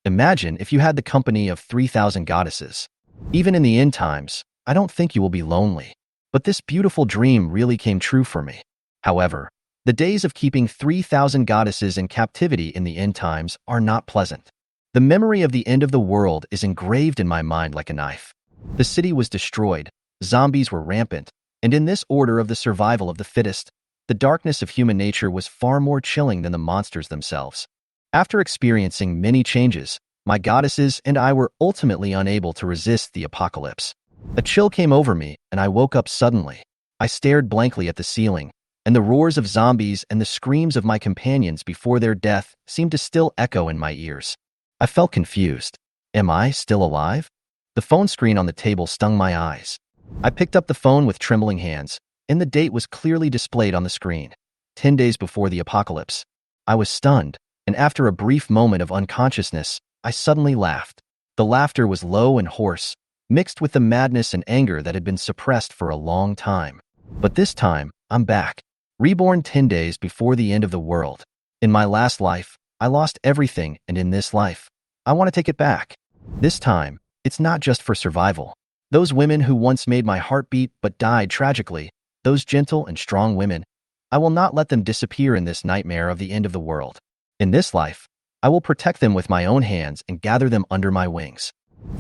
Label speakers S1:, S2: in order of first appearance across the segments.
S1: Imagine if you had the company of 3,000 goddesses. Even in the end times, I don't think you will be lonely. But this beautiful dream really came true for me. However, the days of keeping 3,000 goddesses in captivity in the end times are not pleasant. The memory of the end of the world is engraved in my mind like a knife. The city was destroyed, zombies were rampant, and in this order of the survival of the fittest, the darkness of human nature was far more chilling than the monsters themselves. After experiencing many changes, my goddesses and I were ultimately unable to resist the apocalypse. A chill came over me, and I woke up suddenly. I stared blankly at the ceiling, and the roars of zombies and the screams of my companions before their death seemed to still echo in my ears. I felt confused. Am I still alive? The phone screen on the table stung my eyes. I picked up the phone with trembling hands, and the date was clearly displayed on the screen. 10 days before the apocalypse. I was stunned, and after a brief moment of unconsciousness, I suddenly laughed. The laughter was low and hoarse, mixed with the madness and anger that had been suppressed for a long time. But this time, I'm back. Reborn 10 days before the end of the world. In my last life, I lost everything, and in this life, I want to take it back. This time, it's not just for survival. Those women who once made my heart beat but died tragically, those gentle and strong women, I will not let them disappear in this nightmare of the end of the world. In this life, I will protect them with my own hands and gather them under my wings.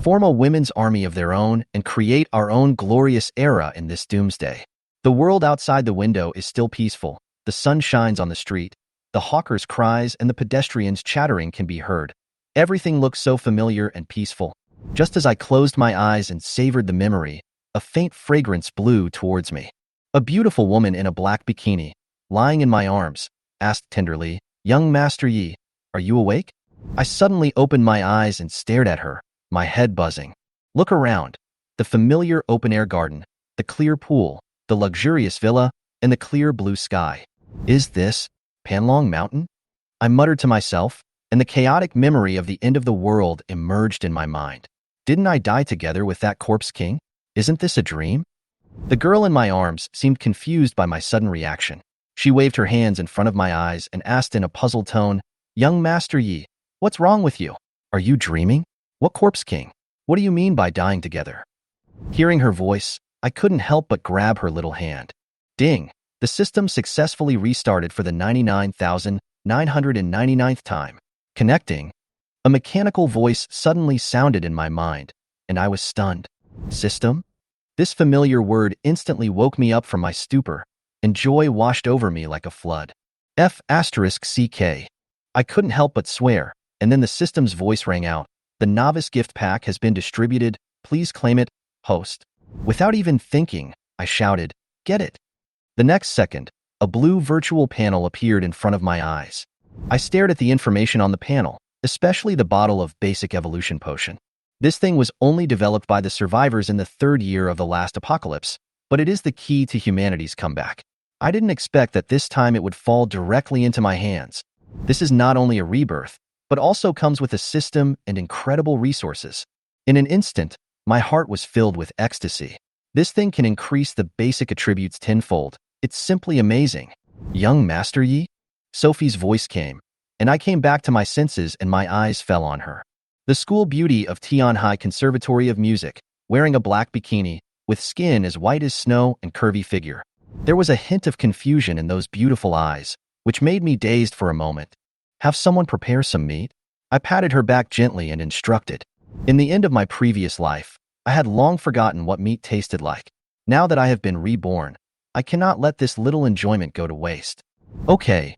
S1: Form a women's army of their own and create our own glorious era in this doomsday. The world outside the window is still peaceful. The sun shines on the street. The hawkers' cries and the pedestrians' chattering can be heard. Everything looks so familiar and peaceful. Just as I closed my eyes and savored the memory, a faint fragrance blew towards me. A beautiful woman in a black bikini, lying in my arms, asked tenderly, "Young Master Yi, are you awake?" I suddenly opened my eyes and stared at her, my head buzzing. Look around. The familiar open-air garden, the clear pool, the luxurious villa, and the clear blue sky. Is this Panlong Mountain? I muttered to myself, and the chaotic memory of the end of the world emerged in my mind. Didn't I die together with that corpse king? Isn't this a dream? The girl in my arms seemed confused by my sudden reaction. She waved her hands in front of my eyes and asked in a puzzled tone, "Young Master Yi, what's wrong with you? Are you dreaming? What corpse king? What do you mean by dying together?" Hearing her voice, I couldn't help but grab her little hand. Ding! The system successfully restarted for the 99,999th time. Connecting. A mechanical voice suddenly sounded in my mind, and I was stunned. System? This familiar word instantly woke me up from my stupor, and joy washed over me like a flood. F***CK. I couldn't help but swear, and then the system's voice rang out. "The novice gift pack has been distributed. Please claim it, host." Without even thinking, I shouted, "Get it!" The next second, a blue virtual panel appeared in front of my eyes. I stared at the information on the panel, especially the bottle of basic evolution potion. This thing was only developed by the survivors in the 3rd year of the last apocalypse, but it is the key to humanity's comeback. I didn't expect that this time it would fall directly into my hands. This is not only a rebirth, but also comes with a system and incredible resources. In an instant, my heart was filled with ecstasy. This thing can increase the basic attributes tenfold. It's simply amazing. "Young Master Yi?" Sophie's voice came, and I came back to my senses and my eyes fell on her. The school beauty of Tianhai Conservatory of Music, wearing a black bikini, with skin as white as snow and curvy figure. There was a hint of confusion in those beautiful eyes, which made me dazed for a moment. "Have someone prepare some meat?" I patted her back gently and instructed. In the end of my previous life, I had long forgotten what meat tasted like. Now that I have been reborn, I cannot let this little enjoyment go to waste. "Okay."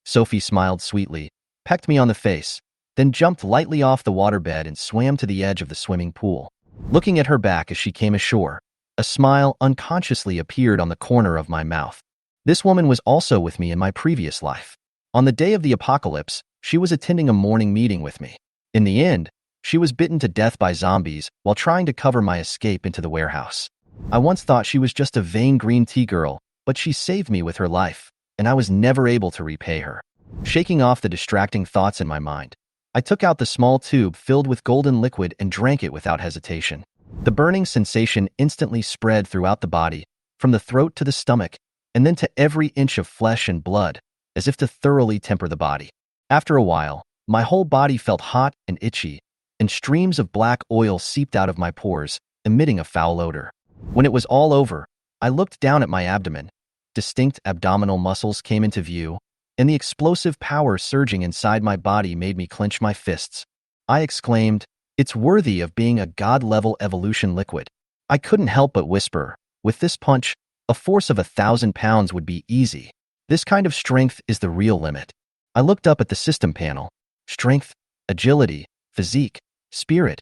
S1: Sophie smiled sweetly, pecked me on the face, then jumped lightly off the waterbed and swam to the edge of the swimming pool. Looking at her back as she came ashore, a smile unconsciously appeared on the corner of my mouth. This woman was also with me in my previous life. On the day of the apocalypse, she was attending a morning meeting with me. In the end, she was bitten to death by zombies while trying to cover my escape into the warehouse. I once thought she was just a vain green tea girl, but she saved me with her life, and I was never able to repay her. Shaking off the distracting thoughts in my mind, I took out the small tube filled with golden liquid and drank it without hesitation. The burning sensation instantly spread throughout the body, from the throat to the stomach, and then to every inch of flesh and blood, as if to thoroughly temper the body. After a while, My whole body felt hot and itchy, and streams of black oil seeped out of my pores, emitting a foul odor. When it was all over, I looked down at my abdomen. Distinct abdominal muscles came into view, and the explosive power surging inside my body made me clench my fists. I exclaimed, "It's worthy of being a god-level evolution liquid." I couldn't help but whisper, "With this punch, a force of 1,000 pounds would be easy. This kind of strength is the real limit." I looked up at the system panel. Strength, agility, physique, spirit.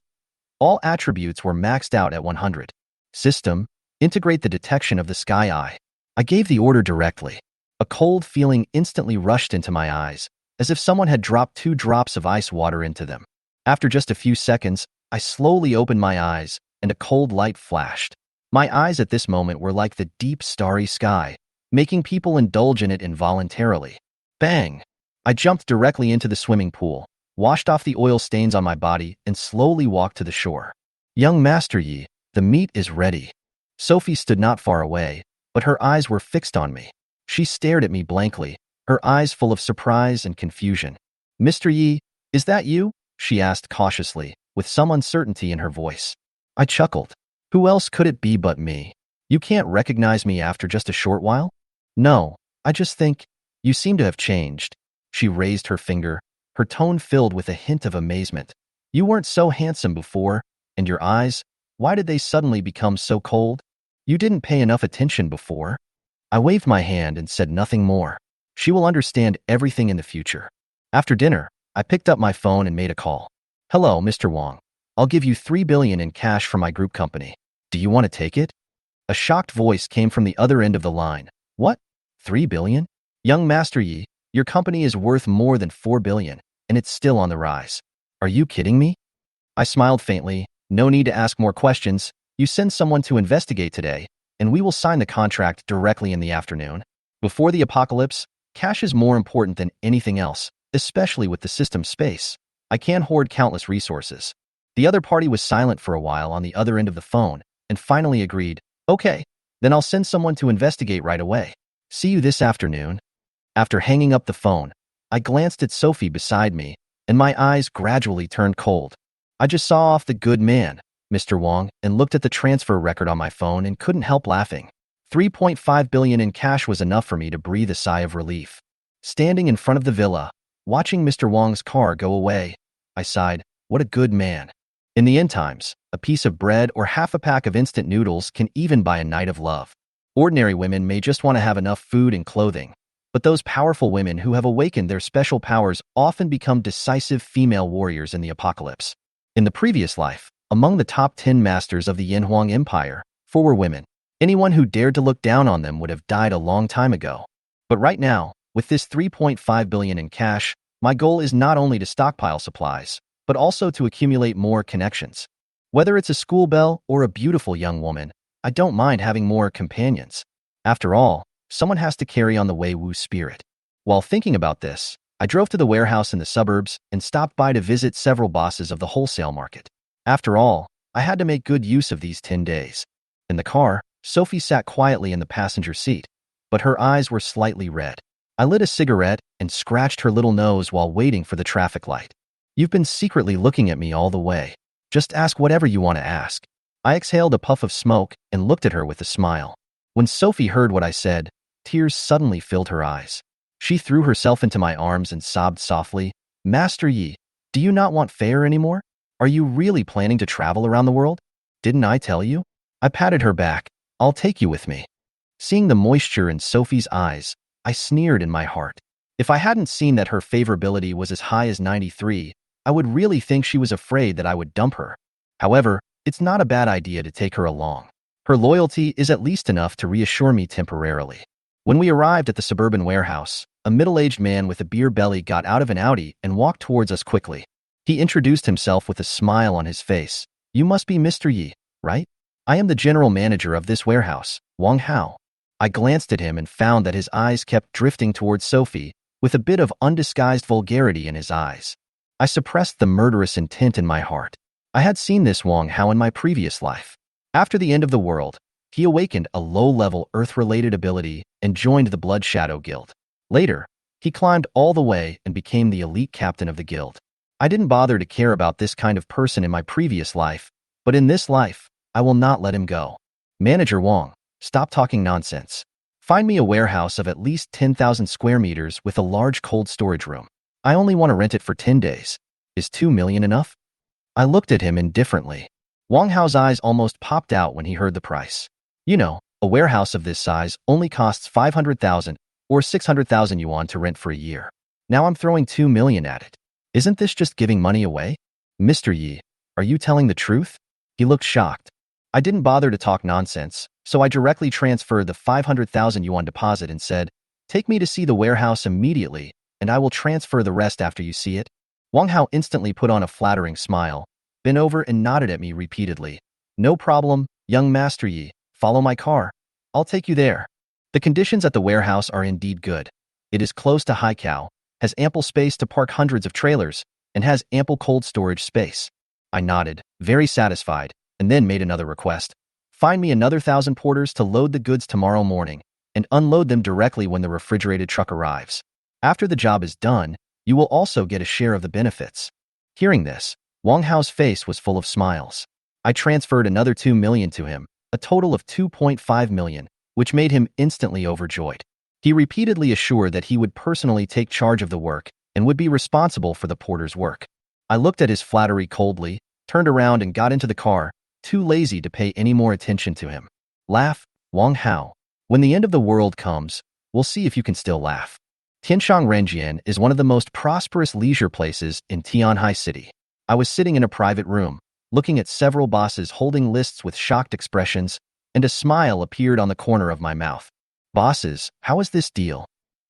S1: All attributes were maxed out at 100. System, integrate the detection of the sky eye. I gave the order directly. A cold feeling instantly rushed into my eyes, as if someone had dropped 2 drops of ice water into them. After just a few seconds, I slowly opened my eyes, and a cold light flashed. My eyes at this moment were like the deep starry sky, making people indulge in it involuntarily. Bang! I jumped directly into the swimming pool, washed off the oil stains on my body, and slowly walked to the shore. "Young Master Yi, the meat is ready." Sophie stood not far away, but her eyes were fixed on me. She stared at me blankly, her eyes full of surprise and confusion. "Mr. Yi, is that you?" she asked cautiously, with some uncertainty in her voice. I chuckled. "Who else could it be but me? You can't recognize me after just a short while?" "No, I just think you seem to have changed." She raised her finger, her tone filled with a hint of amazement. "You weren't so handsome before, and your eyes, why did they suddenly become so cold? You didn't pay enough attention before." I waved my hand and said nothing more. She will understand everything in the future. After dinner, I picked up my phone and made a call. "Hello, Mr. Wang. I'll give you 3 billion in cash for my group company. Do you want to take it?" A shocked voice came from the other end of the line. "What? 3 billion? Young Master Yi, your company is worth more than 4 billion, and it's still on the rise. Are you kidding me?" I smiled faintly. "No need to ask more questions. You send someone to investigate today, and we will sign the contract directly in the afternoon. Before the apocalypse, cash is more important than anything else, especially with the system space. I can hoard countless resources." The other party was silent for a while on the other end of the phone, and finally agreed, "Okay, then I'll send someone to investigate right away. See you this afternoon." After hanging up the phone, I glanced at Sophie beside me, and my eyes gradually turned cold. I just saw off the good man, Mr. Wang, and looked at the transfer record on my phone and couldn't help laughing. 3.5 billion in cash was enough for me to breathe a sigh of relief. Standing in front of the villa, watching Mr. Wang's car go away, I sighed, "What a good man." In the end times, a piece of bread or half a pack of instant noodles can even buy a night of love. Ordinary women may just want to have enough food and clothing, but those powerful women who have awakened their special powers often become decisive female warriors in the apocalypse. In the previous life, among the top 10 masters of the Yanhuang Empire, 4 were women. Anyone who dared to look down on them would have died a long time ago. But right now, with this 3.5 billion in cash, my goal is not only to stockpile supplies, but also to accumulate more connections. Whether it's a school belle or a beautiful young woman, I don't mind having more companions. After all, someone has to carry on the Wei Wu spirit. While thinking about this, I drove to the warehouse in the suburbs and stopped by to visit several bosses of the wholesale market. After all, I had to make good use of these 10 days. In the car, Sophie sat quietly in the passenger seat, but her eyes were slightly red. I lit a cigarette and scratched her little nose while waiting for the traffic light. "You've been secretly looking at me all the way. Just ask whatever you want to ask." I exhaled a puff of smoke and looked at her with a smile. When Sophie heard what I said, tears suddenly filled her eyes. She threw herself into my arms and sobbed softly, "Master Yi, do you not want fare anymore? Are you really planning to travel around the world? Didn't I tell you?" I patted her back. "I'll take you with me." Seeing the moisture in Sophie's eyes, I sneered in my heart. If I hadn't seen that her favorability was as high as 93, I would really think she was afraid that I would dump her. However, it's not a bad idea to take her along. Her loyalty is at least enough to reassure me temporarily. When we arrived at the suburban warehouse, a middle-aged man with a beer belly got out of an Audi and walked towards us quickly. He introduced himself with a smile on his face. "You must be Mr. Yi, right? I am the general manager of this warehouse, Wang Hao." I glanced at him and found that his eyes kept drifting towards Sophie, with a bit of undisguised vulgarity in his eyes. I suppressed the murderous intent in my heart. I had seen this Wang Hao in my previous life. After the end of the world, he awakened a low-level Earth-related ability and joined the Blood Shadow Guild. Later, He climbed all the way and became the elite captain of the guild. I didn't bother to care about this kind of person in my previous life, but in this life, I will not let him go. Manager Wang, stop talking nonsense. Find me a warehouse of at least 10,000 square meters with a large cold storage room. I only want to rent it for 10 days. Is 2 million enough? I looked at him indifferently. Wang Hao's eyes almost popped out when he heard the price. You know, a warehouse of this size only costs 500,000 or 600,000 yuan to rent for a year. Now I'm throwing 2 million at it. Isn't this just giving money away? Mr. Yi, are you telling the truth? He looked shocked. I didn't bother to talk nonsense, so I directly transferred the 500,000 yuan deposit and said, take me to see the warehouse immediately, and I will transfer the rest after you see it. Wang Hao instantly put on a flattering smile, bent over and nodded at me repeatedly. No problem, young Master Yi, follow my car. I'll take you there. The conditions at the warehouse are indeed good. It is close to Haikao, has ample space to park hundreds of trailers, and has ample cold storage space. I nodded, very satisfied, and then made another request. Find me another 1,000 porters to load the goods tomorrow morning, and unload them directly when the refrigerated truck arrives. After the job is done, you will also get a share of the benefits. Hearing this, Wang Hao's face was full of smiles. I transferred another 2 million to him, a total of 2.5 million, which made him instantly overjoyed. He repeatedly assured that he would personally take charge of the work and would be responsible for the porter's work. I looked at his flattery coldly, turned around and got into the car, too lazy to pay any more attention to him. Laugh, Wang Hao. When the end of the world comes, we'll see if you can still laugh. Tianshang Renjian is one of the most prosperous leisure places in Tianhai City. I was sitting in a private room, looking at several bosses holding lists with shocked expressions, and a smile appeared on the corner of my mouth. Bosses, how is this deal?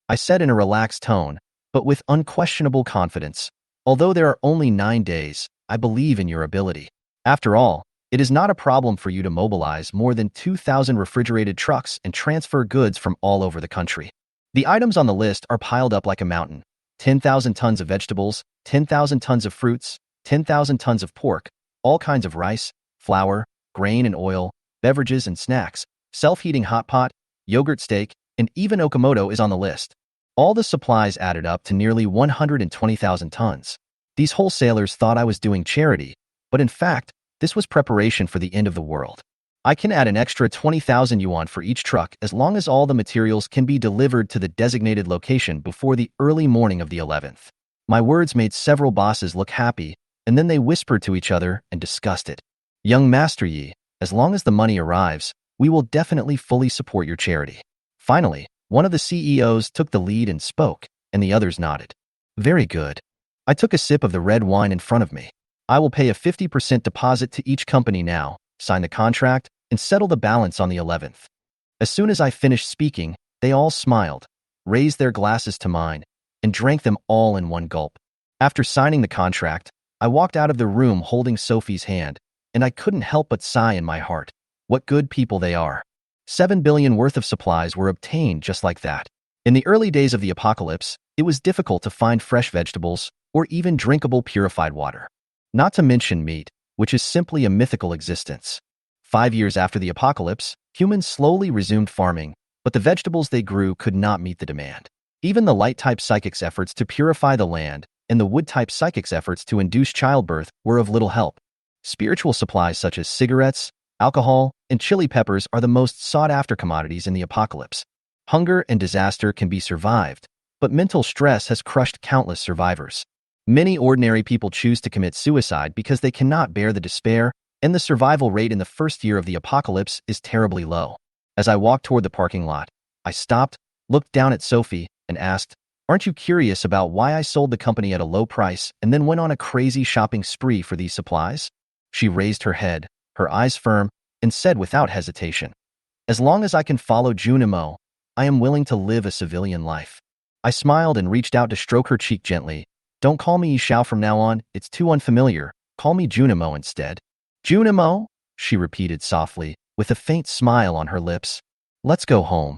S1: I said in a relaxed tone, but with unquestionable confidence. Although there are only 9 days, I believe in your ability. After all, it is not a problem for you to mobilize more than 2,000 refrigerated trucks and transfer goods from all over the country. The items on the list are piled up like a mountain. 10,000 tons of vegetables, 10,000 tons of fruits, 10,000 tons of pork, all kinds of rice, flour, grain and oil, beverages and snacks, self-heating hot pot, yogurt steak, and even Okamoto is on the list. All the supplies added up to nearly 120,000 tons. These wholesalers thought I was doing charity, but in fact, this was preparation for the end of the world. I can add an extra 20,000 yuan for each truck as long as all the materials can be delivered to the designated location before the early morning of the 11th. My words made several bosses look happy, and then they whispered to each other and discussed it. Young Master Yi, as long as the money arrives, we will definitely fully support your charity. Finally, one of the CEOs took the lead and spoke, and the others nodded. Very good. I took a sip of the red wine in front of me. I will pay a 50% deposit to each company now, sign the contract, and settle the balance on the 11th. As soon as I finished speaking, they all smiled, raised their glasses to mine, and drank them all in one gulp. After signing the contract, I walked out of the room holding Sophie's hand, and I couldn't help but sigh in my heart. What good people they are. 7 billion worth of supplies were obtained just like that. In the early days of the apocalypse, it was difficult to find fresh vegetables or even drinkable purified water. Not to mention meat, which is simply a mythical existence. 5 years after the apocalypse, humans slowly resumed farming, but the vegetables they grew could not meet the demand. Even the light-type psychics' efforts to purify the land and the wood-type psychics' efforts to induce childbirth were of little help. Spiritual supplies such as cigarettes, alcohol, and chili peppers are the most sought-after commodities in the apocalypse. Hunger and disaster can be survived, but mental stress has crushed countless survivors. Many ordinary people choose to commit suicide because they cannot bear the despair, and the survival rate in the first year of the apocalypse is terribly low. As I walked toward the parking lot, I stopped, looked down at Sophie, and asked, "Aren't you curious about why I sold the company at a low price and then went on a crazy shopping spree for these supplies?" She raised her head, her eyes firm, and said without hesitation, "As long as I can follow Junimo, I am willing to live a civilian life." I smiled and reached out to stroke her cheek gently. "Don't call me Yishao from now on, it's too unfamiliar. Call me Junimo instead." "Junimo?" she repeated softly, with a faint smile on her lips. "Let's go home."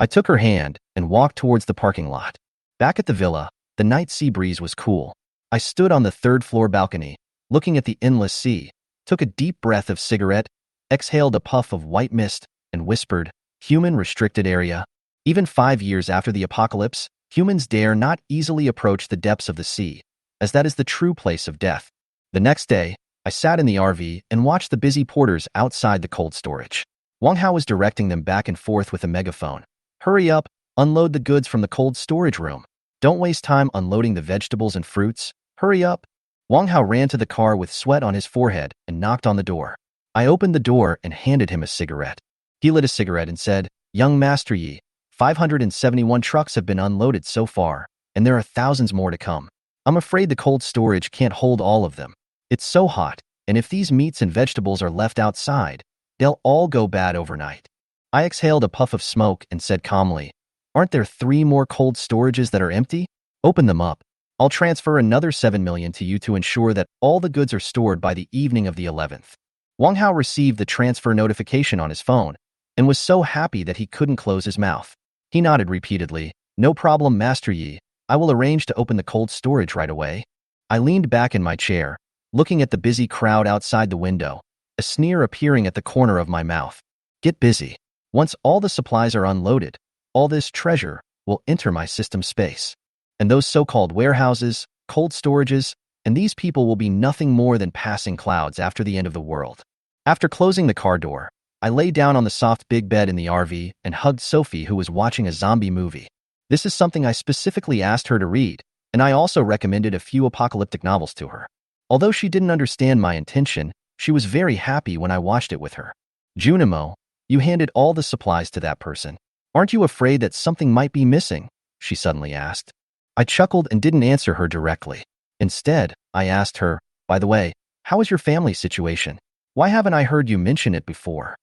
S1: I took her hand and walked towards the parking lot. Back at the villa, the night sea breeze was cool. I stood on the third-floor balcony, looking at the endless sea, took a deep breath of cigarette, exhaled a puff of white mist, and whispered, "Human restricted area." Even 5 years after the apocalypse, Humans dare not easily approach the depths of the sea, as that is the true place of death. The next day, I sat in the RV and watched the busy porters outside the cold storage. Wang Hao was directing them back and forth with a megaphone. Hurry up, unload the goods from the cold storage room. Don't waste time unloading the vegetables and fruits. Hurry up. Wang Hao ran to the car with sweat on his forehead and knocked on the door. I opened the door and handed him a cigarette. He lit a cigarette and said, "Young Master Yi, 571 trucks have been unloaded so far, and there are thousands more to come. I'm afraid the cold storage can't hold all of them. It's so hot, and if these meats and vegetables are left outside, they'll all go bad overnight." I exhaled a puff of smoke and said calmly, "Aren't there 3 more cold storages that are empty? Open them up. I'll transfer another 7 million to you to ensure that all the goods are stored by the evening of the 11th. Wang Hao received the transfer notification on his phone and was so happy that he couldn't close his mouth. He nodded repeatedly. "No problem, Master Yi. I will arrange to open the cold storage right away." I leaned back in my chair, looking at the busy crowd outside the window, a sneer appearing at the corner of my mouth. Get busy. Once all the supplies are unloaded, all this treasure will enter my system space. And those so-called warehouses, cold storages, and these people will be nothing more than passing clouds after the end of the world. After closing the car door, I lay down on the soft big bed in the RV and hugged Sophie, who was watching a zombie movie. This is something I specifically asked her to read, and I also recommended a few apocalyptic novels to her. Although she didn't understand my intention, she was very happy when I watched it with her. "Junimo, you handed all the supplies to that person. Aren't you afraid that something might be missing?" she suddenly asked. I chuckled and didn't answer her directly. Instead, I asked her, "By the way, how is your family situation? Why haven't I heard you mention it before?"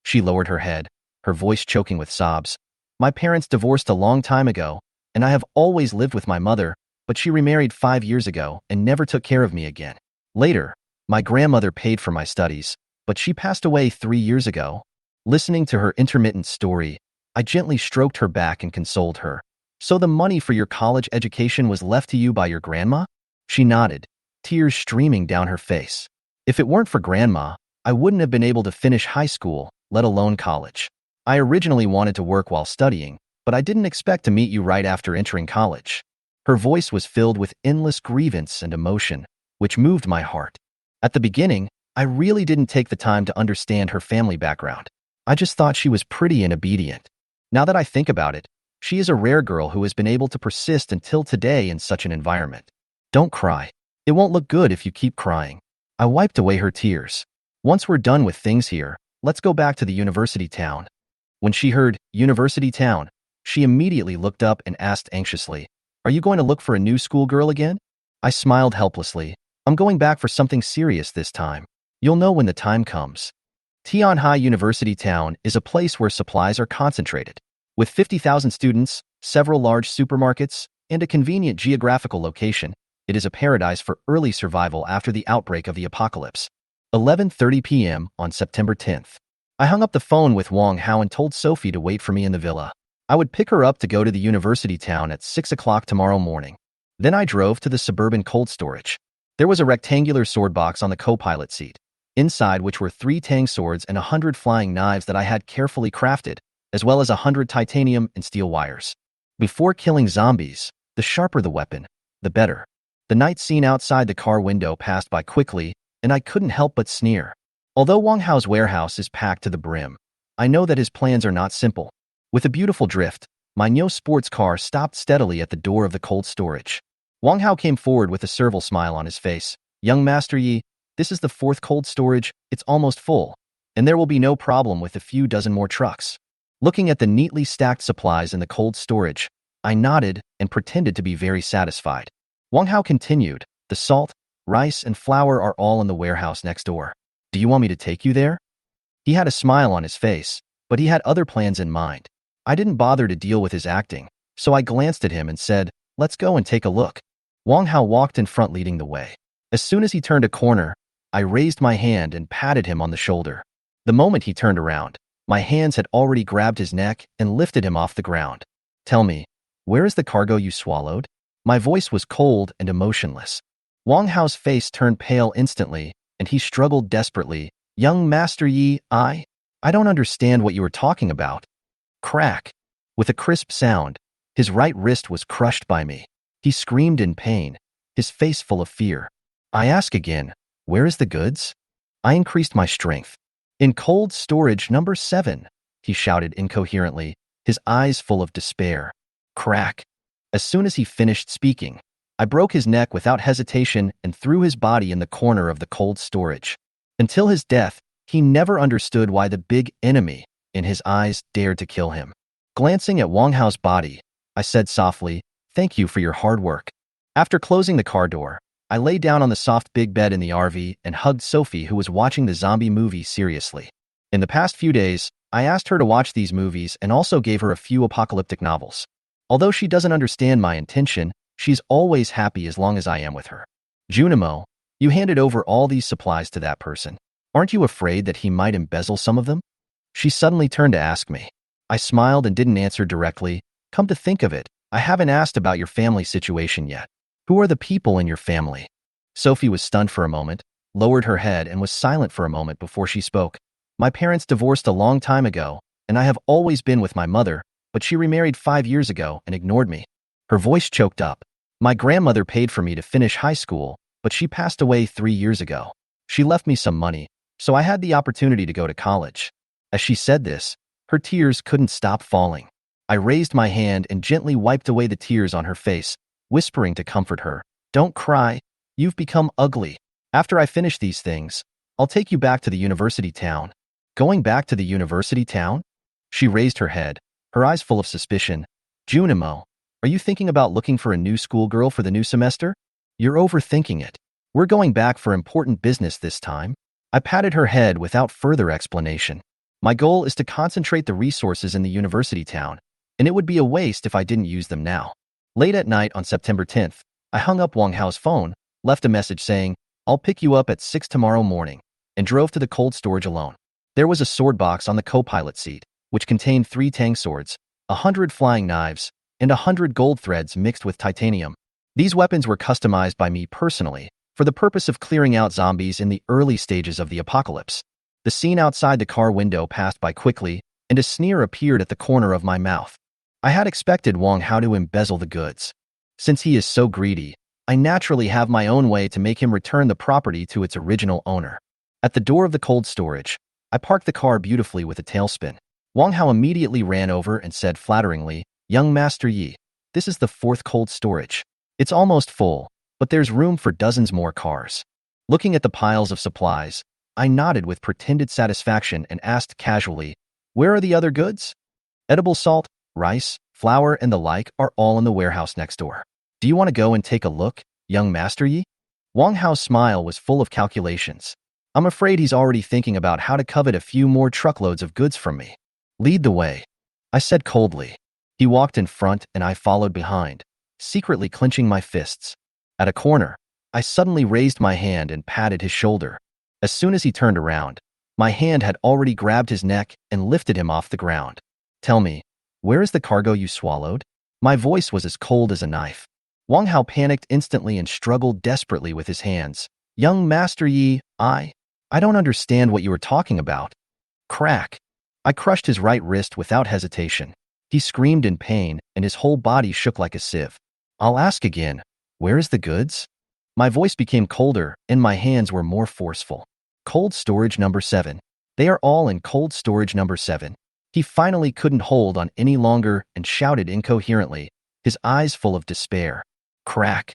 S1: She lowered her head, her voice choking with sobs. "My parents divorced a long time ago, and I have always lived with my mother, but she remarried 5 years ago and never took care of me again. Later, my grandmother paid for my studies, but she passed away 3 years ago." Listening to her intermittent story, I gently stroked her back and consoled her. "So the money for your college education was left to you by your grandma?" She nodded, tears streaming down her face. "If it weren't for grandma, I wouldn't have been able to finish high school, let alone college. I originally wanted to work while studying, but I didn't expect to meet you right after entering college." Her voice was filled with endless grievance and emotion, which moved my heart. At the beginning, I really didn't take the time to understand her family background. I just thought she was pretty and obedient. Now that I think about it, she is a rare girl who has been able to persist until today in such an environment. "Don't cry. It won't look good if you keep crying." I wiped away her tears. "Once we're done with things here, let's go back to the university town." When she heard university town, she immediately looked up and asked anxiously, "Are you going to look for a new schoolgirl again?" I smiled helplessly. "I'm going back for something serious this time. You'll know when the time comes." Tianhai University Town is a place where supplies are concentrated. With 50,000 students, several large supermarkets, and a convenient geographical location, it is a paradise for early survival after the outbreak of the apocalypse. 11:30 p.m. on September 10th. I hung up the phone with Wang Hao and told Sophie to wait for me in the villa. I would pick her up to go to the university town at 6 o'clock tomorrow morning. Then I drove to the suburban cold storage. There was a rectangular sword box on the co-pilot seat, inside which were 3 tang swords and 100 flying knives that I had carefully crafted, as well as 100 titanium and steel wires. Before killing zombies, the sharper the weapon, the better. The night scene outside the car window passed by quickly, and I couldn't help but sneer. Although Wang Hao's warehouse is packed to the brim, I know that his plans are not simple. With a beautiful drift, my new sports car stopped steadily at the door of the cold storage. Wang Hao came forward with a servile smile on his face. "Young Master Yi, this is the 4th cold storage. It's almost full, and there will be no problem with a few dozen more trucks." Looking at the neatly stacked supplies in the cold storage, I nodded and pretended to be very satisfied. Wang Hao continued, "The salt, rice, and flour are all in the warehouse next door. Do you want me to take you there?" He had a smile on his face, but he had other plans in mind. I didn't bother to deal with his acting, so I glanced at him and said, "Let's go and take a look." Wang Hao walked in front leading the way. As soon as he turned a corner, I raised my hand and patted him on the shoulder. The moment he turned around, my hands had already grabbed his neck and lifted him off the ground. "Tell me, where is the cargo you swallowed?" My voice was cold and emotionless. Wang Hao's face turned pale instantly, and he struggled desperately. "Young Master Yi, I don't understand what you are talking about." Crack. With a crisp sound, His right wrist was crushed by me. He screamed in pain, his face full of fear. I ask again, where is the goods? I increased my strength. In cold storage number 7, he shouted incoherently, his eyes full of despair. Crack. As soon as he finished speaking, I broke his neck without hesitation and threw his body in the corner of the cold storage. Until his death, he never understood why the big enemy in his eyes dared to kill him. Glancing at Wang Hao's body, I said softly, "Thank you for your hard work." After closing the car door, I lay down on the soft big bed in the RV and hugged Sophie, who was watching the zombie movie seriously. In the past few days, I asked her to watch these movies and also gave her a few apocalyptic novels. Although she doesn't understand my intention, she's always happy as long as I am with her. Junimo, you handed over all these supplies to that person. Aren't you afraid that he might embezzle some of them? She suddenly turned to ask me. I smiled and didn't answer directly. Come to think of it, I haven't asked about your family situation yet. Who are the people in your family? Sophie was stunned for a moment, lowered her head, and was silent for a moment before she spoke. My parents divorced a long time ago, and I have always been with my mother, but she remarried 5 years ago and ignored me. Her voice choked up. My grandmother paid for me to finish high school, but she passed away 3 years ago. She left me some money, so I had the opportunity to go to college. As she said this, her tears couldn't stop falling. I raised my hand and gently wiped away the tears on her face, whispering to comfort her, "Don't cry, you've become ugly. After I finish these things, I'll take you back to the university town." Going back to the university town? She raised her head, her eyes full of suspicion. Junimo, are you thinking about looking for a new schoolgirl for the new semester? You're overthinking it. We're going back for important business this time. I patted her head without further explanation. My goal is to concentrate the resources in the university town, and it would be a waste if I didn't use them now. Late at night on September 10th, I hung up Wang Hao's phone, left a message saying, "I'll pick you up at 6 tomorrow morning," and drove to the cold storage alone. There was a sword box on the co-pilot seat, which contained 3 tang swords, 100 flying knives, and 100 gold threads mixed with titanium. These weapons were customized by me personally, for the purpose of clearing out zombies in the early stages of the apocalypse. The scene outside the car window passed by quickly, and a sneer appeared at the corner of my mouth. I had expected Wang Hao to embezzle the goods. Since he is so greedy, I naturally have my own way to make him return the property to its original owner. At the door of the cold storage, I parked the car beautifully with a tailspin. Wang Hao immediately ran over and said flatteringly, "Young Master Yi, this is the 4th cold storage. It's almost full, but there's room for dozens more cars." Looking at the piles of supplies, I nodded with pretended satisfaction and asked casually, "Where are the other goods?" "Edible salt, rice, flour, and the like are all in the warehouse next door. Do you want to go and take a look, young Master Yi?" Wang Hao's smile was full of calculations. I'm afraid he's already thinking about how to covet a few more truckloads of goods from me. "Lead the way," I said coldly. He walked in front and I followed behind, secretly clenching my fists. At a corner, I suddenly raised my hand and patted his shoulder. As soon as he turned around, my hand had already grabbed his neck and lifted him off the ground. "Tell me, where is the cargo you swallowed?" My voice was as cold as a knife. Wang Hao panicked instantly and struggled desperately with his hands. "Young Master Yi, I don't understand what you were talking about." Crack. I crushed his right wrist without hesitation. He screamed in pain and his whole body shook like a sieve. "I'll ask again, where is the goods?" My voice became colder and my hands were more forceful. "Cold storage number 7. They are all in cold storage number 7. He finally couldn't hold on any longer and shouted incoherently, his eyes full of despair. Crack.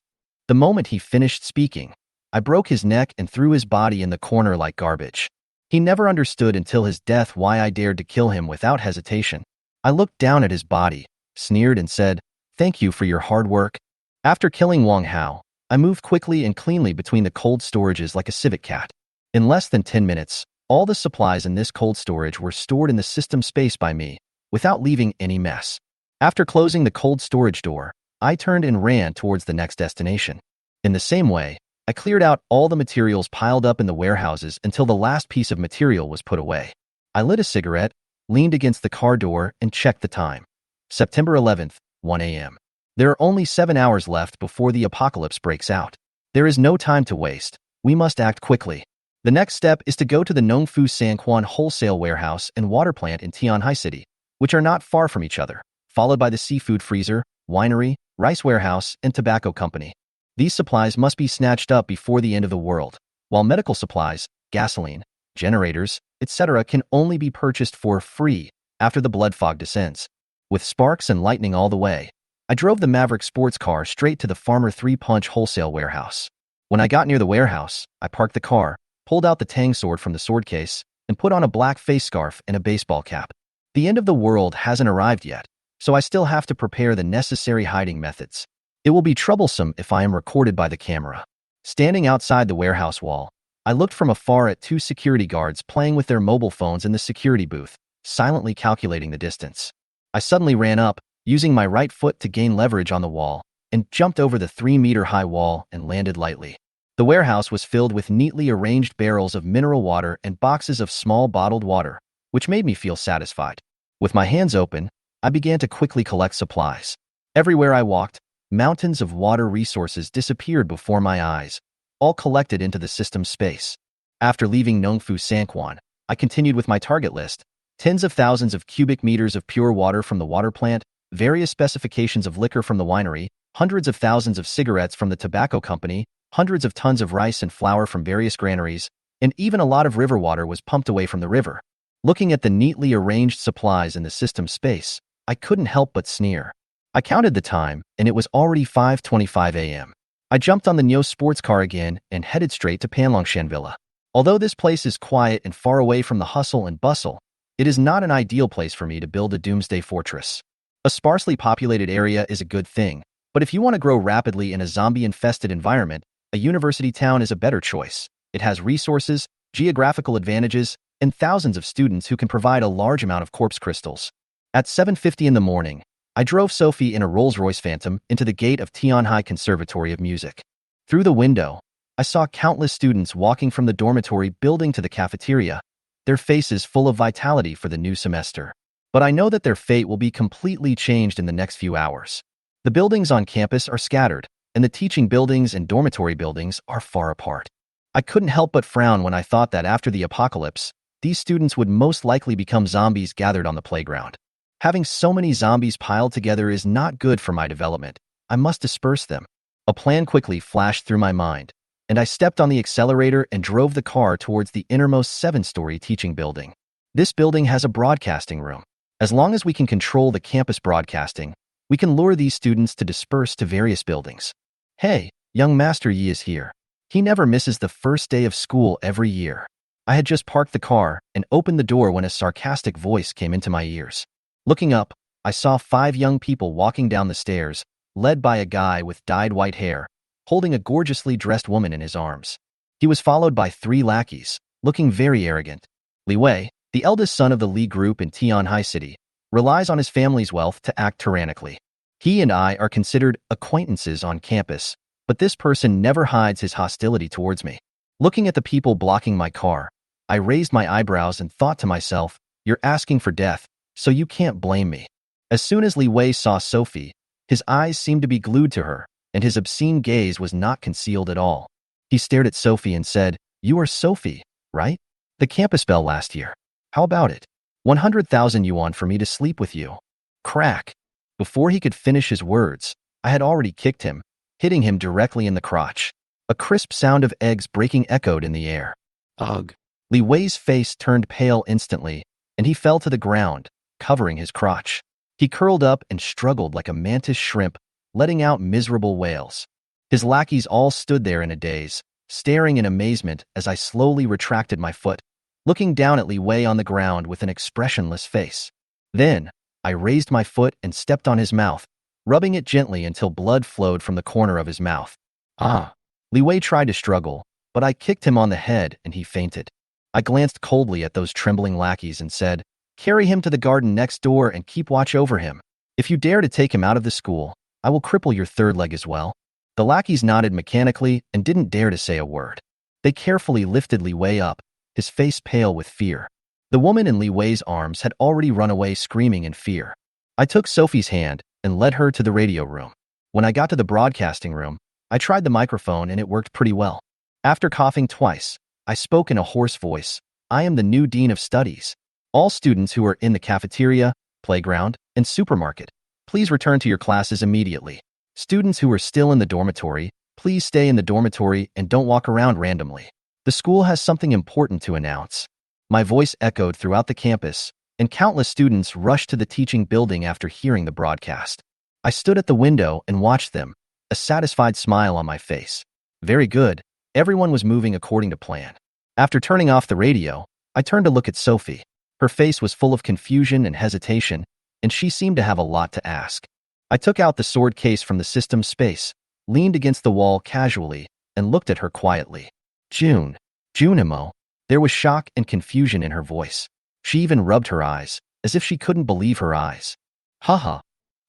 S1: The moment he finished speaking, I broke his neck and threw his body in the corner like garbage. He never understood until his death why I dared to kill him without hesitation. I looked down at his body, sneered and said, "Thank you for your hard work." After killing Wang Hao, I moved quickly and cleanly between the cold storages like a civet cat. In less than 10 minutes, all the supplies in this cold storage were stored in the system space by me, without leaving any mess. After closing the cold storage door, I turned and ran towards the next destination. In the same way, I cleared out all the materials piled up in the warehouses until the last piece of material was put away. I lit a cigarette, leaned against the car door, and checked the time. September 11th, 1 a.m. There are only 7 hours left before the apocalypse breaks out. There is no time to waste. We must act quickly. The next step is to go to the Nongfu Sanquan wholesale warehouse and water plant in Tianhai City, which are not far from each other. followed by the seafood freezer, winery, rice warehouse, and tobacco company. These supplies must be snatched up before the end of the world, while medical supplies, gasoline, generators, etc. can only be purchased for free after the blood fog descends. With sparks and lightning all the way, I drove the Maverick sports car straight to the Farmer 3-Punch wholesale warehouse. When I got near the warehouse, I parked the car, pulled out the Tang sword from the sword case, and put on a black face scarf and a baseball cap. The end of the world hasn't arrived yet, so I still have to prepare the necessary hiding methods. It will be troublesome if I am recorded by the camera. Standing outside the warehouse wall, I looked from afar at two security guards playing with their mobile phones in the security booth, silently calculating the distance. I suddenly ran up, using my right foot to gain leverage on the wall, and jumped over the 3-meter-high wall and landed lightly. The warehouse was filled with neatly arranged barrels of mineral water and boxes of small bottled water, which made me feel satisfied. With my hands open, I began to quickly collect supplies. Everywhere I walked, mountains of water resources disappeared before my eyes, all collected into the system space. After leaving Nongfu Sanquan, I continued with my target list: tens of thousands of cubic meters of pure water from the water plant, various specifications of liquor from the winery, hundreds of thousands of cigarettes from the tobacco company, hundreds of tons of rice and flour from various granaries, and even a lot of river water was pumped away from the river. Looking at the neatly arranged supplies in the system space, I couldn't help but sneer. I counted the time, and it was already 5:25 a.m. I jumped on the Nyo sports car again and headed straight to Panlongshan Villa. Although this place is quiet and far away from the hustle and bustle, it is not an ideal place for me to build a Doomsday fortress. A sparsely populated area is a good thing, but if you want to grow rapidly in a zombie-infested environment, a university town is a better choice. It has resources, geographical advantages, and thousands of students who can provide a large amount of corpse crystals. At 7:50 in the morning, I drove Sophie in a Rolls-Royce Phantom into the gate of Tianhai Conservatory of Music. Through the window, I saw countless students walking from the dormitory building to the cafeteria, their faces full of vitality for the new semester. But I know that their fate will be completely changed in the next few hours. The buildings on campus are scattered, and the teaching buildings and dormitory buildings are far apart. I couldn't help but frown when I thought that after the apocalypse, these students would most likely become zombies gathered on the playground. Having so many zombies piled together is not good for my development. I must disperse them. A plan quickly flashed through my mind, and I stepped on the accelerator and drove the car towards the innermost 7-story teaching building. This building has a broadcasting room. As long as we can control the campus broadcasting, we can lure these students to disperse to various buildings. Hey, young Master Yi is here. He never misses the first day of school every year. I had just parked the car and opened the door when a sarcastic voice came into my ears. Looking up, I saw 5 young people walking down the stairs, led by a guy with dyed white hair, holding a gorgeously dressed woman in his arms. He was followed by 3 lackeys, looking very arrogant. Li Wei, the eldest son of the Li group in Tianhai City, relies on his family's wealth to act tyrannically. He and I are considered acquaintances on campus, but this person never hides his hostility towards me. Looking at the people blocking my car, I raised my eyebrows and thought to myself, "You're asking for death, so you can't blame me." As soon as Li Wei saw Sophie, his eyes seemed to be glued to her, and his obscene gaze was not concealed at all. He stared at Sophie and said, "You are Sophie, right? The campus belle last year. How about it? 100,000 yuan for me to sleep with you." Crack! Before he could finish his words, I had already kicked him, hitting him directly in the crotch. A crisp sound of eggs breaking echoed in the air. Ugh! Li Wei's face turned pale instantly, and he fell to the ground, covering his crotch. He curled up and struggled like a mantis shrimp, letting out miserable wails. His lackeys all stood there in a daze, staring in amazement as I slowly retracted my foot, looking down at Li Wei on the ground with an expressionless face. Then, I raised my foot and stepped on his mouth, rubbing it gently until blood flowed from the corner of his mouth. Ah! Li Wei tried to struggle, but I kicked him on the head and he fainted. I glanced coldly at those trembling lackeys and said, "Carry him to the garden next door and keep watch over him. If you dare to take him out of the school, I will cripple your third leg as well." The lackeys nodded mechanically and didn't dare to say a word. They carefully lifted Li Wei up, his face pale with fear. The woman in Li Wei's arms had already run away screaming in fear. I took Sophie's hand and led her to the radio room. When I got to the broadcasting room, I tried the microphone and it worked pretty well. After coughing twice, I spoke in a hoarse voice, "I am the new dean of studies. All students who are in the cafeteria, playground, and supermarket, please return to your classes immediately. Students who are still in the dormitory, please stay in the dormitory and don't walk around randomly. The school has something important to announce. My voice echoed throughout the campus, and countless students rushed to the teaching building after hearing the broadcast. I stood at the window and watched them, a satisfied smile on my face. Very good. Everyone was moving according to plan. After turning off the radio, I turned to look at Sophie. Her face was full of confusion and hesitation, and she seemed to have a lot to ask. I took out the sword case from the system space, leaned against the wall casually, and looked at her quietly. Junimo. There was shock and confusion in her voice. She even rubbed her eyes, as if she couldn't believe her eyes. Haha.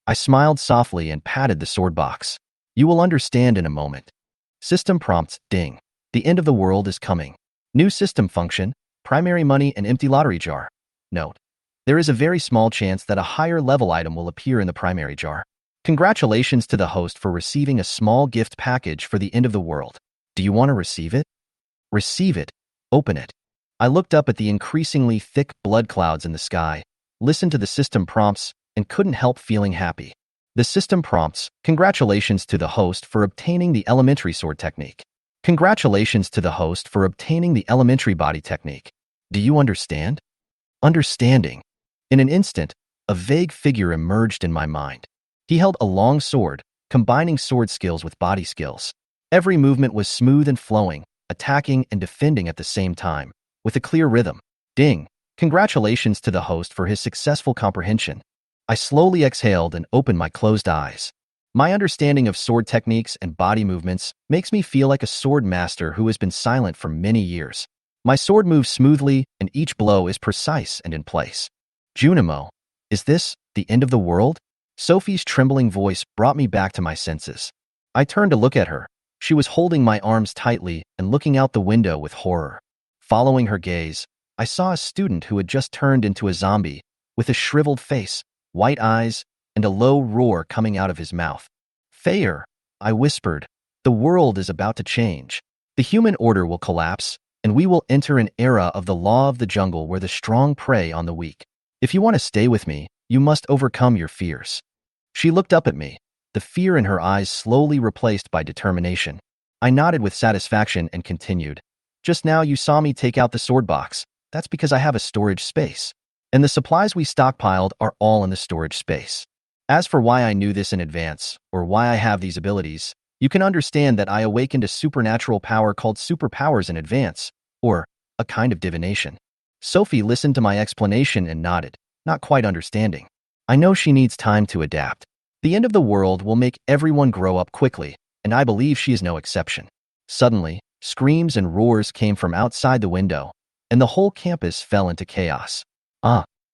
S1: I smiled softly and patted the sword box. You will understand in a moment. System prompts, ding. The end of the world is coming. New system function, primary money and empty lottery jar. Note. There is a very small chance that a higher level item will appear in the primary jar. Congratulations to the host for receiving a small gift package for the end of the world. Do you want to receive it? Receive it. Open it. I looked up at the increasingly thick blood clouds in the sky, listened to the system prompts, and couldn't help feeling happy. The system prompts, congratulations to the host for obtaining the elementary sword technique. Congratulations to the host for obtaining the elementary body technique. Do you understand? Understanding. In an instant, a vague figure emerged in my mind. He held a long sword, combining sword skills with body skills. Every movement was smooth and flowing, attacking and defending at the same time, with a clear rhythm. Ding! Congratulations to the host for his successful comprehension. I slowly exhaled and opened my closed eyes. My understanding of sword techniques and body movements makes me feel like a sword master who has been silent for many years. My sword moves smoothly, and each blow is precise and in place. Junimo, is this the end of the world? Sophie's trembling voice brought me back to my senses. I turned to look at her. She was holding my arms tightly and looking out the window with horror. Following her gaze, I saw a student who had just turned into a zombie, with a shriveled face, white eyes, and a low roar coming out of his mouth. Fair, I whispered, the world is about to change. The human order will collapse, and we will enter an era of the law of the jungle where the strong prey on the weak. If you want to stay with me, you must overcome your fears. She looked up at me, the fear in her eyes slowly replaced by determination. I nodded with satisfaction and continued. Just now you saw me take out the sword box. That's because I have a storage space. And the supplies we stockpiled are all in the storage space. As for why I knew this in advance, or why I have these abilities, you can understand that I awakened a supernatural power called superpowers in advance, or a kind of divination. Sophie listened to my explanation and nodded, not quite understanding. I know she needs time to adapt. The end of the world will make everyone grow up quickly, and I believe she is no exception. Suddenly, screams and roars came from outside the window, and the whole campus fell into chaos.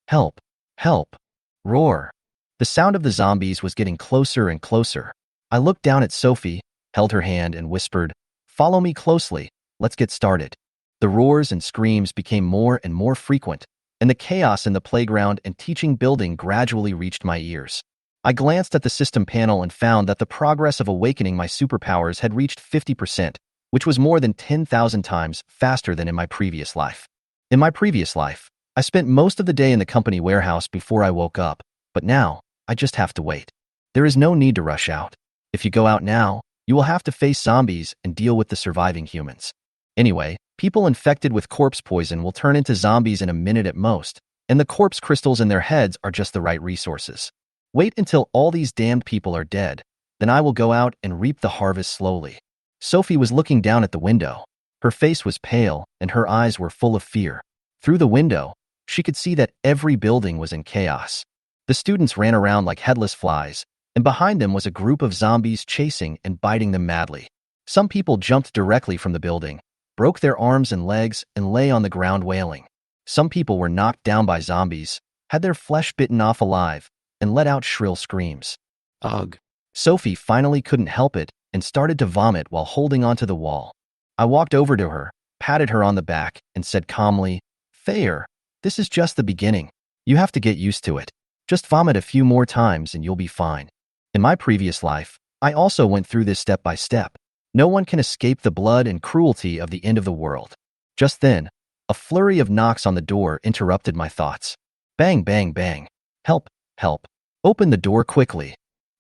S1: Help, help, roar. The sound of the zombies was getting closer and closer. I looked down at Sophie, held her hand, and whispered, "Follow me closely, let's get started." The roars and screams became more and more frequent, and the chaos in the playground and teaching building gradually reached my ears. I glanced at the system panel and found that the progress of awakening my superpowers had reached 50%, which was more than 10,000 times faster than in my previous life. In my previous life, I spent most of the day in the company warehouse before I woke up, but now, I just have to wait. There is no need to rush out. If you go out now, you will have to face zombies and deal with the surviving humans. Anyway, people infected with corpse poison will turn into zombies in a minute at most, and the corpse crystals in their heads are just the right resources. Wait until all these damned people are dead, then I will go out and reap the harvest slowly. Sophie was looking down at the window. Her face was pale, and her eyes were full of fear. Through the window, she could see that every building was in chaos. The students ran around like headless flies, and behind them was a group of zombies chasing and biting them madly. Some people jumped directly from the building, broke their arms and legs, and lay on the ground wailing. Some people were knocked down by zombies, had their flesh bitten off alive, and let out shrill screams. Ugh. Sophie finally couldn't help it and started to vomit while holding onto the wall. I walked over to her, patted her on the back, and said calmly, "Fair, this is just the beginning. You have to get used to it. Just vomit a few more times and you'll be fine." In my previous life, I also went through this step by step. No one can escape the blood and cruelty of the end of the world. Just then, a flurry of knocks on the door interrupted my thoughts. Bang, bang, bang. Help, help. Open the door quickly.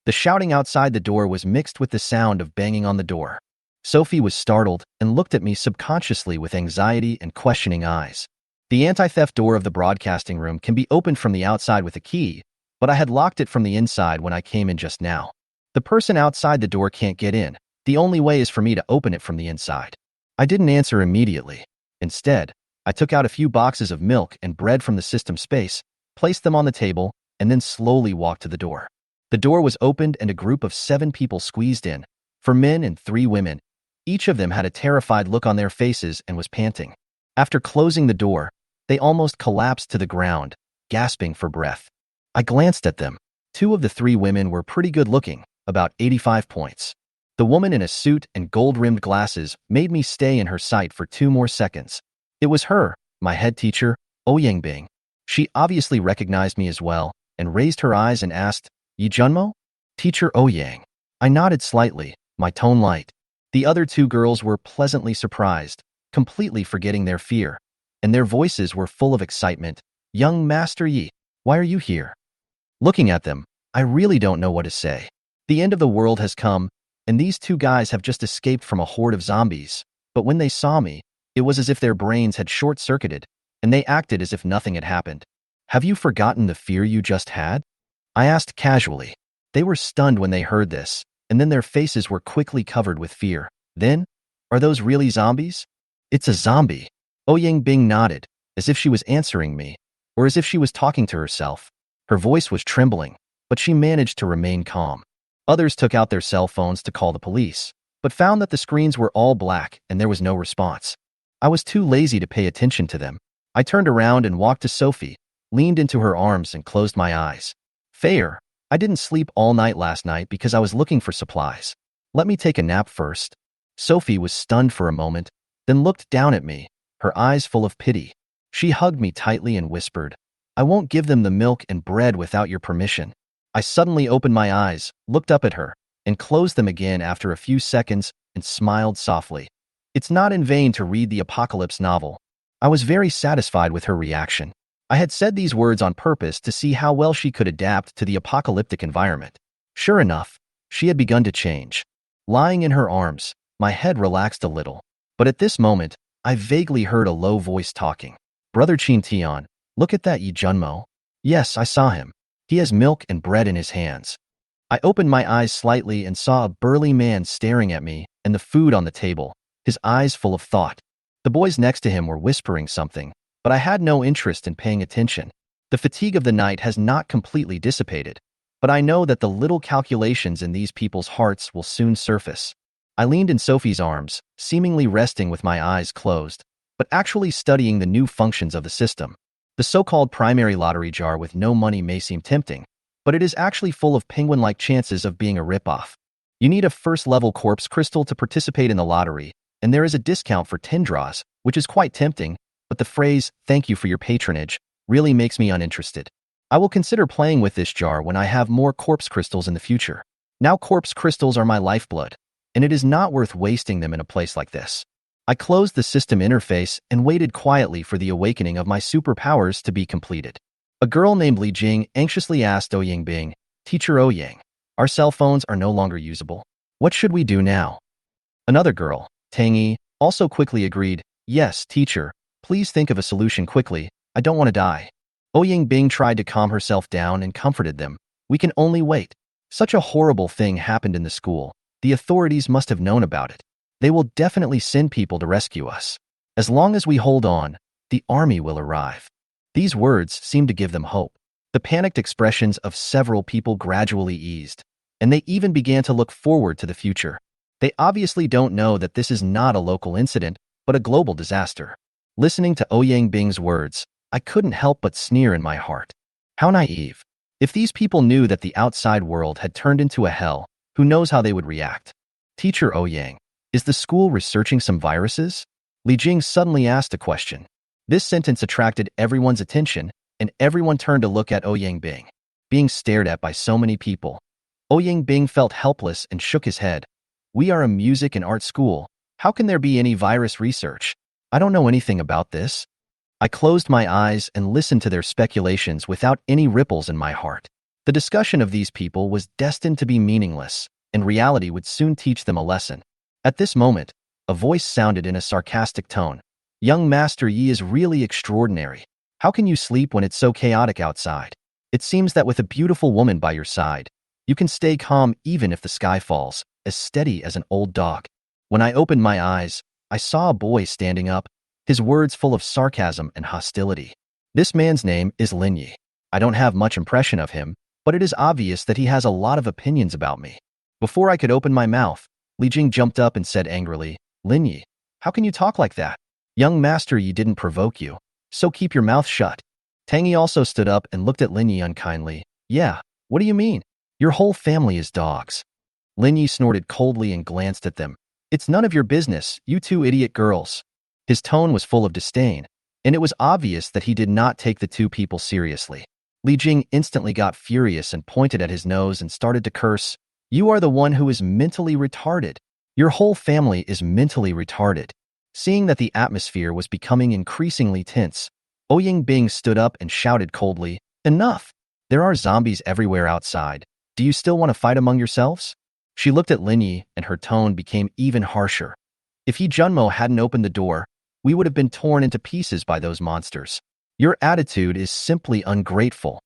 S1: The shouting outside the door was mixed with the sound of banging on the door. Sophie was startled and looked at me subconsciously with anxiety and questioning eyes. The anti-theft door of the broadcasting room can be opened from the outside with a key, but I had locked it from the inside when I came in just now. The person outside the door can't get in. The only way is for me to open it from the inside. I didn't answer immediately. Instead, I took out a few boxes of milk and bread from the system space, placed them on the table, and then slowly walked to the door. The door was opened and a group of 7 people squeezed in, 4 men and 3 women. Each of them had a terrified look on their faces and was panting. After closing the door, they almost collapsed to the ground, gasping for breath. I glanced at them. 2 of the 3 women were pretty good looking, about 85 points. The woman in a suit and gold-rimmed glasses made me stay in her sight for 2 more seconds. It was her, my head teacher, Oyangbing. She obviously recognized me as well and raised her eyes and asked, "Yi Junmo?" "Teacher Oyang." I nodded slightly, my tone light. The other 2 girls were pleasantly surprised, completely forgetting their fear, and their voices were full of excitement. "Young Master Yi, why are you here?" Looking at them, I really don't know what to say. The end of the world has come, and these 2 guys have just escaped from a horde of zombies, but when they saw me, it was as if their brains had short-circuited, and they acted as if nothing had happened. "Have you forgotten the fear you just had?" I asked casually. They were stunned when they heard this, and then their faces were quickly covered with fear. "Then? Are those really zombies?" "It's a zombie." Oyangbing nodded, as if she was answering me, or as if she was talking to herself. Her voice was trembling, but she managed to remain calm. Others took out their cell phones to call the police, but found that the screens were all black and there was no response. I was too lazy to pay attention to them. I turned around and walked to Sophie, leaned into her arms and closed my eyes. "Fair. I didn't sleep all night last night because I was looking for supplies. Let me take a nap first." Sophie was stunned for a moment, then looked down at me, her eyes full of pity. She hugged me tightly and whispered, "I won't give them the milk and bread without your permission." I suddenly opened my eyes, looked up at her, and closed them again after a few seconds and smiled softly. It's not in vain to read the apocalypse novel. I was very satisfied with her reaction. I had said these words on purpose to see how well she could adapt to the apocalyptic environment. Sure enough, she had begun to change. Lying in her arms, my head relaxed a little. But at this moment, I vaguely heard a low voice talking. "Brother Chin Tian, look at that Yi Junmo." "Yes, I saw him. He has milk and bread in his hands." I opened my eyes slightly and saw a burly man staring at me and the food on the table, his eyes full of thought. The boys next to him were whispering something, but I had no interest in paying attention. The fatigue of the night has not completely dissipated, but I know that the little calculations in these people's hearts will soon surface. I leaned in Sophie's arms, seemingly resting with my eyes closed, but actually studying the new functions of the system. The so-called primary lottery jar with no money may seem tempting, but it is actually full of penguin-like chances of being a ripoff. You need a first-level corpse crystal to participate in the lottery, and there is a discount for 10 draws, which is quite tempting, but the phrase, "thank you for your patronage," really makes me uninterested. I will consider playing with this jar when I have more corpse crystals in the future. Now corpse crystals are my lifeblood, and it is not worth wasting them in a place like this. I closed the system interface and waited quietly for the awakening of my superpowers to be completed. A girl named Li Jing anxiously asked Oyangbing, "Teacher Oyang, our cell phones are no longer usable. What should we do now?" Another girl, Tang Yi, also quickly agreed, "Yes, teacher. Please think of a solution quickly. I don't want to die." Oyangbing tried to calm herself down and comforted them. "We can only wait. Such a horrible thing happened in the school. The authorities must have known about it. They will definitely send people to rescue us. As long as we hold on, the army will arrive." These words seemed to give them hope. The panicked expressions of several people gradually eased, and they even began to look forward to the future. They obviously don't know that this is not a local incident, but a global disaster. Listening to Oyangbing's words, I couldn't help but sneer in my heart. How naive. If these people knew that the outside world had turned into a hell, who knows how they would react? "Teacher Oyang, is the school researching some viruses?" Li Jing suddenly asked a question. This sentence attracted everyone's attention, and everyone turned to look at Oyangbing. Being stared at by so many people, Oyangbing felt helpless and shook his head. "We are a music and art school. How can there be any virus research? I don't know anything about this." I closed my eyes and listened to their speculations without any ripples in my heart. The discussion of these people was destined to be meaningless, and reality would soon teach them a lesson. At this moment, a voice sounded in a sarcastic tone. Young Master Yi is really extraordinary. How can you sleep when it's so chaotic outside? It seems that with a beautiful woman by your side, you can stay calm even if the sky falls, as steady as an old dog. When I opened my eyes, I saw a boy standing up, his words full of sarcasm and hostility. This man's name is Lin Yi. I don't have much impression of him, but it is obvious that he has a lot of opinions about me. Before I could open my mouth, Li Jing jumped up and said angrily, Lin Yi, how can you talk like that? Young Master Yi didn't provoke you, so keep your mouth shut. Tang Yi also stood up and looked at Lin Yi unkindly. Yeah, what do you mean? Your whole family is dogs. Lin Yi snorted coldly and glanced at them. It's none of your business, you two idiot girls. His tone was full of disdain, and it was obvious that he did not take the two people seriously. Li Jing instantly got furious and pointed at his nose and started to curse. You are the one who is mentally retarded. Your whole family is mentally retarded. Seeing that the atmosphere was becoming increasingly tense, Ouyang Bing stood up and shouted coldly, Enough! There are zombies everywhere outside. Do you still want to fight among yourselves? She looked at Lin Yi and her tone became even harsher. If He Junmo hadn't opened the door, we would have been torn into pieces by those monsters. Your attitude is simply ungrateful.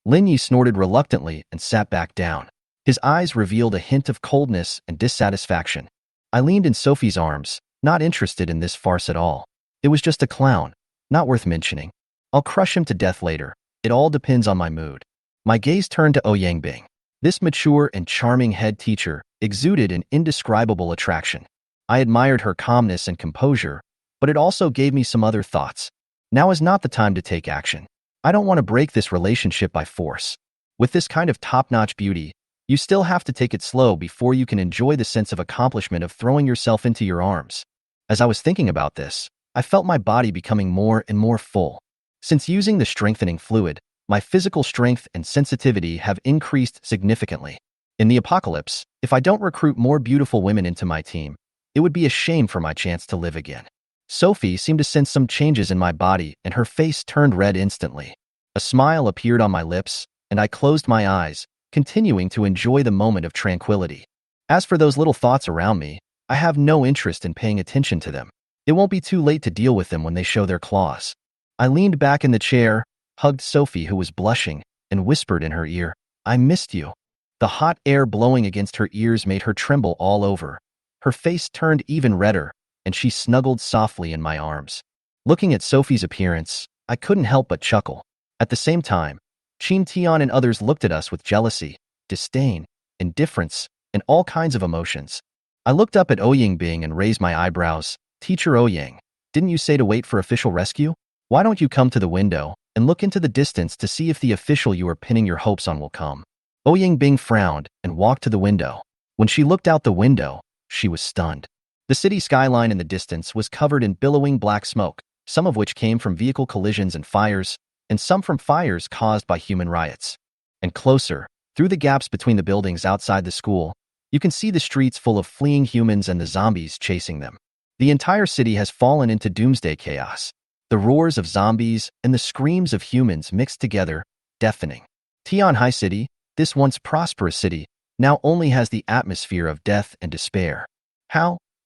S1: Lin Yi snorted reluctantly and sat back down. His eyes revealed a hint of coldness and dissatisfaction. I leaned in Sophie's arms, not interested in this farce at all. It was just a clown, not worth mentioning. I'll crush him to death later. It all depends on my mood. My gaze turned to Ouyang Bing. This mature and charming head teacher exuded an indescribable attraction. I admired her calmness and composure, but it also gave me some other thoughts. Now is not the time to take action. I don't want to break this relationship by force. With this kind of top-notch beauty, you still have to take it slow before you can enjoy the sense of accomplishment of throwing yourself into your arms. As I was thinking about this, I felt my body becoming more and more full. Since using the strengthening fluid, my physical strength and sensitivity have increased significantly. In the apocalypse, if I don't recruit more beautiful women into my team, it would be a shame for my chance to live again. Sophie seemed to sense some changes in my body and her face turned red instantly. A smile appeared on my lips, and I closed my eyes, continuing to enjoy the moment of tranquility. As for those little thoughts around me, I have no interest in paying attention to them. It won't be too late to deal with them when they show their claws. I leaned back in the chair, hugged Sophie who was blushing, and whispered in her ear, I missed you. The hot air blowing against her ears made her tremble all over. Her face turned even redder, and she snuggled softly in my arms. Looking at Sophie's appearance, I couldn't help but chuckle. At the same time, Qin Tian and others looked at us with jealousy, disdain, indifference, and all kinds of emotions. I looked up at Ouyang Bing and raised my eyebrows. Teacher Ouyang, didn't you say to wait for official rescue? Why don't you come to the window and look into the distance to see if the official you are pinning your hopes on will come? Ouyang Bing frowned and walked to the window. When she looked out the window, she was stunned. The city skyline in the distance was covered in billowing black smoke, some of which came from vehicle collisions and fires, and some from fires caused by human riots. And closer, through the gaps between the buildings outside the school, you can see the streets full of fleeing humans and the zombies chasing them. The entire city has fallen into doomsday chaos. The roars of zombies and the screams of humans mixed together, deafening. Tianhai City, this once prosperous city, now only has the atmosphere of death and despair.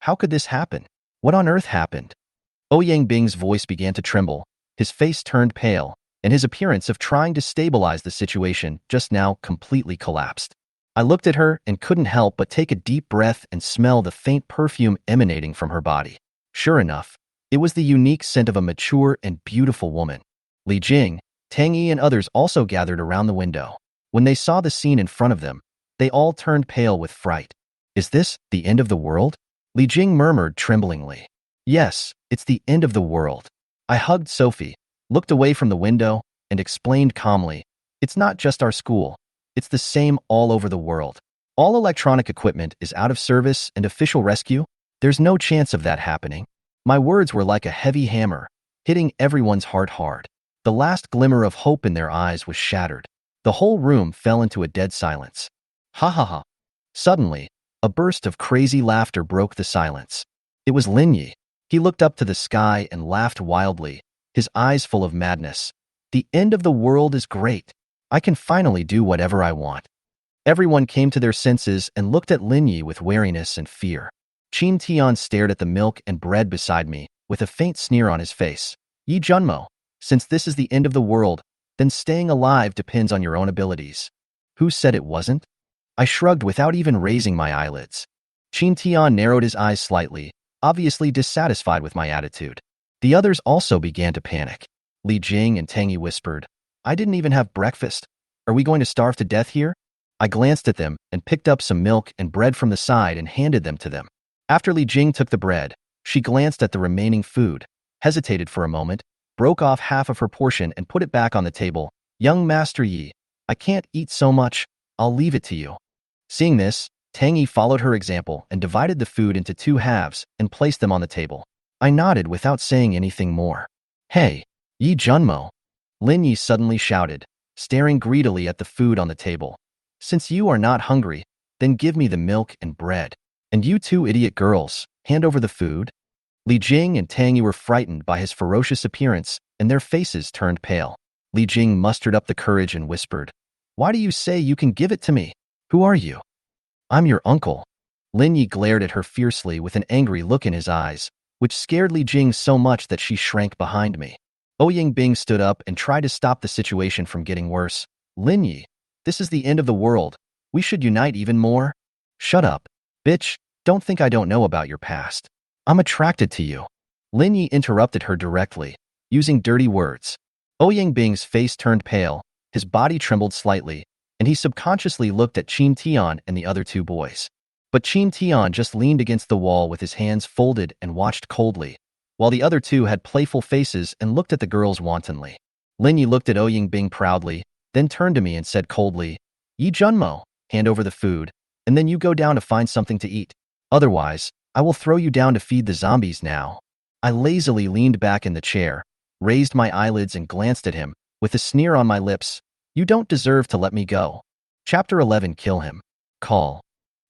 S1: How could this happen? What on earth happened? Ouyang Bing's voice began to tremble, his face turned pale, and his appearance of trying to stabilize the situation just now completely collapsed. I looked at her and couldn't help but take a deep breath and smell the faint perfume emanating from her body. Sure enough, it was the unique scent of a mature and beautiful woman. Li Jing, Tang Yi, and others also gathered around the window. When they saw the scene in front of them, they all turned pale with fright. Is this the end of the world? Li Jing murmured tremblingly. Yes, it's the end of the world. I hugged Sophie, looked away from the window, and explained calmly, it's not just our school. It's the same all over the world. All electronic equipment is out of service and official rescue. There's no chance of that happening. My words were like a heavy hammer, hitting everyone's heart hard. The last glimmer of hope in their eyes was shattered. The whole room fell into a dead silence. Ha ha ha. Suddenly, a burst of crazy laughter broke the silence. It was Lin Yi. He looked up to the sky and laughed wildly, his eyes full of madness. The end of the world is great. I can finally do whatever I want. Everyone came to their senses and looked at Lin Yi with wariness and fear. Qin Tian stared at the milk and bread beside me, with a faint sneer on his face. Yi Junmo, since this is the end of the world, then staying alive depends on your own abilities. Who said it wasn't? I shrugged without even raising my eyelids. Qin Tian narrowed his eyes slightly, obviously dissatisfied with my attitude. The others also began to panic. Li Jing and Tang Yi whispered, I didn't even have breakfast. Are we going to starve to death here? I glanced at them and picked up some milk and bread from the side and handed them to them. After Li Jing took the bread, she glanced at the remaining food, hesitated for a moment, broke off half of her portion and put it back on the table. Young Master Yi, I can't eat so much, I'll leave it to you. Seeing this, Tang Yi followed her example and divided the food into 2 halves and placed them on the table. I nodded without saying anything more. Hey, Yi Junmo, Lin Yi suddenly shouted, staring greedily at the food on the table. Since you are not hungry, then give me the milk and bread. And you 2 idiot girls, hand over the food? Li Jing and Tang Yi were frightened by his ferocious appearance, and their faces turned pale. Li Jing mustered up the courage and whispered, Why do you say you can give it to me? Who are you? I'm your uncle. Lin Yi glared at her fiercely with an angry look in his eyes, which scared Li Jing so much that she shrank behind me. Ouyang Bing stood up and tried to stop the situation from getting worse. Lin Yi, this is the end of the world. We should unite even more. Shut up, bitch. Don't think I don't know about your past. I'm attracted to you. Lin Yi interrupted her directly, using dirty words. Ouyang Bing's face turned pale, his body trembled slightly, and he subconsciously looked at Qin Tian and the other 2 boys. But Qin Tian just leaned against the wall with his hands folded and watched coldly, while the other 2 had playful faces and looked at the girls wantonly. Lin Yi looked at Ouyang Bing proudly, then turned to me and said coldly, Yi Junmo, hand over the food, and then you go down to find something to eat. Otherwise, I will throw you down to feed the zombies now. I lazily leaned back in the chair, raised my eyelids and glanced at him, with a sneer on my lips. You don't deserve to let me go. Chapter 11 Kill Him. Call.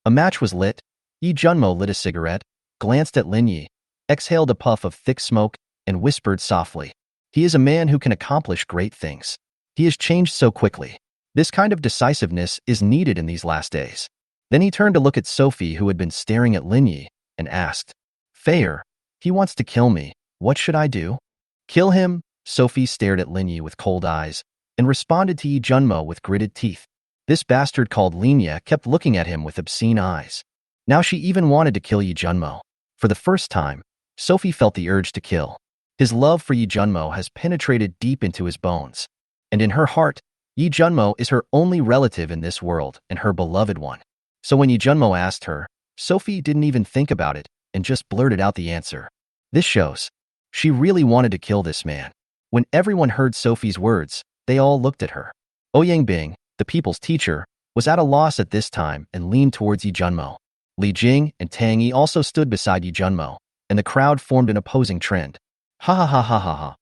S1: A match was lit. Yi Junmo lit a cigarette, glanced at Lin Yi, exhaled a puff of thick smoke, and whispered softly, He is a man who can accomplish great things. He has changed so quickly. This kind of decisiveness is needed in these last days. Then he turned to look at Sophie, who had been staring at Lin Yi, and asked, Fair, he wants to kill me. What should I do? Kill him? Sophie stared at Lin Yi with cold eyes, and responded to Yi Junmo with gritted teeth. This bastard called Lin Yi kept looking at him with obscene eyes. Now she even wanted to kill Yi Junmo. For the first time, Sophie felt the urge to kill. His love for Yi Junmo has penetrated deep into his bones. And in her heart, Yi Junmo is her only relative in this world and her beloved one. So when Yi Junmo asked her, Sophie didn't even think about it and just blurted out the answer. This shows. She really wanted to kill this man. When everyone heard Sophie's words, they all looked at her. Ouyang Bing, the people's teacher, was at a loss at this time and leaned towards Yi Junmo. Li Jing and Tang Yi also stood beside Yi Junmo, and the crowd formed an opposing trend. Ha ha ha ha ha ha.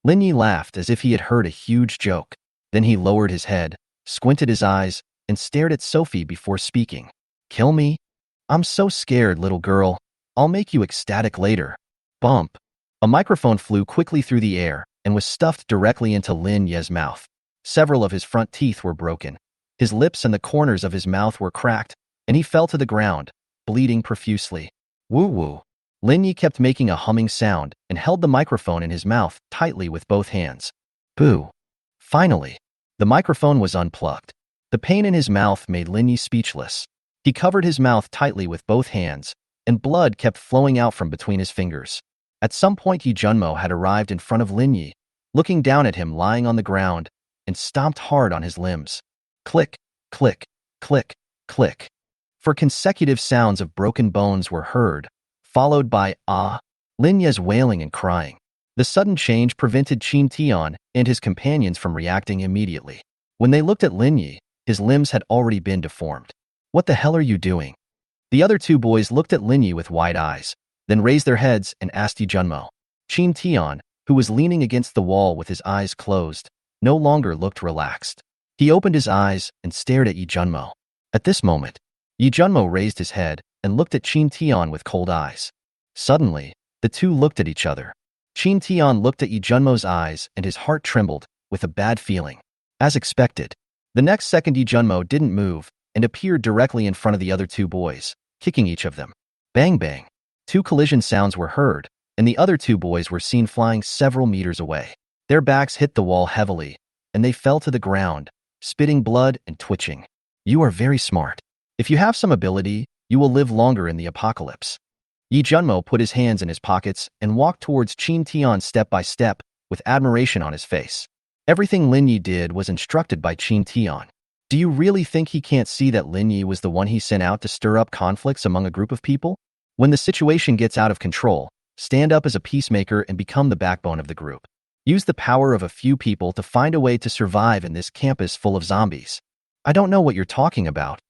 S1: Lin Yi laughed as if he had heard a huge joke. Then he lowered his head, squinted his eyes, and stared at Sophie before speaking. Kill me? I'm so scared, little girl. I'll make you ecstatic later. Bump. A microphone flew quickly through the air and was stuffed directly into Lin Yi's mouth. Several of his front teeth were broken. His lips and the corners of his mouth were cracked, and he fell to the ground, bleeding profusely. Woo-woo. Lin Yi kept making a humming sound and held the microphone in his mouth tightly with both hands. Boo. Finally, the microphone was unplugged. The pain in his mouth made Lin Yi speechless. He covered his mouth tightly with both hands, and blood kept flowing out from between his fingers. At some point, Yi Junmo had arrived in front of Lin Yi, looking down at him lying on the ground, and stomped hard on his limbs. Click, click, click, click. For consecutive sounds of broken bones were heard, followed by ah, Lin Yi's wailing and crying. The sudden change prevented Qin Tian and his companions from reacting immediately. When they looked at Lin Yi, his limbs had already been deformed. What the hell are you doing? The other 2 boys looked at Lin Yi with wide eyes, then raised their heads and asked Yi Junmo. Qin Tian, who was leaning against the wall with his eyes closed, no longer looked relaxed. He opened his eyes and stared at Yi Junmo. At this moment, Yi Junmo raised his head and looked at Qin Tian with cold eyes. Suddenly, the 2 looked at each other. Qin Tian looked at Yi Junmo's eyes and his heart trembled with a bad feeling. As expected, The next second Yi Junmo didn't move and appeared directly in front of the other two boys, kicking each of them. Bang bang. Two collision sounds were heard, and the other two boys were seen flying several meters away. Their backs hit the wall heavily, and they fell to the ground, spitting blood and twitching. You are very smart. If you have some ability, you will live longer in the apocalypse. Yi Junmo put his hands in his pockets and walked towards Qin Tian step by step, with admiration on his face. Everything Lin Yi did was instructed by Qin Tian. Do you really think he can't see that Lin Yi was the one he sent out to stir up conflicts among a group of people? When the situation gets out of control, stand up as a peacemaker and become the backbone of the group. Use the power of a few people to find a way to survive in this campus full of zombies. I don't know what you're talking about.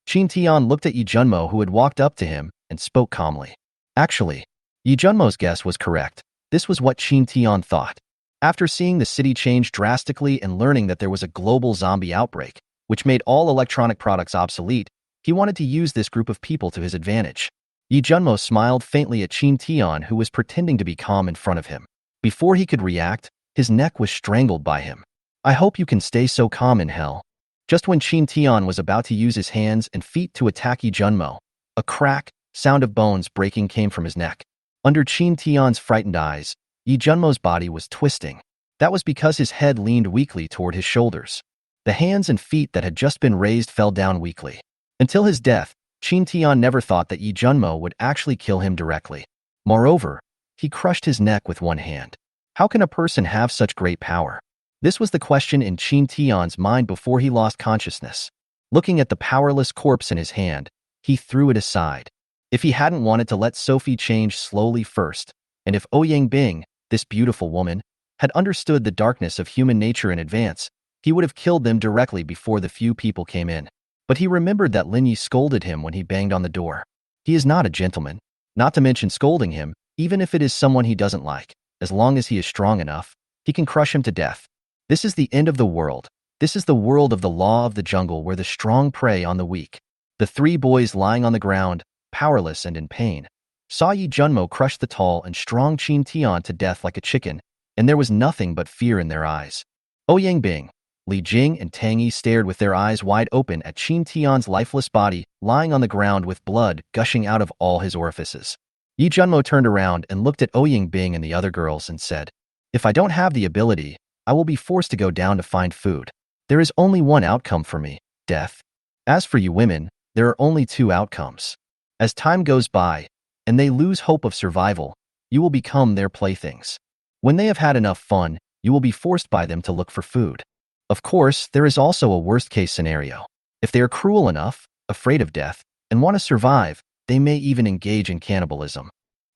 S1: Qin Tian looked at Yi Junmo, who had walked up to him, and spoke calmly. Actually, Yi Junmo's guess was correct. This was what Qin Tian thought. After seeing the city change drastically and learning that there was a global zombie outbreak, which made all electronic products obsolete, he wanted to use this group of people to his advantage. Yi Junmo smiled faintly at Qin Tian, who was pretending to be calm in front of him. Before he could react, his neck was strangled by him. I hope you can stay so calm in hell. Just when Qin Tian was about to use his hands and feet to attack Yi Junmo, a crack, sound of bones breaking came from his neck. Under Qin Tian's frightened eyes, Yi Junmo's body was twisting. That was because his head leaned weakly toward his shoulders. The hands and feet that had just been raised fell down weakly. Until his death, Qin Tian never thought that Yi Junmo would actually kill him directly. Moreover, he crushed his neck with one hand. How can a person have such great power? This was the question in Qin Tian's mind before he lost consciousness. Looking at the powerless corpse in his hand, he threw it aside. If he hadn't wanted to let Sophie change slowly first, and if Ouyang Bing, this beautiful woman, had understood the darkness of human nature in advance, he would have killed them directly before the few people came in. But he remembered that Lin Yi scolded him when he banged on the door. He is not a gentleman. Not to mention scolding him, even if it is someone he doesn't like. As long as he is strong enough, he can crush him to death. This is the end of the world. This is the world of the law of the jungle, where the strong prey on the weak. The three boys lying on the ground, powerless and in pain, saw Yi Junmo crush the tall and strong Qin Tian to death like a chicken, and there was nothing but fear in their eyes. Ouyang Bing, Li Jing, and Tang Yi stared with their eyes wide open at Qin Tian's lifeless body lying on the ground with blood gushing out of all his orifices. Yi Junmo turned around and looked at Ouyang Bing and the other girls and said, "If I don't have the ability, I will be forced to go down to find food. There is only one outcome for me, death. As for you women, there are only two outcomes. As time goes by, and they lose hope of survival, you will become their playthings. When they have had enough fun, you will be forced by them to look for food. Of course, there is also a worst-case scenario. If they are cruel enough, afraid of death, and want to survive, they may even engage in cannibalism.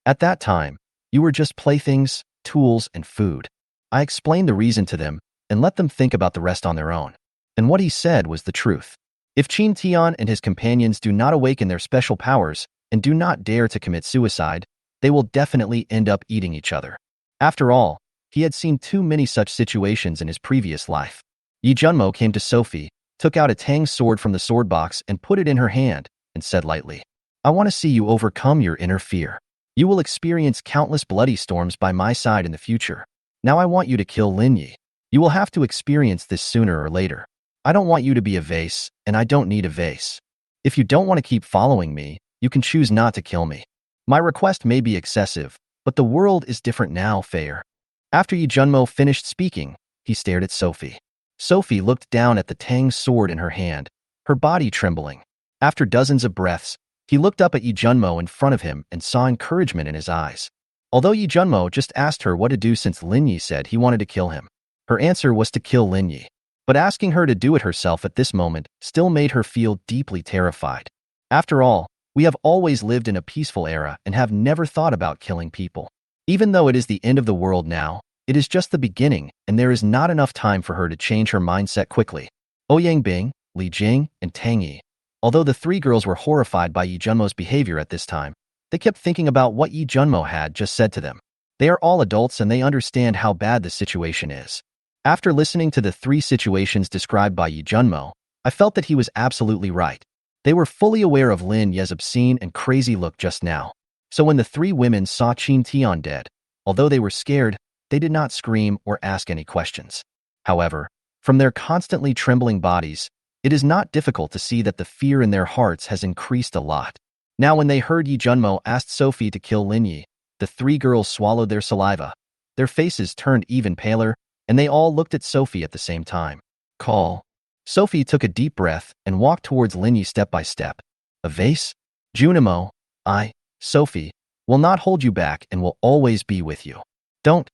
S1: At that time, you are just playthings, tools, and food." I explained the reason to them and let them think about the rest on their own. And what he said was the truth. If Qin Tian and his companions do not awaken their special powers and do not dare to commit suicide, they will definitely end up eating each other. After all, he had seen too many such situations in his previous life. Yi Junmo came to Sophie, took out a Tang sword from the sword box and put it in her hand, and said lightly, "I want to see you overcome your inner fear. You will experience countless bloody storms by my side in the future. Now I want you to kill Lin Yi. You will have to experience this sooner or later. I don't want you to be a vase, and I don't need a vase. If you don't want to keep following me, you can choose not to kill me. My request may be excessive, but the world is different now, fair." After Yi Junmo finished speaking, he stared at Sophie. Sophie looked down at the Tang sword in her hand, her body trembling. After dozens of breaths, he looked up at Yi Junmo in front of him and saw encouragement in his eyes. Although Yi Junmo just asked her what to do since Lin Yi said he wanted to kill him, her answer was to kill Lin Yi. But asking her to do it herself at this moment still made her feel deeply terrified. After all, we have always lived in a peaceful era and have never thought about killing people. Even though it is the end of the world now, it is just the beginning, and there is not enough time for her to change her mindset quickly. Ouyang Bing, Li Jing, and Tang Yi. Although the three girls were horrified by Yi Junmo's behavior at this time, they kept thinking about what Yi Junmo had just said to them. They are all adults and they understand how bad the situation is. After listening to the three situations described by Yi Junmo, I felt that he was absolutely right. They were fully aware of Lin Yi's obscene and crazy look just now. So when the three women saw Qin Tian dead, although they were scared, they did not scream or ask any questions. However, From their constantly trembling bodies, it is not difficult to see that the fear in their hearts has increased a lot. Now when they heard Yi Junmo asked Sophie to kill Lin Yi, the three girls swallowed their saliva. Their faces turned even paler, and they all looked at Sophie at the same time. Call. Sophie took a deep breath and walked towards Lin Yi step by step. A vase? Junimo, Sophie, will not hold you back and will always be with you. Don't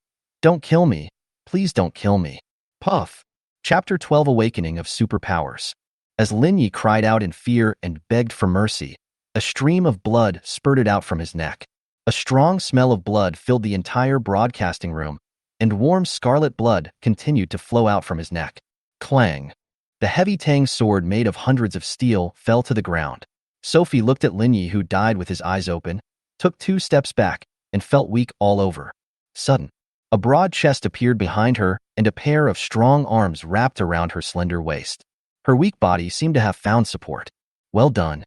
S1: kill me. Please don't kill me. Puff. Chapter 12 Awakening of Superpowers. As Lin Yi cried out in fear and begged for mercy, a stream of blood spurted out from his neck. A strong smell of blood filled the entire broadcasting room, and warm scarlet blood continued to flow out from his neck. Clang. The heavy Tang sword made of hundreds of steel fell to the ground. Sophie looked at Lin Yi, who died with his eyes open, took 2 steps back, and felt weak all over. Sudden. A broad chest appeared behind her, and a pair of strong arms wrapped around her slender waist. Her weak body seemed to have found support. Well done.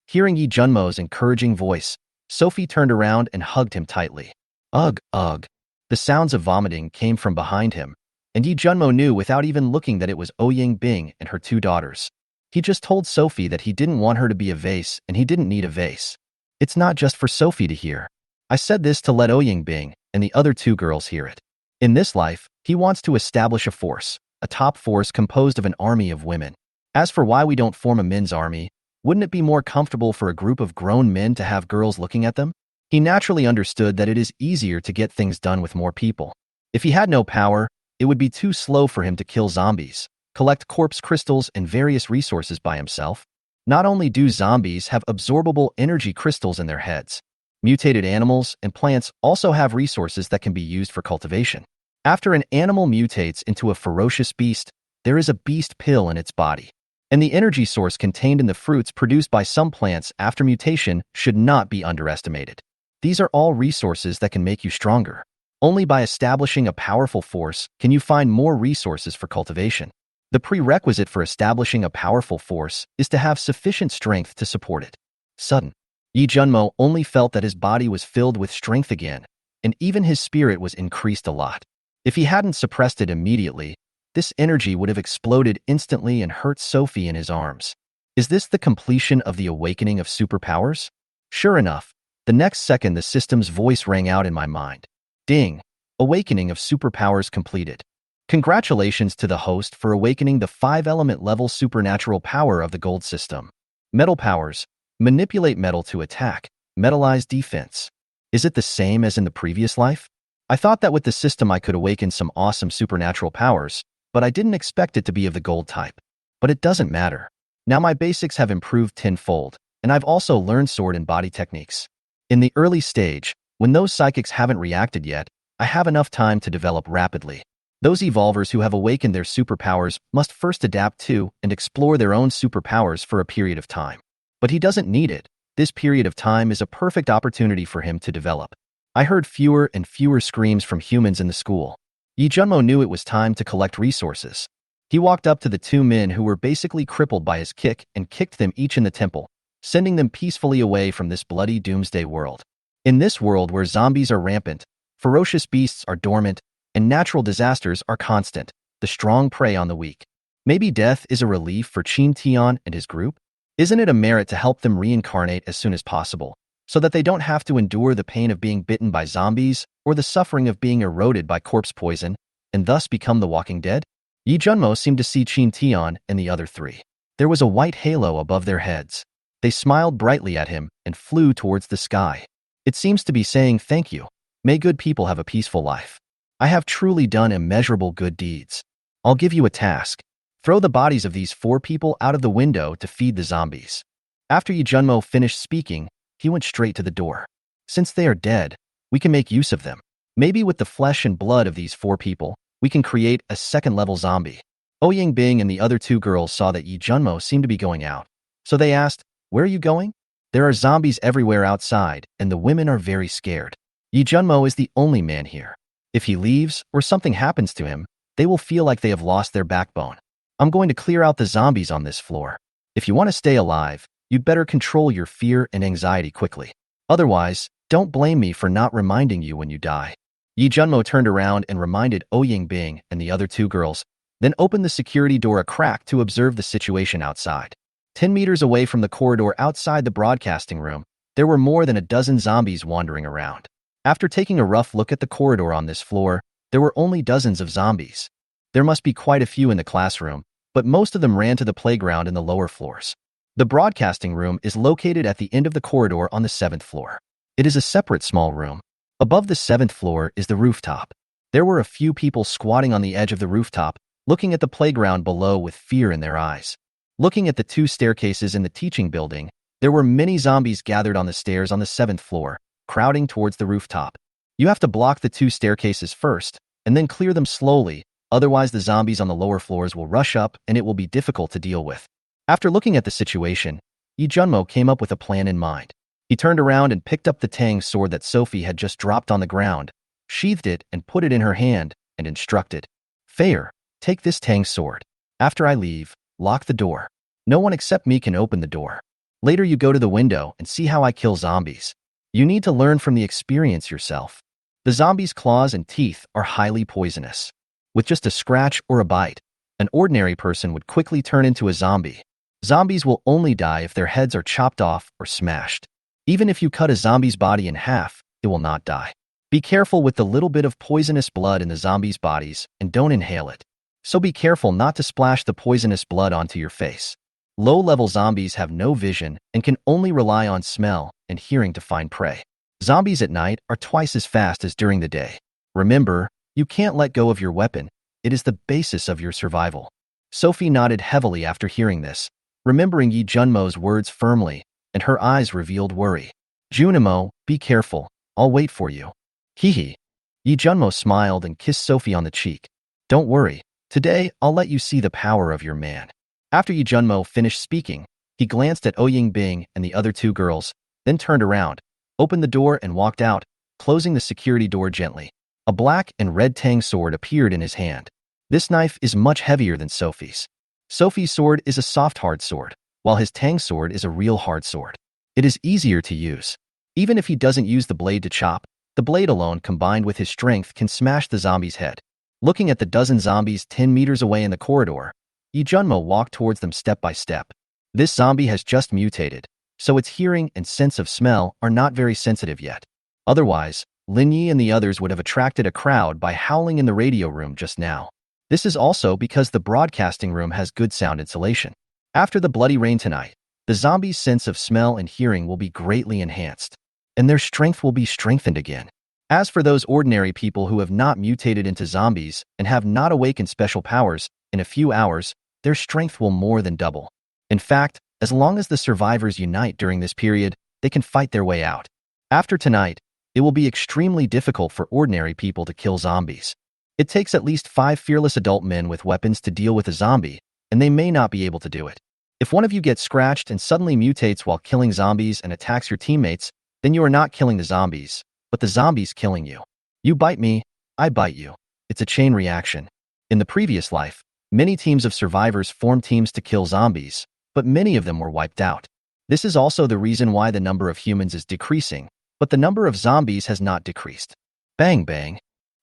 S1: Hearing Yi Junmo's encouraging voice, Sophie turned around and hugged him tightly. Ugh, ugh. The sounds of vomiting came from behind him, and Yi Junmo knew without even looking that it was Ouyang Bing and her 2 daughters. He just told Sophie that he didn't want her to be a vase and he didn't need a vase. It's not just for Sophie to hear. I said this to let Ouyang Bing and the other 2 girls hear it. In this life, he wants to establish a top force composed of an army of women. As for why we don't form a men's army, wouldn't it be more comfortable for a group of grown men to have girls looking at them? He naturally understood that it is easier to get things done with more people. If he had no power, it would be too slow for him to kill zombies, collect corpse crystals and various resources by himself. Not only do zombies have absorbable energy crystals in their heads, mutated animals and plants also have resources that can be used for cultivation. After an animal mutates into a ferocious beast, there is a beast pill in its body. And the energy source contained in the fruits produced by some plants after mutation should not be underestimated. These are all resources that can make you stronger. Only by establishing a powerful force can you find more resources for cultivation. The prerequisite for establishing a powerful force is to have sufficient strength to support it. Sudden. Yi Junmo only felt that his body was filled with strength again, and even his spirit was increased a lot. If he hadn't suppressed it immediately, this energy would have exploded instantly and hurt Sophie in his arms. Is this the completion of the awakening of superpowers? Sure enough, the next second the system's voice rang out in my mind. Ding! Awakening of superpowers completed. Congratulations to the host for awakening the 5-element level supernatural power of the gold system. Metal powers. Manipulate metal to attack. Metallized defense. Is it the same as in the previous life? I thought that with the system I could awaken some awesome supernatural powers, but I didn't expect it to be of the gold type. But it doesn't matter. Now my basics have improved tenfold, and I've also learned sword and body techniques. In the early stage, when those psychics haven't reacted yet, I have enough time to develop rapidly. Those evolvers who have awakened their superpowers must first adapt to and explore their own superpowers for a period of time. But he doesn't need it. This period of time is a perfect opportunity for him to develop. I heard fewer and fewer screams from humans in the school. Yi Junmo knew it was time to collect resources. He walked up to the 2 men who were basically crippled by his kick and kicked them each in the temple, sending them peacefully away from this bloody doomsday world. In this world where zombies are rampant, ferocious beasts are dormant, and natural disasters are constant, the strong prey on the weak. Maybe death is a relief for Qin Tian and his group? Isn't it a merit to help them reincarnate as soon as possible, so that they don't have to endure the pain of being bitten by zombies or the suffering of being eroded by corpse poison, and thus become the walking dead? Yi Junmo seemed to see Qin Tian and the other 3. There was a white halo above their heads. They smiled brightly at him and flew towards the sky. It seems to be saying thank you. May good people have a peaceful life. I have truly done immeasurable good deeds. I'll give you a task. Throw the bodies of these 4 people out of the window to feed the zombies. After Yi Junmo finished speaking, he went straight to the door. Since they are dead, we can make use of them. Maybe with the flesh and blood of these 4 people, we can create a second-level zombie. Ouyang Bing and the other 2 girls saw that Yi Junmo seemed to be going out. So they asked, "Where are you going?" There are zombies everywhere outside, and the women are very scared. Yi Junmo is the only man here. If he leaves or something happens to him, they will feel like they have lost their backbone. I'm going to clear out the zombies on this floor. If you want to stay alive, you'd better control your fear and anxiety quickly. Otherwise, don't blame me for not reminding you when you die. Yi Junmo turned around and reminded Ouyang Bing and the other 2 girls, Then open the security door a crack to observe the situation outside. 10 meters away from the corridor outside the broadcasting room, there were more than a dozen zombies wandering around. After taking a rough look at the corridor on this floor, there were only dozens of zombies. There must be quite a few in the classroom, but most of them ran to the playground in the lower floors. The broadcasting room is located at the end of the corridor on the 7th floor. It is a separate small room. Above the 7th floor is the rooftop. There were a few people squatting on the edge of the rooftop, looking at the playground below with fear in their eyes. Looking at the 2 staircases in the teaching building, there were many zombies gathered on the stairs on the 7th floor, crowding towards the rooftop. You have to block the 2 staircases first, and then clear them slowly, otherwise the zombies on the lower floors will rush up and it will be difficult to deal with. After looking at the situation, Yi Junmo came up with a plan in mind. He turned around and picked up the Tang sword that Sophie had just dropped on the ground, sheathed it and put it in her hand, and instructed, "Fair, take this Tang sword. After I leave, lock the door. No one except me can open the door. Later you go to the window and see how I kill zombies. You need to learn from the experience yourself. The zombies' claws and teeth are highly poisonous. With just a scratch or a bite, an ordinary person would quickly turn into a zombie. Zombies will only die if their heads are chopped off or smashed. Even if you cut a zombie's body in half, it will not die. Be careful with the little bit of poisonous blood in the zombies' bodies and don't inhale it. So be careful not to splash the poisonous blood onto your face. Low-level zombies have no vision and can only rely on smell and hearing to find prey. Zombies at night are twice as fast as during the day. Remember, you can't let go of your weapon. It is the basis of your survival." Sophie nodded heavily after hearing this, remembering Yi Junmo's words firmly, and her eyes revealed worry. "Junimo, be careful. I'll wait for you." "Hee." Yi Junmo smiled and kissed Sophie on the cheek. "Don't worry. Today, I'll let you see the power of your man." After Yi Junmo finished speaking, he glanced at Ouying Bing and the other 2 girls, then turned around, opened the door and walked out, closing the security door gently. A black and red Tang sword appeared in his hand. This knife is much heavier than Sophie's. Sophie's sword is a soft hard sword, while his Tang sword is a real hard sword. It is easier to use. Even if he doesn't use the blade to chop, the blade alone combined with his strength can smash the zombie's head. Looking at the dozen zombies 10 meters away in the corridor, Yi Junmo walked towards them step by step. This zombie has just mutated, so its hearing and sense of smell are not very sensitive yet. Otherwise, Lin Yi and the others would have attracted a crowd by howling in the radio room just now. This is also because the broadcasting room has good sound insulation. After the bloody rain tonight, the zombies' sense of smell and hearing will be greatly enhanced, and their strength will be strengthened again. As for those ordinary people who have not mutated into zombies and have not awakened special powers, in a few hours, their strength will more than double. In fact, as long as the survivors unite during this period, they can fight their way out. After tonight, it will be extremely difficult for ordinary people to kill zombies. It takes at least 5 fearless adult men with weapons to deal with a zombie, and they may not be able to do it. If one of you gets scratched and suddenly mutates while killing zombies and attacks your teammates, then you are not killing the zombies, but the zombies killing you. You bite me, I bite you. It's a chain reaction. In the previous life, many teams of survivors formed teams to kill zombies, but many of them were wiped out. This is also the reason why the number of humans is decreasing, but the number of zombies has not decreased. Bang bang.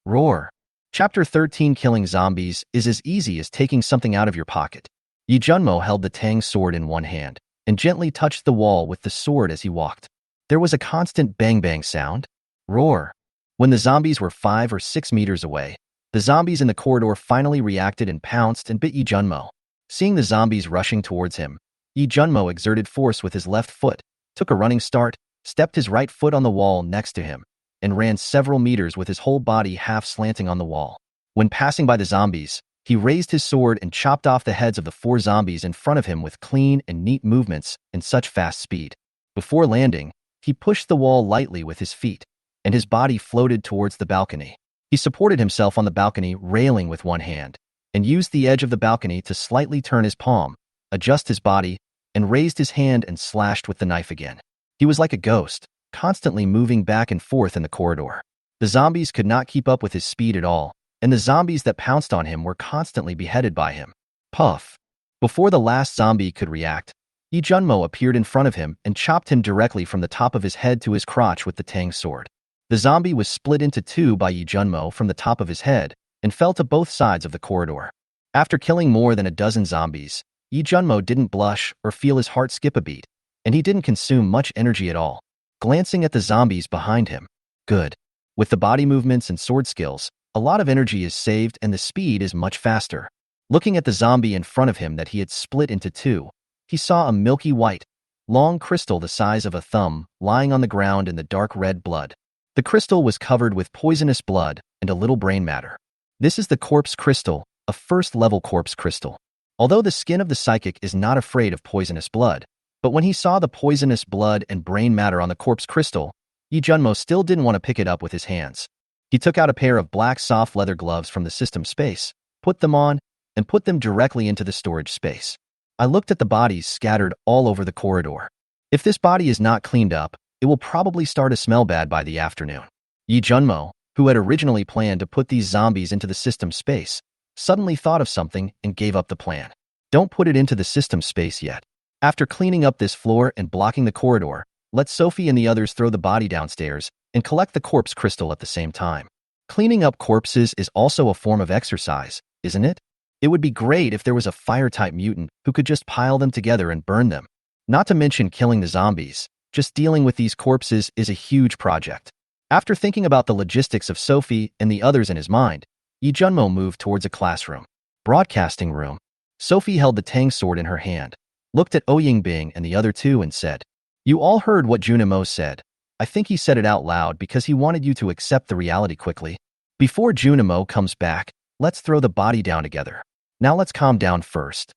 S1: Roar. Chapter 13 Killing zombies is as easy as taking something out of your pocket. Yi Junmo held the Tang sword in one hand and gently touched the wall with the sword as he walked. There was a constant bang-bang sound. Roar. When the zombies were 5 or 6 meters away, the zombies in the corridor finally reacted and pounced and bit Yi Junmo. Seeing the zombies rushing towards him, Yi Junmo exerted force with his left foot, took a running start, stepped his right foot on the wall next to him, and ran several meters with his whole body half slanting on the wall. When passing by the zombies, he raised his sword and chopped off the heads of the 4 zombies in front of him with clean and neat movements and such fast speed. Before landing, he pushed the wall lightly with his feet, and his body floated towards the balcony. He supported himself on the balcony railing with one hand, and used the edge of the balcony to slightly turn his palm, adjust his body, and raised his hand and slashed with the knife again. He was like a ghost, constantly moving back and forth in the corridor. The zombies could not keep up with his speed at all, and the zombies that pounced on him were constantly beheaded by him. Puff. Before the last zombie could react, Yi Junmo appeared in front of him and chopped him directly from the top of his head to his crotch with the Tang sword. The zombie was split into 2 by Yi Junmo from the top of his head and fell to both sides of the corridor. After killing more than a dozen zombies, Yi Junmo didn't blush or feel his heart skip a beat, and he didn't consume much energy at all. Glancing at the zombies behind him. Good. With the body movements and sword skills, a lot of energy is saved and the speed is much faster. Looking at the zombie in front of him that he had split into two, he saw a milky white, long crystal the size of a thumb lying on the ground in the dark red blood. The crystal was covered with poisonous blood and a little brain matter. This is the corpse crystal, a first-level corpse crystal. Although the skin of the psychic is not afraid of poisonous blood, but when he saw the poisonous blood and brain matter on the corpse crystal, Yi Junmo still didn't want to pick it up with his hands. He took out a pair of black soft leather gloves from the system space, put them on, and put them directly into the storage space. I looked at the bodies scattered all over the corridor. If this body is not cleaned up, it will probably start to smell bad by the afternoon. Yi Junmo, who had originally planned to put these zombies into the system space, suddenly thought of something and gave up the plan. Don't put it into the system space yet. After cleaning up this floor and blocking the corridor, let Sophie and the others throw the body downstairs and collect the corpse crystal at the same time. Cleaning up corpses is also a form of exercise, isn't it? It would be great if there was a fire-type mutant who could just pile them together and burn them. Not to mention killing the zombies. Just dealing with these corpses is a huge project. After thinking about the logistics of Sophie and the others in his mind, Yi Junmo moved towards a classroom. Broadcasting room. Sophie held the Tang sword in her hand, looked at Ouyingbing and the other two and said, "You all heard what Junimo said. I think he said it out loud because he wanted you to accept the reality quickly. Before Junimo comes back, let's throw the body down together. Now let's calm down first."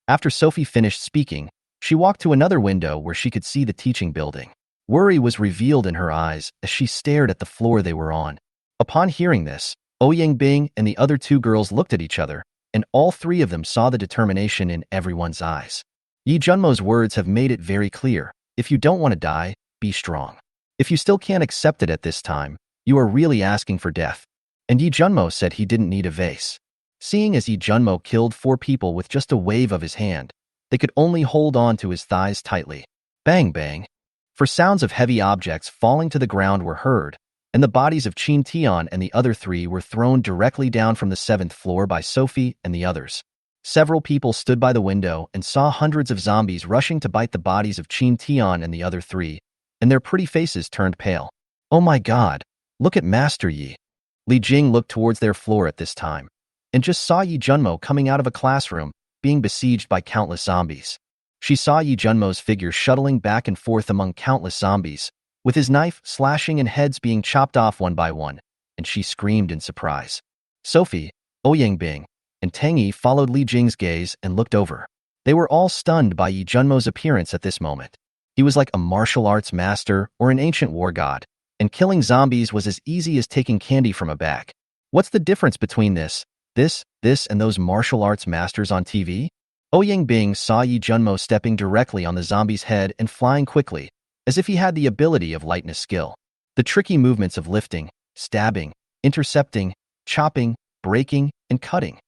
S1: After Sophie finished speaking, she walked to another window where she could see the teaching building. Worry was revealed in her eyes as she stared at the floor they were on. Upon hearing this, Ouyingbing and the other two girls looked at each other, and all three of them saw the determination in everyone's eyes. Yi Junmo's words have made it very clear. If you don't want to die, be strong. If you still can't accept it at this time, you are really asking for death. And Yi Junmo said he didn't need a vase. Seeing as Yi Junmo killed 4 people with just a wave of his hand, they could only hold on to his thighs tightly. Bang bang. For sounds of heavy objects falling to the ground were heard, and the bodies of Qin Tian and the other 3 were thrown directly down from the 7th floor by Sophie and the others. Several people stood by the window and saw hundreds of zombies rushing to bite the bodies of Qin Tian and the other 3, and their pretty faces turned pale. Oh my god, look at Master Yi. Li Jing looked towards their floor at this time, and just saw Yi Junmo coming out of a classroom, being besieged by countless zombies. She saw Yi Junmo's figure shuttling back and forth among countless zombies, with his knife slashing and heads being chopped off one by one, and she screamed in surprise. Sophie, Ouyingbing, and Tang Yi followed Li Jing's gaze and looked over. They were all stunned by Yi Junmo's appearance at this moment. He was like a martial arts master or an ancient war god, and killing zombies was as easy as taking candy from a bag. What's the difference between this, and those martial arts masters on TV? Ouyingbing saw Yi Junmo stepping directly on the zombie's head and flying quickly, as if he had the ability of lightness skill. The tricky movements of lifting, stabbing, intercepting, chopping, breaking, and cutting.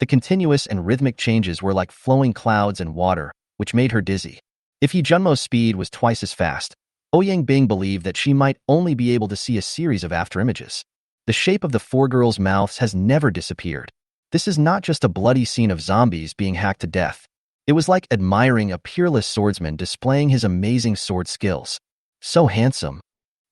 S1: The continuous and rhythmic changes were like flowing clouds and water, which made her dizzy. If Yi Junmo's speed was twice as fast, Ouyingbing believed that she might only be able to see a series of afterimages. The shape of the 4 girls' mouths has never disappeared. This is not just a bloody scene of zombies being hacked to death. It was like admiring a peerless swordsman displaying his amazing sword skills. So handsome.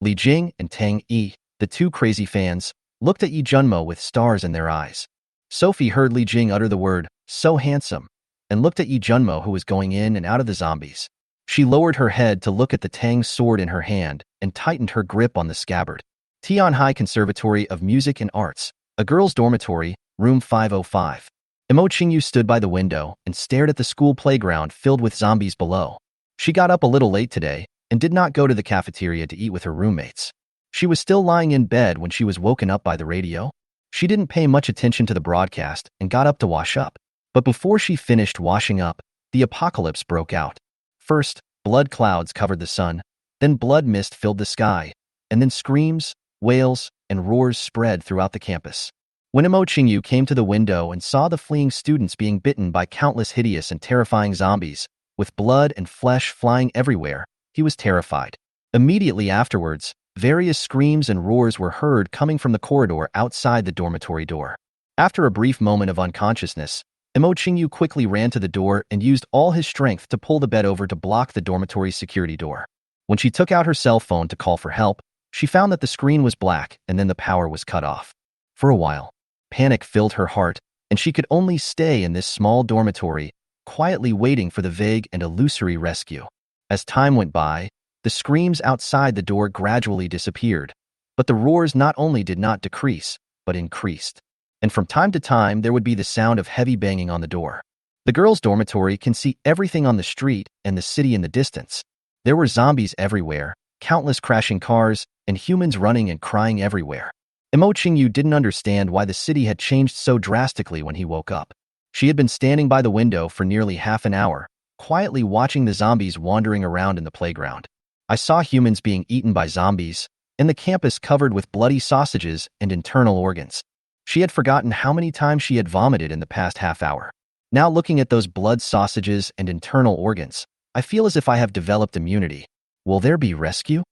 S1: Li Jing and Tang Yi, the 2 crazy fans, looked at Yi Junmo with stars in their eyes. Sophie heard Li Jing utter the word, "so handsome," and looked at Yi Junmo, who was going in and out of the zombies. She lowered her head to look at the Tang sword in her hand and tightened her grip on the scabbard. Tianhai Conservatory of Music and Arts, a girls' dormitory, room 505. Imo Qingyu stood by the window and stared at the school playground filled with zombies below. She got up a little late today and did not go to the cafeteria to eat with her roommates. She was still lying in bed when she was woken up by the radio. She didn't pay much attention to the broadcast and got up to wash up. But before she finished washing up, the apocalypse broke out. First, blood clouds covered the sun, then blood mist filled the sky, and then screams, wails, and roars spread throughout the campus. When Imo Qingyu came to the window and saw the fleeing students being bitten by countless hideous and terrifying zombies, with blood and flesh flying everywhere, he was terrified. Immediately afterwards, various screams and roars were heard coming from the corridor outside the dormitory door. After a brief moment of unconsciousness, Imo Qingyu quickly ran to the door and used all his strength to pull the bed over to block the dormitory's security door. When she took out her cell phone to call for help, she found that the screen was black and then the power was cut off. For a while, panic filled her heart, and she could only stay in this small dormitory, quietly waiting for the vague and illusory rescue. As time went by, the screams outside the door gradually disappeared, but the roars not only did not decrease, but increased. And from time to time, there would be the sound of heavy banging on the door. The girls' dormitory can see everything on the street and the city in the distance. There were zombies everywhere, countless crashing cars, and humans running and crying everywhere. Imo Qingyu didn't understand why the city had changed so drastically when he woke up. She had been standing by the window for nearly half an hour, quietly watching the zombies wandering around in the playground. I saw humans being eaten by zombies, and the campus covered with bloody sausages and internal organs. She had forgotten how many times she had vomited in the past half hour. Now looking at those blood sausages and internal organs, I feel as if I have developed immunity. Will there be rescue?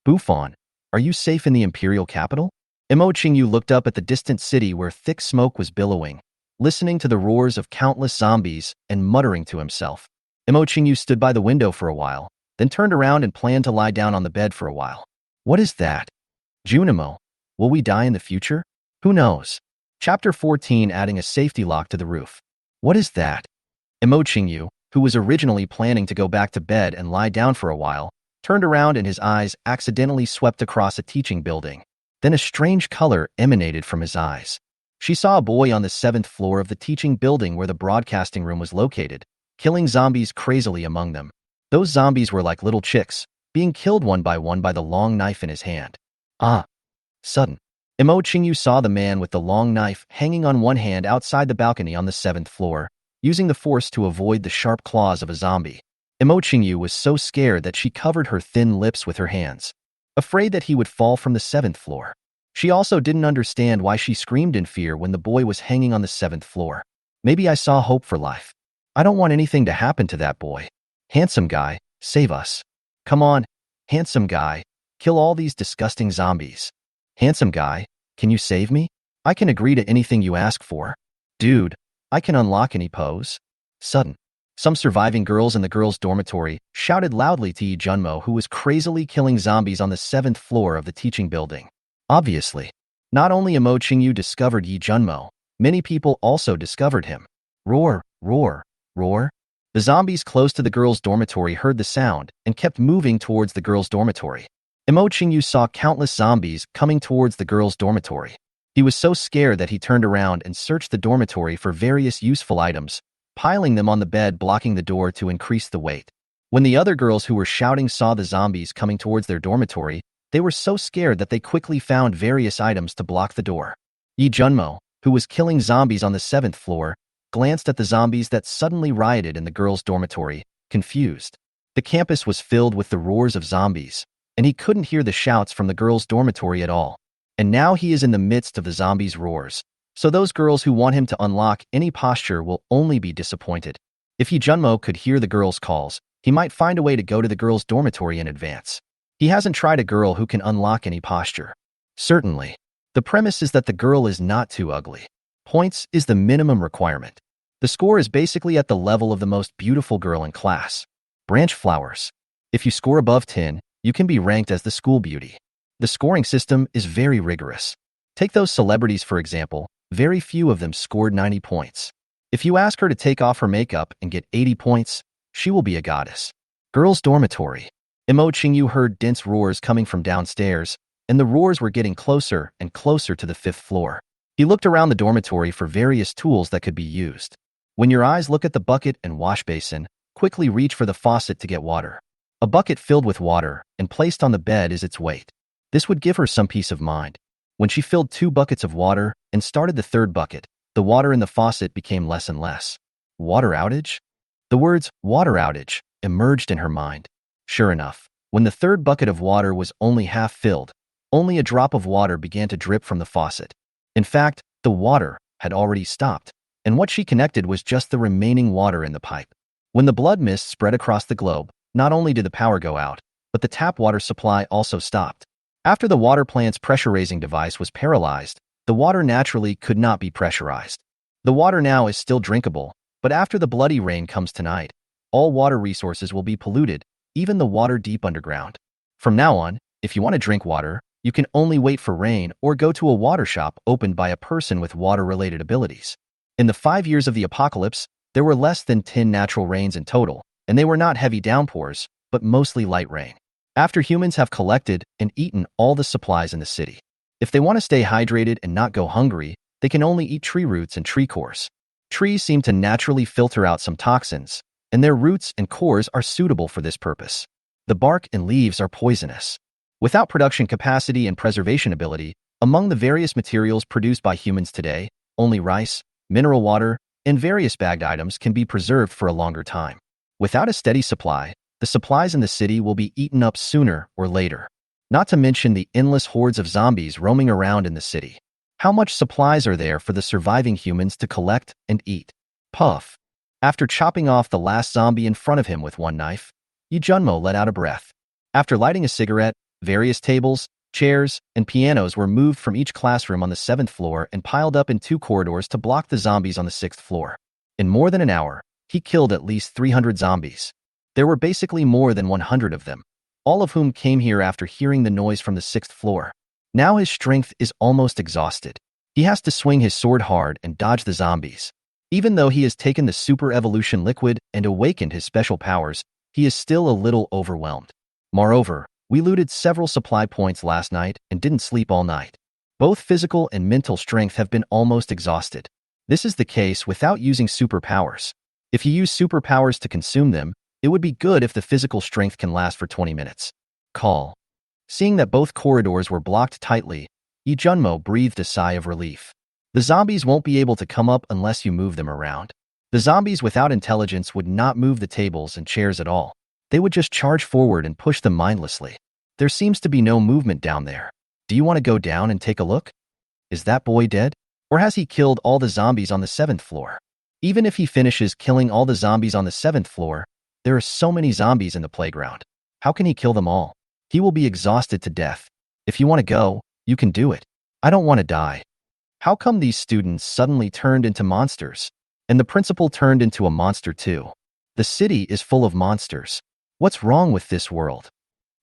S1: Buffon, are you safe in the imperial capital? Imo Qingyu looked up at the distant city where thick smoke was billowing, listening to the roars of countless zombies and muttering to himself. Imo Qingyu stood by the window for a while, then turned around and planned to lie down on the bed for a while. What is that? Junimo, will we die in the future? Who knows? Chapter 14, adding a safety lock to the roof. What is that? Imo Qingyu, who was originally planning to go back to bed and lie down for a while, turned around and his eyes accidentally swept across a teaching building. Then a strange color emanated from his eyes. She saw a boy on the 7th floor of the teaching building where the broadcasting room was located, killing zombies crazily among them. Those zombies were like little chicks, being killed one by the long knife in his hand. Ah! Sudden. Imo Qingyu saw the man with the long knife hanging on one hand outside the balcony on the 7th floor, using the force to avoid the sharp claws of a zombie. Imo Qingyu was so scared that she covered her thin lips with her hands, afraid that he would fall from the 7th floor. She also didn't understand why she screamed in fear when the boy was hanging on the 7th floor. Maybe I saw hope for life. I don't want anything to happen to that boy. Handsome guy, save us. Come on, handsome guy, kill all these disgusting zombies. Handsome guy, can you save me? I can agree to anything you ask for. Dude, I can unlock any pose. Sudden. Some surviving girls in the girls' dormitory shouted loudly to Yi Junmo, who was crazily killing zombies on the 7th floor of the teaching building. Obviously, not only Imo Qingyu discovered Yi Junmo, many people also discovered him. Roar, roar, roar. The zombies close to the girls' dormitory heard the sound and kept moving towards the girls' dormitory. Imo Qingyu saw countless zombies coming towards the girls' dormitory. He was so scared that he turned around and searched the dormitory for various useful items, piling them on the bed, blocking the door to increase the weight. When the other girls who were shouting saw the zombies coming towards their dormitory, they were so scared that they quickly found various items to block the door. Yi Junmo, who was killing zombies on the 7th floor, glanced at the zombies that suddenly rioted in the girls' dormitory, confused. The campus was filled with the roars of zombies, and he couldn't hear the shouts from the girls' dormitory at all. And now he is in the midst of the zombies' roars. So those girls who want him to unlock any posture will only be disappointed. If Yi Junmo could hear the girls' calls, he might find a way to go to the girls' dormitory in advance. He hasn't tried a girl who can unlock any posture. Certainly. The premise is that the girl is not too ugly. Points is the minimum requirement. The score is basically at the level of the most beautiful girl in class. Branch flowers. If you score above 10, you can be ranked as the school beauty. The scoring system is very rigorous. Take those celebrities for example. Very few of them scored 90 points. If you ask her to take off her makeup and get 80 points, she will be a goddess. Girls' dormitory. Imo Qingyu heard dense roars coming from downstairs, and the roars were getting closer and closer to the 5th floor. He looked around the dormitory for various tools that could be used. When your eyes look at the bucket and wash basin, quickly reach for the faucet to get water. A bucket filled with water and placed on the bed is its weight. This would give her some peace of mind. When she filled 2 buckets of water and started the 3rd bucket, the water in the faucet became less and less. Water outage? The words, water outage, emerged in her mind. Sure enough, when the 3rd bucket of water was only half filled, only a drop of water began to drip from the faucet. In fact, the water had already stopped, and what she connected was just the remaining water in the pipe. When the blood mist spread across the globe, not only did the power go out, but the tap water supply also stopped. After the water plant's pressure-raising device was paralyzed, the water naturally could not be pressurized. The water now is still drinkable, but after the bloody rain comes tonight, all water resources will be polluted, even the water deep underground. From now on, if you want to drink water, you can only wait for rain or go to a water shop opened by a person with water-related abilities. In the 5 years of the apocalypse, there were less than 10 natural rains in total, and they were not heavy downpours, but mostly light rain. After humans have collected and eaten all the supplies in the city, if they want to stay hydrated and not go hungry, they can only eat tree roots and tree cores. Trees seem to naturally filter out some toxins, and their roots and cores are suitable for this purpose. The bark and leaves are poisonous. Without production capacity and preservation ability, among the various materials produced by humans today, only rice, mineral water, and various bagged items can be preserved for a longer time. Without a steady supply, the supplies in the city will be eaten up sooner or later. Not to mention the endless hordes of zombies roaming around in the city. How much supplies are there for the surviving humans to collect and eat? Puff. After chopping off the last zombie in front of him with one knife, Yi Junmo let out a breath. After lighting a cigarette, various tables, chairs, and pianos were moved from each classroom on the 7th floor and piled up in 2 corridors to block the zombies on the 6th floor. In more than an hour, he killed at least 300 zombies. There were basically more than 100 of them, all of whom came here after hearing the noise from the 6th floor. Now his strength is almost exhausted. He has to swing his sword hard and dodge the zombies. Even though he has taken the super evolution liquid and awakened his special powers, he is still a little overwhelmed. Moreover, we looted several supply points last night and didn't sleep all night. Both physical and mental strength have been almost exhausted. This is the case without using superpowers. If you use superpowers to consume them, it would be good if the physical strength can last for 20 minutes. Call. Seeing that both corridors were blocked tightly, Yi Junmo breathed a sigh of relief. The zombies won't be able to come up unless you move them around. The zombies without intelligence would not move the tables and chairs at all. They would just charge forward and push them mindlessly. There seems to be no movement down there. Do you want to go down and take a look? Is that boy dead? Or has he killed all the zombies on the 7th floor? Even if he finishes killing all the zombies on the 7th floor, there are so many zombies in the playground. How can he kill them all? He will be exhausted to death. If you want to go, you can do it. I don't want to die. How come these students suddenly turned into monsters? And the principal turned into a monster too. The city is full of monsters. What's wrong with this world?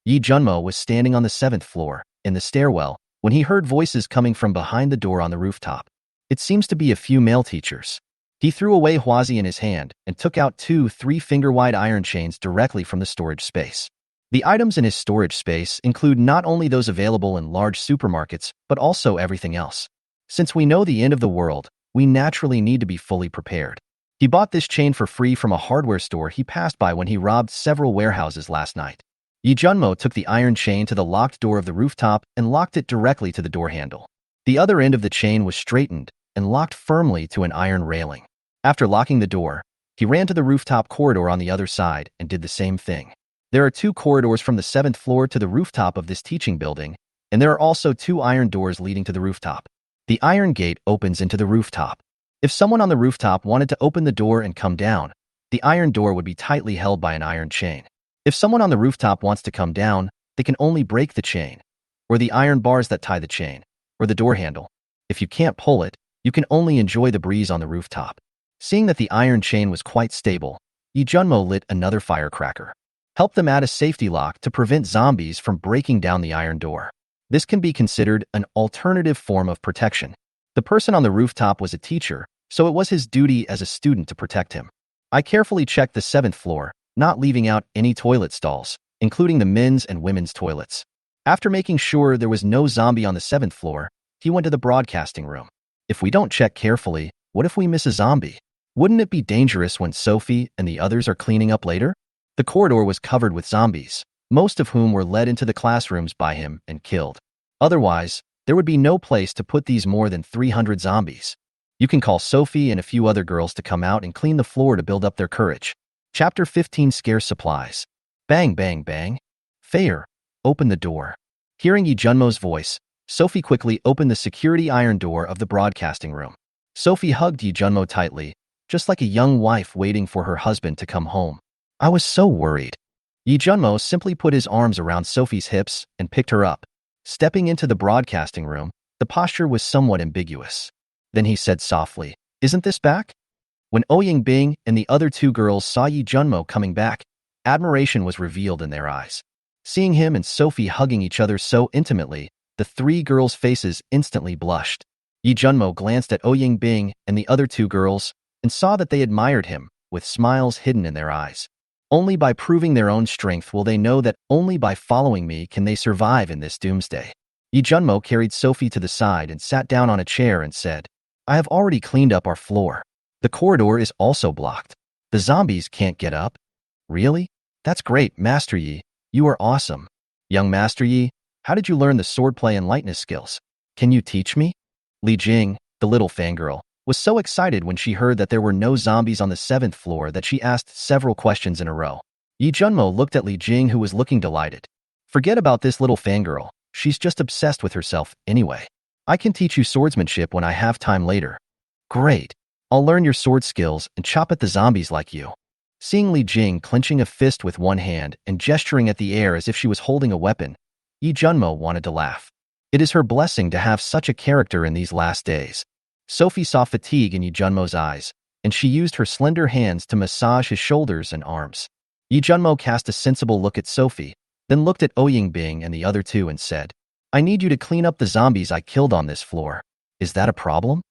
S1: Yi Junmo was standing on the 7th floor, in the stairwell, when he heard voices coming from behind the door on the rooftop. It seems to be a few male teachers. He threw away Huazi in his hand and took out 2 3-finger-wide iron chains directly from the storage space. The items in his storage space include not only those available in large supermarkets, but also everything else. Since we know the end of the world, we naturally need to be fully prepared. He bought this chain for free from a hardware store he passed by when he robbed several warehouses last night. Yi Junmo took the iron chain to the locked door of the rooftop and locked it directly to the door handle. The other end of the chain was straightened and locked firmly to an iron railing. After locking the door, he ran to the rooftop corridor on the other side and did the same thing. There are 2 corridors from the 7th floor to the rooftop of this teaching building, and there are also 2 iron doors leading to the rooftop. The iron gate opens into the rooftop. If someone on the rooftop wanted to open the door and come down, the iron door would be tightly held by an iron chain. If someone on the rooftop wants to come down, they can only break the chain, or the iron bars that tie the chain, or the door handle. If you can't pull it, you can only enjoy the breeze on the rooftop. Seeing that the iron chain was quite stable, Yi Junmo lit another firecracker. Help them add a safety lock to prevent zombies from breaking down the iron door. This can be considered an alternative form of protection. The person on the rooftop was a teacher, so it was his duty as a student to protect him. I carefully checked the 7th floor, not leaving out any toilet stalls, including the men's and women's toilets. After making sure there was no zombie on the 7th floor, he went to the broadcasting room. If we don't check carefully, what if we miss a zombie? Wouldn't it be dangerous when Sophie and the others are cleaning up later? The corridor was covered with zombies, most of whom were led into the classrooms by him and killed. Otherwise, there would be no place to put these more than 300 zombies. You can call Sophie and a few other girls to come out and clean the floor to build up their courage. Chapter 15 Scarce Supplies. Bang, bang, bang. Fair, open the door. Hearing Yi Junmo's voice, Sophie quickly opened the security iron door of the broadcasting room. Sophie hugged Yi Junmo tightly, just like a young wife waiting for her husband to come home. I was so worried. Yi Junmo simply put his arms around Sophie's hips and picked her up. Stepping into the broadcasting room, the posture was somewhat ambiguous. Then he said softly, Isn't this back? When Ouying and the other two girls saw Yi Junmo coming back, admiration was revealed in their eyes. Seeing him and Sophie hugging each other so intimately, the three girls' faces instantly blushed. Yi Junmo glanced at Ouying and the other two girls and saw that they admired him, with smiles hidden in their eyes. Only by proving their own strength will they know that only by following me can they survive in this doomsday. Yi Junmo carried Sophie to the side and sat down on a chair and said, I have already cleaned up our floor. The corridor is also blocked. The zombies can't get up. Really? That's great, Master Yi. You are awesome. Young Master Yi, how did you learn the swordplay and lightness skills? Can you teach me? Li Jing, the little fangirl, was so excited when she heard that there were no zombies on the 7th floor that she asked several questions in a row. Yi Junmo looked at Li Jing, who was looking delighted. Forget about this little fangirl. She's just obsessed with herself anyway. I can teach you swordsmanship when I have time later. Great. I'll learn your sword skills and chop at the zombies like you. Seeing Li Jing clenching a fist with one hand and gesturing at the air as if she was holding a weapon, Yi Junmo wanted to laugh. It is her blessing to have such a character in these last days. Sophie saw fatigue in Yi Junmo's eyes, and she used her slender hands to massage his shoulders and arms. Yi Junmo cast a sensible look at Sophie, then looked at Ouying and the other two and said, I need you to clean up the zombies I killed on this floor. Is that a problem?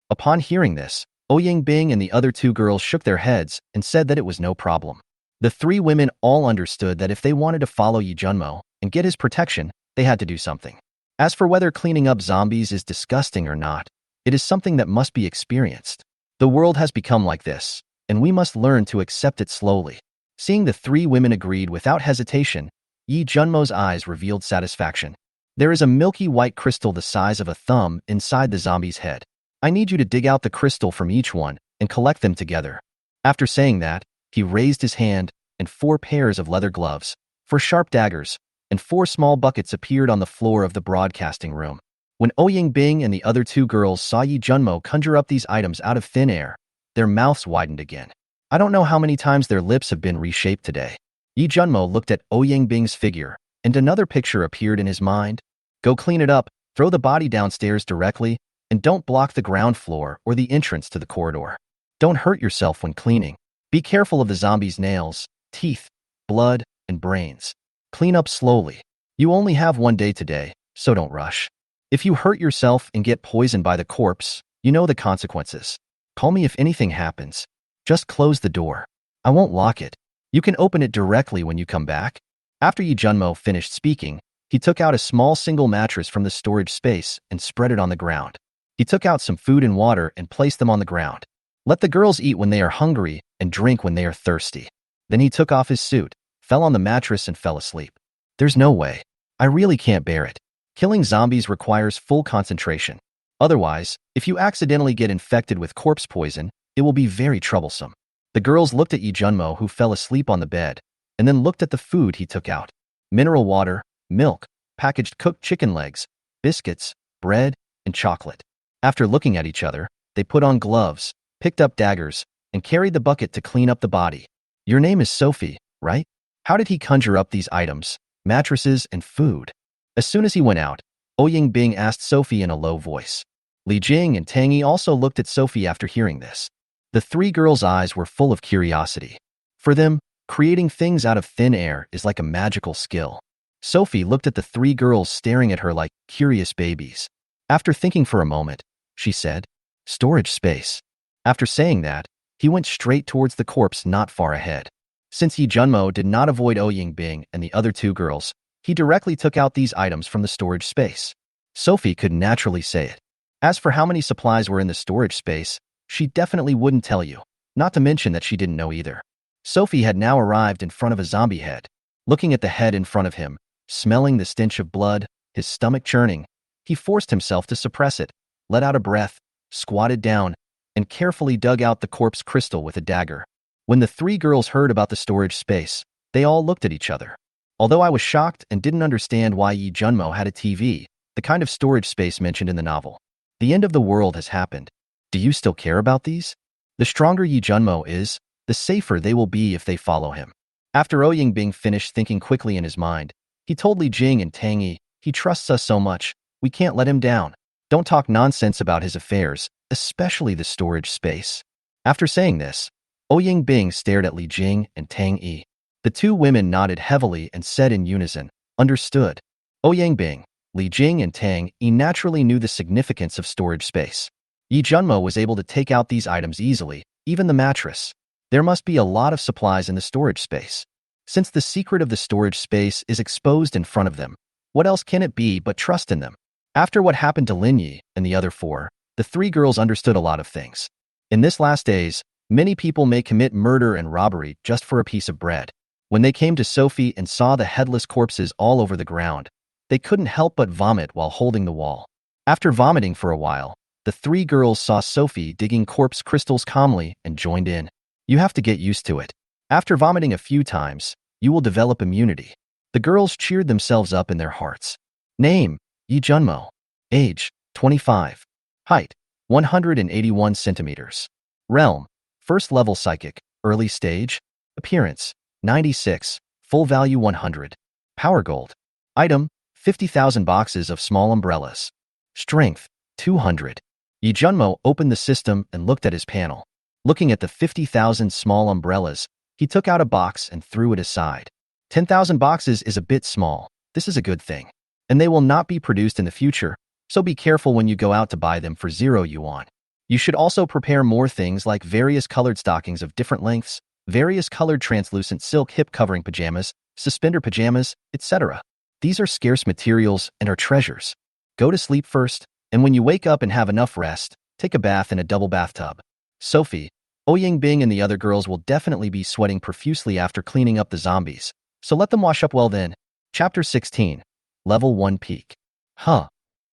S1: Upon hearing this, Ouying and the other two girls shook their heads and said that it was no problem. The three women all understood that if they wanted to follow Yi Junmo and get his protection, they had to do something. As for whether cleaning up zombies is disgusting or not, it is something that must be experienced. The world has become like this, and we must learn to accept it slowly. Seeing the three women agreed without hesitation, Yi Junmo's eyes revealed satisfaction. There is a milky white crystal the size of a thumb inside the zombie's head. I need you to dig out the crystal from each one and collect them together. After saying that, he raised his hand, and 4 pairs of leather gloves, 4 sharp daggers, and 4 small buckets appeared on the floor of the broadcasting room. When Ouying and the other two girls saw Yi Junmo conjure up these items out of thin air, their mouths widened again. I don't know how many times their lips have been reshaped today. Yi Junmo looked at Ouying's figure, and another picture appeared in his mind. Go clean it up, throw the body downstairs directly, and don't block the ground floor or the entrance to the corridor. Don't hurt yourself when cleaning. Be careful of the zombies' nails, teeth, blood, and brains. Clean up slowly. You only have 1 day today, so don't rush. If you hurt yourself and get poisoned by the corpse, you know the consequences. Call me if anything happens. Just close the door. I won't lock it. You can open it directly when you come back. After Yi Junmo finished speaking, he took out a small single mattress from the storage space and spread it on the ground. He took out some food and water and placed them on the ground. Let the girls eat when they are hungry and drink when they are thirsty. Then he took off his suit, fell on the mattress and fell asleep. There's no way. I really can't bear it. Killing zombies requires full concentration. Otherwise, if you accidentally get infected with corpse poison, it will be very troublesome. The girls looked at Yi Junmo, who fell asleep on the bed, and then looked at the food he took out. Mineral water, milk, packaged cooked chicken legs, biscuits, bread, and chocolate. After looking at each other, they put on gloves, picked up daggers, and carried the bucket to clean up the body. Your name is Sophie, right? How did he conjure up these items, mattresses, and food? As soon as he went out, Ouying asked Sophie in a low voice. Li Jing and Tang Yi also looked at Sophie after hearing this. The three girls' eyes were full of curiosity. For them, creating things out of thin air is like a magical skill. Sophie looked at the three girls staring at her like curious babies. After thinking for a moment, she said, "Storage space." After saying that, he went straight towards the corpse not far ahead. Since Yi Junmo did not avoid Ouying and the other two girls, he directly took out these items from the storage space. Sophie could naturally say it. As for how many supplies were in the storage space, she definitely wouldn't tell you, not to mention that she didn't know either. Sophie had now arrived in front of a zombie head. Looking at the head in front of him, smelling the stench of blood, his stomach churning, he forced himself to suppress it, let out a breath, squatted down, and carefully dug out the corpse crystal with a dagger. When the three girls heard about the storage space, they all looked at each other. Although I was shocked and didn't understand why Yi Junmo had a TV, the kind of storage space mentioned in the novel. The end of the world has happened. Do you still care about these? The stronger Yi Junmo is, the safer they will be if they follow him. After Ouying finished thinking quickly in his mind, he told Li Jing and Tang Yi, "He trusts us so much, we can't let him down. Don't talk nonsense about his affairs, especially the storage space. After saying this, Ouyang Bing stared at Li Jing and Tang Yi. The two women nodded heavily and said in unison, "Understood." Ouyang Bing, Li Jing and Tang Yi naturally knew the significance of storage space. Yi Junmo was able to take out these items easily, even the mattress. There must be a lot of supplies in the storage space. Since the secret of the storage space is exposed in front of them, what else can it be but trust in them? After what happened to Lin Yi and the other four, the three girls understood a lot of things. In this last days, many people may commit murder and robbery just for a piece of bread. When they came to Sophie and saw the headless corpses all over the ground, they couldn't help but vomit while holding the wall. After vomiting for a while, the three girls saw Sophie digging corpse crystals calmly and joined in. You have to get used to it. After vomiting a few times, you will develop immunity. The girls cheered themselves up in their hearts. Name: Yi Junmo. Age: 25. Height: 181 centimeters. Realm: first level psychic, early stage. Appearance: 96, full value 100. Power gold. Item: 50,000 boxes of small umbrellas. Strength: 200. Yi Junmo opened the system and looked at his panel. Looking at the 50,000 small umbrellas, he took out a box and threw it aside. 10,000 boxes is a bit small. This is a good thing. And they will not be produced in the future, so be careful when you go out to buy them for 0 yuan. You should also prepare more things like various colored stockings of different lengths, various colored translucent silk hip-covering pajamas, suspender pajamas, etc. These are scarce materials and are treasures. Go to sleep first, and when you wake up and have enough rest, take a bath in a double bathtub. Sophie, Ouyang Bing and the other girls will definitely be sweating profusely after cleaning up the zombies, so let them wash up well then. Chapter 16. Level 1 Peak. Huh.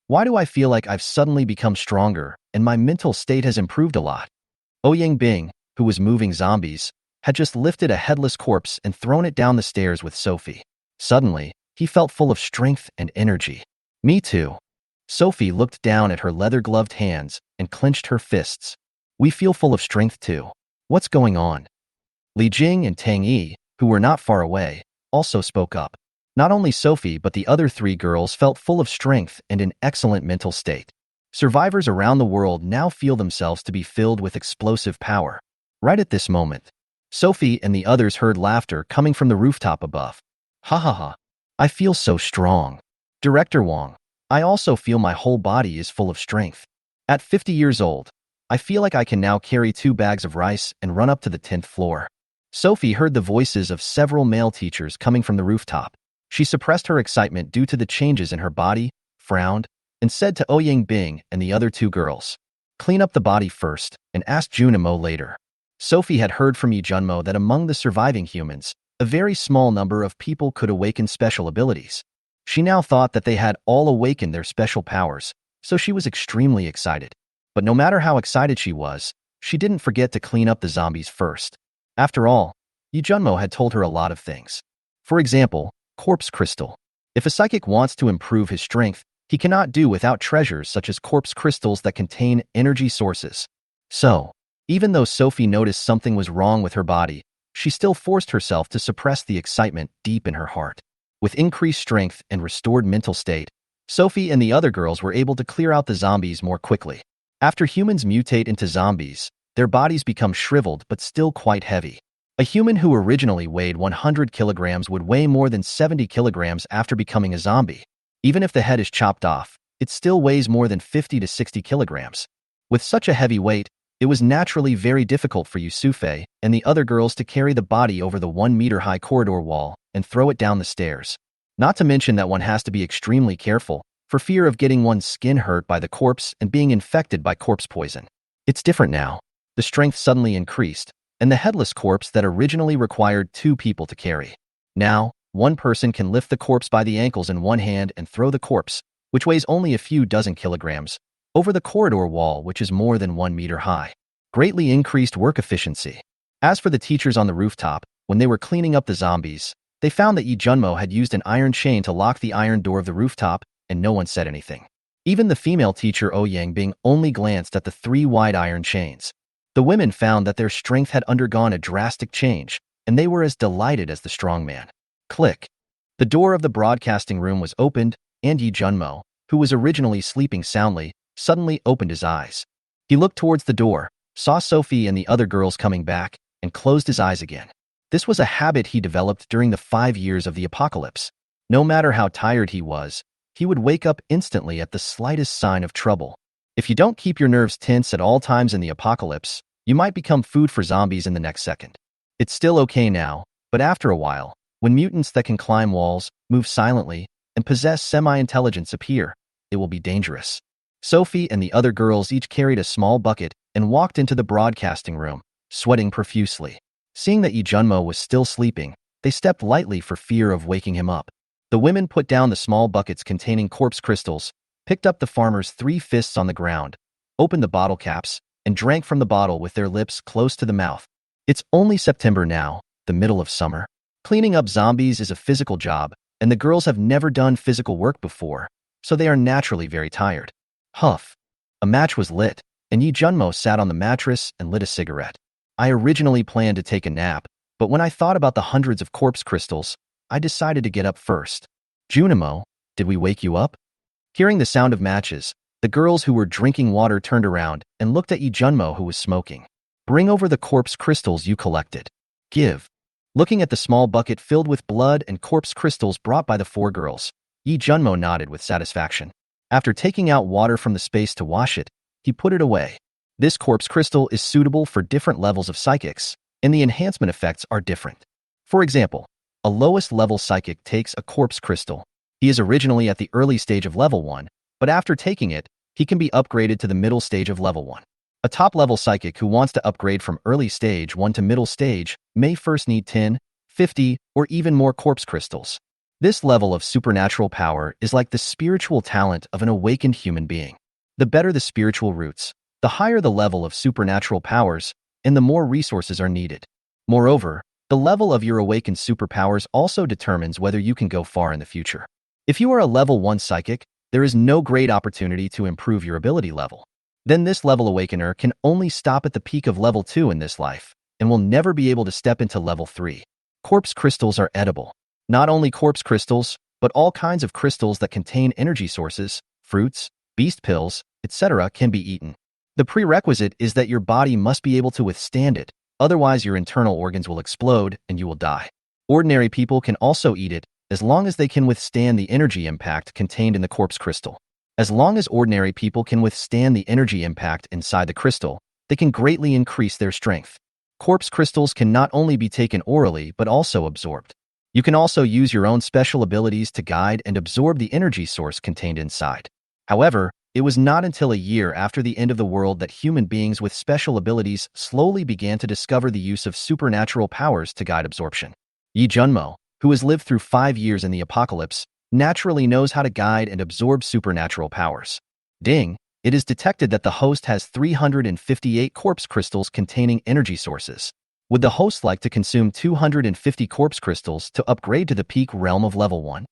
S1: Why do I feel like I've suddenly become stronger and my mental state has improved a lot? Ouyang Bing, who was moving zombies, had just lifted a headless corpse and thrown it down the stairs with Sophie. Suddenly, he felt full of strength and energy. Me too. Sophie looked down at her leather-gloved hands and clenched her fists. We feel full of strength too. What's going on? Li Jing and Tang Yi, who were not far away, also spoke up. Not only Sophie but the other three girls felt full of strength and an excellent mental state. Survivors around the world now feel themselves to be filled with explosive power. Right at this moment, Sophie and the others heard laughter coming from the rooftop above. Ha ha ha. I feel so strong. Director Wang, I also feel my whole body is full of strength. At 50 years old, I feel like I can now carry 2 bags of rice and run up to the 10th floor. Sophie heard the voices of several male teachers coming from the rooftop. She suppressed her excitement due to the changes in her body, frowned, and said to Ouyang Bing and the other 2 girls, "Clean up the body first and ask Junimo later." Sophie had heard from Yi Junmo that among the surviving humans, a very small number of people could awaken special abilities. She now thought that they had all awakened their special powers, so she was extremely excited. But no matter how excited she was, she didn't forget to clean up the zombies first. After all, Yi Junmo had told her a lot of things. For example, corpse crystal. If a psychic wants to improve his strength, he cannot do without treasures such as corpse crystals that contain energy sources. So, even though Sophie noticed something was wrong with her body, she still forced herself to suppress the excitement deep in her heart. With increased strength and restored mental state, Sophie and the other girls were able to clear out the zombies more quickly. After humans mutate into zombies, their bodies become shriveled but still quite heavy. A human who originally weighed 100 kilograms would weigh more than 70 kilograms after becoming a zombie. Even if the head is chopped off, it still weighs more than 50 to 60 kilograms. With such a heavy weight, it was naturally very difficult for Sophie and the other girls to carry the body over the 1-meter-high corridor wall and throw it down the stairs. Not to mention that one has to be extremely careful, for fear of getting one's skin hurt by the corpse and being infected by corpse poison. It's different now. The strength suddenly increased, and the headless corpse that originally required 2 people to carry. Now, one person can lift the corpse by the ankles in one hand and throw the corpse, which weighs only a few dozen kilograms, over the corridor wall, which is more than 1 meter high. Greatly increased work efficiency. As for the teachers on the rooftop, when they were cleaning up the zombies, they found that Yi Junmo had used an iron chain to lock the iron door of the rooftop, and no one said anything. Even the female teacher Ouyang Bing only glanced at the 3 wide iron chains. The women found that their strength had undergone a drastic change, and they were as delighted as the strong man. Click. The door of the broadcasting room was opened, and Yi Junmo, who was originally sleeping soundly, suddenly opened his eyes. He looked towards the door, saw Sophie and the other girls coming back, and closed his eyes again. This was a habit he developed during the 5 years of the apocalypse. No matter how tired he was, he would wake up instantly at the slightest sign of trouble. If you don't keep your nerves tense at all times in the apocalypse, you might become food for zombies in the next second. It's still okay now, but after a while, when mutants that can climb walls, move silently, and possess semi-intelligence appear, it will be dangerous. Sophie and the other girls each carried a small bucket and walked into the broadcasting room, sweating profusely. Seeing that Lee Junmo was still sleeping, they stepped lightly for fear of waking him up. The women put down the small buckets containing corpse crystals, picked up the farmer's 3 fists on the ground, opened the bottle caps, and drank from the bottle with their lips close to the mouth. It's only September now, the middle of summer. Cleaning up zombies is a physical job, and the girls have never done physical work before, so they are naturally very tired. Huff. A match was lit, and Lee Junmo sat on the mattress and lit a cigarette. I originally planned to take a nap, but when I thought about the hundreds of corpse crystals, I decided to get up first. Junimo, did we wake you up? Hearing the sound of matches, the girls who were drinking water turned around and looked at Lee Junmo, who was smoking. Bring over the corpse crystals you collected. Give. Looking at the small bucket filled with blood and corpse crystals brought by the 4 girls, Lee Junmo nodded with satisfaction. After taking out water from the space to wash it, he put it away. This corpse crystal is suitable for different levels of psychics, and the enhancement effects are different. For example, a lowest level psychic takes a corpse crystal. He is originally at the early stage of level 1, but after taking it, he can be upgraded to the middle stage of level 1. A top-level psychic who wants to upgrade from early stage 1 to middle stage may first need 10, 50, or even more corpse crystals. This level of supernatural power is like the spiritual talent of an awakened human being. The better the spiritual roots, the higher the level of supernatural powers, and the more resources are needed. Moreover, the level of your awakened superpowers also determines whether you can go far in the future. If you are a level 1 psychic, there is no great opportunity to improve your ability level. Then this level awakener can only stop at the peak of level 2 in this life, and will never be able to step into level 3. Corpse crystals are edible. Not only corpse crystals, but all kinds of crystals that contain energy sources, fruits, beast pills, etc. can be eaten. The prerequisite is that your body must be able to withstand it, otherwise your internal organs will explode and you will die. Ordinary people can also eat it, as long as they can withstand the energy impact contained in the corpse crystal. As long as ordinary people can withstand the energy impact inside the crystal, they can greatly increase their strength. Corpse crystals can not only be taken orally but also absorbed. You can also use your own special abilities to guide and absorb the energy source contained inside. However, it was not until a year after the end of the world that human beings with special abilities slowly began to discover the use of supernatural powers to guide absorption. Lee Junmo, who has lived through 5 years in the apocalypse, naturally knows how to guide and absorb supernatural powers. Ding! It is detected that the host has 358 corpse crystals containing energy sources. Would the host like to consume 250 corpse crystals to upgrade to the peak realm of level 1?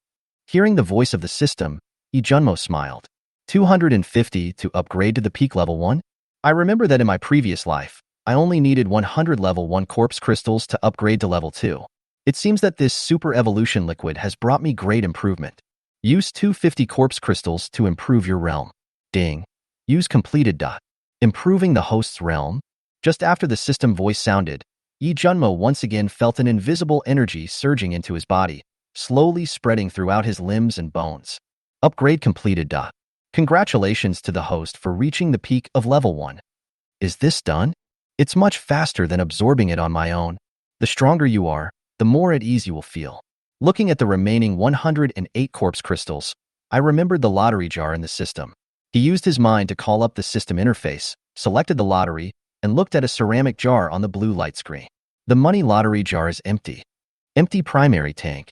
S1: Hearing the voice of the system, Lee Junmo smiled. 250 to upgrade to the peak level 1? I remember that in my previous life, I only needed 100 level 1 corpse crystals to upgrade to level 2. It seems that this super evolution liquid has brought me great improvement. Use 250 corpse crystals to improve your realm. Ding. Use completed. Improving the host's realm? Just after the system voice sounded, Lee Junmo once again felt an invisible energy surging into his body, slowly spreading throughout his limbs and bones. Upgrade completed. Congratulations to the host for reaching the peak of level 1. Is this done? It's much faster than absorbing it on my own. The stronger you are, the more at ease you will feel. Looking at the remaining 108 corpse crystals, I remembered the lottery jar in the system. He used his mind to call up the system interface, selected the lottery, and looked at a ceramic jar on the blue light screen. The money lottery jar is empty. Empty primary tank.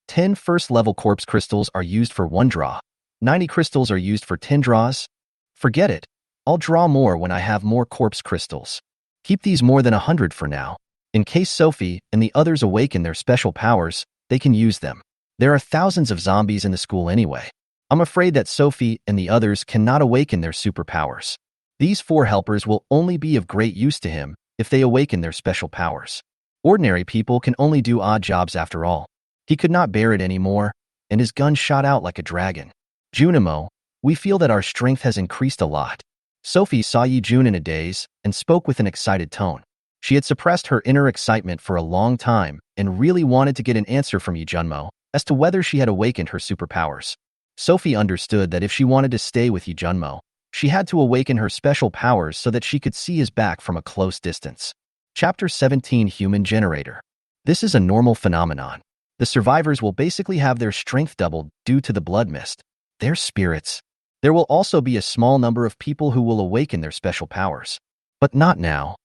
S1: 10 first-level corpse crystals are used for 1 draw. 90 crystals are used for 10 draws. Forget it. I'll draw more when I have more corpse crystals. Keep these more than 100 for now. In case Sophie and the others awaken their special powers, they can use them. There are thousands of zombies in the school anyway. I'm afraid that Sophie and the others cannot awaken their superpowers. These 4 helpers will only be of great use to him if they awaken their special powers. Ordinary people can only do odd jobs after all. He could not bear it anymore, and his gun shot out like a dragon. Junimo, We feel that our strength has increased a lot. Sophie saw Yi Jun in a daze and spoke with an excited tone. She had suppressed her inner excitement for a long time and really wanted to get an answer from Yi Junmo as to whether she had awakened her superpowers. Sophie understood that if she wanted to stay with Yi Junmo, she had to awaken her special powers so that she could see his back from a close distance. Chapter 17, Human Generator. This is a normal phenomenon. The survivors will basically have their strength doubled due to the blood mist. Their spirits. There will also be a small number of people who will awaken their special powers. But not now.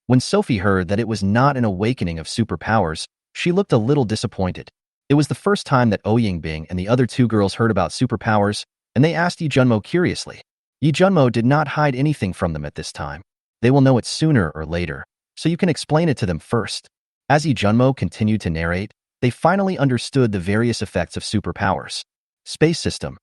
S1: When Sophie heard that it was not an awakening of superpowers, she looked a little disappointed. It was the first time that Ouyingbing and the other two girls heard about superpowers, and they asked Yi Junmo curiously. Yi Junmo did not hide anything from them at this time. They will know it sooner or later, so you can explain it to them first. As Yi Junmo continued to narrate, they finally understood the various effects of superpowers. Space system.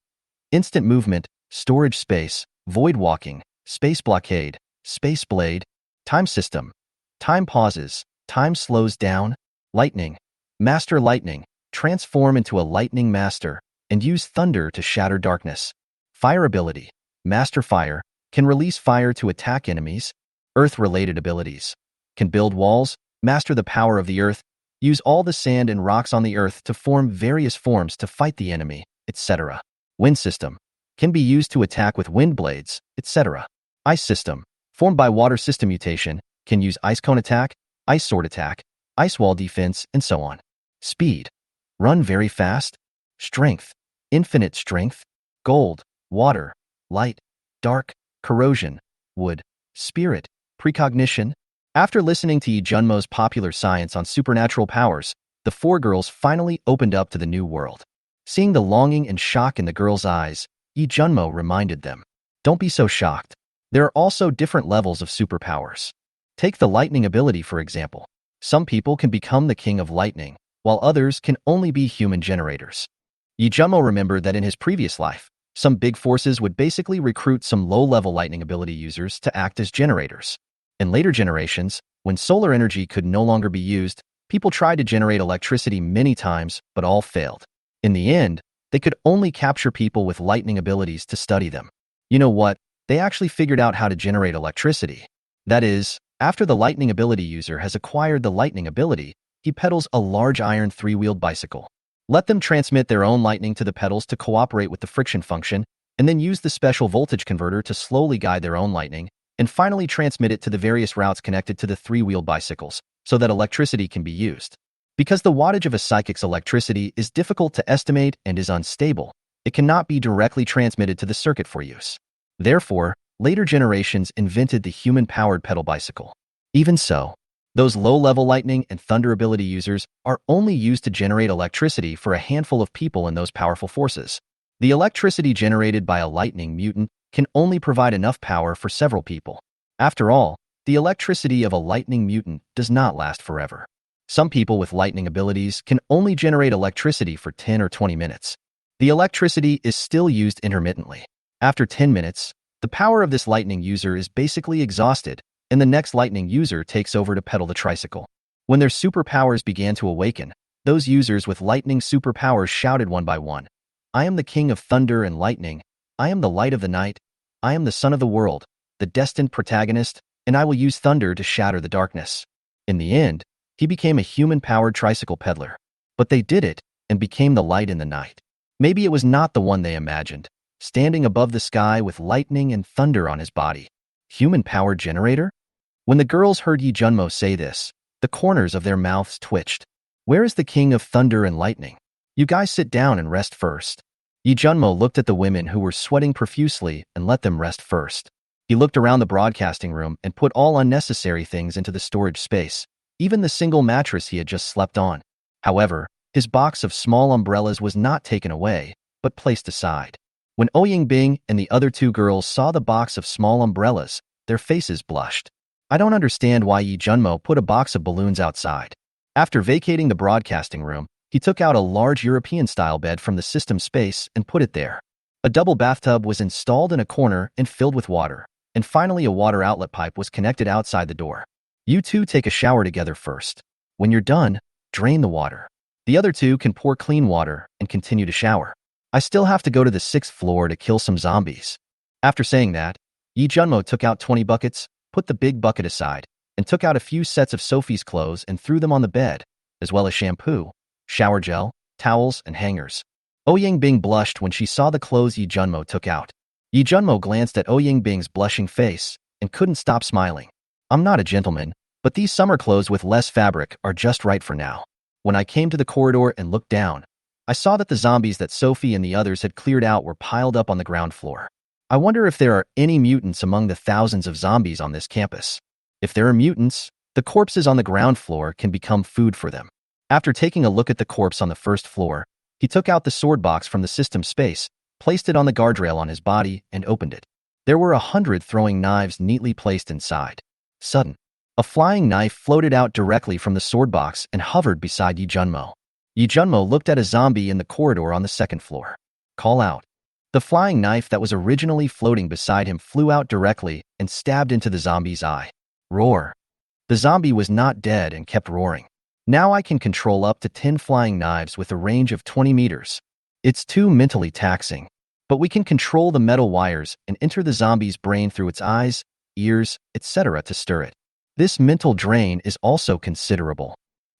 S1: Instant movement, storage space, void walking, space blockade, space blade, time system. Time pauses, time slows down, lightning. Master lightning, transform into a lightning master, and use thunder to shatter darkness. Fire ability. Master Fire, can release fire to attack enemies. Earth-related abilities. Can build walls, master the power of the earth, use all the sand and rocks on the earth to form various forms to fight the enemy, etc. Wind system. Can be used to attack with wind blades, etc. Ice system. Formed by water system mutation, can use ice cone attack, ice sword attack, ice wall defense, and so on. Speed. Run very fast. Strength. Infinite strength. Gold, water, light, dark, corrosion, wood, spirit, precognition. After listening to Yi Junmo's popular science on supernatural powers, the four girls finally opened up to the new world. Seeing the longing and shock in the girls' eyes, Yi Junmo reminded them, "Don't be so shocked. There are also different levels of superpowers. Take the lightning ability, for example. Some people can become the king of lightning, while others can only be human generators." Yi Junmo remembered that in his previous life, some big forces would basically recruit some low-level lightning ability users to act as generators. In later generations, when solar energy could no longer be used, people tried to generate electricity many times, but all failed. In the end, they could only capture people with lightning abilities to study them. You know what? They actually figured out how to generate electricity. That is, after the lightning ability user has acquired the lightning ability, he pedals a large iron three-wheeled bicycle. Let them transmit their own lightning to the pedals to cooperate with the friction function, and then use the special voltage converter to slowly guide their own lightning, and finally transmit it to the various routes connected to the three-wheeled bicycles, so that electricity can be used. Because the wattage of a psychic's electricity is difficult to estimate and is unstable, it cannot be directly transmitted to the circuit for use. Therefore, later generations invented the human-powered pedal bicycle. Even so, those low-level lightning and thunder ability users are only used to generate electricity for a handful of people in those powerful forces. The electricity generated by a lightning mutant can only provide enough power for several people. After all, the electricity of a lightning mutant does not last forever. Some people with lightning abilities can only generate electricity for 10 or 20 minutes. The electricity is still used intermittently. After 10 minutes, the power of this lightning user is basically exhausted, and the next lightning user takes over to pedal the tricycle. When their superpowers began to awaken, those users with lightning superpowers shouted one by one, "I am the king of thunder and lightning. I am the light of the night. I am the sun of the world, the destined protagonist, and I will use thunder to shatter the darkness." In the end, he became a human-powered tricycle peddler. But they did it and became the light in the night. Maybe it was not the one they imagined, standing above the sky with lightning and thunder on his body. Human-powered generator? When the girls heard Yi Junmo say this, the corners of their mouths twitched. "Where is the king of thunder and lightning? You guys sit down and rest first." Yi Junmo looked at the women who were sweating profusely and let them rest first. He looked around the broadcasting room and put all unnecessary things into the storage space, even the single mattress he had just slept on. However, his box of small umbrellas was not taken away, but placed aside. When Ouyingbing and the other two girls saw the box of small umbrellas, their faces blushed. I don't understand why Yi Junmo put a box of balloons outside. After vacating the broadcasting room, he took out a large European-style bed from the system space and put it there. A double bathtub was installed in a corner and filled with water, and finally a water outlet pipe was connected outside the door. You two take a shower together first. When you're done, drain the water. The other two can pour clean water and continue to shower. I still have to go to the 6th floor to kill some zombies. After saying that, Yi Junmo took out 20 buckets, put the big bucket aside, and took out a few sets of Sophie's clothes and threw them on the bed, as well as shampoo, shower gel, towels, and hangers. Ouyang blushed when she saw the clothes Yi Junmo took out. Yi Junmo glanced at Ouyang blushing face and couldn't stop smiling. I'm not a gentleman, but these summer clothes with less fabric are just right for now. When I came to the corridor and looked down, I saw that the zombies that Sophie and the others had cleared out were piled up on the ground floor. I wonder if there are any mutants among the thousands of zombies on this campus. If there are mutants, the corpses on the ground floor can become food for them. After taking a look at the corpse on the 1st floor, he took out the sword box from the system space, placed it on the guardrail on his body, and opened it. There were 100 throwing knives neatly placed inside. Sudden, a flying knife floated out directly from the sword box and hovered beside Yi Junmo. Yi Junmo looked at a zombie in the corridor on the 2nd floor. Call out. The flying knife that was originally floating beside him flew out directly and stabbed into the zombie's eye. Roar. The zombie was not dead and kept roaring. Now I can control up to 10 flying knives with a range of 20 meters. It's too mentally taxing, but we can control the metal wires and enter the zombie's brain through its eyes, ears, etc. to stir it. This mental drain is also considerable.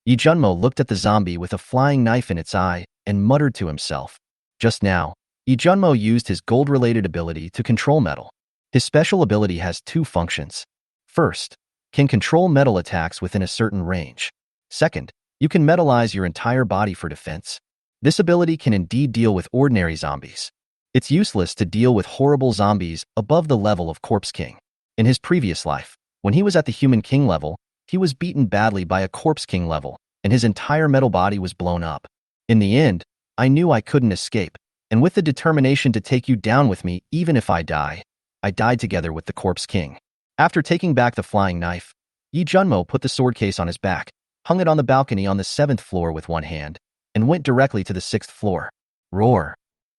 S1: Yi Junmo looked at the zombie with a flying knife in its eye and muttered to himself. Just now, Yi Junmo used his gold-related ability to control metal. His special ability has 2 functions. First, can control metal attacks within a certain range. Second, you can metalize your entire body for defense. This ability can indeed deal with ordinary zombies. It's useless to deal with horrible zombies above the level of Corpse King. In his previous life, when he was at the Human King level, he was beaten badly by a Corpse King level, and his entire metal body was blown up. In the end, I knew I couldn't escape, and with the determination to take you down with me even if I die, I died together with the Corpse King. After taking back the flying knife, Yi Junmo put the sword case on his back, hung it on the balcony on the 7th floor with one hand, and went directly to the 6th floor. Roar.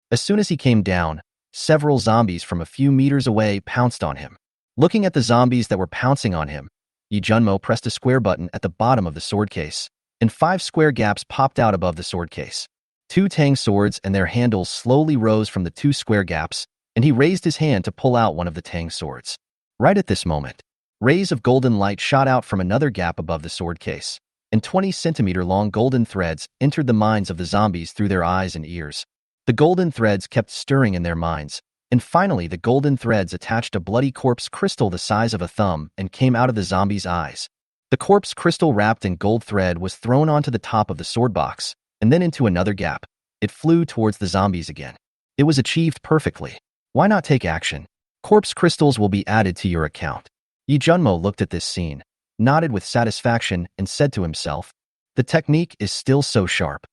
S1: As soon as he came down, several zombies from a few meters away pounced on him. Looking at the zombies that were pouncing on him, Yi Junmo pressed a square button at the bottom of the sword case, and 5 square gaps popped out above the sword case. 2 tang swords and their handles slowly rose from the 2 square gaps, and he raised his hand to pull out one of the tang swords. Right at this moment, rays of golden light shot out from another gap above the sword case, and 20-centimeter-long golden threads entered the minds of the zombies through their eyes and ears. The golden threads kept stirring in their minds, and finally the golden threads attached a bloody corpse crystal the size of a thumb and came out of the zombie's eyes. The corpse crystal wrapped in gold thread was thrown onto the top of the sword box, and then into another gap. It flew towards the zombies again. It was achieved perfectly. Why not take action? Corpse crystals will be added to your account. Yi Junmo looked at this scene, nodded with satisfaction, and said to himself, the technique is still so sharp.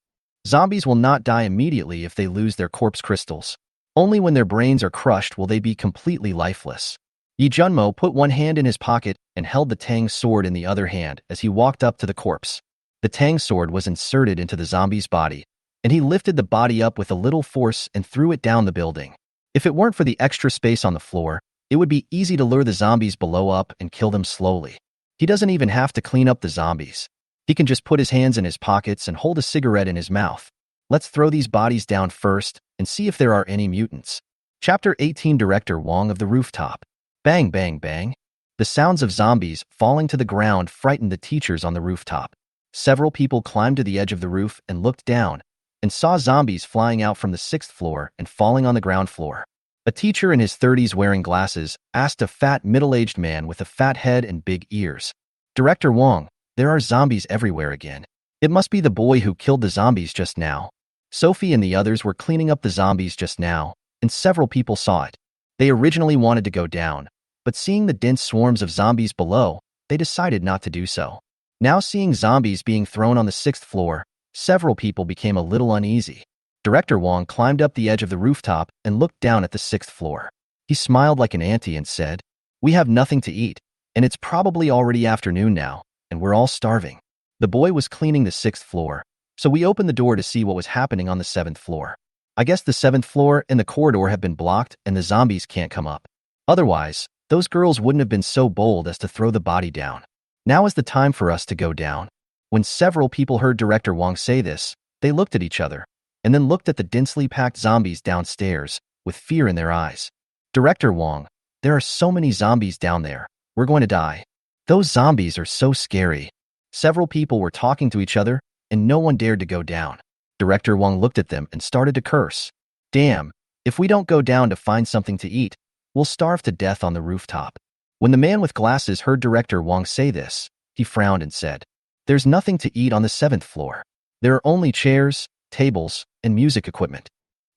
S1: Zombies will not die immediately if they lose their corpse crystals. Only when their brains are crushed will they be completely lifeless. Yi Junmo put one hand in his pocket and held the tang sword in the other hand as he walked up to the corpse. The tang sword was inserted into the zombie's body, and he lifted the body up with a little force and threw it down the building. If it weren't for the extra space on the floor, it would be easy to lure the zombies below up and kill them slowly. He doesn't even have to clean up the zombies. He can just put his hands in his pockets and hold a cigarette in his mouth. Let's throw these bodies down first and see if there are any mutants. Chapter 18 Director Wong of the Rooftop. Bang, bang, bang. The sounds of zombies falling to the ground frightened the teachers on the rooftop. Several people climbed to the edge of the roof and looked down, and saw zombies flying out from the 6th floor and falling on the ground floor. A teacher in his 30s wearing glasses asked a fat middle-aged man with a fat head and big ears. Director Wong, there are zombies everywhere again. It must be the boy who killed the zombies just now. Sophie and the others were cleaning up the zombies just now, and several people saw it. They originally wanted to go down, but seeing the dense swarms of zombies below, they decided not to do so. Now seeing zombies being thrown on the 6th floor, several people became a little uneasy. Director Wong climbed up the edge of the rooftop and looked down at the 6th floor. He smiled like an auntie and said, we have nothing to eat, and it's probably already afternoon now, and we're all starving. The boy was cleaning the 6th floor, so we opened the door to see what was happening on the 7th floor. I guess the 7th floor and the corridor have been blocked and the zombies can't come up. Otherwise, those girls wouldn't have been so bold as to throw the body down. Now is the time for us to go down. When several people heard Director Wong say this, they looked at each other, and then looked at the densely packed zombies downstairs with fear in their eyes. Director Wong, there are so many zombies down there. We're going to die. Those zombies are so scary. Several people were talking to each other, and no one dared to go down. Director Wong looked at them and started to curse. Damn, if we don't go down to find something to eat, we'll starve to death on the rooftop. When the man with glasses heard Director Wong say this, he frowned and said, There's nothing to eat on the 7th floor. There are only chairs, tables, and music equipment.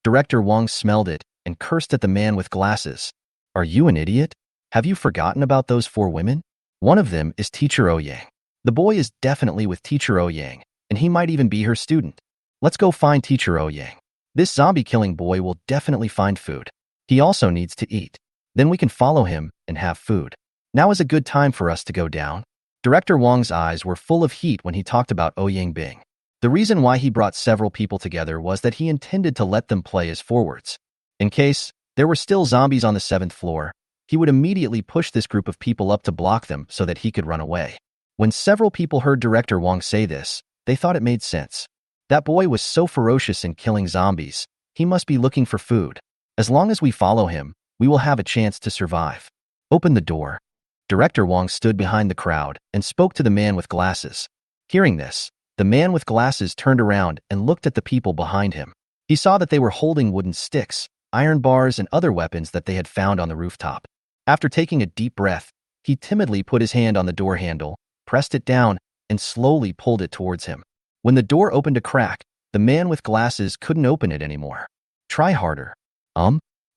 S1: Director Wong smelled it and cursed at the man with glasses. Are you an idiot? Have you forgotten about those 4 women? One of them is Teacher Ouyang. The boy is definitely with Teacher Ouyang, and he might even be her student. Let's go find Teacher Ouyang. This zombie-killing boy will definitely find food. He also needs to eat. Then we can follow him and have food. Now is a good time for us to go down. Director Wong's eyes were full of heat when he talked about Ouyang Bing. The reason why he brought several people together was that he intended to let them play as forwards. In case there were still zombies on the 7th floor, he would immediately push this group of people up to block them so that he could run away. When several people heard Director Wong say this, they thought it made sense. That boy was so ferocious in killing zombies, he must be looking for food. As long as we follow him, we will have a chance to survive. Open the door. Director Wong stood behind the crowd and spoke to the man with glasses. Hearing this, the man with glasses turned around and looked at the people behind him. He saw that they were holding wooden sticks, iron bars, and other weapons that they had found on the rooftop. After taking a deep breath, he timidly put his hand on the door handle, pressed it down, and slowly pulled it towards him. When the door opened a crack, the man with glasses couldn't open it anymore. Try harder.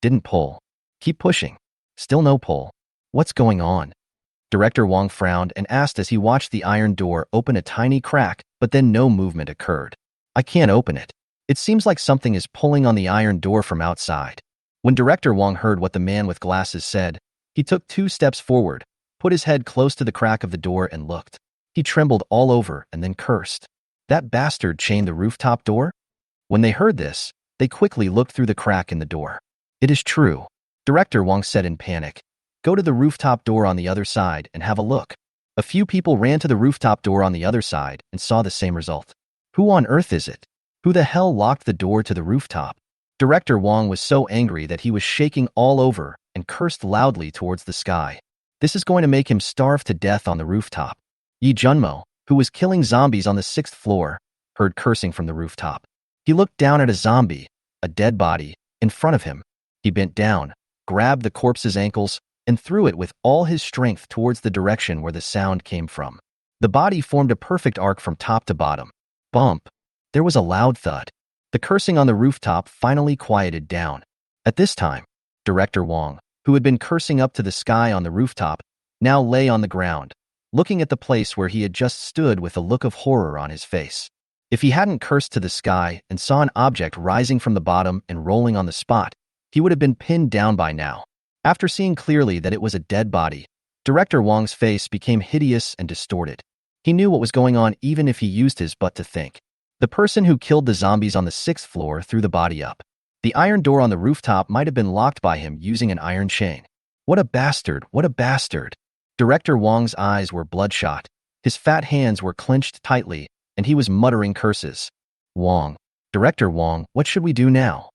S1: Didn't pull. Keep pushing. Still no pull. What's going on? Director Wong frowned and asked as he watched the iron door open a tiny crack, but then no movement occurred. I can't open it. It seems like something is pulling on the iron door from outside. When Director Wong heard what the man with glasses said, he took 2 steps forward, put his head close to the crack of the door and looked. He trembled all over and then cursed. That bastard chained the rooftop door? When they heard this, they quickly looked through the crack in the door. It is true. Director Wong said in panic. Go to the rooftop door on the other side and have a look. A few people ran to the rooftop door on the other side and saw the same result. Who on earth is it? Who the hell locked the door to the rooftop? Director Wong was so angry that he was shaking all over and cursed loudly towards the sky. This is going to make him starve to death on the rooftop. Yi Junmo, who was killing zombies on the 6th floor, heard cursing from the rooftop. He looked down at a zombie, a dead body, in front of him. He bent down, grabbed the corpse's ankles, and threw it with all his strength towards the direction where the sound came from. The body formed a perfect arc from top to bottom. Bump! There was a loud thud. The cursing on the rooftop finally quieted down. At this time, Director Wong, who had been cursing up to the sky on the rooftop, now lay on the ground, looking at the place where he had just stood with a look of horror on his face. If he hadn't cursed to the sky and saw an object rising from the bottom and rolling on the spot, he would have been pinned down by now. After seeing clearly that it was a dead body, Director Wong's face became hideous and distorted. He knew what was going on even if he used his butt to think. The person who killed the zombies on the 6th floor threw the body up. The iron door on the rooftop might have been locked by him using an iron chain. What a bastard! What a bastard! Director Wong's eyes were bloodshot. His fat hands were clenched tightly, and he was muttering curses. Wong. Director Wong, what should we do now?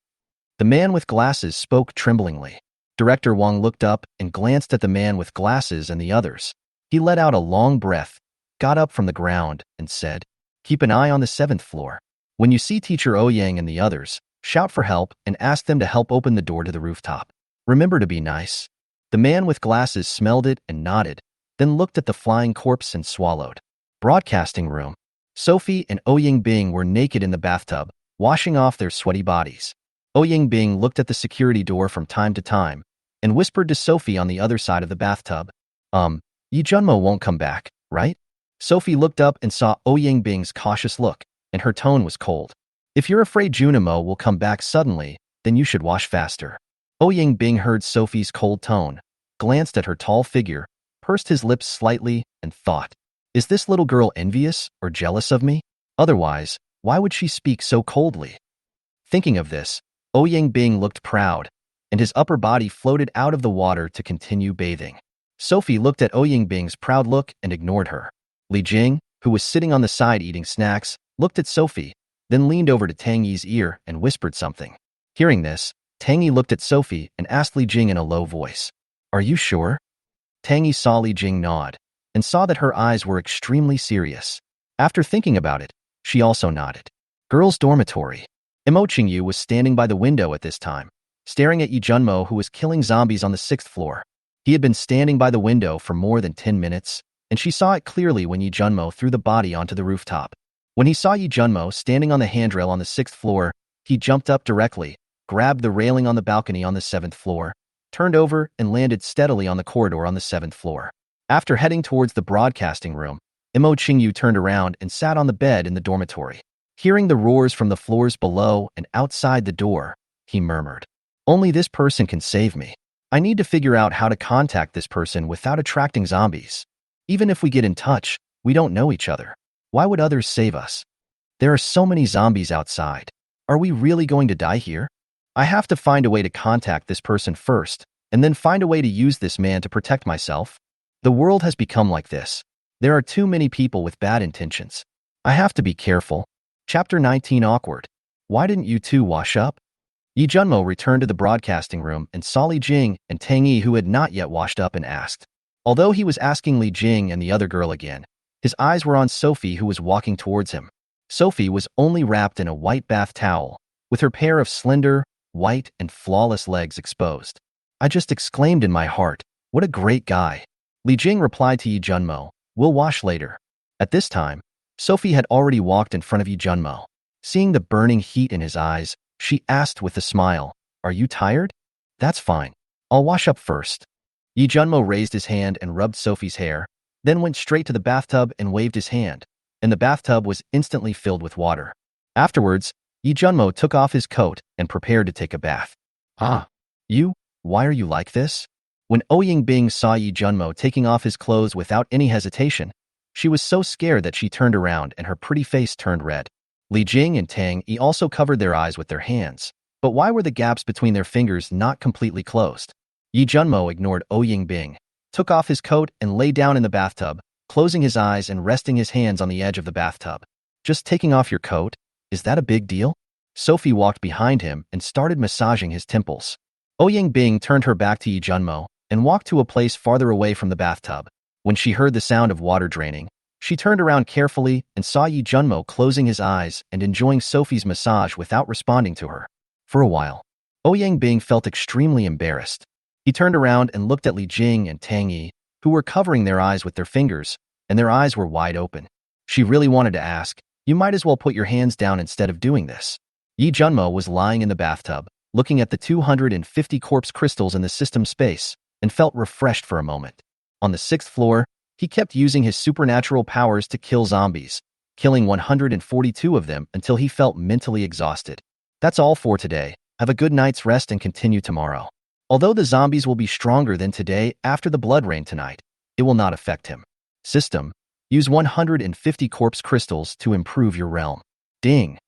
S1: The man with glasses spoke tremblingly. Director Wong looked up and glanced at the man with glasses and the others. He let out a long breath, got up from the ground, and said, Keep an eye on the 7th floor. When you see Teacher Ouyang and the others, shout for help and ask them to help open the door to the rooftop. Remember to be nice. The man with glasses smelled it and nodded, then looked at the flying corpse and swallowed. Broadcasting room. Sophie and Ouyang Bing were naked in the bathtub, washing off their sweaty bodies. Ouyang Bing looked at the security door from time to time and whispered to Sophie on the other side of the bathtub. Yi Junmo won't come back, right? Sophie looked up and saw Ouyang Bing's cautious look, and her tone was cold. If you're afraid Junimo will come back suddenly, then you should wash faster. Ouyang Bing heard Sophie's cold tone, glanced at her tall figure, pursed his lips slightly, and thought, is this little girl envious or jealous of me? Otherwise, why would she speak so coldly? Thinking of this, Ouyang Bing looked proud, and his upper body floated out of the water to continue bathing. Sophie looked at Ouyang Bing's proud look and ignored her. Li Jing, who was sitting on the side eating snacks, looked at Sophie, then leaned over to Tang Yi's ear and whispered something. Hearing this, Tang Yi looked at Sophie and asked Li Jing in a low voice, "Are you sure?" Tang Yi saw Li Jing nod and saw that her eyes were extremely serious. After thinking about it, she also nodded. Girls' dormitory. Imo Qingyu was standing by the window at this time, staring at Yi Junmo, who was killing zombies on the 6th floor. He had been standing by the window for more than 10 minutes, and she saw it clearly when Yi Junmo threw the body onto the rooftop. When he saw Yi Junmo standing on the handrail on the 6th floor, he jumped up directly, grabbed the railing on the balcony on the 7th floor, turned over and landed steadily on the corridor on the 7th floor. After heading towards the broadcasting room, Imo Qingyu turned around and sat on the bed in the dormitory. Hearing the roars from the floors below and outside the door, he murmured, "Only this person can save me. I need to figure out how to contact this person without attracting zombies. Even if we get in touch, we don't know each other. Why would others save us? There are so many zombies outside. Are we really going to die here? I have to find a way to contact this person first, and then find a way to use this man to protect myself. The world has become like this. There are too many people with bad intentions. I have to be careful." Chapter 19 Awkward. Why didn't you two wash up? Yi Junmo returned to the broadcasting room and saw Li Jing and Tang Yi, who had not yet washed up, and asked. Although he was asking Li Jing and the other girl again, his eyes were on Sophie, who was walking towards him. Sophie was only wrapped in a white bath towel, with her pair of slender, white, and flawless legs exposed. I just exclaimed in my heart, "What a great guy." Li Jing replied to Yi Junmo, "We'll wash later." At this time, Sophie had already walked in front of Yi Junmo. Seeing the burning heat in his eyes, she asked with a smile, "Are you tired? That's fine. I'll wash up first." Yi Junmo raised his hand and rubbed Sophie's hair, then went straight to the bathtub and waved his hand, and the bathtub was instantly filled with water. Afterwards, Yi Junmo took off his coat and prepared to take a bath. "Ah, why are you like this?" When Ouying Bing saw Yi Junmo taking off his clothes without any hesitation, she was so scared that she turned around and her pretty face turned red. Li Jing and Tang Yi also covered their eyes with their hands, but why were the gaps between their fingers not completely closed? Yi Junmo ignored Ouying Bing, took off his coat and lay down in the bathtub, closing his eyes and resting his hands on the edge of the bathtub. "Just taking off your coat? Is that a big deal?" Sophie walked behind him and started massaging his temples. Ouying Bing turned her back to Yi Junmo and walked to a place farther away from the bathtub. When she heard the sound of water draining, she turned around carefully and saw Yi Junmo closing his eyes and enjoying Sophie's massage without responding to her. For a while, Ouyang Bing felt extremely embarrassed. He turned around and looked at Li Jing and Tang Yi, who were covering their eyes with their fingers, and their eyes were wide open. She really wanted to ask, "You might as well put your hands down instead of doing this." Yi Junmo was lying in the bathtub, looking at the 250 corpse crystals in the system space, and felt refreshed for a moment. On the 6th floor, he kept using his supernatural powers to kill zombies, killing 142 of them until he felt mentally exhausted. That's all for today. Have a good night's rest and continue tomorrow. Although the zombies will be stronger than today after the blood rain tonight, it will not affect him. System: use 150 corpse crystals to improve your realm. Ding!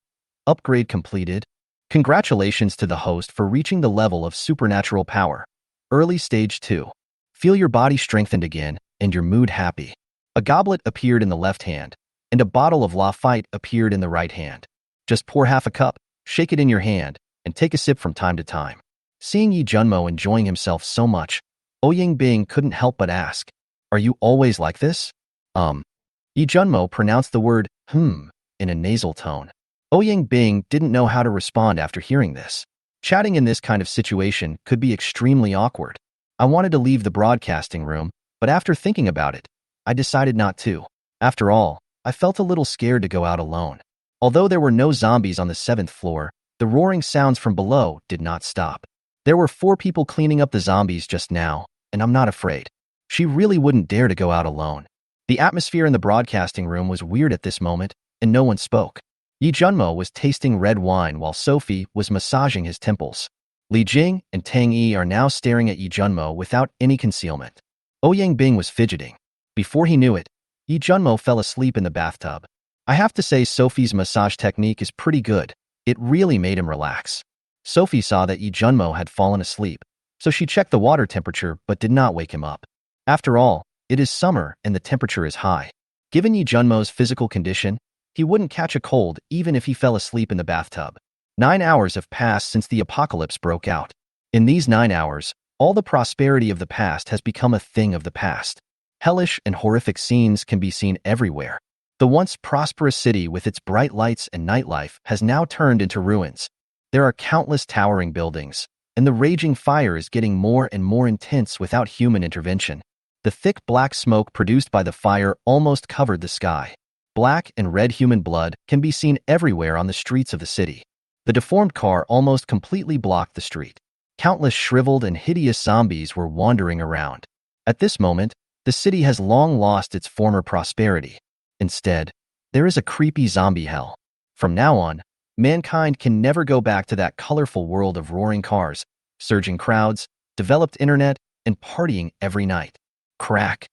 S1: Upgrade completed. Congratulations to the host for reaching the level of supernatural power. Early stage 2. Feel your body strengthened again and your mood happy. A goblet appeared in the left hand, and a bottle of Lafite appeared in the right hand. Just pour half a cup, shake it in your hand, and take a sip from time to time. Seeing Yi Junmo enjoying himself so much, Ouyang Bing couldn't help but ask, "Are you always like this?" Yi Junmo pronounced the word in a nasal tone. Ouyang Bing didn't know how to respond after hearing this. Chatting in this kind of situation could be extremely awkward. I wanted to leave the broadcasting room, but after thinking about it, I decided not to. After all, I felt a little scared to go out alone. Although there were no zombies on the 7th floor, the roaring sounds from below did not stop. There were 4 people cleaning up the zombies just now, and I'm not afraid. She really wouldn't dare to go out alone. The atmosphere in the broadcasting room was weird at this moment, and no one spoke. Yi Junmo was tasting red wine while Sophie was massaging his temples. Li Jing and Tang Yi are now staring at Yi Junmo without any concealment. Ouyang Bing was fidgeting. Before he knew it, Yi Junmo fell asleep in the bathtub. I have to say Sophie's massage technique is pretty good. It really made him relax. Sophie saw that Yi Junmo had fallen asleep, so she checked the water temperature but did not wake him up. After all, it is summer and the temperature is high. Given Yi Junmo's physical condition, He wouldn't catch a cold even if he fell asleep in the bathtub. 9 hours have passed since the apocalypse broke out. In these 9 hours, all the prosperity of the past has become a thing of the past. Hellish and horrific scenes can be seen everywhere. The once prosperous city with its bright lights and nightlife has now turned into ruins. There are countless towering buildings, and the raging fire is getting more and more intense without human intervention. The thick black smoke produced by the fire almost covered the sky. Black and red human blood can be seen everywhere on the streets of the city. The deformed car almost completely blocked the street. Countless shriveled and hideous zombies were wandering around. At this moment, the city has long lost its former prosperity. Instead, there is a creepy zombie hell. From now on, mankind can never go back to that colorful world of roaring cars, surging crowds, developed internet, and partying every night. Crack.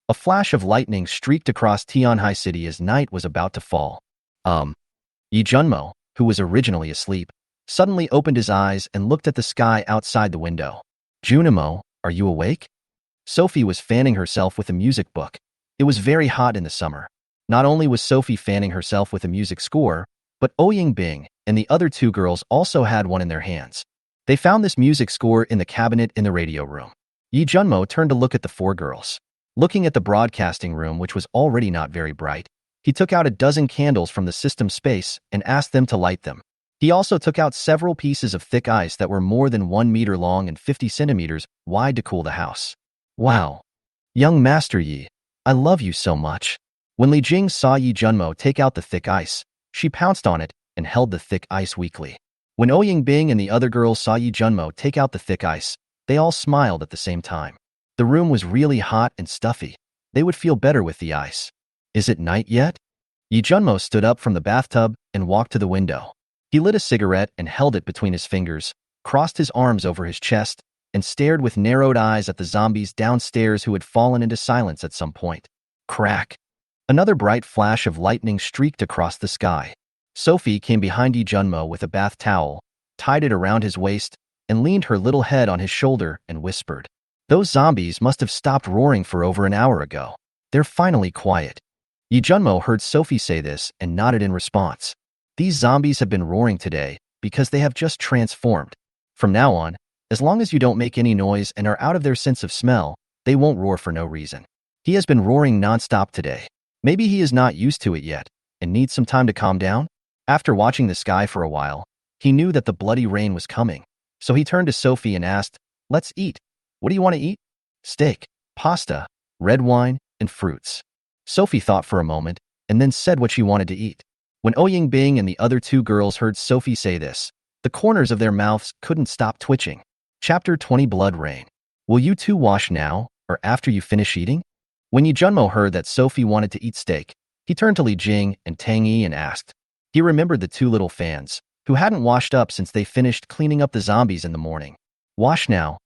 S1: A flash of lightning streaked across Tianhai City as night was about to fall. Yi Junmo, who was originally asleep, suddenly opened his eyes and looked at the sky outside the window. Junimo, are you awake? Sophie was fanning herself with a music book. It was very hot in the summer. Not only was Sophie fanning herself with a music score, but Yingbing and the other two girls also had one in their hands. They found this music score in the cabinet in the radio room. Yi Junmo turned to look at the four girls. Looking at the broadcasting room, which was already not very bright, he took out a dozen candles from the system space and asked them to light them. He also took out several pieces of thick ice that were more than 1 meter long and 50 centimeters wide to cool the house. Wow. Young Master Yi, I love you so much. When Li Jing saw Yi Junmo take out the thick ice, she pounced on it and held the thick ice weakly. When Yingbing and the other girls saw Yi Junmo take out the thick ice, they all smiled at the same time. The room was really hot and stuffy. They would feel better with the ice. Is it night yet? Yi Junmo stood up from the bathtub and walked to the window. He lit a cigarette and held it between his fingers, crossed his arms over his chest, and stared with narrowed eyes at the zombies downstairs who had fallen into silence at some point. Crack. Another bright flash of lightning streaked across the sky. Sophie came behind Yi Junmo with a bath towel, tied it around his waist, and leaned her little head on his shoulder and whispered, "Those zombies must have stopped roaring for over an hour ago. They're finally quiet." Yi Junmo heard Sophie say this and nodded in response. These zombies have been roaring today because they have just transformed. From now on, as long as you don't make any noise and are out of their sense of smell, they won't roar for no reason. He has been roaring nonstop today. Maybe he is not used to it yet and needs some time to calm down. After watching the sky for a while, he knew that the bloody rain was coming. So he turned to Sophie and asked, "Let's eat. What do you want to eat?" "Steak, pasta, red wine, and fruits." Sophie thought for a moment and then said what she wanted to eat. When Yingbing and the other two girls heard Sophie say this, the corners of their mouths couldn't stop twitching. Chapter 20 Blood Rain. Will you two wash now or after you finish eating? When Yi Junmo heard that Sophie wanted to eat steak, he turned to Li Jing and Tang Yi and asked. He remembered the two little fans, who hadn't washed up since they finished cleaning up the zombies in the morning. Wash now,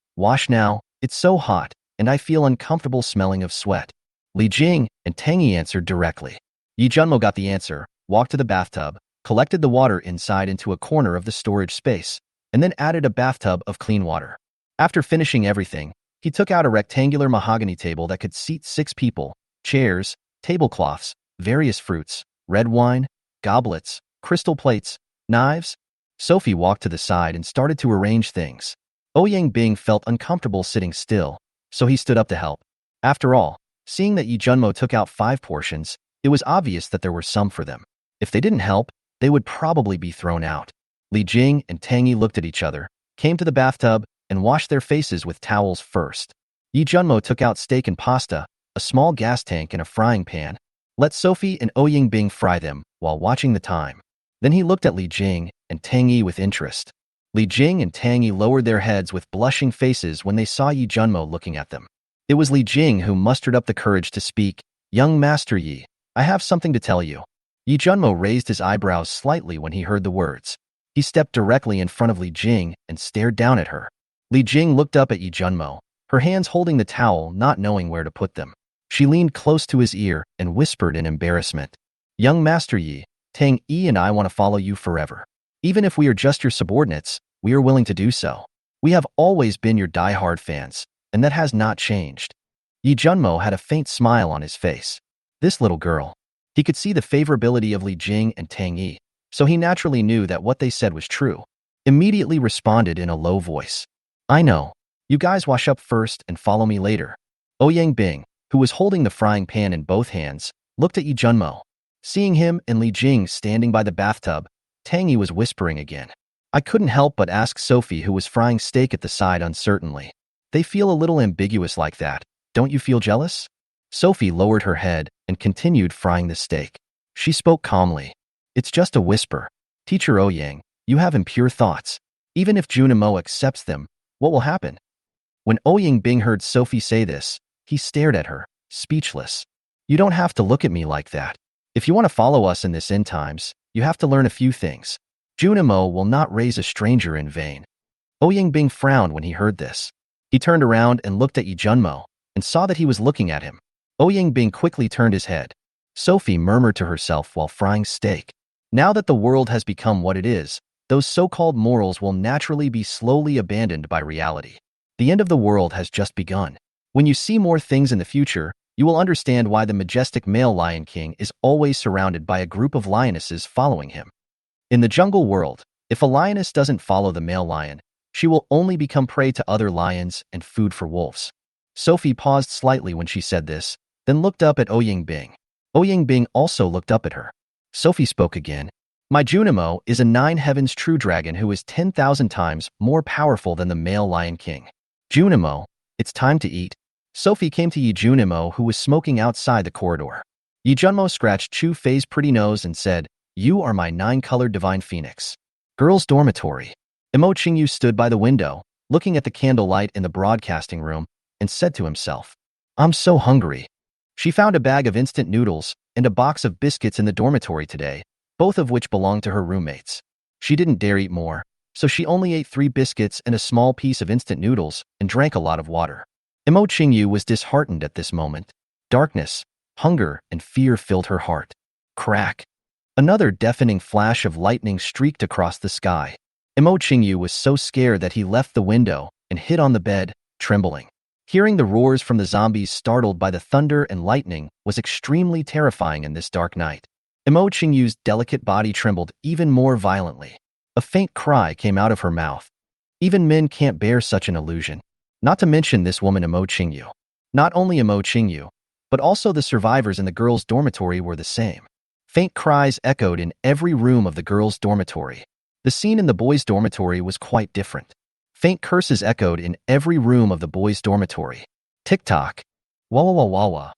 S1: it's so hot, and I feel uncomfortable smelling of sweat. Li Jing and Tang Yi answered directly. Yi Junmo got the answer, walked to the bathtub, collected the water inside into a corner of the storage space, and then added a bathtub of clean water. After finishing everything, he took out a rectangular mahogany table that could seat 6 people, chairs, tablecloths, various fruits, red wine, goblets, crystal plates, knives. Sophie walked to the side and started to arrange things. Yingbing felt uncomfortable sitting still, so he stood up to help. After all, seeing that Yi Junmo took out 5 portions, it was obvious that there were some for them. If they didn't help, they would probably be thrown out. Li Jing and Tang Yi looked at each other, came to the bathtub, and washed their faces with towels first. Yi Junmo took out steak and pasta, a small gas tank and a frying pan. Let Sophie and Yingbing fry them while watching the time. Then he looked at Li Jing and Tang Yi with interest. Li Jing and Tang Yi lowered their heads with blushing faces when they saw Yi Junmo looking at them. It was Li Jing who mustered up the courage to speak. "Young Master Yi, I have something to tell you." Yi Junmo raised his eyebrows slightly when he heard the words. He stepped directly in front of Li Jing and stared down at her. Li Jing looked up at Yi Junmo, her hands holding the towel, not knowing where to put them. She leaned close to his ear and whispered in embarrassment. "Young Master Yi, Tang Yi and I want to follow you forever. Even if we are just your subordinates, we are willing to do so. We have always been your die-hard fans, and that has not changed." Yi Junmo had a faint smile on his face. This little girl. He could see the favorability of Li Jing and Tang Yi, so he naturally knew that what they said was true. Immediately responded in a low voice. I know. You guys wash up first and follow me later. Ouyang Bing, who was holding the frying pan in both hands, looked at Yi Junmo. Seeing him and Li Jing standing by the bathtub, Tang Yi was whispering again. I couldn't help but ask Sophie, who was frying steak at the side uncertainly. They feel a little ambiguous like that. Don't you feel jealous? Sophie lowered her head and continued frying the steak. She spoke calmly. It's just a whisper. Teacher Ouyang, you have impure thoughts. Even if Junimo accepts them, what will happen? When Ouyang Bing heard Sophie say this, he stared at her, speechless. You don't have to look at me like that. If you want to follow us in this end times, you have to learn a few things. Junimo will not raise a stranger in vain. Ouyang Bing frowned when he heard this. He turned around and looked at Yi Junmo and saw that he was looking at him. Ouyang Bing quickly turned his head. Sophie murmured to herself while frying steak. Now that the world has become what it is, those so-called morals will naturally be slowly abandoned by reality. The end of the world has just begun. When you see more things in the future, you will understand why the majestic male Lion King is always surrounded by a group of lionesses following him. In the jungle world, if a lioness doesn't follow the male lion, she will only become prey to other lions and food for wolves. Sophie paused slightly when she said this, then looked up at Ouyang Bing. Ouyang Bing also looked up at her. Sophie spoke again. My Junimo is a 9 heavens true dragon who is 10,000 times more powerful than the male Lion King. Junimo, it's time to eat. Sophie came to Yi Junimo, who was smoking outside the corridor. Yi Junmo scratched Chu Fei's pretty nose and said, You are my 9-colored divine phoenix. Girls' dormitory. Imo Qingyu stood by the window, looking at the candlelight in the broadcasting room, and said to himself, I'm so hungry. She found a bag of instant noodles and a box of biscuits in the dormitory today, both of which belonged to her roommates. She didn't dare eat more, so she only ate 3 biscuits and a small piece of instant noodles and drank a lot of water. Imo Qingyu was disheartened at this moment. Darkness, hunger, and fear filled her heart. Crack. Another deafening flash of lightning streaked across the sky. Imo Qingyu was so scared that he left the window and hid on the bed, trembling. Hearing the roars from the zombies startled by the thunder and lightning was extremely terrifying in this dark night. Imo Qingyu's delicate body trembled even more violently. A faint cry came out of her mouth. Even men can't bear such an illusion. Not to mention this woman Imo Qingyu. Not only Imo Qingyu, but also the survivors in the girls' dormitory were the same. Faint cries echoed in every room of the girls' dormitory. The scene in the boys' dormitory was quite different. Faint curses echoed in every room of the boys' dormitory. Tick-tock. Wah-wah-wah-wah-wah.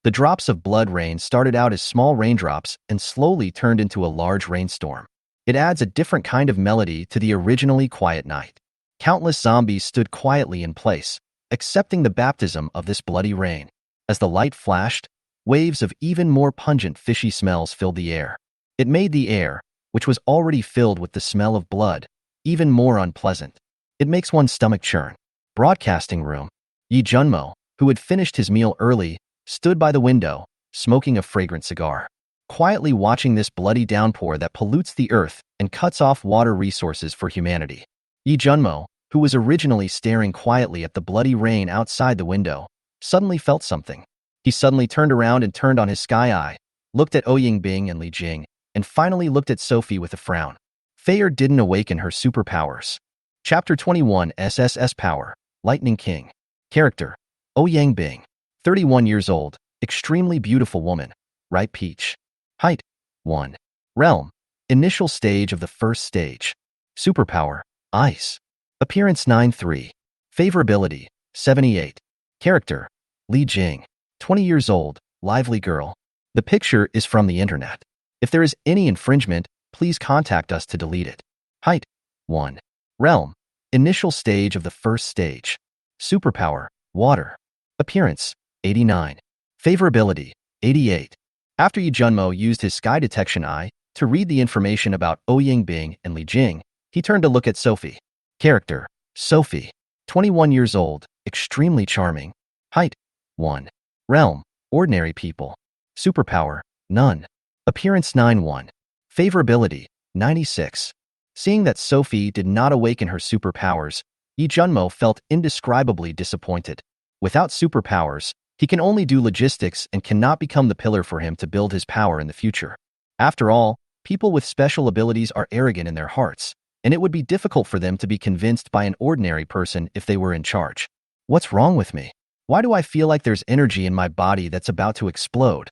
S1: The drops of blood rain started out as small raindrops and slowly turned into a large rainstorm. It adds a different kind of melody to the originally quiet night. Countless zombies stood quietly in place, accepting the baptism of this bloody rain. As the light flashed, waves of even more pungent fishy smells filled the air. It made the air, which was already filled with the smell of blood, even more unpleasant. It makes one's stomach churn. Broadcasting room. Yi Junmo, who had finished his meal early, stood by the window, smoking a fragrant cigar. Quietly watching this bloody downpour that pollutes the earth and cuts off water resources for humanity. Yi Junmo, who was originally staring quietly at the bloody rain outside the window, suddenly felt something. He suddenly turned around and turned on his sky eye, looked at Ouyang Bing and Li Jing, and finally looked at Sophie with a frown. Fire didn't awaken her superpowers. Chapter 21 SSS Power, Lightning King. Character, Ouyang Bing. 31 years old, extremely beautiful woman, ripe peach. Height, 1. Realm, initial stage of the first stage. Superpower, ice. Appearance 9-3. Favorability, 78. Character, Li Jing. 20 years old, lively girl. The picture is from the internet. If there is any infringement, please contact us to delete it. Height, 1. Realm, initial stage of the first stage. Superpower, water. Appearance, 89. Favorability, 88. After Yi Junmo used his sky detection eye to read the information about Ouyang Bing and Li Jing, he turned to look at Sophie. Character, Sophie. 21 years old, extremely charming. Height, 1. Realm, ordinary people. Superpower, none. Appearance 9-1. Favorability, 96. Seeing that Sophie did not awaken her superpowers, Yi Junmo felt indescribably disappointed. Without superpowers, He can only do logistics and cannot become the pillar for him to build his power in the future. After all, people with special abilities are arrogant in their hearts, and it would be difficult for them to be convinced by an ordinary person if they were in charge. What's wrong with me? Why do I feel like there's energy in my body that's about to explode?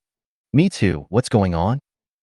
S1: Me too, what's going on?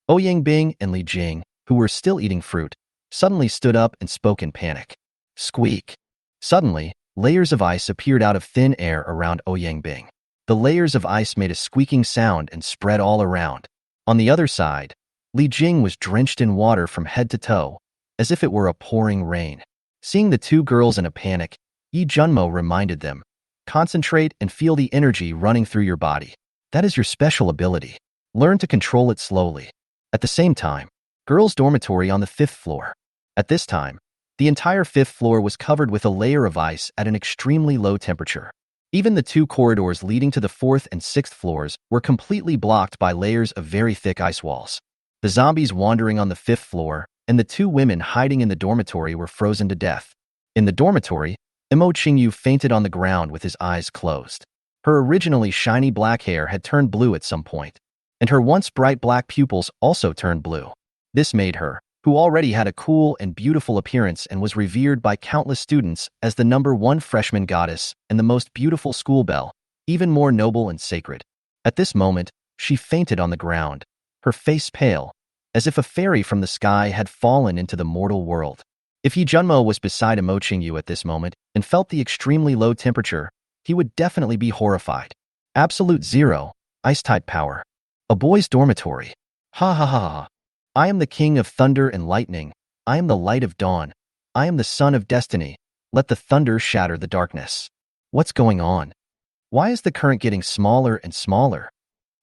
S1: Ouyang and Li Jing, who were still eating fruit, suddenly stood up and spoke in panic. Squeak. Suddenly, layers of ice appeared out of thin air around Ouyang. The layers of ice made a squeaking sound and spread all around. On the other side, Li Jing was drenched in water from head to toe, as if it were a pouring rain. Seeing the two girls in a panic, Yi Junmo reminded them, "Concentrate and feel the energy running through your body. That is your special ability. Learn to control it slowly." At the same time, girls' dormitory on the 5th floor. At this time, the entire 5th floor was covered with a layer of ice at an extremely low temperature. Even the two corridors leading to the 4th and 6th floors were completely blocked by layers of very thick ice walls. The zombies wandering on the 5th floor and the two women hiding in the dormitory were frozen to death. In the dormitory, Imo Qingyu fainted on the ground with his eyes closed. Her originally shiny black hair had turned blue at some point, and her once bright black pupils also turned blue. This made her, who already had a cool and beautiful appearance and was revered by countless students as the #1 freshman goddess and the most beautiful school belle, even more noble and sacred. At this moment, she fainted on the ground, her face pale, as if a fairy from the sky had fallen into the mortal world. If Yi Junmo was beside Imo Qingyu at this moment and felt the extremely low temperature, he would definitely be horrified. Absolute zero, ice-type power. A boys' dormitory. Ha ha ha ha. I am the king of thunder and lightning. I am the light of dawn. I am the son of destiny. Let the thunder shatter the darkness. What's going on? Why is the current getting smaller and smaller?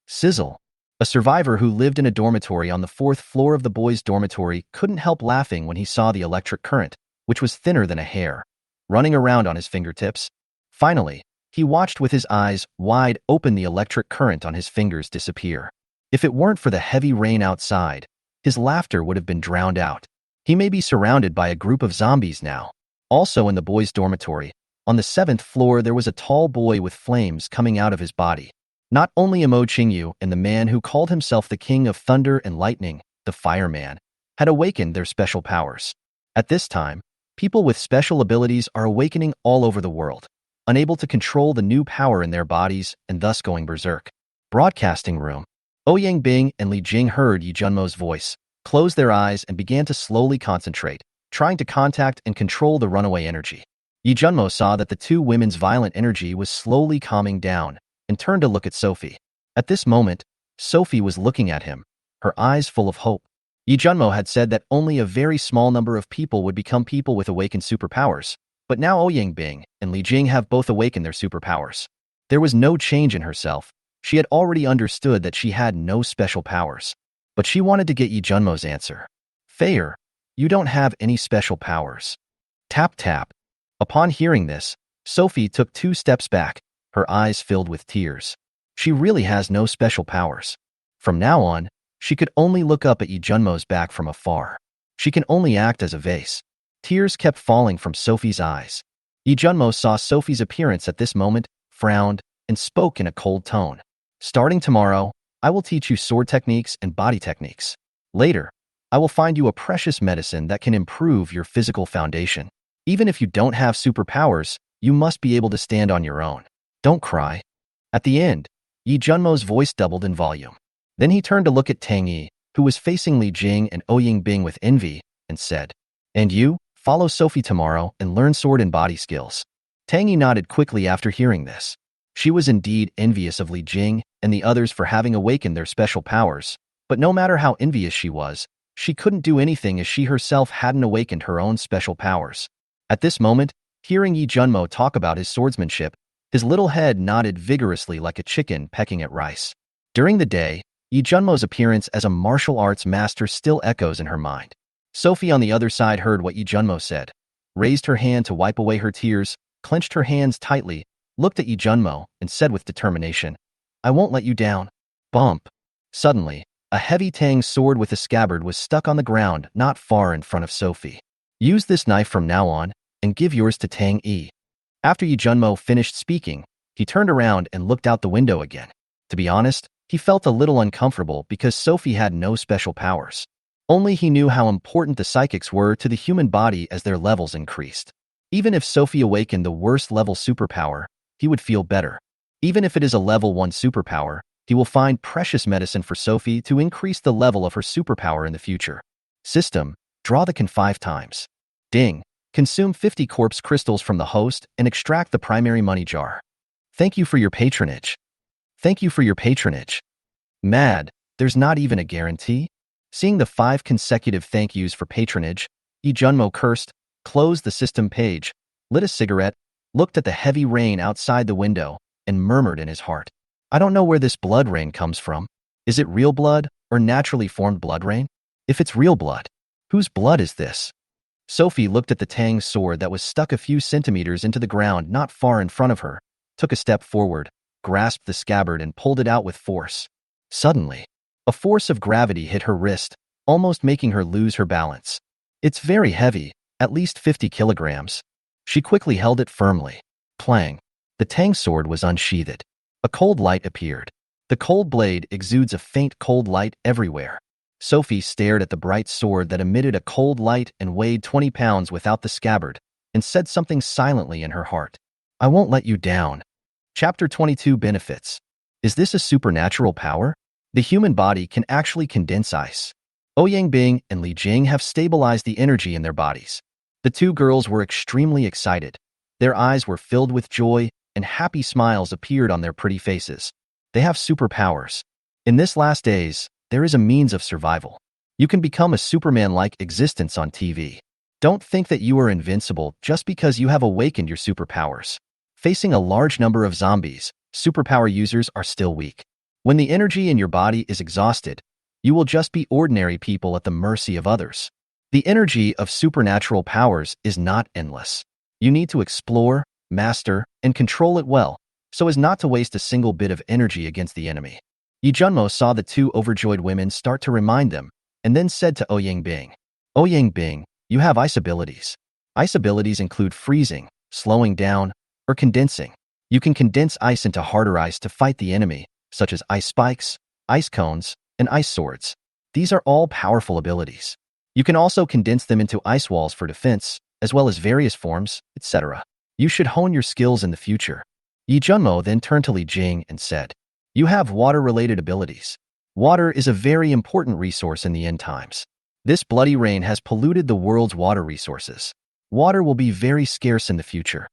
S1: Sizzle. A survivor who lived in a dormitory on the 4th floor of the boys' dormitory couldn't help laughing when he saw the electric current, which was thinner than a hair, running around on his fingertips. Finally, he watched with his eyes wide open the electric current on his fingers disappear. If it weren't for the heavy rain outside, his laughter would have been drowned out. He may be surrounded by a group of zombies now. Also in the boys' dormitory, on the 7th floor there was a tall boy with flames coming out of his body. Not only Imo Qingyu and the man who called himself the King of Thunder and Lightning, the Fireman, had awakened their special powers. At this time, people with special abilities are awakening all over the world, unable to control the new power in their bodies and thus going berserk. Broadcasting room. Ouyang and Li Jing heard Yi Junmo's voice, closed their eyes and began to slowly concentrate, trying to contact and control the runaway energy. Yi Junmo saw that the two women's violent energy was slowly calming down and turned to look at Sophie. At this moment, Sophie was looking at him, her eyes full of hope. Yi Junmo had said that only a very small number of people would become people with awakened superpowers, but now Ouyang and Li Jing have both awakened their superpowers. There was no change in herself. She had already understood that she had no special powers. But she wanted to get Yi Junmo's answer. "Fair, you don't have any special powers." Tap tap. Upon hearing this, Sophie took 2 steps back, her eyes filled with tears. She really has no special powers. From now on, she could only look up at Yi Junmo's back from afar. She can only act as a vase. Tears kept falling from Sophie's eyes. Yi Junmo saw Sophie's appearance at this moment, frowned, and spoke in a cold tone. "Starting tomorrow, I will teach you sword techniques and body techniques. Later, I will find you a precious medicine that can improve your physical foundation. Even if you don't have superpowers, you must be able to stand on your own. Don't cry." At the end, Yi Junmo's voice doubled in volume. Then he turned to look at Tang Yi, who was facing Li Jing and Ouyang with envy, and said, "And you, follow Sophie tomorrow and learn sword and body skills." Tang Yi nodded quickly after hearing this. She was indeed envious of Li Jing and the others for having awakened their special powers, but no matter how envious she was, she couldn't do anything as she herself hadn't awakened her own special powers. At this moment, hearing Yi Junmo talk about his swordsmanship, his little head nodded vigorously like a chicken pecking at rice. During the day, Yi Junmo's appearance as a martial arts master still echoes in her mind. Sophie on the other side heard what Yi Junmo said, raised her hand to wipe away her tears, clenched her hands tightly, looked at Yi Junmo, and said with determination, "I won't let you down." Bump. Suddenly, a heavy tang sword with a scabbard was stuck on the ground not far in front of Sophie. "Use this knife from now on, and give yours to Tang Yi." After Yi Junmo finished speaking, He turned around and looked out the window again. To be honest, he felt a little uncomfortable because Sophie had no special powers. Only he knew how important the psychics were to the human body as their levels increased. Even if Sophie awakened the worst level superpower, he would feel better. Even if it is a level 1 superpower, he will find precious medicine for Sophie to increase the level of her superpower in the future. System, draw the can 5 times. Ding, consume 50 corpse crystals from the host and extract the primary money jar. Thank you for your patronage. Thank you for your patronage. Mad, there's not even a guarantee? Seeing the 5 consecutive thank yous for patronage, Lee Junmo cursed, closed the system page, lit a cigarette, looked at the heavy rain outside the window, and murmured in his heart, I don't know where this blood rain comes from. Is it real blood or naturally formed blood rain? If it's real blood, whose blood is this? Sophie looked at the Tang's sword that was stuck a few centimeters into the ground not far in front of her, took a step forward, grasped the scabbard and pulled it out with force. Suddenly, a force of gravity hit her wrist, almost making her lose her balance. It's very heavy, at least 50 kilograms. She quickly held it firmly. Clang. The Tang sword was unsheathed. A cold light appeared. The cold blade exudes a faint cold light everywhere. Sophie stared at the bright sword that emitted a cold light and weighed 20 pounds without the scabbard, and said something silently in her heart. I won't let you down. Chapter 22 Benefits. Is this a supernatural power? The human body can actually condense ice. Ouyang Bing and Li Jing have stabilized the energy in their bodies. The two girls were extremely excited. Their eyes were filled with joy, and happy smiles appeared on their pretty faces. They have superpowers. In this last days, there is a means of survival. You can become a Superman-like existence on TV. Don't think that you are invincible just because you have awakened your superpowers. Facing a large number of zombies, superpower users are still weak. When the energy in your body is exhausted, you will just be ordinary people at the mercy of others. The energy of supernatural powers is not endless. You need to explore, master, and control it well, so as not to waste a single bit of energy against the enemy. Yi Junmo saw the two overjoyed women start to remind them, and then said to Ouyang Bing, Ouyang Bing, you have ice abilities. Ice abilities include freezing, slowing down, or condensing. You can condense ice into harder ice to fight the enemy, such as ice spikes, ice cones, and ice swords. These are all powerful abilities. You can also condense them into ice walls for defense, as well as various forms, etc. You should hone your skills in the future. Yi Junmo then turned to Li Jing and said, You have water-related abilities. Water is a very important resource in the end times. This bloody rain has polluted the world's water resources. Water will be very scarce in the future.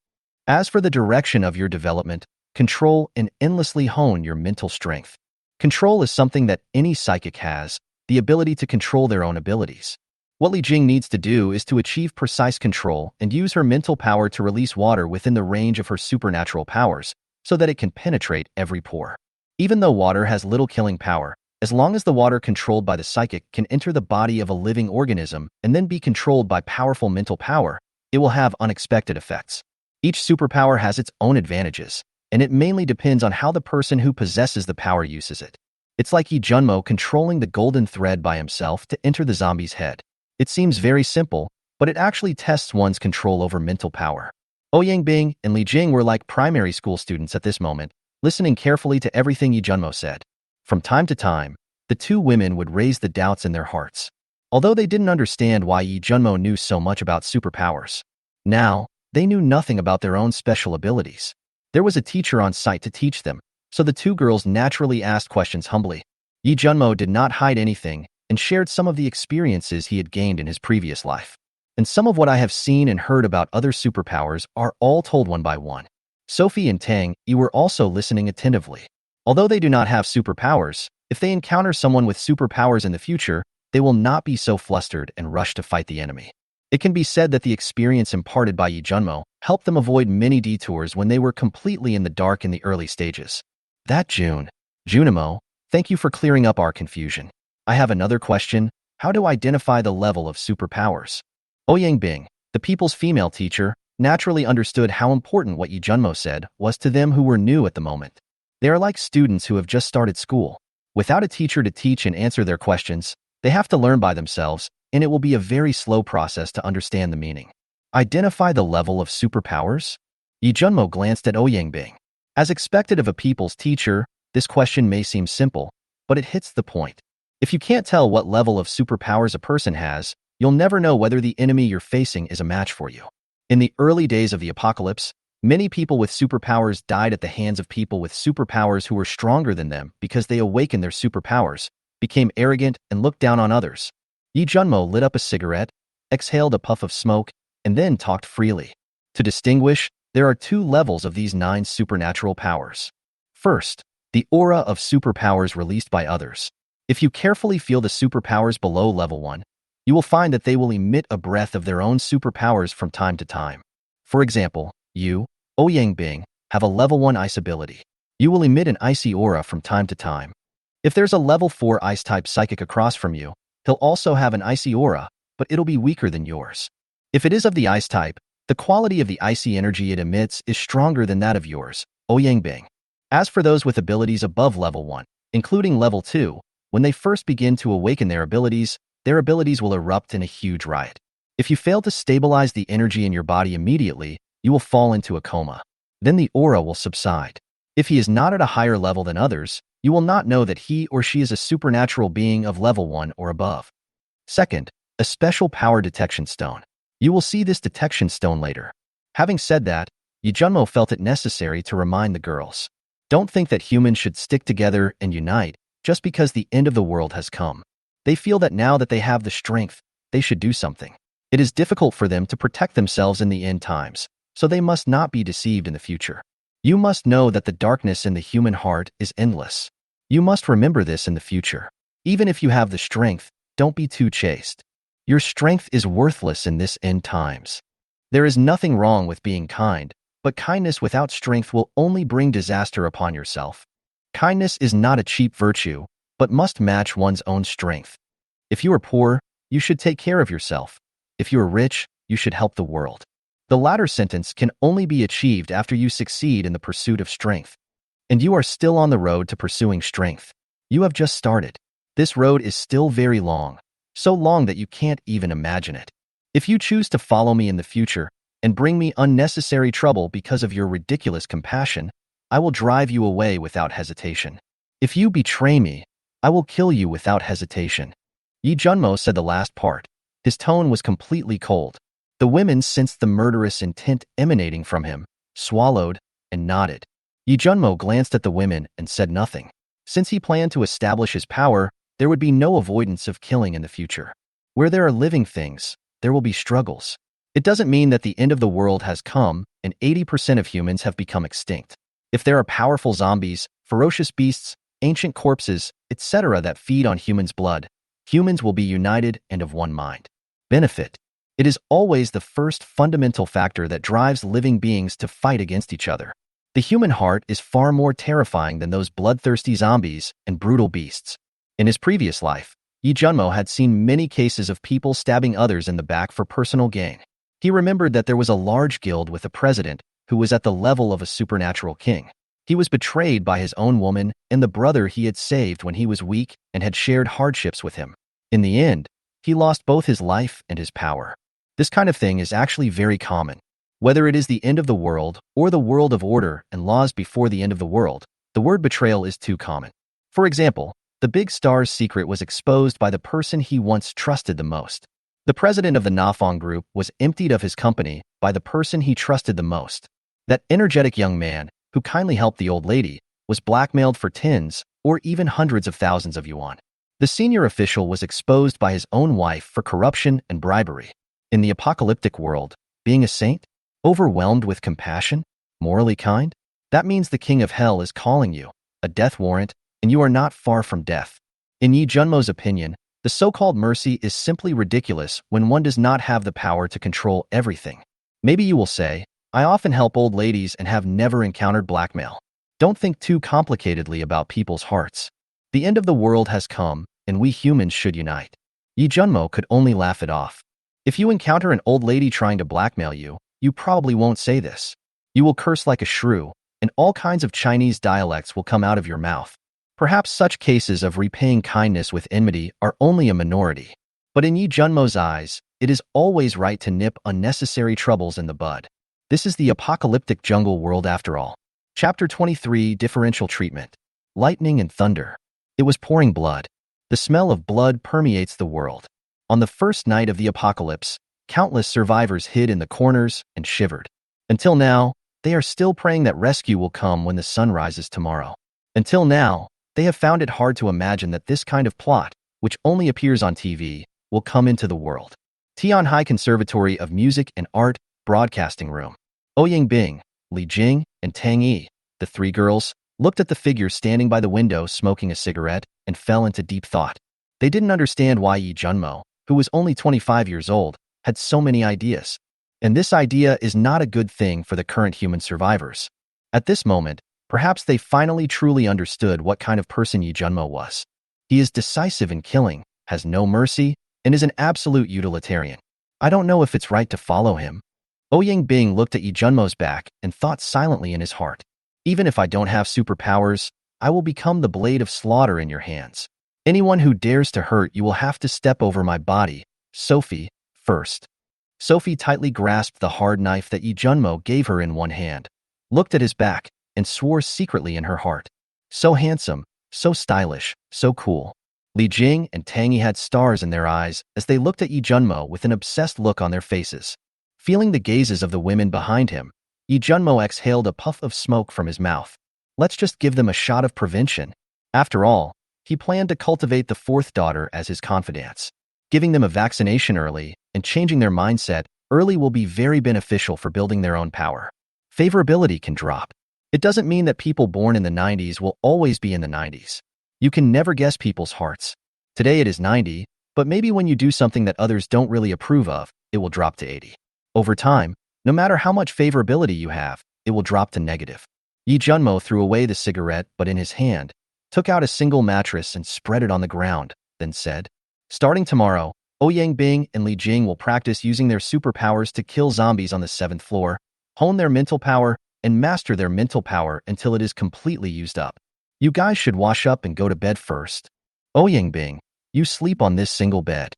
S1: As for the direction of your development, control and endlessly hone your mental strength. Control is something that any psychic has, the ability to control their own abilities. What Li Jing needs to do is to achieve precise control and use her mental power to release water within the range of her supernatural powers, so that it can penetrate every pore. Even though water has little killing power, as long as the water controlled by the psychic can enter the body of a living organism and then be controlled by powerful mental power, it will have unexpected effects. Each superpower has its own advantages, and it mainly depends on how the person who possesses the power uses it. It's like Yi Junmo controlling the golden thread by himself to enter the zombie's head. It seems very simple, but it actually tests one's control over mental power. Ouyang Bing and Li Jing were like primary school students at this moment, listening carefully to everything Yi Junmo said. From time to time, the two women would raise the doubts in their hearts. Although they didn't understand why Yi Junmo knew so much about superpowers. Now, they knew nothing about their own special abilities. There was a teacher on site to teach them, so the two girls naturally asked questions humbly. Yi Junmo did not hide anything and shared some of the experiences he had gained in his previous life. And some of what I have seen and heard about other superpowers are all told one by one. Sophie and Tang Yi were also listening attentively. Although they do not have superpowers, if they encounter someone with superpowers in the future, they will not be so flustered and rush to fight the enemy. It can be said that the experience imparted by Yi Junmo helped them avoid many detours when they were completely in the dark in the early stages. That Junimo, thank you for clearing up our confusion. I have another question. How to identify the level of superpowers? Ouyang Bing, the people's female teacher, naturally understood how important what Yi Junmo said was to them who were new at the moment. They are like students who have just started school. Without a teacher to teach and answer their questions, they have to learn by themselves, and it will be a very slow process to understand the meaning. Identify the level of superpowers? Yi Junmo glanced at Ouyang Bing. As expected of a people's teacher, this question may seem simple, but it hits the point. If you can't tell what level of superpowers a person has, you'll never know whether the enemy you're facing is a match for you. In the early days of the apocalypse, many people with superpowers died at the hands of people with superpowers who were stronger than them because they awakened their superpowers, became arrogant, and looked down on others. Yi Junmo lit up a cigarette, exhaled a puff of smoke, and then talked freely. To distinguish, there are two levels of these 9 supernatural powers. First, the aura of superpowers released by others. If you carefully feel the superpowers below level 1, you will find that they will emit a breath of their own superpowers from time to time. For example, you, Ouyang Bing, have a level 1 ice ability. You will emit an icy aura from time to time. If there's a level 4 ice-type psychic across from you, he'll also have an icy aura, but it'll be weaker than yours. If it is of the ice type, the quality of the icy energy it emits is stronger than that of yours, Ouyang Bing. As for those with abilities above level 1, including level 2, when they first begin to awaken their abilities will erupt in a huge riot. If you fail to stabilize the energy in your body immediately, you will fall into a coma. Then the aura will subside. If he is not at a higher level than others, you will not know that he or she is a supernatural being of level 1 or above. Second, a special power detection stone. You will see this detection stone later. Having said that, Yi Junmo felt it necessary to remind the girls. Don't think that humans should stick together and unite just because the end of the world has come. They feel that now that they have the strength, they should do something. It is difficult for them to protect themselves in the end times, so they must not be deceived in the future. You must know that the darkness in the human heart is endless. You must remember this in the future. Even if you have the strength, don't be too chaste. Your strength is worthless in this end times. There is nothing wrong with being kind, but kindness without strength will only bring disaster upon yourself. Kindness is not a cheap virtue, but must match one's own strength. If you are poor, you should take care of yourself. If you are rich, you should help the world. The latter sentence can only be achieved after you succeed in the pursuit of strength. And you are still on the road to pursuing strength. You have just started. This road is still very long, so long that you can't even imagine it. If you choose to follow me in the future and bring me unnecessary trouble because of your ridiculous compassion, I will drive you away without hesitation. If you betray me, I will kill you without hesitation. Yi Junmo said the last part. His tone was completely cold. The women sensed the murderous intent emanating from him, swallowed, and nodded. Yi Junmo glanced at the women and said nothing. Since he planned to establish his power, there would be no avoidance of killing in the future. Where there are living things, there will be struggles. It doesn't mean that the end of the world has come and 80% of humans have become extinct. If there are powerful zombies, ferocious beasts, ancient corpses, etc. that feed on humans' blood, humans will be united and of one mind. Benefit. It is always the first fundamental factor that drives living beings to fight against each other. The human heart is far more terrifying than those bloodthirsty zombies and brutal beasts. In his previous life, Yi Junmo had seen many cases of people stabbing others in the back for personal gain. He remembered that there was a large guild with a president who was at the level of a supernatural king. He was betrayed by his own woman and the brother he had saved when he was weak and had shared hardships with him. In the end, he lost both his life and his power. This kind of thing is actually very common. Whether it is the end of the world or the world of order and laws before the end of the world, the word betrayal is too common. For example, the big star's secret was exposed by the person he once trusted the most. The president of the Nafong group was emptied of his company by the person he trusted the most. That energetic young man, who kindly helped the old lady, was blackmailed for tens or even hundreds of thousands of yuan. The senior official was exposed by his own wife for corruption and bribery. In the apocalyptic world, being a saint, overwhelmed with compassion, morally kind, that means the king of hell is calling you, a death warrant, and you are not far from death. In Yi Junmo's opinion, the so-called mercy is simply ridiculous when one does not have the power to control everything. Maybe you will say, I often help old ladies and have never encountered blackmail. Don't think too complicatedly about people's hearts. The end of the world has come, and we humans should unite. Yi Junmo could only laugh it off. If you encounter an old lady trying to blackmail you, you probably won't say this. You will curse like a shrew, and all kinds of Chinese dialects will come out of your mouth. Perhaps such cases of repaying kindness with enmity are only a minority. But in Yi Junmo's eyes, it is always right to nip unnecessary troubles in the bud. This is the apocalyptic jungle world after all. Chapter 23, Differential Treatment. Lightning and Thunder. It was pouring blood. The smell of blood permeates the world. On the first night of the apocalypse, countless survivors hid in the corners and shivered. Until now, they are still praying that rescue will come when the sun rises tomorrow. Until now, they have found it hard to imagine that this kind of plot, which only appears on TV, will come into the world. Tianhai Conservatory of Music and Art, Broadcasting Room. Ouyang Bing, Li Jing, and Tang Yi, the three girls, looked at the figure standing by the window smoking a cigarette and fell into deep thought. They didn't understand why Yi Junmo, who was only 25 years old, had so many ideas. And this idea is not a good thing for the current human survivors. At this moment, perhaps they finally truly understood what kind of person Yi Junmo was. He is decisive in killing, has no mercy, and is an absolute utilitarian. I don't know if it's right to follow him. Ouyang Bing looked at Yi Junmo's back and thought silently in his heart. Even if I don't have superpowers, I will become the blade of slaughter in your hands. Anyone who dares to hurt you will have to step over my body. Sophie, first. Sophie tightly grasped the hard knife that Yi Junmo gave her in one hand, looked at his back, and swore secretly in her heart. So handsome, so stylish, so cool. Li Jing and Tang Yi had stars in their eyes as they looked at Yi Junmo with an obsessed look on their faces. Feeling the gazes of the women behind him, Yi Junmo exhaled a puff of smoke from his mouth. Let's just give them a shot of prevention. After all, he planned to cultivate the fourth daughter as his confidants. Giving them a vaccination early and changing their mindset early will be very beneficial for building their own power. Favorability can drop. It doesn't mean that people born in the 90s will always be in the 90s. You can never guess people's hearts. Today it is 90, but maybe when you do something that others don't really approve of, it will drop to 80. Over time, no matter how much favorability you have, it will drop to negative. Yi Junmo threw away the cigarette, but in his hand, took out a single mattress and spread it on the ground, then said, starting tomorrow, Ouyang Bing and Li Jing will practice using their superpowers to kill zombies on the 7th floor, hone their mental power, and master their mental power until it is completely used up. You guys should wash up and go to bed first. Ouyang Bing, you sleep on this single bed.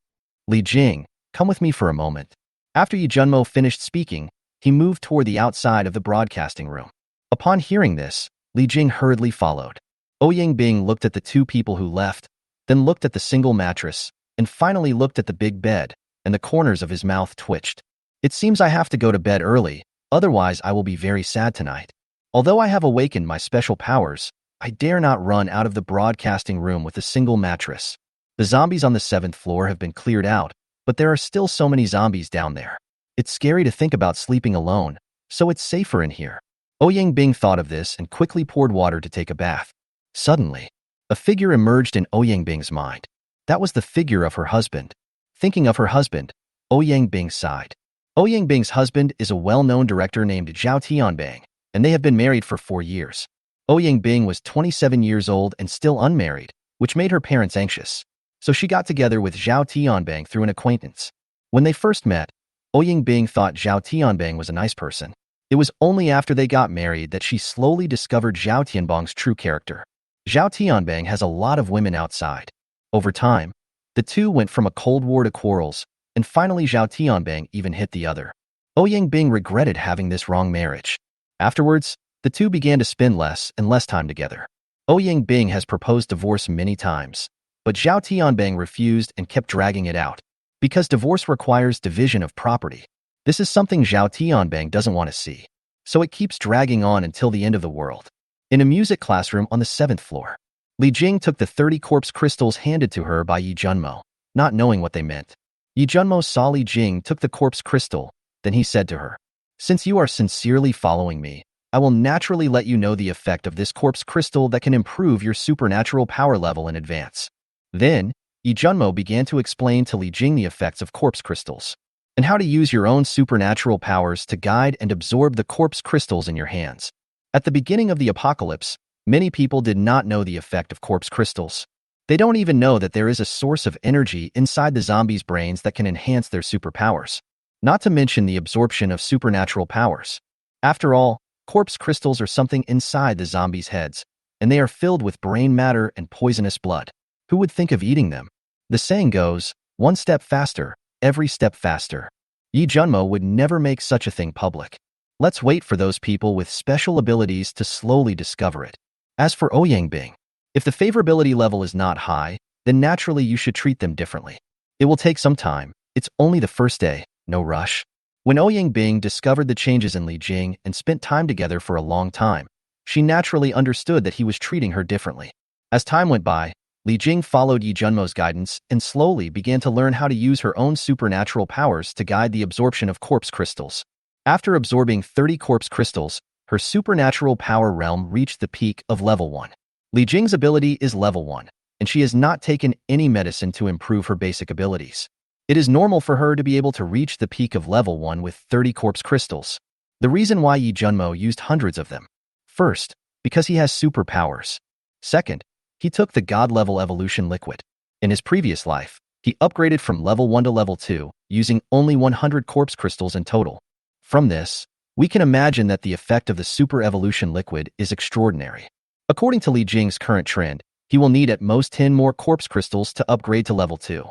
S1: Li Jing, come with me for a moment. After Yi Junmo finished speaking, he moved toward the outside of the broadcasting room. Upon hearing this, Li Jing hurriedly followed. Ouyang Bing looked at the two people who left, then looked at the single mattress, and finally looked at the big bed, and the corners of his mouth twitched. It seems I have to go to bed early, otherwise I will be very sad tonight. Although I have awakened my special powers, I dare not run out of the broadcasting room with a single mattress. The zombies on the 7th floor have been cleared out, but there are still so many zombies down there. It's scary to think about sleeping alone, so it's safer in here. Ouyang Bing thought of this and quickly poured water to take a bath. Suddenly, a figure emerged in Ouyang Bing's mind. That was the figure of her husband. Thinking of her husband, Ouyang Bing sighed. Ouyang Bing's husband is a well-known director named Zhao Tianbang, and they have been married for 4 years. Ouyang Bing was 27 years old and still unmarried, which made her parents anxious. So she got together with Zhao Tianbang through an acquaintance. When they first met, Ouyang Bing thought Zhao Tianbang was a nice person. It was only after they got married that she slowly discovered Zhao Tianbang's true character. Zhao Tianbang has a lot of women outside. Over time, the two went from a cold war to quarrels, and finally Zhao Tianbang even hit the other. Ouyang Bing regretted having this wrong marriage. Afterwards, the two began to spend less and less time together. Ouyang Bing has proposed divorce many times, but Zhao Tianbang refused and kept dragging it out. Because divorce requires division of property. This is something Zhao Tianbang doesn't want to see. So it keeps dragging on until the end of the world. In a music classroom on the 7th floor, Li Jing took the 30 corpse crystals handed to her by Yi Junmo, not knowing what they meant. Yi Junmo saw Li Jing took the corpse crystal, then he said to her, since you are sincerely following me, I will naturally let you know the effect of this corpse crystal that can improve your supernatural power level in advance. Then, Yi Junmo began to explain to Li Jing the effects of corpse crystals, and how to use your own supernatural powers to guide and absorb the corpse crystals in your hands. At the beginning of the apocalypse, many people did not know the effect of corpse crystals. They don't even know that there is a source of energy inside the zombies' brains that can enhance their superpowers, not to mention the absorption of supernatural powers. After all, corpse crystals are something inside the zombies' heads, and they are filled with brain matter and poisonous blood. Who would think of eating them? The saying goes, one step faster, every step faster. Yi Junmo would never make such a thing public. Let's wait for those people with special abilities to slowly discover it. As for Oyangbing, if the favorability level is not high, then naturally you should treat them differently. It will take some time. It's only the first day, no rush. When Oyangbing discovered the changes in Li Jing and spent time together for a long time, she naturally understood that he was treating her differently. As time went by, Li Jing followed Yi Junmo's guidance and slowly began to learn how to use her own supernatural powers to guide the absorption of corpse crystals. After absorbing 30 corpse crystals, her supernatural power realm reached the peak of level 1. Li Jing's ability is level 1, and she has not taken any medicine to improve her basic abilities. It is normal for her to be able to reach the peak of level 1 with 30 corpse crystals. The reason why Yi Junmo used hundreds of them. First, because he has superpowers. Second, he took the God-level evolution liquid. In his previous life, he upgraded from level 1 to level 2, using only 100 corpse crystals in total. From this, we can imagine that the effect of the super evolution liquid is extraordinary. According to Li Jing's current trend, he will need at most 10 more corpse crystals to upgrade to level 2.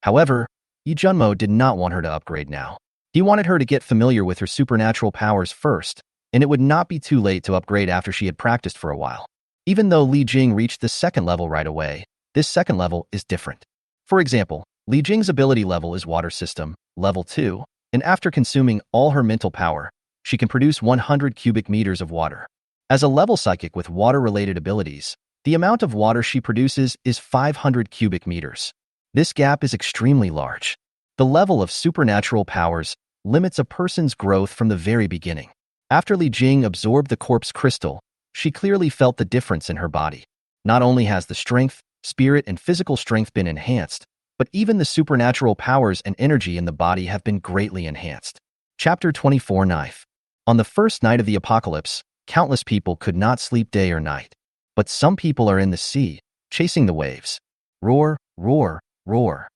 S1: However, Yi Junmo did not want her to upgrade now. He wanted her to get familiar with her supernatural powers first, and it would not be too late to upgrade after she had practiced for a while. Even though Li Jing reached the second level right away, this second level is different. For example, Li Jing's ability level is Water System, level 2, and after consuming all her mental power, she can produce 100 cubic meters of water. As a level psychic with water-related abilities, the amount of water she produces is 500 cubic meters. This gap is extremely large. The level of supernatural powers limits a person's growth from the very beginning. After Li Jing absorbed the corpse crystal, she clearly felt the difference in her body. Not only has the strength, spirit, and physical strength been enhanced, but even the supernatural powers and energy in the body have been greatly enhanced. Chapter 24 Knife. On the first night of the apocalypse, countless people could not sleep day or night. But some people are in the sea, chasing the waves. Roar, roar, roar.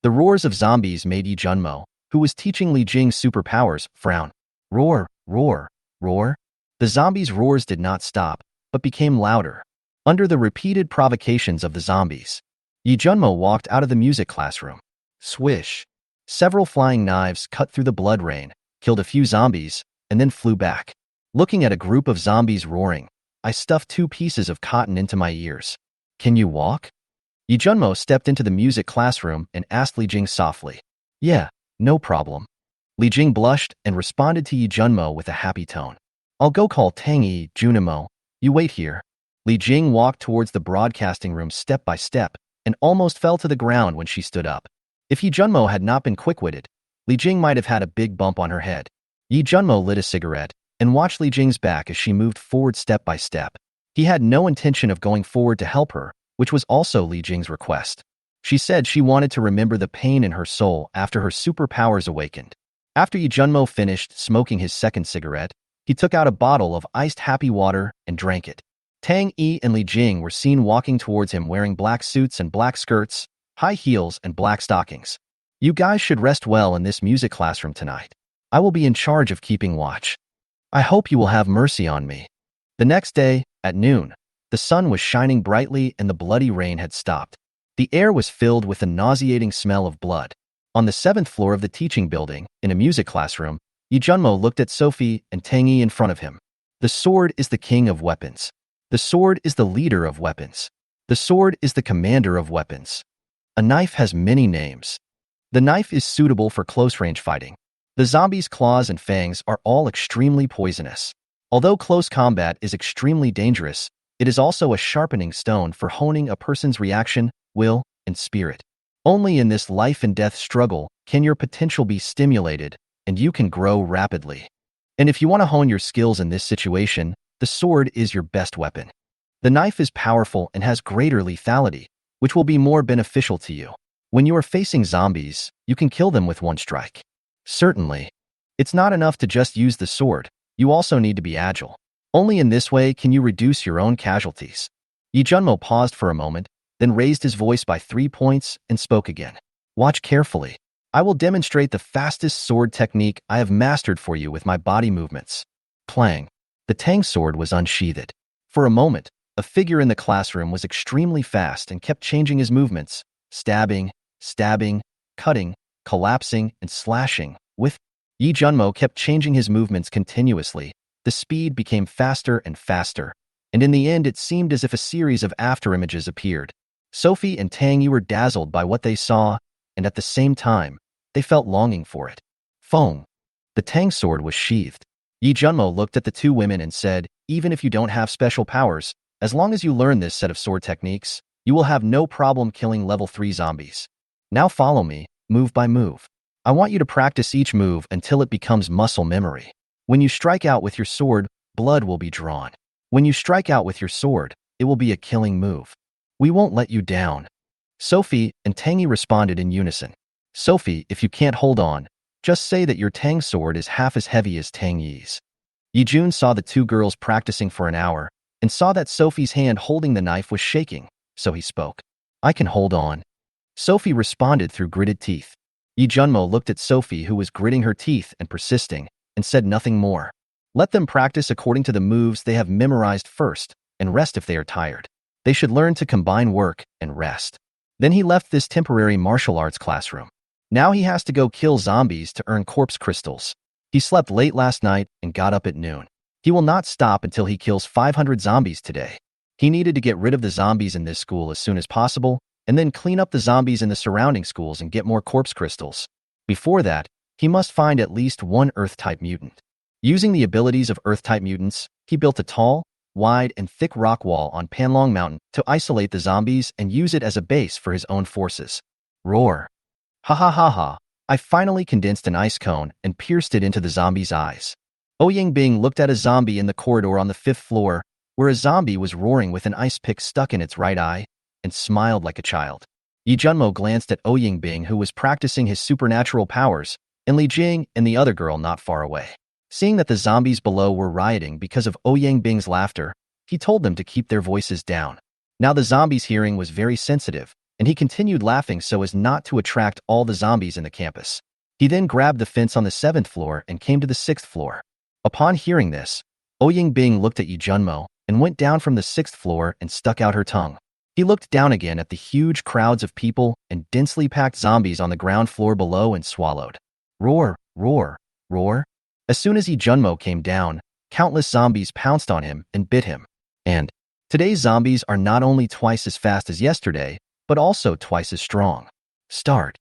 S1: The roars of zombies made Yi Junmo, who was teaching Li Jing's superpowers, frown. Roar, roar, roar. The zombies' roars did not stop, but became louder. Under the repeated provocations of the zombies, Yi Junmo walked out of the music classroom. Swish. Several flying knives cut through the blood rain, killed a few zombies, and then flew back. Looking at a group of zombies roaring, I stuffed 2 pieces of cotton into my ears. Can you walk? Yi Junmo stepped into the music classroom and asked Li Jing softly. Yeah, no problem. Li Jing blushed and responded to Yi Junmo with a happy tone. I'll go call Tang Yi, Junimo. You wait here. Li Jing walked towards the broadcasting room step by step and almost fell to the ground when she stood up. If Yi Junmo had not been quick-witted, Li Jing might have had a big bump on her head. Yi Junmo lit a cigarette and watched Li Jing's back as she moved forward step by step. He had no intention of going forward to help her, which was also Li Jing's request. She said she wanted to remember the pain in her soul after her superpowers awakened. After Yi Junmo finished smoking his second cigarette, he took out a bottle of iced happy water and drank it. Tang Yi and Li Jing were seen walking towards him wearing black suits and black skirts, high heels, and black stockings. You guys should rest well in this music classroom tonight. I will be in charge of keeping watch. I hope you will have mercy on me. The next day, at noon, the sun was shining brightly and the bloody rain had stopped. The air was filled with a nauseating smell of blood. On the 7th floor of the teaching building, in a music classroom, Yi Junmo looked at Sophie and Tang Yi in front of him. The sword is the king of weapons. The sword is the leader of weapons. The sword is the commander of weapons. A knife has many names. The knife is suitable for close-range fighting. The zombies' claws and fangs are all extremely poisonous. Although close combat is extremely dangerous, it is also a sharpening stone for honing a person's reaction, will, and spirit. Only in this life and death struggle can your potential be stimulated, and you can grow rapidly. And if you want to hone your skills in this situation, the sword is your best weapon. The knife is powerful and has greater lethality, which will be more beneficial to you. When you are facing zombies, you can kill them with one strike. Certainly. It's not enough to just use the sword, you also need to be agile. Only in this way can you reduce your own casualties. Yi Junmo paused for a moment, then raised his voice by 3 points and spoke again. Watch carefully. I will demonstrate the fastest sword technique I have mastered for you with my body movements. Clang. The Tang sword was unsheathed. For a moment, a figure in the classroom was extremely fast and kept changing his movements, stabbing, cutting, collapsing, and slashing, with Yi Junmo kept changing his movements continuously. The speed became faster and faster, and in the end it seemed as if a series of afterimages appeared. Sophie and Tang Yi were dazzled by what they saw, and at the same time, they felt longing for it. Feng. The Tang sword was sheathed. Yi Junmo looked at the two women and said, even if you don't have special powers, as long as you learn this set of sword techniques, you will have no problem killing level 3 zombies. Now follow me, move by move. I want you to practice each move until it becomes muscle memory. When you strike out with your sword, blood will be drawn. When you strike out with your sword, it will be a killing move. We won't let you down. Sophie and Tang Yi responded in unison. Sophie, if you can't hold on, just say that your Tang sword is half as heavy as Tang Yi's. Yi Jun saw the two girls practicing for an hour and saw that Sophie's hand holding the knife was shaking, so he spoke. I can hold on. Sophie responded through gritted teeth. Yi Junmo looked at Sophie, who was gritting her teeth and persisting, and said nothing more. Let them practice according to the moves they have memorized first, and rest if they are tired. They should learn to combine work and rest. Then he left this temporary martial arts classroom. Now he has to go kill zombies to earn corpse crystals. He slept late last night and got up at noon. He will not stop until he kills 500 zombies today. He needed to get rid of the zombies in this school as soon as possible, and then clean up the zombies in the surrounding schools and get more corpse crystals. Before that, he must find at least one Earth-type mutant. Using the abilities of Earth-type mutants, he built a tall, wide, and thick rock wall on Panlong Mountain to isolate the zombies and use it as a base for his own forces. Roar. Ha ha ha ha. I finally condensed an ice cone and pierced it into the zombie's eyes. Ouyang Bing looked at a zombie in the corridor on the 5th floor, where a zombie was roaring with an ice pick stuck in its right eye, and smiled like a child. Yi Junmo glanced at Ouyang Bing, who was practicing his supernatural powers, and Li Jing and the other girl not far away. Seeing that the zombies below were rioting because of Ouyang Bing's laughter, he told them to keep their voices down. Now the zombies' hearing was very sensitive, and he continued laughing so as not to attract all the zombies in the campus. He then grabbed the fence on the 7th floor and came to the 6th floor. Upon hearing this, Ouyang Bing looked at Yi Junmo and went down from the 6th floor and stuck out her tongue. He looked down again at the huge crowds of people and densely packed zombies on the ground floor below and swallowed. Roar, roar, roar. As soon as Yi Junmo came down, countless zombies pounced on him and bit him. And today's zombies are not only twice as fast as yesterday, but also twice as strong. Start.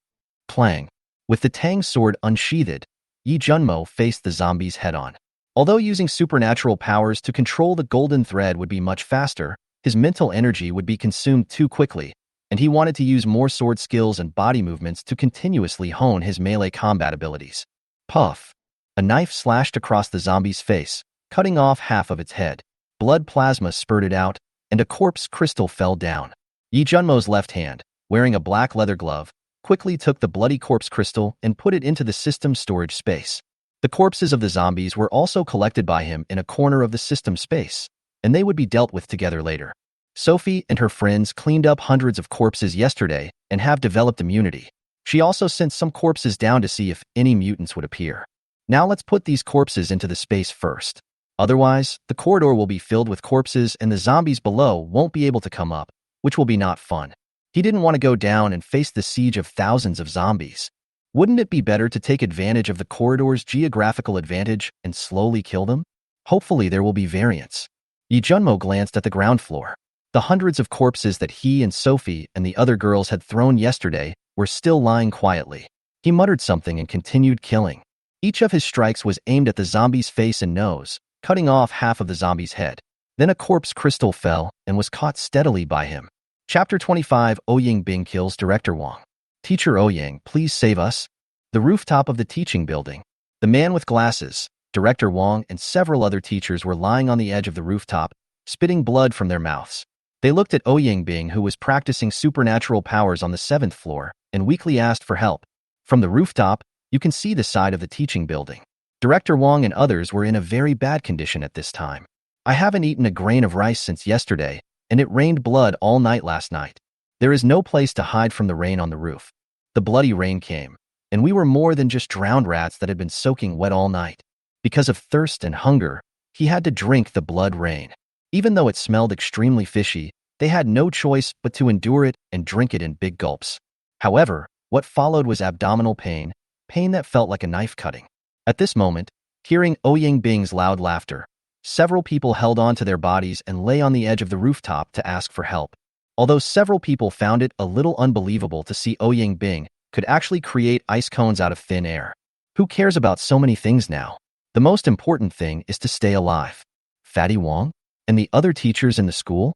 S1: Clang. With the Tang sword unsheathed, Yi Junmo faced the zombies head-on. Although using supernatural powers to control the golden thread would be much faster, his mental energy would be consumed too quickly, and he wanted to use more sword skills and body movements to continuously hone his melee combat abilities. Puff. A knife slashed across the zombie's face, cutting off half of its head. Blood plasma spurted out, and a corpse crystal fell down. Yi Junmo's left hand, wearing a black leather glove, quickly took the bloody corpse crystal and put it into the system storage space. The corpses of the zombies were also collected by him in a corner of the system space, and they would be dealt with together later. Sophie and her friends cleaned up hundreds of corpses yesterday and have developed immunity. She also sent some corpses down to see if any mutants would appear. Now let's put these corpses into the space first. Otherwise, the corridor will be filled with corpses and the zombies below won't be able to come up, which will be not fun. He didn't want to go down and face the siege of thousands of zombies. Wouldn't it be better to take advantage of the corridor's geographical advantage and slowly kill them? Hopefully there will be variance. Yi Junmo glanced at the ground floor. The hundreds of corpses that he and Sophie and the other girls had thrown yesterday were still lying quietly. He muttered something and continued killing. Each of his strikes was aimed at the zombie's face and nose, cutting off half of the zombie's head. Then a corpse crystal fell and was caught steadily by him. Chapter 25. Ouyang Bing kills Director Wang. Teacher Ouyang, please save us. The rooftop of the teaching building. The man with glasses, Director Wang, and several other teachers were lying on the edge of the rooftop, spitting blood from their mouths. They looked at Ouyang Bing, who was practicing supernatural powers on the 7th floor, and weakly asked for help. From the rooftop, you can see the side of the teaching building. Director Wang and others were in a very bad condition at this time. I haven't eaten a grain of rice since yesterday, and it rained blood all night last night. There is no place to hide from the rain on the roof. The bloody rain came, and we were more than just drowned rats that had been soaking wet all night. Because of thirst and hunger, he had to drink the blood rain. Even though it smelled extremely fishy, they had no choice but to endure it and drink it in big gulps. However, what followed was abdominal pain, pain that felt like a knife cutting. At this moment, hearing Ouyang Bing's loud laughter, several people held on to their bodies and lay on the edge of the rooftop to ask for help. Although several people found it a little unbelievable to see Ouyang Bing could actually create ice cones out of thin air. Who cares about so many things now? The most important thing is to stay alive. Fatty Wong? And the other teachers in the school?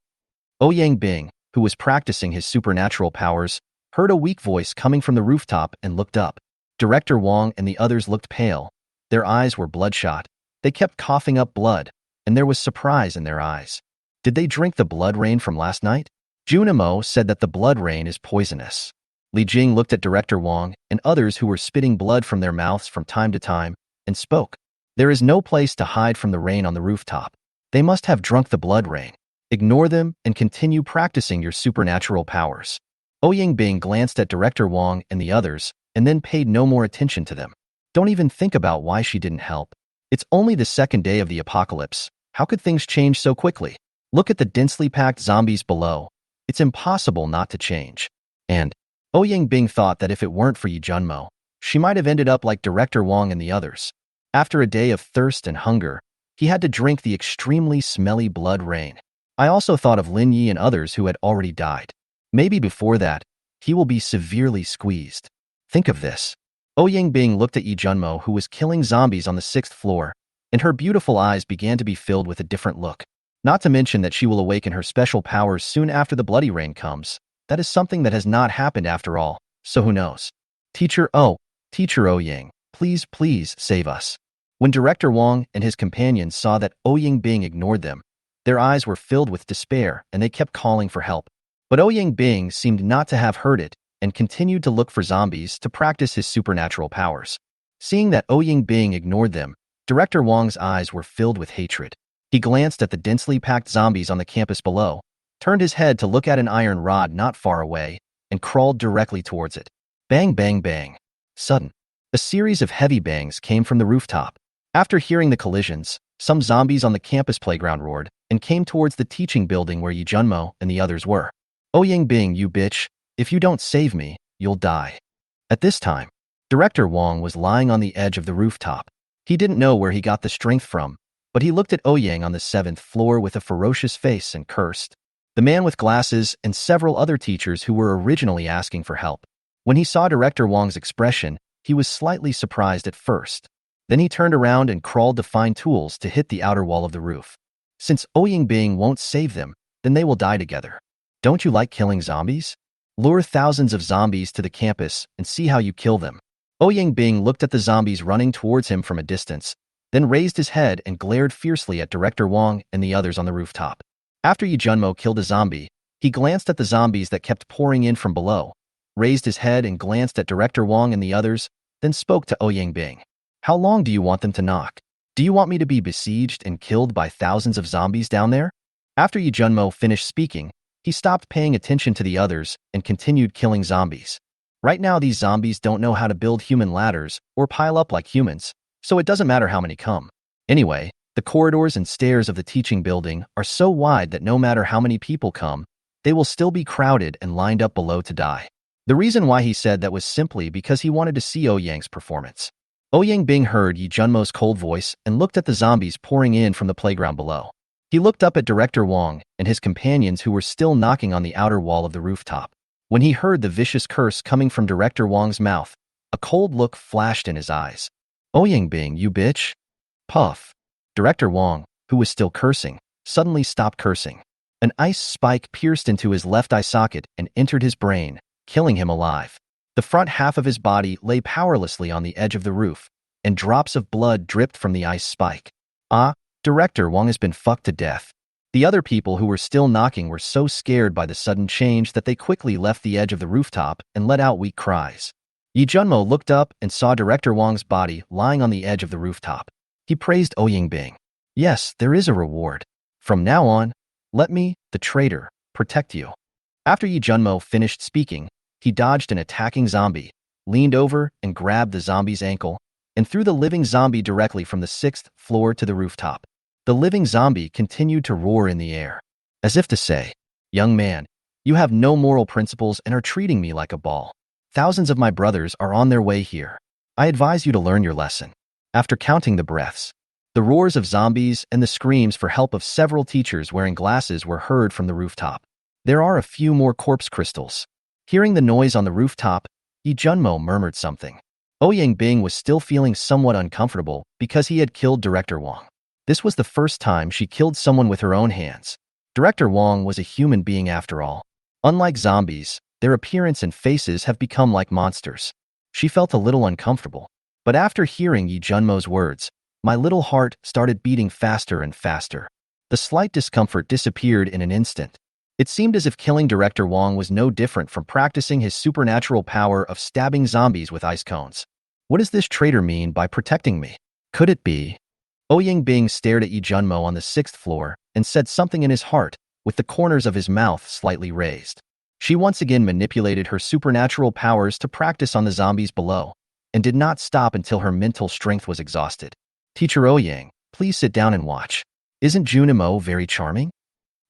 S1: Ouyang Bing, who was practicing his supernatural powers, heard a weak voice coming from the rooftop and looked up. Director Wong and the others looked pale. Their eyes were bloodshot. They kept coughing up blood, and there was surprise in their eyes. Did they drink the blood rain from last night? Junimo said that the blood rain is poisonous. Li Jing looked at Director Wong and others who were spitting blood from their mouths from time to time and spoke. There is no place to hide from the rain on the rooftop. They must have drunk the blood rain. Ignore them and continue practicing your supernatural powers. Ouyang Bing glanced at Director Wong and the others and then paid no more attention to them. Don't even think about why she didn't help. It's only the second day of the apocalypse. How could things change so quickly? Look at the densely packed zombies below. It's impossible not to change. And Ouyang Bing thought that if it weren't for Yi Junmo, she might have ended up like Director Wong and the others. After a day of thirst and hunger, he had to drink the extremely smelly blood rain. I also thought of Lin Yi and others who had already died. Maybe before that, he will be severely squeezed. Think of this. Ouyang Bing looked at Yi Junmo, who was killing zombies on the 6th floor, and her beautiful eyes began to be filled with a different look. Not to mention that she will awaken her special powers soon after the bloody rain comes. That is something that has not happened after all, so who knows? Teacher Ouyang, please save us. When Director Wong and his companions saw that Ouyang Bing ignored them, their eyes were filled with despair and they kept calling for help. But Ouyang Bing seemed not to have heard it and continued to look for zombies to practice his supernatural powers. Seeing that Ouyang Bing ignored them, Director Wong's eyes were filled with hatred. He glanced at the densely packed zombies on the campus below, turned his head to look at an iron rod not far away, and crawled directly towards it. Bang, bang, bang. Sudden. A series of heavy bangs came from the rooftop. After hearing the collisions, some zombies on the campus playground roared and came towards the teaching building where Yi Junmo and the others were. Ouyang Bing, you bitch, if you don't save me, you'll die. At this time, Director Wong was lying on the edge of the rooftop. He didn't know where he got the strength from, but he looked at Ouyang on the 7th floor with a ferocious face and cursed. The man with glasses and several other teachers who were originally asking for help. When he saw Director Wong's expression, he was slightly surprised at first. Then he turned around and crawled to find tools to hit the outer wall of the roof. Since Ouyang Bing won't save them, then they will die together. Don't you like killing zombies? Lure thousands of zombies to the campus and see how you kill them. Ouyang Bing looked at the zombies running towards him from a distance, then raised his head and glared fiercely at Director Wong and the others on the rooftop. After Yi Junmo killed a zombie, he glanced at the zombies that kept pouring in from below, raised his head and glanced at Director Wong and the others, then spoke to Ouyang Bing. How long do you want them to knock? Do you want me to be besieged and killed by thousands of zombies down there? After Yi Junmo finished speaking, he stopped paying attention to the others and continued killing zombies. Right now these zombies don't know how to build human ladders or pile up like humans, so it doesn't matter how many come. Anyway, the corridors and stairs of the teaching building are so wide that no matter how many people come, they will still be crowded and lined up below to die. The reason why he said that was simply because he wanted to see Ouyang's performance. Ouyang Bing heard Yi Junmo's cold voice and looked at the zombies pouring in from the playground below. He looked up at Director Wong and his companions who were still knocking on the outer wall of the rooftop. When he heard the vicious curse coming from Director Wong's mouth, a cold look flashed in his eyes. Ouyang Bing, you bitch. Puff. Director Wong, who was still cursing, suddenly stopped cursing. An ice spike pierced into his left eye socket and entered his brain, killing him alive. The front half of his body lay powerlessly on the edge of the roof, and drops of blood dripped from the ice spike. Director Wong has been fucked to death. The other people who were still knocking were so scared by the sudden change that they quickly left the edge of the rooftop and let out weak cries. Yi Junmo looked up and saw Director Wong's body lying on the edge of the rooftop. He praised Ouyang Bing. Yes, there is a reward. From now on, let me, the traitor, protect you. After Yi Junmo finished speaking, he dodged an attacking zombie, leaned over and grabbed the zombie's ankle, and threw the living zombie directly from the 6th floor to the rooftop. The living zombie continued to roar in the air, as if to say, "Young man, you have no moral principles and are treating me like a ball. Thousands of my brothers are on their way here. I advise you to learn your lesson." After counting the breaths, the roars of zombies and the screams for help of several teachers wearing glasses were heard from the rooftop. There are a few more corpse crystals. Hearing the noise on the rooftop, Yi Junmo murmured something. Ouyang Bing was still feeling somewhat uncomfortable because he had killed Director Wang. This was the first time she killed someone with her own hands. Director Wang was a human being after all. Unlike zombies, their appearance and faces have become like monsters. She felt a little uncomfortable. But after hearing Yi Junmo's words, my little heart started beating faster and faster. The slight discomfort disappeared in an instant. It seemed as if killing Director Wang was no different from practicing his supernatural power of stabbing zombies with ice cones. What does this traitor mean by protecting me? Could it be? Ouyang Bing stared at Yi Junmo on the 6th floor and said something in his heart, with the corners of his mouth slightly raised. She once again manipulated her supernatural powers to practice on the zombies below, and did not stop until her mental strength was exhausted. Teacher Ouyang, please sit down and watch. Isn't Junimo very charming?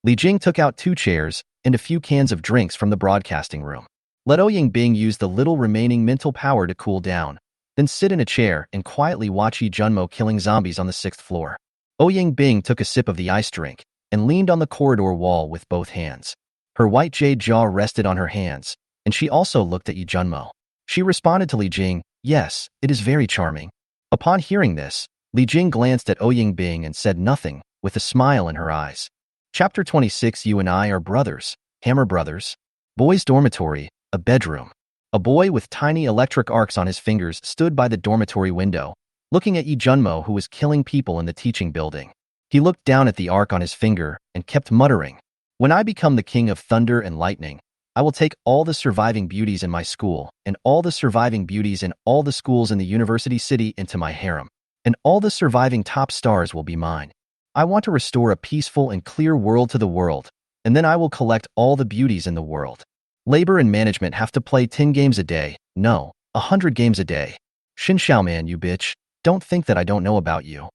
S1: Li Jing took out 2 chairs and a few cans of drinks from the broadcasting room. Let Ouyang Bing use the little remaining mental power to cool down, then sit in a chair and quietly watch Yi Junmo killing zombies on the 6th floor. Ouyang Bing took a sip of the ice drink and leaned on the corridor wall with both hands. Her white jade jaw rested on her hands, and she also looked at Yi Junmo. She responded to Li Jing, yes, it is very charming. Upon hearing this, Li Jing glanced at Ouyang Bing and said nothing, with a smile in her eyes. Chapter 26. You and I are brothers. Hammer Brothers. Boys' dormitory, a bedroom. A boy with tiny electric arcs on his fingers stood by the dormitory window, looking at Yi Junmo, who was killing people in the teaching building. He looked down at the arc on his finger and kept muttering, when I become the king of thunder and lightning, I will take all the surviving beauties in my school and all the surviving beauties in all the schools in the university city into my harem, and all the surviving top stars will be mine. I want to restore a peaceful and clear world to the world, and then I will collect all the beauties in the world. Labor and management have to play 10 games a day, no, 100 games a day. Shin Xiaoman, you bitch, don't think that I don't know about you.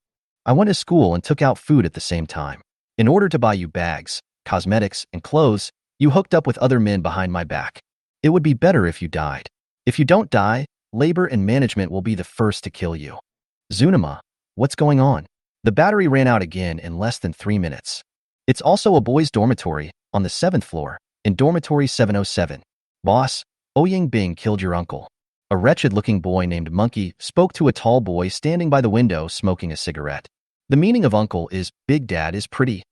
S1: I went to school and took out food at the same time. In order to buy you bags, cosmetics, and clothes, you hooked up with other men behind my back. It would be better if you died. If you don't die, labor and management will be the first to kill you. Zunima, what's going on? The battery ran out again in less than 3 minutes. It's also a boys' dormitory, on the 7th floor, in dormitory 707. Boss, Ouyang Bing killed your uncle. A wretched-looking boy named Monkey spoke to a tall boy standing by the window smoking a cigarette. The meaning of uncle is, Big Dad is pretty,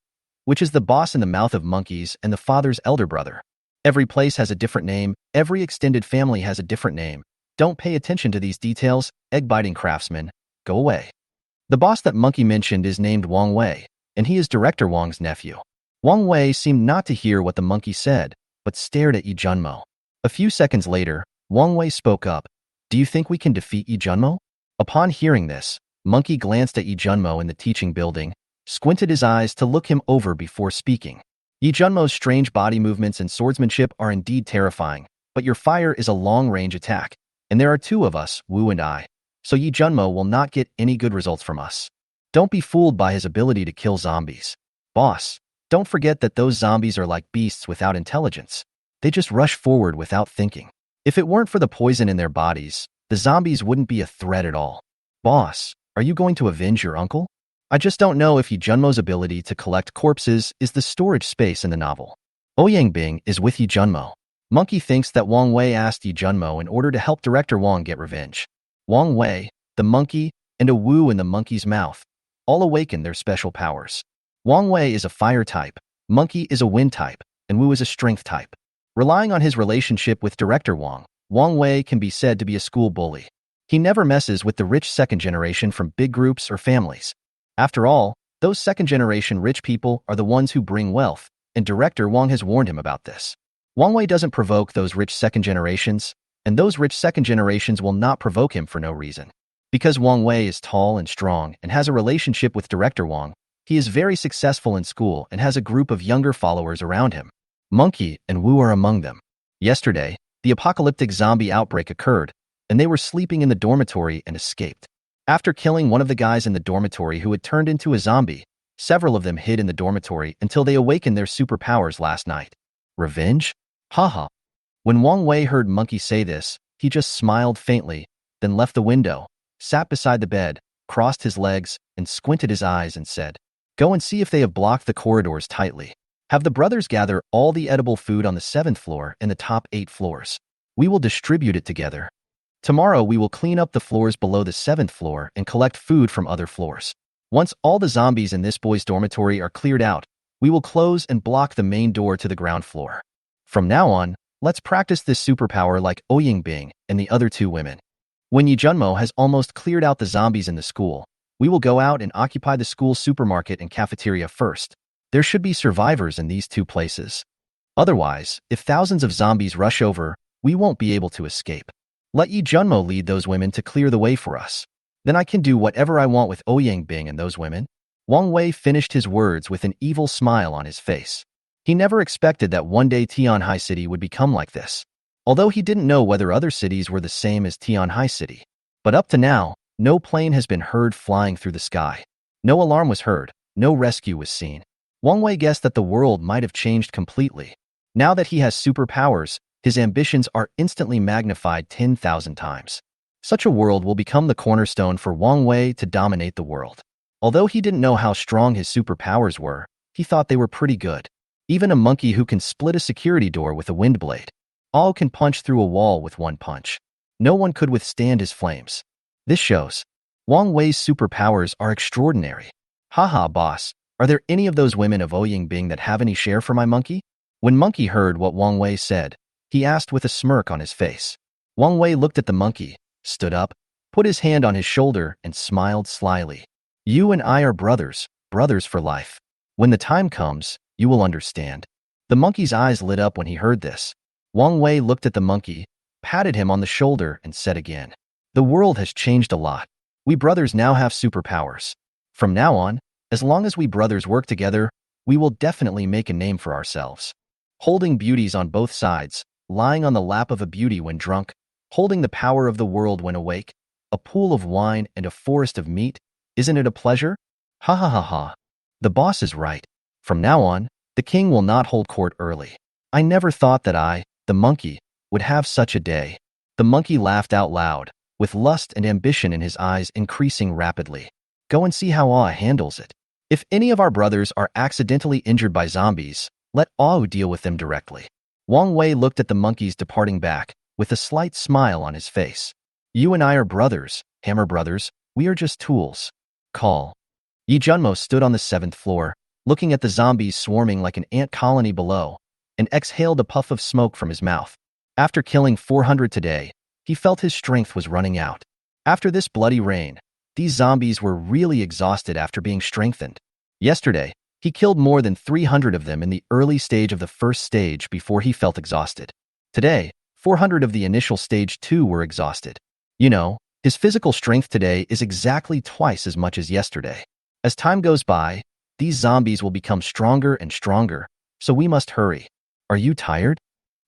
S1: which is the boss in the mouth of monkeys and the father's elder brother. Every place has a different name, every extended family has a different name. Don't pay attention to these details, egg-biting craftsman. Go away. The boss that Monkey mentioned is named Wang Wei, and he is Director Wang's nephew. Wang Wei seemed not to hear what the monkey said, but stared at Yi Junmo. A few seconds later, Wang Wei spoke up. Do you think we can defeat Yi Junmo? Upon hearing this, Monkey glanced at Yi Junmo in the teaching building, squinted his eyes to look him over before speaking. Yi Junmo's strange body movements and swordsmanship are indeed terrifying, but your fire is a long-range attack, and there are 2 of us, Wu and I, so Yi Junmo will not get any good results from us. Don't be fooled by his ability to kill zombies. Boss, don't forget that those zombies are like beasts without intelligence. They just rush forward without thinking. If it weren't for the poison in their bodies, the zombies wouldn't be a threat at all. Boss, are you going to avenge your uncle? I just don't know if Yi Junmo's ability to collect corpses is the storage space in the novel. Ouyang Bing is with Yi Junmo. Monkey thinks that Wang Wei asked Yi Junmo in order to help Director Wang get revenge. Wang Wei, the monkey, and a Wu in the monkey's mouth all awaken their special powers. Wang Wei is a fire type, Monkey is a wind type, and Wu is a strength type. Relying on his relationship with Director Wang, Wang Wei can be said to be a school bully. He never messes with the rich second generation from big groups or families. After all, those second-generation rich people are the ones who bring wealth, and Director Wang has warned him about this. Wang Wei doesn't provoke those rich second generations, and those rich second generations will not provoke him for no reason. Because Wang Wei is tall and strong and has a relationship with Director Wang, he is very successful in school and has a group of younger followers around him. Monkey and Wu are among them. Yesterday, the apocalyptic zombie outbreak occurred, and they were sleeping in the dormitory and escaped. After killing one of the guys in the dormitory who had turned into a zombie, several of them hid in the dormitory until they awakened their superpowers last night. Revenge? Haha. When Wang Wei heard Monkey say this, he just smiled faintly, then left the window, sat beside the bed, crossed his legs, and squinted his eyes and said, "Go and see if they have blocked the corridors tightly. Have the brothers gather all the edible food on the 7th floor and the top 8 floors. We will distribute it together. Tomorrow we will clean up the floors below the 7th floor and collect food from other floors. Once all the zombies in this boys' dormitory are cleared out, we will close and block the main door to the ground floor. From now on, let's practice this superpower like Ouyingbing and the other 2 women. When Yi Junmo has almost cleared out the zombies in the school, we will go out and occupy the school supermarket and cafeteria first. There should be survivors in these 2 places. Otherwise, if thousands of zombies rush over, we won't be able to escape. Let Yi Junmo lead those women to clear the way for us. Then I can do whatever I want with Ouyingbing and those women." Wang Wei finished his words with an evil smile on his face. He never expected that one day Tianhai City would become like this, although he didn't know whether other cities were the same as Tianhai City. But up to now, no plane has been heard flying through the sky. No alarm was heard, no rescue was seen. Wang Wei guessed that the world might have changed completely. Now that he has superpowers, his ambitions are instantly magnified 10,000 times. Such a world will become the cornerstone for Wang Wei to dominate the world. Although he didn't know how strong his superpowers were, he thought they were pretty good. Even a monkey who can split a security door with a wind blade. All can punch through a wall with one punch. No one could withstand his flames. This shows Wang Wei's superpowers are extraordinary. Haha, boss, are there any of those women of Ouyingbing that have any share for my monkey? When Monkey heard what Wang Wei said, he asked with a smirk on his face. Wang Wei looked at the monkey, stood up, put his hand on his shoulder, and smiled slyly. "You and I are brothers, brothers for life. When the time comes, you will understand." The monkey's eyes lit up when he heard this. Wang Wei looked at the monkey, patted him on the shoulder, and said again, "The world has changed a lot. We brothers now have superpowers. From now on, as long as we brothers work together, we will definitely make a name for ourselves." Holding beauties on both sides, lying on the lap of a beauty when drunk, holding the power of the world when awake, a pool of wine and a forest of meat, isn't it a pleasure? Ha ha ha ha. The boss is right. From now on, the king will not hold court early. I never thought that I, the monkey, would have such a day. The monkey laughed out loud, with lust and ambition in his eyes increasing rapidly. Go and see how Ah handles it. If any of our brothers are accidentally injured by zombies, let Ah deal with them directly. Wang Wei looked at the monkeys departing back, with a slight smile on his face. You and I are brothers, Hammer Brothers, we are just tools. Call. Yi Junmo stood on the 7th floor, looking at the zombies swarming like an ant colony below, and exhaled a puff of smoke from his mouth. After killing 400 today, he felt his strength was running out. After this bloody rain, these zombies were really exhausted after being strengthened. Yesterday, he killed more than 300 of them in the early stage of the first stage before he felt exhausted. Today, 400 of the initial stage 2 were exhausted. You know, his physical strength today is exactly twice as much as yesterday. As time goes by, these zombies will become stronger and stronger, so we must hurry. Are you tired?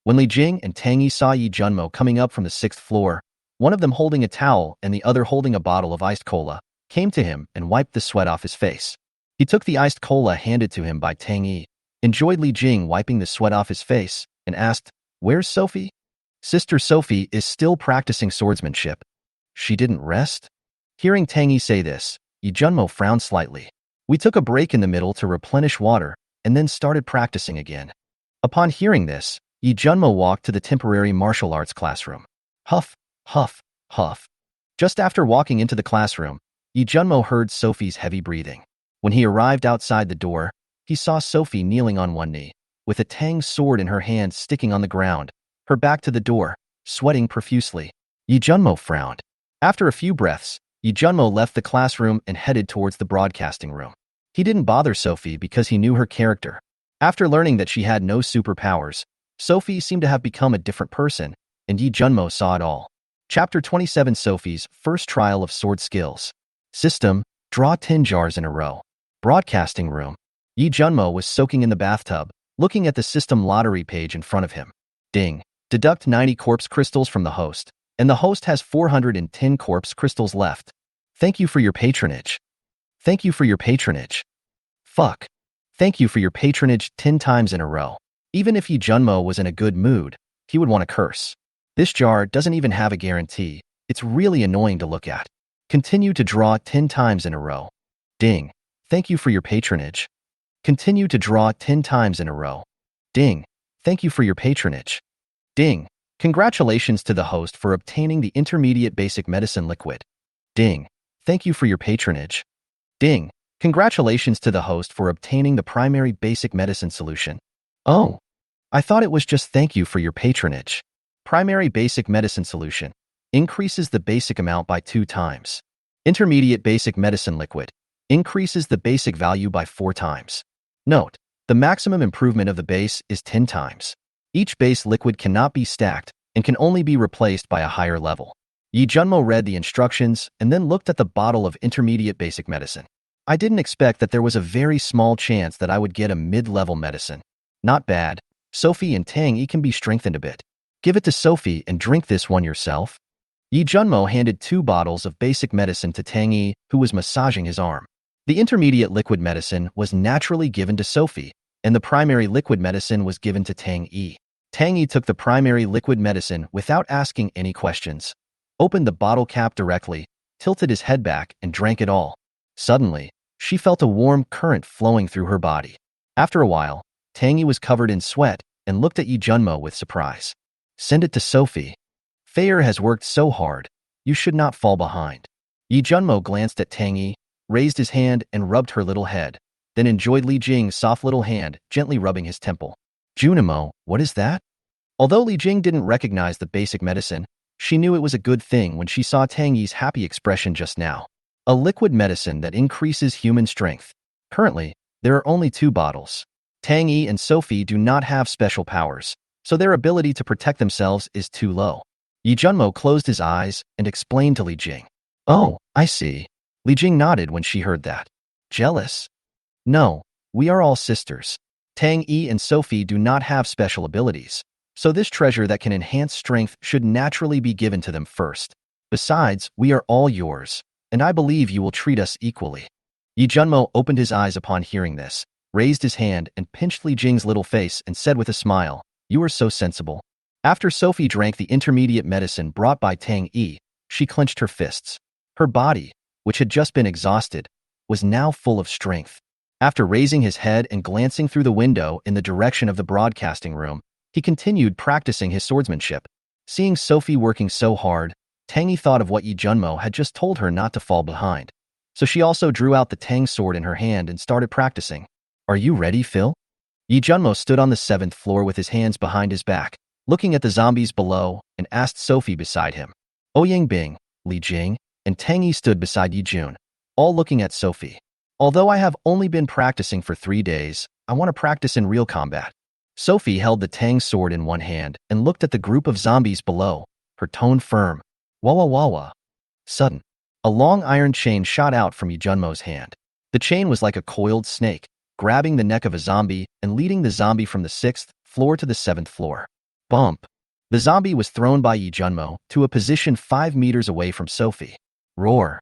S1: When Li Jing and Tang Yi saw Yi Junmo coming up from the 6th floor, one of them holding a towel and the other holding a bottle of iced cola, came to him and wiped the sweat off his face. He took the iced cola handed to him by Tang Yi, enjoyed Li Jing wiping the sweat off his face, and asked, "Where's Sophie?" Sister Sophie is still practicing swordsmanship. She didn't rest? Hearing Tang Yi say this, Yi Junmo frowned slightly. We took a break in the middle to replenish water, and then started practicing again. Upon hearing this, Yi Junmo walked to the temporary martial arts classroom. Huff, huff, huff. Just after walking into the classroom, Yi Junmo heard Sophie's heavy breathing. When he arrived outside the door, he saw Sophie kneeling on one knee, with a Tang sword in her hand sticking on the ground, her back to the door, sweating profusely. Yi Junmo frowned. After a few breaths, Yi Junmo left the classroom and headed towards the broadcasting room. He didn't bother Sophie because he knew her character. After learning that she had no superpowers, Sophie seemed to have become a different person, and Yi Junmo saw it all. Chapter 27: Sophie's First Trial of Sword Skills. System: Draw 10 jars in a row. Broadcasting room. Yi Junmo was soaking in the bathtub, looking at the system lottery page in front of him. Ding. Deduct 90 corpse crystals from the host, and the host has 410 corpse crystals left. Thank you for your patronage. Thank you for your patronage. Fuck. Thank you for your patronage 10 times in a row. Even if Yi Junmo was in a good mood, he would want to curse. This jar doesn't even have a guarantee. It's really annoying to look at. Continue to draw 10 times in a row. Ding. Thank you for your patronage. Continue to draw 10 times in a row. Ding. Thank you for your patronage. Ding. Congratulations to the host for obtaining the intermediate basic medicine liquid. Ding. Thank you for your patronage. Ding. Congratulations to the host for obtaining the primary basic medicine solution. Oh, I thought it was just thank you for your patronage. Primary basic medicine solution increases the basic amount by 2 times. Intermediate basic medicine liquid increases the basic value by 4 times. Note, the maximum improvement of the base is 10 times. Each base liquid cannot be stacked and can only be replaced by a higher level. Yi Junmo read the instructions and then looked at the bottle of intermediate basic medicine. I didn't expect that there was a very small chance that I would get a mid-level medicine. Not bad. Sophie and Tang Yi can be strengthened a bit. Give it to Sophie and drink this one yourself. Yi Junmo handed 2 bottles of basic medicine to Tang Yi, who was massaging his arm. The intermediate liquid medicine was naturally given to Sophie, and the primary liquid medicine was given to Tang Yi. Tang Yi took the primary liquid medicine without asking any questions, opened the bottle cap directly, tilted his head back, and drank it all. Suddenly, she felt a warm current flowing through her body. After a while, Tang Yi was covered in sweat and looked at Yi Junmo with surprise. Send it to Sophie. Feier has worked so hard. You should not fall behind. Yi Junmo glanced at Tang Yi, raised his hand and rubbed her little head, then enjoyed Li Jing's soft little hand gently rubbing his temple. Junimo, what is that? Although Li Jing didn't recognize the basic medicine, she knew it was a good thing when she saw Tang Yi's happy expression just now. A liquid medicine that increases human strength. Currently, there are only 2 bottles. Tang Yi and Sophie do not have special powers, so their ability to protect themselves is too low. Yi Junmo closed his eyes and explained to Li Jing. Oh, I see. Li Jing nodded when she heard that. Jealous? No, we are all sisters. Tang Yi and Sophie do not have special abilities, so this treasure that can enhance strength should naturally be given to them first. Besides, we are all yours, and I believe you will treat us equally. Yi Junmo opened his eyes upon hearing this, raised his hand and pinched Li Jing's little face and said with a smile, You are so sensible. After Sophie drank the intermediate medicine brought by Tang Yi, she clenched her fists. Her body, which had just been exhausted, was now full of strength. After raising his head and glancing through the window in the direction of the broadcasting room, he continued practicing his swordsmanship. Seeing Sophie working so hard, Tang Yi thought of what Yi Junmo had just told her not to fall behind. So she also drew out the Tang sword in her hand and started practicing. Are you ready, Phil? Yi Junmo stood on the 7th floor with his hands behind his back, looking at the zombies below, and asked Sophie beside him. Ouyang Bing, Li Jing, and Tang Yi stood beside Yi Jun, all looking at Sophie. Although I have only been practicing for 3 days, I want to practice in real combat. Sophie held the Tang sword in one hand and looked at the group of zombies below, her tone firm. Wawa wawa. Sudden, a long iron chain shot out from Yi Junmo's hand. The chain was like a coiled snake, grabbing the neck of a zombie and leading the zombie from the 6th floor to the 7th floor. Bump. The zombie was thrown by Yi Junmo to a position 5 meters away from Sophie. Roar.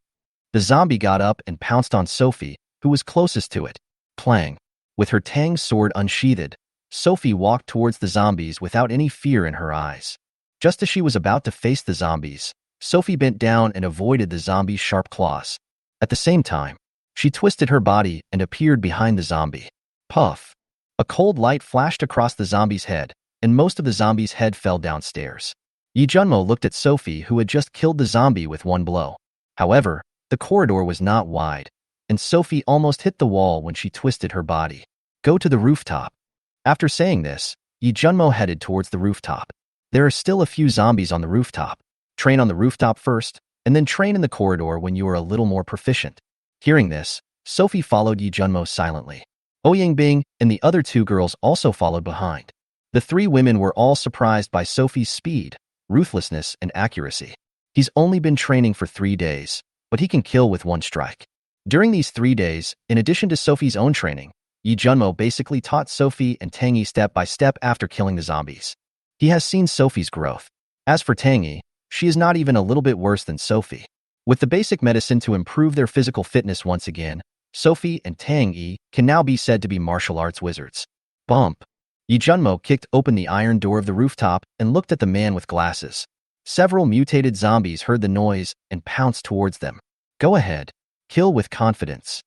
S1: The zombie got up and pounced on Sophie, who was closest to it. Clang. With her Tang sword unsheathed, Sophie walked towards the zombies without any fear in her eyes. Just as she was about to face the zombies, Sophie bent down and avoided the zombie's sharp claws. At the same time, she twisted her body and appeared behind the zombie. Puff. A cold light flashed across the zombie's head, and most of the zombie's head fell downstairs. Yi Junmo looked at Sophie, who had just killed the zombie with one blow. However, the corridor was not wide, and Sophie almost hit the wall when she twisted her body. Go to the rooftop. After saying this, Yi Junmo headed towards the rooftop. There are still a few zombies on the rooftop. Train on the rooftop first, and then train in the corridor when you are a little more proficient. Hearing this, Sophie followed Yi Junmo silently. Ouyang Bing and the other 2 girls also followed behind. The 3 women were all surprised by Sophie's speed, ruthlessness, and accuracy. He's only been training for 3 days, but he can kill with one strike. During these 3 days, in addition to Sophie's own training, Yi Junmo basically taught Sophie and Tang Yi step by step after killing the zombies. He has seen Sophie's growth. As for Tang Yi, she is not even a little bit worse than Sophie. With the basic medicine to improve their physical fitness once again, Sophie and Tang Yi can now be said to be martial arts wizards. Bump. Yi Junmo kicked open the iron door of the rooftop and looked at the man with glasses. Several mutated zombies heard the noise and pounced towards them. Go ahead. Kill with confidence.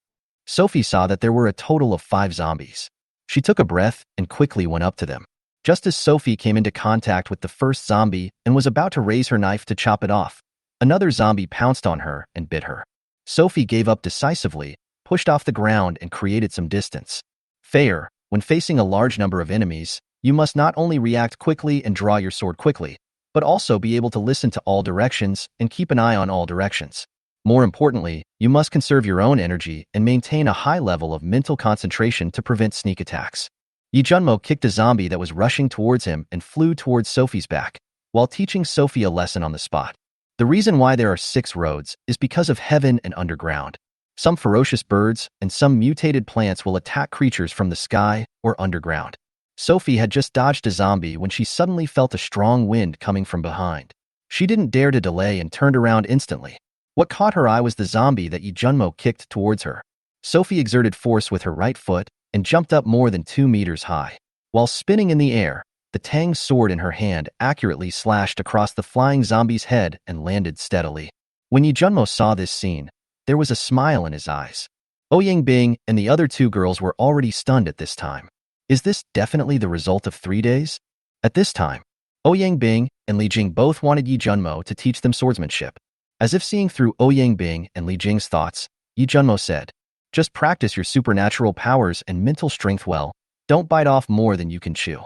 S1: Sophie saw that there were a total of 5 zombies. She took a breath and quickly went up to them. Just as Sophie came into contact with the first zombie and was about to raise her knife to chop it off, another zombie pounced on her and bit her. Sophie gave up decisively, pushed off the ground and created some distance. Fair, when facing a large number of enemies, you must not only react quickly and draw your sword quickly, but also be able to listen to all directions and keep an eye on all directions. More importantly, you must conserve your own energy and maintain a high level of mental concentration to prevent sneak attacks. Yi Junmo kicked a zombie that was rushing towards him and flew towards Sophie's back, while teaching Sophie a lesson on the spot. The reason why there are 6 roads is because of heaven and underground. Some ferocious birds and some mutated plants will attack creatures from the sky or underground. Sophie had just dodged a zombie when she suddenly felt a strong wind coming from behind. She didn't dare to delay and turned around instantly. What caught her eye was the zombie that Yi Junmo kicked towards her. Sophie exerted force with her right foot and jumped up more than 2 meters high. While spinning in the air, the Tang sword in her hand accurately slashed across the flying zombie's head and landed steadily. When Yi Junmo saw this scene, there was a smile in his eyes. Ouyang Bing and the other 2 girls were already stunned at this time. Is this definitely the result of 3 days? At this time, Ouyang Bing and Li Jing both wanted Yi Junmo to teach them swordsmanship. As if seeing through Ouyang Bing and Li Jing's thoughts, Yi Junmo said, "Just practice your supernatural powers and mental strength well. Don't bite off more than you can chew."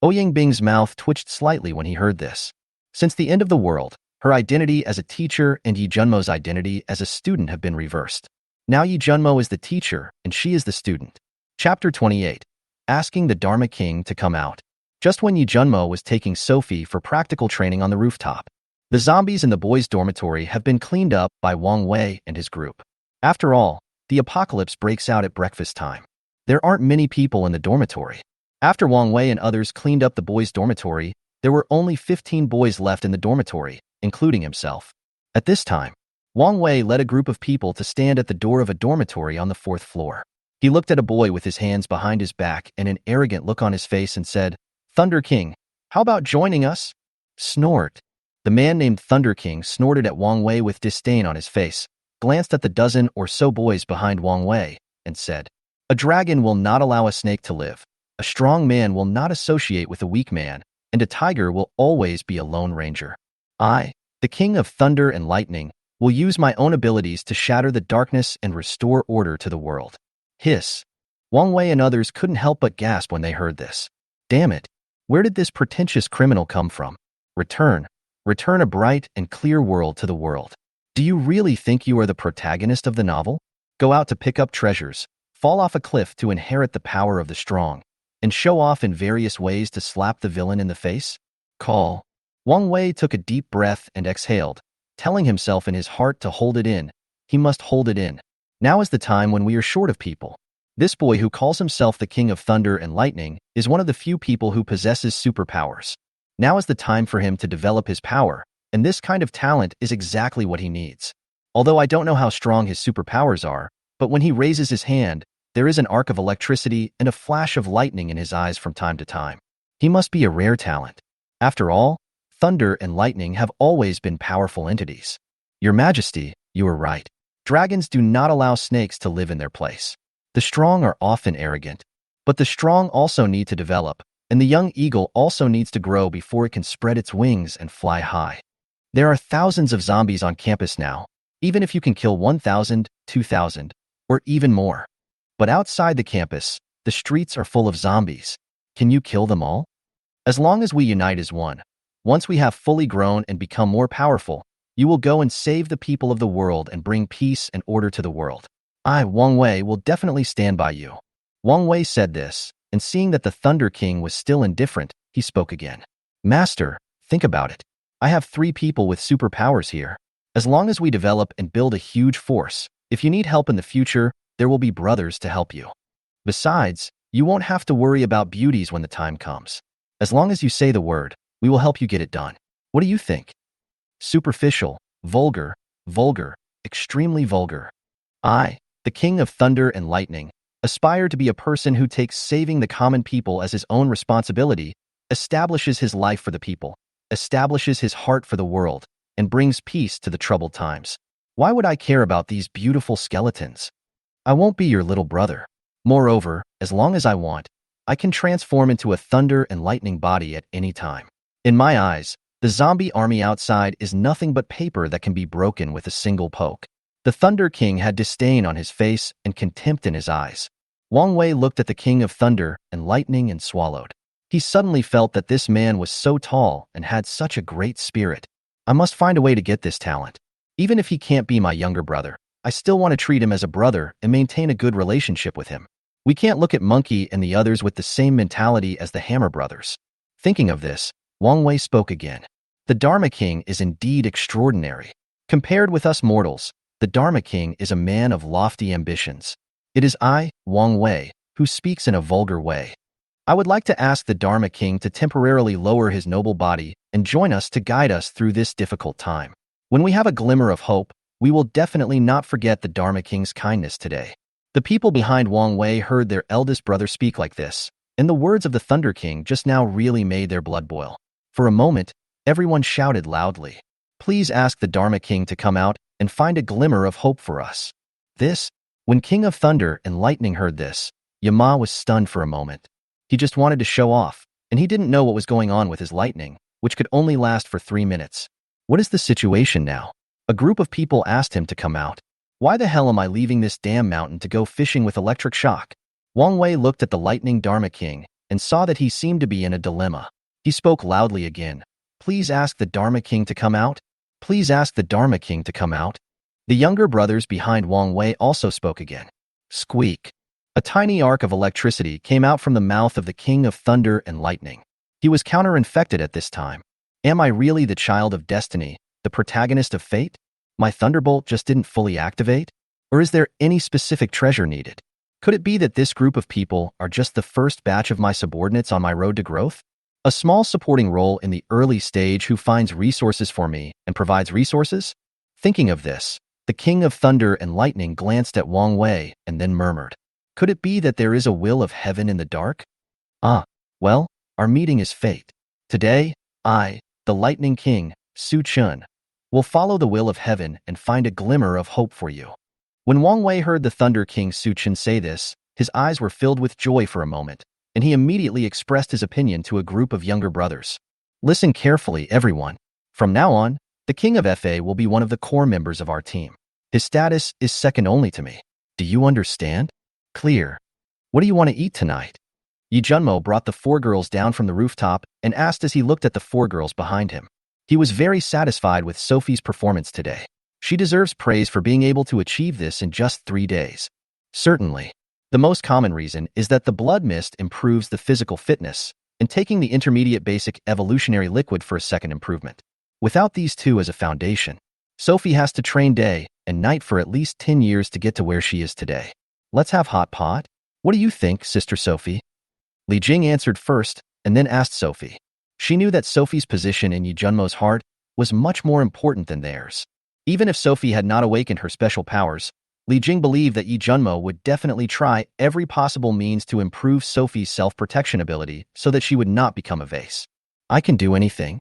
S1: Ouyang Bing's mouth twitched slightly when he heard this. Since the end of the world, her identity as a teacher and Yi Junmo's identity as a student have been reversed. Now Yi Junmo is the teacher and she is the student. Chapter 28. Asking the Dharma King to come out. Just when Yi Junmo was taking Sophie for practical training on the rooftop, the zombies in the boys' dormitory have been cleaned up by Wang Wei and his group. After all, the apocalypse breaks out at breakfast time. There aren't many people in the dormitory. After Wang Wei and others cleaned up the boys' dormitory, there were only 15 boys left in the dormitory, including himself. At this time, Wang Wei led a group of people to stand at the door of a dormitory on the 4th floor. He looked at a boy with his hands behind his back and an arrogant look on his face and said, "Thunder King, how about joining us?" Snort. The man named Thunder King snorted at Wang Wei with disdain on his face, glanced at the dozen or so boys behind Wang Wei, and said, "A dragon will not allow a snake to live. A strong man will not associate with a weak man, and a tiger will always be a lone ranger. I, the King of Thunder and Lightning, will use my own abilities to shatter the darkness and restore order to the world." Hiss. Wang Wei and others couldn't help but gasp when they heard this. Damn it. Where did this pretentious criminal come from? Return a bright and clear world to the world. Do you really think you are the protagonist of the novel? Go out to pick up treasures, fall off a cliff to inherit the power of the strong, and show off in various ways to slap the villain in the face? Call. Wang Wei took a deep breath and exhaled, telling himself in his heart to hold it in. He must hold it in. Now is the time when we are short of people. This boy who calls himself the King of Thunder and Lightning is one of the few people who possesses superpowers. Now is the time for him to develop his power, and this kind of talent is exactly what he needs. Although I don't know how strong his superpowers are, but when he raises his hand, there is an arc of electricity and a flash of lightning in his eyes from time to time. He must be a rare talent. After all, thunder and lightning have always been powerful entities. Your Majesty, you are right. Dragons do not allow snakes to live in their place. The strong are often arrogant, but the strong also need to develop, and the young eagle also needs to grow before it can spread its wings and fly high. There are thousands of zombies on campus now, even if you can kill 1,000, 2,000, or even more. But outside the campus, the streets are full of zombies. Can you kill them all? As long as we unite as one, once we have fully grown and become more powerful, you will go and save the people of the world and bring peace and order to the world. I, Wang Wei, will definitely stand by you. Wang Wei said this, and seeing that the Thunder King was still indifferent, he spoke again. Master, think about it. I have 3 people with superpowers here. As long as we develop and build a huge force, if you need help in the future, there will be brothers to help you. Besides, you won't have to worry about beauties when the time comes. As long as you say the word, we will help you get it done. What do you think? Superficial, vulgar, extremely vulgar. I, the King of Thunder and Lightning, aspire to be a person who takes saving the common people as his own responsibility, establishes his life for the people, establishes his heart for the world, and brings peace to the troubled times. Why would I care about these beautiful skeletons? I won't be your little brother. Moreover, as long as I want, I can transform into a thunder and lightning body at any time. In my eyes, the zombie army outside is nothing but paper that can be broken with a single poke. The Thunder King had disdain on his face and contempt in his eyes. Wang Wei looked at the King of Thunder and Lightning and swallowed. He suddenly felt that this man was so tall and had such a great spirit. I must find a way to get this talent. Even if he can't be my younger brother, I still want to treat him as a brother and maintain a good relationship with him. We can't look at Monkey and the others with the same mentality as the Hammer brothers. Thinking of this, Wang Wei spoke again. The Dharma King is indeed extraordinary. Compared with us mortals, the Dharma King is a man of lofty ambitions. It is I, Wang Wei, who speaks in a vulgar way. I would like to ask the Dharma King to temporarily lower his noble body and join us to guide us through this difficult time. When we have a glimmer of hope, we will definitely not forget the Dharma King's kindness today. The people behind Wang Wei heard their eldest brother speak like this, and the words of the Thunder King just now really made their blood boil. For a moment, everyone shouted loudly, "Please ask the Dharma King to come out and find a glimmer of hope for us." When King of Thunder and Lightning heard this, Yama was stunned for a moment. He just wanted to show off, and he didn't know what was going on with his lightning, which could only last for 3 minutes. What is the situation now? A group of people asked him to come out. Why the hell am I leaving this damn mountain to go fishing with electric shock? Wang Wei looked at the Lightning Dharma King and saw that he seemed to be in a dilemma. He spoke loudly again. "Please ask the Dharma King to come out. Please ask the Dharma King to come out." The younger brothers behind Wang Wei also spoke again. Squeak. A tiny arc of electricity came out from the mouth of the King of Thunder and Lightning. He was counter-infected at this time. Am I really the child of destiny, the protagonist of fate? My thunderbolt just didn't fully activate? Or is there any specific treasure needed? Could it be that this group of people are just the first batch of my subordinates on my road to growth? A small supporting role in the early stage who finds resources for me and provides resources? Thinking of this, the King of Thunder and Lightning glanced at Wang Wei and then murmured, "Could it be that there is a will of heaven in the dark?" Well, our meeting is fate. Today, I, the Lightning King, Su Chun, will follow the will of heaven and find a glimmer of hope for you. When Wang Wei heard the Thunder King Su Chun say this, his eyes were filled with joy for a moment, and he immediately expressed his opinion to a group of younger brothers. Listen carefully, everyone. From now on, the King of FA will be one of the core members of our team. His status is second only to me. Do you understand? Clear. What do you want to eat tonight? Yi Junmo brought the 4 girls down from the rooftop and asked as he looked at the 4 girls behind him. He was very satisfied with Sophie's performance today. She deserves praise for being able to achieve this in just 3 days. Certainly. The most common reason is that the blood mist improves the physical fitness, and taking the intermediate basic evolutionary liquid for a second improvement. Without these two as a foundation, Sophie has to train day and night for at least 10 years to get to where she is today. Let's have hot pot? What do you think, Sister Sophie? Li Jing answered first and then asked Sophie. She knew that Sophie's position in Yi Junmo's heart was much more important than theirs. Even if Sophie had not awakened her special powers, Li Jing believed that Yi Junmo would definitely try every possible means to improve Sophie's self-protection ability so that she would not become a vase. I can do anything.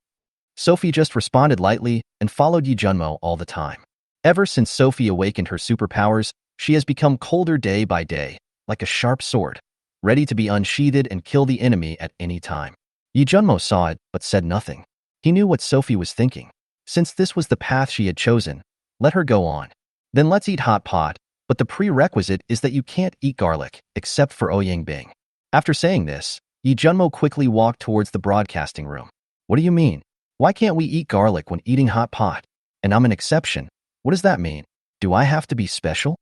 S1: Sophie just responded lightly and followed Yi Junmo all the time. Ever since Sophie awakened her superpowers, she has become colder day by day, like a sharp sword, ready to be unsheathed and kill the enemy at any time. Yi Junmo saw it, but said nothing. He knew what Sophie was thinking. Since this was the path she had chosen, let her go on. Then let's eat hot pot, but the prerequisite is that you can't eat garlic, except for Ouyang Bing. After saying this, Yi Junmo quickly walked towards the broadcasting room. What do you mean? Why can't we eat garlic when eating hot pot? And I'm an exception. What does that mean? Do I have to be special?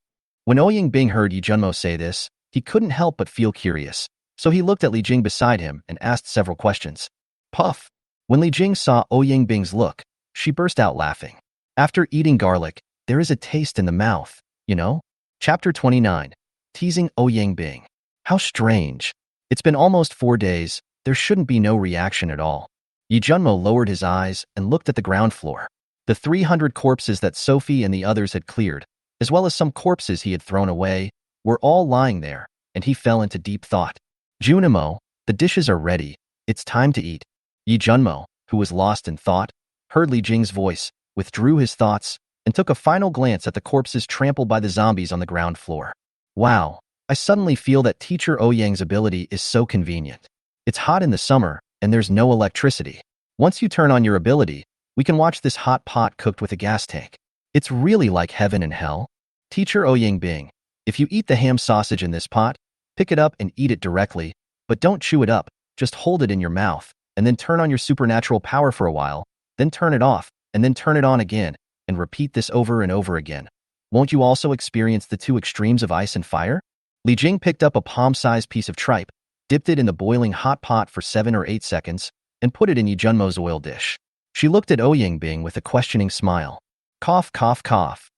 S1: When Ouyang Bing heard Yi Junmo say this, he couldn't help but feel curious. So he looked at Li Jing beside him and asked several questions. Puff. When Li Jing saw Ouyang Bing's look, she burst out laughing. After eating garlic, there is a taste in the mouth, you know? Chapter 29. Teasing Ouyang Bing. How strange. It's been almost 4 days. There shouldn't be no reaction at all. Yi Junmo lowered his eyes and looked at the ground floor. The 300 corpses that Sophie and the others had cleared, as well as some corpses he had thrown away, were all lying there, and he fell into deep thought. Junimo, the dishes are ready. It's time to eat. Yi Junmo, who was lost in thought, heard Li Jing's voice, withdrew his thoughts, and and took a final glance at the corpses trampled by the zombies on the ground floor. Wow, I suddenly feel that Teacher Ouyang's ability is so convenient. It's hot in the summer, and there's no electricity. Once you turn on your ability, we can watch this hot pot cooked with a gas tank. It's really like heaven and hell. Teacher Ouyang Bing, if you eat the ham sausage in this pot, pick it up and eat it directly, but don't chew it up, just hold it in your mouth, and then turn on your supernatural power for a while, then turn it off, and then turn it on again, and repeat this over and over again. Won't you also experience the two extremes of ice and fire? Li Jing picked up a palm-sized piece of tripe, dipped it in the boiling hot pot for 7 or 8 seconds, and put it in Yi Junmo's oil dish. She looked at Ouyang Bing with a questioning smile. Cough, cough, cough.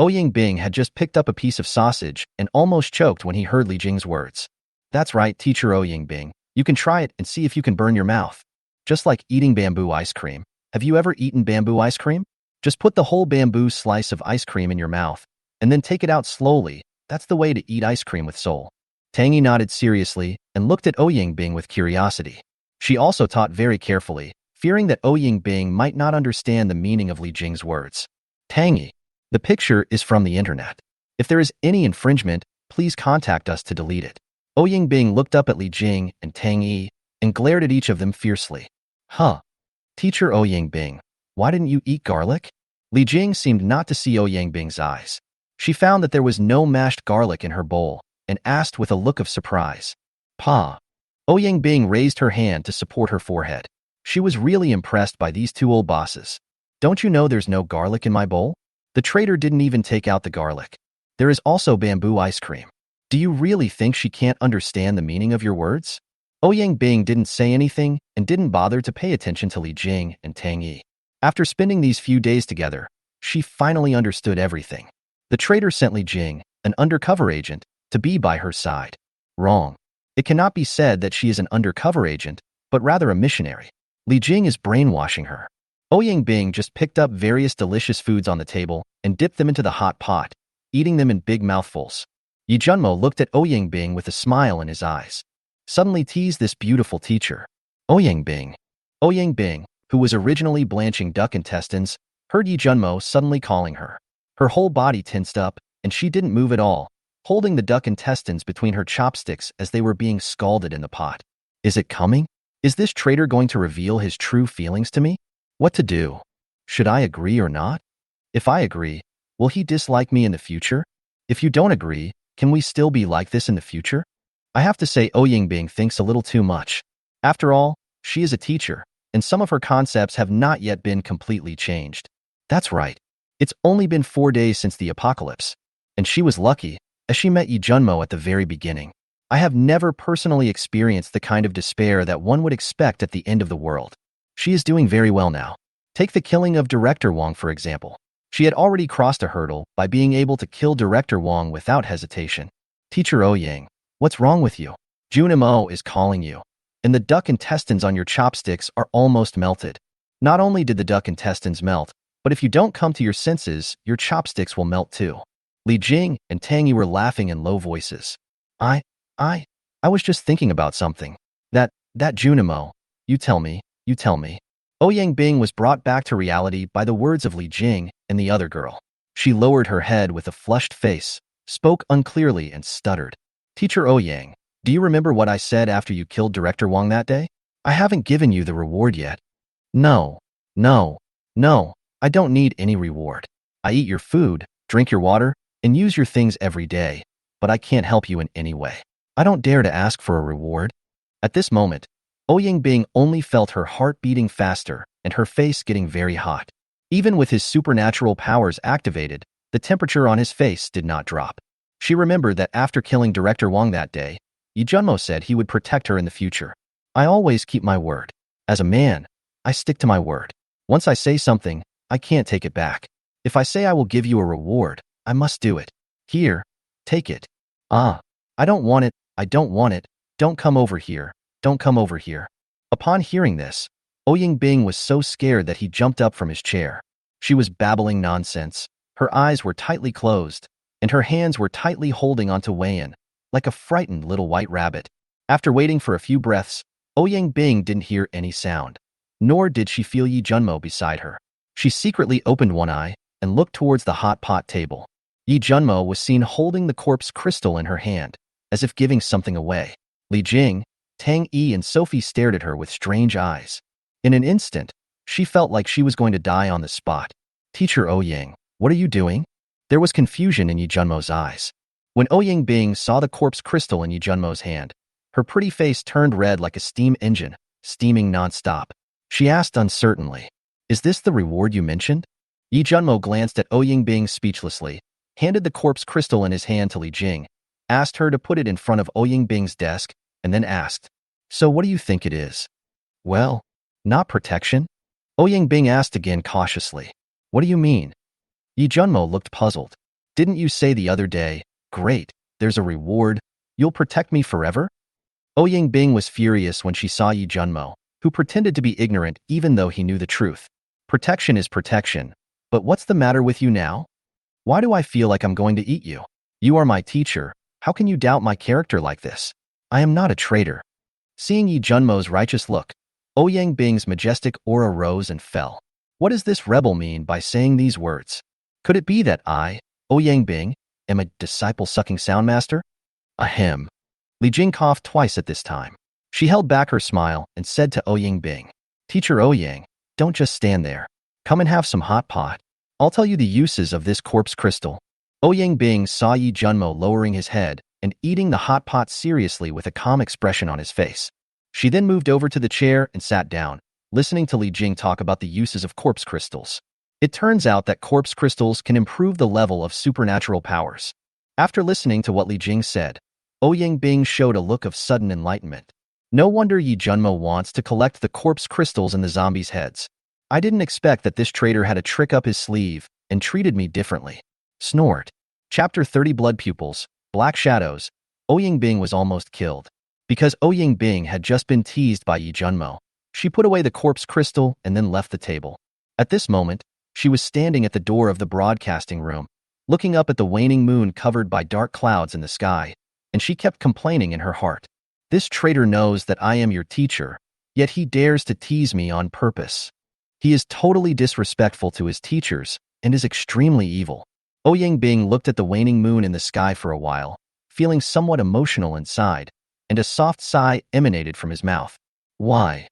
S1: Ouyang Bing had just picked up a piece of sausage and almost choked when he heard Li Jing's words. That's right, Teacher Ouyang Bing. You can try it and see if you can burn your mouth. Just like eating bamboo ice cream. Have you ever eaten bamboo ice cream? Just put the whole bamboo slice of ice cream in your mouth, and then take it out slowly. That's the way to eat ice cream with soul. Tang Yi nodded seriously and looked at Ouyang Bing with curiosity. She also taught very carefully, fearing that Ouyang Bing might not understand the meaning of Li Jing's words. Tang Yi, the picture is from the internet. If there is any infringement, please contact us to delete it. Ouyang Bing looked up at Li Jing and Tang Yi and glared at each of them fiercely. Huh. Teacher Ouyang Bing, why didn't you eat garlic? Li Jing seemed not to see Ouyang Bing's eyes. She found that there was no mashed garlic in her bowl and asked with a look of surprise. Pa. Ouyang Bing raised her hand to support her forehead. She was really impressed by these two old bosses. Don't you know there's no garlic in my bowl? The traitor didn't even take out the garlic. There is also bamboo ice cream. Do you really think she can't understand the meaning of your words? Ouyang Bing didn't say anything and didn't bother to pay attention to Li Jing and Tang Yi. After spending these few days together, she finally understood everything. The traitor sent Li Jing, an undercover agent, to be by her side. Wrong. It cannot be said that she is an undercover agent, but rather a missionary. Li Jing is brainwashing her. Ouyang Bing just picked up various delicious foods on the table and dipped them into the hot pot, eating them in big mouthfuls. Yi Junmo looked at Ouyang Bing with a smile in his eyes. Suddenly teased this beautiful teacher. Ouyang Bing. Ouyang Bing, who was originally blanching duck intestines, heard Yi Junmo suddenly calling her. Her whole body tensed up, and she didn't move at all, holding the duck intestines between her chopsticks as they were being scalded in the pot. Is it coming? Is this traitor going to reveal his true feelings to me? What to do? Should I agree or not? If I agree, will he dislike me in the future? If you don't agree, can we still be like this in the future? I have to say Ouyang Bing thinks a little too much. After all, she is a teacher, and some of her concepts have not yet been completely changed. That's right. It's only been 4 days since the apocalypse, and she was lucky, as she met Yi Junmo at the very beginning. I have never personally experienced the kind of despair that one would expect at the end of the world. She is doing very well now. Take the killing of Director Wong, for example. She had already crossed a hurdle by being able to kill Director Wong without hesitation. Teacher Ouyang, what's wrong with you? Junimo is calling you. And the duck intestines on your chopsticks are almost melted. Not only did the duck intestines melt, but if you don't come to your senses, your chopsticks will melt too. Li Jing and Tang Yi were laughing in low voices. I was just thinking about something. That Junimo. You tell me. Ouyang Bing was brought back to reality by the words of Li Jing and the other girl. She lowered her head with a flushed face, spoke unclearly and stuttered. Teacher Ouyang, do you remember what I said after you killed Director Wong that day? I haven't given you the reward yet. No, I don't need any reward. I eat your food, drink your water, and use your things every day, but I can't help you in any way. I don't dare to ask for a reward. At this moment, Ouyang Bing only felt her heart beating faster and her face getting very hot. Even with his supernatural powers activated, the temperature on his face did not drop. She remembered that after killing Director Wong that day, Yi Junmo said he would protect her in the future. I always keep my word. As a man, I stick to my word. Once I say something, I can't take it back. If I say I will give you a reward, I must do it. Here, take it. I don't want it, don't come over here, don't come over here. Upon hearing this, Ouyang Bing was so scared that he jumped up from his chair. She was babbling nonsense. Her eyes were tightly closed, and her hands were tightly holding onto Weiyan, like a frightened little white rabbit. After waiting for a few breaths, Ouyang Bing didn't hear any sound, nor did she feel Yi Junmo beside her. She secretly opened one eye and looked towards the hot pot table. Yi Junmo was seen holding the corpse crystal in her hand, as if giving something away. Li Jing, Tang Yi, and Sophie stared at her with strange eyes. In an instant, she felt like she was going to die on the spot. Teacher Ouyang, what are you doing? There was confusion in Yi Junmo's eyes. When Ouyang Bing saw the corpse crystal in Yi Junmo's hand, her pretty face turned red like a steam engine, steaming non-stop. She asked uncertainly, "Is this the reward you mentioned?" Yi Junmo glanced at Ouyang Bing speechlessly, handed the corpse crystal in his hand to Li Jing, asked her to put it in front of Ouyang Bing's desk, and then asked, "So what do you think it is?" "Well, not protection?" Ouyang Bing asked again cautiously. "What do you mean?" Yi Junmo looked puzzled. "Didn't you say the other day, 'Great, there's a reward, you'll protect me forever'?" Ouyang Bing was furious when she saw Yi Junmo, who pretended to be ignorant even though he knew the truth. Protection is protection, but what's the matter with you now? Why do I feel like I'm going to eat you? You are my teacher, how can you doubt my character like this? I am not a traitor. Seeing Yi Junmo's righteous look, Ouyang Bing's majestic aura rose and fell. What does this rebel mean by saying these words? Could it be that I, Ouyang Bing, am a disciple-sucking soundmaster? Ahem. Li Jing coughed twice at this time. She held back her smile and said to Ouyang Bing, "Teacher Ouyang, don't just stand there. Come and have some hot pot. I'll tell you the uses of this corpse crystal." Ouyang Bing saw Yi Junmo lowering his head and eating the hot pot seriously with a calm expression on his face. She then moved over to the chair and sat down, listening to Li Jing talk about the uses of corpse crystals. It turns out that corpse crystals can improve the level of supernatural powers. After listening to what Li Jing said, Ouyang Bing showed a look of sudden enlightenment. No wonder Yi Junmo wants to collect the corpse crystals in the zombies' heads. I didn't expect that this traitor had a trick up his sleeve and treated me differently. Snort. Chapter 30 Blood Pupils, Black Shadows. Ouyang Bing was almost killed. Because Ouyang Bing had just been teased by Yi Junmo, she put away the corpse crystal and then left the table. At this moment, she was standing at the door of the broadcasting room, looking up at the waning moon covered by dark clouds in the sky, and she kept complaining in her heart. This traitor knows that I am your teacher, yet he dares to tease me on purpose. He is totally disrespectful to his teachers and is extremely evil. Ouyang Bing looked at the waning moon in the sky for a while, feeling somewhat emotional inside, and a soft sigh emanated from his mouth. Why?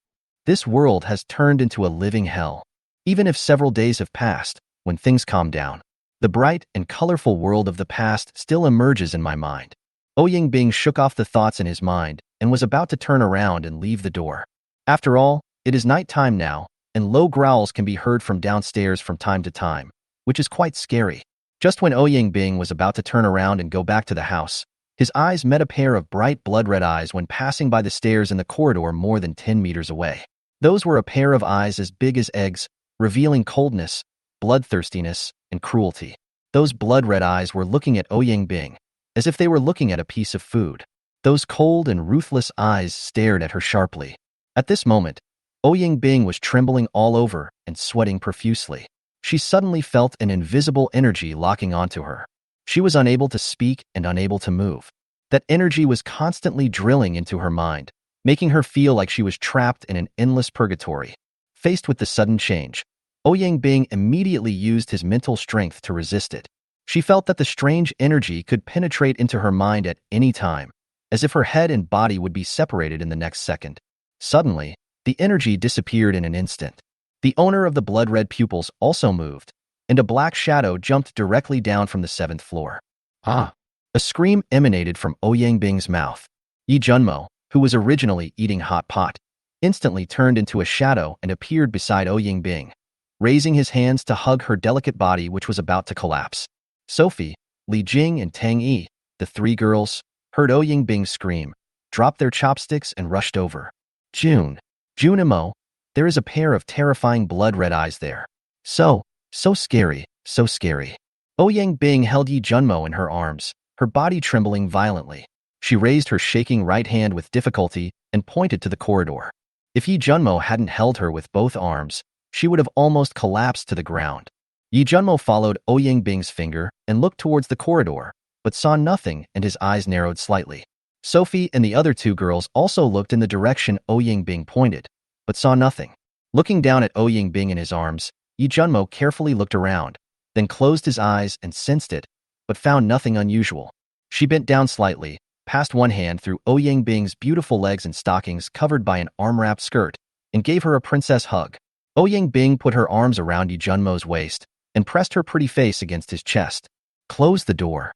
S1: This world has turned into a living hell. Even if several days have passed, when things calm down, the bright and colorful world of the past still emerges in my mind. Ouyang Bing shook off the thoughts in his mind and was about to turn around and leave the door. After all, it is nighttime now, and low growls can be heard from downstairs from time to time, which is quite scary. Just when Ouyang Bing was about to turn around and go back to the house, his eyes met a pair of bright blood-red eyes when passing by the stairs in the corridor more than 10 meters away. Those were a pair of eyes as big as eggs, revealing coldness, bloodthirstiness, and cruelty. Those blood-red eyes were looking at Ouyang Bing, as if they were looking at a piece of food. Those cold and ruthless eyes stared at her sharply. At this moment, Ouyang Bing was trembling all over and sweating profusely. She suddenly felt an invisible energy locking onto her. She was unable to speak and unable to move. That energy was constantly drilling into her mind, making her feel like she was trapped in an endless purgatory. Faced with the sudden change, Ouyang Bing immediately used his mental strength to resist it. She felt that the strange energy could penetrate into her mind at any time, as if her head and body would be separated in the next second. Suddenly, the energy disappeared in an instant. The owner of the blood-red pupils also moved, and a black shadow jumped directly down from the 7th floor. Ah! A scream emanated from Ouyang Bing's mouth. Yi Junmo, who was originally eating hot pot, instantly turned into a shadow and appeared beside Ouyang Bing, raising his hands to hug her delicate body which was about to collapse. Sophie, Li Jing, and Tang Yi, the 3 girls, heard Ouyang Bing scream, dropped their chopsticks and rushed over. Junimo, there is a pair of terrifying blood-red eyes there. So scary, so scary. Ouyang Bing held Yi Junmo in her arms, her body trembling violently. She raised her shaking right hand with difficulty and pointed to the corridor. If Yi Junmo hadn't held her with both arms, she would have almost collapsed to the ground. Yi Junmo followed Ouyang Bing's finger and looked towards the corridor, but saw nothing and his eyes narrowed slightly. Sophie and the other 2 girls also looked in the direction Ouyang Bing pointed, but saw nothing. Looking down at Ouyang Bing in his arms, Yi Junmo carefully looked around, then closed his eyes and sensed it, but found nothing unusual. She bent down slightly, passed one hand through Ouyang Bing's beautiful legs and stockings covered by an arm-wrapped skirt, and gave her a princess hug. Ouyang Bing put her arms around Yi Junmo's waist and pressed her pretty face against his chest. Close the door.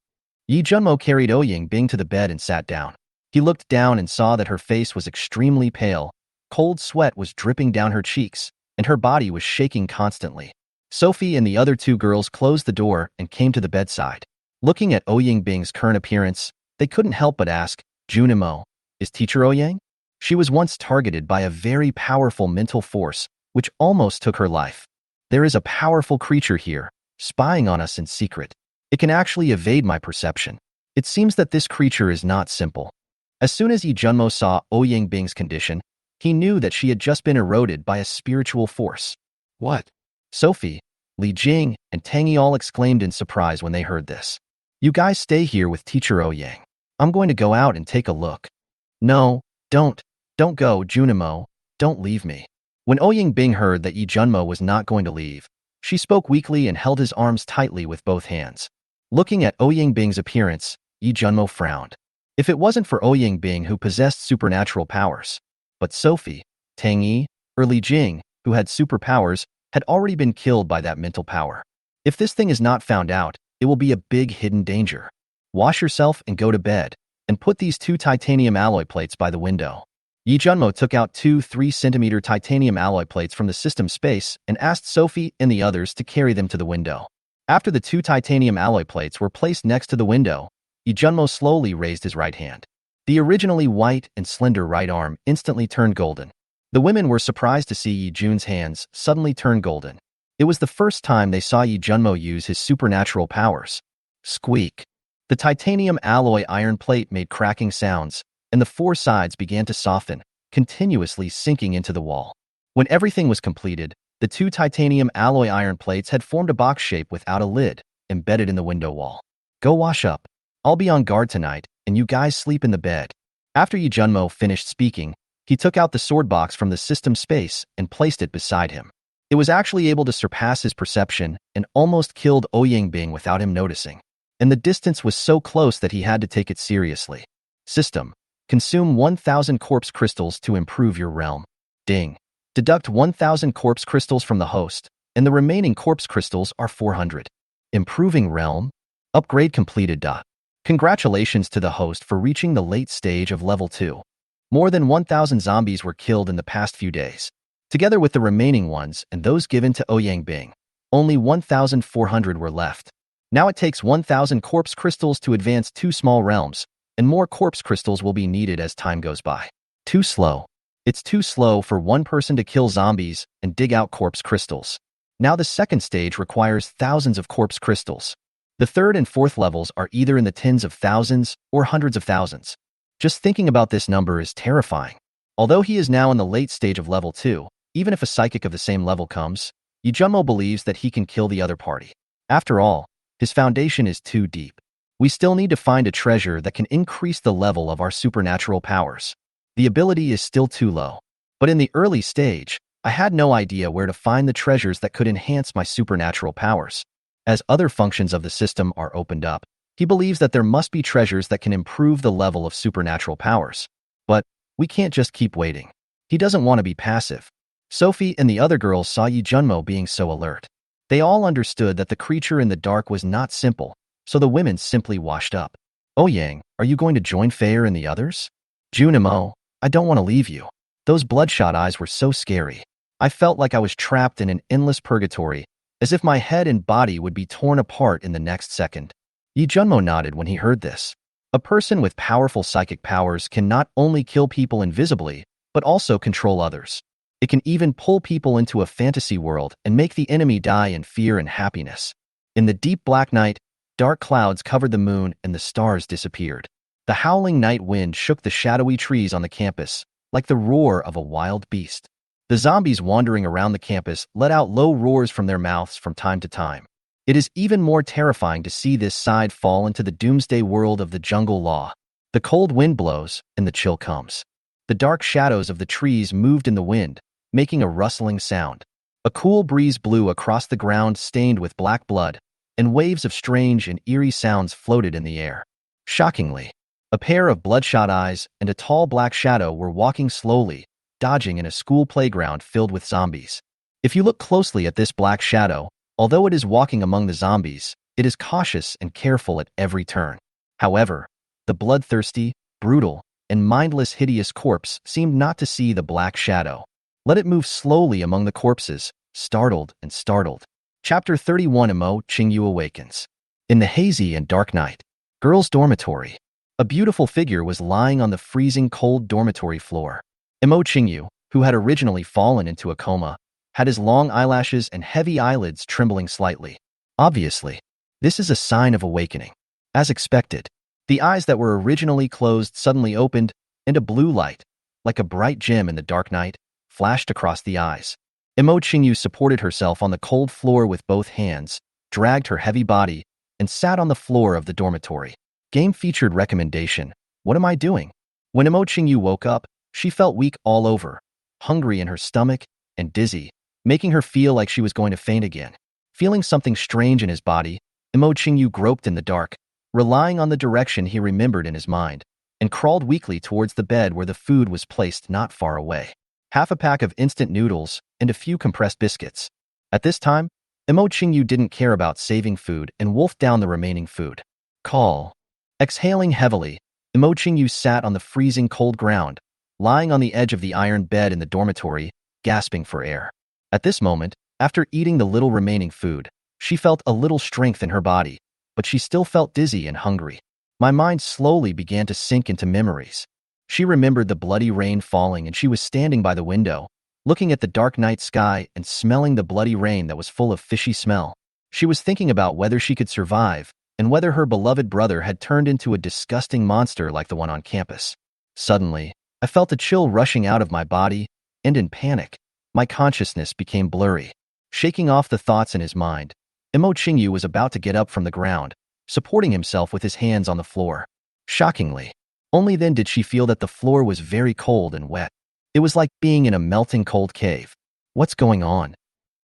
S1: Yi Junmo carried Ouyang Bing to the bed and sat down. He looked down and saw that her face was extremely pale. Cold sweat was dripping down her cheeks, and her body was shaking constantly. Sophie and the other two girls closed the door and came to the bedside. Looking at Ouyang Bing's current appearance, they couldn't help but ask, Junimo, is Teacher Ouyang? She was once targeted by a very powerful mental force, which almost took her life. There is a powerful creature here, spying on us in secret. It can actually evade my perception. It seems that this creature is not simple. As soon as Yi Junmo saw Ouyang Bing's condition, he knew that she had just been eroded by a spiritual force. What? Sophie, Li Jing, and Tang Yi all exclaimed in surprise when they heard this. You guys stay here with Teacher Ouyang. I'm going to go out and take a look. No, don't go, Junimo, don't leave me. When Ouyang Bing heard that Yi Junmo was not going to leave, she spoke weakly and held his arms tightly with both hands. Looking at Ouyang Bing's appearance, Yi Junmo frowned. If it wasn't for Ouyang Bing who possessed supernatural powers, but Sophie, Tang Yi, or Li Jing, who had superpowers, had already been killed by that mental power. If this thing is not found out, it will be a big hidden danger. Wash yourself and go to bed, and put these 2 titanium alloy plates by the window. Yi Junmo took out 2 3-centimeter titanium alloy plates from the system space and asked Sophie and the others to carry them to the window. After the 2 titanium alloy plates were placed next to the window, Yi Junmo slowly raised his right hand. The originally white and slender right arm instantly turned golden. The women were surprised to see Yi Jun's hands suddenly turn golden. It was the first time they saw Yi Junmo use his supernatural powers. Squeak. The titanium alloy iron plate made cracking sounds, and the 4 sides began to soften, continuously sinking into the wall. When everything was completed, the 2 titanium alloy iron plates had formed a box shape without a lid, embedded in the window wall. Go wash up. I'll be on guard tonight, and you guys sleep in the bed. After Yi Junmo finished speaking, he took out the sword box from the system space and placed it beside him. It was actually able to surpass his perception and almost killed Ouyang Bing without him noticing. And the distance was so close that he had to take it seriously. System. Consume 1,000 corpse crystals to improve your realm. Ding. Deduct 1,000 corpse crystals from the host, and the remaining corpse crystals are 400. Improving realm? Upgrade completed. Congratulations to the host for reaching the late stage of level 2. More than 1,000 zombies were killed in the past few days. Together with the remaining ones and those given to Ouyang Bing, only 1,400 were left. Now it takes 1,000 corpse crystals to advance 2 small realms, and more corpse crystals will be needed as time goes by. Too slow. It's too slow for one person to kill zombies and dig out corpse crystals. Now the second stage requires thousands of corpse crystals. The 3rd and 4th levels are either in the tens of thousands or hundreds of thousands. Just thinking about this number is terrifying. Although he is now in the late stage of level 2, even if a psychic of the same level comes, Yi Junmo believes that he can kill the other party. After all, his foundation is too deep. We still need to find a treasure that can increase the level of our supernatural powers. The ability is still too low. But in the early stage, I had no idea where to find the treasures that could enhance my supernatural powers. As other functions of the system are opened up, he believes that there must be treasures that can improve the level of supernatural powers. But we can't just keep waiting. He doesn't want to be passive. Sophie and the other girls saw Yi Junmo being so alert. They all understood that the creature in the dark was not simple, so the women simply washed up. Ouyang, are you going to join Fair and the others? Junimo, I don't want to leave you. Those bloodshot eyes were so scary. I felt like I was trapped in an endless purgatory, as if my head and body would be torn apart in the next second. Yi Junmo nodded when he heard this. A person with powerful psychic powers can not only kill people invisibly, but also control others. It can even pull people into a fantasy world and make the enemy die in fear and happiness. In the deep black night, dark clouds covered the moon and the stars disappeared. The howling night wind shook the shadowy trees on the campus, like the roar of a wild beast. The zombies wandering around the campus let out low roars from their mouths from time to time. It is even more terrifying to see this side fall into the doomsday world of the jungle law. The cold wind blows, and the chill comes. The dark shadows of the trees moved in the wind, making a rustling sound. A cool breeze blew across the ground stained with black blood, and waves of strange and eerie sounds floated in the air. Shockingly, a pair of bloodshot eyes and a tall black shadow were walking slowly, dodging in a school playground filled with zombies. If you look closely at this black shadow, although it is walking among the zombies, it is cautious and careful at every turn. However, the bloodthirsty, brutal, and mindless hideous corpse seemed not to see the black shadow. Let it move slowly among the corpses, startled and startled. Chapter 31 Emo Qingyu Awakens. In the hazy and dark night, girls' dormitory. A beautiful figure was lying on the freezing cold dormitory floor. Emo Qingyu, who had originally fallen into a coma, had his long eyelashes and heavy eyelids trembling slightly. Obviously, this is a sign of awakening. As expected, the eyes that were originally closed suddenly opened, and a blue light, like a bright gem in the dark night, flashed across the eyes. Emo Qingyu supported herself on the cold floor with both hands, dragged her heavy body, and sat on the floor of the dormitory. Game featured recommendation. What am I doing? When Emo Qingyu woke up, she felt weak all over, hungry in her stomach, and dizzy, making her feel like she was going to faint again. Feeling something strange in his body, Emo Qingyu groped in the dark, relying on the direction he remembered in his mind, and crawled weakly towards the bed where the food was placed not far away. Half a pack of instant noodles and a few compressed biscuits. At this time, Emo Qingyu didn't care about saving food and wolfed down the remaining food. Call. Exhaling heavily, Emo Qingyu sat on the freezing cold ground, lying on the edge of the iron bed in the dormitory, gasping for air. At this moment, after eating the little remaining food, she felt a little strength in her body, but she still felt dizzy and hungry. My mind slowly began to sink into memories. She remembered the bloody rain falling, and she was standing by the window, looking at the dark night sky and smelling the bloody rain that was full of fishy smell. She was thinking about whether she could survive and whether her beloved brother had turned into a disgusting monster like the one on campus. Suddenly, I felt a chill rushing out of my body, and in panic, my consciousness became blurry. Shaking off the thoughts in his mind, Emo Qingyu was about to get up from the ground, supporting himself with his hands on the floor. Shockingly, only then did she feel that the floor was very cold and wet. It was like being in a melting cold cave. What's going on?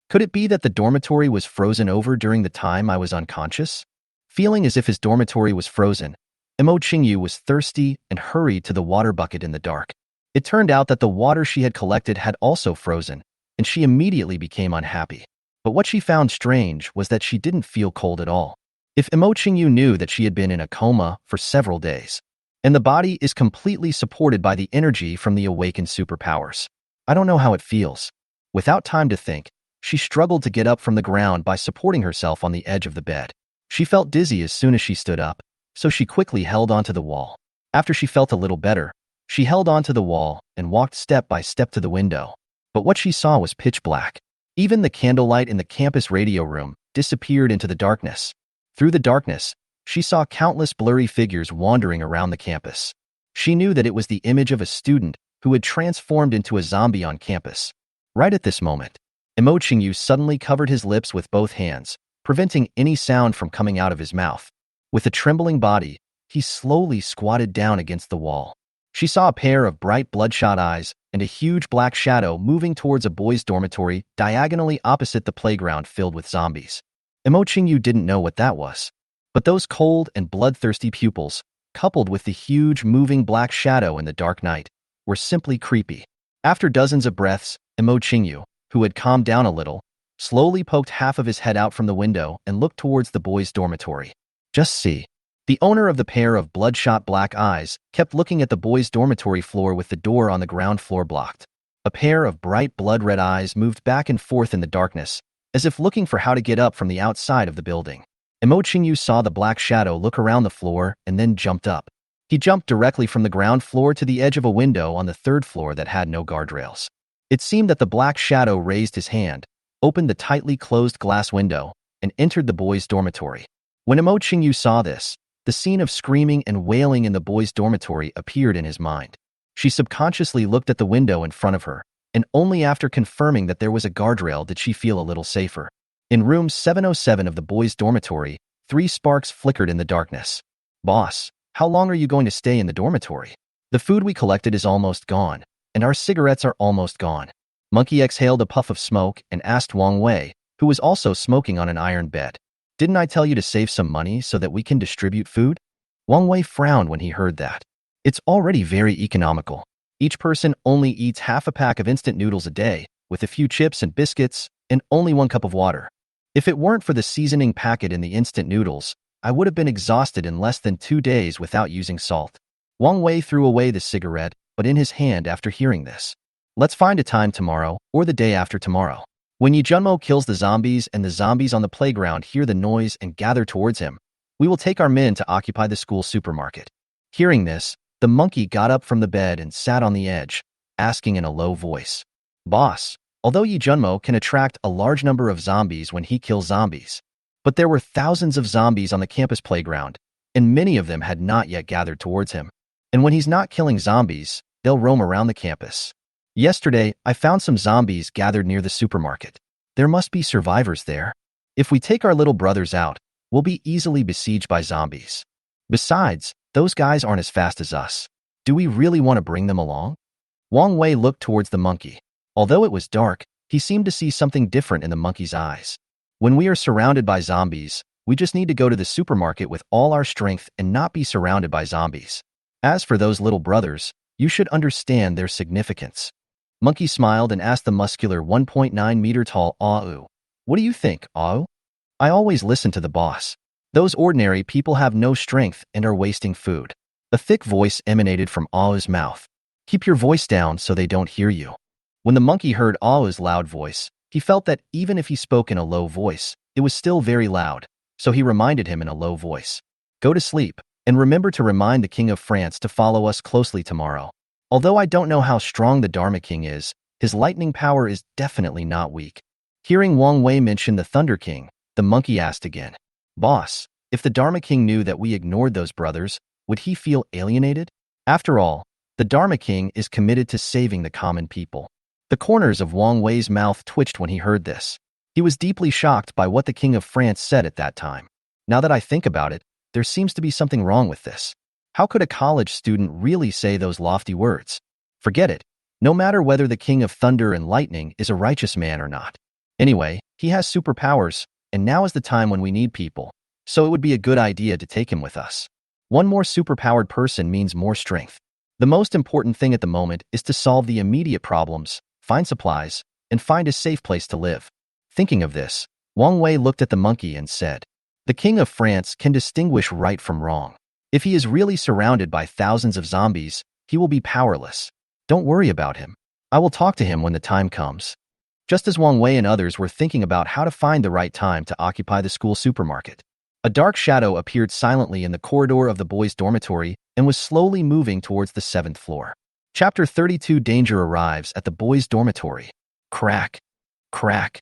S1: Could it be that the dormitory was frozen over during the time I was unconscious? Feeling as if his dormitory was frozen, Emo Qingyu was thirsty and hurried to the water bucket in the dark. It turned out that the water she had collected had also frozen, and she immediately became unhappy. But what she found strange was that she didn't feel cold at all. If Emo Qingyu knew that she had been in a coma for several days, and the body is completely supported by the energy from the awakened superpowers, I don't know how it feels. Without time to think, she struggled to get up from the ground by supporting herself on the edge of the bed. She felt dizzy as soon as she stood up, so she quickly held onto the wall. After she felt a little better, she held onto the wall and walked step by step to the window. But what she saw was pitch black. Even the candlelight in the campus radio room disappeared into the darkness. Through the darkness, she saw countless blurry figures wandering around the campus. She knew that it was the image of a student who had transformed into a zombie on campus. Right at this moment, Emo Qingyu suddenly covered his lips with both hands, preventing any sound from coming out of his mouth. With a trembling body, he slowly squatted down against the wall. She saw a pair of bright bloodshot eyes and a huge black shadow moving towards a boys' dormitory diagonally opposite the playground filled with zombies. Emo Qingyu didn't know what that was. But those cold and bloodthirsty pupils, coupled with the huge moving black shadow in the dark night, were simply creepy. After dozens of breaths, Emo Qingyu, who had calmed down a little, slowly poked half of his head out from the window and looked towards the boys' dormitory. Just see. The owner of the pair of bloodshot black eyes kept looking at the boys' dormitory floor with the door on the ground floor blocked. A pair of bright blood-red eyes moved back and forth in the darkness, as if looking for how to get up from the outside of the building. Emo Qingyu saw the black shadow look around the floor and then jumped up. He jumped directly from the ground floor to the edge of a window on the third floor that had no guardrails. It seemed that the black shadow raised his hand, opened the tightly closed glass window, and entered the boys' dormitory. When Emo Qingyu saw this, the scene of screaming and wailing in the boys' dormitory appeared in his mind. She subconsciously looked at the window in front of her, and only after confirming that there was a guardrail did she feel a little safer. In room 707 of the boys' dormitory, 3 sparks flickered in the darkness. "Boss, how long are you going to stay in the dormitory? The food we collected is almost gone, and our cigarettes are almost gone." Monkey exhaled a puff of smoke and asked Wang Wei, who was also smoking on an iron bed. Didn't I tell you to save some money so that we can distribute food? Wang Wei frowned when he heard that. It's already very economical. Each person only eats half a pack of instant noodles a day, with a few chips and biscuits, and only 1 cup of water. If it weren't for the seasoning packet in the instant noodles, I would have been exhausted in less than 2 days without using salt. Wang Wei threw away the cigarette, but in his hand after hearing this. Let's find a time tomorrow, or the day after tomorrow. When Yi Junmo kills the zombies and the zombies on the playground hear the noise and gather towards him, we will take our men to occupy the school supermarket. Hearing this, the monkey got up from the bed and sat on the edge, asking in a low voice, Boss, although Yi Junmo can attract a large number of zombies when he kills zombies, but there were thousands of zombies on the campus playground, and many of them had not yet gathered towards him. And when he's not killing zombies, they'll roam around the campus. Yesterday, I found some zombies gathered near the supermarket. There must be survivors there. If we take our little brothers out, we'll be easily besieged by zombies. Besides, those guys aren't as fast as us. Do we really want to bring them along? Wang Wei looked towards the monkey. Although it was dark, he seemed to see something different in the monkey's eyes. When we are surrounded by zombies, we just need to go to the supermarket with all our strength and not be surrounded by zombies. As for those little brothers, you should understand their significance. Monkey smiled and asked the muscular 1.9-meter-tall Au, What do you think, Au? I always listen to the boss. Those ordinary people have no strength and are wasting food. A thick voice emanated from Au's mouth. Keep your voice down so they don't hear you. When the monkey heard Au's loud voice, he felt that even if he spoke in a low voice, it was still very loud, so he reminded him in a low voice. Go to sleep, and remember to remind the King of France to follow us closely tomorrow. Although I don't know how strong the Dharma King is, his lightning power is definitely not weak. Hearing Wang Wei mention the Thunder King, the monkey asked again, Boss, if the Dharma King knew that we ignored those brothers, would he feel alienated? After all, the Dharma King is committed to saving the common people. The corners of Wang Wei's mouth twitched when he heard this. He was deeply shocked by what the King of France said at that time. Now that I think about it, there seems to be something wrong with this. How could a college student really say those lofty words? Forget it. No matter whether the King of Thunder and Lightning is a righteous man or not. Anyway, he has superpowers, and now is the time when we need people, so it would be a good idea to take him with us. One more superpowered person means more strength. The most important thing at the moment is to solve the immediate problems, find supplies, and find a safe place to live. Thinking of this, Wang Wei looked at the monkey and said, The King of France can distinguish right from wrong. If he is really surrounded by thousands of zombies, he will be powerless. Don't worry about him. I will talk to him when the time comes. Just as Wang Wei and others were thinking about how to find the right time to occupy the school supermarket, a dark shadow appeared silently in the corridor of the boys' dormitory and was slowly moving towards the 7th floor. Chapter 32 Danger arrives at the boys' dormitory. Crack. Crack.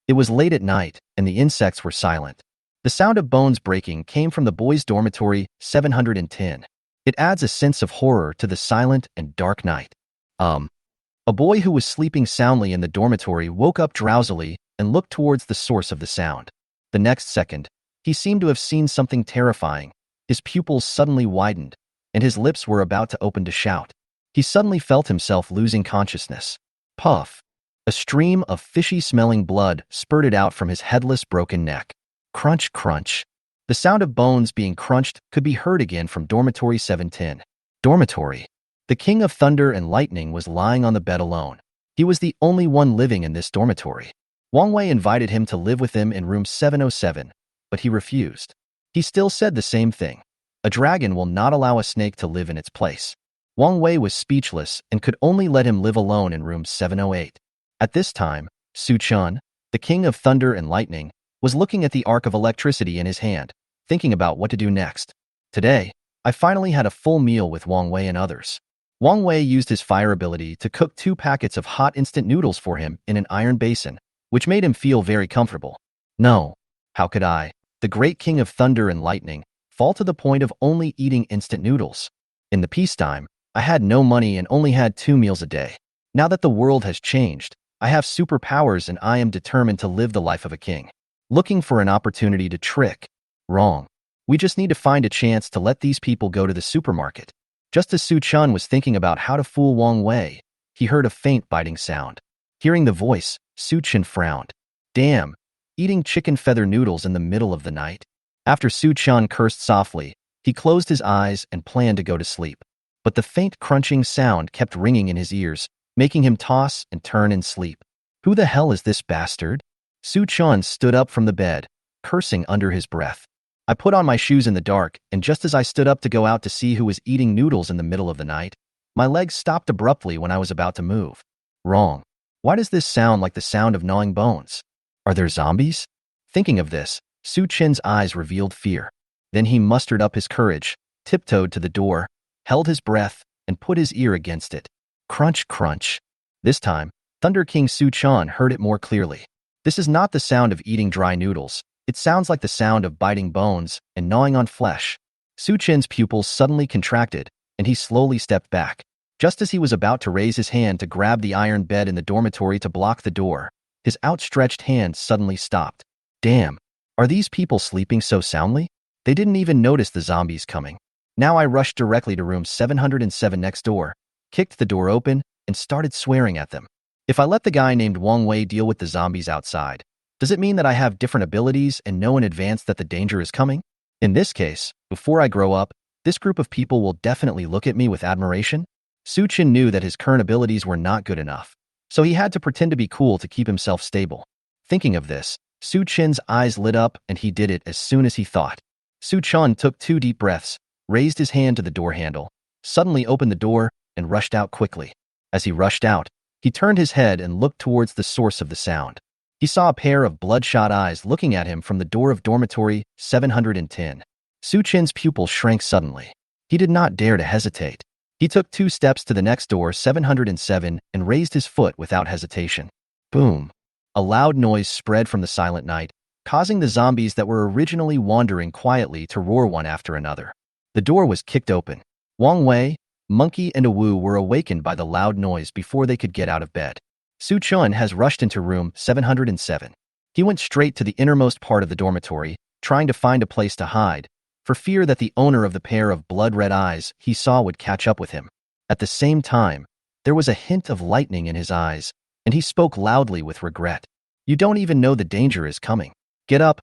S1: It was late at night, and the insects were silent. The sound of bones breaking came from the boys' dormitory 710. It adds a sense of horror to the silent and dark night. A boy who was sleeping soundly in the dormitory woke up drowsily and looked towards the source of the sound. The next second, he seemed to have seen something terrifying. His pupils suddenly widened, and his lips were about to open to shout. He suddenly felt himself losing consciousness. Puff! A stream of fishy-smelling blood spurted out from his headless, broken neck. Crunch, crunch. The sound of bones being crunched could be heard again from dormitory 710. Dormitory. The King of Thunder and Lightning was lying on the bed alone. He was the only one living in this dormitory. Wang Wei invited him to live with him in room 707, but he refused. He still said the same thing. A dragon will not allow a snake to live in its place. Wang Wei was speechless and could only let him live alone in room 708. At this time, Su Chun, the King of Thunder and Lightning, was looking at the arc of electricity in his hand, thinking about what to do next. Today, I finally had a full meal with Wang Wei and others. Wang Wei used his fire ability to cook 2 packets of hot instant noodles for him in an iron basin, which made him feel very comfortable. No, how could I, the great King of Thunder and Lightning, fall to the point of only eating instant noodles? In the peacetime, I had no money and only had 2 meals a day. Now that the world has changed, I have superpowers and I am determined to live the life of a king. Looking for an opportunity to trick. Wrong. We just need to find a chance to let these people go to the supermarket. Just as Su Chun was thinking about how to fool Wang Wei, he heard a faint biting sound. Hearing the voice, Su Chun frowned. Damn, eating chicken feather noodles in the middle of the night. After Su Chan cursed softly, he closed his eyes and planned to go to sleep. But the faint crunching sound kept ringing in his ears, making him toss and turn in sleep. Who the hell is this bastard? Su Chan stood up from the bed, cursing under his breath. I put on my shoes in the dark, and just as I stood up to go out to see who was eating noodles in the middle of the night, my legs stopped abruptly when I was about to move. Wrong. Why does this sound like the sound of gnawing bones? Are there zombies? Thinking of this, Su Chin's eyes revealed fear. Then he mustered up his courage, tiptoed to the door, held his breath, and put his ear against it. Crunch, crunch. This time, Thunder King Su Chan heard it more clearly. This is not the sound of eating dry noodles. It sounds like the sound of biting bones and gnawing on flesh. Su Chin's pupils suddenly contracted, and he slowly stepped back. Just as he was about to raise his hand to grab the iron bed in the dormitory to block the door, his outstretched hand suddenly stopped. Damn, are these people sleeping so soundly? They didn't even notice the zombies coming. Now I rushed directly to room 707 next door, kicked the door open, and started swearing at them. If I let the guy named Wang Wei deal with the zombies outside, does it mean that I have different abilities and know in advance that the danger is coming? In this case, before I grow up, this group of people will definitely look at me with admiration. Su Chin knew that his current abilities were not good enough, so he had to pretend to be cool to keep himself stable. Thinking of this, Su Chin's eyes lit up, and he did it as soon as he thought. Su Chan took 2 deep breaths, raised his hand to the door handle, suddenly opened the door, and rushed out quickly. As he rushed out, he turned his head and looked towards the source of the sound. He saw a pair of bloodshot eyes looking at him from the door of dormitory 710. Su Chin's pupil shrank suddenly. He did not dare to hesitate. He took 2 steps to the next door 707 and raised his foot without hesitation. Boom! A loud noise spread from the silent night, causing the zombies that were originally wandering quietly to roar one after another. The door was kicked open. Wang Wei, Monkey, and Wu were awakened by the loud noise before they could get out of bed. Su Chan has rushed into room 707. He went straight to the innermost part of the dormitory, trying to find a place to hide, for fear that the owner of the pair of blood-red eyes he saw would catch up with him. At the same time, there was a hint of lightning in his eyes, and he spoke loudly with regret. You don't even know the danger is coming. Get up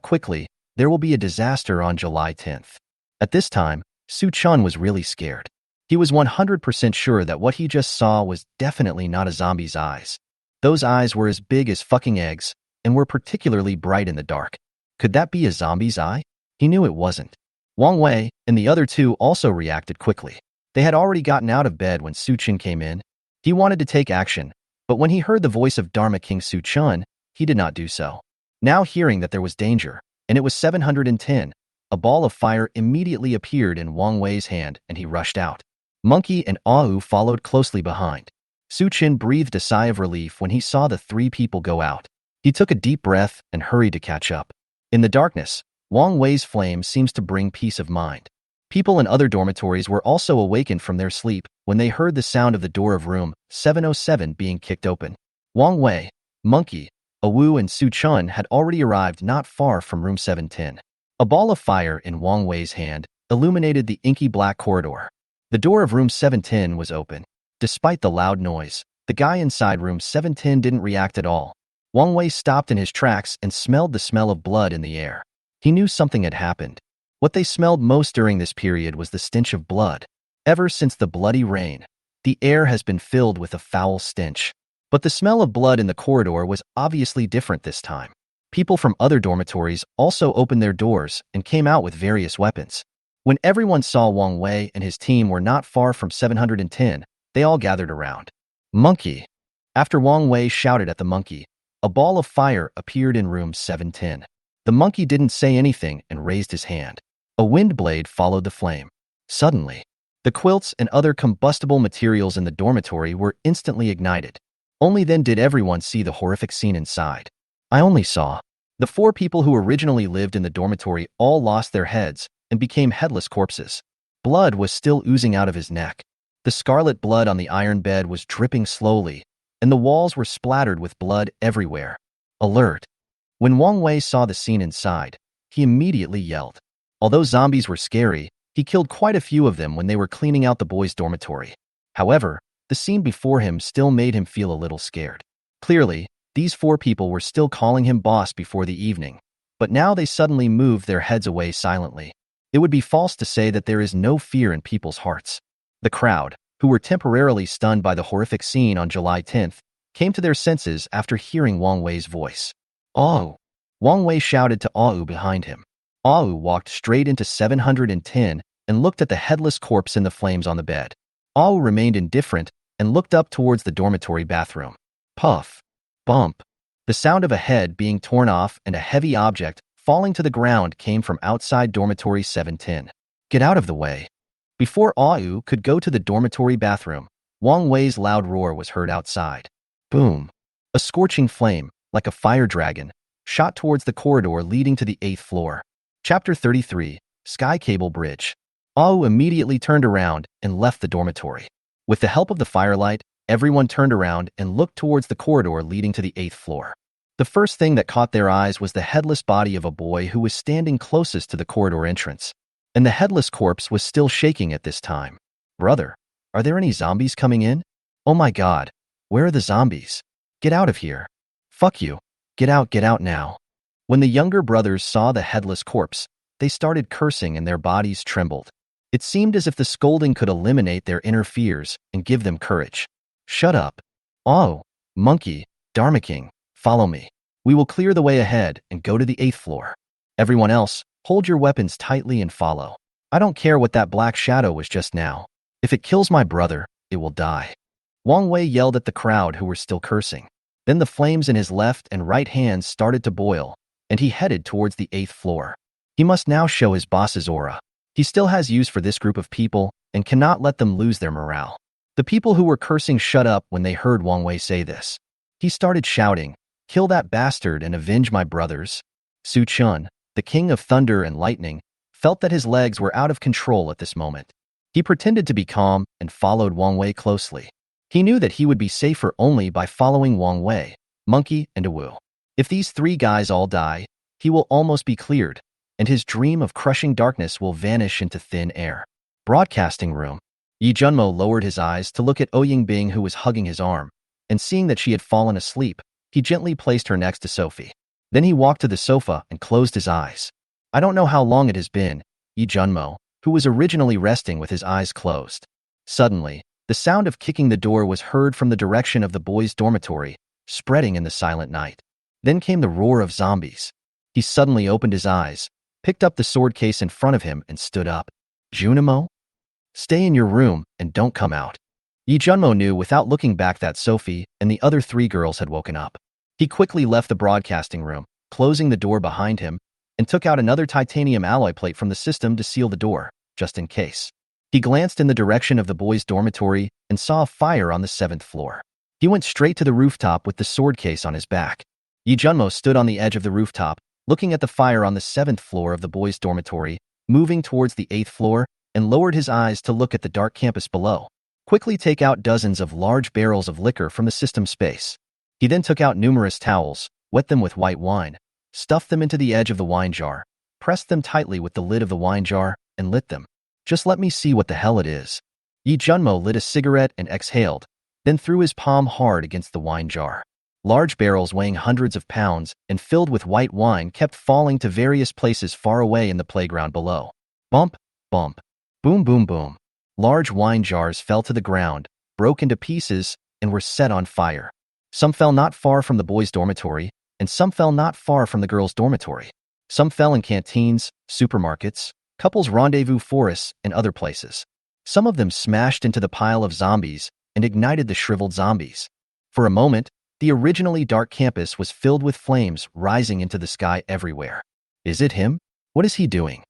S1: quickly. There will be a disaster on July 10th. At this time, Su Chan was really scared. He was 100% sure that what he just saw was definitely not a zombie's eyes. Those eyes were as big as fucking eggs and were particularly bright in the dark. Could that be a zombie's eye? He knew it wasn't. Wang Wei and the other 2 also reacted quickly. They had already gotten out of bed when Su Chan came in. He wanted to take action, but when he heard the voice of Dharma King Su Chan, he did not do so. Now hearing that there was danger, and it was 710, a ball of fire immediately appeared in Wang Wei's hand and he rushed out. Monkey and Wu followed closely behind. Su Chin breathed a sigh of relief when he saw the 3 people go out. He took a deep breath and hurried to catch up. In the darkness, Wang Wei's flame seems to bring peace of mind. People in other dormitories were also awakened from their sleep when they heard the sound of the door of room 707 being kicked open. Wang Wei, Monkey, Wu, and Su Chan had already arrived not far from room 710. A ball of fire in Wang Wei's hand illuminated the inky black corridor. The door of room 710 was open. Despite the loud noise, the guy inside room 710 didn't react at all. Wang Wei stopped in his tracks and smelled the smell of blood in the air. He knew something had happened. What they smelled most during this period was the stench of blood. Ever since the bloody rain, the air has been filled with a foul stench. But the smell of blood in the corridor was obviously different this time. People from other dormitories also opened their doors and came out with various weapons. When everyone saw Wang Wei and his team were not far from 710, they all gathered around. Monkey. After Wang Wei shouted at the monkey, a ball of fire appeared in room 710. The monkey didn't say anything and raised his hand. A wind blade followed the flame. Suddenly, the quilts and other combustible materials in the dormitory were instantly ignited. Only then did everyone see the horrific scene inside. I only saw. The 4 people who originally lived in the dormitory all lost their heads and became headless corpses. Blood was still oozing out of his neck. The scarlet blood on the iron bed was dripping slowly, and the walls were splattered with blood everywhere. Alert! When Wang Wei saw the scene inside, he immediately yelled. Although zombies were scary, he killed quite a few of them when they were cleaning out the boys' dormitory. However, the scene before him still made him feel a little scared. Clearly, These 4 people were still calling him boss before the evening, but now they suddenly moved their heads away silently. It would be false to say that there is no fear in people's hearts. The crowd, who were temporarily stunned by the horrific scene on July 10th, came to their senses after hearing Wang Wei's voice. "Au!" Wang Wei shouted to Au behind him. Au walked straight into 710 and looked at the headless corpse in the flames on the bed. Au remained indifferent and looked up towards the dormitory bathroom. Puff. Bump. The sound of a head being torn off and a heavy object falling to the ground came from outside dormitory 710. "Get out of the way." Before Au could go to the dormitory bathroom, Wang Wei's loud roar was heard outside. Boom. A scorching flame, like a fire dragon, shot towards the corridor leading to the 8th floor. Chapter 33, Sky Cable Bridge. Au immediately turned around and left the dormitory. With the help of the firelight, everyone turned around and looked towards the corridor leading to the 8th floor. The first thing that caught their eyes was the headless body of a boy who was standing closest to the corridor entrance. And the headless corpse was still shaking at this time. "Brother, are there any zombies coming in? Oh my god, where are the zombies? Get out of here. Fuck you. Get out now." When the younger brothers saw the headless corpse, they started cursing and their bodies trembled. It seemed as if the scolding could eliminate their inner fears and give them courage. "Shut up. Oh, monkey, Dharma King, follow me. We will clear the way ahead and go to the 8th floor. Everyone else, hold your weapons tightly and follow. I don't care what that black shadow was just now. If it kills my brother, it will die." Wang Wei yelled at the crowd who were still cursing. Then the flames in his left and right hands started to boil, and he headed towards the 8th floor. He must now show his boss's aura. He still has use for this group of people and cannot let them lose their morale. The people who were cursing shut up when they heard Wang Wei say this. He started shouting, "Kill that bastard and avenge my brothers." Su Chun, the king of thunder and lightning, felt that his legs were out of control at this moment. He pretended to be calm and followed Wang Wei closely. He knew that he would be safer only by following Wang Wei, Monkey, and Wu. If these 3 guys all die, he will almost be cleared, and his dream of crushing darkness will vanish into thin air. Broadcasting room. Yi Junmo lowered his eyes to look at Ouyingbing, who was hugging his arm, and seeing that she had fallen asleep, he gently placed her next to Sophie. Then he walked to the sofa and closed his eyes. "I don't know how long it has been," Yi Junmo, who was originally resting with his eyes closed. Suddenly, the sound of kicking the door was heard from the direction of the boys' dormitory, spreading in the silent night. Then came the roar of zombies. He suddenly opened his eyes, picked up the sword case in front of him, and stood up. "Junimo? Stay in your room and don't come out." Yi Junmo knew without looking back that Sophie and the other 3 girls had woken up. He quickly left the broadcasting room, closing the door behind him, and took out another titanium alloy plate from the system to seal the door, just in case. He glanced in the direction of the boys' dormitory and saw a fire on the 7th floor. He went straight to the rooftop with the sword case on his back. Yi Junmo stood on the edge of the rooftop, looking at the fire on the 7th floor of the boys' dormitory, moving towards the 8th floor, and lowered his eyes to look at the dark campus below. Quickly take out dozens of large barrels of liquor from the system space. He then took out numerous towels, wet them with white wine, stuffed them into the edge of the wine jar, pressed them tightly with the lid of the wine jar, and lit them. "Just let me see what the hell it is." Yi Junmo lit a cigarette and exhaled, then threw his palm hard against the wine jar. Large barrels weighing hundreds of pounds and filled with white wine kept falling to various places far away in the playground below. Bump, bump, boom, boom, boom. Large wine jars fell to the ground, broke into pieces, and were set on fire. Some fell not far from the boys' dormitory, and some fell not far from the girls' dormitory. Some fell in canteens, supermarkets, couples' rendezvous forests, and other places. Some of them smashed into the pile of zombies and ignited the shriveled zombies. For a moment, the originally dark campus was filled with flames rising into the sky everywhere. "Is it him? What is he doing?"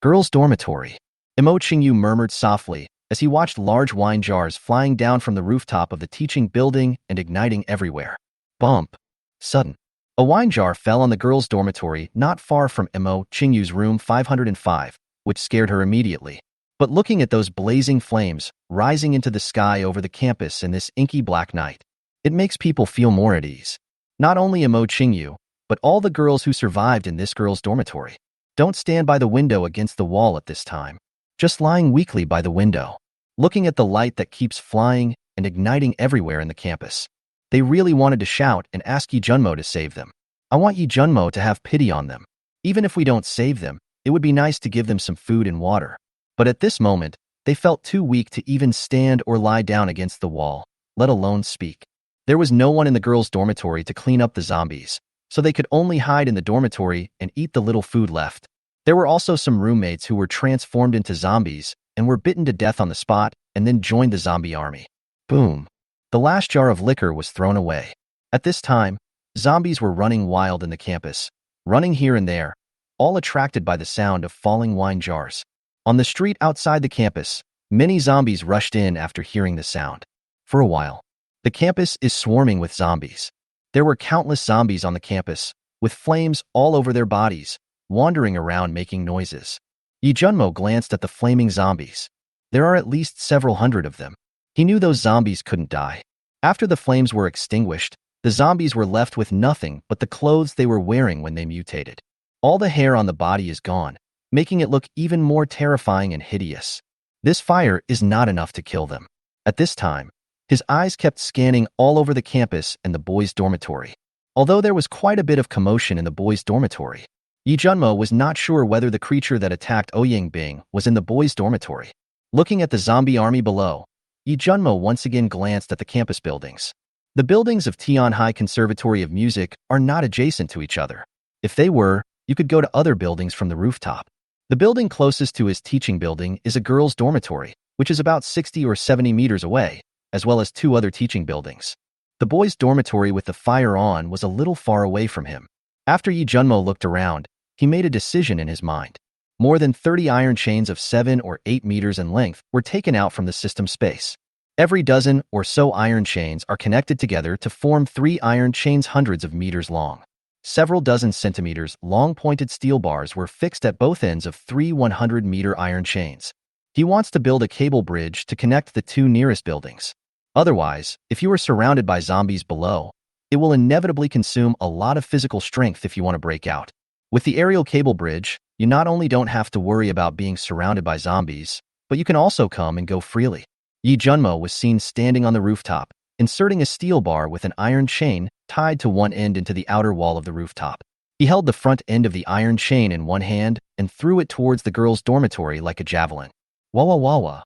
S1: "Girls' dormitory." Imo Qingyu murmured softly as he watched large wine jars flying down from the rooftop of the teaching building and igniting everywhere. Bump. Sudden. A wine jar fell on the girls' dormitory not far from Imo Qingyu's room 505, which scared her immediately. But looking at those blazing flames rising into the sky over the campus in this inky black night, it makes people feel more at ease. Not only Imo Qingyu, but all the girls who survived in this girls' dormitory. Don't stand by the window against the wall at this time. Just lying weakly by the window, looking at the light that keeps flying and igniting everywhere in the campus. They really wanted to shout and ask Yi Junmo to save them. I want Yi Junmo to have pity on them. Even if we don't save them, it would be nice to give them some food and water. But at this moment, they felt too weak to even stand or lie down against the wall, let alone speak. There was no one in the girls' dormitory to clean up the zombies, so they could only hide in the dormitory and eat the little food left. There were also some roommates who were transformed into zombies and were bitten to death on the spot and then joined the zombie army. Boom. The last jar of liquor was thrown away. At this time, zombies were running wild in the campus, running here and there, all attracted by the sound of falling wine jars. On the street outside the campus, many zombies rushed in after hearing the sound. For a while, the campus is swarming with zombies. There were countless zombies on the campus, with flames all over their bodies, wandering around making noises. Yi Junmo glanced at the flaming zombies. There are at least several hundred of them. He knew those zombies couldn't die. After the flames were extinguished, the zombies were left with nothing but the clothes they were wearing when they mutated. All the hair on the body is gone, making it look even more terrifying and hideous. This fire is not enough to kill them. At this time, his eyes kept scanning all over the campus and the boys' dormitory. Although there was quite a bit of commotion in the boys' dormitory, Yi Junmo was not sure whether the creature that attacked Ouyang was in the boys' dormitory. Looking at the zombie army below, Yi Junmo once again glanced at the campus buildings. The buildings of Tianhai Conservatory of Music are not adjacent to each other. If they were, you could go to other buildings from the rooftop. The building closest to his teaching building is a girls' dormitory, which is about 60 or 70 meters away, as well as 2 other teaching buildings. The boys' dormitory with the fire on was a little far away from him. After Yi Junmo looked around, he made a decision in his mind. More than 30 iron chains of 7 or 8 meters in length were taken out from the system space. Every dozen or so iron chains are connected together to form 3 iron chains hundreds of meters long. Several dozen centimeters long pointed steel bars were fixed at both ends of 3 100-meter iron chains. He wants to build a cable bridge to connect the 2 nearest buildings. Otherwise, if you are surrounded by zombies below, it will inevitably consume a lot of physical strength if you want to break out. With the aerial cable bridge, you not only don't have to worry about being surrounded by zombies, but you can also come and go freely. Yi Junmo was seen standing on the rooftop, inserting a steel bar with an iron chain tied to one end into the outer wall of the rooftop. He held the front end of the iron chain in one hand and threw it towards the girls' dormitory like a javelin. Wah wah wah wah.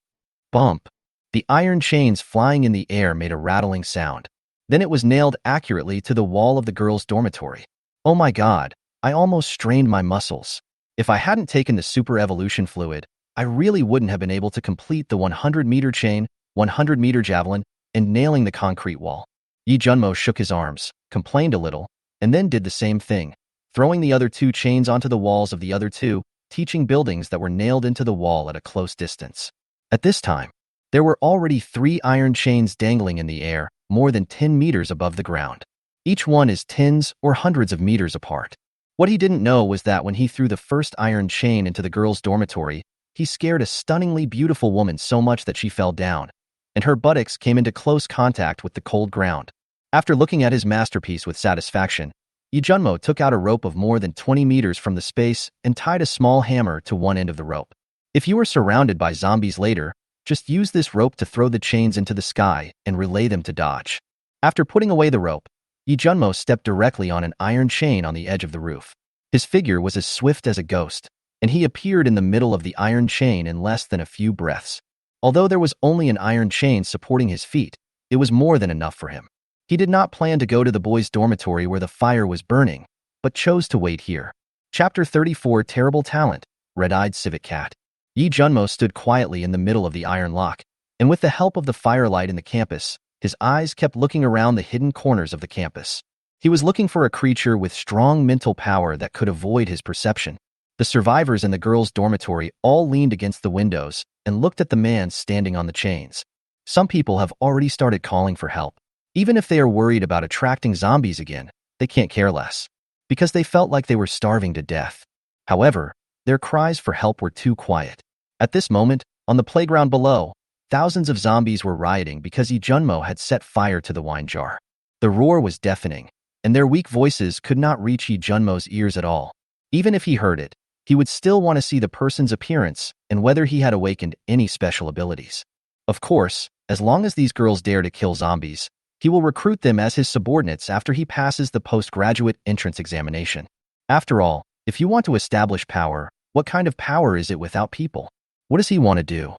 S1: Bump. The iron chains flying in the air made a rattling sound. Then it was nailed accurately to the wall of the girls' dormitory. Oh my god, I almost strained my muscles. If I hadn't taken the super evolution fluid, I really wouldn't have been able to complete the 100-meter chain, 100-meter javelin, and nailing the concrete wall. Yi Junmo shook his arms, complained a little, and then did the same thing, throwing the other 2 chains onto the walls of the other 2 teaching buildings that were nailed into the wall at a close distance. At this time, there were already 3 iron chains dangling in the air, more than 10 meters above the ground. Each one is tens or hundreds of meters apart. What he didn't know was that when he threw the first iron chain into the girls' dormitory, he scared a stunningly beautiful woman so much that she fell down, and her buttocks came into close contact with the cold ground. After looking at his masterpiece with satisfaction, Yi Junmo took out a rope of more than 20 meters from the space and tied a small hammer to one end of the rope. If you are surrounded by zombies later, just use this rope to throw the chains into the sky and relay them to dodge. After putting away the rope, Yi Junmo stepped directly on an iron chain on the edge of the roof. His figure was as swift as a ghost, and he appeared in the middle of the iron chain in less than a few breaths. Although there was only an iron chain supporting his feet, it was more than enough for him. He did not plan to go to the boys' dormitory where the fire was burning, but chose to wait here. Chapter 34 Terrible Talent, Red-Eyed Civet Cat. Yi Junmo stood quietly in the middle of the iron lock, and with the help of the firelight in the campus, his eyes kept looking around the hidden corners of the campus. He was looking for a creature with strong mental power that could avoid his perception. The survivors in the girls' dormitory all leaned against the windows and looked at the man standing on the chains. Some people have already started calling for help. Even if they are worried about attracting zombies again, they can't care less, because they felt like they were starving to death. However, their cries for help were too quiet. At this moment, on the playground below, thousands of zombies were rioting because Yi Junmo had set fire to the wine jar. The roar was deafening, and their weak voices could not reach Yi Junmo's ears at all. Even if he heard it, he would still want to see the person's appearance and whether he had awakened any special abilities. Of course, as long as these girls dare to kill zombies, He will recruit them as his subordinates after he passes the postgraduate entrance examination. After all, if you want to establish power, what kind of power is it without people? What does he want to do?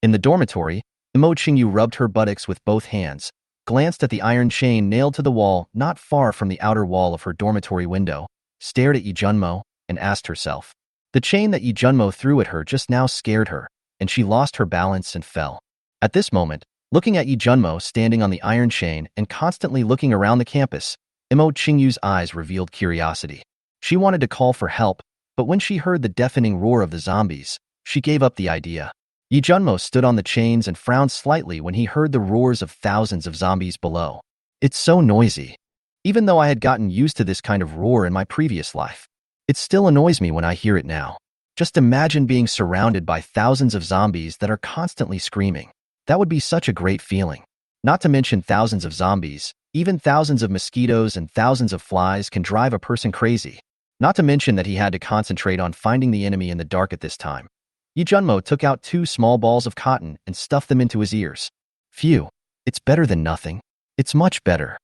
S1: In the dormitory, Imo Qingyu rubbed her buttocks with both hands, glanced at the iron chain nailed to the wall not far from the outer wall of her dormitory window, stared at Yi Junmo, and asked herself. The chain that Yi Junmo threw at her just now scared her, and she lost her balance and fell. At this moment, looking at Yi Junmo standing on the iron chain and constantly looking around the campus, Imo Qingyu's eyes revealed curiosity. She wanted to call for help, but when she heard the deafening roar of the zombies, she gave up the idea. Yi Junmo stood on the chains and frowned slightly when he heard the roars of thousands of zombies below. It's so noisy. Even though I had gotten used to this kind of roar in my previous life, it still annoys me when I hear it now. Just imagine being surrounded by thousands of zombies that are constantly screaming. That would be such a great feeling. Not to mention thousands of zombies, even thousands of mosquitoes and thousands of flies can drive a person crazy. Not to mention that he had to concentrate on finding the enemy in the dark at this time. Yi Junmo took out 2 small balls of cotton and stuffed them into his ears. Phew, it's better than nothing. It's much better.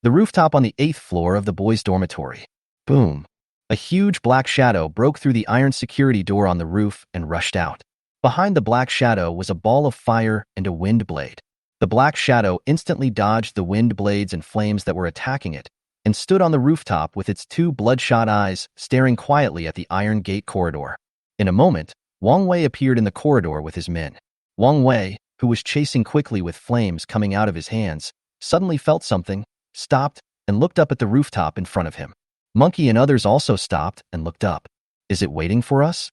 S1: The rooftop on the 8th floor of the boys' dormitory. Boom. A huge black shadow broke through the iron security door on the roof and rushed out. Behind the black shadow was a ball of fire and a wind blade. The black shadow instantly dodged the wind blades and flames that were attacking it, and stood on the rooftop with its 2 bloodshot eyes staring quietly at the iron gate corridor. In a moment, Wang Wei appeared in the corridor with his men. Wang Wei, who was chasing quickly with flames coming out of his hands, suddenly felt something, stopped, and looked up at the rooftop in front of him. Monkey and others also stopped and looked up. Is it waiting for us?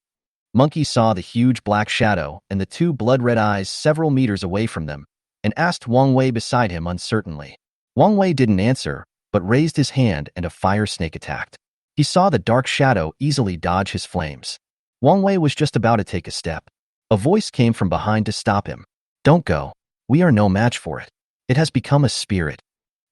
S1: Monkey saw the huge black shadow and the 2 blood-red eyes several meters away from them, and asked Wang Wei beside him uncertainly. Wang Wei didn't answer, but raised his hand and a fire snake attacked. He saw the dark shadow easily dodge his flames. Wang Wei was just about to take a step. A voice came from behind to stop him. Don't go. We are no match for it. It has become a spirit.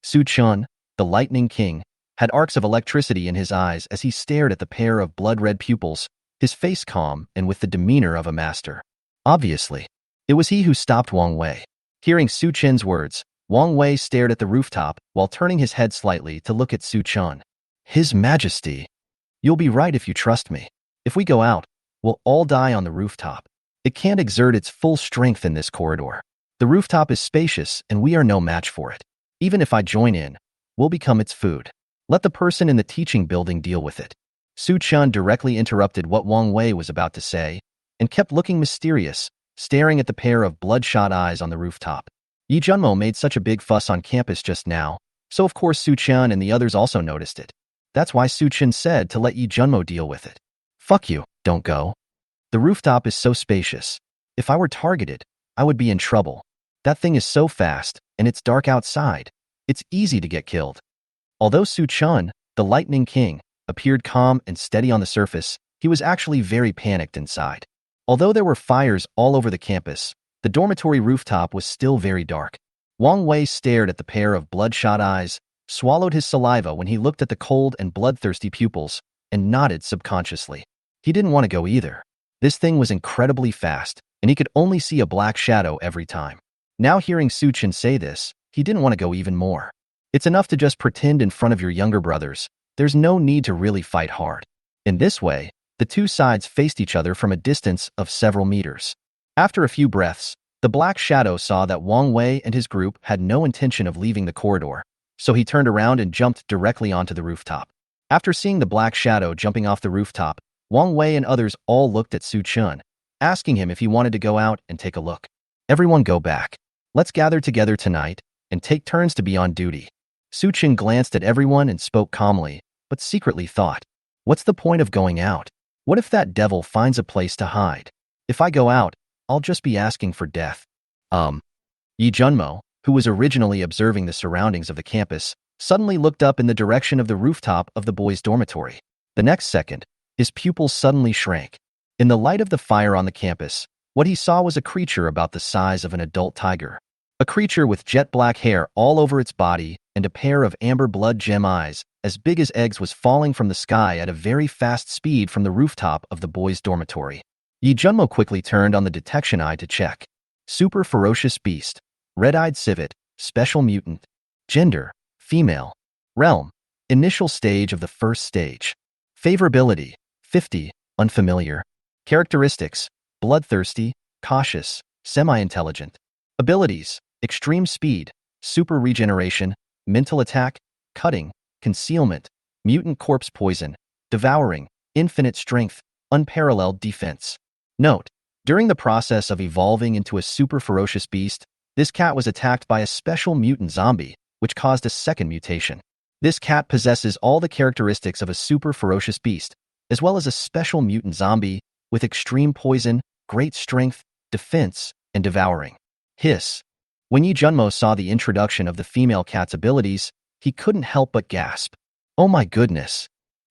S1: Su Chun, the Lightning King, had arcs of electricity in his eyes as he stared at the pair of blood-red pupils, his face calm and with the demeanor of a master. Obviously, it was he who stopped Wang Wei. Hearing Su Chen's words, Wang Wei stared at the rooftop while turning his head slightly to look at Su Chun. His Majesty, you'll be right if you trust me. If we go out, we'll all die on the rooftop. It can't exert its full strength in this corridor. The rooftop is spacious and we are no match for it. Even if I join in, we'll become its food. Let the person in the teaching building deal with it. Su Chun directly interrupted what Wang Wei was about to say and kept looking mysterious, staring at the pair of bloodshot eyes on the rooftop. Yi Junmo made such a big fuss on campus just now, so of course Su Chun and the others also noticed it. That's why Su Chun said to let Yi Junmo deal with it. Fuck you, don't go. The rooftop is so spacious. If I were targeted, I would be in trouble. That thing is so fast, and it's dark outside. It's easy to get killed. Although Su Chun, the Lightning King, appeared calm and steady on the surface, he was actually very panicked inside. Although there were fires all over the campus, the dormitory rooftop was still very dark. Wang Wei stared at the pair of bloodshot eyes, swallowed his saliva when he looked at the cold and bloodthirsty pupils, and nodded subconsciously. He didn't want to go either. This thing was incredibly fast, and he could only see a black shadow every time. Now hearing Su Chun say this, he didn't want to go even more. It's enough to just pretend in front of your younger brothers. There's no need to really fight hard. In this way, the 2 sides faced each other from a distance of several meters. After a few breaths, the black shadow saw that Wang Wei and his group had no intention of leaving the corridor, so he turned around and jumped directly onto the rooftop. After seeing the black shadow jumping off the rooftop, Wang Wei and others all looked at Su Chun, asking him if he wanted to go out and take a look. Everyone go back. Let's gather together tonight and take turns to be on duty. Su Chun glanced at everyone and spoke calmly, but secretly thought, what's the point of going out? What if that devil finds a place to hide? If I go out, I'll just be asking for death. Yi Junmo, who was originally observing the surroundings of the campus, suddenly looked up in the direction of the rooftop of the boys' dormitory. The next second, his pupils suddenly shrank. In the light of the fire on the campus, what he saw was a creature about the size of an adult tiger. A creature with jet black hair all over its body and a pair of amber blood gem eyes as big as eggs was falling from the sky at a very fast speed from the rooftop of the boys' dormitory. Yi Junmo quickly turned on the detection eye to check. Super ferocious beast. Red-eyed civet. Special mutant. Gender, female. Realm, initial stage of the first stage. Favorability, 50, unfamiliar. Characteristics, bloodthirsty, cautious, semi-intelligent. Abilities, extreme speed, super regeneration, mental attack, cutting, concealment, mutant corpse poison, devouring, infinite strength, unparalleled defense. Note, during the process of evolving into a super ferocious beast, this cat was attacked by a special mutant zombie, which caused a second mutation. This cat possesses all the characteristics of a super ferocious beast, as well as a special mutant zombie with extreme poison, great strength, defense, and devouring. Hiss. When Yi Junmo saw the introduction of the female cat's abilities, he couldn't help but gasp. Oh my goodness.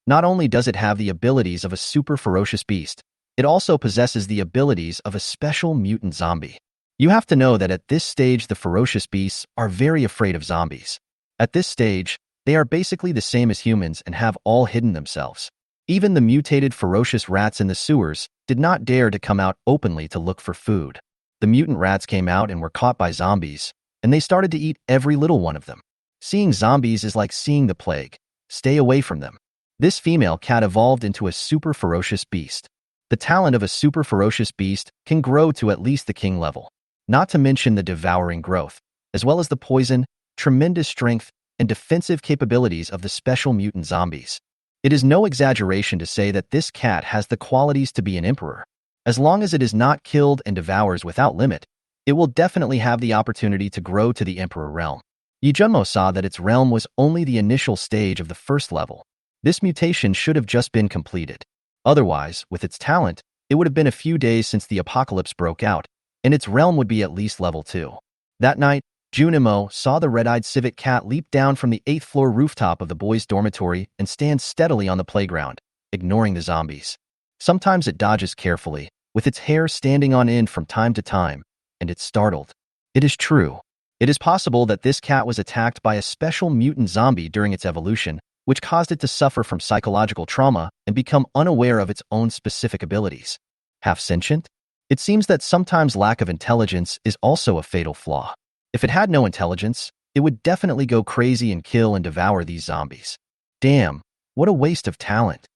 S1: Not only does it have the abilities of a super ferocious beast, it also possesses the abilities of a special mutant zombie. You have to know that at this stage the ferocious beasts are very afraid of zombies. At this stage, they are basically the same as humans and have all hidden themselves. Even the mutated ferocious rats in the sewers did not dare to come out openly to look for food. The mutant rats came out and were caught by zombies, and they started to eat every little one of them. Seeing zombies is like seeing the plague. Stay away from them. This female cat evolved into a super ferocious beast. The talent of a super ferocious beast can grow to at least the king level, not to mention the devouring growth, as well as the poison, tremendous strength, and defensive capabilities of the special mutant zombies. It is no exaggeration to say that this cat has the qualities to be an emperor. As long as it is not killed and devours without limit, it will definitely have the opportunity to grow to the emperor realm. Yi Junmo saw that its realm was only the initial stage of the first level. This mutation should have just been completed. Otherwise, with its talent, it would have been a few days since the apocalypse broke out, and its realm would be at least level 2. That night, Junimo saw the red-eyed civet cat leap down from the 8th floor rooftop of the boys' dormitory and stand steadily on the playground, ignoring the zombies. Sometimes it dodges carefully, with its hair standing on end from time to time, and it's startled. It is true. It is possible that this cat was attacked by a special mutant zombie during its evolution, which caused it to suffer from psychological trauma and become unaware of its own specific abilities. Half sentient? It seems that sometimes lack of intelligence is also a fatal flaw. If it had no intelligence, it would definitely go crazy and kill and devour these zombies. Damn, what a waste of talent.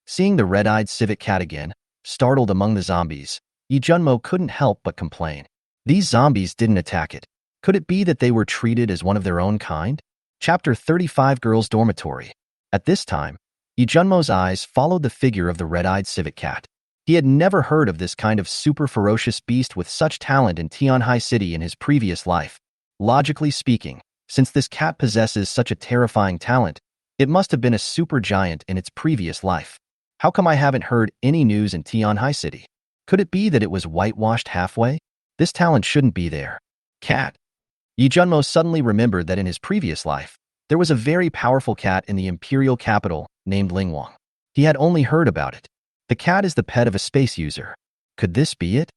S1: Seeing the red-eyed civet cat again, startled among the zombies, Yi Junmo couldn't help but complain. These zombies didn't attack it. Could it be that they were treated as one of their own kind? Chapter 35 Girls' Dormitory. At this time, Yi Junmo's eyes followed the figure of the red-eyed civet cat. He had never heard of this kind of super ferocious beast with such talent in Tianhai City in his previous life. Logically speaking, since this cat possesses such a terrifying talent, it must have been a super giant in its previous life. How come I haven't heard any news in Tianhai City? Could it be that it was whitewashed halfway? This talent shouldn't be there. Cat. Yi Junmo suddenly remembered that in his previous life, there was a very powerful cat in the imperial capital named Lingwang. He had only heard about it. The cat is the pet of a space user. Could this be it?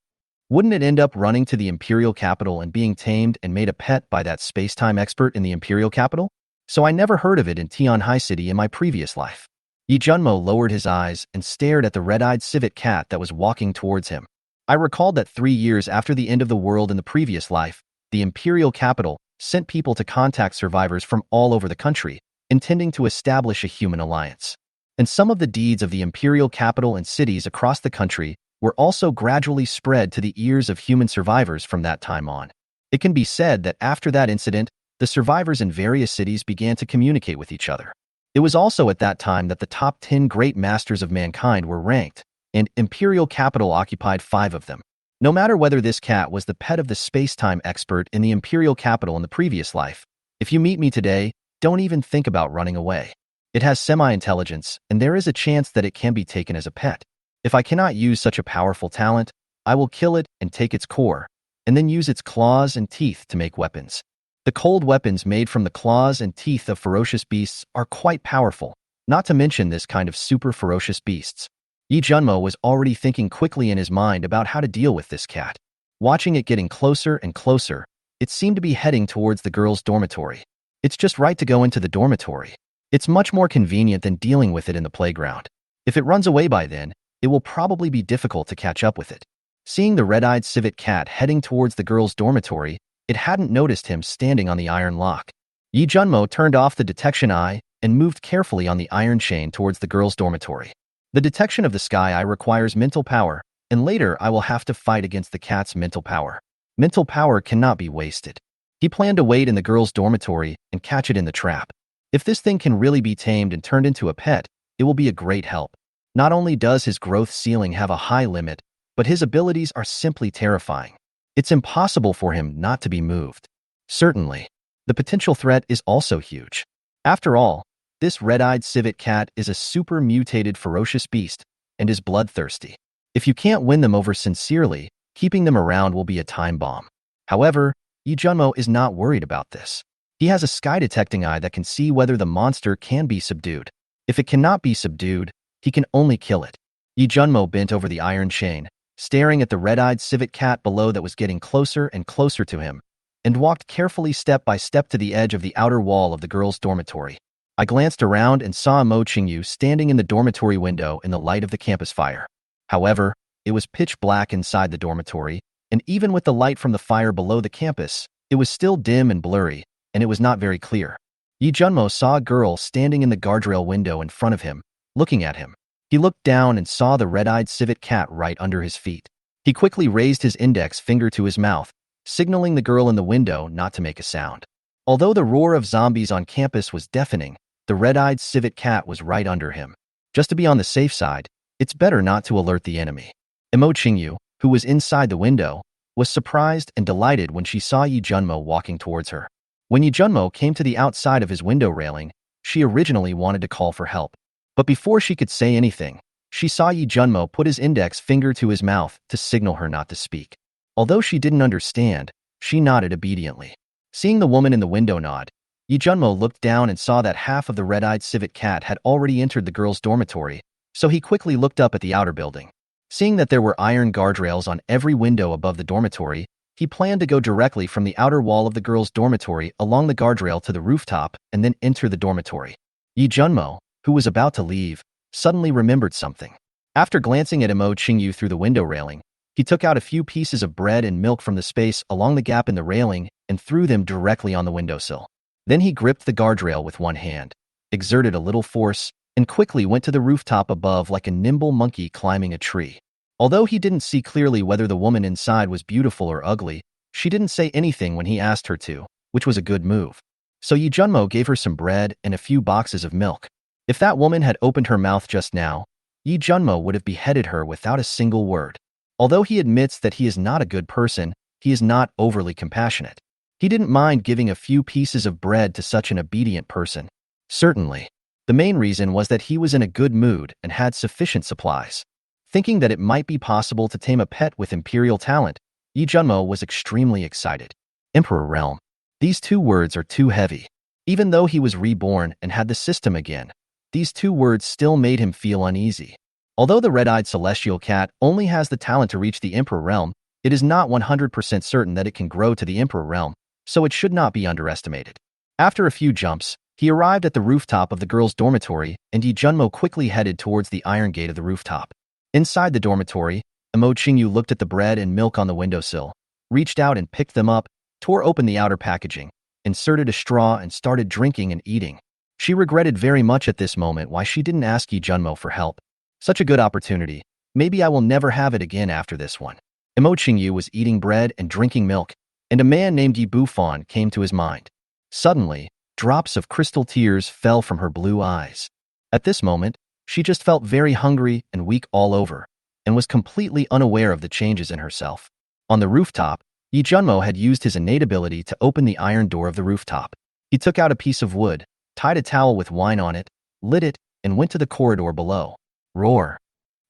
S1: Wouldn't it end up running to the imperial capital and being tamed and made a pet by that space-time expert in the imperial capital? So I never heard of it in Tianhai City in my previous life. Yi Junmo lowered his eyes and stared at the red-eyed civet cat that was walking towards him. I recalled that 3 years after the end of the world in the previous life, the imperial capital sent people to contact survivors from all over the country, intending to establish a human alliance. And some of the deeds of the imperial capital and cities across the country were also gradually spread to the ears of human survivors from that time on. It can be said that after that incident, the survivors in various cities began to communicate with each other. It was also at that time that the top 10 great masters of mankind were ranked, and imperial capital occupied 5 of them. No matter whether this cat was the pet of the space-time expert in the imperial capital in the previous life, if you meet me today, don't even think about running away. It has semi-intelligence, and there is a chance that it can be taken as a pet. If I cannot use such a powerful talent, I will kill it and take its core, and then use its claws and teeth to make weapons. The cold weapons made from the claws and teeth of ferocious beasts are quite powerful, not to mention this kind of super ferocious beasts. Yi Junmo was already thinking quickly in his mind about how to deal with this cat. Watching it getting closer and closer, it seemed to be heading towards the girls' dormitory. It's just right to go into the dormitory. It's much more convenient than dealing with it in the playground. If it runs away by then, it will probably be difficult to catch up with it. Seeing the red-eyed civet cat heading towards the girls' dormitory, it hadn't noticed him standing on the iron lock. Yi Junmo turned off the detection eye and moved carefully on the iron chain towards the girls' dormitory. The detection of the sky eye requires mental power, and later I will have to fight against the cat's mental power. Mental power cannot be wasted. He planned to wait in the girls' dormitory and catch it in the trap. If this thing can really be tamed and turned into a pet, it will be a great help. Not only does his growth ceiling have a high limit, but his abilities are simply terrifying. It's impossible for him not to be moved. Certainly, the potential threat is also huge. After all, this red-eyed civet cat is a super mutated ferocious beast and is bloodthirsty. If you can't win them over sincerely, keeping them around will be a time bomb. However, Yi Junmo is not worried about this. He has a sky-detecting eye that can see whether the monster can be subdued. If it cannot be subdued, he can only kill it. Yi Junmo bent over the iron chain, staring at the red-eyed civet cat below that was getting closer and closer to him, and walked carefully step by step to the edge of the outer wall of the girls' dormitory. I glanced around and saw Mo Qingyu standing in the dormitory window in the light of the campus fire. However, it was pitch black inside the dormitory, and even with the light from the fire below the campus, it was still dim and blurry, and it was not very clear. Yi Junmo saw a girl standing in the guardrail window in front of him, looking at him. He looked down and saw the red-eyed civet cat right under his feet. He quickly raised his index finger to his mouth, signaling the girl in the window not to make a sound. Although the roar of zombies on campus was deafening, the red-eyed civet cat was right under him. Just to be on the safe side, it's better not to alert the enemy. Mo Qingyu, who was inside the window, was surprised and delighted when she saw Yi Junmo walking towards her. When Yi Junmo came to the outside of his window railing, she originally wanted to call for help. But before she could say anything, she saw Yi Junmo put his index finger to his mouth to signal her not to speak. Although she didn't understand, she nodded obediently. Seeing the woman in the window nod, Yi Junmo looked down and saw that half of the red-eyed civet cat had already entered the girls' dormitory, so he quickly looked up at the outer building. Seeing that there were iron guardrails on every window above the dormitory, he planned to go directly from the outer wall of the girls' dormitory along the guardrail to the rooftop and then enter the dormitory. Yi Junmo, who was about to leave, suddenly remembered something. After glancing at Mo Qingyu through the window railing, he took out a few pieces of bread and milk from the space along the gap in the railing and threw them directly on the windowsill. Then he gripped the guardrail with one hand, exerted a little force, and quickly went to the rooftop above like a nimble monkey climbing a tree. Although he didn't see clearly whether the woman inside was beautiful or ugly, she didn't say anything when he asked her to, which was a good move. So Yi Junmo gave her some bread and a few boxes of milk. If that woman had opened her mouth just now, Yi Junmo would have beheaded her without a single word. Although he admits that he is not a good person, he is not overly compassionate. He didn't mind giving a few pieces of bread to such an obedient person. Certainly, the main reason was that he was in a good mood and had sufficient supplies. Thinking that it might be possible to tame a pet with imperial talent, Yi Junmo was extremely excited. Emperor Realm. These two words are too heavy. Even though he was reborn and had the system again, these two words still made him feel uneasy. Although the red-eyed celestial cat only has the talent to reach the Emperor Realm, it is not 100% certain that it can grow to the Emperor Realm, so it should not be underestimated. After a few jumps, he arrived at the rooftop of the girls' dormitory, and Yi Junmo quickly headed towards the iron gate of the rooftop. Inside the dormitory, Mo Qingyu looked at the bread and milk on the windowsill, reached out and picked them up, tore open the outer packaging, inserted a straw and started drinking and eating. She regretted very much at this moment why she didn't ask Yi Junmo for help. Such a good opportunity. Maybe I will never have it again after this one. Mo Qingyu was eating bread and drinking milk, and a man named Yi Bufan came to his mind. Suddenly, drops of crystal tears fell from her blue eyes. At this moment, she just felt very hungry and weak all over, and was completely unaware of the changes in herself. On the rooftop, Yi Junmo had used his innate ability to open the iron door of the rooftop. He took out a piece of wood, tied a towel with wine on it, lit it, and went to the corridor below. Roar.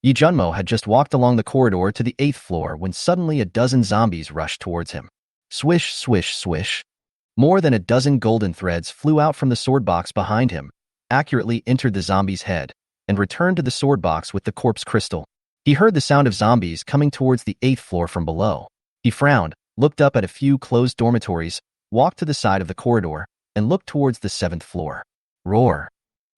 S1: Yi Junmo had just walked along the corridor to the 8th floor when suddenly a dozen zombies rushed towards him. Swish, swish, swish. More than a dozen golden threads flew out from the sword box behind him, accurately entered the zombie's head, and returned to the sword box with the corpse crystal. He heard the sound of zombies coming towards the 8th floor from below. He frowned, looked up at a few closed dormitories, walked to the side of the corridor, and looked towards the 7th floor. Roar.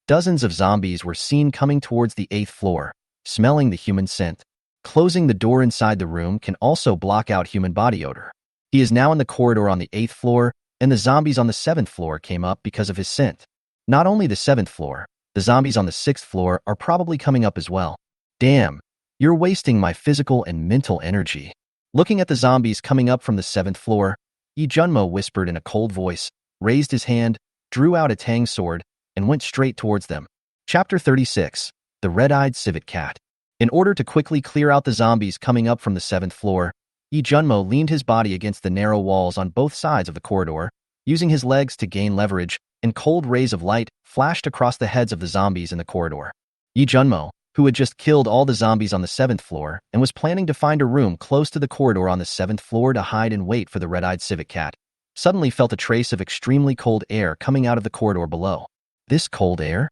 S1: Dozens of zombies were seen coming towards the 8th floor, smelling the human scent. Closing the door inside the room can also block out human body odor. He is now in the corridor on the 8th floor, and the zombies on the 7th floor came up because of his scent. Not only the 7th floor, the zombies on the 6th floor are probably coming up as well. Damn, you're wasting my physical and mental energy. Looking at the zombies coming up from the 7th floor, Yi Junmo whispered in a cold voice, raised his hand, drew out a tang sword, and went straight towards them. Chapter 36. The Red-Eyed Civet Cat. In order to quickly clear out the zombies coming up from the 7th floor, Yi Junmo leaned his body against the narrow walls on both sides of the corridor, using his legs to gain leverage, and cold rays of light flashed across the heads of the zombies in the corridor. Yi Junmo, who had just killed all the zombies on the 7th floor and was planning to find a room close to the corridor on the 7th floor to hide and wait for the red-eyed civet cat, suddenly felt a trace of extremely cold air coming out of the corridor below. This cold air?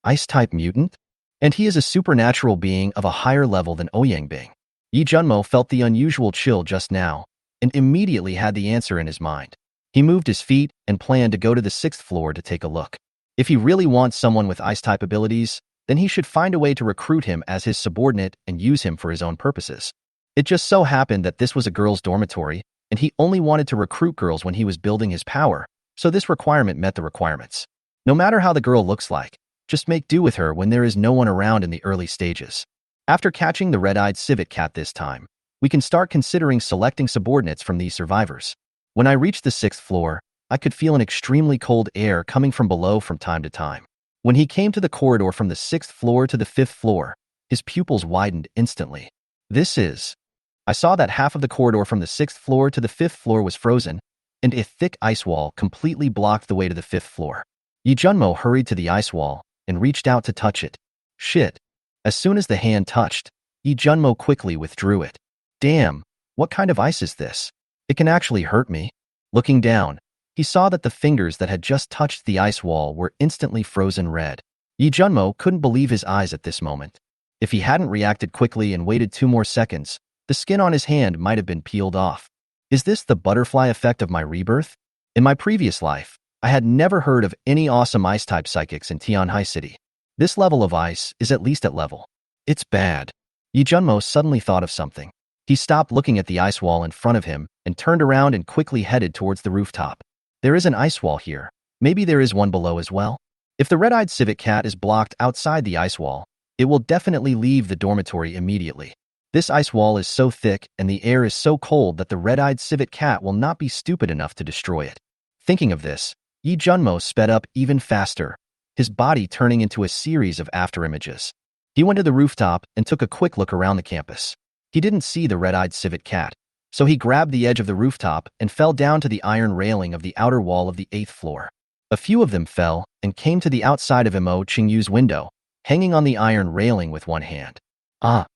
S1: Ice-type mutant? And he is a supernatural being of a higher level than Oyangbing. Yi Junmo felt the unusual chill just now, and immediately had the answer in his mind. He moved his feet and planned to go to the 6th floor to take a look. If he really wants someone with ice-type abilities, then he should find a way to recruit him as his subordinate and use him for his own purposes. It just so happened that this was a girls' dormitory, and he only wanted to recruit girls when he was building his power, so this requirement met the requirements. No matter how the girl looks like, just make do with her when there is no one around in the early stages. After catching the red-eyed civet cat this time, we can start considering selecting subordinates from these survivors. When I reached the 6th floor, I could feel an extremely cold air coming from below from time to time. When he came to the corridor from the 6th floor to the 5th floor, his pupils widened instantly. I saw that half of the corridor from the 6th floor to the 5th floor was frozen, and a thick ice wall completely blocked the way to the 5th floor. Yi Junmo hurried to the ice wall and reached out to touch it. Shit. As soon as the hand touched, Yi Junmo quickly withdrew it. Damn, what kind of ice is this? It can actually hurt me. Looking down, he saw that the fingers that had just touched the ice wall were instantly frozen red. Yi Junmo couldn't believe his eyes at this moment. If he hadn't reacted quickly and waited 2 more seconds, the skin on his hand might have been peeled off. Is this the butterfly effect of my rebirth? In my previous life, I had never heard of any awesome ice-type psychics in Tianhai City. This level of ice is at least at level. It's bad. Yi Junmo suddenly thought of something. He stopped looking at the ice wall in front of him and turned around and quickly headed towards the rooftop. There is an ice wall here. Maybe there is one below as well. If the red-eyed civet cat is blocked outside the ice wall, it will definitely leave the dormitory immediately. This ice wall is so thick and the air is so cold that the red-eyed civet cat will not be stupid enough to destroy it. Thinking of this, Yi Junmo sped up even faster, his body turning into a series of afterimages. He went to the rooftop and took a quick look around the campus. He didn't see the red-eyed civet cat, so he grabbed the edge of the rooftop and fell down to the iron railing of the outer wall of the 8th floor. A few of them fell and came to the outside of Mo Qingyu's window, hanging on the iron railing with one hand. Mo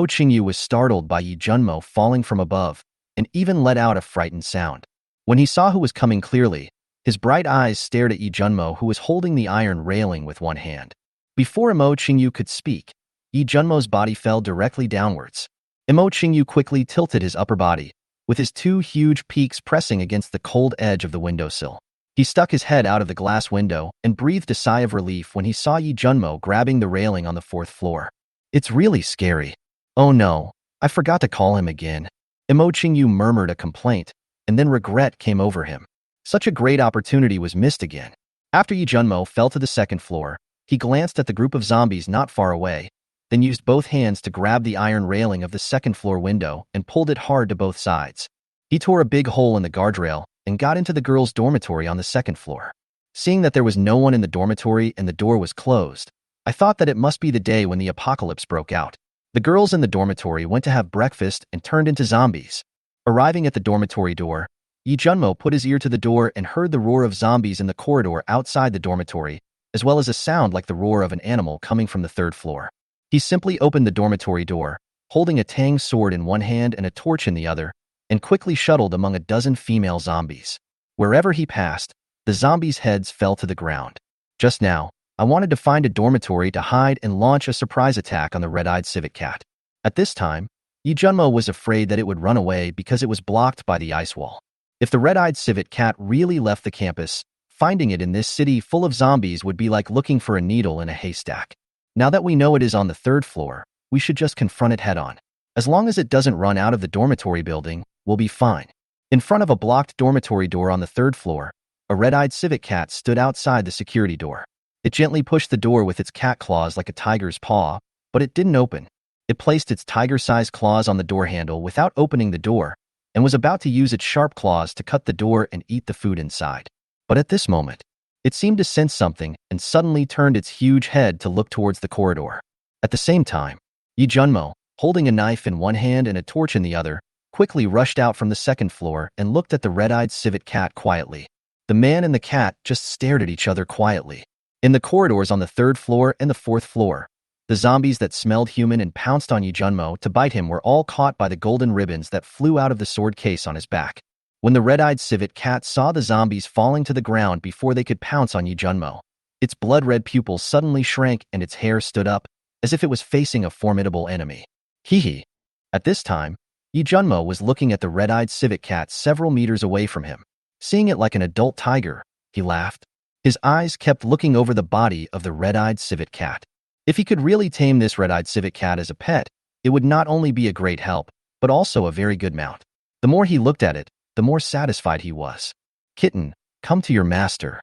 S1: Qingyu was startled by Yi Junmo falling from above and even let out a frightened sound. When he saw who was coming clearly, his bright eyes stared at Yi Junmo, who was holding the iron railing with one hand. Before Mo Qingyu could speak, Yi Junmo's body fell directly downwards. Mo Qingyu quickly tilted his upper body, with his 2 huge peaks pressing against the cold edge of the windowsill. He stuck his head out of the glass window and breathed a sigh of relief when he saw Yi Junmo grabbing the railing on the 4th floor. It's really scary. Oh no, I forgot to call him again. Mo Qingyu murmured a complaint, and then regret came over him. Such a great opportunity was missed again. After Yi Junmo fell to the 2nd floor, he glanced at the group of zombies not far away, then used both hands to grab the iron railing of the 2nd floor window and pulled it hard to both sides. He tore a big hole in the guardrail and got into the girls' dormitory on the 2nd floor. Seeing that there was no one in the dormitory and the door was closed, I thought that it must be the day when the apocalypse broke out. The girls in the dormitory went to have breakfast and turned into zombies. Arriving at the dormitory door, Yi Junmo put his ear to the door and heard the roar of zombies in the corridor outside the dormitory, as well as a sound like the roar of an animal coming from the 3rd floor. He simply opened the dormitory door, holding a tang sword in one hand and a torch in the other, and quickly shuttled among a dozen female zombies. Wherever he passed, the zombies' heads fell to the ground. Just now, I wanted to find a dormitory to hide and launch a surprise attack on the red-eyed civet cat. At this time, Yi Junmo was afraid that it would run away because it was blocked by the ice wall. If the red-eyed civet cat really left the campus, finding it in this city full of zombies would be like looking for a needle in a haystack. Now that we know it is on the 3rd floor, we should just confront it head-on. As long as it doesn't run out of the dormitory building, we'll be fine. In front of a blocked dormitory door on the third floor, a red-eyed civet cat stood outside the security door. It gently pushed the door with its cat claws like a tiger's paw, but it didn't open. It placed its tiger-sized claws on the door handle without opening the door, and was about to use its sharp claws to cut the door and eat the food inside. But at this moment, it seemed to sense something and suddenly turned its huge head to look towards the corridor. At the same time, Yi Junmo, holding a knife in one hand and a torch in the other, quickly rushed out from the second floor and looked at the red-eyed civet cat quietly. The man and the cat just stared at each other quietly. In the corridors on the third floor and the fourth floor, the zombies that smelled human and pounced on Yi Junmo to bite him were all caught by the golden ribbons that flew out of the sword case on his back. When the red-eyed civet cat saw the zombies falling to the ground before they could pounce on Yi Junmo, its blood-red pupils suddenly shrank and its hair stood up, as if it was facing a formidable enemy. Hee. At this time, Yi Junmo was looking at the red-eyed civet cat several meters away from him. Seeing it like an adult tiger, he laughed. His eyes kept looking over the body of the red-eyed civet cat. If he could really tame this red-eyed civet cat as a pet, it would not only be a great help, but also a very good mount. The more he looked at it, the more satisfied he was. Kitten, come to your master.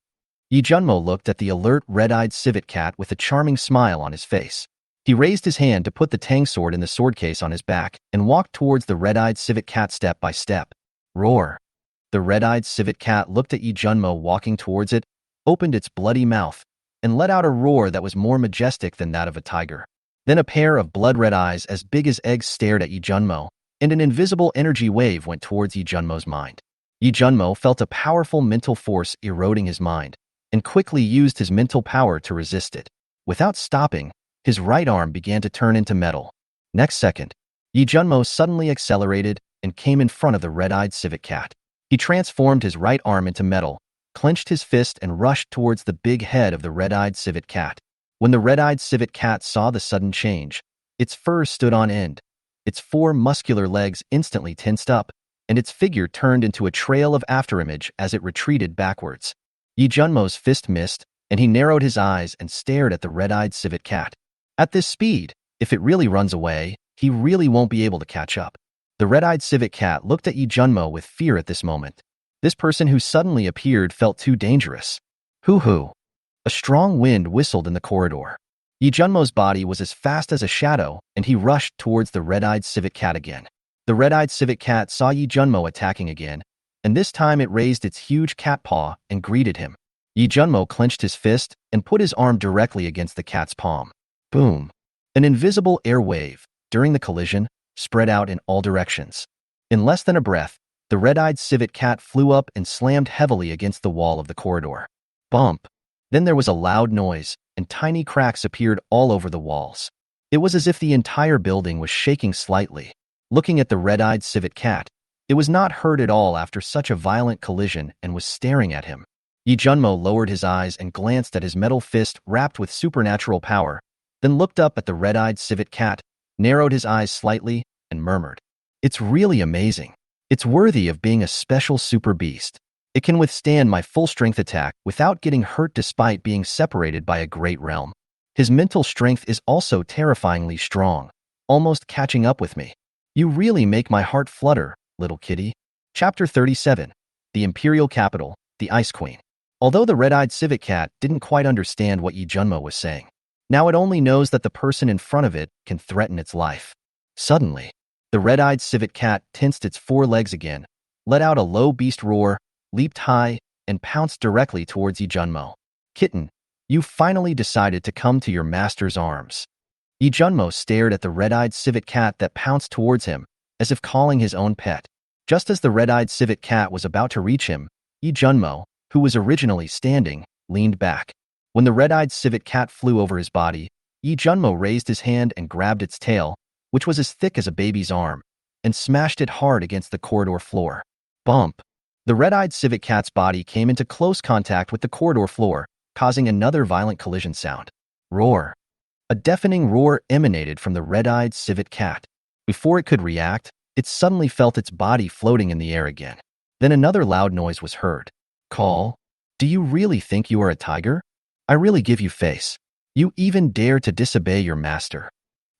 S1: Yi Junmo looked at the alert red-eyed civet cat with a charming smile on his face. He raised his hand to put the tang sword in the sword case on his back and walked towards the red-eyed civet cat step by step. Roar. The red-eyed civet cat looked at Yi Junmo walking towards it, opened its bloody mouth, and let out a roar that was more majestic than that of a tiger. Then a pair of blood-red eyes as big as eggs stared at Yi Junmo, and an invisible energy wave went towards Yi Junmo's mind. Yi Junmo felt a powerful mental force eroding his mind, and quickly used his mental power to resist it. Without stopping, his right arm began to turn into metal. Next second, Yi Junmo suddenly accelerated and came in front of the red-eyed civet cat. He transformed his right arm into metal, clenched his fist and rushed towards the big head of the red-eyed civet cat. When the red-eyed civet cat saw the sudden change, its fur stood on end, its four muscular legs instantly tensed up, and its figure turned into a trail of afterimage as it retreated backwards. Yi Junmo's fist missed, and he narrowed his eyes and stared at the red-eyed civet cat. At this speed, if it really runs away, he really won't be able to catch up. The red-eyed civet cat looked at Yi Junmo with fear at this moment. This person who suddenly appeared felt too dangerous. Hoo-hoo. A strong wind whistled in the corridor. Yi Junmo's body was as fast as a shadow, and he rushed towards the red-eyed civet cat again. The red-eyed civet cat saw Yi Junmo attacking again, and this time it raised its huge cat paw and greeted him. Yi Junmo clenched his fist and put his arm directly against the cat's palm. Boom. An invisible air wave, during the collision, spread out in all directions. In less than a breath, the red-eyed civet cat flew up and slammed heavily against the wall of the corridor. Bump. Then there was a loud noise, and tiny cracks appeared all over the walls. It was as if the entire building was shaking slightly. Looking at the red-eyed civet cat, it was not hurt at all after such a violent collision and was staring at him. Yi Junmo lowered his eyes and glanced at his metal fist wrapped with supernatural power, then looked up at the red-eyed civet cat, narrowed his eyes slightly, and murmured, "It's really amazing. It's worthy of being a special super beast. It can withstand my full-strength attack without getting hurt despite being separated by a great realm. His mental strength is also terrifyingly strong, almost catching up with me. You really make my heart flutter, little kitty." Chapter 37. The Imperial Capital, the Ice Queen. Although the red-eyed civet cat didn't quite understand what Yi Junmo was saying, now it only knows that the person in front of it can threaten its life. Suddenly, the red-eyed civet cat tensed its four legs again, let out a low beast roar, leaped high, and pounced directly towards Yi Junmo. "Kitten, you finally decided to come to your master's arms." Yi Junmo stared at the red-eyed civet cat that pounced towards him, as if calling his own pet. Just as the red-eyed civet cat was about to reach him, Yi Junmo, who was originally standing, leaned back. When the red-eyed civet cat flew over his body, Yi Junmo raised his hand and grabbed its tail, which was as thick as a baby's arm, and smashed it hard against the corridor floor. Bump! The red-eyed civet cat's body came into close contact with the corridor floor, causing another violent collision sound. Roar! A deafening roar emanated from the red-eyed civet cat. Before it could react, it suddenly felt its body floating in the air again. Then another loud noise was heard. Call? Do you really think you are a tiger? I really give you face. You even dare to disobey your master.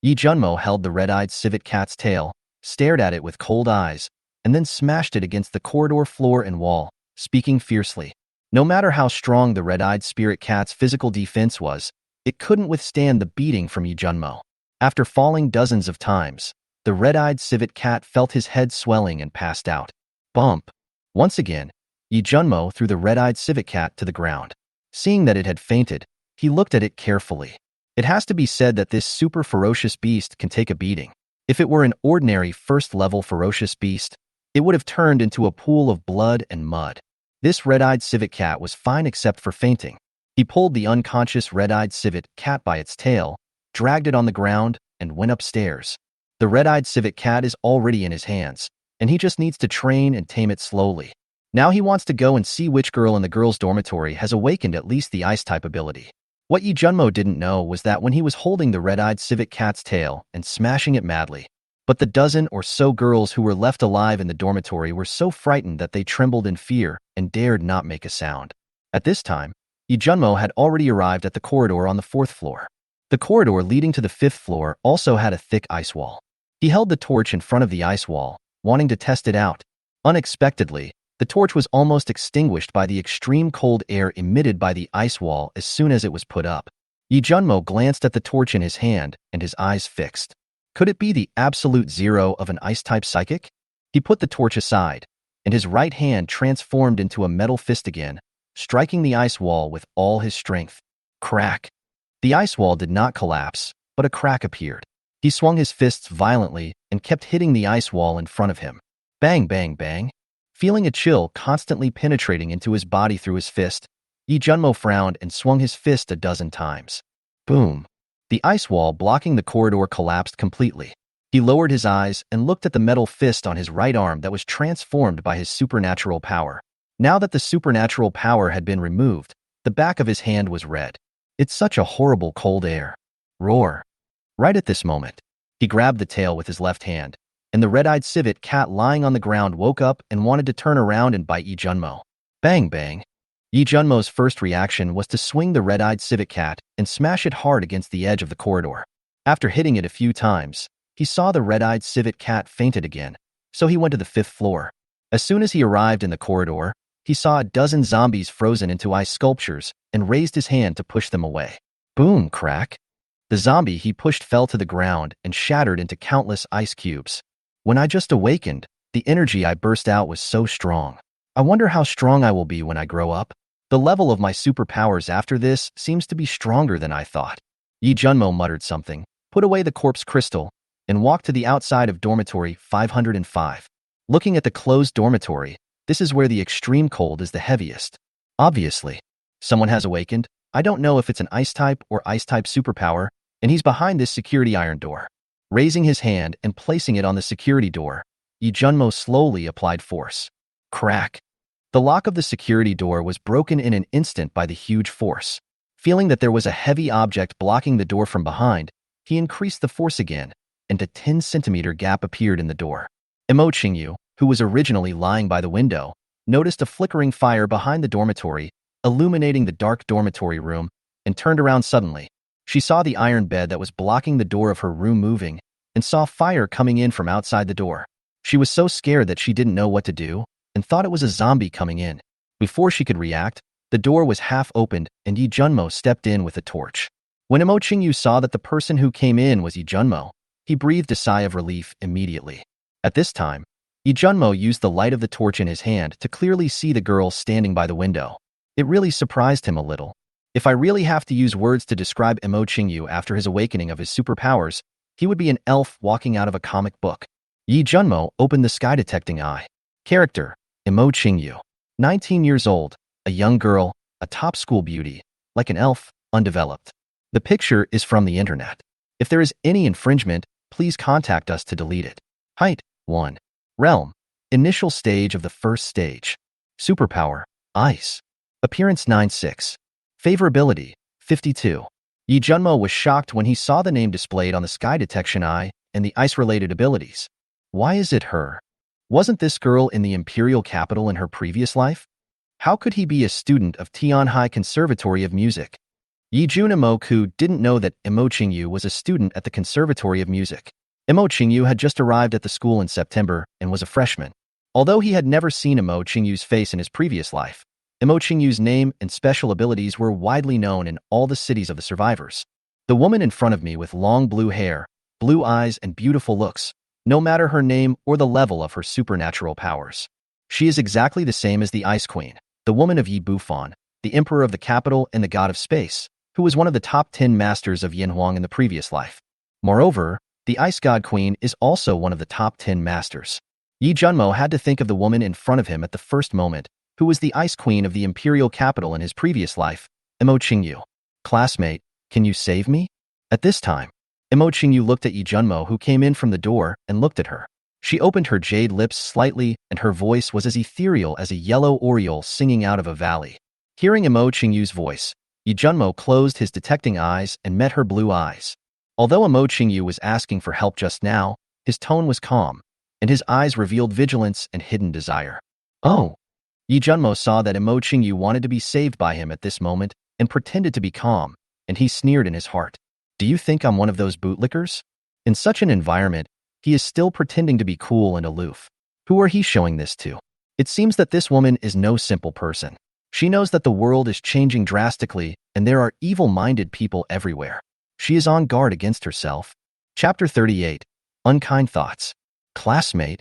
S1: Yi Junmo held the red-eyed civet cat's tail, stared at it with cold eyes, and then smashed it against the corridor floor and wall, speaking fiercely. No matter how strong the red-eyed spirit cat's physical defense was, it couldn't withstand the beating from Yi Junmo. After falling dozens of times, the red-eyed civet cat felt his head swelling and passed out. Bump! Once again, Yi Junmo threw the red-eyed civet cat to the ground. Seeing that it had fainted, he looked at it carefully. It has to be said that this super ferocious beast can take a beating. If it were an ordinary first-level ferocious beast, it would have turned into a pool of blood and mud. This red-eyed civet cat was fine except for fainting. He pulled the unconscious red-eyed civet cat by its tail, dragged it on the ground, and went upstairs. The red-eyed civet cat is already in his hands, and he just needs to train and tame it slowly. Now he wants to go and see which girl in the girls' dormitory has awakened at least the ice-type ability. What Yi Junmo didn't know was that when he was holding the red-eyed civet cat's tail and smashing it madly, but the dozen or so girls who were left alive in the dormitory were so frightened that they trembled in fear and dared not make a sound. At this time, Yi Junmo had already arrived at the corridor on the 4th floor. The corridor leading to the 5th floor also had a thick ice wall. He held the torch in front of the ice wall, wanting to test it out. Unexpectedly, the torch was almost extinguished by the extreme cold air emitted by the ice wall as soon as it was put up. Yi Junmo glanced at the torch in his hand, and his eyes fixed. Could it be the absolute zero of an ice-type psychic? He put the torch aside, and his right hand transformed into a metal fist again, striking the ice wall with all his strength. Crack! The ice wall did not collapse, but a crack appeared. He swung his fists violently and kept hitting the ice wall in front of him. Bang, bang, bang. Feeling a chill constantly penetrating into his body through his fist, Yi Junmo frowned and swung his fist a dozen times. Boom! The ice wall blocking the corridor collapsed completely. He lowered his eyes and looked at the metal fist on his right arm that was transformed by his supernatural power. Now that the supernatural power had been removed, the back of his hand was red. It's such a horrible cold air. Roar! Right at this moment, he grabbed the tail with his left hand, and the red-eyed civet cat lying on the ground woke up and wanted to turn around and bite Yi Junmo. Bang, bang. Yi Junmo's first reaction was to swing the red-eyed civet cat and smash it hard against the edge of the corridor. After hitting it a few times, he saw the red-eyed civet cat fainted again, so he went to the 5th floor. As soon as he arrived in the corridor, he saw a dozen zombies frozen into ice sculptures and raised his hand to push them away. Boom, crack. The zombie he pushed fell to the ground and shattered into countless ice cubes. When I just awakened, the energy I burst out was so strong. I wonder how strong I will be when I grow up. The level of my superpowers after this seems to be stronger than I thought. Yi Junmo muttered something, put away the corpse crystal, and walked to the outside of dormitory 505. Looking at the closed dormitory, this is where the extreme cold is the heaviest. Obviously, someone has awakened. I don't know if it's an ice-type or ice-type superpower, and he's behind this security iron door. Raising his hand and placing it on the security door, Yi Junmo slowly applied force. Crack! The lock of the security door was broken in an instant by the huge force. Feeling that there was a heavy object blocking the door from behind, he increased the force again, and a 10-centimeter gap appeared in the door. Emo Qingyu, who was originally lying by the window, noticed a flickering fire behind the dormitory, illuminating the dark dormitory room, and turned around suddenly. She saw the iron bed that was blocking the door of her room moving, and saw fire coming in from outside the door. She was so scared that she didn't know what to do, and thought it was a zombie coming in. Before she could react, the door was half opened and Yi Junmo stepped in with a torch. When Emo Qingyu saw that the person who came in was Yi Junmo, he breathed a sigh of relief immediately. At this time, Yi Junmo used the light of the torch in his hand to clearly see the girl standing by the window. It really surprised him a little. If I really have to use words to describe Emo Qingyu after his awakening of his superpowers, he would be an elf walking out of a comic book. Yi Junmo opened the sky-detecting eye. Character: Emo Qingyu. 19 years old, a young girl, a top school beauty, like an elf, undeveloped. The picture is from the internet. If there is any infringement, please contact us to delete it. Height: 1. Realm: initial stage of the first stage. Superpower: ice. Appearance: 9'6". Favorability: 52. Yi Junmo was shocked when he saw the name displayed on the sky detection eye and the ice-related abilities. Why is it her? Wasn't this girl in the imperial capital in her previous life? How could he be a student of Tianhai Conservatory of Music? Yi Junmo didn't know that Emo Qingyu was a student at the Conservatory of Music. Emo Qingyu had just arrived at the school in September and was a freshman. Although he had never seen Imo Qingyu's face in his previous life, Imo Qingyu's name and special abilities were widely known in all the cities of the survivors. The woman in front of me with long blue hair, blue eyes, and beautiful looks, no matter her name or the level of her supernatural powers. She is exactly the same as the Ice Queen, the woman of Yi Bufan, the Emperor of the Capital and the God of Space, who was one of the top 10 masters of Yanhuang in the previous life. Moreover, the Ice God Queen is also one of the top 10 masters. Yi Junmo had to think of the woman in front of him at the first moment, who was the Ice Queen of the Imperial Capital in his previous life, Imo Qingyu. Classmate, can you save me? At this time, Imo Qingyu looked at Yi Junmo, who came in from the door, and looked at her. She opened her jade lips slightly, and her voice was as ethereal as a yellow oriole singing out of a valley. Hearing Imo Qingyu's voice, Yi Junmo closed his detecting eyes and met her blue eyes. Although Imo Qingyu was asking for help just now, his tone was calm, and his eyes revealed vigilance and hidden desire. Oh! Yi Junmo saw that Imo Qingyu wanted to be saved by him at this moment and pretended to be calm, and he sneered in his heart. Do you think I'm one of those bootlickers? In such an environment, he is still pretending to be cool and aloof. Who are he showing this to? It seems that this woman is no simple person. She knows that the world is changing drastically and there are evil-minded people everywhere. She is on guard against herself. Chapter 38. Unkind Thoughts. Classmate.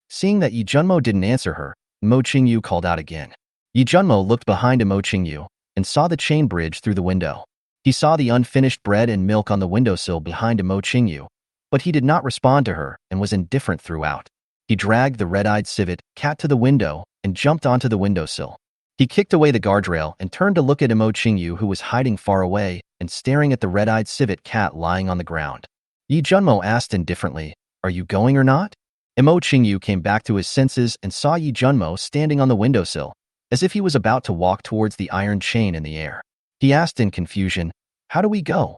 S1: Seeing that Yi Junmo didn't answer her, Imo Qingyu called out again. Yi Junmo looked behind Imo Qingyu and saw the chain bridge through the window. He saw the unfinished bread and milk on the windowsill behind Imo Qingyu, but he did not respond to her and was indifferent throughout. He dragged the red-eyed civet cat to the window and jumped onto the windowsill. He kicked away the guardrail and turned to look at Imo Qingyu, who was hiding far away and staring at the red-eyed civet cat lying on the ground. Yi Junmo asked indifferently, "Are you going or not?" Imo Qingyu came back to his senses and saw Yi Junmo standing on the windowsill, as if he was about to walk towards the iron chain in the air. He asked in confusion, "How do we go?"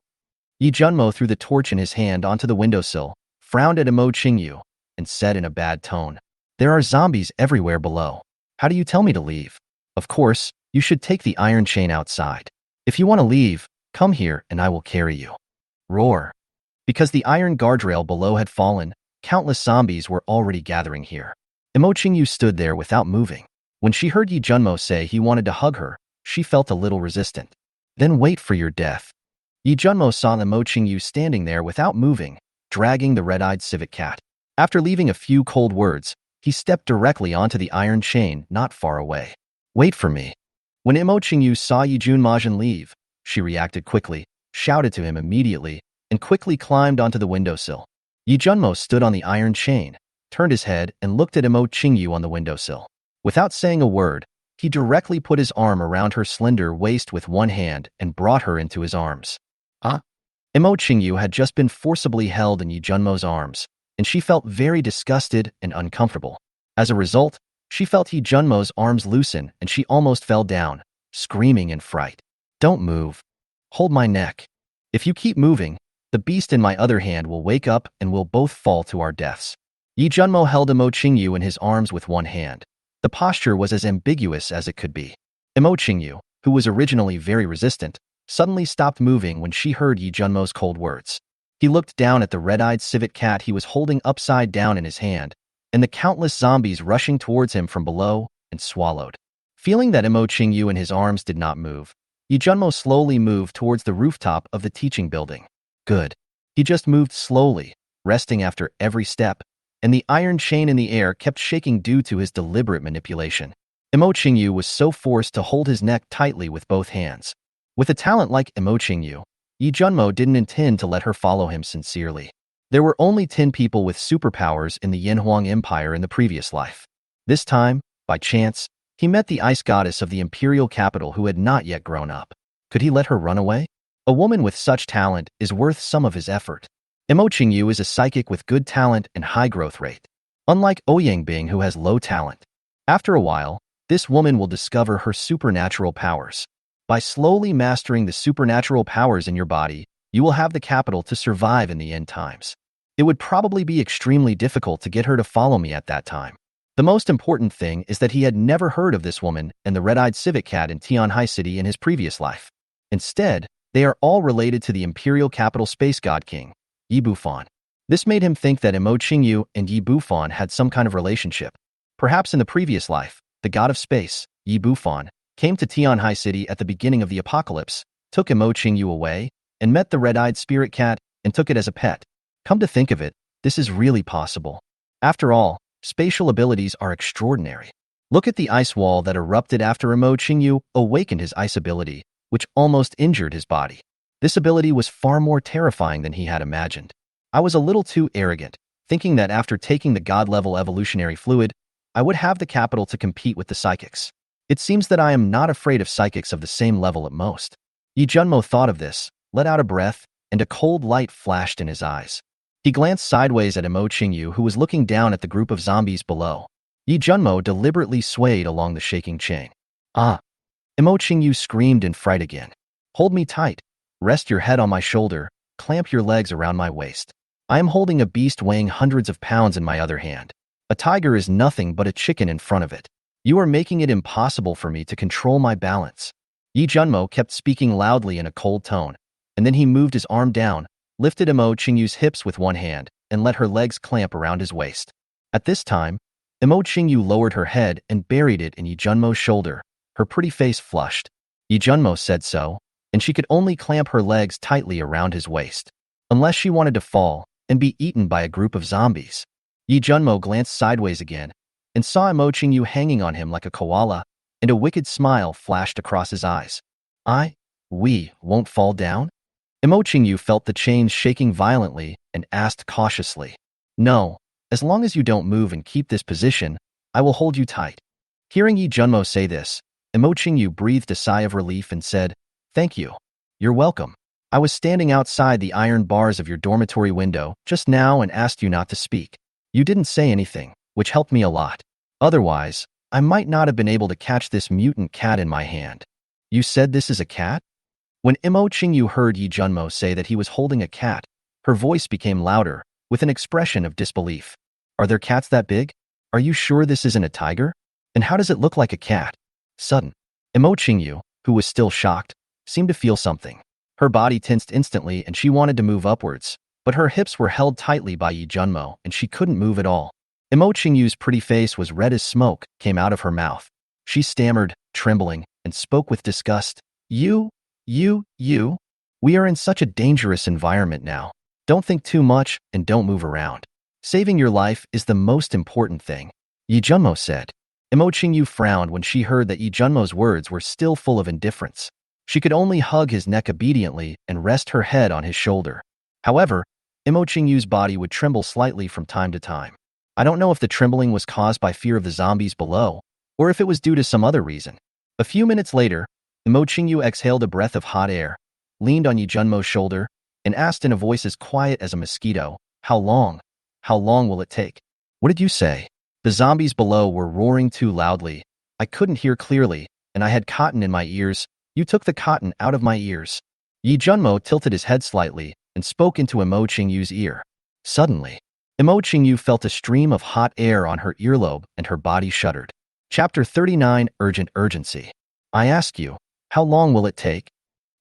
S1: Yi Junmo threw the torch in his hand onto the windowsill, frowned at Imo Qingyu, and said in a bad tone, "There are zombies everywhere below. How do you tell me to leave? Of course, you should take the iron chain outside. If you want to leave, come here and I will carry you." Roar. Because the iron guardrail below had fallen, countless zombies were already gathering here. Imo Qingyu stood there without moving. When she heard Yi Junmo say he wanted to hug her, she felt a little resistant. "Then wait for your death." Yi Junmo saw Imo Qingyu standing there without moving, dragging the red-eyed civet cat. After leaving a few cold words, he stepped directly onto the iron chain not far away. "Wait for me." When Imo Qingyu saw Yi Junmo leave, she reacted quickly, shouted to him immediately, and quickly climbed onto the windowsill. Yi Junmo stood on the iron chain, turned his head, and looked at Imo Qingyu on the windowsill. Without saying a word, he directly put his arm around her slender waist with one hand and brought her into his arms. Imo Qingyu had just been forcibly held in Yi Junmo's arms, and she felt very disgusted and uncomfortable. As a result, she felt Yi Junmo's arms loosen and she almost fell down, screaming in fright. "Don't move. Hold my neck. If you keep moving, the beast in my other hand will wake up and we'll both fall to our deaths." Yi Junmo held Imo Qingyu in his arms with one hand. The posture was as ambiguous as it could be. Imo Qingyu, who was originally very resistant, suddenly stopped moving when she heard Yi Junmo's cold words. He looked down at the red-eyed civet cat he was holding upside down in his hand, and the countless zombies rushing towards him from below, and swallowed. Feeling that Imo Qingyu in his arms did not move, Yi Junmo slowly moved towards the rooftop of the teaching building. Good. He just moved slowly, resting after every step, and the iron chain in the air kept shaking due to his deliberate manipulation. Imo Qingyu was so forced to hold his neck tightly with both hands. With a talent like Imo Qingyu, Yi Junmo didn't intend to let her follow him sincerely. There were only 10 people with superpowers in the Yanhuang Empire in the previous life. This time, by chance, he met the ice goddess of the imperial capital who had not yet grown up. Could he let her run away? A woman with such talent is worth some of his effort. Imo Qingyu is a psychic with good talent and high growth rate. Unlike Ouyang Bing, who has low talent. After a while, this woman will discover her supernatural powers. By slowly mastering the supernatural powers in your body, you will have the capital to survive in the end times. It would probably be extremely difficult to get her to follow me at that time. The most important thing is that he had never heard of this woman and the red-eyed civet cat in Tianhai City in his previous life. Instead, they are all related to the imperial capital space god king, Yi Bufan. This made him think that Imo Qingyu and Yi Bufan had some kind of relationship. Perhaps in the previous life, the god of space, Yi Bufan, came to Tianhai City at the beginning of the apocalypse, took Imo Qingyu away, and met the red-eyed spirit cat and took it as a pet. Come to think of it, this is really possible. After all, spatial abilities are extraordinary. Look at the ice wall that erupted after Imo Qingyu awakened his ice ability, which almost injured his body. This ability was far more terrifying than he had imagined. I was a little too arrogant, thinking that after taking the god-level evolutionary fluid, I would have the capital to compete with the psychics. It seems that I am not afraid of psychics of the same level at most. Yi Junmo thought of this, let out a breath, and a cold light flashed in his eyes. He glanced sideways at Imo Qingyu, who was looking down at the group of zombies below. Yi Junmo deliberately swayed along the shaking chain. Ah! Imo Qingyu screamed in fright again. Hold me tight. Rest your head on my shoulder. Clamp your legs around my waist. I am holding a beast weighing hundreds of pounds in my other hand. A tiger is nothing but a chicken in front of it. You are making it impossible for me to control my balance. Yi Junmo kept speaking loudly in a cold tone, and then he moved his arm down, lifted Imo Qingyu's hips with one hand, and let her legs clamp around his waist. At this time, Imo Qingyu lowered her head and buried it in Yi Junmo's shoulder. Her pretty face flushed. Yi Junmo said so, and she could only clamp her legs tightly around his waist, unless she wanted to fall and be eaten by a group of zombies. Yi Junmo glanced sideways again and saw Imo Qingyu hanging on him like a koala, and a wicked smile flashed across his eyes. We won't fall down? Imo Qingyu felt the chains shaking violently and asked cautiously. No, as long as you don't move and keep this position, I will hold you tight. Hearing Yi Junmo say this, Imo Qingyu breathed a sigh of relief and said, Thank you. You're welcome. I was standing outside the iron bars of your dormitory window just now and asked you not to speak. You didn't say anything, which helped me a lot. Otherwise, I might not have been able to catch this mutant cat in my hand. You said this is a cat? When Imo Qingyu heard Yi Junmo say that he was holding a cat, her voice became louder, with an expression of disbelief. Are there cats that big? Are you sure this isn't a tiger? And how does it look like a cat? Sudden. Imo Qingyu, who was still shocked, seemed to feel something. Her body tensed instantly and she wanted to move upwards, but her hips were held tightly by Yi Junmo and she couldn't move at all. Imo Qingyu's pretty face was red as smoke came out of her mouth. She stammered, trembling, and spoke with disgust. You? We are in such a dangerous environment now. Don't think too much and don't move around. Saving your life is the most important thing, Yi Junmo said. Imo Qingyu frowned when she heard that Yi Junmo's words were still full of indifference. She could only hug his neck obediently and rest her head on his shoulder. However, Imo Qingyu's body would tremble slightly from time to time. I don't know if the trembling was caused by fear of the zombies below, or if it was due to some other reason. A few minutes later, Imo Qingyu exhaled a breath of hot air, leaned on Yi Junmo's shoulder, and asked in a voice as quiet as a mosquito, How long? How long will it take? What did you say? The zombies below were roaring too loudly. I couldn't hear clearly, and I had cotton in my ears. You took the cotton out of my ears. Yi Junmo tilted his head slightly and spoke into Imo Qingyu's ear. Suddenly, Imo Qingyu felt a stream of hot air on her earlobe and her body shuddered. Chapter 39, Urgent Urgency. I ask you, how long will it take?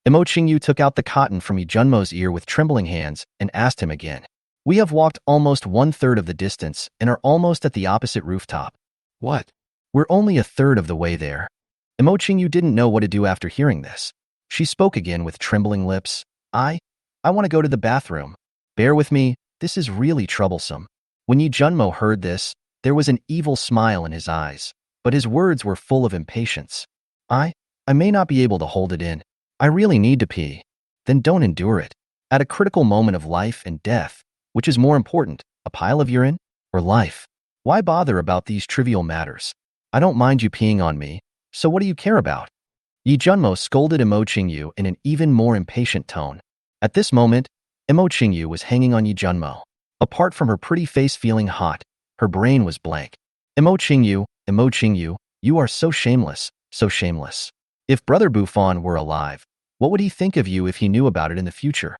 S1: Imo Qingyu took out the cotton from Yi Junmo's ear with trembling hands and asked him again. We have walked almost 1/3 of the distance and are almost at the opposite rooftop. What? We're only 1/3 of the way there. Imo Qingyu didn't know what to do after hearing this. She spoke again with trembling lips. I want to go to the bathroom. Bear with me, this is really troublesome. When Yi Junmo heard this, there was an evil smile in his eyes, but his words were full of impatience. I may not be able to hold it in. I really need to pee. Then don't endure it. At a critical moment of life and death, which is more important, a pile of urine or life? Why bother about these trivial matters? I don't mind you peeing on me, so what do you care about? Yi Junmo scolded Imo Qingyu in an even more impatient tone. At this moment, Imo Qingyu was hanging on Yi Junmo. Apart from her pretty face feeling hot, her brain was blank. Imo Qingyu, you are so shameless, so shameless. If Brother Bufan were alive, what would he think of you if he knew about it in the future?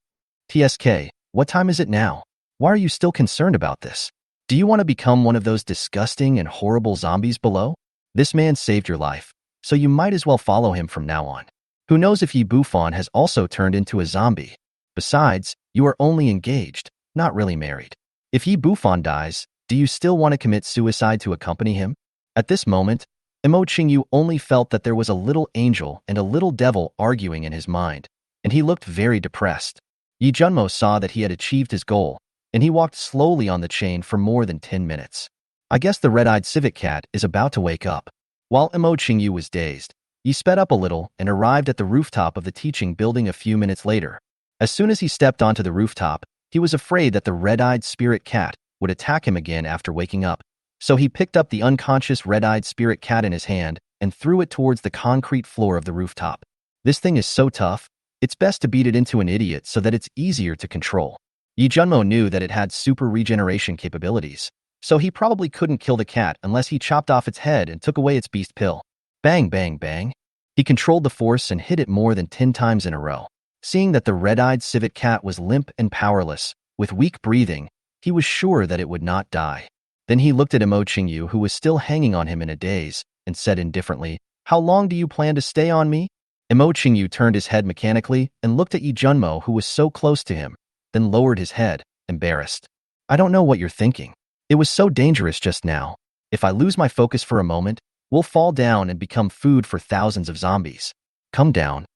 S1: TSK, what time is it now? Why are you still concerned about this? Do you want to become one of those disgusting and horrible zombies below? This man saved your life, so you might as well follow him from now on. Who knows if Yi Bufan has also turned into a zombie? Besides, you are only engaged, not really married. If Yi Bufan dies, do you still want to commit suicide to accompany him? At this moment, Imo Qingyu only felt that there was a little angel and a little devil arguing in his mind, and he looked very depressed. Yi Junmo saw that he had achieved his goal, and he walked slowly on the chain for more than 10 minutes. I guess the red-eyed civet cat is about to wake up. While Imo Qingyu was dazed, Yi sped up a little and arrived at the rooftop of the teaching building a few minutes later. As soon as he stepped onto the rooftop, he was afraid that the red-eyed spirit cat would attack him again after waking up. So he picked up the unconscious red-eyed spirit cat in his hand and threw it towards the concrete floor of the rooftop. This thing is so tough, it's best to beat it into an idiot so that it's easier to control. Yi Junmo knew that it had super regeneration capabilities, so he probably couldn't kill the cat unless he chopped off its head and took away its beast pill. Bang, bang, bang. He controlled the force and hit it more than 10 times in a row. Seeing that the red-eyed civet cat was limp and powerless, with weak breathing, he was sure that it would not die. Then he looked at Imo Qingyu, who was still hanging on him in a daze, and said indifferently, "How long do you plan to stay on me?" Imo Qingyu turned his head mechanically and looked at Yi Junmo, who was so close to him, then lowered his head, embarrassed. "I don't know what you're thinking. It was so dangerous just now. If I lose my focus for a moment, we'll fall down and become food for thousands of zombies. Come down."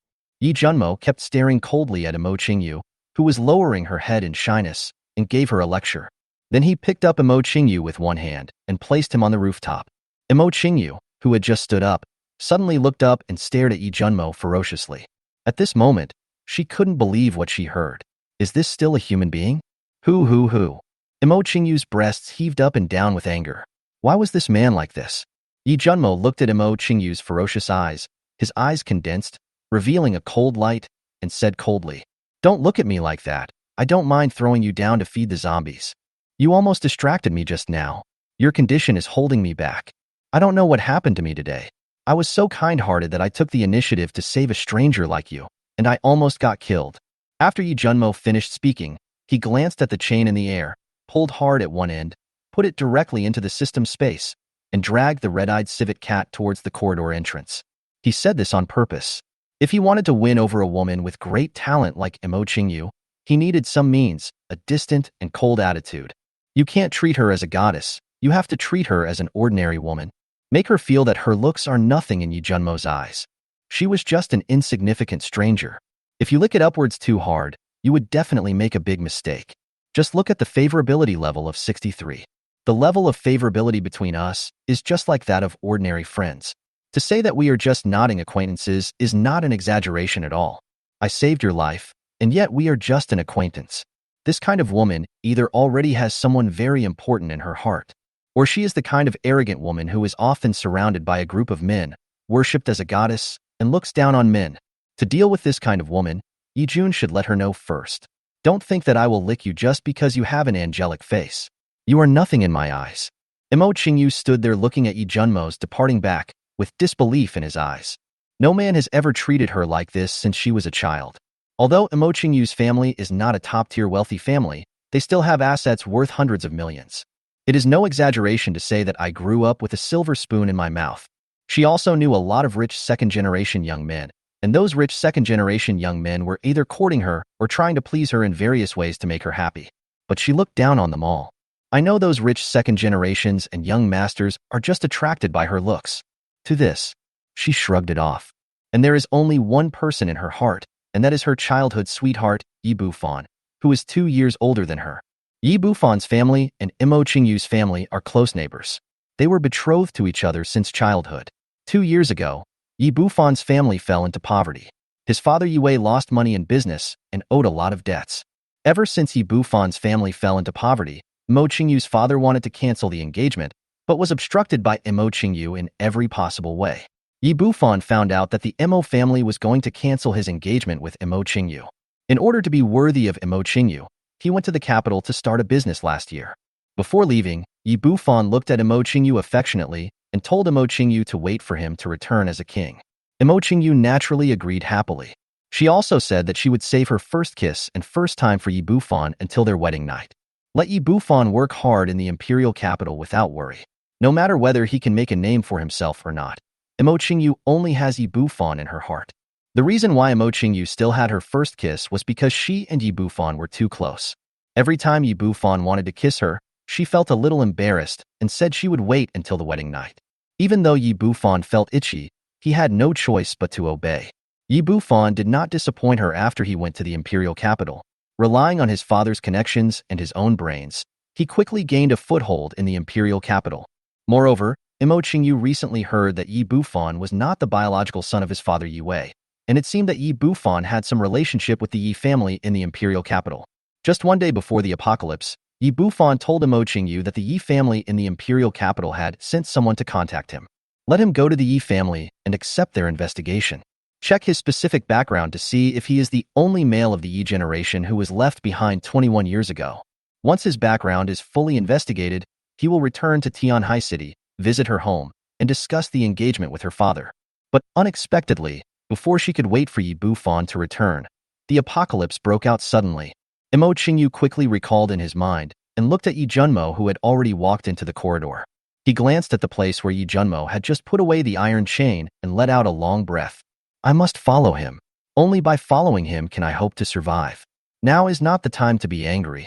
S1: Yi Junmo kept staring coldly at Imo Qingyu, who was lowering her head in shyness, and gave her a lecture. Then he picked up Imo Qingyu with one hand and placed him on the rooftop. Imo Qingyu, who had just stood up, suddenly looked up and stared at Yi Junmo ferociously. At this moment, she couldn't believe what she heard. Is this still a human being? Hoo. Imo Qingyu's breasts heaved up and down with anger. Why was this man like this? Yi Junmo looked at Imo Qingyu's ferocious eyes, his eyes condensed, revealing a cold light, and said coldly, "Don't look at me like that. I don't mind throwing you down to feed the zombies. You almost distracted me just now. Your condition is holding me back. I don't know what happened to me today. I was so kind-hearted that I took the initiative to save a stranger like you, and I almost got killed." After Yi Junmo finished speaking, he glanced at the chain in the air, pulled hard at one end, put it directly into the system space, and dragged the red-eyed civet cat towards the corridor entrance. He said this on purpose. If he wanted to win over a woman with great talent like Imo Qingyu, he needed some means, a distant and cold attitude. You can't treat her as a goddess, you have to treat her as an ordinary woman. Make her feel that her looks are nothing in Yi Junmo's eyes. She was just an insignificant stranger. If you lick it upwards too hard, you would definitely make a big mistake. Just look at the favorability level of 63. The level of favorability between us is just like that of ordinary friends. To say that we are just nodding acquaintances is not an exaggeration at all. I saved your life, and yet we are just an acquaintance. This kind of woman either already has someone very important in her heart, or she is the kind of arrogant woman who is often surrounded by a group of men, worshipped as a goddess, and looks down on men. To deal with this kind of woman, Yi Jun should let her know first. Don't think that I will lick you just because you have an angelic face. You are nothing in my eyes. Imo Qingyu stood there looking at Yi Junmo's departing back, with disbelief in his eyes. No man has ever treated her like this since she was a child. Although Imo Qingyu's family is not a top-tier wealthy family, they still have assets worth hundreds of millions. It is no exaggeration to say that I grew up with a silver spoon in my mouth. She also knew a lot of rich second-generation young men, and those rich second-generation young men were either courting her or trying to please her in various ways to make her happy. But she looked down on them all. I know those rich second generations and young masters are just attracted by her looks. To this, she shrugged it off. And there is only one person in her heart, and that is her childhood sweetheart, Yi Bufan, who is 2 years older than her. Yi Bufan's family and Imo Qingyu's family are close neighbors. They were betrothed to each other since childhood. 2 years ago, Yi Bufan's family fell into poverty. His father Yue lost money in business and owed a lot of debts. Ever since Yi Bufan's family fell into poverty, Imo Qingyu's father wanted to cancel the engagement, but was obstructed by Imo Qingyu in every possible way. Yi Bufan found out that the Imo family was going to cancel his engagement with Imo Qingyu. In order to be worthy of Imo Qingyu, he went to the capital to start a business last year. Before leaving, Yi Bufan looked at Imo Qingyu affectionately and told Imo Qingyu to wait for him to return as a king. Imo Qingyu naturally agreed happily. She also said that she would save her first kiss and first time for Yi Bufan until their wedding night. Let Yi Bufan work hard in the imperial capital without worry. No matter whether he can make a name for himself or not, Imo Qingyu only has Yi Bufan in her heart. The reason why Imo Qingyu still had her first kiss was because she and Yi Bufan were too close. Every time Yi Bufan wanted to kiss her, she felt a little embarrassed and said she would wait until the wedding night. Even though Yi Bufan felt itchy, he had no choice but to obey. Yi Bufan did not disappoint her after he went to the imperial capital. Relying on his father's connections and his own brains, he quickly gained a foothold in the imperial capital. Moreover, Imo Qingyu recently heard that Yi Bufan was not the biological son of his father Yi Wei, and it seemed that Yi Bufan had some relationship with the Yi family in the imperial capital. Just one day before the apocalypse, Yi Bufan told Imo Qingyu that the Yi family in the imperial capital had sent someone to contact him. Let him go to the Yi family and accept their investigation. Check his specific background to see if he is the only male of the Yi generation who was left behind 21 years ago. Once his background is fully investigated, he will return to Tianhai City, visit her home, and discuss the engagement with her father. But unexpectedly, before she could wait for Yi Bufan to return, the apocalypse broke out suddenly. Imo Qingyu quickly recalled in his mind and looked at Yi Junmo, who had already walked into the corridor. He glanced at the place where Yi Junmo had just put away the iron chain and let out a long breath. I must follow him. Only by following him can I hope to survive. Now is not the time to be angry.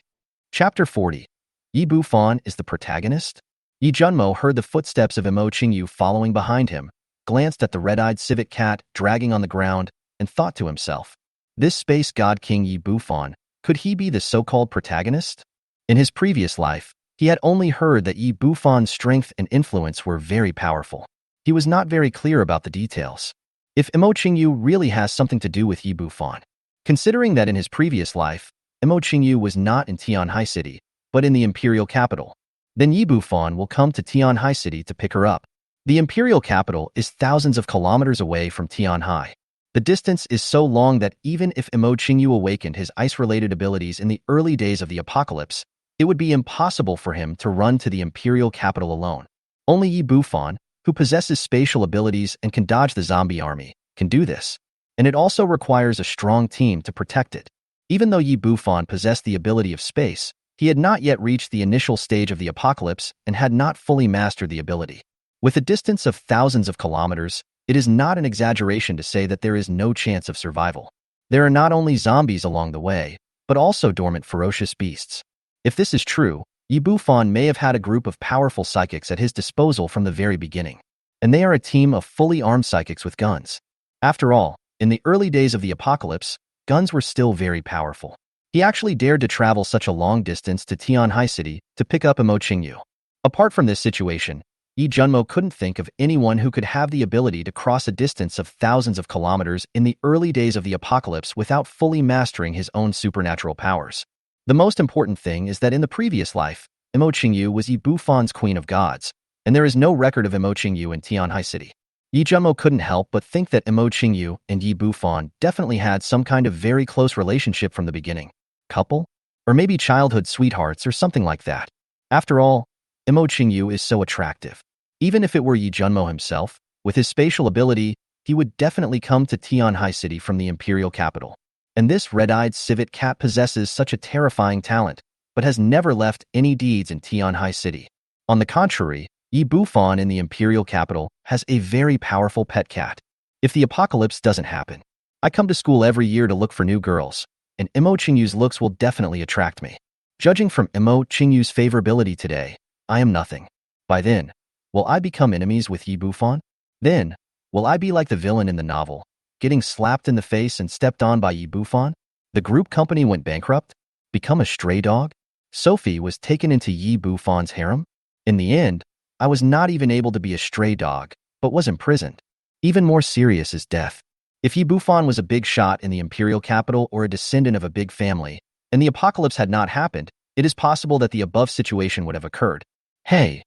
S1: Chapter 40. Yi Bufan is the protagonist? Yi Junmo heard the footsteps of Imo Qingyu following behind him, glanced at the red-eyed civet cat dragging on the ground, and thought to himself, this space god king Yi Bufan, could he be the so-called protagonist? In his previous life, he had only heard that Yi Bufan's strength and influence were very powerful. He was not very clear about the details. If Imo Qingyu really has something to do with Yi Bufan, considering that in his previous life, Imo Qingyu was not in Tianhai City, but in the imperial capital, then Yi Bufan will come to Tianhai City to pick her up. The imperial capital is thousands of kilometers away from Tianhai. The distance is so long that even if Imo Qingyu awakened his ice-related abilities in the early days of the apocalypse, it would be impossible for him to run to the imperial capital alone. Only Yi Bufan, who possesses spatial abilities and can dodge the zombie army, can do this. And it also requires a strong team to protect it. Even though Yi Bufan possessed the ability of space, he had not yet reached the initial stage of the apocalypse and had not fully mastered the ability. With a distance of thousands of kilometers, it is not an exaggeration to say that there is no chance of survival. There are not only zombies along the way, but also dormant ferocious beasts. If this is true, Yi Bufan may have had a group of powerful psychics at his disposal from the very beginning. And they are a team of fully armed psychics with guns. After all, in the early days of the apocalypse, guns were still very powerful. He actually dared to travel such a long distance to Tianhai City to pick up Imo Qingyu. Apart from this situation, Yi Junmo couldn't think of anyone who could have the ability to cross a distance of thousands of kilometers in the early days of the apocalypse without fully mastering his own supernatural powers. The most important thing is that in the previous life, Imo Qingyu was Yi Bufan's queen of gods, and there is no record of Imo Qingyu in Tianhai City. Yi Junmo couldn't help but think that Imo Qingyu and Yi Bufan definitely had some kind of very close relationship from the beginning. Couple? Or maybe childhood sweethearts or something like that. After all, Imo Qingyu is so attractive. Even if it were Yi Junmo himself, with his spatial ability, he would definitely come to Tianhai City from the imperial capital. And this red-eyed civet cat possesses such a terrifying talent, but has never left any deeds in Tianhai City. On the contrary, Yi Bufan in the imperial capital has a very powerful pet cat. If the apocalypse doesn't happen, I come to school every year to look for new girls, and Imo Qingyu's looks will definitely attract me. Judging from Imo Qingyu's favorability today, I am nothing. By then, will I become enemies with Yi Bufan? Then, will I be like the villain in the novel, getting slapped in the face and stepped on by Yi Bufan? The group company went bankrupt? Become a stray dog? Sophie was taken into Yi Bufan's harem? In the end, I was not even able to be a stray dog, but was imprisoned. Even more serious is death. If Yi Bufan was a big shot in the imperial capital or a descendant of a big family, and the apocalypse had not happened, it is possible that the above situation would have occurred. Hey,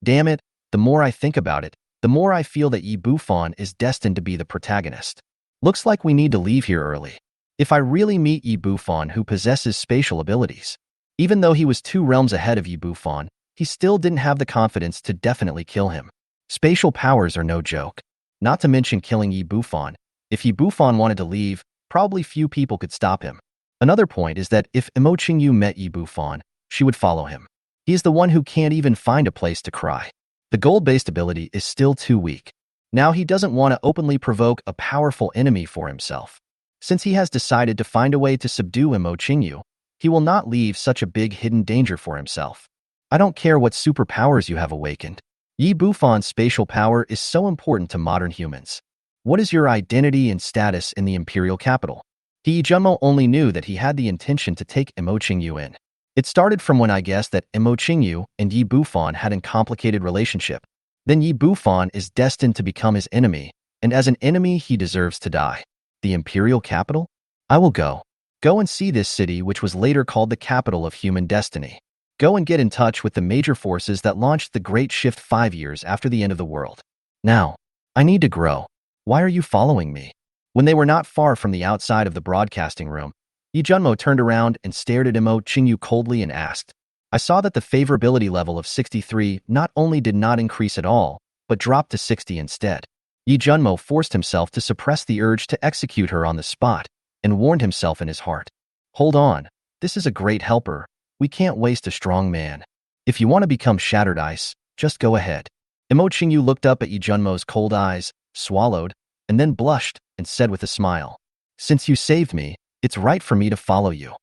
S1: damn it, the more I think about it, the more I feel that Yi Bufan is destined to be the protagonist. Looks like we need to leave here early. If I really meet Yi Bufan, who possesses spatial abilities, even though he was 2 realms ahead of Yi Bufan, he still didn't have the confidence to definitely kill him. Spatial powers are no joke. Not to mention killing Yi Bufan. If Yi Bufan wanted to leave, probably few people could stop him. Another point is that if Imo Qingyu met Yi Bufan, she would follow him. He is the one who can't even find a place to cry. The gold-based ability is still too weak. Now he doesn't want to openly provoke a powerful enemy for himself. Since he has decided to find a way to subdue Imo Qingyu, he will not leave such a big hidden danger for himself. I don't care what superpowers you have awakened. Yi Bufon's spatial power is so important to modern humans. What is your identity and status in the imperial capital? Yi Junmo only knew that he had the intention to take Imo Qingyu in. It started from when I guessed that Imo Qingyu and Yi Bufon had a complicated relationship. Then Yi Bufon is destined to become his enemy, and as an enemy he deserves to die. The imperial capital? I will go. Go and see this city, which was later called the capital of human destiny. Go and get in touch with the major forces that launched the Great Shift 5 years after the end of the world. Now, I need to grow. Why are you following me? When they were not far from the outside of the broadcasting room, Yi Junmo turned around and stared at Imo Qingyu coldly and asked, I saw that the favorability level of 63 not only did not increase at all, but dropped to 60 instead. Yi Junmo forced himself to suppress the urge to execute her on the spot and warned himself in his heart. Hold on, this is a great helper. We can't waste a strong man. If you want to become shattered ice, just go ahead. Imo Qingyu looked up at Yi Junmo's cold eyes, swallowed, and then blushed and said with a smile, Since you saved me, it's right for me to follow you.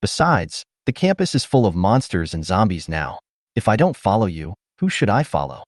S1: Besides, the campus is full of monsters and zombies now. If I don't follow you, who should I follow?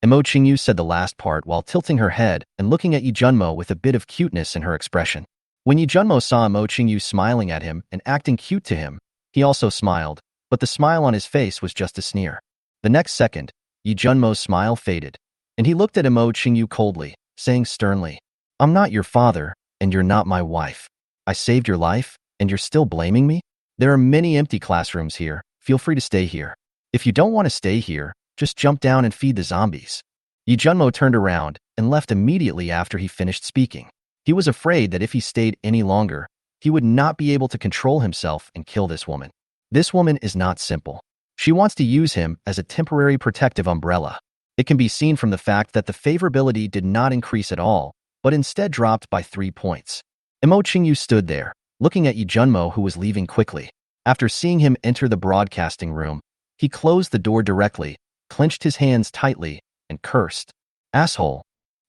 S1: Imo Qingyu said the last part while tilting her head and looking at Yi Junmo with a bit of cuteness in her expression. When Yi Junmo saw Imo Qingyu smiling at him and acting cute to him, he also smiled, but the smile on his face was just a sneer. The next second, Yi Junmo's smile faded, and he looked at Imo Qingyu coldly, saying sternly, I'm not your father, and you're not my wife. I saved your life, and you're still blaming me? There are many empty classrooms here. Feel free to stay here. If you don't want to stay here, just jump down and feed the zombies. Yi Junmo turned around and left immediately after he finished speaking. He was afraid that if he stayed any longer, he would not be able to control himself and kill this woman. This woman is not simple. She wants to use him as a temporary protective umbrella. It can be seen from the fact that the favorability did not increase at all, but instead dropped by 3 points. Imo Qingyu stood there, looking at Yi Junmo, who was leaving quickly. After seeing him enter the broadcasting room, he closed the door directly, clenched his hands tightly, and cursed. Asshole.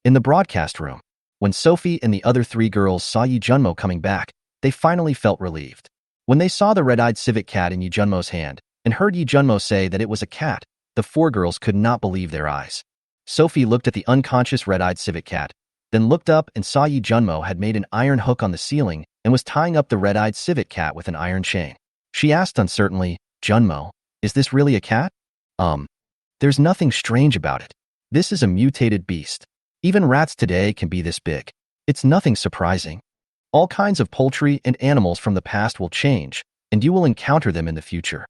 S1: In the broadcast room, when Sophie and the other 3 girls saw Yi Junmo coming back, they finally felt relieved. When they saw the red-eyed civet cat in Yi Junmo's hand and heard Yi Junmo say that it was a cat, the 4 girls could not believe their eyes. Sophie looked at the unconscious red-eyed civet cat, then looked up and saw Yi Junmo had made an iron hook on the ceiling and was tying up the red-eyed civet cat with an iron chain. She asked uncertainly, Junmo, is this really a cat? There's nothing strange about it. This is a mutated beast. Even rats today can be this big. It's nothing surprising. All kinds of poultry and animals from the past will change, and you will encounter them in the future.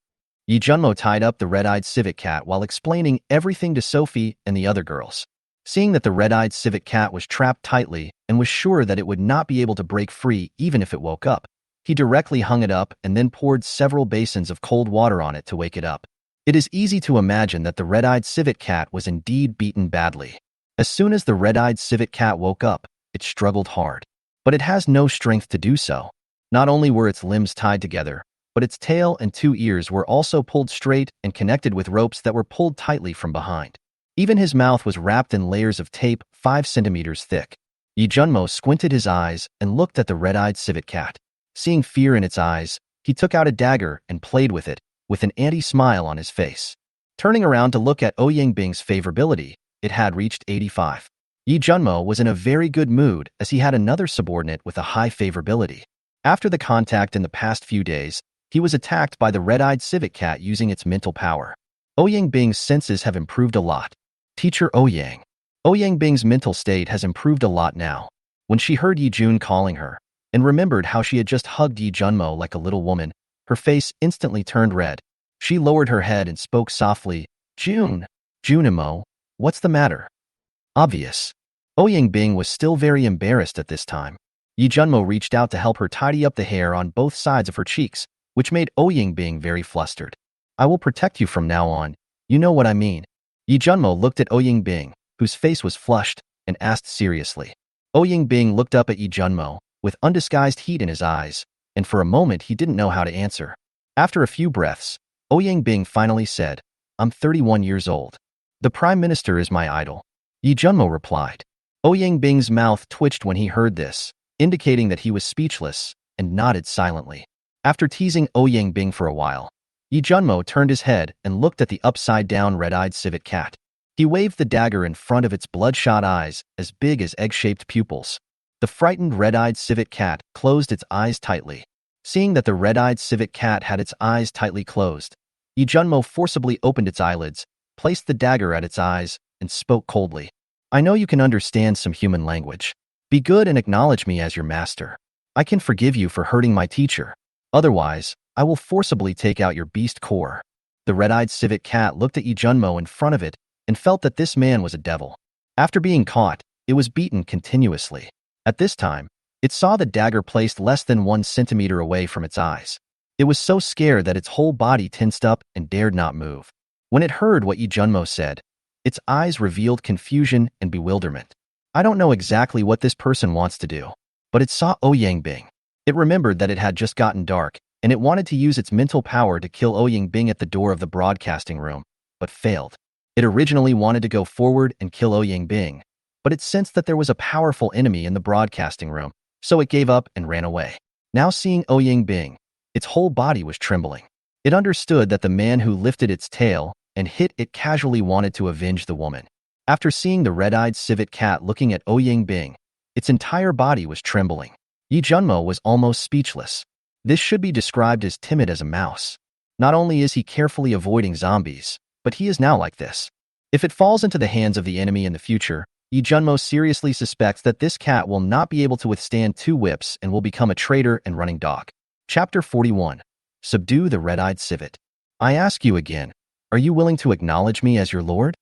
S1: Yi Junmo tied up the red-eyed civet cat while explaining everything to Sophie and the other girls. Seeing that the red-eyed civet cat was trapped tightly and was sure that it would not be able to break free even if it woke up, he directly hung it up and then poured several basins of cold water on it to wake it up. It is easy to imagine that the red-eyed civet cat was indeed beaten badly. As soon as the red-eyed civet cat woke up, it struggled hard. But it has no strength to do so. Not only were its limbs tied together, but its tail and 2 ears were also pulled straight and connected with ropes that were pulled tightly from behind. Even his mouth was wrapped in layers of tape 5 centimeters thick. Yi Junmo squinted his eyes and looked at the red-eyed civet cat. Seeing fear in its eyes, he took out a dagger and played with it, with an anti-smile on his face. Turning around to look at Ouyang-Bing's favorability, it had reached 85. Yi Junmo was in a very good mood as he had another subordinate with a high favorability. After the contact in the past few days, he was attacked by the red-eyed civet cat using its mental power. Ouyang-Bing's senses have improved a lot. Teacher Ouyang. Ouyang-Bing's mental state has improved a lot now. When she heard Yi Jun calling her, and remembered how she had just hugged Yi Junmo like a little woman, her face instantly turned red. She lowered her head and spoke softly, Jun. Junimo, what's the matter? Obvious. Ouyang-Bing was still very embarrassed at this time. Yi Junmo reached out to help her tidy up the hair on both sides of her cheeks, which made Ouyang-Bing very flustered. I will protect you from now on. You know what I mean. Yi Junmo looked at Ouyang-Bing, whose face was flushed, and asked seriously. Ouyang-Bing looked up at Yi Junmo, with undisguised heat in his eyes, and for a moment he didn't know how to answer. After a few breaths, Ouyang-Bing finally said, I'm 31 years old. The Prime Minister is my idol. Yi Junmo replied. Ouyang-Bing's mouth twitched when he heard this, indicating that he was speechless, and nodded silently. After teasing Ouyang-Bing for a while, Yi Junmo turned his head and looked at the upside-down red-eyed civet cat. He waved the dagger in front of its bloodshot eyes, as big as egg-shaped pupils. The frightened red-eyed civet cat closed its eyes tightly. Seeing that the red-eyed civet cat had its eyes tightly closed, Junmo forcibly opened its eyelids, placed the dagger at its eyes, and spoke coldly. I know you can understand some human language. Be good and acknowledge me as your master. I can forgive you for hurting my teacher. Otherwise, I will forcibly take out your beast core. The red-eyed civet cat looked at Junmo in front of it and felt that this man was a devil. After being caught, it was beaten continuously. At this time, it saw the dagger placed less than 1 centimeter away from its eyes. It was so scared that its whole body tensed up and dared not move. When it heard what Junmo said, its eyes revealed confusion and bewilderment. I don't know exactly what this person wants to do, but it saw Ouyang-bing. It remembered that it had just gotten dark, and it wanted to use its mental power to kill Ouyang-bing at the door of the broadcasting room, but failed. It originally wanted to go forward and kill Ouyang-bing, but it sensed that there was a powerful enemy in the broadcasting room, so it gave up and ran away. Now seeing Ouyang-bing, its whole body was trembling. It understood that the man who lifted its tail and hit it casually wanted to avenge the woman. After seeing the red-eyed civet cat looking at Ouyang-bing, its entire body was trembling. Junmo was almost speechless. This should be described as timid as a mouse. Not only is he carefully avoiding zombies, but he is now like this. If it falls into the hands of the enemy in the future, Junmo seriously suspects that this cat will not be able to withstand 2 whips and will become a traitor and running dog. Chapter 41. Subdue the Red-Eyed Civet. I ask you again, are you willing to acknowledge me as your lord?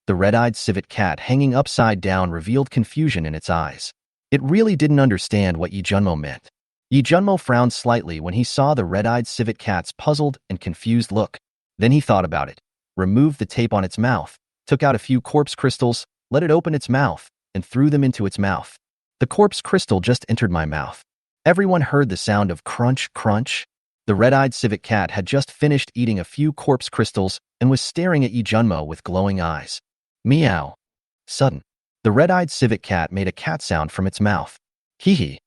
S1: The red-eyed civet cat hanging upside down revealed confusion in its eyes. It really didn't understand what Junmo meant. Junmo frowned slightly when he saw the red-eyed civet cat's puzzled and confused look. Then he thought about it, removed the tape on its mouth, took out a few corpse crystals, let it open its mouth, and threw them into its mouth. The corpse crystal just entered my mouth. Everyone heard the sound of crunch, crunch. The red-eyed civet cat had just finished eating a few corpse crystals and was staring at Junmo with glowing eyes. Meow. Sudden. The red-eyed civet cat made a cat sound from its mouth. Hee.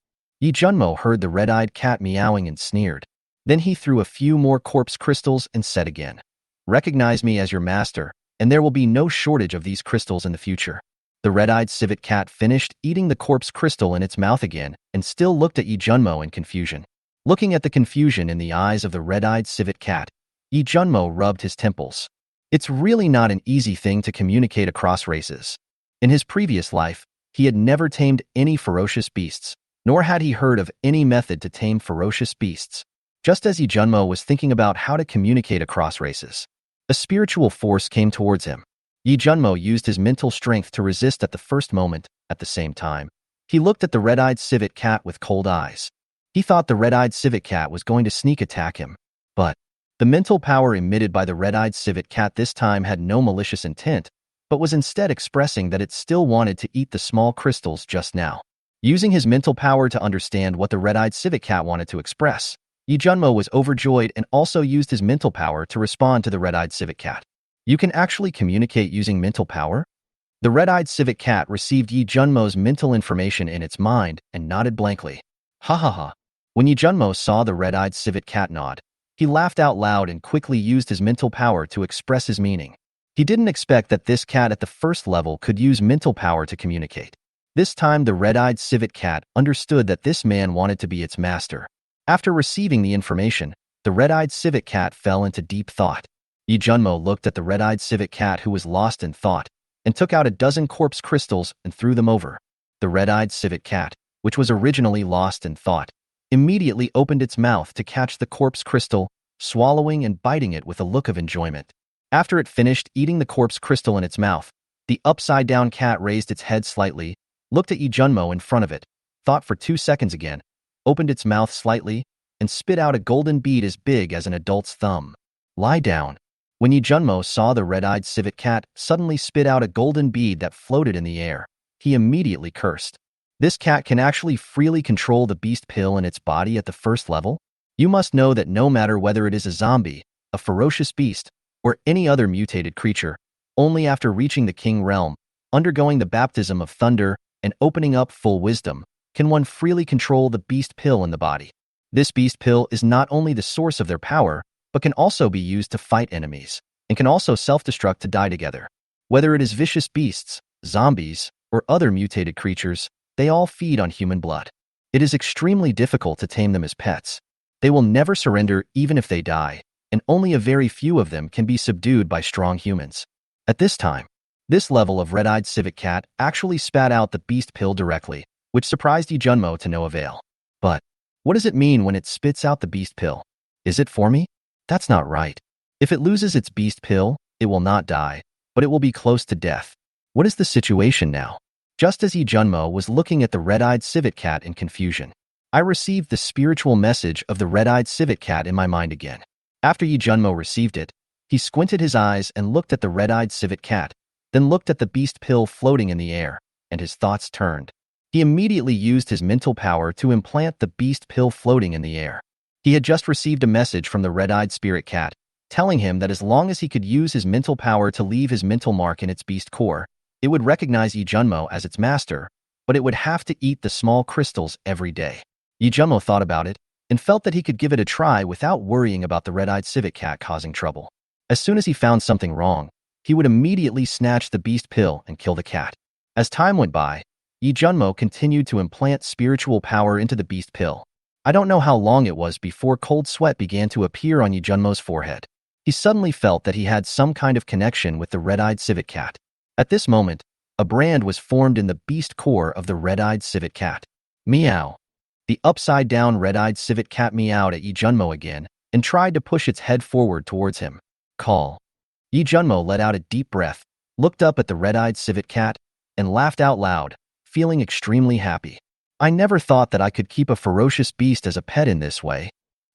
S1: Junmo heard the red-eyed cat meowing and sneered. Then he threw a few more corpse crystals and said again, recognize me as your master, and there will be no shortage of these crystals in the future. The red-eyed civet cat finished eating the corpse crystal in its mouth again and still looked at Junmo in confusion. Looking at the confusion in the eyes of the red-eyed civet cat, Junmo rubbed his temples. It's really not an easy thing to communicate across races. In his previous life, he had never tamed any ferocious beasts, nor had he heard of any method to tame ferocious beasts. Just as Junmo was thinking about how to communicate across races, a spiritual force came towards him. Junmo used his mental strength to resist at the first moment. At the same time, he looked at the red-eyed civet cat with cold eyes. He thought the red-eyed civet cat was going to sneak attack him, but the mental power emitted by the red-eyed civet cat this time had no malicious intent, but was instead expressing that it still wanted to eat the small crystals just now. Using his mental power to understand what the red-eyed civet cat wanted to express, Junmo was overjoyed and also used his mental power to respond to the red-eyed civet cat. You can actually communicate using mental power? The red-eyed civet cat received Junmo's mental information in its mind and nodded blankly. Ha ha ha. When Junmo saw the red-eyed civet cat nod, he laughed out loud and quickly used his mental power to express his meaning. He didn't expect that this cat at the first level could use mental power to communicate. This time the red-eyed civet cat understood that this man wanted to be its master. After receiving the information, the red-eyed civet cat fell into deep thought. Junmo looked at the red-eyed civet cat who was lost in thought and took out a dozen corpse crystals and threw them over. The red-eyed civet cat, which was originally lost in thought, immediately opened its mouth to catch the corpse crystal, swallowing and biting it with a look of enjoyment. After it finished eating the corpse crystal in its mouth, the upside-down cat raised its head slightly, looked at Junmo in front of it, thought for 2 seconds again, opened its mouth slightly, and spit out a golden bead as big as an adult's thumb. Lie down. When Junmo saw the red-eyed civet cat suddenly spit out a golden bead that floated in the air, he immediately cursed. This cat can actually freely control the beast pill in its body at the first level? You must know that no matter whether it is a zombie, a ferocious beast, or any other mutated creature, only after reaching the king realm, undergoing the baptism of thunder, and opening up full wisdom, can one freely control the beast pill in the body. This beast pill is not only the source of their power, but can also be used to fight enemies, and can also self-destruct to die together. Whether it is vicious beasts, zombies, or other mutated creatures, they all feed on human blood. It is extremely difficult to tame them as pets. They will never surrender even if they die, and only a very few of them can be subdued by strong humans. At this time, this level of red-eyed civet cat actually spat out the beast pill directly, which surprised Lee Junmo to no avail. But what does it mean when it spits out the beast pill? Is it for me? That's not right. If it loses its beast pill, it will not die, but it will be close to death. What is the situation now? Just as Lee Junmo was looking at the red-eyed civet cat in confusion, I received the spiritual message of the red-eyed civet cat in my mind again. After Lee Junmo received it, he squinted his eyes and looked at the red-eyed civet cat, then looked at the beast pill floating in the air, and his thoughts turned. He immediately used his mental power to implant the beast pill floating in the air. He had just received a message from the red-eyed spirit cat, telling him that as long as he could use his mental power to leave his mental mark in its beast core, it would recognize Lee Junmo as its master, but it would have to eat the small crystals every day. Lee Junmo thought about it and felt that he could give it a try without worrying about the red-eyed civet cat causing trouble. As soon as he found something wrong, he would immediately snatch the beast pill and kill the cat. As time went by, Lee Junmo continued to implant spiritual power into the beast pill. I don't know how long it was before cold sweat began to appear on Lee Junmo's forehead. He suddenly felt that he had some kind of connection with the red-eyed civet cat. At this moment, a brand was formed in the beast core of the red-eyed civet cat. Meow. The upside-down red-eyed civet cat meowed at Lee Junmo again and tried to push its head forward towards him. Call. Lee Junmo let out a deep breath, looked up at the red-eyed civet cat, and laughed out loud, feeling extremely happy. I never thought that I could keep a ferocious beast as a pet in this way.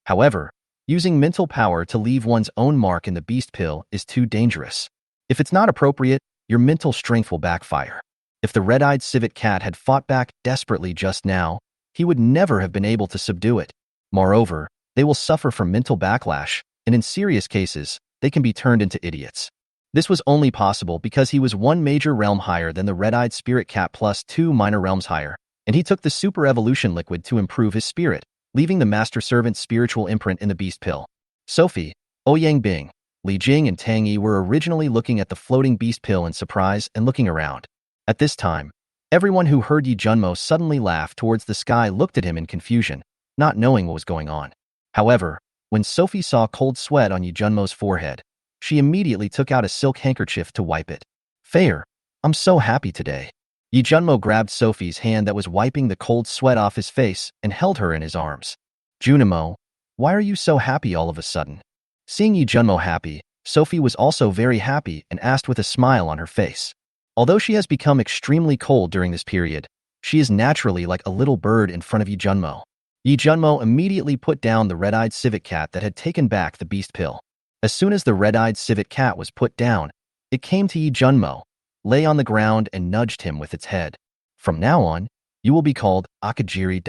S1: However, using mental power to leave one's own mark in the beast pill is too dangerous. If it's not appropriate, your mental strength will backfire. If the red-eyed civet cat had fought back desperately just now, he would never have been able to subdue it. Moreover, they will suffer from mental backlash, and in serious cases, they can be turned into idiots. This was only possible because he was one major realm higher than the red-eyed spirit cat plus 2 minor realms higher, and he took the super evolution liquid to improve his spirit, leaving the master servant's spiritual imprint in the beast pill. Sophie, Ouyang Bing, Li Jing, and Tang Yi were originally looking at the floating beast pill in surprise and looking around. At this time, everyone who heard Lee Junmo suddenly laugh towards the sky looked at him in confusion, not knowing what was going on. However, when Sophie saw cold sweat on Lee Junmo's forehead, she immediately took out a silk handkerchief to wipe it. Fair, I'm so happy today. Lee Junmo grabbed Sophie's hand that was wiping the cold sweat off his face and held her in his arms. Junimo, why are you so happy all of a sudden? Seeing Lee Junmo happy, Sophie was also very happy and asked with a smile on her face. Although she has become extremely cold during this period, she is naturally like a little bird in front of Lee Junmo. Lee Junmo immediately put down the red-eyed civet cat that had taken back the beast pill. As soon as the red-eyed civet cat was put down, it came to Lee Junmo, lay on the ground and nudged him with its head. From now on, you will be called Akajiri.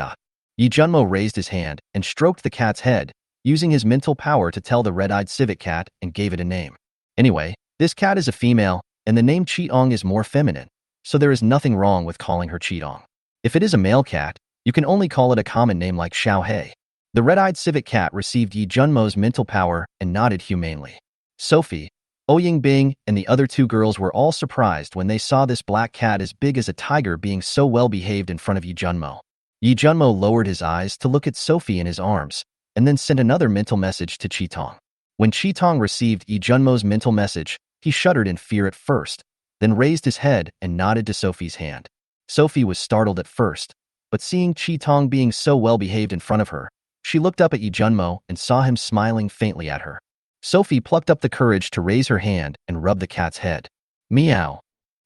S1: Lee Junmo raised his hand and stroked the cat's head, using his mental power to tell the red-eyed civet cat and gave it a name. Anyway, this cat is a female, and the name Cheetong is more feminine, so there is nothing wrong with calling her Cheetong. If it is a male cat, you can only call it a common name like Xiao Hei. The red-eyed civet cat received Lee Junmo's mental power and nodded humanely. Sophie, Ouyang Bing, and the other two girls were all surprised when they saw this black cat as big as a tiger being so well-behaved in front of Lee Junmo. Lee Junmo lowered his eyes to look at Sophie in his arms, and then sent another mental message to Cheetong. When Cheetong received Lee Junmo's mental message, he shuddered in fear at first, then raised his head and nodded to Sophie's hand. Sophie was startled at first, but seeing Cheetong being so well-behaved in front of her, she looked up at Lee Junmo and saw him smiling faintly at her. Sophie plucked up the courage to raise her hand and rub the cat's head. Meow.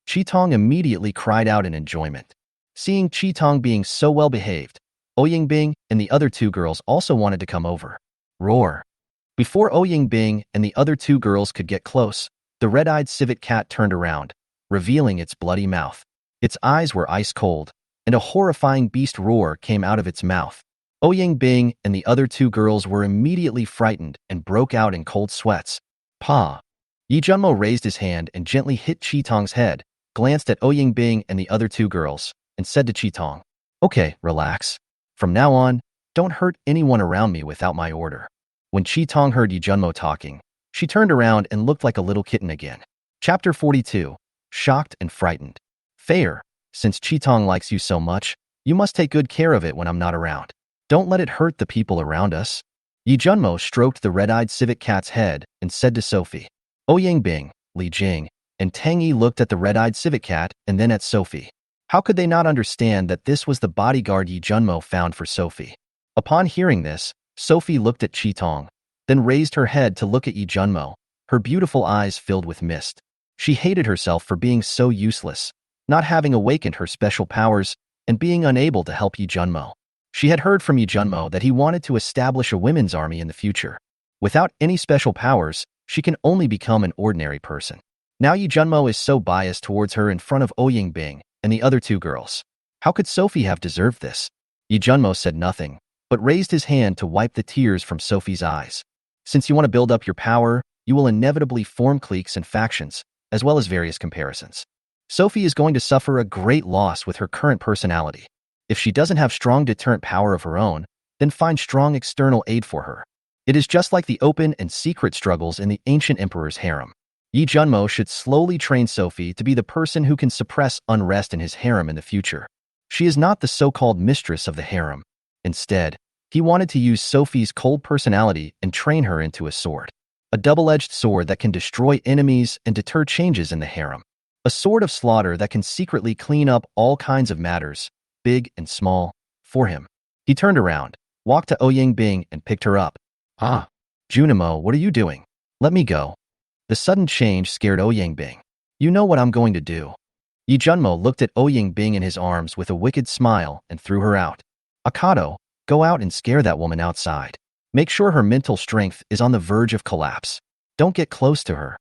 S1: Cheetong immediately cried out in enjoyment. Seeing Cheetong being so well-behaved, Ouyang Bing and the other two girls also wanted to come over. Roar. Before Ouyang Bing and the other two girls could get close, the red-eyed civet cat turned around, revealing its bloody mouth. Its eyes were ice cold, and a horrifying beast roar came out of its mouth. Ouyang Bing and the other two girls were immediately frightened and broke out in cold sweats. Pa. Lee Junmo raised his hand and gently hit Cheetong's head, glanced at Ouyang Bing and the other two girls, and said to Cheetong, "Okay, relax. From now on, don't hurt anyone around me without my order." When Cheetong heard Lee Junmo talking, she turned around and looked like a little kitten again. Chapter 42. shocked and frightened. Fair, since Qitong likes you so much, you must take good care of it when I'm not around. Don't let it hurt the people around us. Yi Junmo stroked the red-eyed civet cat's head and said to Sophie. Ouyang Li Jing, and Tang Yi looked at the red-eyed civet cat and then at Sophie. How could they not understand that this was the bodyguard Yi Junmo found for Sophie? Upon hearing this, Sophie looked at Qitong, then raised her head to look at Yi Junmo, her beautiful eyes filled with mist. She hated herself for being so useless, not having awakened her special powers, and being unable to help Yi Junmo. She had heard from Yi Junmo that he wanted to establish a women's army in the future. Without any special powers, she can only become an ordinary person. Now Yi Junmo is so biased towards her in front of Ouyang and the other two girls. How could Sophie have deserved this? Yi Junmo said nothing, but raised his hand to wipe the tears from Sophie's eyes. Since you want to build up your power, you will inevitably form cliques and factions, as well as various comparisons. Sophie is going to suffer a great loss with her current personality. If she doesn't have strong deterrent power of her own, then find strong external aid for her. It is just like the open and secret struggles in the ancient emperor's harem. Yi Junmo should slowly train Sophie to be the person who can suppress unrest in his harem in the future. She is not the so-called mistress of the harem. Instead, he wanted to use Sophie's cold personality and train her into a sword. A double-edged sword that can destroy enemies and deter changes in the harem. A sword of slaughter that can secretly clean up all kinds of matters, big and small, for him. He turned around, walked to Ouyang and picked her up. Ah, Junimo, what are you doing? Let me go. The sudden change scared Ouyang. You know what I'm going to do. Yi Junmo looked at Ouyang in his arms with a wicked smile and threw her out. Akato, go out and scare that woman outside. Make sure her mental strength is on the verge of collapse. Don't get close to her.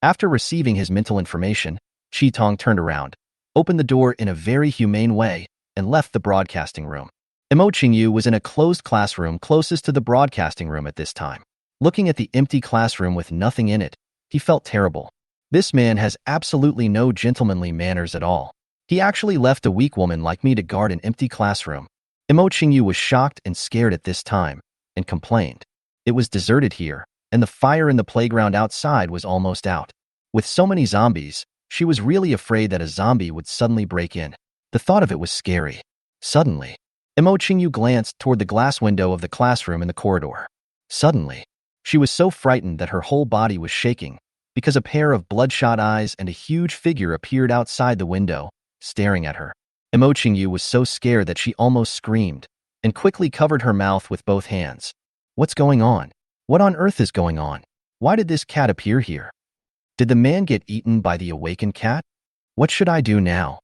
S1: After receiving his mental information, Qitong turned around, opened the door in a very humane way, and left the broadcasting room. Mo Qingyu was in a closed classroom closest to the broadcasting room at this time. Looking at the empty classroom with nothing in it, he felt terrible. This man has absolutely no gentlemanly manners at all. He actually left a weak woman like me to guard an empty classroom. Mo Qingyu was shocked and scared at this time, and complained. It was deserted here, and the fire in the playground outside was almost out. With so many zombies, she was really afraid that a zombie would suddenly break in. The thought of it was scary. Suddenly, Mo Qingyu glanced toward the glass window of the classroom in the corridor. Suddenly, she was so frightened that her whole body was shaking, because a pair of bloodshot eyes and a huge figure appeared outside the window, staring at her. Mo Qingyu was so scared that she almost screamed, and quickly covered her mouth with both hands. What's going on? What on earth is going on? Why did this cat appear here? Did the man get eaten by the awakened cat? What should I do now?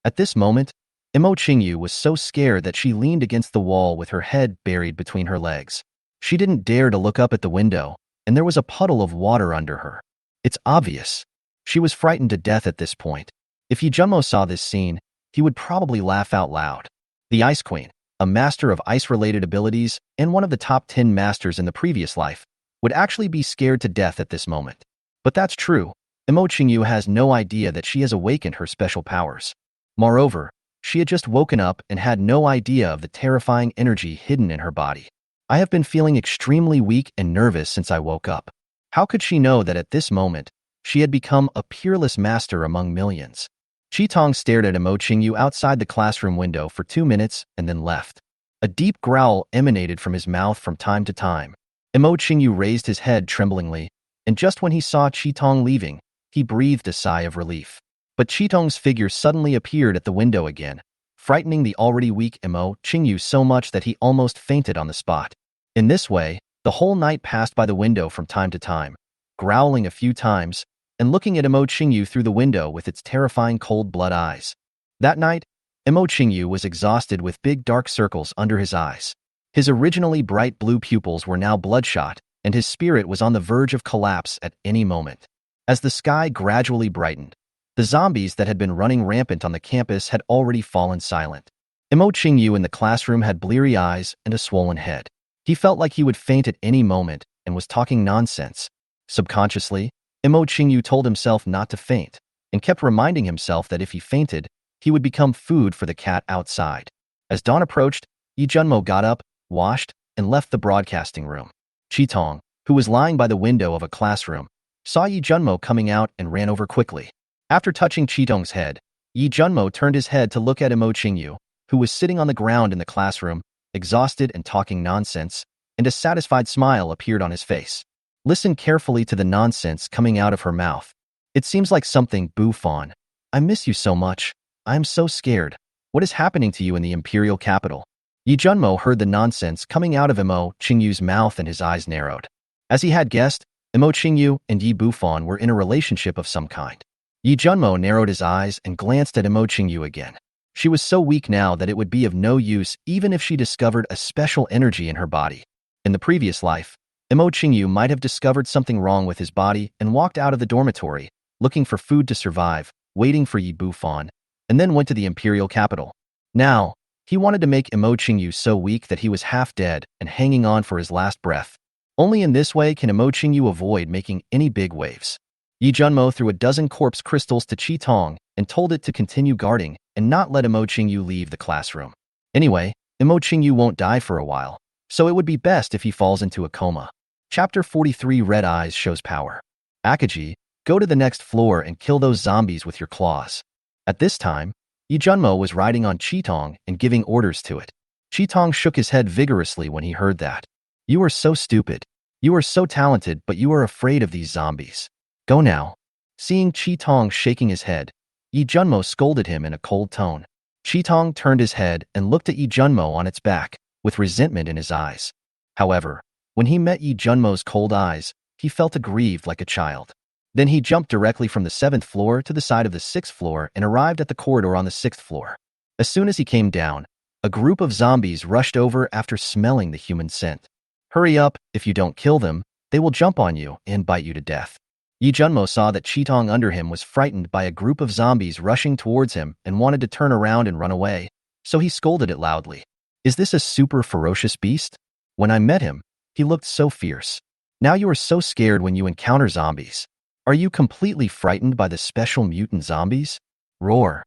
S1: At this moment, Mo Qingyu was so scared that she leaned against the wall with her head buried between her legs. She didn't dare to look up at the window, and there was a puddle of water under her. It's obvious. She was frightened to death at this point. If Yi Junmo saw this scene, he would probably laugh out loud. The Ice Queen, a master of ice-related abilities and one of the top 10 masters in the previous life, would actually be scared to death at this moment. But that's true. Mo Qingyu has no idea that she has awakened her special powers. Moreover, she had just woken up and had no idea of the terrifying energy hidden in her body. I have been feeling extremely weak and nervous since I woke up. How could she know that at this moment, she had become a peerless master among millions? Qitong stared at Mo Qingyu outside the classroom window for 2 minutes and then left. A deep growl emanated from his mouth from time to time. Mo Qingyu raised his head tremblingly, and just when he saw Qitong leaving, he breathed a sigh of relief. But Qitong's figure suddenly appeared at the window again, frightening the already weak Mo Qingyu so much that he almost fainted on the spot. In this way, the whole night passed by the window from time to time, growling a few times, and looking at Mo Qingyu through the window with its terrifying cold blood eyes. That night, Mo Qingyu was exhausted with big dark circles under his eyes. His originally bright blue pupils were now bloodshot, and his spirit was on the verge of collapse at any moment. As the sky gradually brightened, the zombies that had been running rampant on the campus had already fallen silent. Mo Qingyu in the classroom had bleary eyes and a swollen head. He felt like he would faint at any moment and was talking nonsense. Subconsciously, Mo Qingyu told himself not to faint, and kept reminding himself that if he fainted, he would become food for the cat outside. As dawn approached, Yi Junmo got up, washed, and left the broadcasting room. Qitong, who was lying by the window of a classroom, saw Yi Junmo coming out and ran over quickly. After touching Qitong's head, Yi Junmo turned his head to look at Imo Qingyu, who was sitting on the ground in the classroom, exhausted and talking nonsense, and a satisfied smile appeared on his face. Listen carefully to the nonsense coming out of her mouth. It seems like something, Bufon. I miss you so much. I am so scared. What is happening to you in the imperial capital? Yi Junmo heard the nonsense coming out of Imo Qingyu's mouth and his eyes narrowed. As he had guessed, Imo Qingyu and Yi Bufon were in a relationship of some kind. Yi Junmo narrowed his eyes and glanced at Imo Qingyu again. She was so weak now that it would be of no use even if she discovered a special energy in her body. In the previous life, Imo Qingyu might have discovered something wrong with his body and walked out of the dormitory, looking for food to survive, waiting for Yi Bufon, and then went to the imperial capital. Now, he wanted to make Imo Qingyu so weak that he was half dead and hanging on for his last breath. Only in this way can Imo Qingyu avoid making any big waves. Yi Junmo threw a dozen corpse crystals to Qitong and told it to continue guarding and not let Imo Qingyu leave the classroom. Anyway, Imo Qingyu won't die for a while, so it would be best if he falls into a coma. Chapter 43 Red Eyes shows power. Akaji, go to the next floor and kill those zombies with your claws. At this time, Yi Junmo was riding on Qitong and giving orders to it. Qitong shook his head vigorously when he heard that. You are so stupid. You are so talented, but you are afraid of these zombies. Go now. Seeing Qitong shaking his head, Yi Junmo scolded him in a cold tone. Qitong turned his head and looked at Yi Junmo on its back, with resentment in his eyes. However, when he met Yi Junmo's cold eyes, he felt aggrieved like a child. Then he jumped directly from the 7th floor to the side of the 6th floor and arrived at the corridor on the 6th floor. As soon as he came down, a group of zombies rushed over after smelling the human scent. Hurry up, if you don't kill them, they will jump on you and bite you to death. Yi Junmo saw that Qitong under him was frightened by a group of zombies rushing towards him and wanted to turn around and run away, so he scolded it loudly. Is this a super ferocious beast? When I met him, he looked so fierce. Now you are so scared when you encounter zombies. Are you completely frightened by the special mutant zombies? Roar.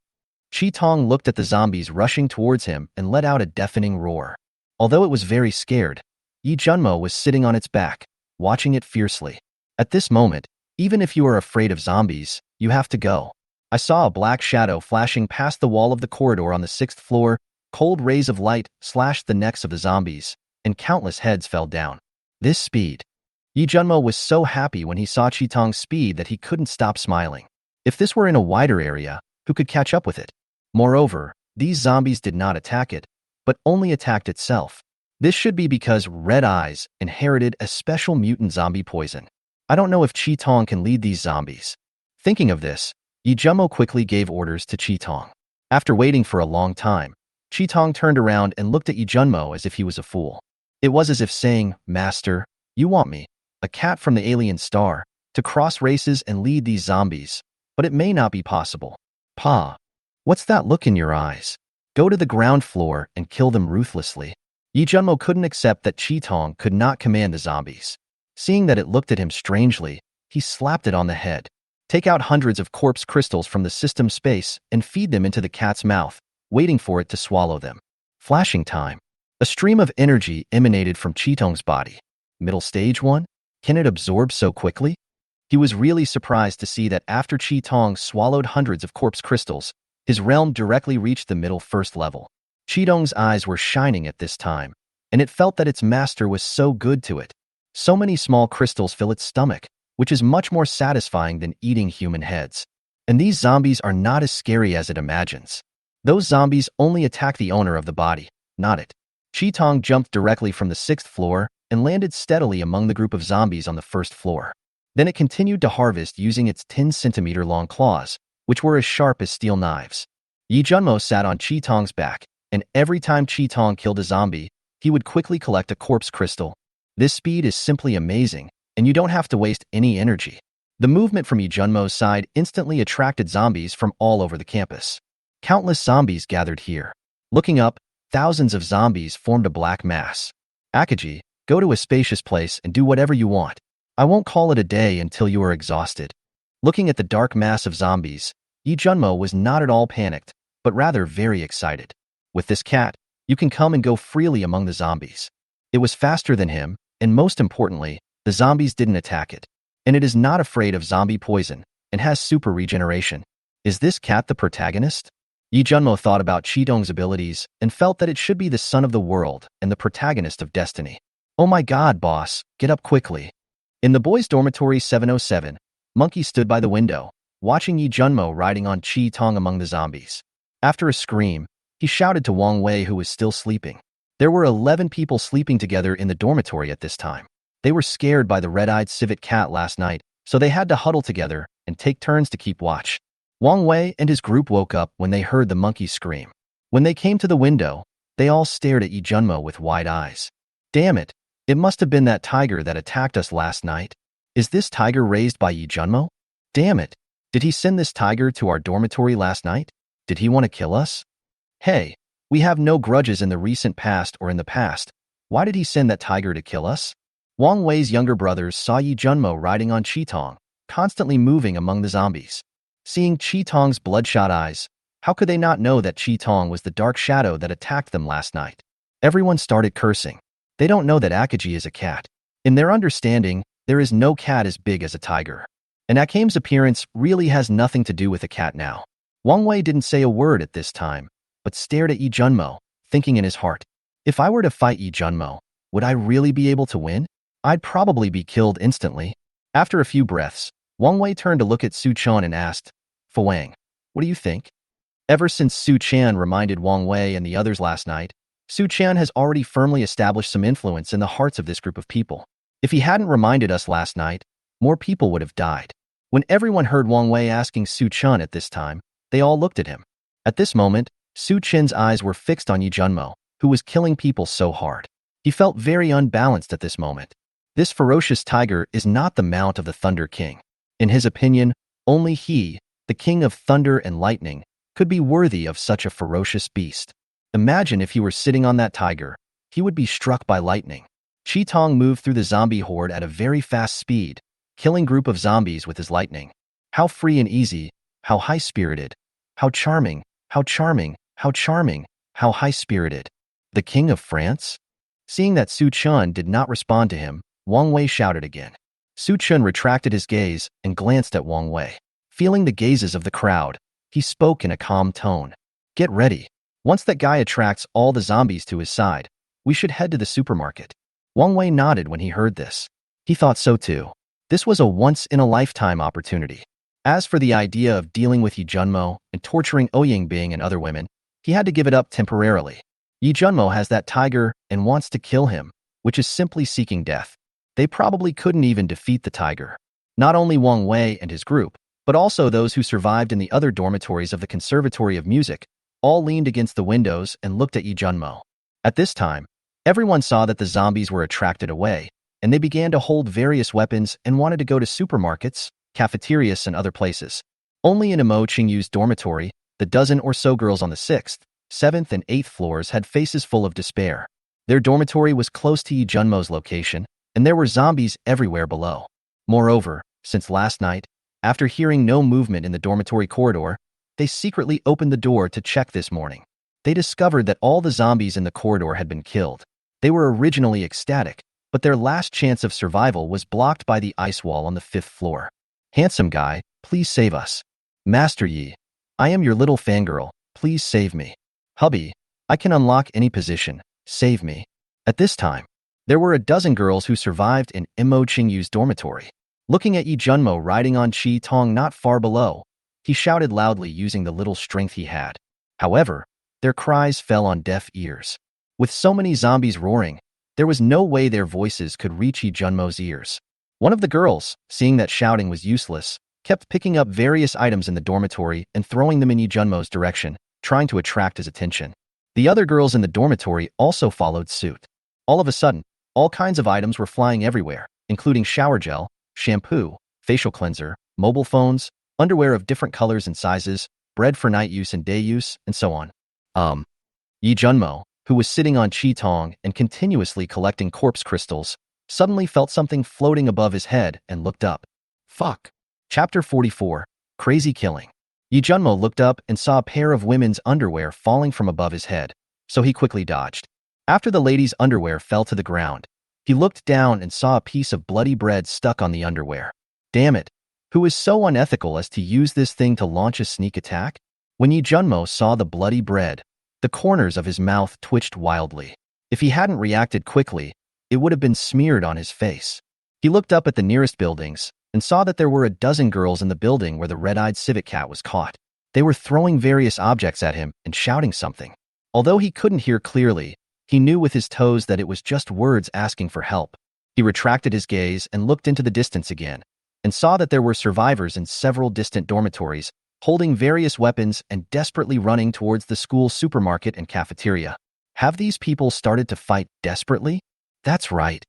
S1: Qitong looked at the zombies rushing towards him and let out a deafening roar. Although it was very scared, Yi Junmo was sitting on its back, watching it fiercely. At this moment, even if you are afraid of zombies, you have to go. I saw a black shadow flashing past the wall of the corridor on the 6th floor. Cold rays of light slashed the necks of the zombies, and countless heads fell down. This speed. Yi Junmo was so happy when he saw Qitong's speed that he couldn't stop smiling. If this were in a wider area, who could catch up with it? Moreover, these zombies did not attack it, but only attacked itself. This should be because Red Eyes inherited a special mutant zombie poison. I don't know if Qitong can lead these zombies. Thinking of this, Yi Junmo quickly gave orders to Qitong. After waiting for a long time, Qitong turned around and looked at Yi Junmo as if he was a fool. It was as if saying, Master, you want me, a cat from the alien star, to cross races and lead these zombies, but it may not be possible. Pa, what's that look in your eyes? Go to the ground floor and kill them ruthlessly. Yi Junmo couldn't accept that Qitong could not command the zombies. Seeing that it looked at him strangely, he slapped it on the head. Take out hundreds of corpse crystals from the system space and feed them into the cat's mouth, waiting for it to swallow them. Flashing time. A stream of energy emanated from Qitong's body. Middle stage 1? Can it absorb so quickly? He was really surprised to see that after Qitong swallowed hundreds of corpse crystals, his realm directly reached the middle 1st level. Qitong's eyes were shining at this time, and it felt that its master was so good to it. So many small crystals fill its stomach, which is much more satisfying than eating human heads. And these zombies are not as scary as it imagines. Those zombies only attack the owner of the body, not it. Qitong jumped directly from the 6th floor and landed steadily among the group of zombies on the 1st floor. Then it continued to harvest using its 10-centimeter-long claws, which were as sharp as steel knives. Yi Junmo sat on Qitong's back, and every time Qitong killed a zombie, he would quickly collect a corpse crystal. This speed is simply amazing, and you don't have to waste any energy. The movement from Yi Junmo's side instantly attracted zombies from all over the campus. Countless zombies gathered here. Looking up, thousands of zombies formed a black mass. Akaji, go to a spacious place and do whatever you want. I won't call it a day until you are exhausted. Looking at the dark mass of zombies, Yi Junmo was not at all panicked, but rather very excited. With this cat, you can come and go freely among the zombies. It was faster than him, and most importantly, the zombies didn't attack it. And it is not afraid of zombie poison, and has super regeneration. Is this cat the protagonist? Yi Junmo thought about Qidong's abilities and felt that it should be the son of the world and the protagonist of destiny. Oh my god, boss, get up quickly. In the boys' dormitory 707, Monkey stood by the window, watching Yi Junmo riding on Qi Tong among the zombies. After a scream, he shouted to Wang Wei, who was still sleeping. There were 11 people sleeping together in the dormitory at this time. They were scared by the red-eyed civet cat last night, so they had to huddle together and take turns to keep watch. Wang Wei and his group woke up when they heard the monkey scream. When they came to the window, they all stared at Yi Junmo with wide eyes. Damn it, it must have been that tiger that attacked us last night. Is this tiger raised by Yi Junmo? Damn it, did he send this tiger to our dormitory last night? Did he want to kill us? Hey, we have no grudges in the recent past or in the past. Why did he send that tiger to kill us? Wang Wei's younger brothers saw Yi Junmo riding on Qitong, constantly moving among the zombies. Seeing Qitong's bloodshot eyes, how could they not know that Qitong was the dark shadow that attacked them last night? Everyone started cursing. They don't know that Akaji is a cat. In their understanding, there is no cat as big as a tiger. And Akame's appearance really has nothing to do with a cat now. Wang Wei didn't say a word at this time, but stared at Yi Junmo, thinking in his heart, if I were to fight Yi Junmo, would I really be able to win? I'd probably be killed instantly. After a few breaths, Wang Wei turned to look at Su Chan and asked, Fu Wang, what do you think? Ever since Su Chan reminded Wang Wei and the others last night, Su Chan has already firmly established some influence in the hearts of this group of people. If he hadn't reminded us last night, more people would have died. When everyone heard Wang Wei asking Su Chan at this time, they all looked at him. At this moment, Su Chen's eyes were fixed on Yi Junmo, who was killing people so hard. He felt very unbalanced at this moment. This ferocious tiger is not the mount of the Thunder King. In his opinion, only he, the king of thunder and lightning, could be worthy of such a ferocious beast. Imagine if he were sitting on that tiger, he would be struck by lightning. Qitong moved through the zombie horde at a very fast speed, killing group of zombies with his lightning. How free and easy, how high-spirited, how charming, how charming, how charming, how high-spirited. The King of France? Seeing that Su Chun did not respond to him, Wang Wei shouted again. Su Chun retracted his gaze and glanced at Wang Wei. Feeling the gazes of the crowd, he spoke in a calm tone. Get ready. Once that guy attracts all the zombies to his side, we should head to the supermarket. Wang Wei nodded when he heard this. He thought so too. This was a once-in-a-lifetime opportunity. As for the idea of dealing with Yi Junmo and torturing Ouyingbing and other women, he had to give it up temporarily. Yi Junmo has that tiger and wants to kill him, which is simply seeking death. They probably couldn't even defeat the tiger. Not only Wang Wei and his group, but also those who survived in the other dormitories of the Conservatory of Music, all leaned against the windows and looked at Yi Junmo. At this time, everyone saw that the zombies were attracted away, and they began to hold various weapons and wanted to go to supermarkets, cafeterias, and other places. Only in Imo Qingyu's dormitory, the dozen or so girls on the 6th, 7th, and 8th floors had faces full of despair. Their dormitory was close to Yi Junmo's location, and there were zombies everywhere below. Moreover, since last night, after hearing no movement in the dormitory corridor, they secretly opened the door to check this morning. They discovered that all the zombies in the corridor had been killed. They were originally ecstatic, but their last chance of survival was blocked by the ice wall on the 5th floor. Handsome guy, please save us. Master Yi, I am your little fangirl, please save me. Hubby, I can unlock any position, save me. At this time, there were a dozen girls who survived in Imo Qingyu's dormitory. Looking at Yi Junmo riding on Qi Tong not far below, he shouted loudly using the little strength he had. However, their cries fell on deaf ears. With so many zombies roaring, there was no way their voices could reach Yi Junmo's ears. One of the girls, seeing that shouting was useless, kept picking up various items in the dormitory and throwing them in Yi Junmo's direction, trying to attract his attention. The other girls in the dormitory also followed suit. All of a sudden, all kinds of items were flying everywhere, including shower gel, shampoo, facial cleanser, mobile phones, underwear of different colors and sizes, bread for night use and day use, and so on. Yi Junmo, who was sitting on Qi Tong and continuously collecting corpse crystals, suddenly felt something floating above his head and looked up. Fuck. Chapter 44, Crazy Killing. Yi Junmo looked up and saw a pair of women's underwear falling from above his head, so he quickly dodged. After the lady's underwear fell to the ground, he looked down and saw a piece of bloody bread stuck on the underwear. Damn it, Who is so unethical as to use this thing to launch a sneak attack? When Yi Junmo saw the bloody bread, the corners of his mouth twitched wildly. If he hadn't reacted quickly, it would have been smeared on his face. He looked up at the nearest buildings and saw that there were a dozen girls in the building where the red-eyed civet cat was caught. They were throwing various objects at him and shouting something. Although he couldn't hear clearly, he knew with his toes that it was just words asking for help. He retracted his gaze and looked into the distance again, and saw that there were survivors in several distant dormitories, holding various weapons and desperately running towards the school supermarket and cafeteria. Have these people started to fight desperately? That's right.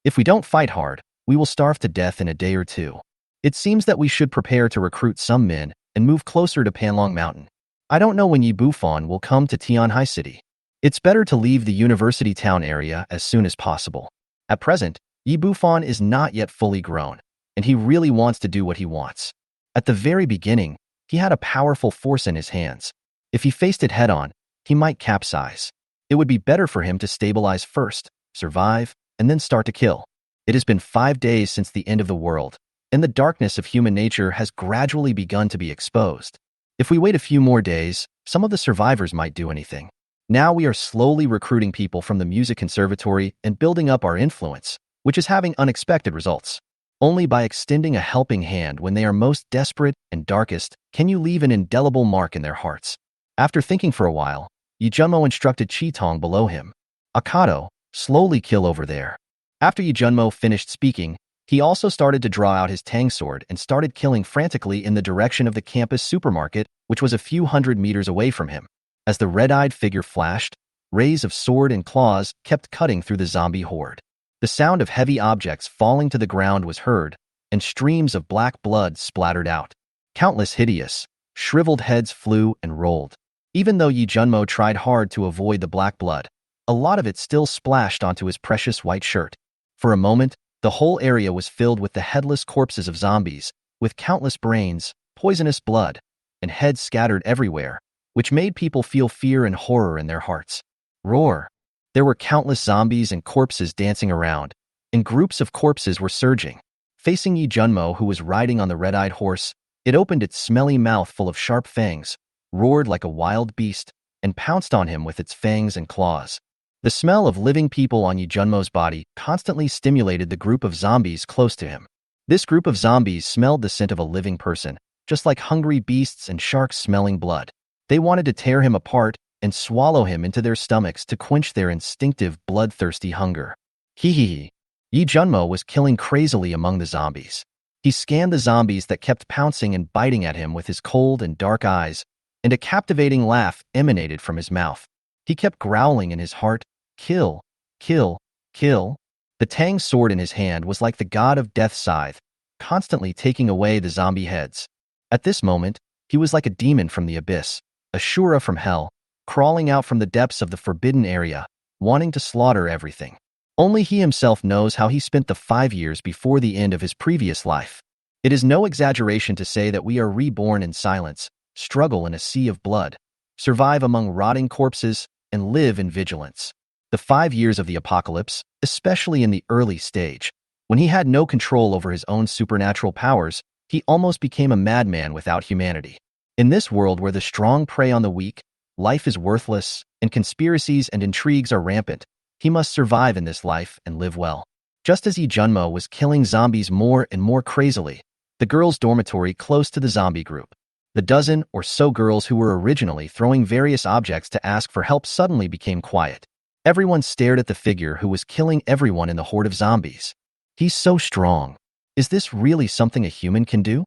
S1: If we don't fight hard, we will starve to death in a day or two. It seems that we should prepare to recruit some men and move closer to Panlong Mountain. I don't know when Yi Bufan will come to Tianhai City. It's better to leave the university town area as soon as possible. At present, Yi Bufan is not yet fully grown, and he really wants to do what he wants. At the very beginning, he had a powerful force in his hands. If he faced it head-on, he might capsize. It would be better for him to stabilize first, survive, and then start to kill. It has been 5 days since the end of the world, and the darkness of human nature has gradually begun to be exposed. If we wait a few more days, some of the survivors might do anything. Now we are slowly recruiting people from the music conservatory and building up our influence, which is having unexpected results. Only by extending a helping hand when they are most desperate and darkest can you leave an indelible mark in their hearts. After thinking for a while, Yi Junmo instructed Chi Tong below him. Akato, slowly kill over there. After Yi Junmo finished speaking, he also started to draw out his tang sword and started killing frantically in the direction of the campus supermarket, which was a few hundred meters away from him. As the red-eyed figure flashed, rays of sword and claws kept cutting through the zombie horde. The sound of heavy objects falling to the ground was heard, and streams of black blood splattered out. Countless hideous, shriveled heads flew and rolled. Even though Yi Junmo tried hard to avoid the black blood, a lot of it still splashed onto his precious white shirt. For a moment, the whole area was filled with the headless corpses of zombies, with countless brains, poisonous blood, and heads scattered everywhere, which made people feel fear and horror in their hearts. Roar! There were countless zombies and corpses dancing around, and groups of corpses were surging. Facing Yi Junmo, who was riding on the red-eyed horse, it opened its smelly mouth full of sharp fangs, roared like a wild beast, and pounced on him with its fangs and claws. The smell of living people on Yi Junmo's body constantly stimulated the group of zombies close to him. This group of zombies smelled the scent of a living person, just like hungry beasts and sharks smelling blood. They wanted to tear him apart and swallow him into their stomachs to quench their instinctive, bloodthirsty hunger. Hee. Yi Junmo was killing crazily among the zombies. He scanned the zombies that kept pouncing and biting at him with his cold and dark eyes, and a captivating laugh emanated from his mouth. He kept growling in his heart, kill, kill, kill. The tang sword in his hand was like the god of death's scythe, constantly taking away the zombie heads. At this moment, he was like a demon from the abyss, a shura from hell, crawling out from the depths of the forbidden area, wanting to slaughter everything. Only he himself knows how he spent the 5 years before the end of his previous life. It is no exaggeration to say that we are reborn in silence, struggle in a sea of blood, survive among rotting corpses, and live in vigilance. The 5 years of the apocalypse, especially in the early stage, when he had no control over his own supernatural powers, he almost became a madman without humanity. In this world where the strong prey on the weak, life is worthless, and conspiracies and intrigues are rampant, he must survive in this life and live well. Just as Yi Junmo was killing zombies more and more crazily, the girls' dormitory close to the zombie group, the dozen or so girls who were originally throwing various objects to ask for help suddenly became quiet. Everyone stared at the figure who was killing everyone in the horde of zombies. He's so strong. Is this really something a human can do?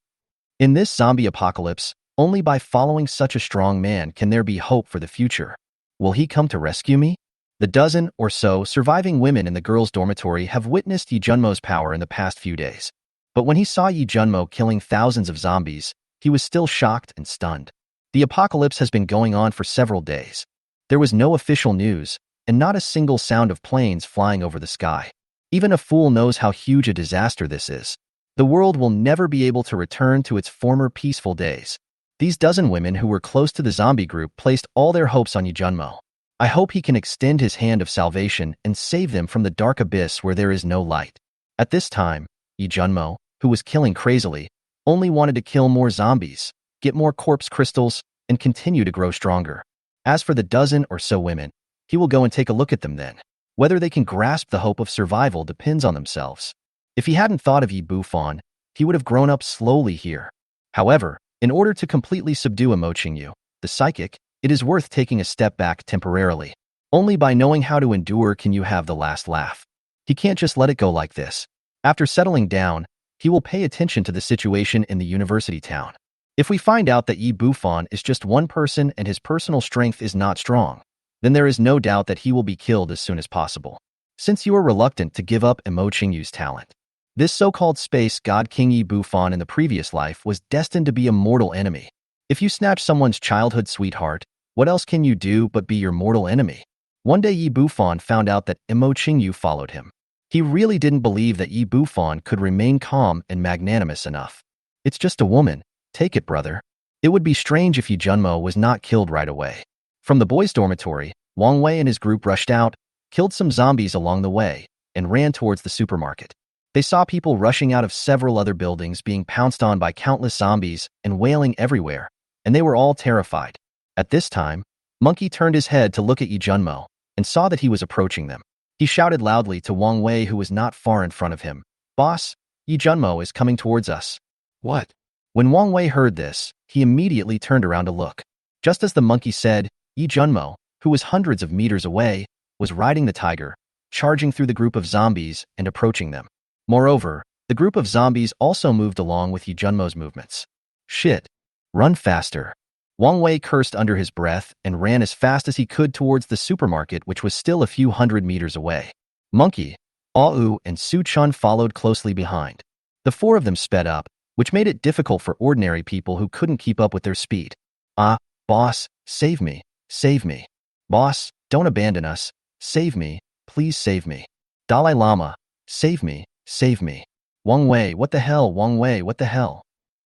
S1: In this zombie apocalypse, only by following such a strong man can there be hope for the future. Will he come to rescue me? The dozen or so surviving women in the girls' dormitory have witnessed Yi Junmo's power in the past few days. But when he saw Yi Junmo killing thousands of zombies, he was still shocked and stunned. The apocalypse has been going on for several days. There was no official news, and not a single sound of planes flying over the sky. Even a fool knows how huge a disaster this is. The world will never be able to return to its former peaceful days. These dozen women who were close to the zombie group placed all their hopes on Yi Junmo. I hope he can extend his hand of salvation and save them from the dark abyss where there is no light. At this time, Yi Junmo, who was killing crazily, only wanted to kill more zombies, get more corpse crystals, and continue to grow stronger. As for the dozen or so women, he will go and take a look at them then. Whether they can grasp the hope of survival depends on themselves. If he hadn't thought of Yi Bufan, he would have grown up slowly here. However, in order to completely subdue Emochingyu, the psychic, it is worth taking a step back temporarily. Only by knowing how to endure can you have the last laugh. He can't just let it go like this. After settling down, he will pay attention to the situation in the university town. If we find out that Yi Bufan is just one person and his personal strength is not strong, then there is no doubt that he will be killed as soon as possible. Since you are reluctant to give up Emochingyu's talent, this so-called space god King Yi Bufan in the previous life was destined to be a mortal enemy. If you snatch someone's childhood sweetheart, what else can you do but be your mortal enemy? One day Yi Bufan found out that Emochingyu followed him. He really didn't believe that Yi Bufan could remain calm and magnanimous enough. It's just a woman. Take it, brother. It would be strange if Yi Junmo was not killed right away. From the boys' dormitory, Wang Wei and his group rushed out, killed some zombies along the way, and ran towards the supermarket. They saw people rushing out of several other buildings being pounced on by countless zombies and wailing everywhere, and they were all terrified. At this time, Monkey turned his head to look at Yi Junmo and saw that he was approaching them. He shouted loudly to Wang Wei, who was not far in front of him, "Boss, Yi Junmo is coming towards us."
S2: What?
S1: When Wang Wei heard this, he immediately turned around to look. Just as the monkey said, Yi Junmo, who was hundreds of meters away, was riding the tiger, charging through the group of zombies and approaching them. Moreover, the group of zombies also moved along with Yi Junmo's movements. Shit. Run faster. Wang Wei cursed under his breath and ran as fast as he could towards the supermarket, which was still a few hundred meters away. Monkey, Au, and Su Chun followed closely behind. The four of them sped up, which made it difficult for ordinary people who couldn't keep up with their speed. "Ah, boss, save me, save me. Boss, don't abandon us. Save me, please save me. Dalai Lama, save me, save me. Wang Wei, what the hell, Wang Wei, what the hell?"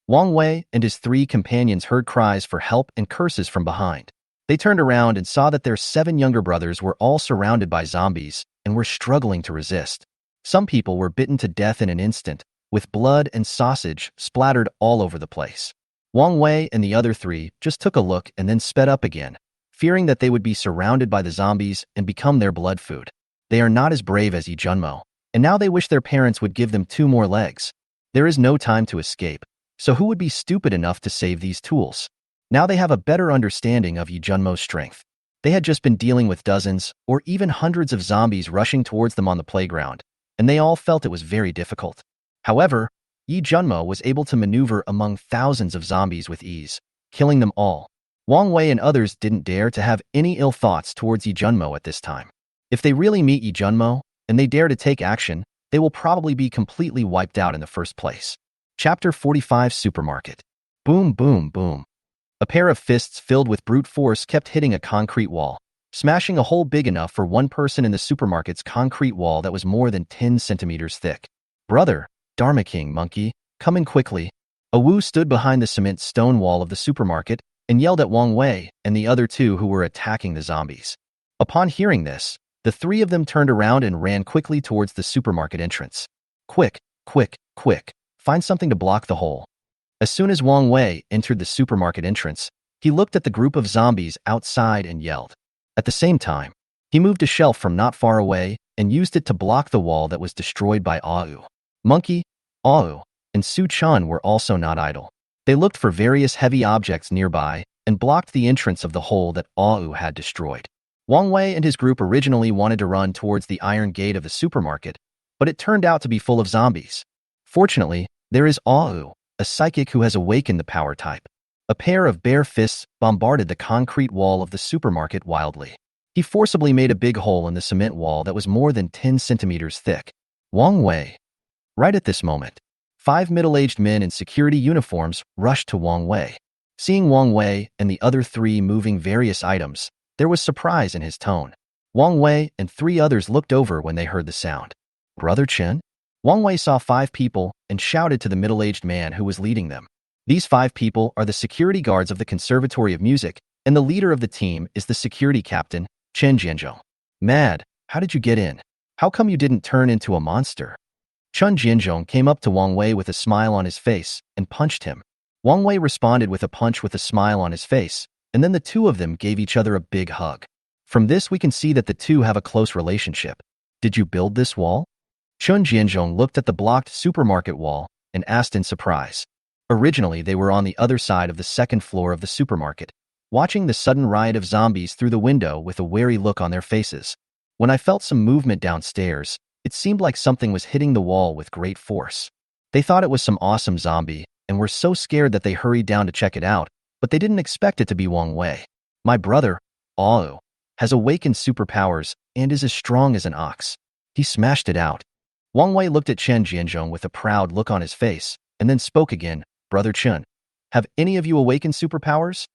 S1: Wang Wei and his three companions heard cries for help and curses from behind. They turned around and saw that their 7 younger brothers were all surrounded by zombies and were struggling to resist. Some people were bitten to death in an instant, with blood and sausage splattered all over the place. Wang Wei and the other 3 just took a look and then sped up again, fearing that they would be surrounded by the zombies and become their blood food. They are not as brave as Yi Junmo, and now they wish their parents would give them 2 more legs. There is no time to escape. So who would be stupid enough to save these tools? Now they have a better understanding of Yi Junmo's strength. They had just been dealing with dozens or even hundreds of zombies rushing towards them on the playground, and they all felt it was very difficult. However, Yi Junmo was able to maneuver among thousands of zombies with ease, killing them all. Wang Wei and others didn't dare to have any ill thoughts towards Yi Junmo at this time. If they really meet Yi Junmo and they dare to take action, they will probably be completely wiped out in the first place. Chapter 45 Supermarket. Boom, boom, boom. A pair of fists filled with brute force kept hitting a concrete wall, smashing a hole big enough for one person in the supermarket's concrete wall that was more than 10 centimeters thick. "Brother, Dharma King, monkey, come in quickly." A Wu stood behind the cement stone wall of the supermarket and yelled at Wang Wei and the other 2 who were attacking the zombies. Upon hearing this, the 3 of them turned around and ran quickly towards the supermarket entrance. "Quick, quick, quick. Find something to block the hole." As soon as Wang Wei entered the supermarket entrance, he looked at the group of zombies outside and yelled. At the same time, he moved a shelf from not far away and used it to block the wall that was destroyed by Au. Monkey, Au, and Su Chun were also not idle. They looked for various heavy objects nearby and blocked the entrance of the hole that Au had destroyed. Wang Wei and his group originally wanted to run towards the iron gate of the supermarket, but it turned out to be full of zombies. Fortunately, there is Au, a psychic who has awakened the power type. A pair of bare fists bombarded the concrete wall of the supermarket wildly. He forcibly made a big hole in the cement wall that was more than 10 centimeters thick. Wang Wei. Right at this moment, 5 middle-aged men in security uniforms rushed to Wang Wei. Seeing Wang Wei and the other 3 moving various items, there was surprise in his tone. Wang Wei and 3 others looked over when they heard the sound. "Brother Chen?" Wang Wei saw 5 people and shouted to the middle-aged man who was leading them. These 5 people are the security guards of the Conservatory of Music, and the leader of the team is the security captain, Chen Jianzhou. "Mad, how did you get in? How come you didn't turn into a monster?" Chun Jianzhong came up to Wang Wei with a smile on his face and punched him. Wang Wei responded with a punch with a smile on his face, and then the two of them gave each other a big hug. From this we can see that the two have a close relationship. Did you build this wall? Chun Jianzhong looked at the blocked supermarket wall and asked in surprise. Originally, they were on the other side of the second floor of the supermarket, watching the sudden riot of zombies through the window with a wary look on their faces. When I felt some movement downstairs, it seemed like something was hitting the wall with great force. They thought it was some awesome zombie and were so scared that they hurried down to check it out, but they didn't expect it to be Wang Wei. My brother, Ao, has awakened superpowers and is as strong as an ox. He smashed it out. Wang Wei looked at Chen Jianzhong with a proud look on his face, and then spoke again. Brother Chen, have any of you awakened superpowers?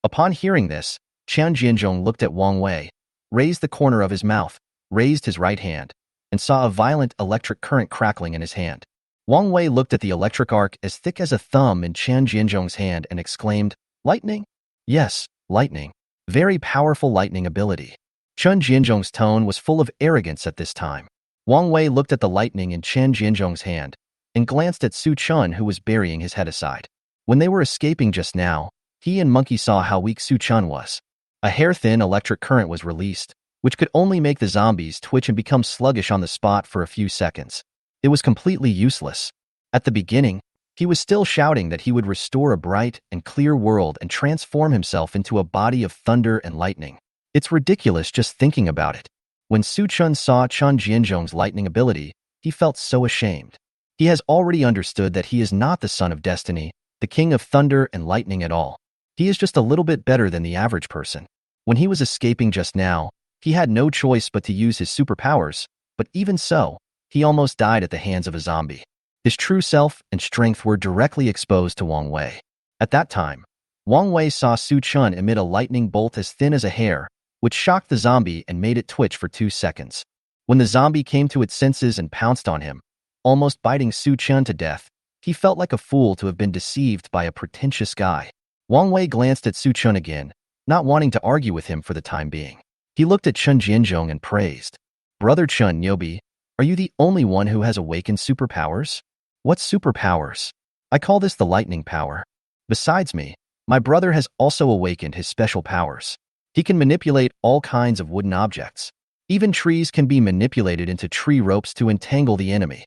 S1: Upon hearing this, Chen Jianzhong looked at Wang Wei, raised the corner of his mouth, raised his right hand, and saw a violent electric current crackling in his hand. Wang Wei looked at the electric arc as thick as a thumb in Chen Jianzhong's hand and exclaimed, "Lightning?" "Yes, lightning. Very powerful lightning ability." Chen Jianzhong's tone was full of arrogance at this time. Wang Wei looked at the lightning in Chen Jianzhong's hand and glanced at Su Chun, who was burying his head aside. When they were escaping just now, he and Monkey saw how weak Su Chun was. A hair-thin electric current was released, which could only make the zombies twitch and become sluggish on the spot for a few seconds. It was completely useless. At the beginning, he was still shouting that he would restore a bright and clear world and transform himself into a body of thunder and lightning. It's ridiculous just thinking about it. When Su Chun saw Chun Jianzhong's lightning ability, he felt so ashamed. He has already understood that he is not the son of destiny, the king of thunder and lightning at all. He is just a little bit better than the average person. When he was escaping just now, he had no choice but to use his superpowers, but even so, he almost died at the hands of a zombie. His true self and strength were directly exposed to Wang Wei. At that time, Wang Wei saw Su Chun emit a lightning bolt as thin as a hair, which shocked the zombie and made it twitch for 2 seconds. When the zombie came to its senses and pounced on him, almost biting Su Chun to death, he felt like a fool to have been deceived by a pretentious guy. Wang Wei glanced at Su Chun again, not wanting to argue with him for the time being. He looked at Chun Jianzhong and praised, "Brother Chun Nyobi, are you the only one who has awakened superpowers?" "What superpowers?" "I call this the lightning power. Besides me, my brother has also awakened his special powers. He can manipulate all kinds of wooden objects. Even trees can be manipulated into tree ropes to entangle the enemy."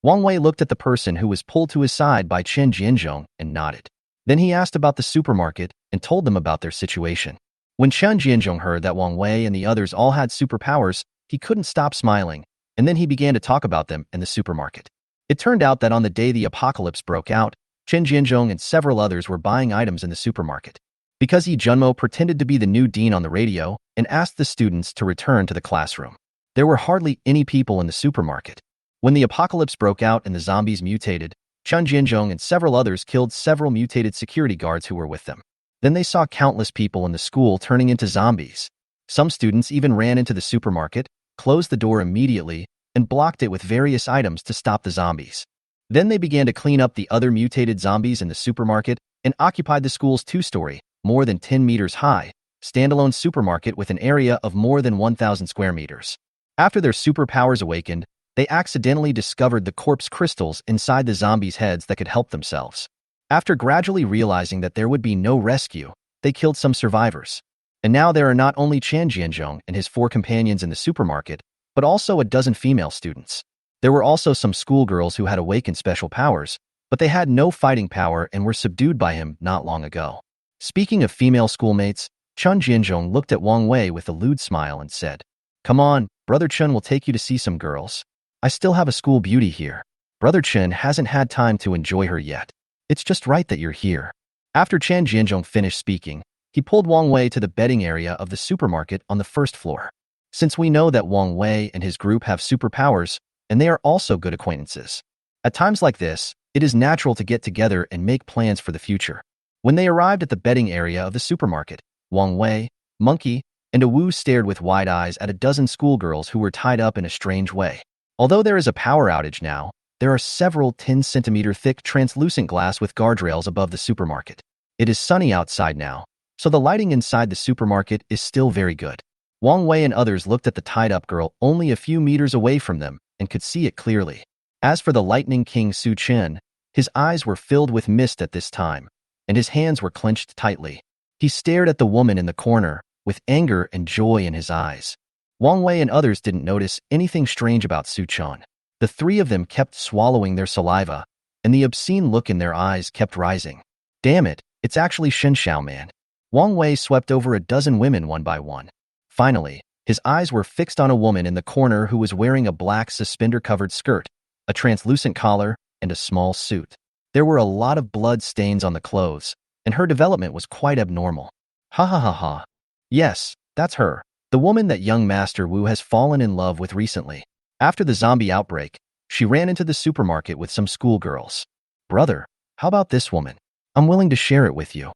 S1: Wang Wei looked at the person who was pulled to his side by Chen Jianzhong and nodded. Then he asked about the supermarket and told them about their situation. When Chen Jianzhong heard that Wang Wei and the others all had superpowers, he couldn't stop smiling, and then he began to talk about them in the supermarket. It turned out that on the day the apocalypse broke out, Chen Jianzhong and several others were buying items in the supermarket. Because Yi Junmo pretended to be the new dean on the radio and asked the students to return to the classroom. There were hardly any people in the supermarket. When the apocalypse broke out and the zombies mutated, Chen Jianzhong and several others killed several mutated security guards who were with them. Then they saw countless people in the school turning into zombies. Some students even ran into the supermarket, closed the door immediately, and blocked it with various items to stop the zombies. Then they began to clean up the other mutated zombies in the supermarket and occupied the school's 2-story, more than 10 meters high, standalone supermarket with an area of more than 1,000 square meters. After their superpowers awakened, they accidentally discovered the corpse crystals inside the zombies' heads that could help themselves. After gradually realizing that there would be no rescue, they killed some survivors. And now there are not only Chen Jianzhong and his 4 companions in the supermarket, but also a dozen female students. There were also some schoolgirls who had awakened special powers, but they had no fighting power and were subdued by him not long ago. Speaking of female schoolmates, Chen Jianzhong looked at Wang Wei with a lewd smile and said, "Come on, Brother Chen will take you to see some girls. I still have a school beauty here. Brother Chen hasn't had time to enjoy her yet. It's just right that you're here." After Chen Jianzhong finished speaking, he pulled Wang Wei to the bedding area of the supermarket on the first floor. Since we know that Wang Wei and his group have superpowers, and they are also good acquaintances, at times like this, it is natural to get together and make plans for the future. When they arrived at the bedding area of the supermarket, Wang Wei, Monkey, and a Wu stared with wide eyes at a dozen schoolgirls who were tied up in a strange way. Although there is a power outage now, there are several 10-centimeter thick translucent glass with guardrails above the supermarket. It is sunny outside now, so the lighting inside the supermarket is still very good. Wang Wei and others looked at the tied-up girl only a few meters away from them and could see it clearly. As for the Lightning King Su Chen, his eyes were filled with mist at this time, and his hands were clenched tightly. He stared at the woman in the corner, with anger and joy in his eyes. Wang Wei and others didn't notice anything strange about Su Chen. The three of them kept swallowing their saliva, and the obscene look in their eyes kept rising. Damn it, it's actually Shen Xiaoman. Wang Wei swept over a dozen women one by one. Finally, his eyes were fixed on a woman in the corner who was wearing a black suspender-covered skirt, a translucent collar, and a small suit. There were a lot of blood stains on the clothes, and her development was quite abnormal. Ha ha ha ha. Yes, that's her, the woman that young Master Wu has fallen in love with recently. After the zombie outbreak, she ran into the supermarket with some schoolgirls. Brother, how about this woman? I'm willing to share it with you.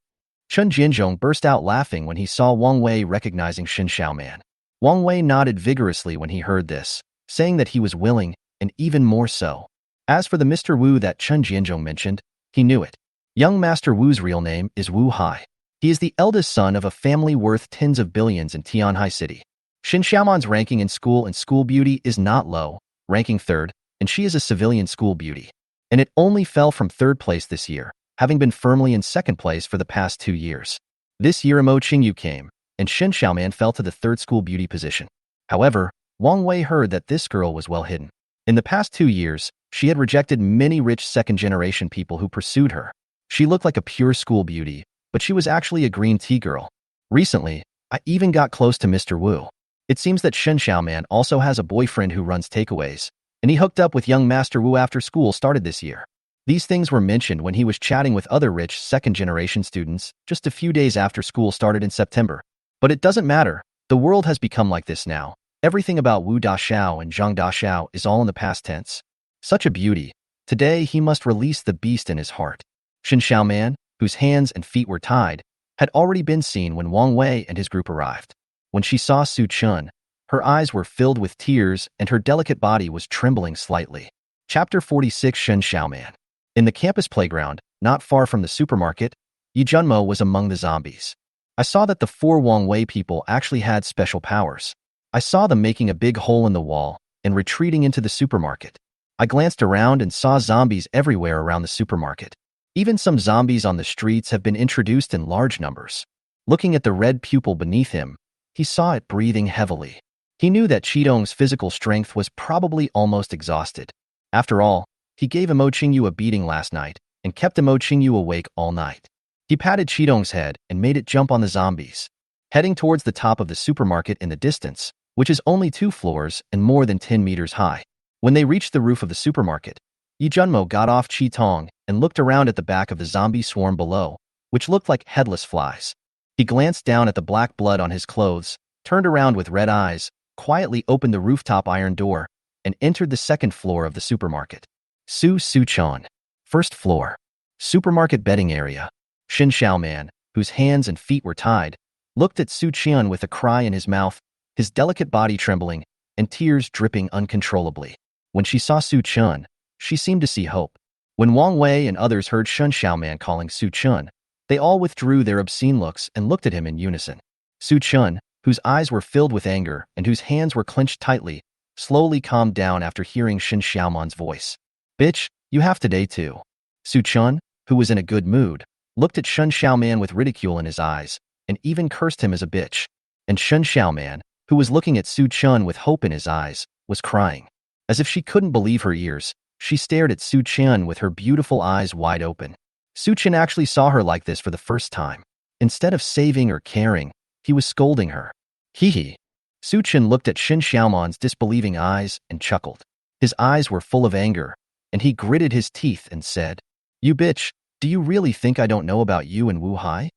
S1: Chen Jianzhong burst out laughing when he saw Wang Wei recognizing Shen Xiaoman. Wang Wei nodded vigorously when he heard this, saying that he was willing, and even more so. As for the Mr. Wu that Chen Jianzhong mentioned, he knew it. Young Master Wu's real name is Wu Hai. He is the eldest son of a family worth tens of billions in Tianhai City. Shen Xiaoman's ranking in school and school beauty is not low, ranking third, and she is a civilian school beauty. And it only fell from third place this year, having been firmly in second place for the past 2 years. This year Mo Qingyu came, and Shen Xiaoman fell to the third school beauty position. However, Wang Wei heard that this girl was well hidden. In the past 2 years, she had rejected many rich second-generation people who pursued her. She looked like a pure school beauty, but she was actually a green tea girl. Recently, I even got close to Mr. Wu. It seems that Shen Xiaoman also has a boyfriend who runs takeaways, and he hooked up with young Master Wu after school started this year. These things were mentioned when he was chatting with other rich second-generation students just a few days after school started in September. But it doesn't matter. The world has become like this now. Everything about Wu Daxiao and Zhang Daxiao is all in the past tense. Such a beauty. Today he must release the beast in his heart. Shen Xiaoman, whose hands and feet were tied, had already been seen when Wang Wei and his group arrived. When she saw Su Chen, her eyes were filled with tears and her delicate body was trembling slightly. Chapter 46 Shen Xiaoman. In the campus playground, not far from the supermarket, Yi Junmo was among the zombies. I saw that the 4 Wang Wei people actually had special powers. I saw them making a big hole in the wall and retreating into the supermarket. I glanced around and saw zombies everywhere around the supermarket. Even some zombies on the streets have been introduced in large numbers. Looking at the red pupil beneath him, he saw it breathing heavily. He knew that Qidong's physical strength was probably almost exhausted. After all, he gave Mo Qingyu a beating last night and kept Mo Qingyu awake all night. He patted Qidong's head and made it jump on the zombies. Heading towards the top of the supermarket in the distance, which is only 2 floors and more than 10 meters high. When they reached the roof of the supermarket, Yi Junmo got off Qi Tong and looked around at the back of the zombie swarm below, which looked like headless flies. He glanced down at the black blood on his clothes, turned around with red eyes, quietly opened the rooftop iron door, and entered the 2nd floor of the supermarket. Su Chan. 1st floor. Supermarket bedding area. Shen Xiaoman, whose hands and feet were tied, looked at Su Qian with a cry in his mouth, his delicate body trembling, and tears dripping uncontrollably. When she saw Su Qian, she seemed to see hope. When Wang Wei and others heard Shen Xiaoman calling Su Qian, they all withdrew their obscene looks and looked at him in unison. Su Qian, whose eyes were filled with anger and whose hands were clenched tightly, slowly calmed down after hearing Shen Xiaoman's voice. Bitch, you have today too. Su Qian, who was in a good mood, looked at Shen Xiaoman with ridicule in his eyes and even cursed him as a bitch. And Shen Xiaoman, who was looking at Su Qian with hope in his eyes, was crying. As if she couldn't believe her ears, she stared at Su Qian with her beautiful eyes wide open. Su Qian actually saw her like this for the first time. Instead of saving or caring, he was scolding her. Hee hee. Su Qian looked at Shen Xiaoman's disbelieving eyes and chuckled. His eyes were full of anger, and he gritted his teeth and said, You bitch, do you really think I don't know about you and Wu Hai?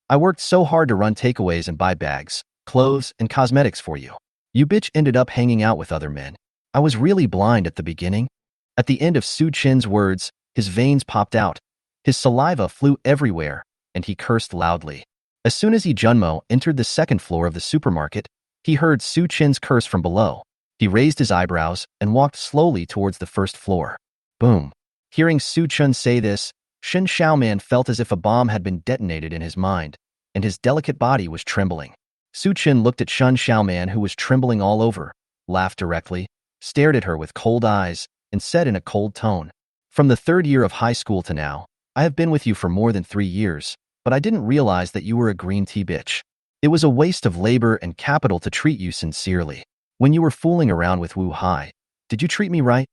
S1: I worked so hard to run takeaways and buy bags, clothes, and cosmetics for you. You bitch ended up hanging out with other men. I was really blind at the beginning. At the end of Su Qian's words, his veins popped out. His saliva flew everywhere, and he cursed loudly. As soon as Yi Junmo entered the 2nd floor of the supermarket, he heard Su Qian's curse from below. He raised his eyebrows and walked slowly towards the 1st floor. Boom. Hearing Su Qian say this, Shen Xiaoman felt as if a bomb had been detonated in his mind, and his delicate body was trembling. Su Qian looked at Shen Xiaoman, who was trembling all over, laughed directly, stared at her with cold eyes, and said in a cold tone, "From the third year of high school to now, I have been with you for more than 3 years, but I didn't realize that you were a green tea bitch. It was a waste of labor and capital to treat you sincerely. When you were fooling around with Wu Hai, did you treat me right?"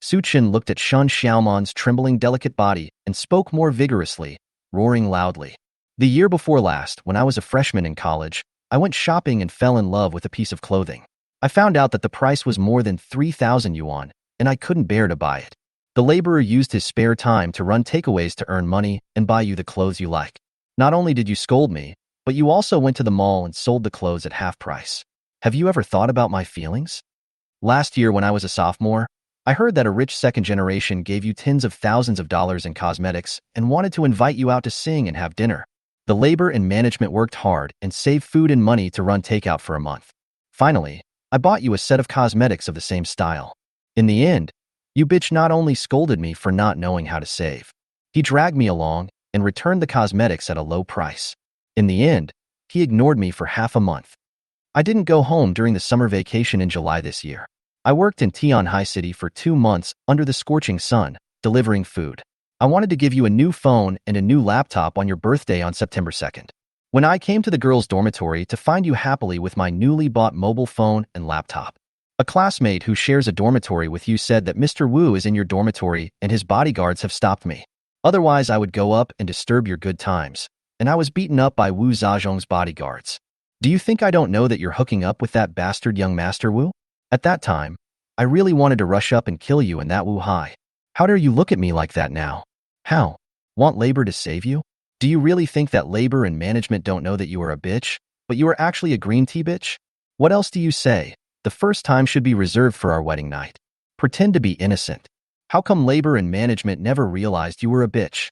S1: Su Chen looked at Shun Xiaoman's trembling delicate body and spoke more vigorously, roaring loudly. "The year before last, when I was a freshman in college, I went shopping and fell in love with a piece of clothing. I found out that the price was more than 3,000 yuan, and I couldn't bear to buy it. The laborer used his spare time to run takeaways to earn money and buy you the clothes you like. Not only did you scold me, but you also went to the mall and sold the clothes at half price. Have you ever thought about my feelings? Last year when I was a sophomore, I heard that a rich second generation gave you tens of thousands of dollars in cosmetics and wanted to invite you out to sing and have dinner. The labor and management worked hard and saved food and money to run takeout for a month. Finally, I bought you a set of cosmetics of the same style. In the end, you bitch not only scolded me for not knowing how to save. He dragged me along and returned the cosmetics at a low price. In the end, he ignored me for half a month. I didn't go home during the summer vacation in July this year. I worked in Tianhai City for 2 months under the scorching sun, delivering food. I wanted to give you a new phone and a new laptop on your birthday on September 2nd. When I came to the girls' dormitory to find you happily with my newly bought mobile phone and laptop. A classmate who shares a dormitory with you said that Mr. Wu is in your dormitory and his bodyguards have stopped me. Otherwise, I would go up and disturb your good times. And I was beaten up by Wu Zhazhong's bodyguards. Do you think I don't know that you're hooking up with that bastard young Master Wu? At that time, I really wanted to rush up and kill you and that Wu Hai. How dare you look at me like that now? How? Want labor to save you? Do you really think that labor and management don't know that you are a bitch, but you are actually a green tea bitch? What else do you say? The first time should be reserved for our wedding night. Pretend to be innocent. How come labor and management never realized you were a bitch?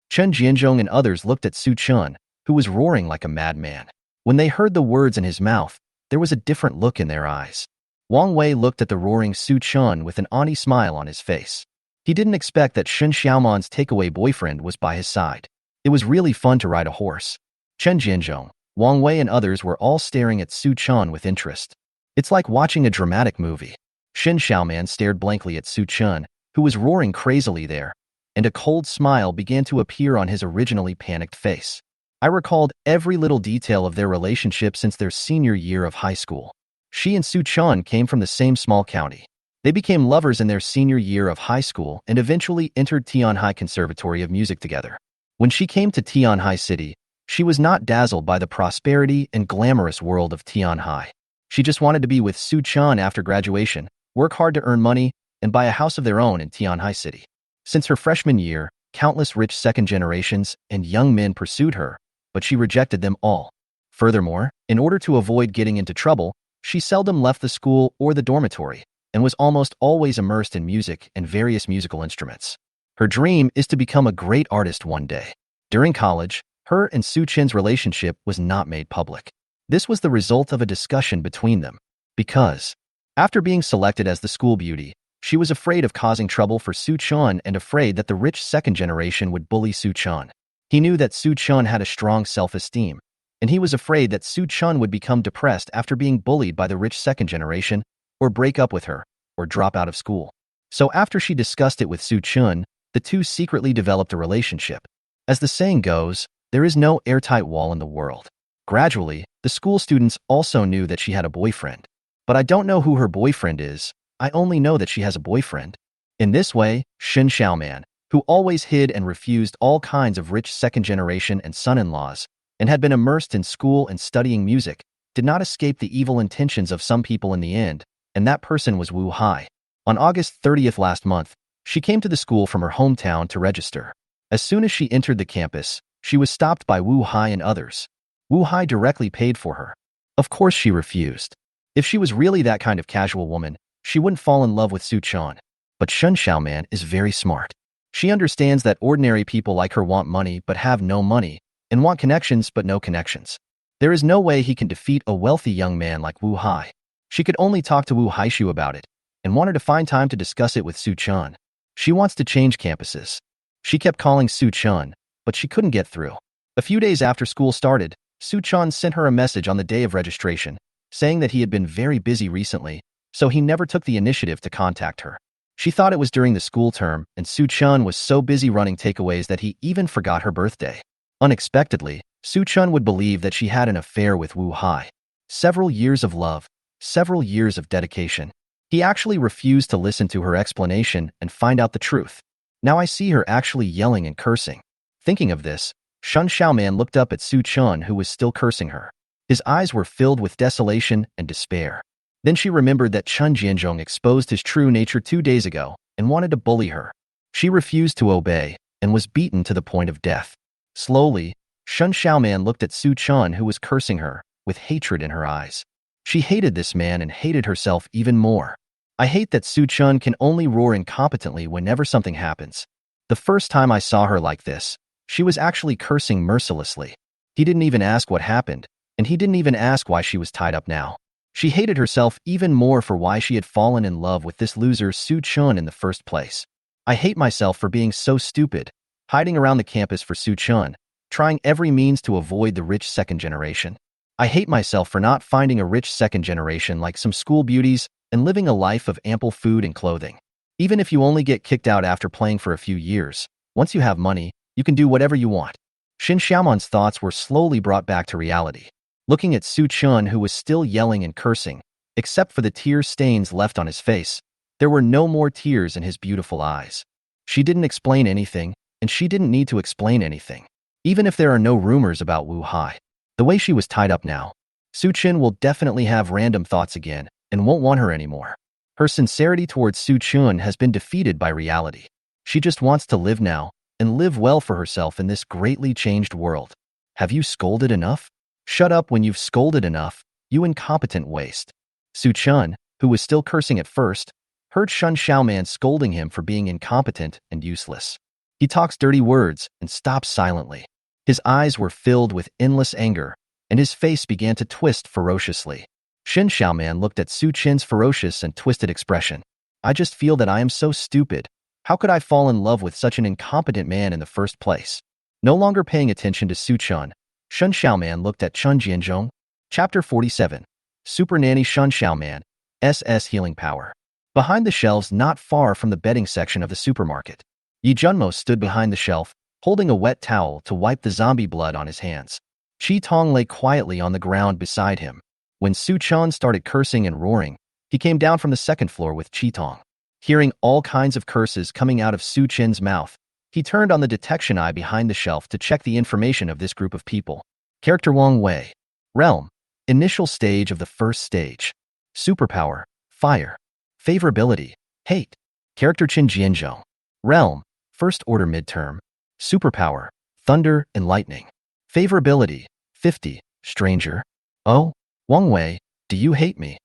S1: Chen Jianzhong and others looked at Su Chun, who was roaring like a madman. When they heard the words in his mouth, there was a different look in their eyes. Wang Wei looked at the roaring Su Chun with an aunty smile on his face. He didn't expect that Shun Xiaoman's takeaway boyfriend was by his side. It was really fun to ride a horse. Chen Jianzhong, Wang Wei and others were all staring at Su Chun with interest. It's like watching a dramatic movie. Shin Xiaoman stared blankly at Su Chun, who was roaring crazily there, and a cold smile began to appear on his originally panicked face. I recalled every little detail of their relationship since their senior year of high school. She and Su Chun came from the same small county. They became lovers in their senior year of high school and eventually entered Tianhai Conservatory of Music together. When she came to Tianhai City, she was not dazzled by the prosperity and glamorous world of Tianhai. She just wanted to be with Su Chun after graduation, work hard to earn money, and buy a house of their own in Tianhai City. Since her freshman year, countless rich second generations and young men pursued her, but she rejected them all. Furthermore, in order to avoid getting into trouble, she seldom left the school or the dormitory, and was almost always immersed in music and various musical instruments. Her dream is to become a great artist one day. During college, her and Su Chen's relationship was not made public. This was the result of a discussion between them, because, after being selected as the school beauty, she was afraid of causing trouble for Su Chun and afraid that the rich second generation would bully Su Chun. He knew that Su Chun had a strong self-esteem, and he was afraid that Su Chun would become depressed after being bullied by the rich second generation, or break up with her, or drop out of school. So after she discussed it with Su Chun, the two secretly developed a relationship. As the saying goes, there is no airtight wall in the world. Gradually, the school students also knew that she had a boyfriend. But I don't know who her boyfriend is. I only know that she has a boyfriend. In this way, Shin Xiaoman, who always hid and refused all kinds of rich second generation and son-in-laws, and had been immersed in school and studying music, did not escape the evil intentions of some people in the end, and that person was Wu Hai. On August 30th last month, she came to the school from her hometown to register. As soon as she entered the campus, she was stopped by Wu Hai and others. Wu Hai directly paid for her. Of course she refused. If she was really that kind of casual woman, she wouldn't fall in love with Su Chun. But Shun Xiaoman is very smart. She understands that ordinary people like her want money but have no money, and want connections but no connections. There is no way he can defeat a wealthy young man like Wu Hai. She could only talk to Wu Haishu about it, and wanted to find time to discuss it with Su Chun. She wants to change campuses. She kept calling Su Chun, but she couldn't get through. A few days after school started, Su Chun sent her a message on the day of registration, saying that he had been very busy recently, so he never took the initiative to contact her. She thought it was during the school term, and Su Chun was so busy running takeaways that he even forgot her birthday. Unexpectedly, Su Chun would believe that she had an affair with Wu Hai. Several years of love, several years of dedication. He actually refused to listen to her explanation and find out the truth. Now I see her actually yelling and cursing. Thinking of this, Shun Xiaoman looked up at Su Chun, who was still cursing her. His eyes were filled with desolation and despair. Then she remembered that Chun Jianzhong exposed his true nature 2 days ago and wanted to bully her. She refused to obey and was beaten to the point of death. Slowly, Shun Xiaoman looked at Su Chun, who was cursing her, with hatred in her eyes. She hated this man and hated herself even more. I hate that Su Chun can only roar incompetently whenever something happens. The first time I saw her like this, she was actually cursing mercilessly. He didn't even ask what happened, and he didn't even ask why she was tied up now. She hated herself even more for why she had fallen in love with this loser Su Chun in the first place. I hate myself for being so stupid, hiding around the campus for Su Chun, trying every means to avoid the rich second generation. I hate myself for not finding a rich second generation like some school beauties and living a life of ample food and clothing. Even if you only get kicked out after playing for a few years, once you have money, you can do whatever you want. Shin Xiaoman's thoughts were slowly brought back to reality. Looking at Su Chun, who was still yelling and cursing, except for the tear stains left on his face, there were no more tears in his beautiful eyes. She didn't explain anything, and she didn't need to explain anything. Even if there are no rumors about Wu Hai, the way she was tied up now, Su Chun will definitely have random thoughts again and won't want her anymore. Her sincerity towards Su Chun has been defeated by reality. She just wants to live now and live well for herself in this greatly changed world. Have you scolded enough? Shut up when you've scolded enough, you incompetent waste. Su Chun, who was still cursing at first, heard Shun Xiaoman scolding him for being incompetent and useless. He talks dirty words and stops silently. His eyes were filled with endless anger, and his face began to twist ferociously. Shin Xiaoman looked at Su Chin's ferocious and twisted expression. I just feel that I am so stupid. How could I fall in love with such an incompetent man in the first place? No longer paying attention to Su Chun, Shun Xiaoman looked at Chun Jianzhong. Chapter 47. Super Nanny Shun Xiaoman, SS Healing Power. Behind the shelves not far from the bedding section of the supermarket, Yi Junmo stood behind the shelf, holding a wet towel to wipe the zombie blood on his hands. Chi Tong lay quietly on the ground beside him. When Su Chun started cursing and roaring, he came down from the second floor with Chi Tong. Hearing all kinds of curses coming out of Su Chin's mouth, he turned on the detection eye behind the shelf to check the information of this group of people. Character Wang Wei. Realm. Initial stage of the first stage. Superpower. Fire. Favorability. Hate. Character Qin Jianzhong. Realm. First order midterm. Superpower. Thunder and lightning. Favorability. 50. Stranger. Oh, Wang Wei, do you hate me?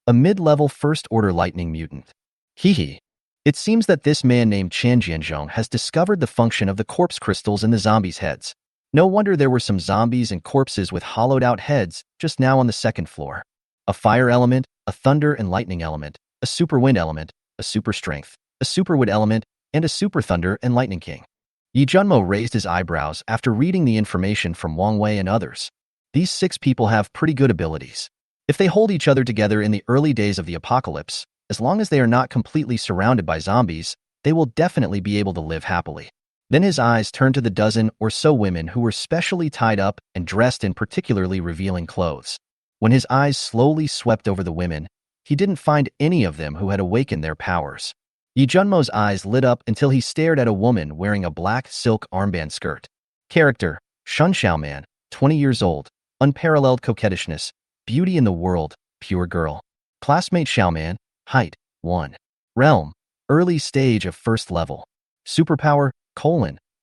S1: A mid-level first order lightning mutant. Hee. It seems that this man named Chan Jianzhong has discovered the function of the corpse crystals in the zombies' heads. No wonder there were some zombies and corpses with hollowed-out heads just now on the second floor. A fire element, a thunder and lightning element, a super wind element, a super strength, a super wood element, and a super thunder and lightning king. Yi Junmo raised his eyebrows after reading the information from Wang Wei and others. These 6 people have pretty good abilities. If they hold each other together in the early days of the apocalypse, as long as they are not completely surrounded by zombies, they will definitely be able to live happily. Then his eyes turned to the dozen or so women who were specially tied up and dressed in particularly revealing clothes. When his eyes slowly swept over the women, he didn't find any of them who had awakened their powers. Yi Junmo's eyes lit up until he stared at a woman wearing a black silk armband skirt. Character, Shun Xiaoman, 20 years old, unparalleled coquettishness, beauty in the world, pure girl. Classmate Xiaoman, height, 1. Realm, early stage of first level. Superpower,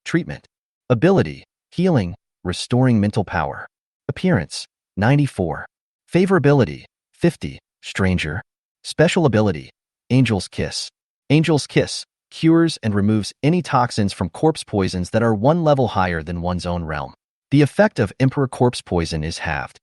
S1: treatment. Ability, healing, restoring mental power. Appearance, 94. Favorability, 50, stranger. Special ability, Angel's Kiss. Angel's Kiss cures and removes any toxins from corpse poisons that are 1 level higher than one's own realm. The effect of Emperor Corpse Poison is halved.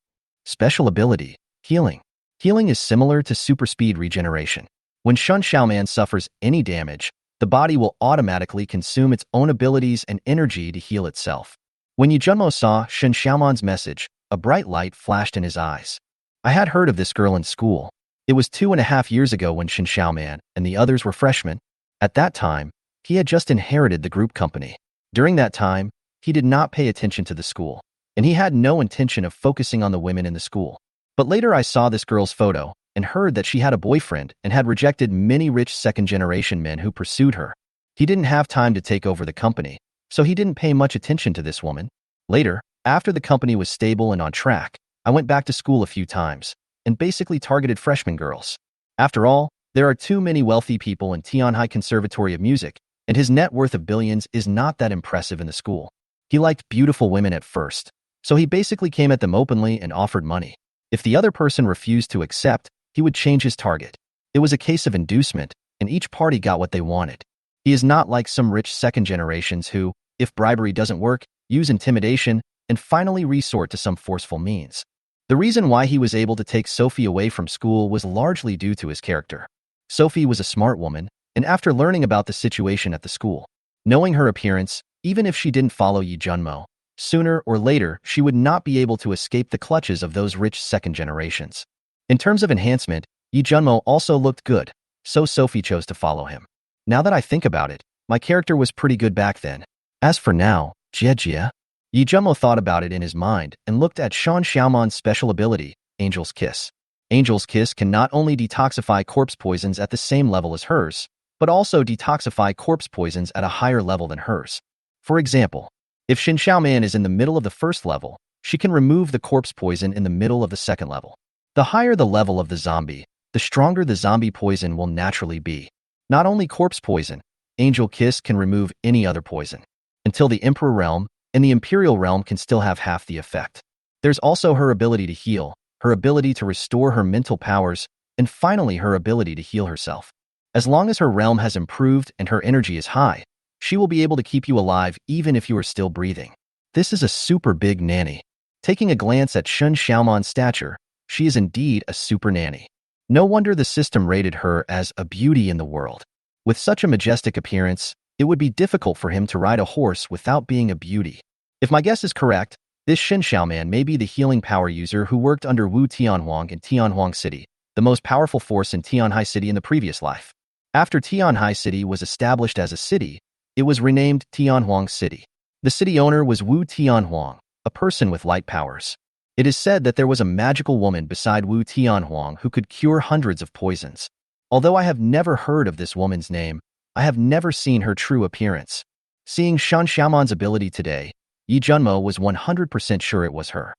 S1: Special ability, healing. Healing is similar to super speed regeneration. When Shun Xiaoman suffers any damage, the body will automatically consume its own abilities and energy to heal itself. When Yi Junmo saw Shun Xiaoman's message, a bright light flashed in his eyes. I had heard of this girl in school. It was 2.5 years ago when Shun Xiaoman and the others were freshmen. At that time, he had just inherited the group company. During that time, he did not pay attention to the school, and he had no intention of focusing on the women in the school. But later I saw this girl's photo and heard that she had a boyfriend and had rejected many rich second-generation men who pursued her. He didn't have time to take over the company, so he didn't pay much attention to this woman. Later, after the company was stable and on track, I went back to school a few times and basically targeted freshman girls. After all, there are too many wealthy people in Tianhai Conservatory of Music, and his net worth of billions is not that impressive in the school. He liked beautiful women at first, so he basically came at them openly and offered money. If the other person refused to accept, he would change his target. It was a case of inducement, and each party got what they wanted. He is not like some rich second generations who, if bribery doesn't work, use intimidation and finally resort to some forceful means. The reason why he was able to take Sophie away from school was largely due to his character. Sophie was a smart woman, and after learning about the situation at the school, knowing her appearance, even if she didn't follow Yi Junmo, sooner or later she would not be able to escape the clutches of those rich second generations. In terms of enhancement, Yi Junmo also looked good, so Sophie chose to follow him. Now that I think about it, my character was pretty good back then. As for now, Jie, Yi Junmo thought about it in his mind and looked at Shan Xiaoman's special ability, Angel's Kiss. Angel's Kiss can not only detoxify corpse poisons at the same level as hers, but also detoxify corpse poisons at a higher level than hers. For example, if Shin Xiaoman is in the middle of the first level, she can remove the corpse poison in the middle of the second level. The higher the level of the zombie, the stronger the zombie poison will naturally be. Not only corpse poison, Angel Kiss can remove any other poison. Until the Emperor Realm and the Imperial Realm can still have half the effect. There's also her ability to heal, her ability to restore her mental powers, and finally her ability to heal herself. As long as her realm has improved and her energy is high, she will be able to keep you alive even if you are still breathing. This is a super big nanny. Taking a glance at Shun Xiaoman's stature, she is indeed a super nanny. No wonder the system rated her as a beauty in the world. With such a majestic appearance, it would be difficult for him to ride a horse without being a beauty. If my guess is correct, this Shin Xiaoman may be the healing power user who worked under Wu Tianhuang in Tianhuang City, the most powerful force in Tianhai City in the previous life. After Tianhai City was established as a city, it was renamed Tianhuang City. The city owner was Wu Tianhuang, a person with light powers. It is said that there was a magical woman beside Wu Tianhuang who could cure hundreds of poisons. Although I have never heard of this woman's name, I have never seen her true appearance. Seeing Shan Xiaoman's ability today, Yi Junmo was 100% sure it was her.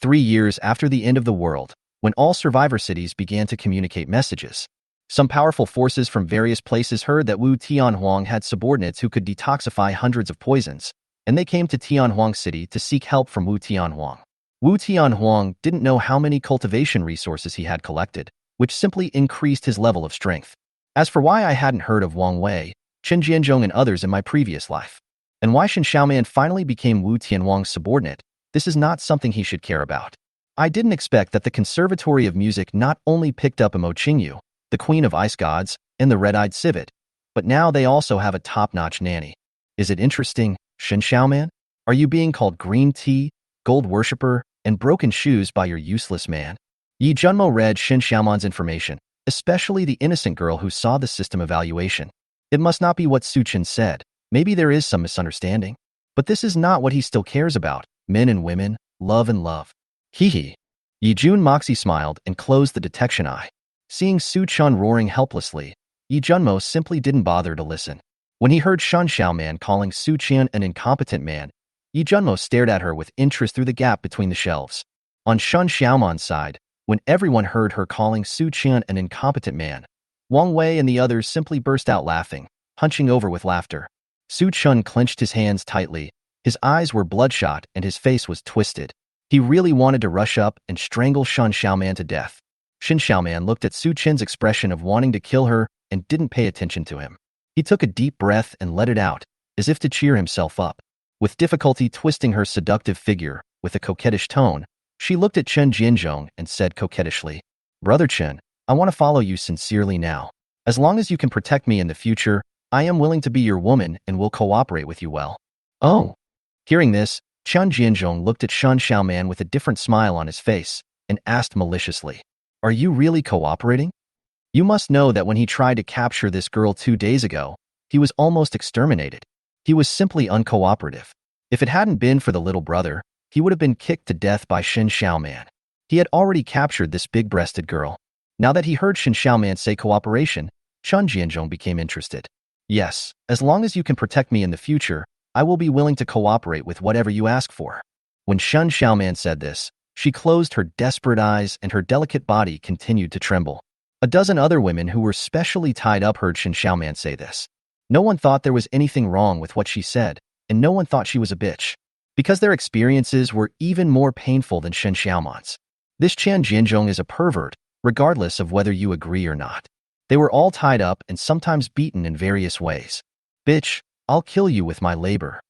S1: 3 years after the end of the world, when all survivor cities began to communicate messages, some powerful forces from various places heard that Wu Tianhuang had subordinates who could detoxify hundreds of poisons, and they came to Tianhuang City to seek help from Wu Tianhuang. Wu Tianhuang didn't know how many cultivation resources he had collected, which simply increased his level of strength. As for why I hadn't heard of Wang Wei, Chen Jianzhong and others in my previous life, and why Shin Xiaoman finally became Wu Tianhuang's subordinate, this is not something he should care about. I didn't expect that the Conservatory of Music not only picked up Imo Qingyu, the Queen of Ice Gods, and the Red-Eyed Civet, but now they also have a top-notch nanny. Is it interesting, Shin Xiaoman? Are you being called green tea, gold worshipper, and broken shoes by your useless man? Yi Junmo read Shin Xiaoman's information, especially the innocent girl who saw the system evaluation. It must not be what Su Chen said. Maybe there is some misunderstanding. But this is not what he still cares about. Men and women, love and love. Hee. Yi Jun Moxie smiled and closed the detection eye. Seeing Su Chen roaring helplessly, Yi Junmo simply didn't bother to listen. When he heard Shan Xiaoman calling Su Chen an incompetent man, Yi Junmo stared at her with interest through the gap between the shelves. On Shan Xiaoman's side, when everyone heard her calling Su Chen an incompetent man, Wang Wei and the others simply burst out laughing, hunching over with laughter. Su Chen clenched his hands tightly, his eyes were bloodshot and his face was twisted. He really wanted to rush up and strangle Shan Xiaoman to death. Shin Xiaoman looked at Su Chen's expression of wanting to kill her and didn't pay attention to him. He took a deep breath and let it out, as if to cheer himself up. With difficulty twisting her seductive figure with a coquettish tone, she looked at Chen Jianzhong and said coquettishly, "Brother Chen, I want to follow you sincerely now. As long as you can protect me in the future, I am willing to be your woman and will cooperate with you well." Oh. Hearing this, Chen Jianzhong looked at Shan Xiaoman with a different smile on his face and asked maliciously, "Are you really cooperating? You must know that when he tried to capture this girl 2 days ago, he was almost exterminated. He was simply uncooperative. If it hadn't been for the little brother, he would have been kicked to death by Shin Xiaoman. He had already captured this big-breasted girl. Now that he heard Shin Xiaoman say cooperation, Chun Jianzhong became interested. Yes, as long as you can protect me in the future, I will be willing to cooperate with whatever you ask for. When Shin Xiaoman said this, she closed her desperate eyes and her delicate body continued to tremble. A dozen other women who were specially tied up heard Shin Xiaoman say this. No one thought there was anything wrong with what she said, and no one thought she was a bitch, because their experiences were even more painful than Shin Xiaoman's. This Chan Jianzhong is a pervert, regardless of whether you agree or not. They were all tied up and sometimes beaten in various ways. Bitch, I'll kill you with my labor.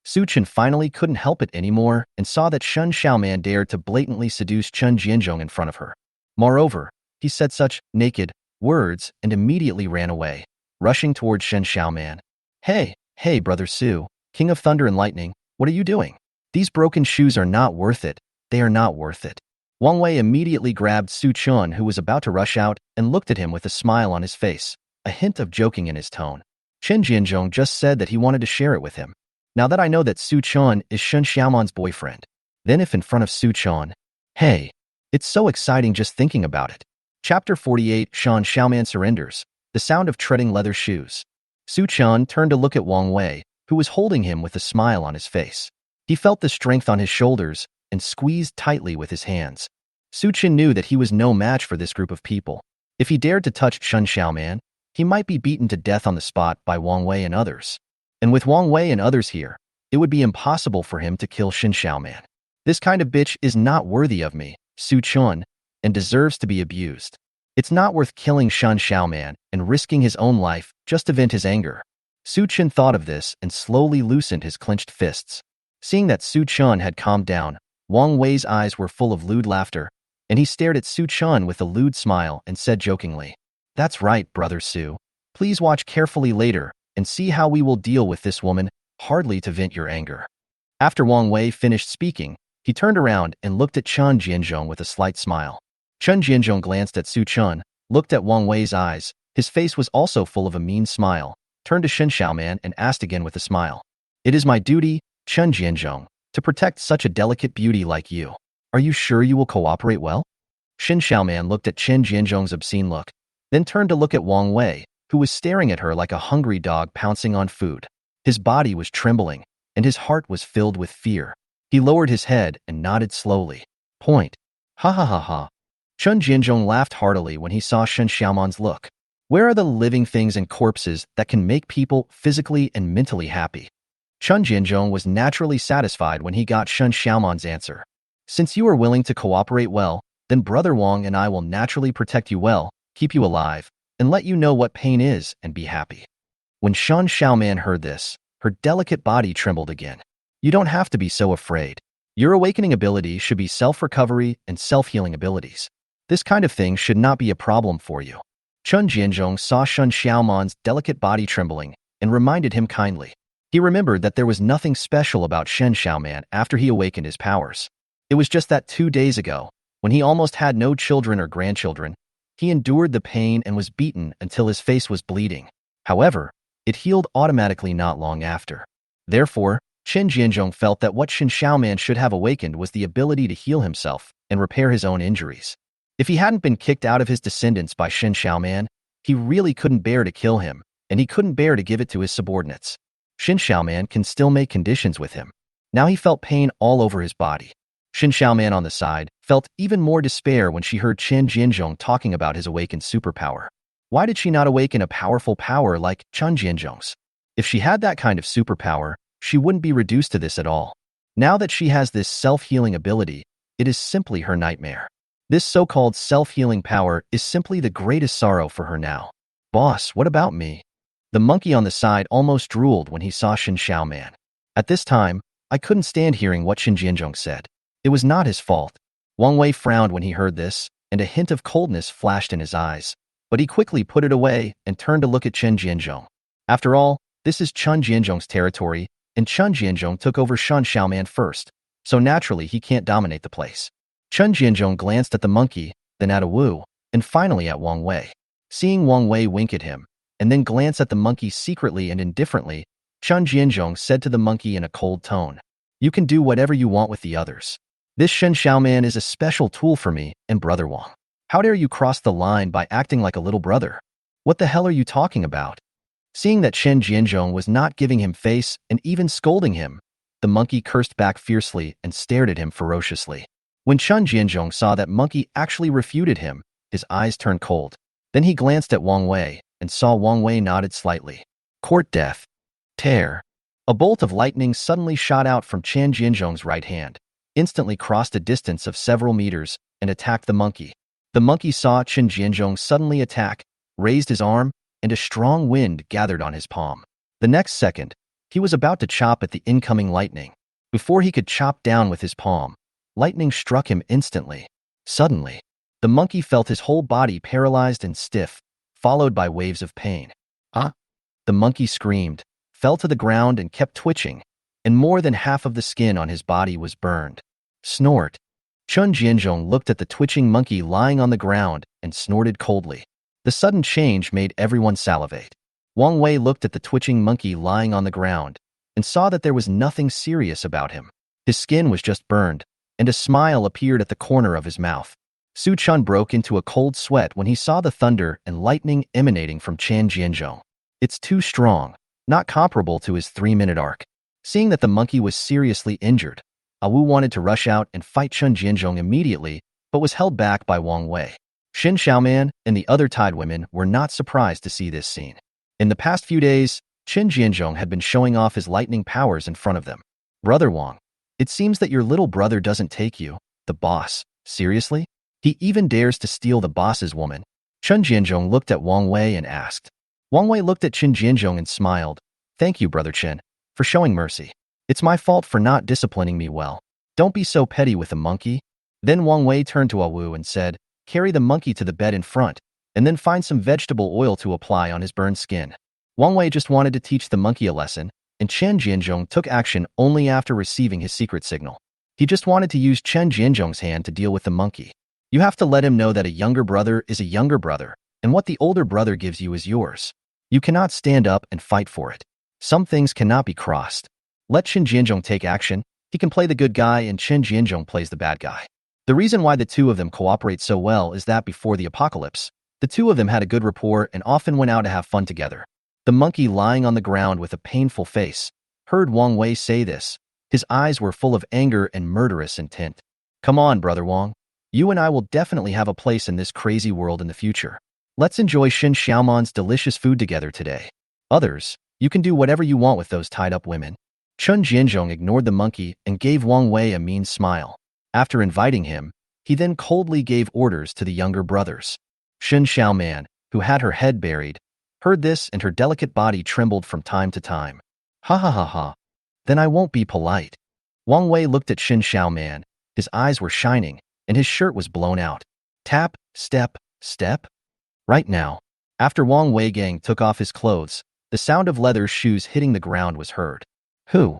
S1: Su Chen finally couldn't help it anymore and saw that Shen Xiaoman dared to blatantly seduce Chen Jianzhong in front of her. Moreover, he said such naked words and immediately ran away, rushing toward Shen Xiaoman. Hey, brother Su, King of Thunder and Lightning, what are you doing? These broken shoes are not worth it. They are not worth it. Wang Wei immediately grabbed Su Chun, who was about to rush out, and looked at him with a smile on his face, a hint of joking in his tone. Chen Jianzhong just said that he wanted to share it with him. Now that I know that Su Chun is Shen Xiaoman's boyfriend, then if in front of Su Chun, hey, it's so exciting just thinking about it. Chapter 48, Shen Xiaoman surrenders, the sound of treading leather shoes. Su Chun turned to look at Wang Wei, who was holding him with a smile on his face. He felt the strength on his shoulders and squeezed tightly with his hands. Su Chen knew that he was no match for this group of people. If he dared to touch Shen Xiaoman, he might be beaten to death on the spot by Wang Wei and others. And with Wang Wei and others here, it would be impossible for him to kill Shin Xiaoman. This kind of bitch is not worthy of me, Su Chun, and deserves to be abused. It's not worth killing Shen Xiaoman and risking his own life just to vent his anger. Su Chen thought of this and slowly loosened his clenched fists. Seeing that Su Chun had calmed down, Wang Wei's eyes were full of lewd laughter, and he stared at Su Chun with a lewd smile and said jokingly, "That's right, brother Su. Please watch carefully later and see how we will deal with this woman, hardly to vent your anger." After Wang Wei finished speaking, he turned around and looked at Chen Jianzhong with a slight smile. Chen Jianzhong glanced at Su Chun, looked at Wang Wei's eyes, his face was also full of a mean smile, turned to Shen Xiaoman and asked again with a smile, "It is my duty, Chen Jianzhong, to protect such a delicate beauty like you. Are you sure you will cooperate well?" Shen Xiaoman looked at Chen Jianzhong's obscene look, then turned to look at Wang Wei, who was staring at her like a hungry dog pouncing on food. His body was trembling, and his heart was filled with fear. He lowered his head and nodded slowly. Point. Ha ha ha ha. Chen Jianzhong laughed heartily when he saw Shen Xiaoman's look. Where are the living things and corpses that can make people physically and mentally happy? Chen Jianzhong was naturally satisfied when he got Shen Xiaoman's answer. Since you are willing to cooperate well, then Brother Wang and I will naturally protect you well, keep you alive, and let you know what pain is and be happy. When Shen Xiaoman heard this, her delicate body trembled again. You don't have to be so afraid. Your awakening ability should be self-recovery and self-healing abilities. This kind of thing should not be a problem for you. Chen Jianzhong saw Shen Xiaoman's delicate body trembling and reminded him kindly. He remembered that there was nothing special about Shen Xiaoman after he awakened his powers. It was just that 2 days ago, when he almost had no children or grandchildren, he endured the pain and was beaten until his face was bleeding. However, it healed automatically not long after. Therefore, Chen Jianzhong felt that what Shen Xiaoman should have awakened was the ability to heal himself and repair his own injuries. If he hadn't been kicked out of his descendants by Shen Xiaoman, he really couldn't bear to kill him, and he couldn't bear to give it to his subordinates. Shen Xiaoman can still make conditions with him. Now he felt pain all over his body. Shen Xiaoman on the side felt even more despair when she heard Chen Jianzhong talking about his awakened superpower. Why did she not awaken a powerful power like Chen Jianzhong's? If she had that kind of superpower, she wouldn't be reduced to this at all. Now that she has this self-healing ability, it is simply her nightmare. This so-called self-healing power is simply the greatest sorrow for her now. Boss, what about me? The monkey on the side almost drooled when he saw Shen Xiaoman. At this time, I couldn't stand hearing what Shen Jianzhong said. It was not his fault. Wang Wei frowned when he heard this, and a hint of coldness flashed in his eyes. But he quickly put it away and turned to look at Chen Jianzhong. After all, this is Chen Jianzhong's territory, and Chen Jianzhong took over Shen Xiaoman first, so naturally he can't dominate the place. Chen Jianzhong glanced at the monkey, then at Wu, and finally at Wang Wei. Seeing Wang Wei wink at him, and then glance at the monkey secretly and indifferently, Chen Jianzhong said to the monkey in a cold tone, "You can do whatever you want with the others. This Shen Xiaoman is a special tool for me and Brother Wang. How dare you cross the line by acting like a little brother? What the hell are you talking about?" Seeing that Chen Jianzhong was not giving him face and even scolding him, the monkey cursed back fiercely and stared at him ferociously. When Chen Jianzhong saw that monkey actually refuted him, his eyes turned cold. Then he glanced at Wang Wei and saw Wang Wei nodded slightly. Court death. Tear. A bolt of lightning suddenly shot out from Chen Jianzhong's right hand, instantly crossed a distance of several meters, and attacked the monkey. The monkey saw Chen Jianzhong suddenly attack, raised his arm, and a strong wind gathered on his palm. The next second, he was about to chop at the incoming lightning. Before he could chop down with his palm, lightning struck him instantly. Suddenly, the monkey felt his whole body paralyzed and stiff, followed by waves of pain. "Ah!" The monkey screamed, fell to the ground and kept twitching, and more than half of the skin on his body was burned. Snort. Chen Jianzhong looked at the twitching monkey lying on the ground and snorted coldly. The sudden change made everyone salivate. Wang Wei looked at the twitching monkey lying on the ground and saw that there was nothing serious about him. His skin was just burned, and a smile appeared at the corner of his mouth. Su Chun broke into a cold sweat when he saw the thunder and lightning emanating from Chen Jianzhong. It's too strong, not comparable to his 3-minute arc. Seeing that the monkey was seriously injured, Awu wanted to rush out and fight Chen Jianzhong immediately, but was held back by Wang Wei. Shen Xiaoman and the other Tide women were not surprised to see this scene. In the past few days, Chen Jianzhong had been showing off his lightning powers in front of them. "Brother Wang, it seems that your little brother doesn't take you, the boss, seriously? He even dares to steal the boss's woman." Chen Jianzhong looked at Wang Wei and asked. Wang Wei looked at Chen Jianzhong and smiled. "Thank you, Brother Chen, for showing mercy. It's my fault for not disciplining me well. Don't be so petty with the monkey." Then Wang Wei turned to Awu and said, "Carry the monkey to the bed in front, and then find some vegetable oil to apply on his burned skin." Wang Wei just wanted to teach the monkey a lesson, and Chen Jianzhong took action only after receiving his secret signal. He just wanted to use Chen Jianzhong's hand to deal with the monkey. You have to let him know that a younger brother is a younger brother, and what the older brother gives you is yours. You cannot stand up and fight for it. Some things cannot be crossed. Let Chen Jianzhong take action. He can play the good guy and Chen Jianzhong plays the bad guy. The reason why the two of them cooperate so well is that before the apocalypse, the two of them had a good rapport and often went out to have fun together. The monkey lying on the ground with a painful face heard Wang Wei say this. His eyes were full of anger and murderous intent. "Come on, Brother Wang. You and I will definitely have a place in this crazy world in the future. Let's enjoy Shen Xiaoman's delicious food together today. Others, you can do whatever you want with those tied-up women." Chen Jianzhong ignored the monkey and gave Wang Wei a mean smile. After inviting him, he then coldly gave orders to the younger brothers. Shen Xiaoman, who had her head buried, heard this and her delicate body trembled from time to time. "Ha ha ha ha. Then I won't be polite." Wang Wei looked at Shen Xiaoman. His eyes were shining, and his shirt was blown out. Tap, step, step. Right now, after Wang Wei Gang took off his clothes, the sound of leather shoes hitting the ground was heard. Who?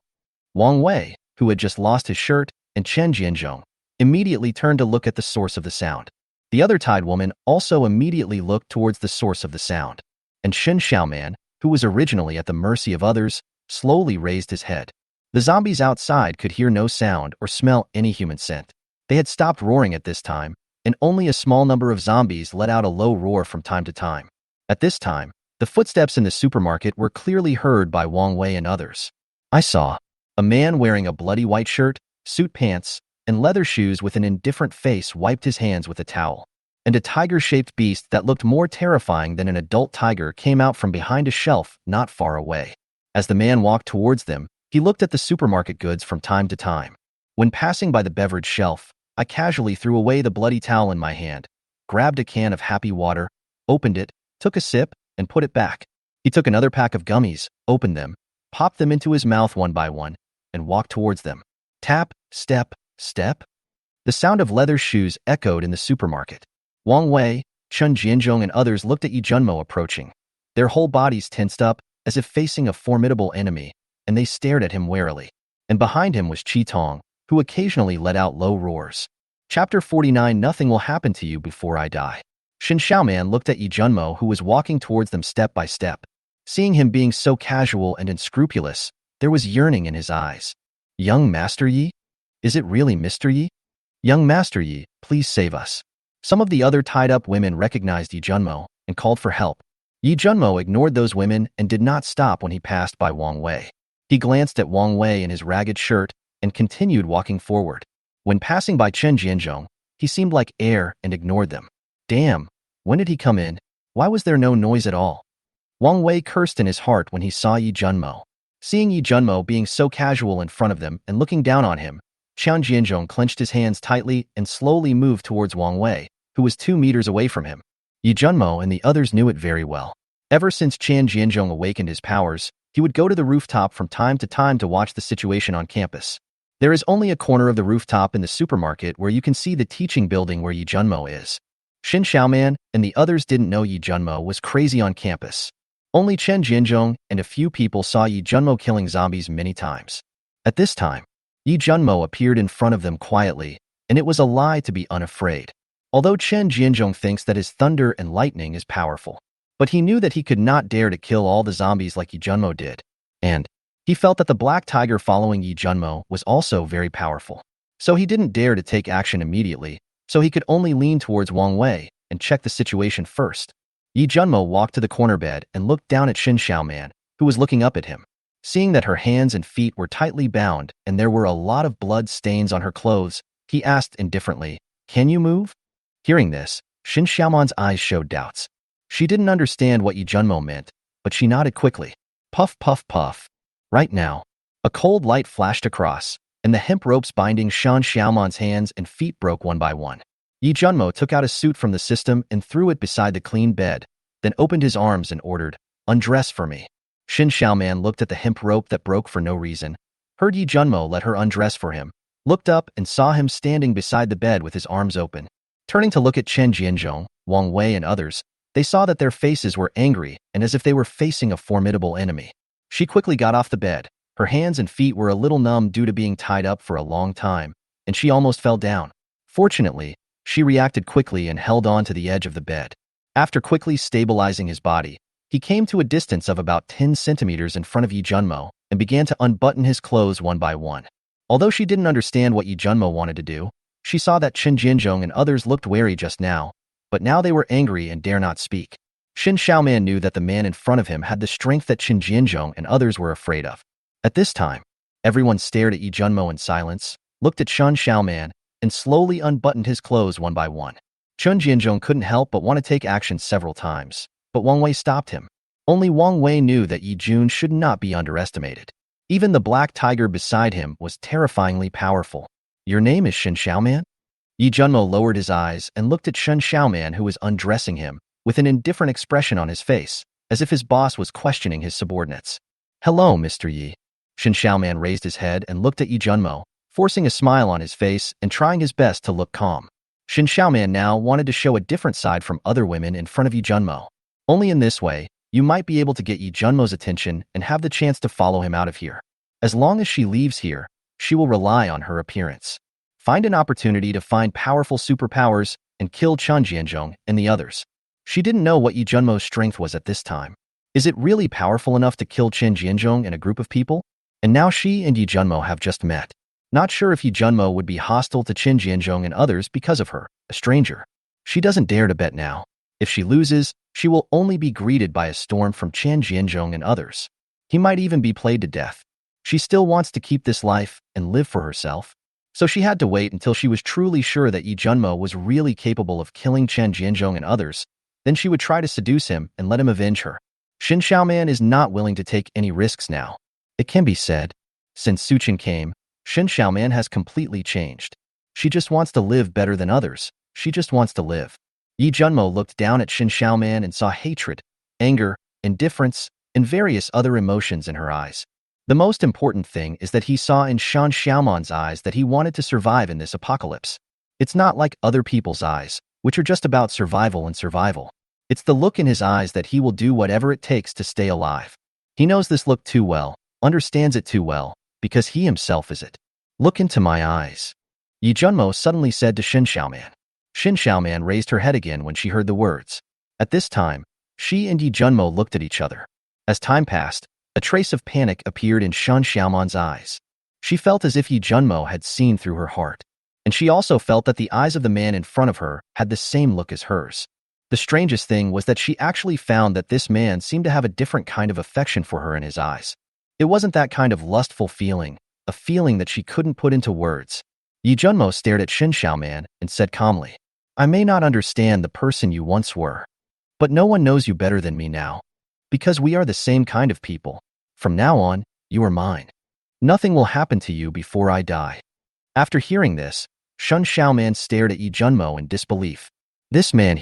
S1: Wang Wei, who had just lost his shirt, and Chen Jianzhong immediately turned to look at the source of the sound. The other Tide woman also immediately looked towards the source of the sound. And Shen Xiaoman, who was originally at the mercy of others, slowly raised his head. The zombies outside could hear no sound or smell any human scent. They had stopped roaring at this time, and only a small number of zombies let out a low roar from time to time. At this time, the footsteps in the supermarket were clearly heard by Wang Wei and others. I saw a man wearing a bloody white shirt, suit pants, and leather shoes with an indifferent face wiped his hands with a towel. And a tiger-shaped beast that looked more terrifying than an adult tiger came out from behind a shelf not far away. As the man walked towards them, he looked at the supermarket goods from time to time. When passing by the beverage shelf, I casually threw away the bloody towel in my hand, grabbed a can of happy water, opened it, took a sip, and put it back. He took another pack of gummies, opened them, popped them into his mouth one by one, and walked towards them. Tap, step, step. The sound of leather shoes echoed in the supermarket. Wang Wei, Chen Jianzhong, and others looked at Yi Junmo approaching. Their whole bodies tensed up, as if facing a formidable enemy, and they stared at him warily. And behind him was Qi Tong, who occasionally let out low roars. Chapter 49. Nothing will happen to you before I die. Shin Xiaoman looked at Yi Junmo, who was walking towards them step by step. Seeing him being so casual and unscrupulous, there was yearning in his eyes. Young Master Yi? Is it really Mr. Yi? Young Master Yi, please save us. Some of the other tied-up women recognized Yi Junmo and called for help. Yi Junmo ignored those women and did not stop when he passed by Wang Wei. He glanced at Wang Wei in his ragged shirt and continued walking forward. When passing by Chen Jianzhong, he seemed like air and ignored them. Damn, when did he come in? Why was there no noise at all? Wang Wei cursed in his heart when he saw Yi Junmo. Seeing Yi Junmo being so casual in front of them and looking down on him, Chen Jianzhong clenched his hands tightly and slowly moved towards Wang Wei, who was 2 meters away from him. Yi Junmo and the others knew it very well. Ever since Chen Jianzhong awakened his powers, he would go to the rooftop from time to time to watch the situation on campus. There is only a corner of the rooftop in the supermarket where you can see the teaching building where Yi Junmo is. Shin Xiaoman and the others didn't know Yi Junmo was crazy on campus. Only Chen Jianzhong and a few people saw Yi Junmo killing zombies many times. At this time, Yi Junmo appeared in front of them quietly, and it was a lie to be unafraid. Although Chen Jianzhong thinks that his thunder and lightning is powerful, but he knew that he could not dare to kill all the zombies like Yi Junmo did. And he felt that the black tiger following Yi Junmo was also very powerful. So he didn't dare to take action immediately, so he could only lean towards Wang Wei and check the situation first. Yi Junmo walked to the corner bed and looked down at Shin Xiaoman, who was looking up at him. Seeing that her hands and feet were tightly bound and there were a lot of blood stains on her clothes, he asked indifferently, "Can you move?" Hearing this, Shin Xiaoman's eyes showed doubts. She didn't understand what Yi Junmo meant, but she nodded quickly. Puff, puff, puff. Right now, a cold light flashed across, and the hemp ropes binding Shan Xiaoman's hands and feet broke one by one. Yi Junmo took out a suit from the system and threw it beside the clean bed, then opened his arms and ordered, "Undress for me." Shin Xiaoman looked at the hemp rope that broke for no reason, heard Yi Junmo let her undress for him, looked up and saw him standing beside the bed with his arms open. Turning to look at Chen Jianzhong, Wang Wei and others, they saw that their faces were angry and as if they were facing a formidable enemy. She quickly got off the bed. Her hands and feet were a little numb due to being tied up for a long time, and she almost fell down. Fortunately, she reacted quickly and held on to the edge of the bed. After quickly stabilizing his body, he came to a distance of about 10 centimeters in front of Yi Junmo and began to unbutton his clothes one by one. Although she didn't understand what Yi Junmo wanted to do, she saw that Chen Jianzhong and others looked wary just now, but now they were angry and dare not speak. Shin Xiaoman knew that the man in front of him had the strength that Chen Jianzhong and others were afraid of. At this time, everyone stared at Yi Junmo in silence, looked at Shan Xiaoman, and slowly unbuttoned his clothes one by one. Chen Jianzhong couldn't help but want to take action several times, but Wang Wei stopped him. Only Wang Wei knew that Yi Jun should not be underestimated. Even the black tiger beside him was terrifyingly powerful. "Your name is Shin Xiaoman?" Yi Junmo lowered his eyes and looked at Shin Xiaoman, who was undressing him, with an indifferent expression on his face, as if his boss was questioning his subordinates. "Hello, Mr. Yi." Shin Xiaoman raised his head and looked at Yi Junmo, forcing a smile on his face and trying his best to look calm. Shin Xiaoman now wanted to show a different side from other women in front of Yi Junmo. Only in this way, you might be able to get Yi Junmo's attention and have the chance to follow him out of here. As long as she leaves here, she will rely on her appearance. Find an opportunity to find powerful superpowers and kill Chen Jianzhong and the others. She didn't know what Yi Junmo's strength was at this time. Is it really powerful enough to kill Chen Jianzhong and a group of people? And now she and Yi Junmo have just met. Not sure if Yi Junmo would be hostile to Chen Jianzhong and others because of her, a stranger. She doesn't dare to bet now. If she loses, she will only be greeted by a storm from Chen Jianzhong and others. He might even be played to death. She still wants to keep this life and live for herself. So she had to wait until she was truly sure that Yi Junmo was really capable of killing Chen Jianzhong and others. Then she would try to seduce him and let him avenge her. Shin Xiaoman is not willing to take any risks now. It can be said, since Suchin came, Shin Xiaoman has completely changed. She just wants to live better than others. She just wants to live. Yi Junmo looked down at Shin Xiaoman and saw hatred, anger, indifference, and various other emotions in her eyes. The most important thing is that he saw in Shan Xiaoman's eyes that he wanted to survive in this apocalypse. It's not like other people's eyes, which are just about survival and survival. It's the look in his eyes that he will do whatever it takes to stay alive. He knows this look too well, understands it too well, because he himself is it. "Look into my eyes," Yi Junmo suddenly said to Shin Xiaoman. Shin Xiaoman raised her head again when she heard the words. At this time, she and Yi Junmo looked at each other. As time passed, a trace of panic appeared in Shin Xiaoman's eyes. She felt as if Yi Junmo had seen through her heart. And she also felt that the eyes of the man in front of her had the same look as hers. The strangest thing was that she actually found that this man seemed to have a different kind of affection for her in his eyes. It wasn't that kind of lustful feeling, a feeling that she couldn't put into words. Yi Junmo stared at Shin Xiaoman and said calmly, I may not understand the person you once were, but no one knows you better than me now. Because we are the same kind of people. From now on, you are mine. Nothing will happen to you before I die. After hearing this, Shin Xiaoman stared at Yi Junmo in disbelief. This man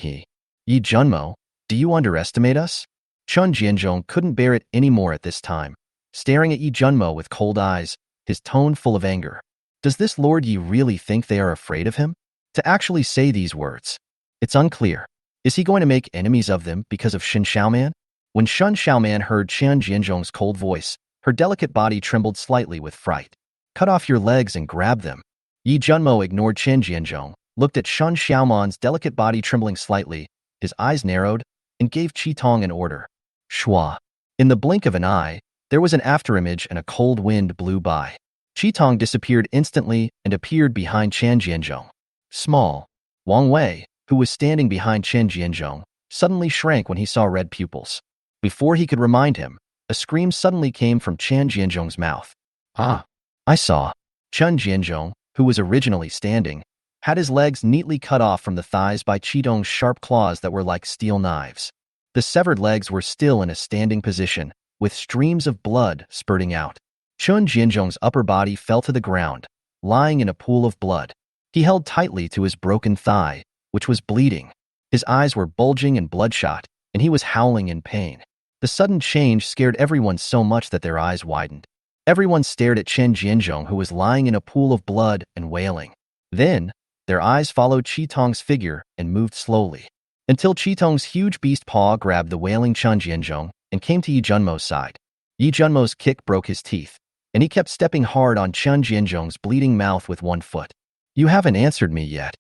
S1: Yi Junmo, do you underestimate us? Chun Jianzhong couldn't bear it anymore at this time, staring at Yi Junmo with cold eyes, his tone full of anger. Does this Lord Yi really think they are afraid of him? To actually say these words. It's unclear. Is he going to make enemies of them because of Shin Xiaoman? When Shin Xiaoman heard Chen Jianzhong's cold voice, her delicate body trembled slightly with fright. Cut off your legs and grab them. Yi Junmo ignored Chen Jianzhong, looked at Shin Xiaoman's delicate body trembling slightly, his eyes narrowed, and gave Qi Tong an order. Shua. In the blink of an eye, there was an afterimage and a cold wind blew by. Qi Tong disappeared instantly and appeared behind Chen Jianzhong. Small. Wang Wei, who was standing behind Chen Jianzhong, suddenly shrank when he saw red pupils. Before he could remind him, a scream suddenly came from Chen Jianzhong's mouth. Ah! I saw. Chen Jianzhong, who was originally standing, had his legs neatly cut off from the thighs by Qi Tong's sharp claws that were like steel knives. The severed legs were still in a standing position, with streams of blood spurting out. Chen Jianzhong's upper body fell to the ground, lying in a pool of blood. He held tightly to his broken thigh, which was bleeding. His eyes were bulging and bloodshot, and he was howling in pain. The sudden change scared everyone so much that their eyes widened. Everyone stared at Chen Jianzhong, who was lying in a pool of blood and wailing. Then, their eyes followed Qi Tong's figure and moved slowly, until Qi Tong's huge beast paw grabbed the wailing Chen Jianzhong and came to Yi Junmo's side. Yi Junmo's kick broke his teeth, and he kept stepping hard on Chen Jianzhong's bleeding mouth with one foot. You haven't answered me yet.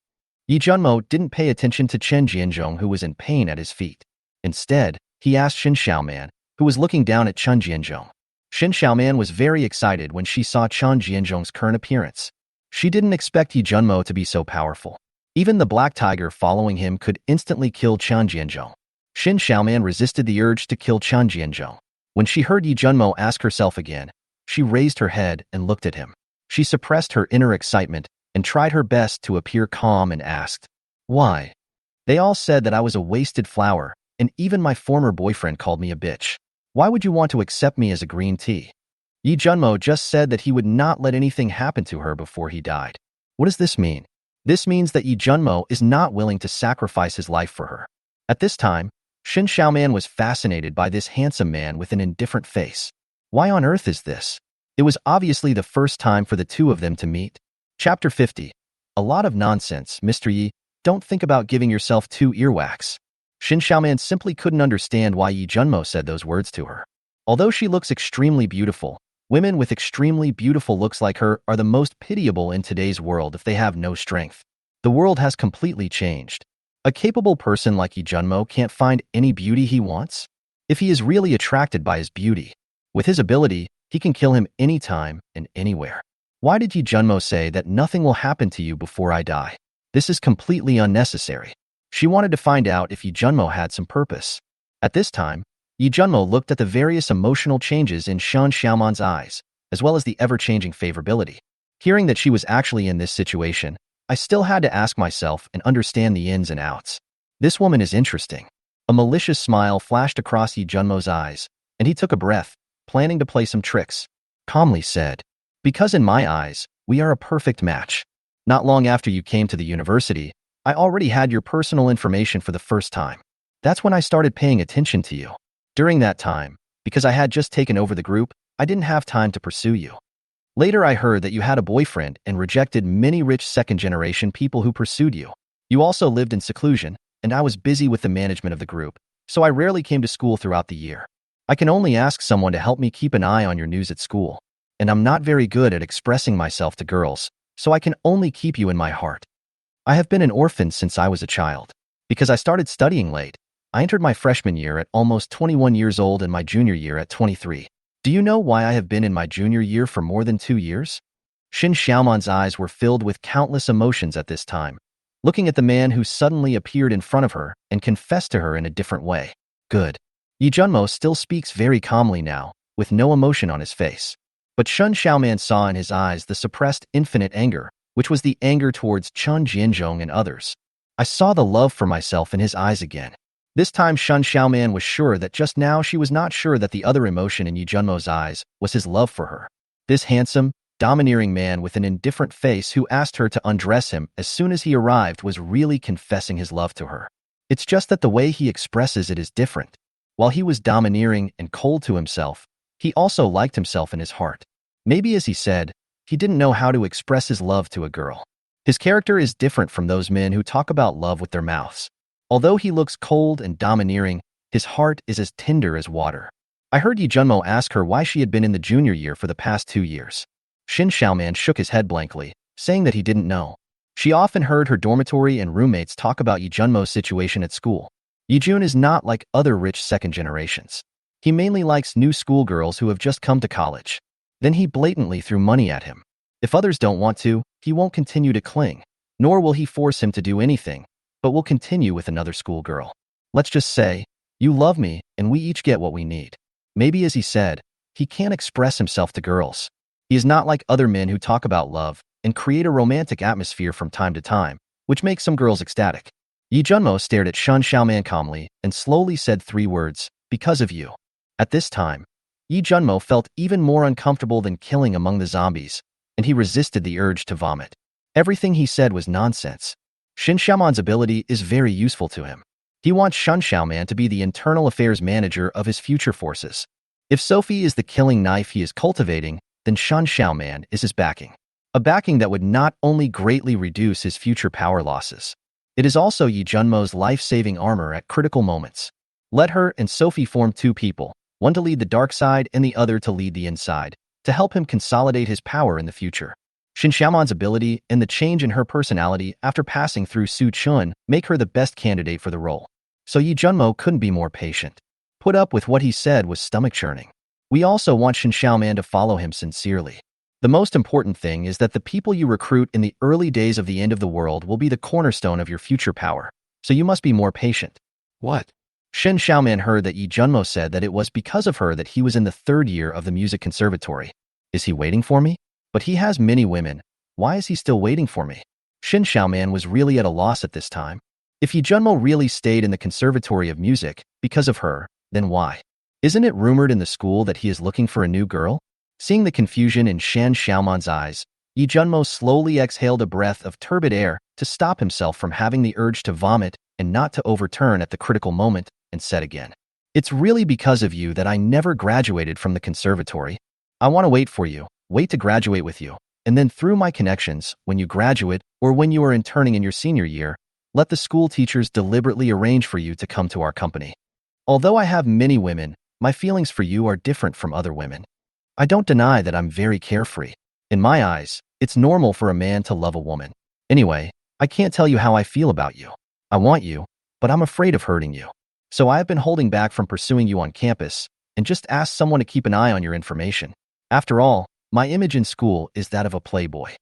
S1: Yi Junmo didn't pay attention to Chen Jianzhong, who was in pain at his feet. Instead, he asked Shin Xiaoman, who was looking down at Chen Jianzhong. Shin Xiaoman was very excited when she saw Chen Jianzhong's current appearance. She didn't expect Yi Junmo to be so powerful. Even the black tiger following him could instantly kill Chen Jianzhong. Shin Xiaoman resisted the urge to kill Chen Jianzhong. When she heard Yi Junmo ask herself again, she raised her head and looked at him. She suppressed her inner excitement and tried her best to appear calm and asked, Why? They all said that I was a wasted flower, and even my former boyfriend called me a bitch. Why would you want to accept me as a green tea? Yi Junmo just said that he would not let anything happen to her before he died. What does this mean? This means that Yi Junmo is not willing to sacrifice his life for her. At this time, Shin Xiaoman was fascinated by this handsome man with an indifferent face. Why on earth is this? It was obviously the first time for the two of them to meet. Chapter 50. A lot of nonsense, Mr. Yi. Don't think about giving yourself 2 earwax. Shin Xiaoman simply couldn't understand why Yi Junmo said those words to her. Although she looks extremely beautiful, women with extremely beautiful looks like her are the most pitiable in today's world if they have no strength. The world has completely changed. A capable person like Yi Junmo can't find any beauty he wants? If he is really attracted by his beauty, with his ability, he can kill him anytime and anywhere. Why did Yi Junmo say that nothing will happen to you before I die? This is completely unnecessary. She wanted to find out if Yi Junmo had some purpose. At this time, Yi Junmo looked at the various emotional changes in Shin Xiaoman's eyes, as well as the ever-changing favorability. Hearing that she was actually in this situation, I still had to ask myself and understand the ins and outs. This woman is interesting. A malicious smile flashed across Yi Junmo's eyes, and he took a breath, planning to play some tricks. Calmly said, Because in my eyes, we are a perfect match. Not long after you came to the university, I already had your personal information for the first time. That's when I started paying attention to you. During that time, because I had just taken over the group, I didn't have time to pursue you. Later I heard that you had a boyfriend and rejected many rich second-generation people who pursued you. You also lived in seclusion, and I was busy with the management of the group, so I rarely came to school throughout the year. I can only ask someone to help me keep an eye on your news at school, and I'm not very good at expressing myself to girls, so I can only keep you in my heart. I have been an orphan since I was a child. Because I started studying late, I entered my freshman year at almost 21 years old and my junior year at 23. Do you know why I have been in my junior year for more than 2 years? Shin Xiaoman's eyes were filled with countless emotions at this time, looking at the man who suddenly appeared in front of her and confessed to her in a different way. Good. Yi Junmo still speaks very calmly now, with no emotion on his face. But Shin Xiaoman saw in his eyes the suppressed infinite anger, which was the anger towards Chun Jianzhong and others. I saw the love for myself in his eyes again. This time Shin Xiaoman was sure that just now she was not sure that the other emotion in Yi Junmo's eyes was his love for her. This handsome, domineering man with an indifferent face who asked her to undress him as soon as he arrived was really confessing his love to her. It's just that the way he expresses it is different. While he was domineering and cold to himself, he also liked himself in his heart. Maybe as he said, he didn't know how to express his love to a girl. His character is different from those men who talk about love with their mouths. Although he looks cold and domineering, his heart is as tender as water. I heard Yi Junmo ask her why she had been in the junior year for the past 2 years. Shin Xiaoman shook his head blankly, saying that he didn't know. She often heard her dormitory and roommates talk about Yi Junmo's situation at school. Yi Jun is not like other rich second generations. He mainly likes new schoolgirls who have just come to college. Then he blatantly threw money at him. If others don't want to, he won't continue to cling, nor will he force him to do anything, but will continue with another schoolgirl. Let's just say, you love me, and we each get what we need. Maybe as he said, he can't express himself to girls. He is not like other men who talk about love and create a romantic atmosphere from time to time, which makes some girls ecstatic. Yi Junmo stared at Shin Xiaoman calmly and slowly said 3 words, because of you. At this time, Yi Junmo felt even more uncomfortable than killing among the zombies, and he resisted the urge to vomit. Everything he said was nonsense. Shin Xiaoman's ability is very useful to him. He wants Shin Xiaoman to be the internal affairs manager of his future forces. If Sophie is the killing knife he is cultivating, then Shin Xiaoman is his backing. A backing that would not only greatly reduce his future power losses. It is also Yi Junmo's life-saving armor at critical moments. Let her and Sophie form 2 people, one to lead the dark side and the other to lead the inside, to help him consolidate his power in the future. Shin Xiaoman's ability and the change in her personality after passing through Su Chun make her the best candidate for the role. So Yi Junmo couldn't be more patient. Put up with what he said was stomach-churning. We also want Shin Xiaoman to follow him sincerely. The most important thing is that the people you recruit in the early days of the end of the world will be the cornerstone of your future power, so you must be more patient. What? Shin Xiaoman heard that Yi Junmo said that it was because of her that he was in the 3rd year of the music conservatory. Is he waiting for me? But he has many women. Why is he still waiting for me? Shin Xiaoman was really at a loss at this time. If Yi Junmo really stayed in the conservatory of music because of her, then why? Isn't it rumored in the school that he is looking for a new girl? Seeing the confusion in Shin Xiaoman's eyes, Yi Junmo slowly exhaled a breath of turbid air to stop himself from having the urge to vomit and not to overturn at the critical moment, and said again, "It's really because of you that I never graduated from the conservatory. I want to wait for you, wait to graduate with you, and then through my connections, when you graduate or when you are interning in your senior year, let the school teachers deliberately arrange for you to come to our company. Although I have many women, my feelings for you are different from other women. I don't deny that I'm very carefree. In my eyes, it's normal for a man to love a woman. Anyway, I can't tell you how I feel about you. I want you, but I'm afraid of hurting you. So I have been holding back from pursuing you on campus and just asked someone to keep an eye on your information. After all, my image in school is that of a playboy.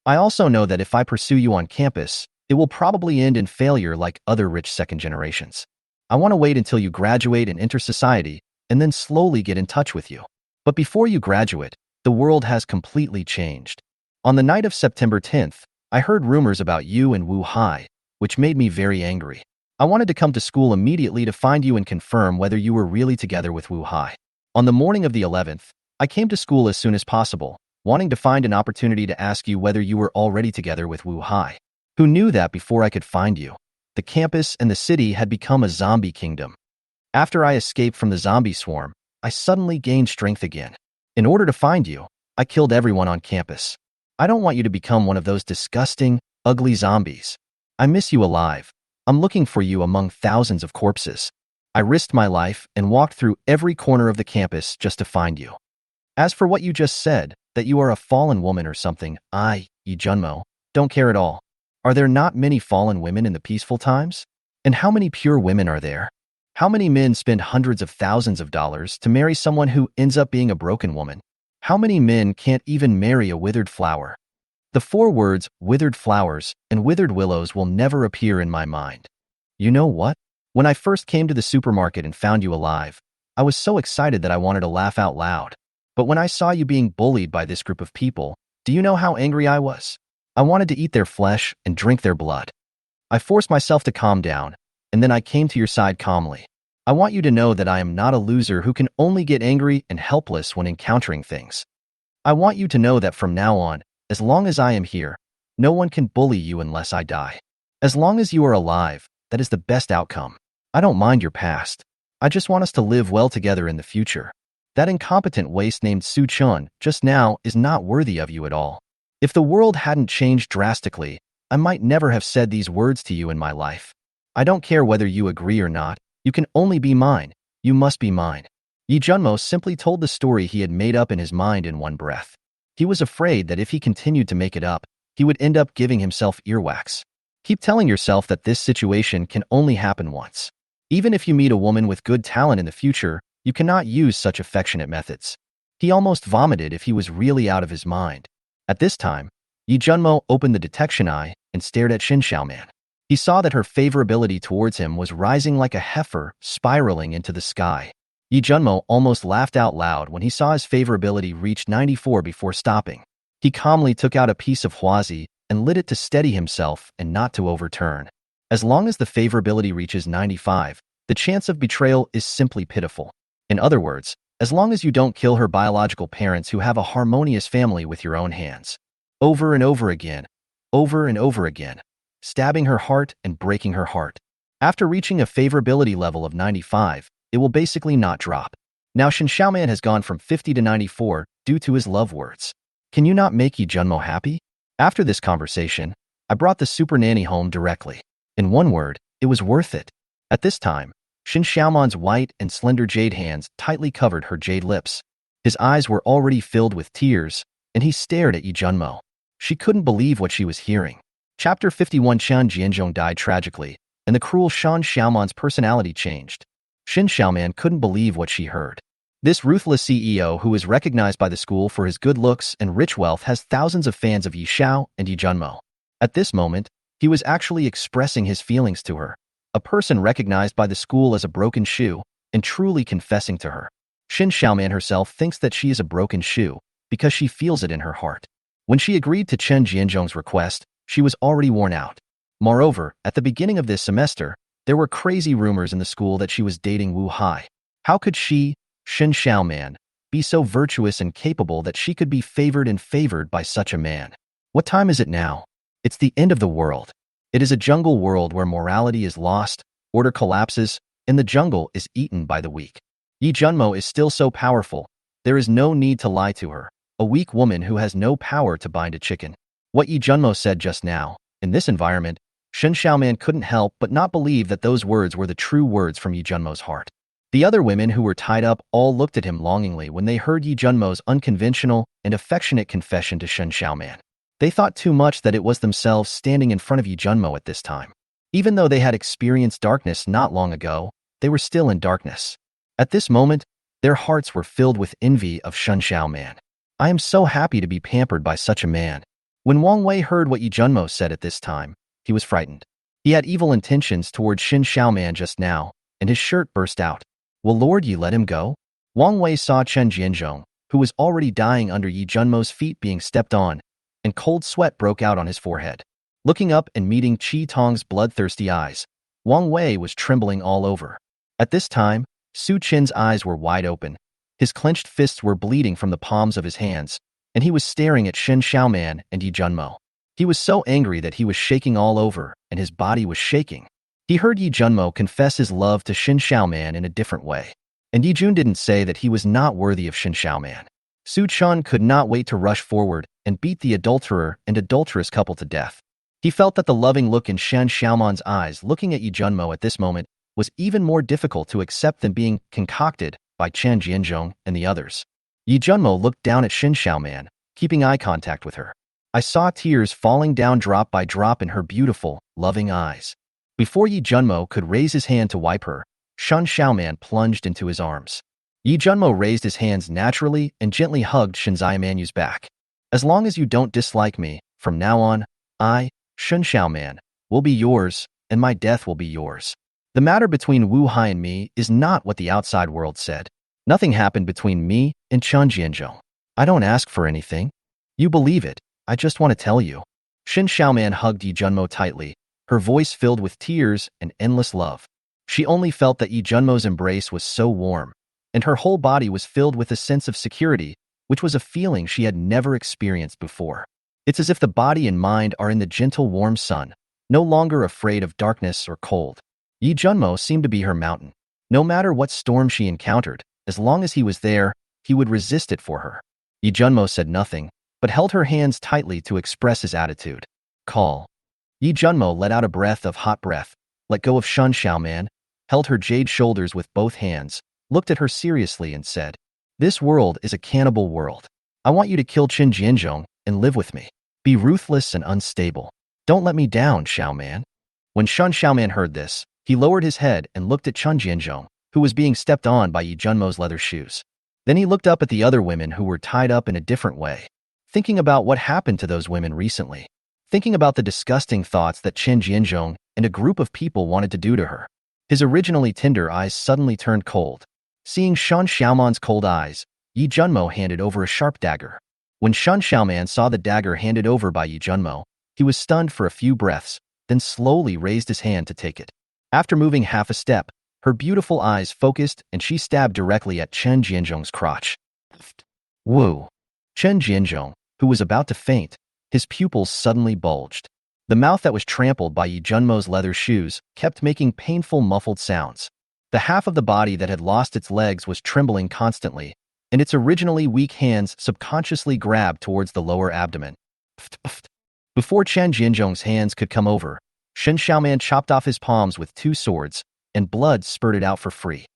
S1: I also know that if I pursue you on campus, it will probably end in failure like other rich second generations. I want to wait until you graduate and enter society and then slowly get in touch with you. But before you graduate, the world has completely changed. On the night of September 10th, I heard rumors about you and Wu Hai, which made me very angry. I wanted to come to school immediately to find you and confirm whether you were really together with Wu Hai. On the morning of the 11th, I came to school as soon as possible, wanting to find an opportunity to ask you whether you were already together with Wu Hai. Who knew that before I could find you? The campus and the city had become a zombie kingdom. After I escaped from the zombie swarm, I suddenly gained strength again. In order to find you, I killed everyone on campus. I don't want you to become one of those disgusting, ugly zombies. I miss you alive. I'm looking for you among thousands of corpses. I risked my life and walked through every corner of the campus just to find you. As for what you just said, that you are a fallen woman or something, I, Yi Junmo, don't care at all. Are there not many fallen women in the peaceful times? And how many pure women are there? How many men spend hundreds of thousands of dollars to marry someone who ends up being a broken woman? How many men can't even marry a withered flower? The four words, withered flowers and withered willows, will never appear in my mind. You know what? When I first came to the supermarket and found you alive, I was so excited that I wanted to laugh out loud. But when I saw you being bullied by this group of people, do you know how angry I was? I wanted to eat their flesh and drink their blood. I forced myself to calm down, and then I came to your side calmly. I want you to know that I am not a loser who can only get angry and helpless when encountering things. I want you to know that from now on, as long as I am here, no one can bully you unless I die. As long as you are alive, that is the best outcome. I don't mind your past. I just want us to live well together in the future. That incompetent waste named Su Chun just now is not worthy of you at all. If the world hadn't changed drastically, I might never have said these words to you in my life. I don't care whether you agree or not. You can only be mine. You must be mine. Yi Junmo simply told the story he had made up in his mind in one breath. He was afraid that if he continued to make it up, he would end up giving himself earwax. Keep telling yourself that this situation can only happen once. Even if you meet a woman with good talent in the future, you cannot use such affectionate methods. He almost vomited if he was really out of his mind. At this time, Yi Junmo opened the detection eye and stared at Shin Xiaoman. He saw that her favorability towards him was rising like a heifer spiraling into the sky. Yi Junmo almost laughed out loud when he saw his favorability reach 94 before stopping. He calmly took out a piece of huazi and lit it to steady himself and not to overturn. As long as the favorability reaches 95, the chance of betrayal is simply pitiful. In other words, as long as you don't kill her biological parents who have a harmonious family with your own hands. Over and over again, stabbing her heart and breaking her heart. After reaching a favorability level of 95, it will basically not drop. Now Shin Xiaoman has gone from 50 to 94 due to his love words. Can you not make Yi Junmo happy? After this conversation, I brought the super nanny home directly. In one word, it was worth it. At this time, Shin Xiaoman's white and slender jade hands tightly covered her jade lips. His eyes were already filled with tears, and he stared at Yi Junmo. She couldn't believe what she was hearing. Chapter 51. Chen Jianzhong died tragically, and the cruel Shan Xiaoman's personality changed. Shin Xiaoman couldn't believe what she heard. This ruthless CEO, who is recognized by the school for his good looks and rich wealth, has thousands of fans of Yi Xiao and Yi Junmo. At this moment, he was actually expressing his feelings to her, a person recognized by the school as a broken shoe, and truly confessing to her. Shin Xiaoman herself thinks that she is a broken shoe because she feels it in her heart. When she agreed to Chen Jianzhong's request, she was already worn out. Moreover, at the beginning of this semester, there were crazy rumors in the school that she was dating Wu Hai. How could she, Shin Xiaoman, be so virtuous and capable that she could be favored by such a man? What time is it now? It's the end of the world. It is a jungle world where morality is lost, order collapses, and the jungle is eaten by the weak. Yi Junmo is still so powerful. There is no need to lie to her, a weak woman who has no power to bind a chicken. What Yi Junmo said just now, in this environment, Shin Xiaoman couldn't help but not believe that those words were the true words from Yi Junmo's heart. The other women who were tied up all looked at him longingly when they heard Yi Junmo's unconventional and affectionate confession to Shin Xiaoman. They thought too much that it was themselves standing in front of Yi Junmo at this time. Even though they had experienced darkness not long ago, they were still in darkness. At this moment, their hearts were filled with envy of Shin Xiaoman. I am so happy to be pampered by such a man. When Wang Wei heard what Yi Junmo said at this time, he was frightened. He had evil intentions towards Shin Xiaoman just now, and his shirt burst out. Will Lord Yi let him go? Wang Wei saw Chen Jianzhong, who was already dying under Yi Junmo's feet, being stepped on, and cold sweat broke out on his forehead. Looking up and meeting Qi Tong's bloodthirsty eyes, Wang Wei was trembling all over. At this time, Su Qin's eyes were wide open. His clenched fists were bleeding from the palms of his hands, and he was staring at Shin Xiaoman and Yi Junmo. He was so angry that he was shaking all over, and his body was shaking. He heard Yi Junmo confess his love to Shin Xiaoman in a different way, and Yi Jun didn't say that he was not worthy of Shin Xiaoman. Su Chun could not wait to rush forward and beat the adulterer and adulterous couple to death. He felt that the loving look in Shan Xiaoman's eyes looking at Yi Junmo at this moment was even more difficult to accept than being concocted by Chen Jianzhong and the others. Yi Junmo looked down at Shin Xiaoman, keeping eye contact with her. I saw tears falling down drop by drop in her beautiful, loving eyes. Before Yi Junmo could raise his hand to wipe her, Shen Xiaoman plunged into his arms. Yi Junmo raised his hands naturally and gently hugged Shen Xiaoman's back. As long as you don't dislike me, from now on, I, Shen Xiaoman, will be yours, and my death will be yours. The matter between Wu Hai and me is not what the outside world said. Nothing happened between me and Chen Jianzhong. I don't ask for anything. You believe it, I just want to tell you. Shen Xiaoman hugged Yi Junmo tightly, her voice filled with tears and endless love. She only felt that Yi Junmo's embrace was so warm, and her whole body was filled with a sense of security, which was a feeling she had never experienced before. It's as if the body and mind are in the gentle warm sun, no longer afraid of darkness or cold. Yi Junmo seemed to be her mountain. No matter what storm she encountered, as long as he was there, he would resist it for her. Yi Junmo said nothing, but held her hands tightly to express his attitude. Call. Yi Junmo let out a breath of hot breath, let go of Shen Xiaoman, held her jade shoulders with both hands, looked at her seriously and said, "This world is a cannibal world. I want you to kill Chen Jianzhong and live with me. Be ruthless and unstable. Don't let me down, Xiaoman." When Shen Xiaoman heard this, he lowered his head and looked at Chen Jianzhong, who was being stepped on by Yi Junmo's leather shoes. Then he looked up at the other women who were tied up in a different way, thinking about what happened to those women recently, thinking about the disgusting thoughts that Chen Jianzhong and a group of people wanted to do to her. His originally tender eyes suddenly turned cold. Seeing Shen Xiaoman's cold eyes, Yi Junmo handed over a sharp dagger. When Shen Xiaoman saw the dagger handed over by Yi Junmo, he was stunned for a few breaths, then slowly raised his hand to take it. After moving half a step, her beautiful eyes focused and she stabbed directly at Chen Jianzhong's crotch. Woo! Chen Jianzhong, who was about to faint, his pupils suddenly bulged. The mouth that was trampled by Yi Junmo's leather shoes kept making painful muffled sounds. The half of the body that had lost its legs was trembling constantly, and its originally weak hands subconsciously grabbed towards the lower abdomen. Before Chen Jianzhong's hands could come over, Shen Xiaoman chopped off his palms with two swords, and blood spurted out for free.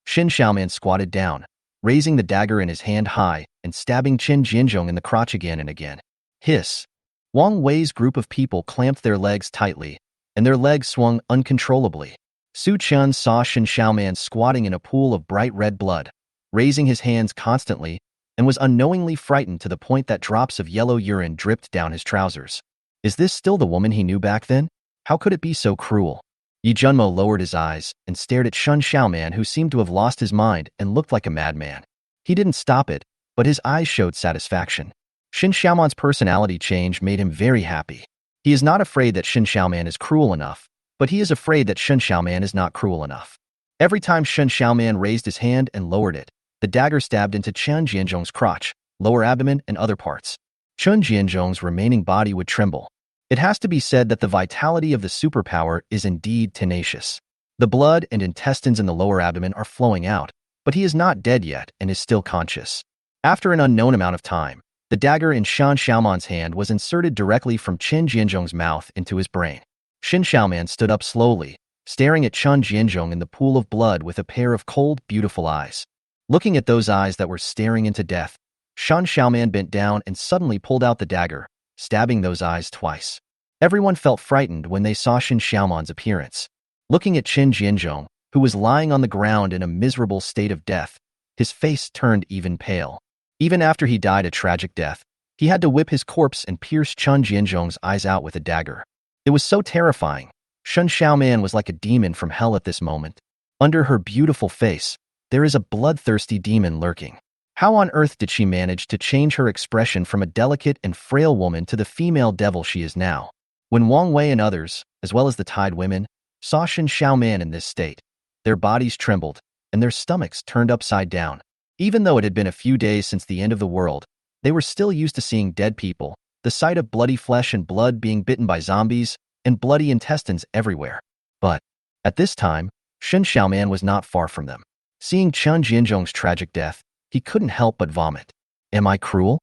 S1: Shen Xiaoman squatted down, raising the dagger in his hand high and stabbing Chen Jianzhong in the crotch again and again. Hiss! Wang Wei's group of people clamped their legs tightly, and their legs swung uncontrollably. Su Chun saw Shen Xiaoman squatting in a pool of bright red blood, raising his hands constantly, and was unknowingly frightened to the point that drops of yellow urine dripped down his trousers. Is this still the woman he knew back then? How could it be so cruel? Yi Junmo lowered his eyes and stared at Shen Xiaoman, who seemed to have lost his mind and looked like a madman. He didn't stop it, but his eyes showed satisfaction. Shen Xiaoman's personality change made him very happy. He is not afraid that Shen Xiaoman is cruel enough, but he is afraid that Shen Xiaoman is not cruel enough. Every time Shen Xiaoman raised his hand and lowered it, the dagger stabbed into Chen Jianzhong's crotch, lower abdomen, and other parts. Chen Jianzhong's remaining body would tremble. It has to be said that the vitality of the superpower is indeed tenacious. The blood and intestines in the lower abdomen are flowing out, but he is not dead yet and is still conscious. After an unknown amount of time, the dagger in Shen Xiaoman's hand was inserted directly from Chen Jianzhong's mouth into his brain. Shen Xiaoman stood up slowly, staring at Chen Jianzhong in the pool of blood with a pair of cold, beautiful eyes. Looking at those eyes that were staring into death, Shen Xiaoman bent down and suddenly pulled out the dagger, stabbing those eyes twice. Everyone felt frightened when they saw Shen Xiaoman's appearance. Looking at Chen Jianzhong, who was lying on the ground in a miserable state of death, his face turned even pale. Even after he died a tragic death, he had to whip his corpse and pierce Chen Jianzhong's eyes out with a dagger. It was so terrifying. Shen Xiaoman was like a demon from hell at this moment. Under her beautiful face, there is a bloodthirsty demon lurking. How on earth did she manage to change her expression from a delicate and frail woman to the female devil she is now? When Wang Wei and others, as well as the tied women, saw Shen Xiaoman in this state, their bodies trembled, and their stomachs turned upside down. Even though it had been a few days since the end of the world, they were still used to seeing dead people, the sight of bloody flesh and blood being bitten by zombies, and bloody intestines everywhere. But, at this time, Shen Xiaoman was not far from them. Seeing Chen Jianzhong's tragic death, he couldn't help but vomit. Am I cruel?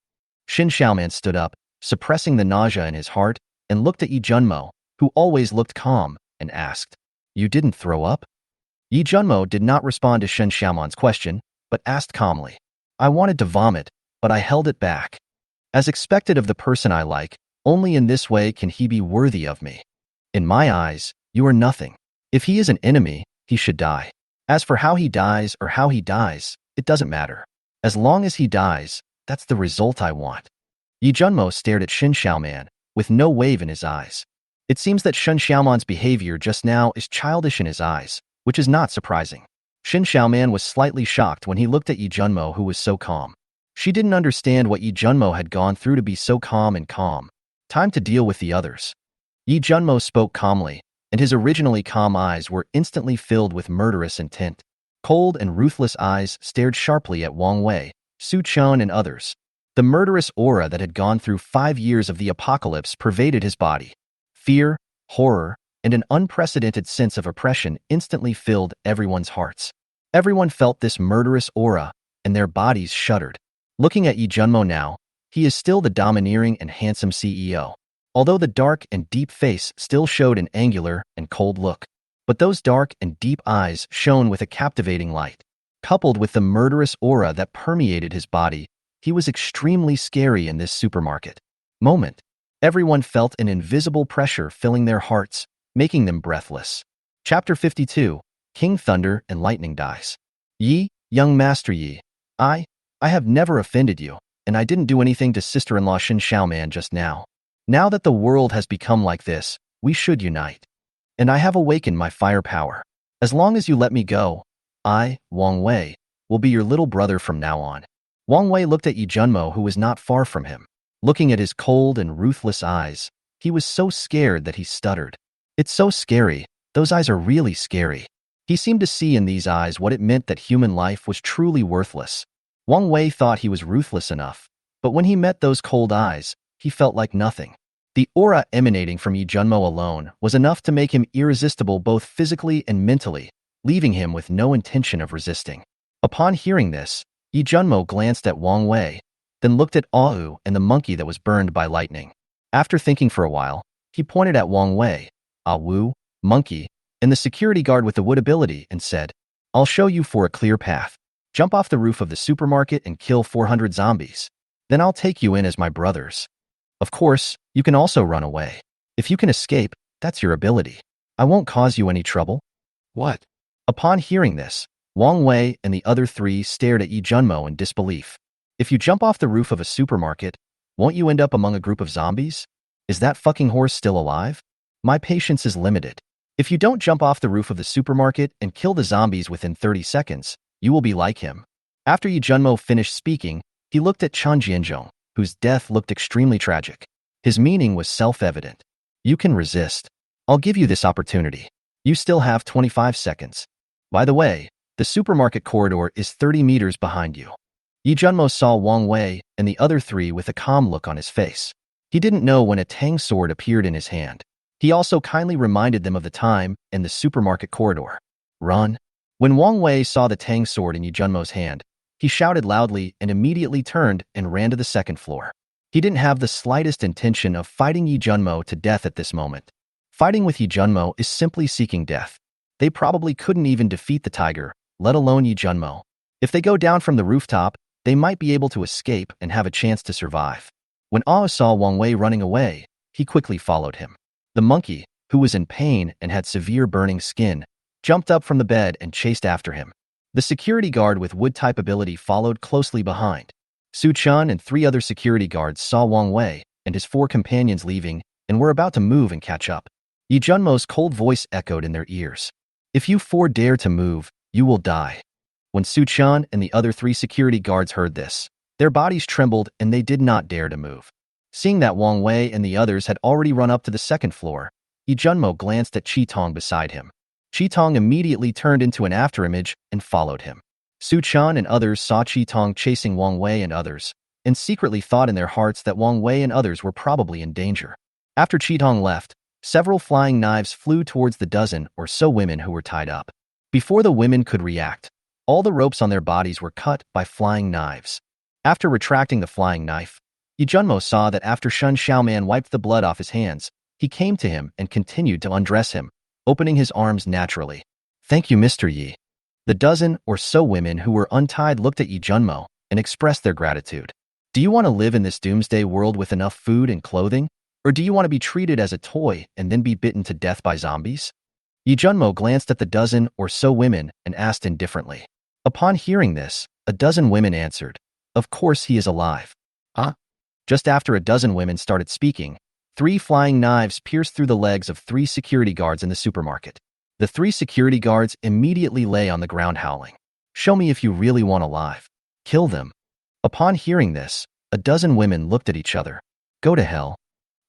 S1: Shen Xiaoman stood up, suppressing the nausea in his heart, and looked at Yi Junmo, who always looked calm, and asked, "You didn't throw up?" Yi Junmo did not respond to Shen Xiaoman's question, but asked calmly, "I wanted to vomit, but I held it back." As expected of the person I like, only in this way can he be worthy of me. In my eyes, you are nothing. If he is an enemy, he should die. As for how he dies or how he dies, it doesn't matter. As long as he dies, that's the result I want. Yi Junmo stared at Shin Xiaoman, with no wave in his eyes. It seems that Shin Xiaoman's behavior just now is childish in his eyes, which is not surprising. Shin Xiaoman was slightly shocked when he looked at Yi Junmo, who was so calm. She didn't understand what Yi Junmo had gone through to be so calm and calm. Time to deal with the others. Yi Junmo spoke calmly, and his originally calm eyes were instantly filled with murderous intent. Cold and ruthless eyes stared sharply at Wang Wei, Su Chun, and others. The murderous aura that had gone through 5 years of the apocalypse pervaded his body. Fear, horror, and an unprecedented sense of oppression instantly filled everyone's hearts. Everyone felt this murderous aura, and their bodies shuddered. Looking at Yi Junmo now, he is still the domineering and handsome CEO. Although the dark and deep face still showed an angular and cold look. But those dark and deep eyes shone with a captivating light. Coupled with the murderous aura that permeated his body, he was extremely scary in this supermarket moment. Everyone felt an invisible pressure filling their hearts, making them breathless. Chapter 52, King Thunder and Lightning Dies. Yi, young Master Yi, I have never offended you, and I didn't do anything to sister-in-law Shin Xiaoman just now. Now that the world has become like this, we should unite. And I have awakened my firepower. As long as you let me go, I, Wang Wei, will be your little brother from now on. Wang Wei looked at Yi Junmo, who was not far from him. Looking at his cold and ruthless eyes, he was so scared that he stuttered. It's so scary. Those eyes are really scary. He seemed to see in these eyes what it meant that human life was truly worthless. Wang Wei thought he was ruthless enough, but when he met those cold eyes, he felt like nothing. The aura emanating from Yi Junmo alone was enough to make him irresistible both physically and mentally, leaving him with no intention of resisting. Upon hearing this, Yi Junmo glanced at Wang Wei, then looked at Au and the monkey that was burned by lightning. After thinking for a while, he pointed at Wang Wei, Au, monkey, and the security guard with the wood ability and said, I'll show you for a clear path. Jump off the roof of the supermarket and kill 400 zombies. Then I'll take you in as my brothers. Of course, you can also run away. If you can escape, that's your ability. I won't cause you any trouble. What? Upon hearing this, Wang Wei and the other 3 stared at Yi Junmo in disbelief. If you jump off the roof of a supermarket, won't you end up among a group of zombies? Is that fucking horse still alive? My patience is limited. If you don't jump off the roof of the supermarket and kill the zombies within 30 seconds, you will be like him. After Yi Junmo finished speaking, he looked at Chen Jianzhong, whose death looked extremely tragic. His meaning was self-evident. You can resist. I'll give you this opportunity. You still have 25 seconds. By the way, the supermarket corridor is 30 meters behind you. Yi Junmo saw Wang Wei and the other 3 with a calm look on his face. He didn't know when a Tang sword appeared in his hand. He also kindly reminded them of the time and the supermarket corridor. Run. When Wang Wei saw the Tang sword in Yi Junmo's hand, he shouted loudly and immediately turned and ran to the 2nd floor. He didn't have the slightest intention of fighting Yi Junmo to death at this moment. Fighting with Yi Junmo is simply seeking death. They probably couldn't even defeat the tiger, let alone Yi Junmo. If they go down from the rooftop, they might be able to escape and have a chance to survive. When Ao saw Wang Wei running away, he quickly followed him. The monkey, who was in pain and had severe burning skin, jumped up from the bed and chased after him. The security guard with wood-type ability followed closely behind. Su Chun and 3 other security guards saw Wang Wei and his 4 companions leaving and were about to move and catch up. Yi Junmo's cold voice echoed in their ears. If you 4 dare to move, you will die. When Su Chun and the other 3 security guards heard this, their bodies trembled and they did not dare to move. Seeing that Wang Wei and the others had already run up to the 2nd floor, Yi Junmo glanced at Qi Tong beside him. Qi Tong immediately turned into an afterimage and followed him. Su Chun and others saw Qi Tong chasing Wang Wei and others, and secretly thought in their hearts that Wang Wei and others were probably in danger. After Qi Tong left, several flying knives flew towards the dozen or so women who were tied up. Before the women could react, all the ropes on their bodies were cut by flying knives. After retracting the flying knife, Yi Junmo saw that after Shen Xiaoman wiped the blood off his hands, he came to him and continued to undress him, opening his arms naturally. Thank you, Mr. Yi. The dozen or so women who were untied looked at Yi Junmo and expressed their gratitude. Do you want to live in this doomsday world with enough food and clothing? Or do you want to be treated as a toy and then be bitten to death by zombies? Yi Junmo glanced at the dozen or so women and asked indifferently. Upon hearing this, a dozen women answered, "Of course he is alive." Huh? Just after a dozen women started speaking, 3 flying knives pierced through the legs of 3 security guards in the supermarket. The 3 security guards immediately lay on the ground howling. "Show me if you really want alive. Kill them." Upon hearing this, a dozen women looked at each other. Go to hell.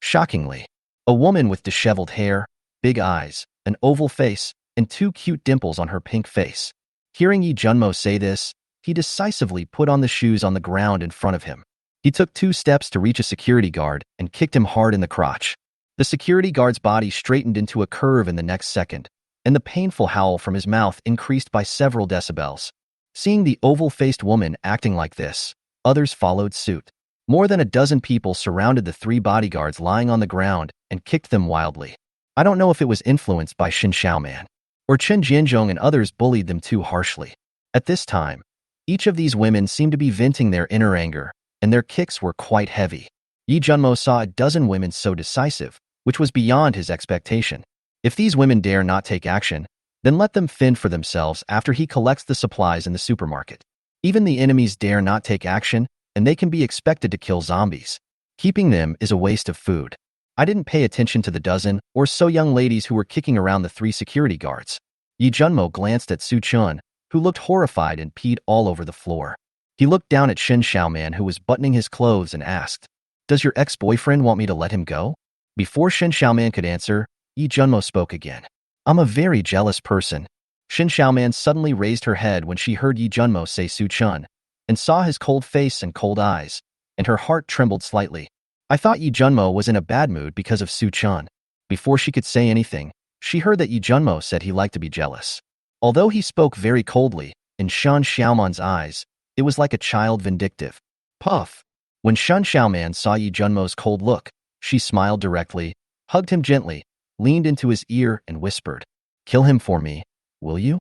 S1: Shockingly, a woman with disheveled hair, big eyes, an oval face, and 2 cute dimples on her pink face. Hearing Yi Junmo say this, he decisively put on the shoes on the ground in front of him. He took 2 steps to reach a security guard and kicked him hard in the crotch. The security guard's body straightened into a curve in the next second, and the painful howl from his mouth increased by several decibels. Seeing the oval-faced woman acting like this, others followed suit. More than a dozen people surrounded the 3 bodyguards lying on the ground and kicked them wildly. I don't know if it was influenced by Shin Xiaoman, or Chen Jianzhong and others bullied them too harshly. At this time, each of these women seemed to be venting their inner anger, and their kicks were quite heavy. Yi Junmo saw a dozen women so decisive, which was beyond his expectation. If these women dare not take action, then let them fend for themselves after he collects the supplies in the supermarket. Even the enemies dare not take action, and they can be expected to kill zombies. Keeping them is a waste of food. I didn't pay attention to the dozen or so young ladies who were kicking around the 3 security guards. Yi Junmo glanced at Su Chun, who looked horrified and peed all over the floor. He looked down at Shin Xiaoman, who was buttoning his clothes, and asked, "Does your ex-boyfriend want me to let him go?" Before Shin Xiaoman could answer, Yi Junmo spoke again. "I'm a very jealous person." Shin Xiaoman suddenly raised her head when she heard Yi Junmo say Su Chun, and saw his cold face and cold eyes, and her heart trembled slightly. I thought Yi Junmo was in a bad mood because of Su Chun. Before she could say anything, she heard that Yi Junmo said he liked to be jealous. Although he spoke very coldly, in Shan Xiaoman's eyes, it was like a child vindictive. Puff. When Shan Xiaoman saw Yi Junmo's cold look, she smiled directly, hugged him gently, leaned into his ear and whispered, "Kill him for me, will you?"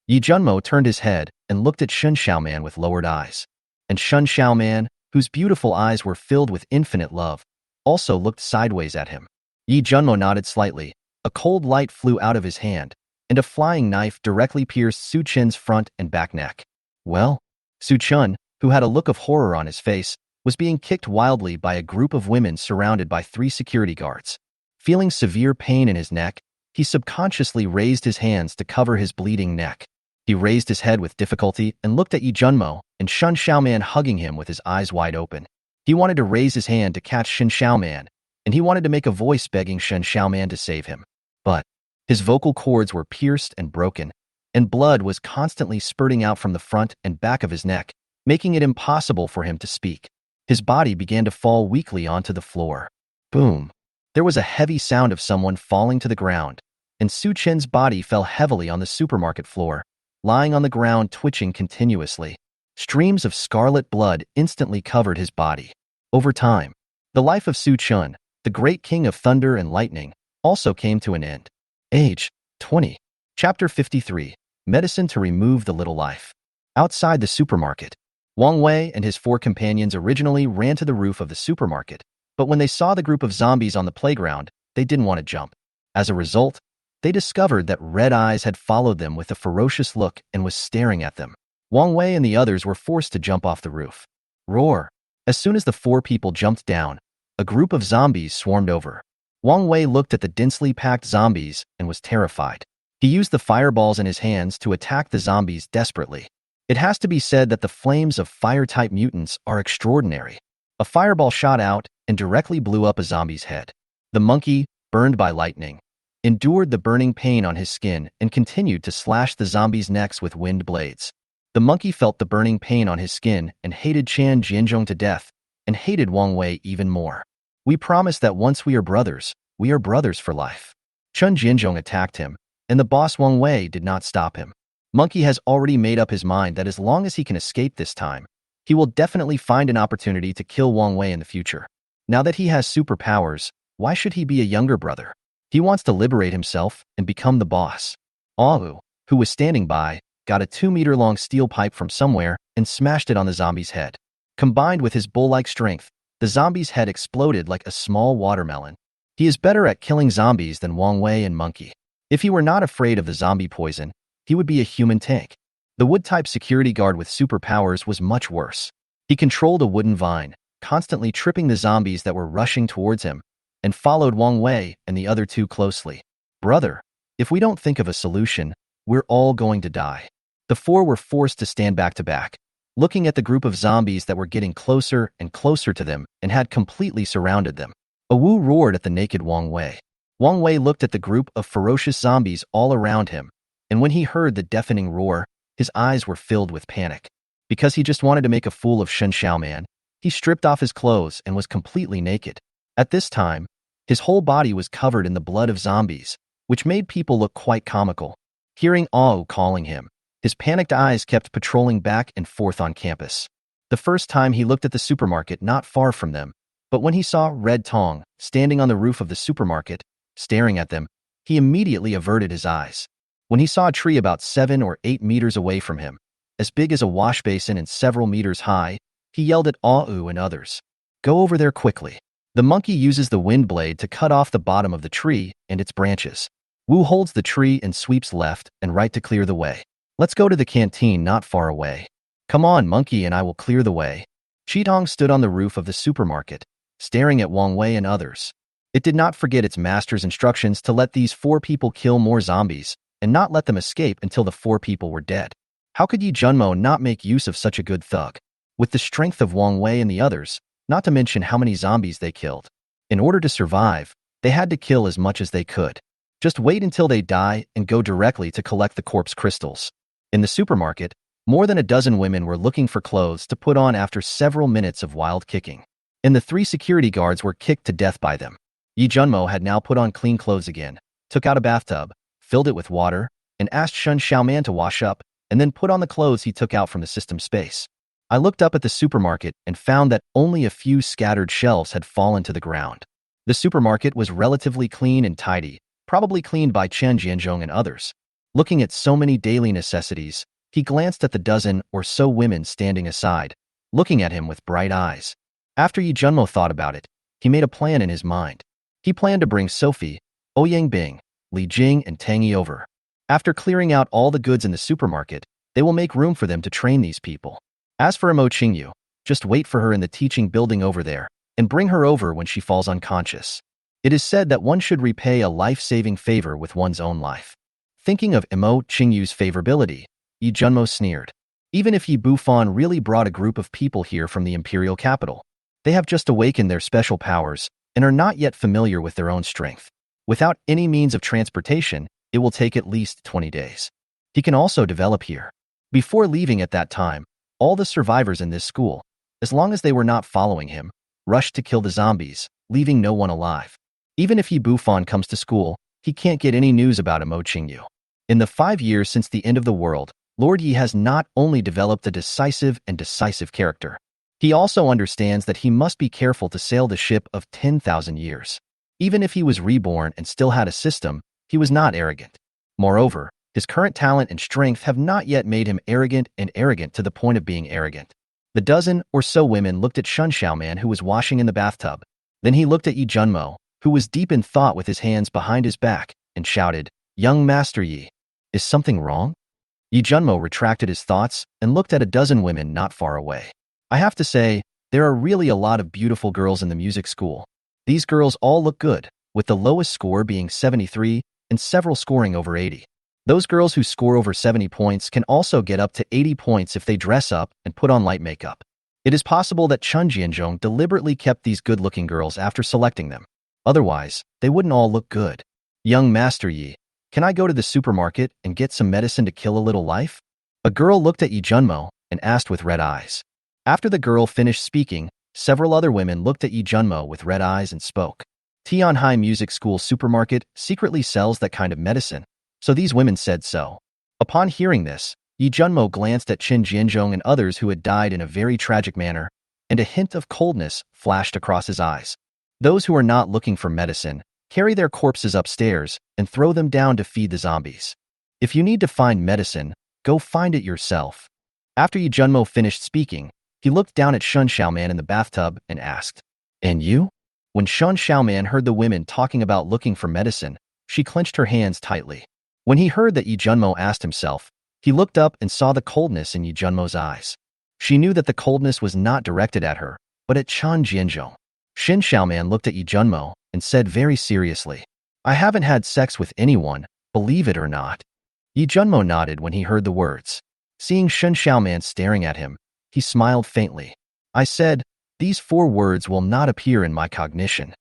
S1: Yi Junmo turned his head and looked at Shan Xiaoman with lowered eyes. And Shan Xiaoman, whose beautiful eyes were filled with infinite love, also looked sideways at him. Yi Junmo nodded slightly. A cold light flew out of his hand, and a flying knife directly pierced Su Chen's front and back neck. Well, Su Chen, who had a look of horror on his face, was being kicked wildly by a group of women surrounded by 3 security guards. Feeling severe pain in his neck, he subconsciously raised his hands to cover his bleeding neck. He raised his head with difficulty and looked at Yi Junmo and Shan Xiaoman hugging him with his eyes wide open. He wanted to raise his hand to catch Shin Xiaoman, and he wanted to make a voice begging Shin Xiaoman to save him. But his vocal cords were pierced and broken, and blood was constantly spurting out from the front and back of his neck, making it impossible for him to speak. His body began to fall weakly onto the floor. Boom! There was a heavy sound of someone falling to the ground, and Su Chen's body fell heavily on the supermarket floor, lying on the ground twitching continuously. Streams of scarlet blood instantly covered his body. Over time, the life of Su Chen, the great king of thunder and lightning, also came to an end. Age, 20. Chapter 53, Medicine to Remove the Little Life. Outside the supermarket, Wang Wei and his 4 companions originally ran to the roof of the supermarket, but when they saw the group of zombies on the playground, they didn't want to jump. As a result, they discovered that Red Eyes had followed them with a ferocious look and was staring at them. Wang Wei and the others were forced to jump off the roof. Roar! As soon as the 4 people jumped down, a group of zombies swarmed over. Wang Wei looked at the densely packed zombies and was terrified. He used the fireballs in his hands to attack the zombies desperately. It has to be said that the flames of fire-type mutants are extraordinary. A fireball shot out and directly blew up a zombie's head. The monkey, burned by lightning, endured the burning pain on his skin and continued to slash the zombies' necks with wind blades. The monkey felt the burning pain on his skin and hated Chan Jianzhong to death, and hated Wang Wei even more. We promise that once we are brothers for life. Chen Jianzhong attacked him, and the boss Wang Wei did not stop him. Monkey has already made up his mind that as long as he can escape this time, he will definitely find an opportunity to kill Wang Wei in the future. Now that he has superpowers, why should he be a younger brother? He wants to liberate himself and become the boss. Awu, who was standing by, got a 2-meter-long steel pipe from somewhere and smashed it on the zombie's head. Combined with his bull-like strength, the zombie's head exploded like a small watermelon. He is better at killing zombies than Wang Wei and Monkey. If he were not afraid of the zombie poison, he would be a human tank. The wood-type security guard with superpowers was much worse. He controlled a wooden vine, constantly tripping the zombies that were rushing towards him, and followed Wang Wei and the other two closely. Brother, if we don't think of a solution, we're all going to die. The four were forced to stand back to back, looking at the group of zombies that were getting closer and closer to them and had completely surrounded them. A Wu roared at the naked Wang Wei. Wang Wei looked at the group of ferocious zombies all around him, and when he heard the deafening roar, his eyes were filled with panic. Because he just wanted to make a fool of Shen Xiaoman, he stripped off his clothes and was completely naked. At this time, his whole body was covered in the blood of zombies, which made people look quite comical. Hearing Ao calling him, his panicked eyes kept patrolling back and forth on campus. The first time he looked at the supermarket not far from them, but when he saw Red Tong standing on the roof of the supermarket, staring at them, he immediately averted his eyes. When he saw a tree about 7 or 8 meters away from him, as big as a wash basin and several meters high, he yelled at Au and others, "Go over there quickly." The monkey uses the wind blade to cut off the bottom of the tree and its branches. Wu holds the tree and sweeps left and right to clear the way. "Let's go to the canteen not far away." "Come on, monkey, and I will clear the way." Qitong stood on the roof of the supermarket, staring at Wang Wei and others. It did not forget its master's instructions to let these 4 people kill more zombies and not let them escape until the 4 people were dead. How could Yi Junmo not make use of such a good thug? With the strength of Wang Wei and the others, not to mention how many zombies they killed. In order to survive, they had to kill as much as they could. Just wait until they die and go directly to collect the corpse crystals. In the supermarket, more than a dozen women were looking for clothes to put on after several minutes of wild kicking. And the 3 security guards were kicked to death by them. Yi Junmo had now put on clean clothes again, took out a bathtub, filled it with water, and asked Shen Xiaoman to wash up, and then put on the clothes he took out from the system space. I looked up at the supermarket and found that only a few scattered shelves had fallen to the ground. The supermarket was relatively clean and tidy, probably cleaned by Chen Jianzhong and others. Looking at so many daily necessities, he glanced at the dozen or so women standing aside, looking at him with bright eyes. After Yi Junmo thought about it, he made a plan in his mind. He planned to bring Sophie, Ouyang Bing, Li Jing, and Tang Yi over. After clearing out all the goods in the supermarket, they will make room for them to train these people. As for Mo Qingyu, just wait for her in the teaching building over there, and bring her over when she falls unconscious. It is said that one should repay a life-saving favor with one's own life. Thinking of Mo Qingyu's favorability, Yi Junmo sneered. Even if Yi Bufan really brought a group of people here from the imperial capital, they have just awakened their special powers and are not yet familiar with their own strength. Without any means of transportation, it will take at least 20 days. He can also develop here. Before leaving at that time, all the survivors in this school, as long as they were not following him, rushed to kill the zombies, leaving no one alive. Even if Yi Bufan comes to school, he can't get any news about Mo Qingyu. In the 5 years since the end of the world, Lord Yi has not only developed a decisive character, he also understands that he must be careful to sail the ship of 10,000 years. Even if he was reborn and still had a system, he was not arrogant. Moreover, his current talent and strength have not yet made him arrogant to the point of being arrogant. The dozen or so women looked at Shen Xiaoman, who was washing in the bathtub. Then he looked at Yi Junmo, who was deep in thought with his hands behind his back, and shouted, "Young Master Yi, is something wrong?" Yi Junmo retracted his thoughts and looked at a dozen women not far away. I have to say, there are really a lot of beautiful girls in the music school. These girls all look good, with the lowest score being 73 and several scoring over 80. Those girls who score over 70 points can also get up to 80 points if they dress up and put on light makeup. It is possible that Chen Jianzhong deliberately kept these good-looking girls after selecting them. Otherwise, they wouldn't all look good. "Young Master Yi, can I go to the supermarket and get some medicine to kill a little life?" A girl looked at Yi Junmo and asked with red eyes. After the girl finished speaking, several other women looked at Yi Junmo with red eyes and spoke. Tianhai Music School Supermarket secretly sells that kind of medicine, so these women said so. Upon hearing this, Yi Junmo glanced at Chen Jianzhong and others who had died in a very tragic manner, and a hint of coldness flashed across his eyes. Those who are not looking for medicine carry their corpses upstairs and throw them down to feed the zombies. If you need to find medicine, go find it yourself. After Yi Junmo finished speaking, He looked down at Shun Xiaoman in the bathtub and asked, "And you?" When Shun Xiaoman heard the women talking about looking for medicine, she clenched her hands tightly. When he heard that Yi Junmo asked himself, he looked up and saw the coldness in Yi Junmo's eyes. She knew that the coldness was not directed at her, but at Chan Jianzhong. Shin Xiaoman looked at Yi Junmo and said very seriously, "I haven't had sex with anyone, believe it or not." Yi Junmo nodded when he heard the words. Seeing Shin Xiaoman staring at him, he smiled faintly. "I said, these 4 words will not appear in my cognition."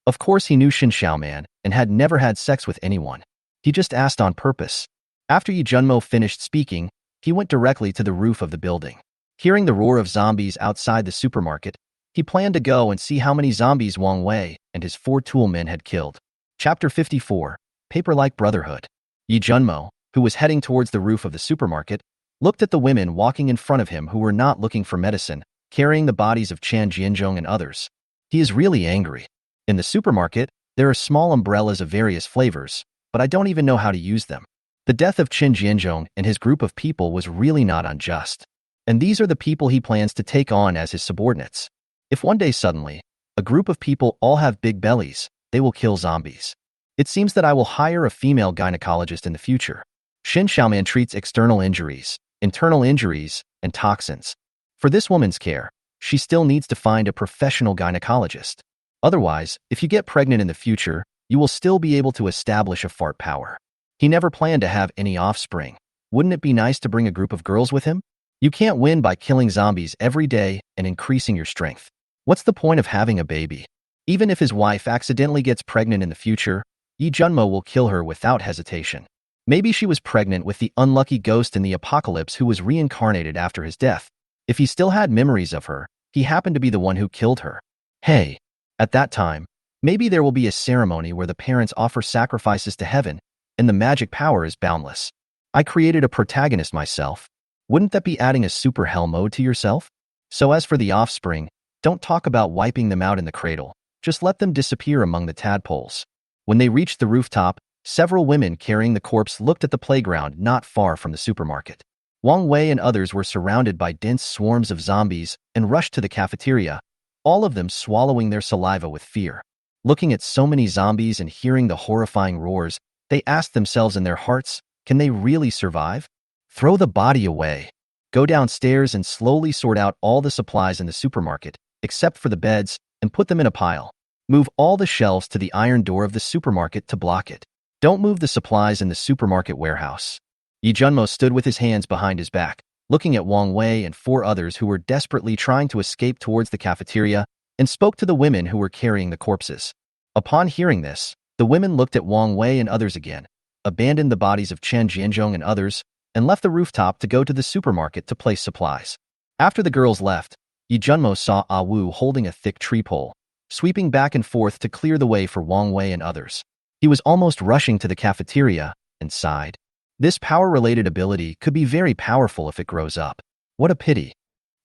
S1: Of course he knew Shin Xiaoman and had never had sex with anyone. He just asked on purpose. After Yi Junmo finished speaking, he went directly to the roof of the building. Hearing the roar of zombies outside the supermarket, he planned to go and see how many zombies Wang Wei and his 4 toolmen had killed. Chapter 54, Paper-like Brotherhood. Yi Junmo, who was heading towards the roof of the supermarket, looked at the women walking in front of him who were not looking for medicine, carrying the bodies of Chan Jianzhong and others. He is really angry. In the supermarket, there are small umbrellas of various flavors, but I don't even know how to use them. The death of Chan Jianzhong and his group of people was really not unjust. And these are the people he plans to take on as his subordinates. If one day suddenly, a group of people all have big bellies, they will kill zombies. It seems that I will hire a female gynecologist in the future. Shin Xiaoman treats external injuries, internal injuries, and toxins. For this woman's care, she still needs to find a professional gynecologist. Otherwise, if you get pregnant in the future, you will still be able to establish a fart power. He never planned to have any offspring. Wouldn't it be nice to bring a group of girls with him? You can't win by killing zombies every day and increasing your strength. What's the point of having a baby? Even if his wife accidentally gets pregnant in the future, Yi Junmo will kill her without hesitation. Maybe she was pregnant with the unlucky ghost in the apocalypse who was reincarnated after his death. If he still had memories of her, he happened to be the one who killed her. Hey, at that time, maybe there will be a ceremony where the parents offer sacrifices to heaven, and the magic power is boundless. I created a protagonist myself. Wouldn't that be adding a super hell mode to yourself? So as for the offspring, don't talk about wiping them out in the cradle. Just let them disappear among the tadpoles. When they reached the rooftop, several women carrying the corpse looked at the playground not far from the supermarket. Wang Wei and others were surrounded by dense swarms of zombies and rushed to the cafeteria, all of them swallowing their saliva with fear. Looking at so many zombies and hearing the horrifying roars, they asked themselves in their hearts, can they really survive? Throw the body away. Go downstairs and slowly sort out all the supplies in the supermarket, except for the beds, and put them in a pile. Move all the shelves to the iron door of the supermarket to block it. Don't move the supplies in the supermarket warehouse. Yi Junmo stood with his hands behind his back, looking at Wang Wei and 4 others who were desperately trying to escape towards the cafeteria, and spoke to the women who were carrying the corpses. Upon hearing this, the women looked at Wang Wei and others again, abandoned the bodies of Chen Jianzhong and others, and left the rooftop to go to the supermarket to place supplies. After the girls left, Yi Junmo saw Ah Wu holding a thick tree pole, sweeping back and forth to clear the way for Wang Wei and others. He was almost rushing to the cafeteria and sighed. This power-related ability could be very powerful if it grows up. What a pity.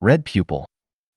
S1: Red pupil.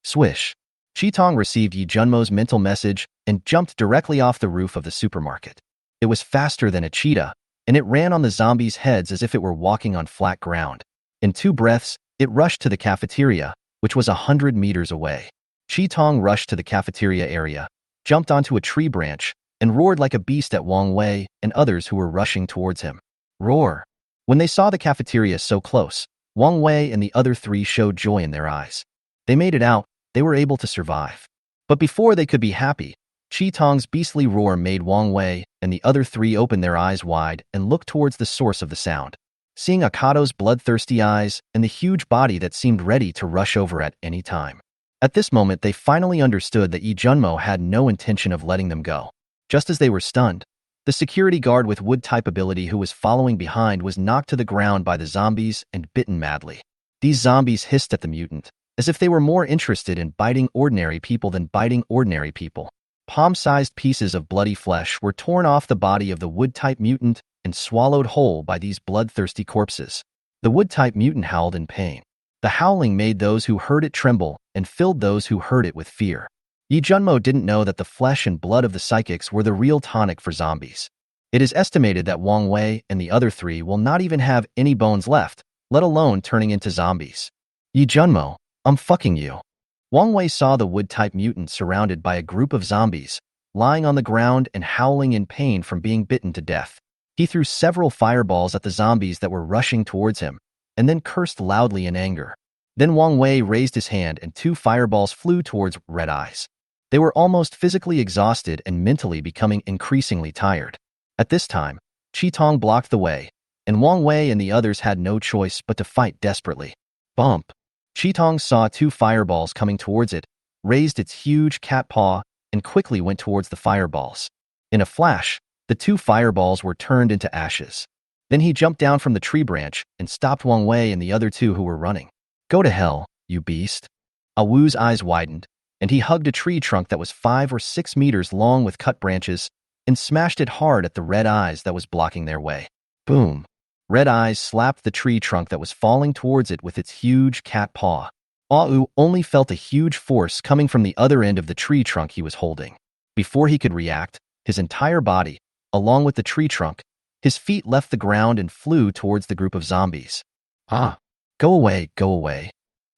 S1: Swish. Qitong received Yi Junmo's mental message and jumped directly off the roof of the supermarket. It was faster than a cheetah, and it ran on the zombies' heads as if it were walking on flat ground. In 2 breaths, it rushed to the cafeteria, which was 100 meters away. Qitong rushed to the cafeteria area, jumped onto a tree branch, and roared like a beast at Wang Wei and others who were rushing towards him. Roar. When they saw the cafeteria so close, Wang Wei and the other 3 showed joy in their eyes. They made it out, they were able to survive. But before they could be happy, Qitong's beastly roar made Wang Wei and the other 3 open their eyes wide and look towards the source of the sound. Seeing Akado's bloodthirsty eyes and the huge body that seemed ready to rush over at any time. At this moment, they finally understood that Yi Junmo had no intention of letting them go. Just as they were stunned, the security guard with wood-type ability who was following behind was knocked to the ground by the zombies and bitten madly. These zombies hissed at the mutant, as if they were more interested in biting ordinary people than biting ordinary people. Palm-sized pieces of bloody flesh were torn off the body of the wood-type mutant and swallowed whole by these bloodthirsty corpses. The wood-type mutant howled in pain. The howling made those who heard it tremble and filled those who heard it with fear. Yi Junmo didn't know that the flesh and blood of the psychics were the real tonic for zombies. It is estimated that Wang Wei and the other 3 will not even have any bones left, let alone turning into zombies. Yi Junmo, I'm fucking you. Wang Wei saw the wood-type mutant surrounded by a group of zombies, lying on the ground and howling in pain from being bitten to death. He threw several fireballs at the zombies that were rushing towards him, and then cursed loudly in anger. Then Wang Wei raised his hand and 2 fireballs flew towards Red Eyes. They were almost physically exhausted and mentally becoming increasingly tired. At this time, Qi Tong blocked the way, and Wang Wei and the others had no choice but to fight desperately. Bump! Qi Tong saw 2 fireballs coming towards it, raised its huge cat paw, and quickly went towards the fireballs. In a flash, the 2 fireballs were turned into ashes. Then he jumped down from the tree branch and stopped Wang Wei and the other 2 who were running. Go to hell, you beast. A Wu's eyes widened, and he hugged a tree trunk that was 5 or 6 meters long with cut branches and smashed it hard at the Red Eyes that was blocking their way. Boom! Red Eyes slapped the tree trunk that was falling towards it with its huge cat paw. Wu only felt a huge force coming from the other end of the tree trunk he was holding. Before he could react, his entire body, along with the tree trunk, his feet left the ground and flew towards the group of zombies. Ah! Go away, go away.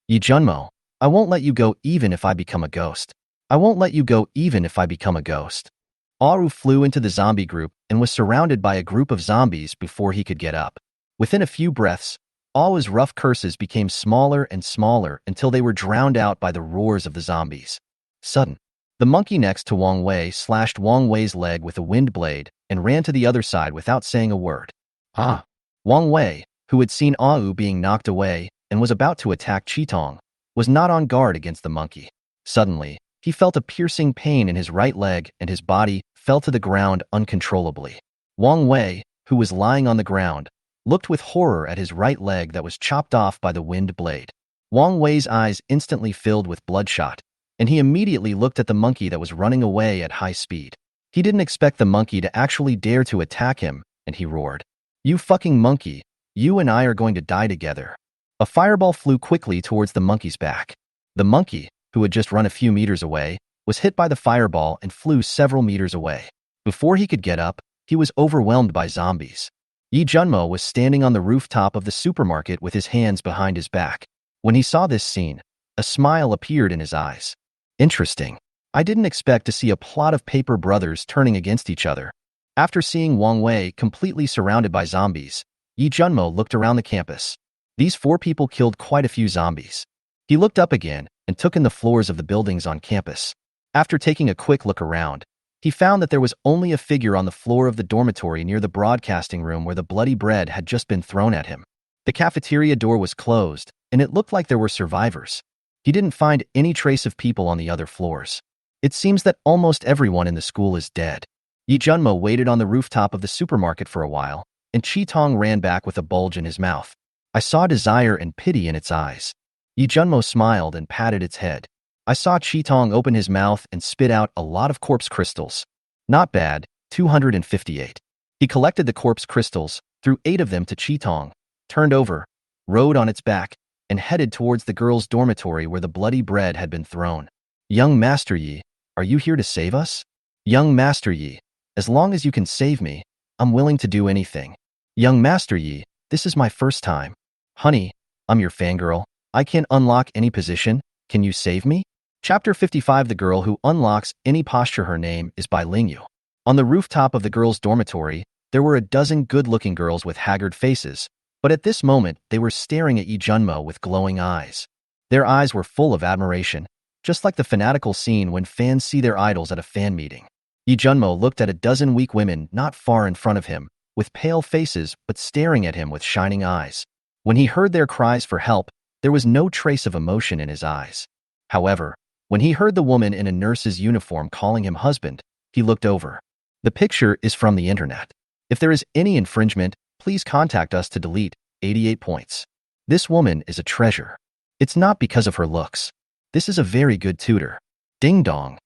S1: Yi Junmo, I won't let you go even if I become a ghost. I won't let you go even if I become a ghost. Wu flew into the zombie group and was surrounded by a group of zombies before he could get up. Within a few breaths, Wu's rough curses became smaller and smaller until they were drowned out by the roars of the zombies. Sudden, the monkey next to Wang Wei slashed Wang Wei's leg with a wind blade and ran to the other side without saying a word. Ah! Wang Wei, who had seen Wu being knocked away and was about to attack Qi Tong, was not on guard against the monkey. Suddenly, he felt a piercing pain in his right leg and his body fell to the ground uncontrollably. Wang Wei, who was lying on the ground, looked with horror at his right leg that was chopped off by the wind blade. Wang Wei's eyes instantly filled with bloodshot, and he immediately looked at the monkey that was running away at high speed. He didn't expect the monkey to actually dare to attack him, and he roared, "You fucking monkey, you and I are going to die together." A fireball flew quickly towards the monkey's back. The monkey, who had just run a few meters away, was hit by the fireball and flew several meters away. Before he could get up, he was overwhelmed by zombies. Yi Junmo was standing on the rooftop of the supermarket with his hands behind his back. When he saw this scene, a smile appeared in his eyes. Interesting. I didn't expect to see a plot of paper brothers turning against each other. After seeing Wang Wei completely surrounded by zombies, Yi Junmo looked around the campus. These 4 people killed quite a few zombies. He looked up again and took in the floors of the buildings on campus. After taking a quick look around, he found that there was only a figure on the floor of the dormitory near the broadcasting room where the bloody bread had just been thrown at him. The cafeteria door was closed, and it looked like there were survivors. He didn't find any trace of people on the other floors. It seems that almost everyone in the school is dead. Yi Junmo waited on the rooftop of the supermarket for a while, and Qi Tong ran back with a bulge in his mouth. I saw desire and pity in its eyes. Yi Junmo smiled and patted its head. I saw Qi Tong open his mouth and spit out a lot of corpse crystals. Not bad, 258. He collected the corpse crystals, threw 8 of them to Qi Tong, turned over, rode on its back, and headed towards the girls' dormitory where the bloody bread had been thrown. Young Master Yi, are you here to save us? Young Master Yi, as long as you can save me, I'm willing to do anything. Young Master Yi, this is my first time. Honey, I'm your fangirl. I can't unlock any position. Can you save me? Chapter 55. The girl who unlocks any posture. Her name is by Lingyu. On the rooftop of the girls' dormitory, there were a dozen good-looking girls with haggard faces, but at this moment they were staring at Yi Junmo with glowing eyes. Their eyes were full of admiration, just like the fanatical scene when fans see their idols at a fan meeting. Yi Junmo looked at a dozen weak women not far in front of him, with pale faces but staring at him with shining eyes. When he heard their cries for help, there was no trace of emotion in his eyes. However, when he heard the woman in a nurse's uniform calling him husband, he looked over. The picture is from the internet. If there is any infringement, please contact us to delete. 88 points. This woman is a treasure. It's not because of her looks. This is a very good tutor. Ding dong.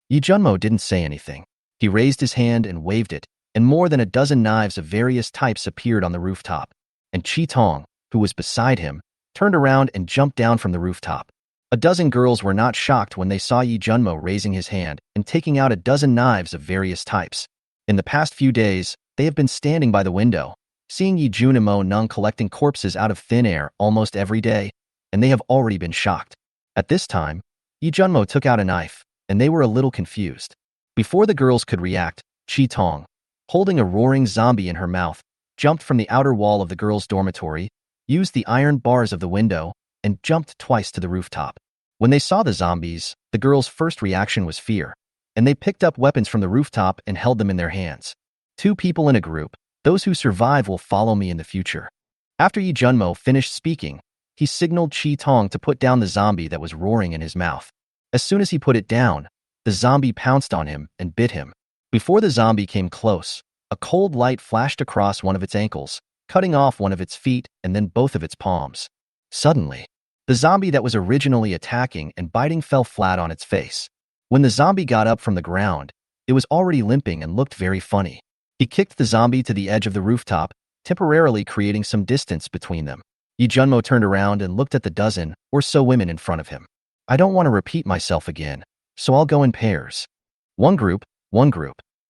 S1: Yi Junmo didn't say anything. He raised his hand and waved it, and more than a dozen knives of various types appeared on the rooftop. And Qi Tong, who was beside him, turned around and jumped down from the rooftop. A dozen girls were not shocked when they saw Yi Junmo raising his hand and taking out a dozen knives of various types. In the past few days, they have been standing by the window, seeing Yi Junmo Nung collecting corpses out of thin air almost every day, and they have already been shocked. At this time, Yi Junmo took out a knife, and they were a little confused. Before the girls could react, Chi Tong, holding a roaring zombie in her mouth, jumped from the outer wall of the girls' dormitory, used the iron bars of the window, and jumped twice to the rooftop. When they saw the zombies, the girls' first reaction was fear, and they picked up weapons from the rooftop and held them in their hands. 2 people in a group. Those who survive will follow me in the future. After Yi Junmo finished speaking, he signaled Chi Tong to put down the zombie that was roaring in his mouth. As soon as he put it down, the zombie pounced on him and bit him. Before the zombie came close, a cold light flashed across one of its ankles, cutting off one of its feet and then both of its palms. Suddenly, the zombie that was originally attacking and biting fell flat on its face. When the zombie got up from the ground, it was already limping and looked very funny. He kicked the zombie to the edge of the rooftop, temporarily creating some distance between them. Yi Junmo turned around and looked at the dozen or so women in front of him. I don't want to repeat myself again, so I'll go in pairs. One group.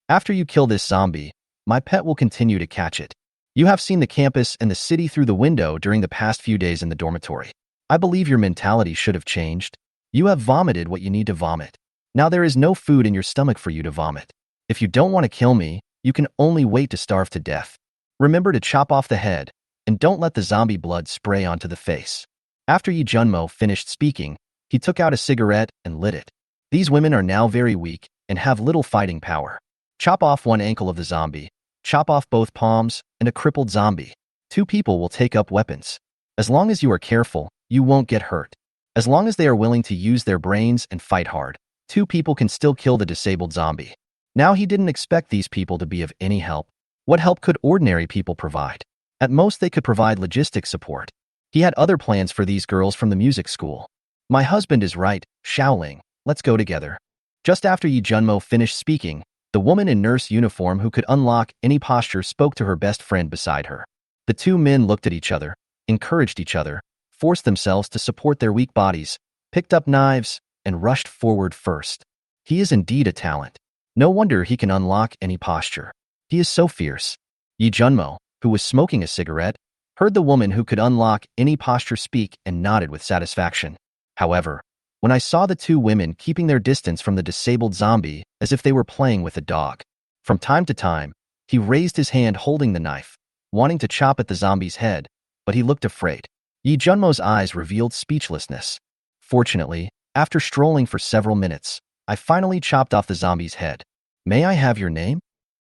S1: After you kill this zombie, my pet will continue to catch it. You have seen the campus and the city through the window during the past few days in the dormitory. I believe your mentality should have changed. You have vomited what you need to vomit. Now there is no food in your stomach for you to vomit. If you don't want to kill me, you can only wait to starve to death. Remember to chop off the head, and don't let the zombie blood spray onto the face. After Yi Junmo finished speaking, he took out a cigarette and lit it. These women are now very weak and have little fighting power. Chop off one ankle of the zombie, chop off both palms, and a crippled zombie. 2 people will take up weapons. As long as you are careful, you won't get hurt. As long as they are willing to use their brains and fight hard, 2 people can still kill the disabled zombie. Now he didn't expect these people to be of any help. What help could ordinary people provide? At most they could provide logistics support. He had other plans for these girls from the music school. My husband is right, Shaoling, let's go together. Just after Yi Junmo finished speaking, the woman in nurse uniform who could unlock any posture spoke to her best friend beside her. The 2 men looked at each other, encouraged each other, forced themselves to support their weak bodies, picked up knives, and rushed forward first. He is indeed a talent. No wonder he can unlock any posture. He is so fierce. Yi Junmo, who was smoking a cigarette, heard the woman who could unlock any posture speak and nodded with satisfaction. However, when I saw the 2 women keeping their distance from the disabled zombie as if they were playing with a dog, from time to time, he raised his hand holding the knife, wanting to chop at the zombie's head, but he looked afraid. Yi Junmo's eyes revealed speechlessness. Fortunately, after strolling for several minutes, I finally chopped off the zombie's head. May I have your name?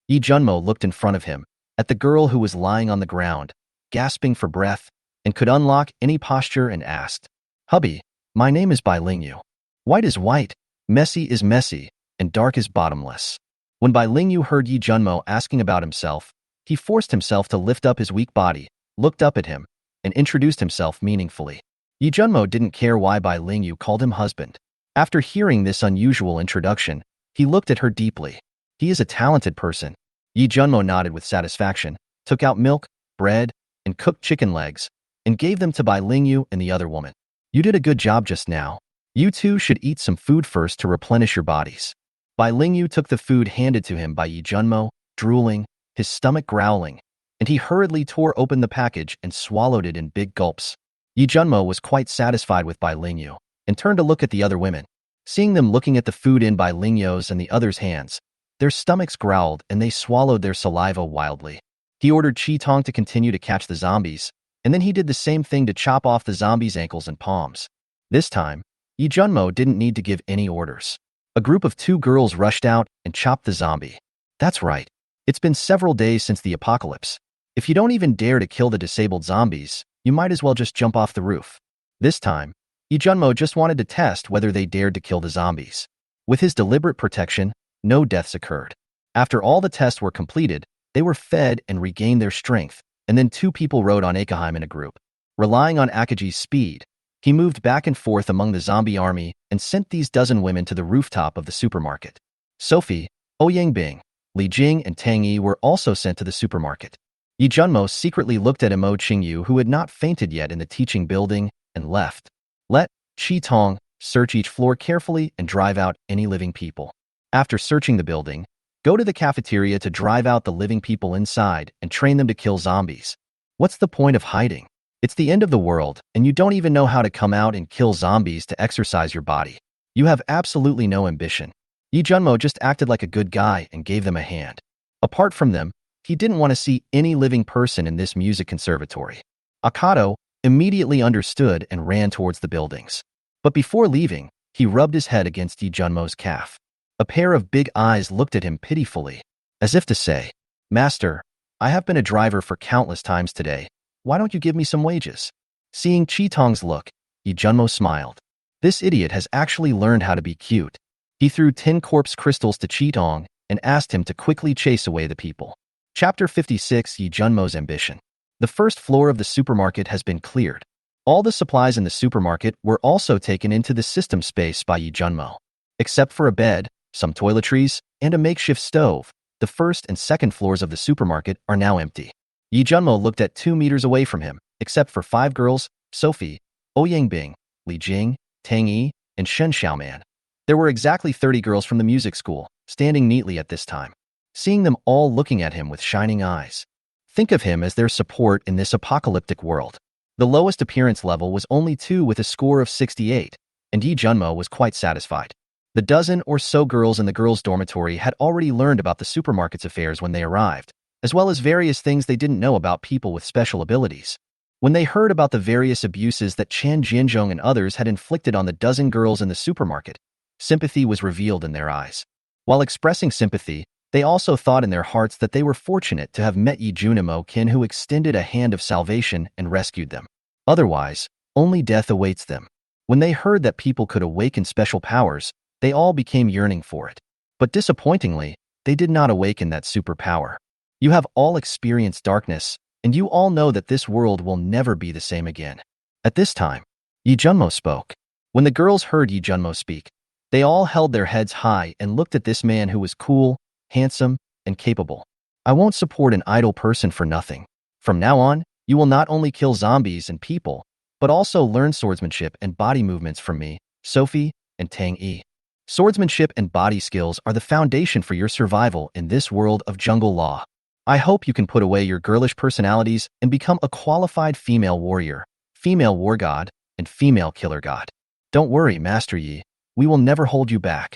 S1: Yi Junmo looked in front of him, at the girl who was lying on the ground, gasping for breath, and could unlock any posture and asked, Hubby, my name is Bai Lingyu. White is white, messy is messy, and dark is bottomless. When Bai Lingyu heard Yi Junmo asking about himself, he forced himself to lift up his weak body, looked up at him, and introduced himself meaningfully. Yi Junmo didn't care why Bai Lingyu called him husband. After hearing this unusual introduction, he looked at her deeply. He is a talented person. Yi Junmo nodded with satisfaction, took out milk, bread, and cooked chicken legs, and gave them to Bai Lingyu and the other woman. You did a good job just now. You 2 should eat some food first to replenish your bodies. Bai Lingyu took the food handed to him by Yi Junmo, drooling, his stomach growling, and he hurriedly tore open the package and swallowed it in big gulps. Yi Junmo was quite satisfied with Bai Lingyu, and turned to look at the other women. Seeing them looking at the food in Bai Lingyu's and the others' hands, their stomachs growled and they swallowed their saliva wildly. He ordered Chi Tong to continue to catch the zombies, and then he did the same thing to chop off the zombies' ankles and palms. This time, Yi Junmo didn't need to give any orders. A group of 2 girls rushed out and chopped the zombie. That's right. It's been several days since the apocalypse. If you don't even dare to kill the disabled zombies, you might as well just jump off the roof. This time, Yi Junmo just wanted to test whether they dared to kill the zombies. With his deliberate protection, no deaths occurred. After all the tests were completed, they were fed and regained their strength, and then 2 people rode on Akaheim in a group. Relying on Akaji's speed, he moved back and forth among the zombie army and sent these dozen women to the rooftop of the supermarket. Sophie, Oyangbing, Li Jing, and Tang Yi were also sent to the supermarket. Yi Junmo secretly looked at Mo Qingyu, who had not fainted yet in the teaching building, and left. Let Chi Tong search each floor carefully and drive out any living people. After searching the building, go to the cafeteria to drive out the living people inside and train them to kill zombies. What's the point of hiding? It's the end of the world, and you don't even know how to come out and kill zombies to exercise your body. You have absolutely no ambition. Yi Junmo just acted like a good guy and gave them a hand. Apart from them, he didn't want to see any living person in this music conservatory. Akato immediately understood and ran towards the buildings. But before leaving, he rubbed his head against Yi Junmo's calf. A pair of big eyes looked at him pitifully, as if to say, "Master, I have been a driver for countless times today. Why don't you give me some wages?" Seeing Chitong's look, Yi Junmo smiled. This idiot has actually learned how to be cute. He threw 10 corpse crystals to Chitong and asked him to quickly chase away the people. Chapter 56: Yi Junmo's Ambition. The first floor of the supermarket has been cleared. All the supplies in the supermarket were also taken into the system space by Yi Junmo. Except for a bed, some toiletries, and a makeshift stove, the first and second floors of the supermarket are now empty. Yi Junmo looked at 2 meters away from him, except for 5 girls: Sophie, Oyangbing, Li Jing, Tang Yi, and Shen Xiaoman. There were exactly 30 girls from the music school, standing neatly at this time. Seeing them all looking at him with shining eyes. Think of him as their support in this apocalyptic world. The lowest appearance level was only 2 with a score of 68, and Yi Junmo was quite satisfied. The dozen or so girls in the girls' dormitory had already learned about the supermarket's affairs when they arrived, as well as various things they didn't know about people with special abilities. When they heard about the various abuses that Chen Jianzhong and others had inflicted on the dozen girls in the supermarket, sympathy was revealed in their eyes. While expressing sympathy, they also thought in their hearts that they were fortunate to have met Yi Junmo Kin, who extended a hand of salvation and rescued them. Otherwise, only death awaits them. When they heard that people could awaken special powers, they all became yearning for it. But disappointingly, they did not awaken that superpower. You have all experienced darkness, and you all know that this world will never be the same again. At this time, Yi Junmo spoke. When the girls heard Yi Junmo speak, they all held their heads high and looked at this man who was cool, handsome, and capable. "I won't support an idle person for nothing. From now on, you will not only kill zombies and people, but also learn swordsmanship and body movements from me, Sophie, and Tang Yi. Swordsmanship and body skills are the foundation for your survival in this world of jungle law. I hope you can put away your girlish personalities and become a qualified female warrior, female war god, and female killer god. Don't worry, Master Yi. We will never hold you back."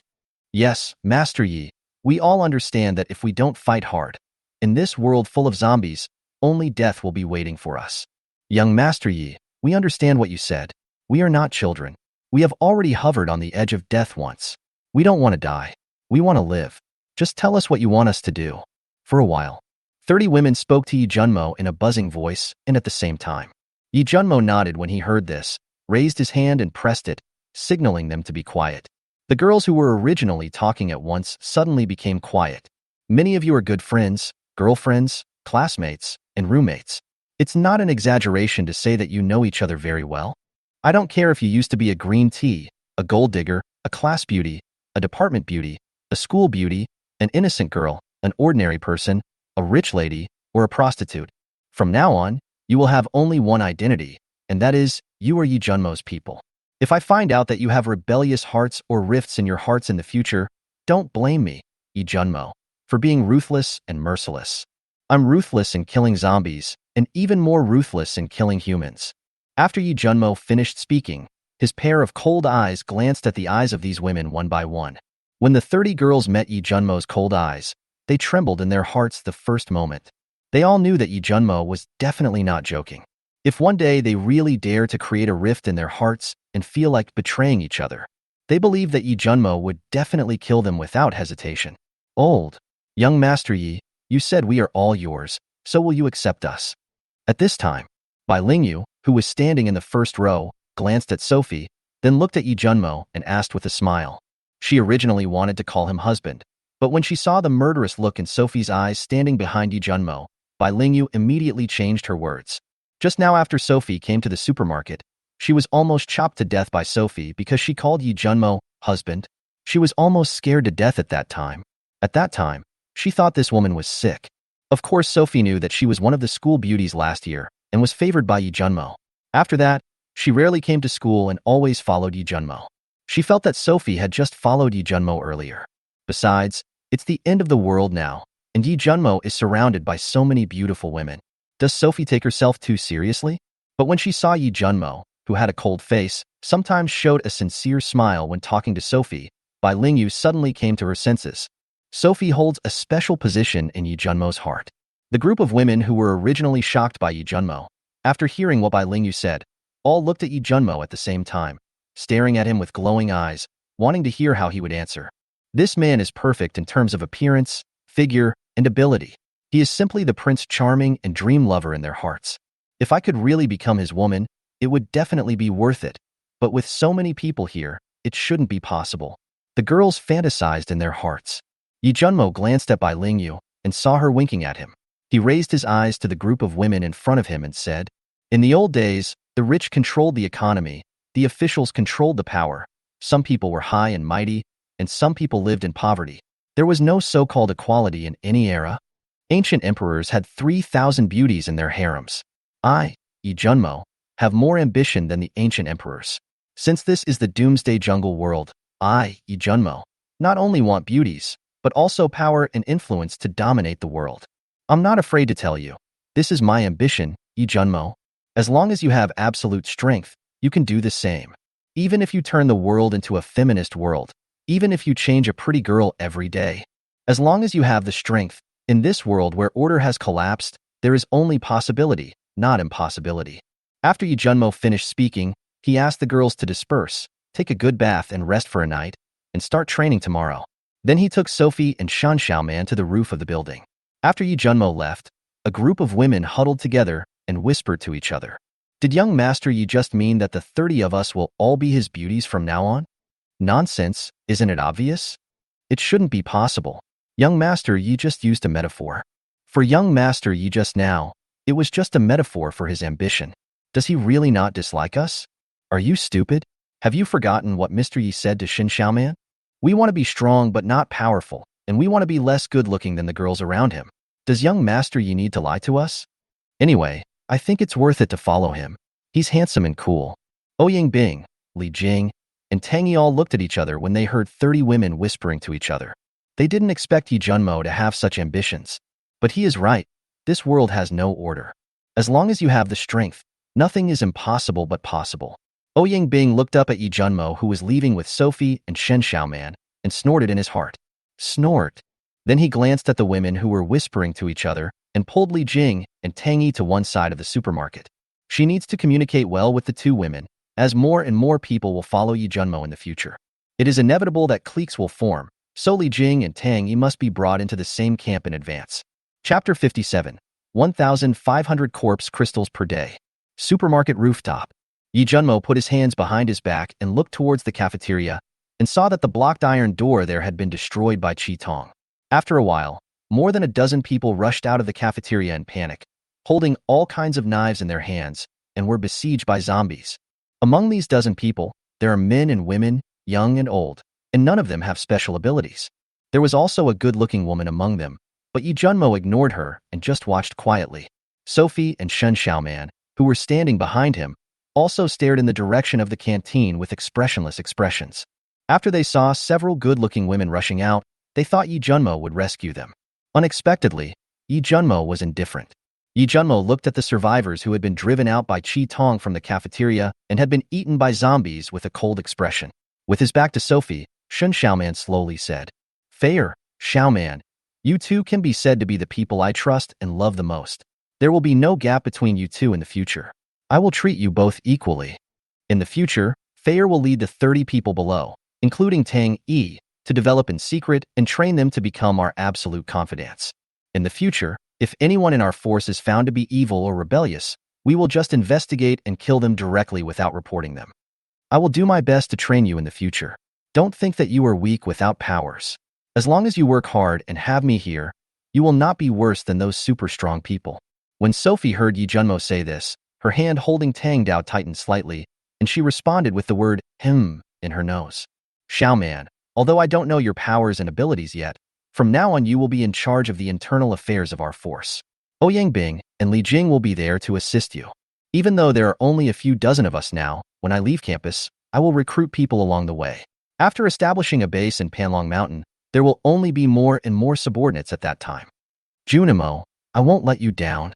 S1: "Yes, Master Yi. We all understand that if we don't fight hard, in this world full of zombies, only death will be waiting for us." "Young Master Yi, we understand what you said. We are not children. We have already hovered on the edge of death once. We don't want to die. We want to live. Just tell us what you want us to do." For a while, 30 women spoke to Yi Junmo in a buzzing voice and at the same time. Yi Junmo nodded when he heard this, raised his hand and pressed it, signaling them to be quiet. The girls who were originally talking at once suddenly became quiet. "Many of you are good friends, girlfriends, classmates, and roommates. It's not an exaggeration to say that you know each other very well. I don't care if you used to be a green tea, a gold digger, a class beauty, a department beauty, a school beauty, an innocent girl, an ordinary person, a rich lady, or a prostitute. From now on, you will have only one identity, and that is, you are Yi Junmo's people. If I find out that you have rebellious hearts or rifts in your hearts in the future, don't blame me, Yi Junmo, for being ruthless and merciless. I'm ruthless in killing zombies, and even more ruthless in killing humans." After Yi Junmo finished speaking, his pair of cold eyes glanced at the eyes of these women one by one. When the 30 girls met Yi Junmo's cold eyes, they trembled in their hearts the first moment. They all knew that Yi Junmo was definitely not joking. If one day they really dare to create a rift in their hearts and feel like betraying each other, they believed that Yi Junmo would definitely kill them without hesitation. "Old, young Master Yi, you said we are all yours, so will you accept us?" At this time, Bai Lingyu, who was standing in the first row, glanced at Sophie, then looked at Yi Junmo and asked with a smile. She originally wanted to call him husband, but when she saw the murderous look in Sophie's eyes standing behind Yi Junmo, Bai Lingyu immediately changed her words. Just now after Sophie came to the supermarket, she was almost chopped to death by Sophie because she called Yi Junmo husband. She was almost scared to death at that time. At that time, she thought this woman was sick. Of course, Sophie knew that she was one of the school beauties last year and was favored by Yi Junmo. After that, she rarely came to school and always followed Yi Junmo. She felt that Sophie had just followed Yi Junmo earlier. Besides, it's the end of the world now, and Yi Junmo is surrounded by so many beautiful women. Does Sophie take herself too seriously? But when she saw Yi Junmo, who had a cold face, sometimes showed a sincere smile when talking to Sophie, Bai Lingyu suddenly came to her senses. Sophie holds a special position in Yi Junmo's heart. The group of women who were originally shocked by Yi Junmo, after hearing what Bai Lingyu said, all looked at Yi Junmo at the same time, staring at him with glowing eyes, wanting to hear how he would answer. This man is perfect in terms of appearance, figure, and ability. He is simply the Prince Charming and dream lover in their hearts. If I could really become his woman, it would definitely be worth it. But with so many people here, it shouldn't be possible. The girls fantasized in their hearts. Yi Junmo glanced at Bai Lingyu and saw her winking at him. He raised his eyes to the group of women in front of him and said, "In the old days, the rich controlled the economy, the officials controlled the power. Some people were high and mighty, and some people lived in poverty. There was no so-called equality in any era. Ancient emperors had 3,000 beauties in their harems. I, Yi Junmo, have more ambition than the ancient emperors. Since this is the Doomsday jungle world, I, Yi Junmo, not only want beauties, but also power and influence to dominate the world. I'm not afraid to tell you. This is my ambition, Yi Junmo. As long as you have absolute strength, you can do the same. Even if you turn the world into a feminist world, even if you change a pretty girl every day. As long as you have the strength, in this world where order has collapsed, there is only possibility, not impossibility." After Yi Junmo finished speaking, he asked the girls to disperse, take a good bath and rest for a night, and start training tomorrow. Then he took Sophie and Shan Xiaoman to the roof of the building. After Yi Junmo left, a group of women huddled together and whispered to each other. "Did young Master Yi just mean that the 30 of us will all be his beauties from now on? Nonsense, isn't it obvious? It shouldn't be possible. Young Master Yi just used a metaphor. For young Master Yi just now, it was just a metaphor for his ambition. Does he really not dislike us? Are you stupid? Have you forgotten what Mr. Yi said to Shin Xiaoman? We want to be strong but not powerful, and we want to be less good-looking than the girls around him. Does young Master Yi need to lie to us? Anyway, I think it's worth it to follow him. He's handsome and cool." Ouyang Bing, Li Jing, and Tang Yi all looked at each other when they heard 30 women whispering to each other. They didn't expect Yi Junmo to have such ambitions. But he is right. This world has no order. As long as you have the strength, nothing is impossible but possible. Ouyang Bing looked up at Yi Junmo, who was leaving with Sophie and Shen Xiaoman, and snorted in his heart. Snort. Then he glanced at the women who were whispering to each other and pulled Li Jing and Tang Yi to one side of the supermarket. She needs to communicate well with the two women, as more and more people will follow Yi Junmo in the future. It is inevitable that cliques will form, so Li Jing and Tang Yi must be brought into the same camp in advance. Chapter 57. 1,500 corpse crystals per day. Supermarket rooftop. Yi Junmo put his hands behind his back and looked towards the cafeteria and saw that the blocked iron door there had been destroyed by Qi Tong. After a while, more than a dozen people rushed out of the cafeteria in panic, holding all kinds of knives in their hands, and were besieged by zombies. Among these dozen people, there are men and women, young and old, and none of them have special abilities. There was also a good-looking woman among them, but Yi Junmo ignored her and just watched quietly. Sophie and Shen Xiaoman, who were standing behind him, also stared in the direction of the canteen with expressionless expressions. After they saw several good-looking women rushing out, they thought Yi Junmo would rescue them. Unexpectedly, Yi Junmo was indifferent. Yi Junmo looked at the survivors who had been driven out by Qi Tong from the cafeteria and had been eaten by zombies with a cold expression. With his back to Sophie, Shen Xiaoman slowly said, "Fair, Xiaoman, you two can be said to be the people I trust and love the most. There will be no gap between you two in the future. I will treat you both equally. In the future, Fair will lead the 30 people below, including Tang Yi, to develop in secret and train them to become our absolute confidants. In the future, if anyone in our force is found to be evil or rebellious, we will just investigate and kill them directly without reporting them. I will do my best to train you in the future. Don't think that you are weak without powers. As long as you work hard and have me here, you will not be worse than those super strong people." When Sophie heard Yi Junmo say this, her hand holding Tang Dao tightened slightly, and she responded with the word in her nose. "Xiaoman, although I don't know your powers and abilities yet, from now on you will be in charge of the internal affairs of our force. Ouyang Bing and Li Jing will be there to assist you. Even though there are only a few dozen of us now, when I leave campus, I will recruit people along the way. After establishing a base in Panlong Mountain, there will only be more and more subordinates at that time. Junimo, I won't let you down."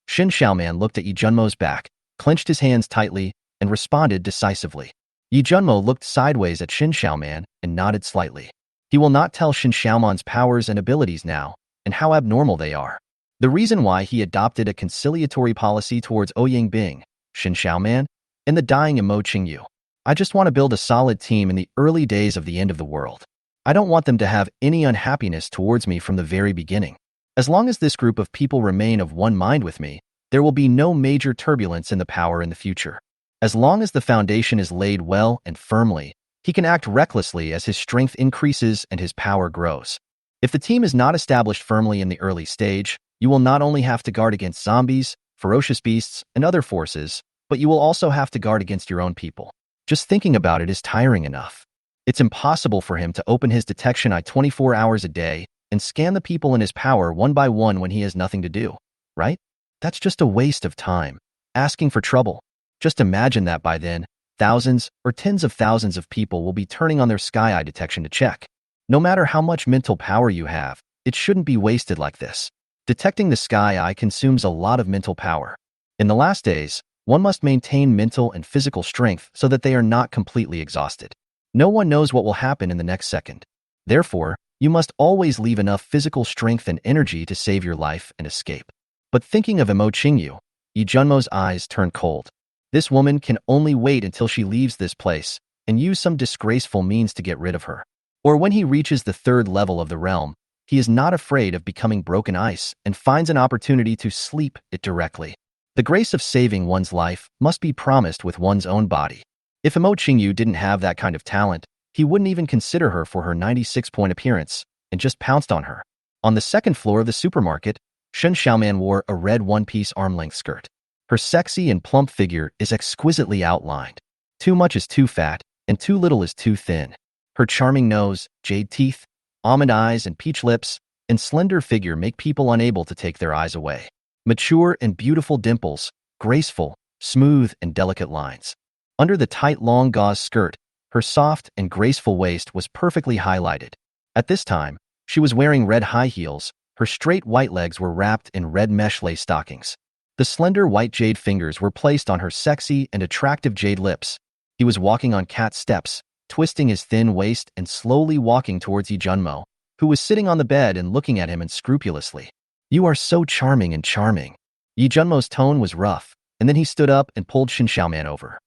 S1: Shin Xiaoman looked at Yi Junmo's back, clenched his hands tightly, and responded decisively. Yi Junmo looked sideways at Shin Xiaoman and nodded slightly. He will not tell Shin Xiaoman's powers and abilities now, and how abnormal they are. The reason why he adopted a conciliatory policy towards Ouyang Bing, Shin Xiaoman, and the dying Mo Qingyu. I just want to build a solid team in the early days of the end of the world. I don't want them to have any unhappiness towards me from the very beginning. As long as this group of people remain of one mind with me, there will be no major turbulence in the power in the future. As long as the foundation is laid well and firmly, he can act recklessly as his strength increases and his power grows. If the team is not established firmly in the early stage, you will not only have to guard against zombies, ferocious beasts, and other forces, but you will also have to guard against your own people. Just thinking about it is tiring enough. It's impossible for him to open his detection eye 24 hours a day and scan the people in his power one by one when he has nothing to do, right? That's just a waste of time. Asking for trouble. Just imagine that by then, thousands or tens of thousands of people will be turning on their sky eye detection to check. No matter how much mental power you have, it shouldn't be wasted like this. Detecting the sky eye consumes a lot of mental power. In the last days, one must maintain mental and physical strength so that they are not completely exhausted. No one knows what will happen in the next second. Therefore, you must always leave enough physical strength and energy to save your life and escape. But thinking of Mo Qingyu, Yi Junmo's eyes turned cold. This woman can only wait until she leaves this place and use some disgraceful means to get rid of her. Or when he reaches the third level of the realm, he is not afraid of becoming broken ice and finds an opportunity to sleep it directly. The grace of saving one's life must be promised with one's own body. If Mo Qingyu didn't have that kind of talent, he wouldn't even consider her for her 96-point appearance and just pounced on her. On the second floor of the supermarket, Shin Xiaoman wore a red one-piece arm-length skirt. Her sexy and plump figure is exquisitely outlined. Too much is too fat, and too little is too thin. Her charming nose, jade teeth, almond eyes, and peach lips, and slender figure make people unable to take their eyes away. Mature and beautiful dimples, graceful, smooth, and delicate lines. Under the tight long gauze skirt, her soft and graceful waist was perfectly highlighted. At this time, she was wearing red high heels. Her straight white legs were wrapped in red mesh lace stockings. The slender white jade fingers were placed on her sexy and attractive jade lips. He was walking on cat steps, twisting his thin waist and slowly walking towards Yi Junmo, who was sitting on the bed and looking at him unscrupulously. "You are so charming and charming." Yi Junmo's tone was rough, and then he stood up and pulled Shin Xiaoman over.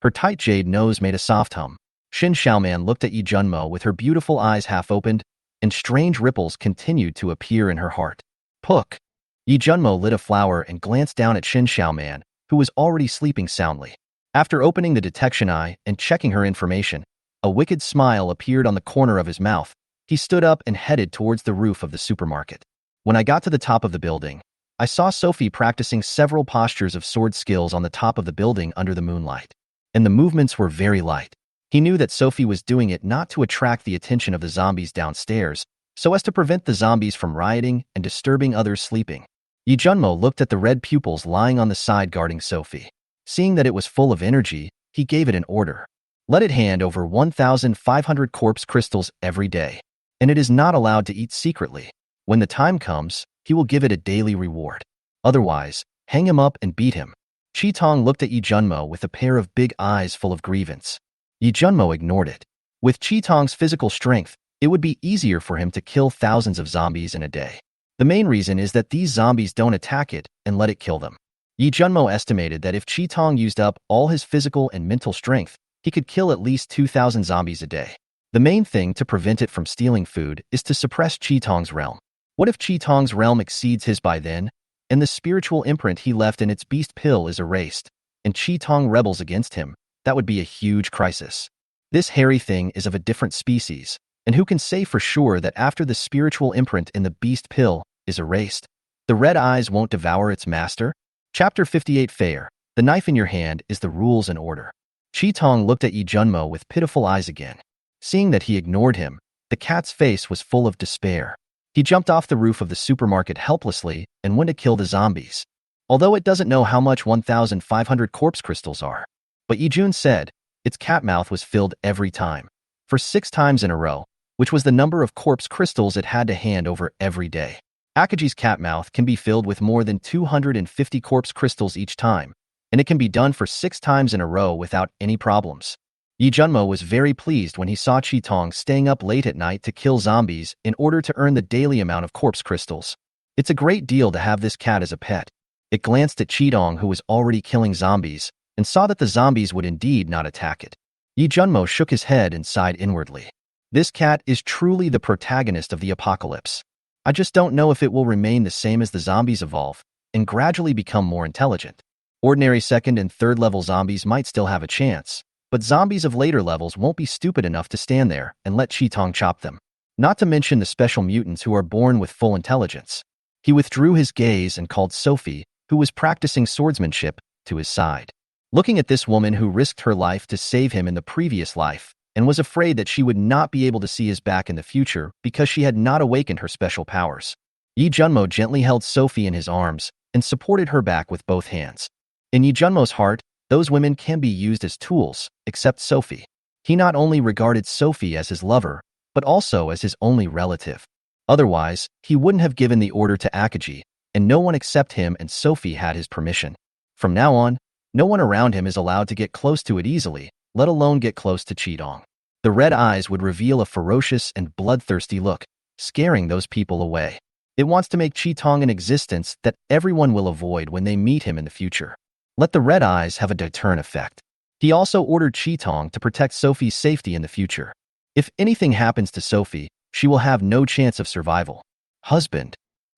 S1: Her tight jade nose made a soft hum. Shin Xiaoman looked at Yi Junmo with her beautiful eyes half opened, and strange ripples continued to appear in her heart. Puck. Yi Junmo lit a flower and glanced down at Shin Xiaoman, who was already sleeping soundly. After opening the detection eye and checking her information, a wicked smile appeared on the corner of his mouth. He stood up and headed towards the roof of the supermarket. When I got to the top of the building, I saw Sophie practicing several postures of sword skills on the top of the building under the moonlight. And the movements were very light. He knew that Sophie was doing it not to attract the attention of the zombies downstairs, so as to prevent the zombies from rioting and disturbing others sleeping. Yi Junmo looked at the red pupils lying on the side guarding Sophie. Seeing that it was full of energy, he gave it an order. Let it hand over 1,500 corpse crystals every day, and it is not allowed to eat secretly. When the time comes, he will give it a daily reward. Otherwise, hang him up and beat him. Chi Tong looked at Yi Junmo with a pair of big eyes full of grievance. Yi Junmo ignored it. With Chi Tong's physical strength, it would be easier for him to kill thousands of zombies in a day. The main reason is that these zombies don't attack it and let it kill them. Yi Junmo estimated that if Chi Tong used up all his physical and mental strength, he could kill at least 2,000 zombies a day. The main thing to prevent it from stealing food is to suppress Chi Tong's realm. What if Chi Tong's realm exceeds his by then, and the spiritual imprint he left in its beast pill is erased, and Chi Tong rebels against him? That would be a huge crisis. This hairy thing is of a different species, and who can say for sure that after the spiritual imprint in the beast pill is erased, the red eyes won't devour its master? Chapter 58 Fair. The knife in your hand is the rules and order. Chi Tong looked at Yi Junmo with pitiful eyes again. Seeing that he ignored him, the cat's face was full of despair. He jumped off the roof of the supermarket helplessly and went to kill the zombies. Although it doesn't know how much 1,500 corpse crystals are. But Yi Jun said, its cat mouth was filled every time. For 6 times in a row, which was the number of corpse crystals it had to hand over every day. Akaji's cat mouth can be filled with more than 250 corpse crystals each time, and it can be done for 6 times in a row without any problems. Yi Junmo was very pleased when he saw Qitong staying up late at night to kill zombies in order to earn the daily amount of corpse crystals. It's a great deal to have this cat as a pet. It glanced at Qitong, who was already killing zombies, and saw that the zombies would indeed not attack it. Yi Junmo shook his head and sighed inwardly. This cat is truly the protagonist of the apocalypse. I just don't know if it will remain the same as the zombies evolve and gradually become more intelligent. Ordinary second and third level zombies might still have a chance, but zombies of later levels won't be stupid enough to stand there and let Qitong chop them. Not to mention the special mutants who are born with full intelligence. He withdrew his gaze and called Sophie, who was practicing swordsmanship, to his side. Looking at this woman who risked her life to save him in the previous life, and was afraid that she would not be able to see his back in the future because she had not awakened her special powers. Yi Junmo gently held Sophie in his arms and supported her back with both hands. In Yi Junmo's heart, those women can be used as tools, except Sophie. He not only regarded Sophie as his lover, but also as his only relative. Otherwise, he wouldn't have given the order to Akaji, and no one except him and Sophie had his permission. From now on, no one around him is allowed to get close to it easily, let alone get close to Qitong. The red eyes would reveal a ferocious and bloodthirsty look, scaring those people away. It wants to make Qitong an existence that everyone will avoid when they meet him in the future. Let the red eyes have a deterrent effect. He also ordered Qitong to protect Sophie's safety in the future. If anything happens to Sophie, she will have no chance of survival. Husband.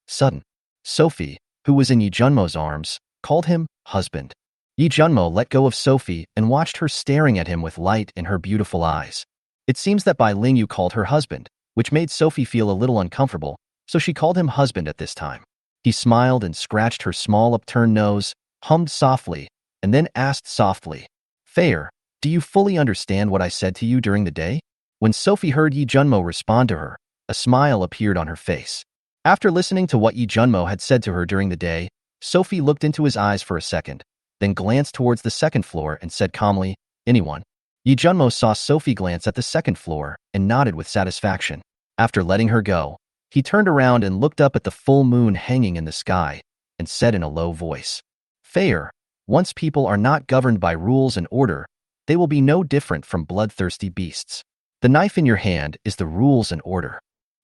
S1: Sudden. Sophie, who was in Yi Junmo's arms, called him husband. Yi Junmo let go of Sophie and watched her staring at him with light in her beautiful eyes. It seems that Bai Lingyu called her husband, which made Sophie feel a little uncomfortable, so she called him husband at this time. He smiled and scratched her small upturned nose, hummed softly, and then asked softly, "Fair, do you fully understand what I said to you during the day?" When Sophie heard Yi Junmo respond to her, a smile appeared on her face. After listening to what Yi Junmo had said to her during the day, Sophie looked into his eyes for a second, then glanced towards the second floor and said calmly, "Anyone?" Yi Junmo saw Sophie glance at the second floor and nodded with satisfaction. After letting her go, he turned around and looked up at the full moon hanging in the sky and said in a low voice, "Fair, once people are not governed by rules and order, they will be no different from bloodthirsty beasts. The knife in your hand is the rules and order.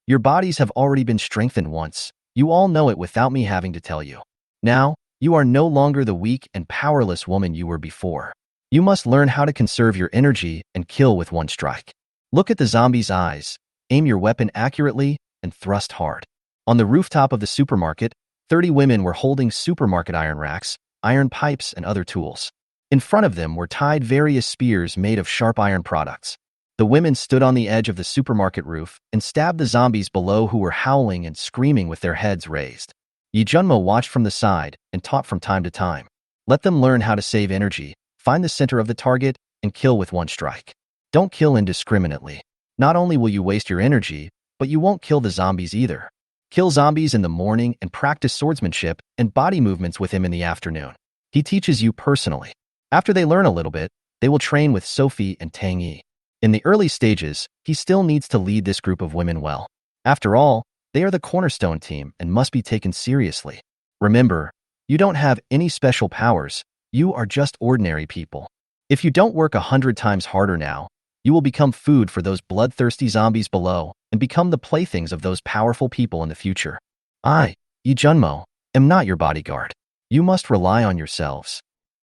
S1: Your bodies have already been strengthened once. You all know it without me having to tell you. Now, you are no longer the weak and powerless woman you were before. You must learn how to conserve your energy and kill with one strike. Look at the zombie's eyes, aim your weapon accurately, and thrust hard." On the rooftop of the supermarket, 30 women were holding supermarket iron racks, iron pipes, and other tools. In front of them were tied various spears made of sharp iron products. The women stood on the edge of the supermarket roof and stabbed the zombies below who were howling and screaming with their heads raised. Yi Junmo watched from the side and taught from time to time. Let them learn how to save energy, find the center of the target, and kill with one strike. Don't kill indiscriminately. Not only will you waste your energy, but you won't kill the zombies either. Kill zombies in the morning and practice swordsmanship and body movements with him in the afternoon. He teaches you personally. After they learn a little bit, they will train with Sophie and Tang Yi. In the early stages, he still needs to lead this group of women well. After all, they are the cornerstone team and must be taken seriously. Remember, you don't have any special powers, you are just ordinary people. If you don't work 100 times harder now, you will become food for those bloodthirsty zombies below and become the playthings of those powerful people in the future. I, Yi Junmo, am not your bodyguard. You must rely on yourselves.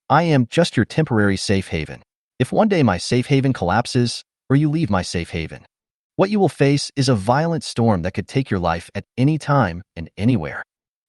S1: I am just your temporary safe haven. If one day my safe haven collapses, or you leave my safe haven, what you will face is a violent storm that could take your life at any time and anywhere.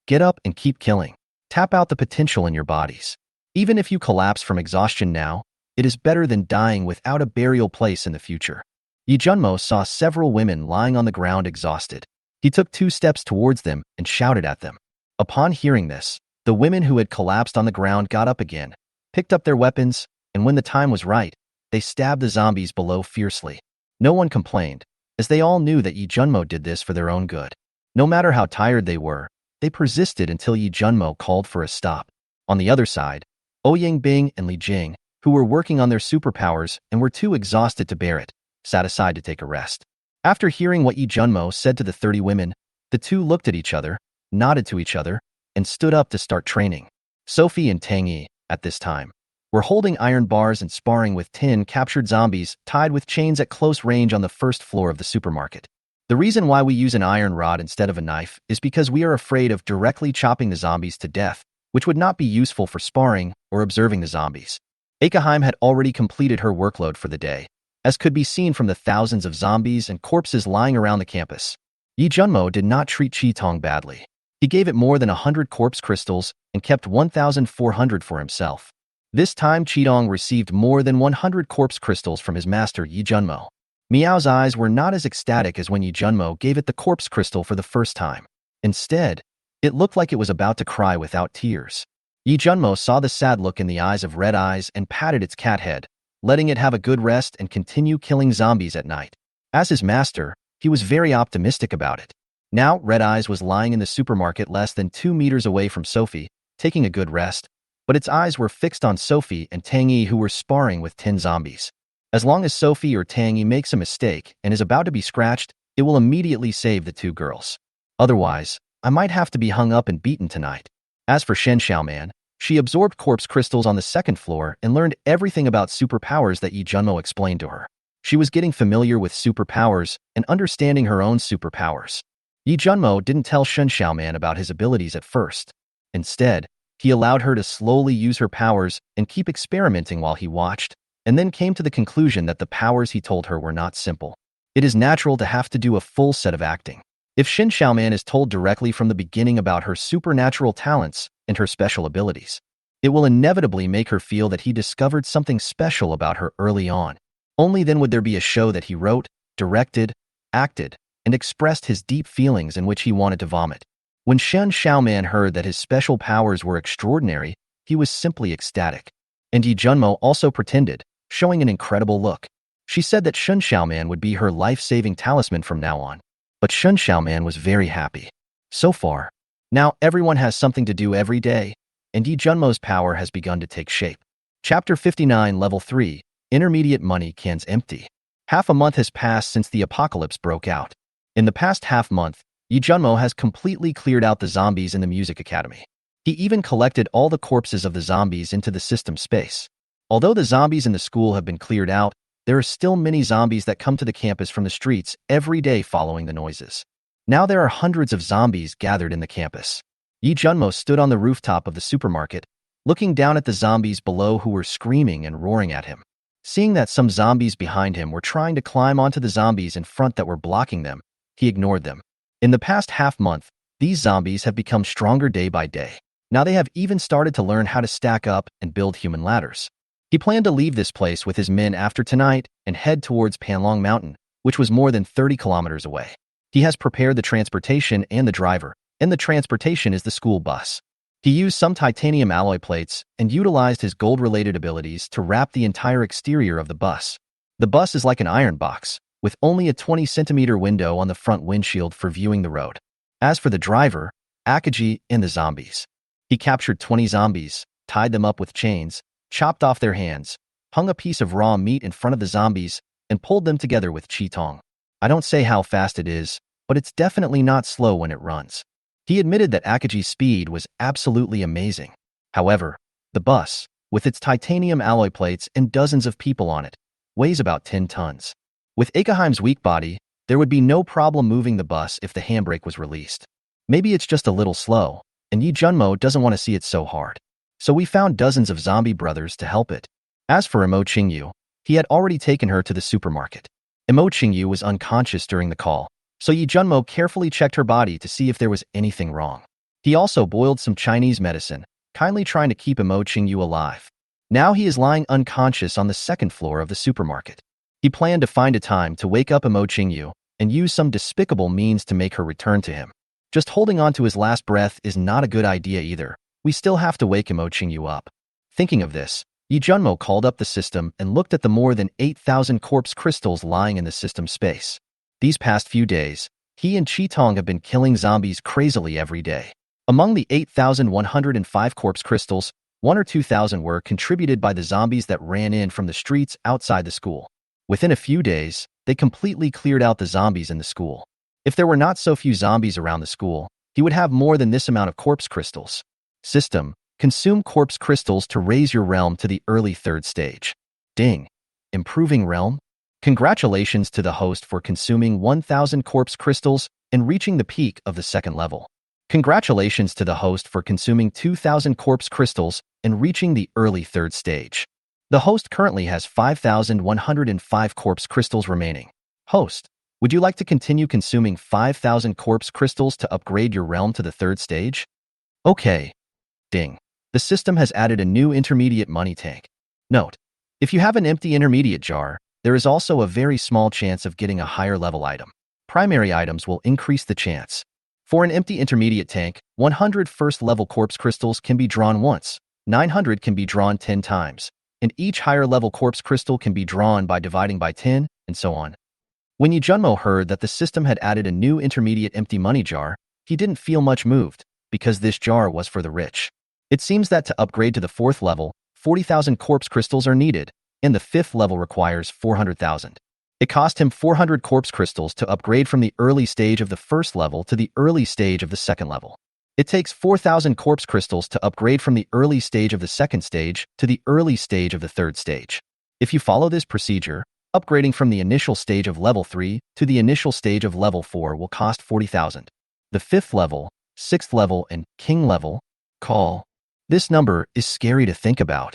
S1: Get up and keep killing. Tap out the potential in your bodies. Even if you collapse from exhaustion now, it is better than dying without a burial place in the future." Yi Junmo saw several women lying on the ground exhausted. He took 2 steps towards them and shouted at them. Upon hearing this, the women who had collapsed on the ground got up again, picked up their weapons, and when the time was right, they stabbed the zombies below fiercely. No one complained, as they all knew that Yi Junmo did this for their own good. No matter how tired they were, they persisted until Yi Junmo called for a stop. On the other side, Ouyang Bing and Li Jing, who were working on their superpowers and were too exhausted to bear it, sat aside to take a rest. After hearing what Yi Junmo said to the 30 women, the two looked at each other, nodded to each other, and stood up to start training. Sophie and Tang Yi, at this time, were holding iron bars and sparring with tin captured zombies tied with chains at close range on the first floor of the supermarket. The reason why we use an iron rod instead of a knife is because we are afraid of directly chopping the zombies to death, which would not be useful for sparring or observing the zombies. Akaheim had already completed her workload for the day, as could be seen from the thousands of zombies and corpses lying around the campus. Yi Junmo did not treat Qitong badly. He gave it more than 100 corpse crystals and kept 1,400 for himself. This time Qitong received more than 100 corpse crystals from his master Yi Junmo. Miao's eyes were not as ecstatic as when Yi Junmo gave it the corpse crystal for the first time. Instead, it looked like it was about to cry without tears. Yi Junmo saw the sad look in the eyes of Red Eyes and patted its cat head, letting it have a good rest and continue killing zombies at night. As his master, he was very optimistic about it. Now, Red Eyes was lying in the supermarket less than 2 meters away from Sophie, taking a good rest, but its eyes were fixed on Sophie and Tang Yi, who were sparring with 10 zombies. As long as Sophie or Tang Yi makes a mistake and is about to be scratched, it will immediately save the 2 girls. Otherwise, I might have to be hung up and beaten tonight. As for Shen Xiaoman, she absorbed corpse crystals on the second floor and learned everything about superpowers that Yi Junmo explained to her. She was getting familiar with superpowers and understanding her own superpowers. Yi Junmo didn't tell Shen Xiaoman about his abilities at first. Instead, he allowed her to slowly use her powers and keep experimenting while he watched, and then came to the conclusion that the powers he told her were not simple. It is natural to have to do a full set of acting. If Shen Xiaoman is told directly from the beginning about her supernatural talents and her special abilities, it will inevitably make her feel that he discovered something special about her early on. Only then would there be a show that he wrote, directed, acted, and expressed his deep feelings in which he wanted to vomit. When Shen Xiaoman heard that his special powers were extraordinary, he was simply ecstatic. And Yi Junmo also pretended, showing an incredible look. She said that Shen Xiaoman would be her life-saving talisman from now on. But Shen Xiaoman was very happy. So far, now everyone has something to do every day, and Yi Junmo's power has begun to take shape. Chapter 59, Level 3, Intermediate Money Cans Empty. Half a month has passed since the apocalypse broke out. In the past half month, Yi Junmo has completely cleared out the zombies in the music academy. He even collected all the corpses of the zombies into the system space. Although the zombies in the school have been cleared out, there are still many zombies that come to the campus from the streets every day following the noises. Now there are hundreds of zombies gathered in the campus. Yi Junmo stood on the rooftop of the supermarket, looking down at the zombies below who were screaming and roaring at him. Seeing that some zombies behind him were trying to climb onto the zombies in front that were blocking them, he ignored them. In the past half month, these zombies have become stronger day by day. Now they have even started to learn how to stack up and build human ladders. He planned to leave this place with his men after tonight and head towards Panlong Mountain, which was more than 30 kilometers away. He has prepared the transportation and the driver, and the transportation is the school bus. He used some titanium alloy plates and utilized his gold-related abilities to wrap the entire exterior of the bus. The bus is like an iron box, with only a 20-centimeter window on the front windshield for viewing the road. As for the driver, Akaji and the zombies, he captured 20 zombies, tied them up with chains, chopped off their hands, hung a piece of raw meat in front of the zombies, and pulled them together with Qitong. I don't say how fast it is, but it's definitely not slow when it runs. He admitted that Akaji's speed was absolutely amazing. However, the bus, with its titanium alloy plates and dozens of people on it, weighs about 10 tons. With Akaheim's weak body, there would be no problem moving the bus if the handbrake was released. Maybe it's just a little slow, and Yi Junmo doesn't want to see it so hard. So we found dozens of zombie brothers to help it. As for Imo Qingyu, he had already taken her to the supermarket. Imo Qingyu was unconscious during the call, so Yi Junmo carefully checked her body to see if there was anything wrong. He also boiled some Chinese medicine, kindly trying to keep Imo Qingyu alive. Now he is lying unconscious on the second floor of the supermarket. He planned to find a time to wake up Imo Qingyu and use some despicable means to make her return to him. Just holding on to his last breath is not a good idea either. We still have to wake Imo Qingyu up. Thinking of this, Yi Junmo called up the system and looked at the more than 8,000 corpse crystals lying in the system space. These past few days, he and Qitong have been killing zombies crazily every day. Among the 8,105 corpse crystals, 1 or 2,000 were contributed by the zombies that ran in from the streets outside the school. Within a few days, they completely cleared out the zombies in the school. If there were not so few zombies around the school, he would have more than this amount of corpse crystals. System, Consume corpse crystals to raise your realm to the early 3rd stage. Ding. Improving realm? Congratulations to the host for consuming 1,000 corpse crystals and reaching the peak of the 2nd level. Congratulations to the host for consuming 2,000 corpse crystals and reaching the early 3rd stage. The host currently has 5,105 corpse crystals remaining. Host, would you like to continue consuming 5,000 corpse crystals to upgrade your realm to the 3rd stage? Okay. Ding. The system has added a new intermediate money tank. Note, if you have an empty intermediate jar, there is also a very small chance of getting a higher level item. Primary items will increase the chance. For an empty intermediate tank, 100 first level corpse crystals can be drawn once, 900 can be drawn 10 times, and each higher level corpse crystal can be drawn by dividing by 10, and so on. When Yijunmo heard that the system had added a new intermediate empty money jar, he didn't feel much moved, because this jar was for the rich. It seems that to upgrade to the 4th level, 40,000 corpse crystals are needed, and the 5th level requires 400,000. It cost him 400 corpse crystals to upgrade from the early stage of the 1st level to the early stage of the 2nd level. It takes 4,000 corpse crystals to upgrade from the early stage of the 2nd stage to the early stage of the 3rd stage. If you follow this procedure, upgrading from the initial stage of level 3 to the initial stage of level 4 will cost 40,000. The 5th level, 6th level, and king level, call. This number is scary to think about.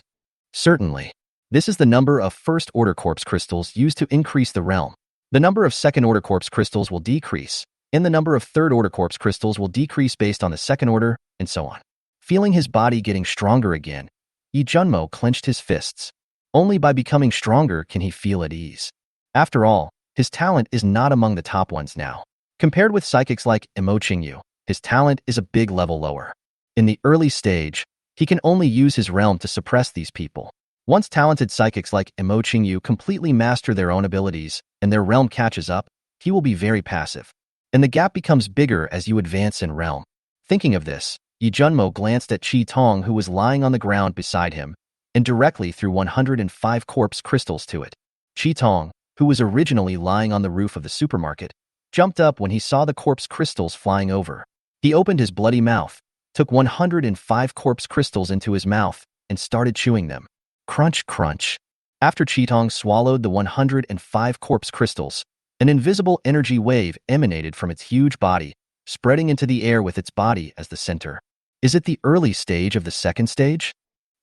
S1: Certainly. This is the number of first-order corpse crystals used to increase the realm. The number of second-order corpse crystals will decrease, and the number of third-order corpse crystals will decrease based on the second order, and so on. Feeling his body getting stronger again, Yijunmo clenched his fists. Only by becoming stronger can he feel at ease. After all, his talent is not among the top ones now. Compared with psychics like Emo Qingyu, his talent is a big level lower. In the early stage, he can only use his realm to suppress these people. Once talented psychics like Emo Qingyu completely master their own abilities and their realm catches up, he will be very passive. And the gap becomes bigger as you advance in realm. Thinking of this, Yijunmo glanced at Qi Tong, who was lying on the ground beside him, and directly threw 105 corpse crystals to it. Qi Tong, who was originally lying on the roof of the supermarket, jumped up when he saw the corpse crystals flying over. He opened his bloody mouth, took 105 corpse crystals into his mouth, and started chewing them. Crunch, crunch. After Qi Tong swallowed the 105 corpse crystals, an invisible energy wave emanated from its huge body, spreading into the air with its body as the center. Is it the early stage of the 2nd stage?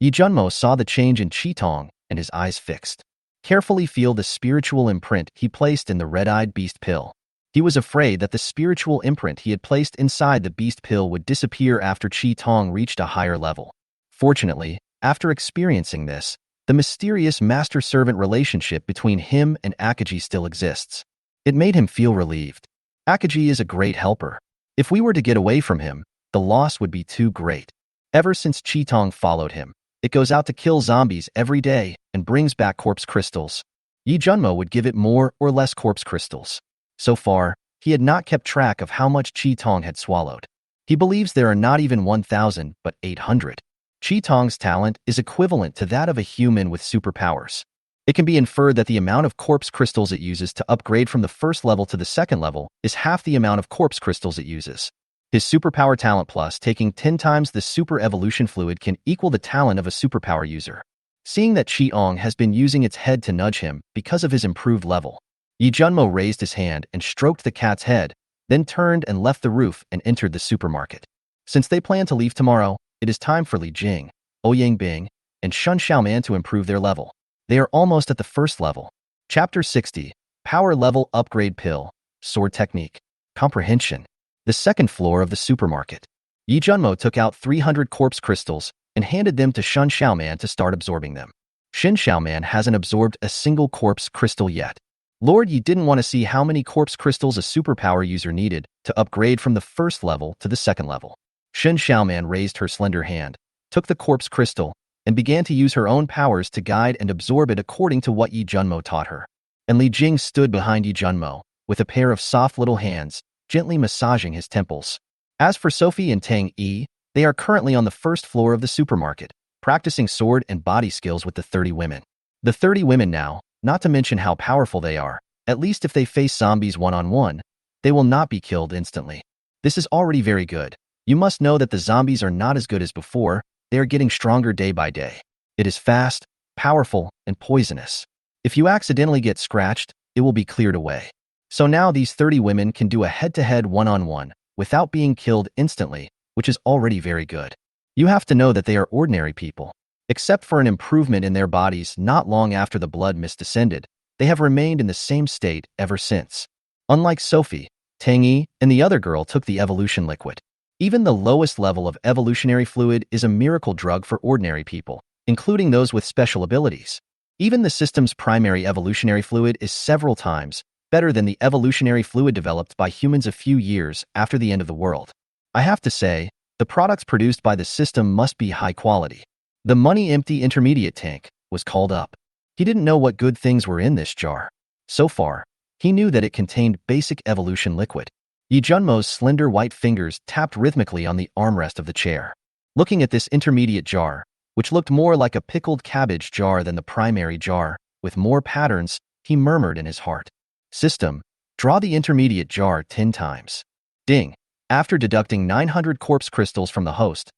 S1: Yijunmo saw the change in Qi Tong, and his eyes fixed. Carefully feel the spiritual imprint he placed in the red-eyed beast pill. He was afraid that the spiritual imprint he had placed inside the beast pill would disappear after Qi Tong reached a higher level. Fortunately, after experiencing this, the mysterious master-servant relationship between him and Akagi still exists. It made him feel relieved. Akagi is a great helper. If we were to get away from him, the loss would be too great. Ever since Qi Tong followed him, it goes out to kill zombies every day and brings back corpse crystals. Yijunmo would give it more or less corpse crystals. So far, he had not kept track of how much Qi Tong had swallowed. He believes there are not even 1,000, but 800. Qi Tong's talent is equivalent to that of a human with superpowers. It can be inferred that the amount of corpse crystals it uses to upgrade from the 1st level to the 2nd level is half the amount of corpse crystals it uses. His superpower talent plus taking 10 times the super evolution fluid can equal the talent of a superpower user. Seeing that Qi Tong has been using its head to nudge him because of his improved level, Yijunmo raised his hand and stroked the cat's head, then turned and left the roof and entered the supermarket. Since they plan to leave tomorrow, it is time for Li Jing, Ouyang Bing, and Shun Xiaoman to improve their level. They are almost at the 1st level. Chapter 60, Power Level Upgrade Pill, Sword Technique, Comprehension. The 2nd floor of the supermarket. Yijunmo took out 300 corpse crystals and handed them to Shun Xiaoman to start absorbing them. Shin Xiaoman hasn't absorbed a single corpse crystal yet. Lord Yi didn't want to see how many corpse crystals a superpower user needed to upgrade from the 1st level to the 2nd level. Shin Xiaoman raised her slender hand, took the corpse crystal, and began to use her own powers to guide and absorb it according to what Yijunmo taught her. And Li Jing stood behind Yijunmo, with a pair of soft little hands, gently massaging his temples. As for Sophie and Tang Yi, they are currently on the 1st floor of the supermarket, practicing sword and body skills with the 30 women. The 30 women now, not to mention how powerful they are, at least if they face zombies one-on-one, they will not be killed instantly. This is already very good. You must know that the zombies are not as good as before, they are getting stronger day by day. It is fast, powerful, and poisonous. If you accidentally get scratched, it will be cleared away. So now these 30 women can do a head-to-head one-on-one without being killed instantly, which is already very good. You have to know that they are ordinary people. Except for an improvement in their bodies not long after the blood mist descended, they have remained in the same state ever since. Unlike Sophie, Tang Yi and the other girl took the evolution liquid. Even the lowest level of evolutionary fluid is a miracle drug for ordinary people, including those with special abilities. Even the system's primary evolutionary fluid is several times better than the evolutionary fluid developed by humans a few years after the end of the world. I have to say, the products produced by the system must be high quality. The money-empty intermediate tank was called up. He didn't know what good things were in this jar. So far, he knew that it contained basic evolution liquid. Yi Junmo's slender white fingers tapped rhythmically on the armrest of the chair. Looking at this intermediate jar, which looked more like a pickled cabbage jar than the primary jar, with more patterns, he murmured in his heart. System, draw the intermediate jar 10 times. Ding. After deducting 900 corpse crystals from the host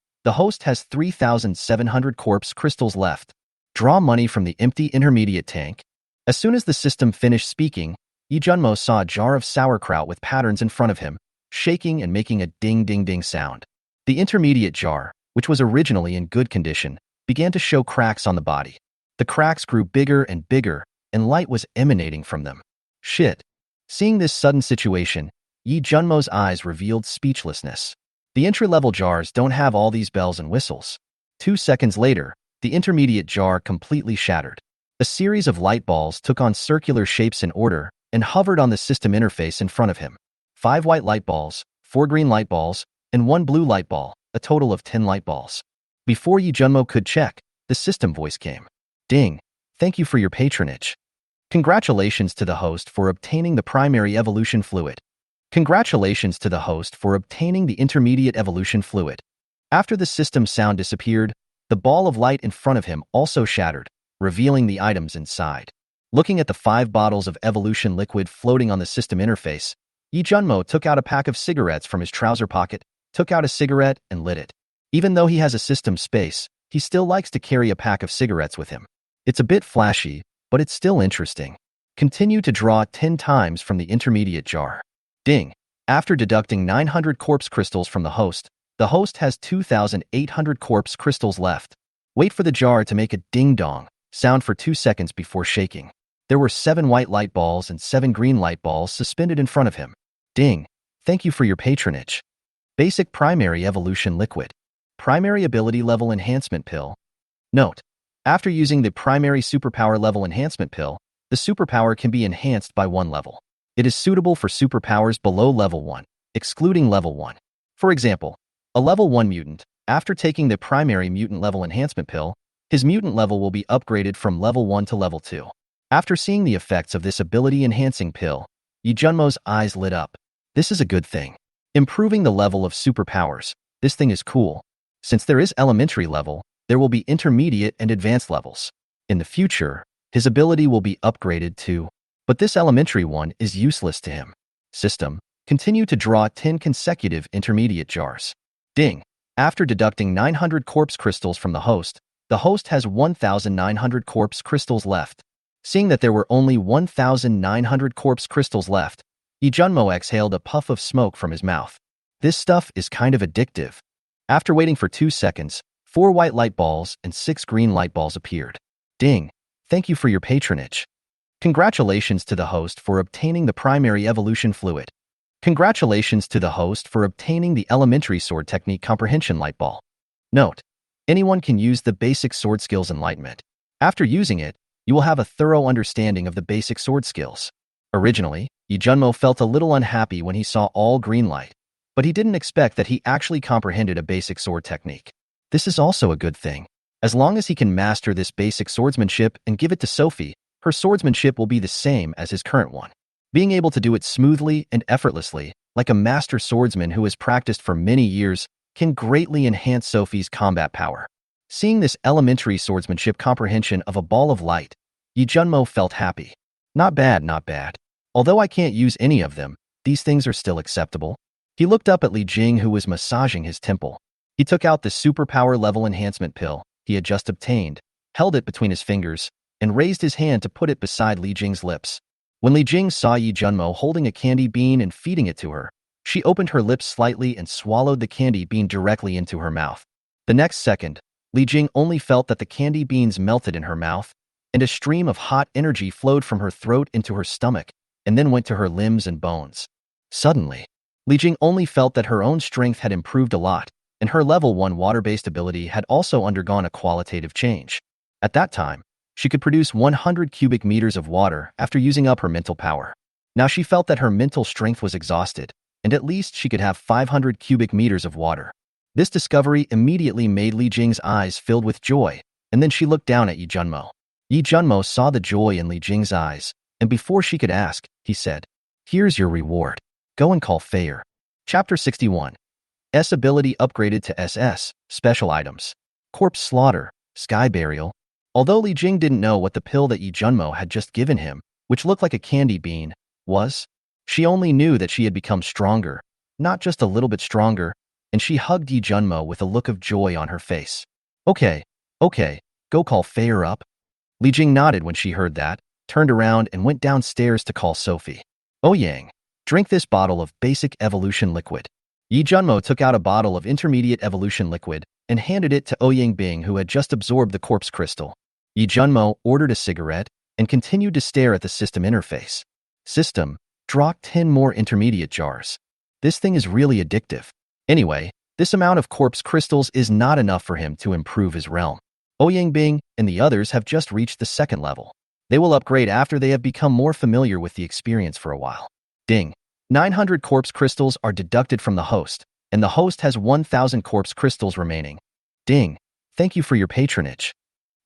S1: has 3,700 corpse crystals left. Draw money from the empty intermediate tank. As soon as the system finished speaking, Yi Junmo saw a jar of sauerkraut with patterns in front of him, shaking and making a ding-ding-ding sound. The intermediate jar, which was originally in good condition, began to show cracks on the body. The cracks grew bigger and bigger, and light was emanating from them. Shit. Seeing this sudden situation, Yi Junmo's eyes revealed speechlessness. The entry-level jars don't have all these bells and whistles. 2 seconds later, the intermediate jar completely shattered. A series of light balls took on circular shapes in order and hovered on the system interface in front of him. 5 white light balls, 4 green light balls, and 1 blue light ball, a total of 10 light balls. Before Yi Junmo could check, the system voice came. Ding. Thank you for your patronage. Congratulations to the host for obtaining the primary evolution fluid. Congratulations to the host for obtaining the intermediate evolution fluid. After the system sound disappeared, the ball of light in front of him also shattered, revealing the items inside. Looking at the 5 bottles of evolution liquid floating on the system interface, Yi Junmo took out a pack of cigarettes from his trouser pocket, took out a cigarette, and lit it. Even though he has a system space, he still likes to carry a pack of cigarettes with him. It's a bit flashy, but it's still interesting. Continue to draw 10 times from the intermediate jar. Ding. After deducting 900 corpse crystals from the host has 2,800 corpse crystals left. Wait for the jar to make a ding-dong sound for 2 seconds before shaking. There were 7 white light balls and 7 green light balls suspended in front of him. Ding. Thank you for your patronage. Basic primary evolution liquid. Primary ability level enhancement pill. Note. After using the primary superpower level enhancement pill, the superpower can be enhanced by 1 level. It is suitable for superpowers below level 1, excluding level 1. For example, a level 1 mutant, after taking the primary mutant level enhancement pill, his mutant level will be upgraded from level 1 to level 2. After seeing the effects of this ability-enhancing pill, Yi Junmo's eyes lit up. This is a good thing. Improving the level of superpowers. This thing is cool. Since there is elementary level, there will be intermediate and advanced levels. In the future, his ability will be upgraded too. But this elementary one is useless to him. System. Continue to draw 10 consecutive intermediate jars. Ding. After deducting 900 corpse crystals from the host has 1,900 corpse crystals left. Seeing that there were only 1,900 corpse crystals left, Yi Junmo exhaled a puff of smoke from his mouth. This stuff is kind of addictive. After waiting for 2 seconds, 4 white light balls and 6 green light balls appeared. Ding. Thank you for your patronage. Congratulations to the host for obtaining the primary evolution fluid. Congratulations to the host for obtaining the elementary sword technique comprehension light ball. Note. Anyone can use the basic sword skills enlightenment. After using it, you will have a thorough understanding of the basic sword skills. Originally, Yi Junmo felt a little unhappy when he saw all green light, but he didn't expect that he actually comprehended a basic sword technique. This is also a good thing. As long as he can master this basic swordsmanship and give it to Sophie, her swordsmanship will be the same as his current one. Being able to do it smoothly and effortlessly, like a master swordsman who has practiced for many years, can greatly enhance Sophie's combat power. Seeing this elementary swordsmanship comprehension of a ball of light, Yi Junmo felt happy. Not bad, not bad. Although I can't use any of them, these things are still acceptable. He looked up at Li Jing, who was massaging his temple. He took out the superpower level enhancement pill he had just obtained, held it between his fingers, and raised his hand to put it beside Li Jing's lips. When Li Jing saw Yi Junmo holding a candy bean and feeding it to her, she opened her lips slightly and swallowed the candy bean directly into her mouth. The next second, Li Jing only felt that the candy beans melted in her mouth, and a stream of hot energy flowed from her throat into her stomach, and then went to her limbs and bones. Suddenly, Li Jing only felt that her own strength had improved a lot, and her level 1 water-based ability had also undergone a qualitative change. At that time, she could produce 100 cubic meters of water after using up her mental power. Now she felt that her mental strength was exhausted, and at least she could have 500 cubic meters of water. This discovery immediately made Li Jing's eyes filled with joy, and then she looked down at Yi Junmo. Yi Junmo saw the joy in Li Jing's eyes, and before she could ask, he said, "Here's your reward. Go and call Feier." Chapter 61. S ability upgraded to SS, special items. Corpse slaughter, sky burial. Although Li Jing didn't know what the pill that Yi Junmo had just given him, which looked like a candy bean, was, she only knew that she had become stronger, not just a little bit stronger, and she hugged Yi Junmo with a look of joy on her face. Okay, go call Feier up." Li Jing nodded when she heard that, turned around and went downstairs to call Sophie. "Ouyang, drink this bottle of basic evolution liquid." Yi Junmo took out a bottle of intermediate evolution liquid and handed it to Ouyang Bing, who had just absorbed the corpse crystal. Yi Junmo ordered a cigarette and continued to stare at the system interface. System, draw 10 more intermediate jars. This thing is really addictive. Anyway, this amount of corpse crystals is not enough for him to improve his realm. Ouyang Bing and the others have just reached the second level. They will upgrade after they have become more familiar with the experience for a while. Ding. 900 corpse crystals are deducted from the host, and the host has 1,000 corpse crystals remaining. Ding. Thank you for your patronage.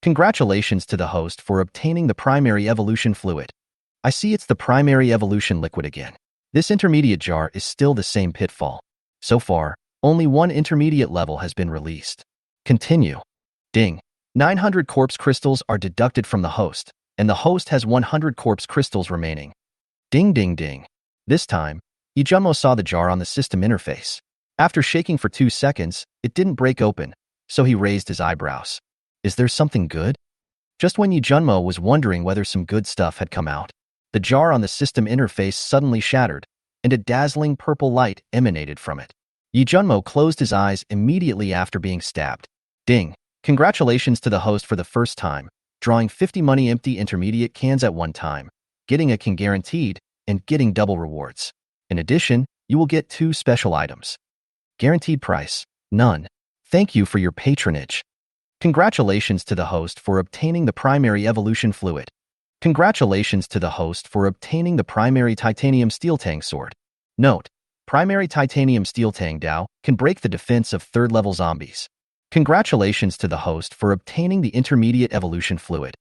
S1: Congratulations to the host for obtaining the primary evolution fluid. I see it's the primary evolution liquid again. This intermediate jar is still the same pitfall. So far, only one intermediate level has been released. Continue. Ding. 900 corpse crystals are deducted from the host, and the host has 100 corpse crystals remaining. Ding ding ding. This time, Yi Junmo saw the jar on the system interface. After shaking for 2 seconds, it didn't break open, so he raised his eyebrows. Is there something good? Just when Yi Junmo was wondering whether some good stuff had come out, the jar on the system interface suddenly shattered, and a dazzling purple light emanated from it. Yi Junmo closed his eyes immediately after being stabbed. Ding. Congratulations to the host for the first time, drawing 50 money empty intermediate cans at one time, getting a can guaranteed, and getting double rewards. In addition, you will get 2 special items. Guaranteed price, none. Thank you for your patronage. Congratulations to the host for obtaining the primary evolution fluid. Congratulations to the host for obtaining the primary titanium steel tang sword. Note, primary titanium steel tang Dao can break the defense of 3rd level zombies. Congratulations to the host for obtaining the intermediate evolution fluid.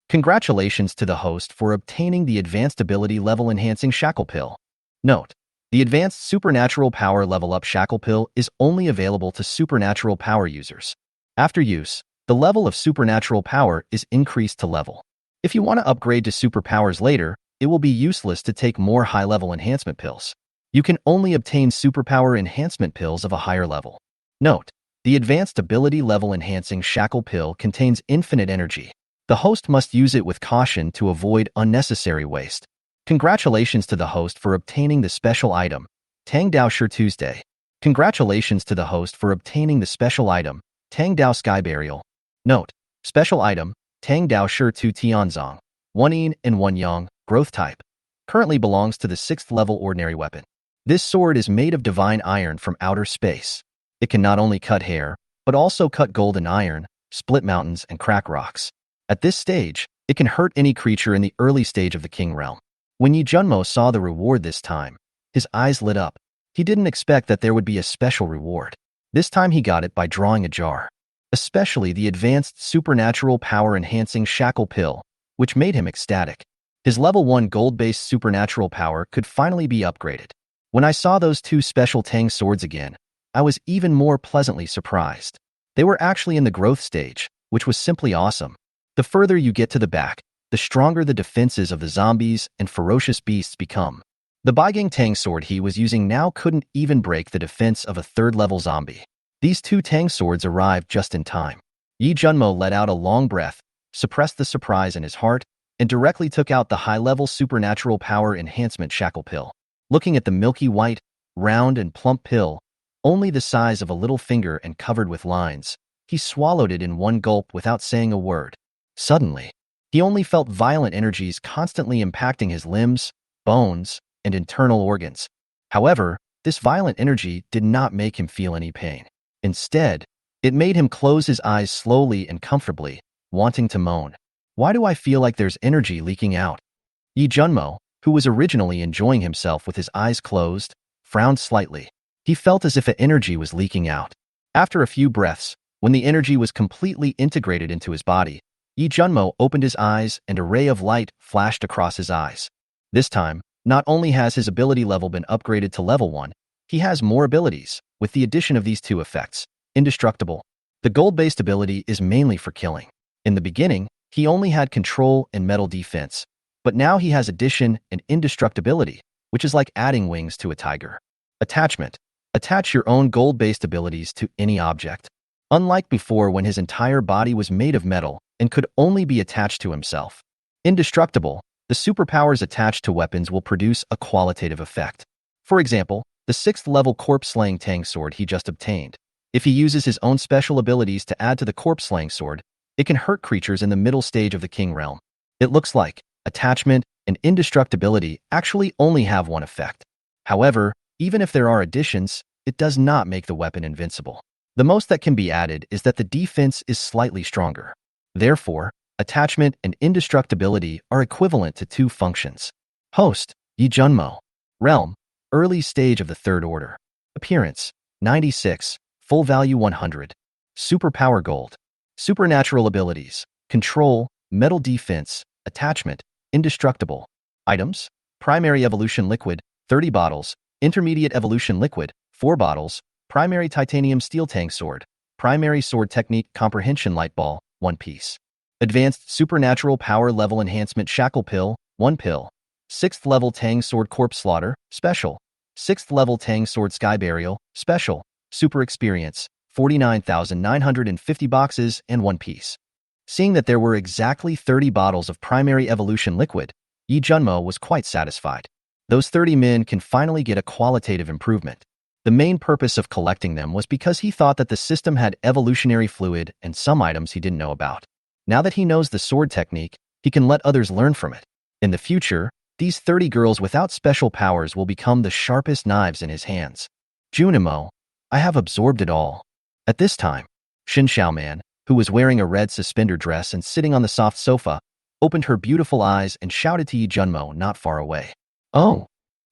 S1: Congratulations to the host for obtaining the advanced ability level enhancing shackle pill. Note, the advanced supernatural power level up shackle pill is only available to supernatural power users. After use, the level of supernatural power is increased to level. If you want to upgrade to superpowers later, it will be useless to take more high-level enhancement pills. You can only obtain superpower enhancement pills of a higher level. Note, the advanced ability level enhancing shackle pill contains infinite energy. The host must use it with caution to avoid unnecessary waste. Congratulations to the host for obtaining the special item, Tang Dao Shi Tuesday. Congratulations to the host for obtaining the special item, Tang Dao Sky Burial. Note, special item, Tang Dao Shi Tu Tianzong, 1 yin and 1 yang, growth type. Currently belongs to the 6th level ordinary weapon. This sword is made of divine iron from outer space. It can not only cut hair, but also cut golden iron, split mountains, and crack rocks. At this stage, it can hurt any creature in the early stage of the King Realm. When Yi Junmo saw the reward this time, his eyes lit up. He didn't expect that there would be a special reward. This time he got it by drawing a jar. Especially the advanced supernatural power enhancing shackle pill, which made him ecstatic. His level 1 gold-based supernatural power could finally be upgraded. When I saw those 2 special Tang swords again, I was even more pleasantly surprised. They were actually in the growth stage, which was simply awesome. The further you get to the back, the stronger the defenses of the zombies and ferocious beasts become. The Baigang Tang sword he was using now couldn't even break the defense of a 3rd level zombie. These two Tang swords arrived just in time. Yi Junmo let out a long breath, suppressed the surprise in his heart, and directly took out the high-level supernatural power enhancement shackle pill. Looking at the milky white, round and plump pill, only the size of a little finger and covered with lines, he swallowed it in one gulp without saying a word. Suddenly, he only felt violent energies constantly impacting his limbs, bones, and internal organs. However, this violent energy did not make him feel any pain. Instead, it made him close his eyes slowly and comfortably, wanting to moan. Why do I feel like there's energy leaking out? Yi Junmo, who was originally enjoying himself with his eyes closed, frowned slightly. He felt as if an energy was leaking out. After a few breaths, when the energy was completely integrated into his body, Yi Junmo opened his eyes and a ray of light flashed across his eyes. This time, not only has his ability level been upgraded to level 1, he has more abilities, with the addition of these two effects. Indestructible. The gold-based ability is mainly for killing. In the beginning, he only had control and metal defense, but now he has addition and indestructibility, which is like adding wings to a tiger. Attachment. Attach your own gold-based abilities to any object. Unlike before when his entire body was made of metal and could only be attached to himself. Indestructible. The superpowers attached to weapons will produce a qualitative effect. For example, the 6th level corpse-slaying Tang sword he just obtained. If he uses his own special abilities to add to the corpse-slaying sword, it can hurt creatures in the middle stage of the King realm. It looks like attachment and indestructibility actually only have one effect. However, even if there are additions, it does not make the weapon invincible. The most that can be added is that the defense is slightly stronger. Therefore, attachment and indestructibility are equivalent to two functions. Host, Yi Junmo. Realm, early stage of the Third Order. Appearance, 96, full value 100. Superpower gold. Supernatural abilities, control, metal defense, attachment, indestructible. Items, primary evolution liquid, 30 bottles, intermediate evolution liquid, 4 bottles, primary titanium steel Tang sword, primary sword technique comprehension light ball, 1 piece. Advanced supernatural power level enhancement shackle pill, 1 pill. 6th level Tang sword corpse slaughter, special. 6th level Tang sword sky burial, special. Super experience, 49,950 boxes and 1 piece. Seeing that there were exactly 30 bottles of primary evolution liquid, Yi Junmo was quite satisfied. Those 30 men can finally get a qualitative improvement. The main purpose of collecting them was because he thought that the system had evolutionary fluid and some items he didn't know about. Now that he knows the sword technique, he can let others learn from it. In the future, these 30 girls without special powers will become the sharpest knives in his hands. Junimo, I have absorbed it all. At this time, Shin Xiaoman, who was wearing a red suspender dress and sitting on the soft sofa, opened her beautiful eyes and shouted to Yi Junmo not far away. Oh!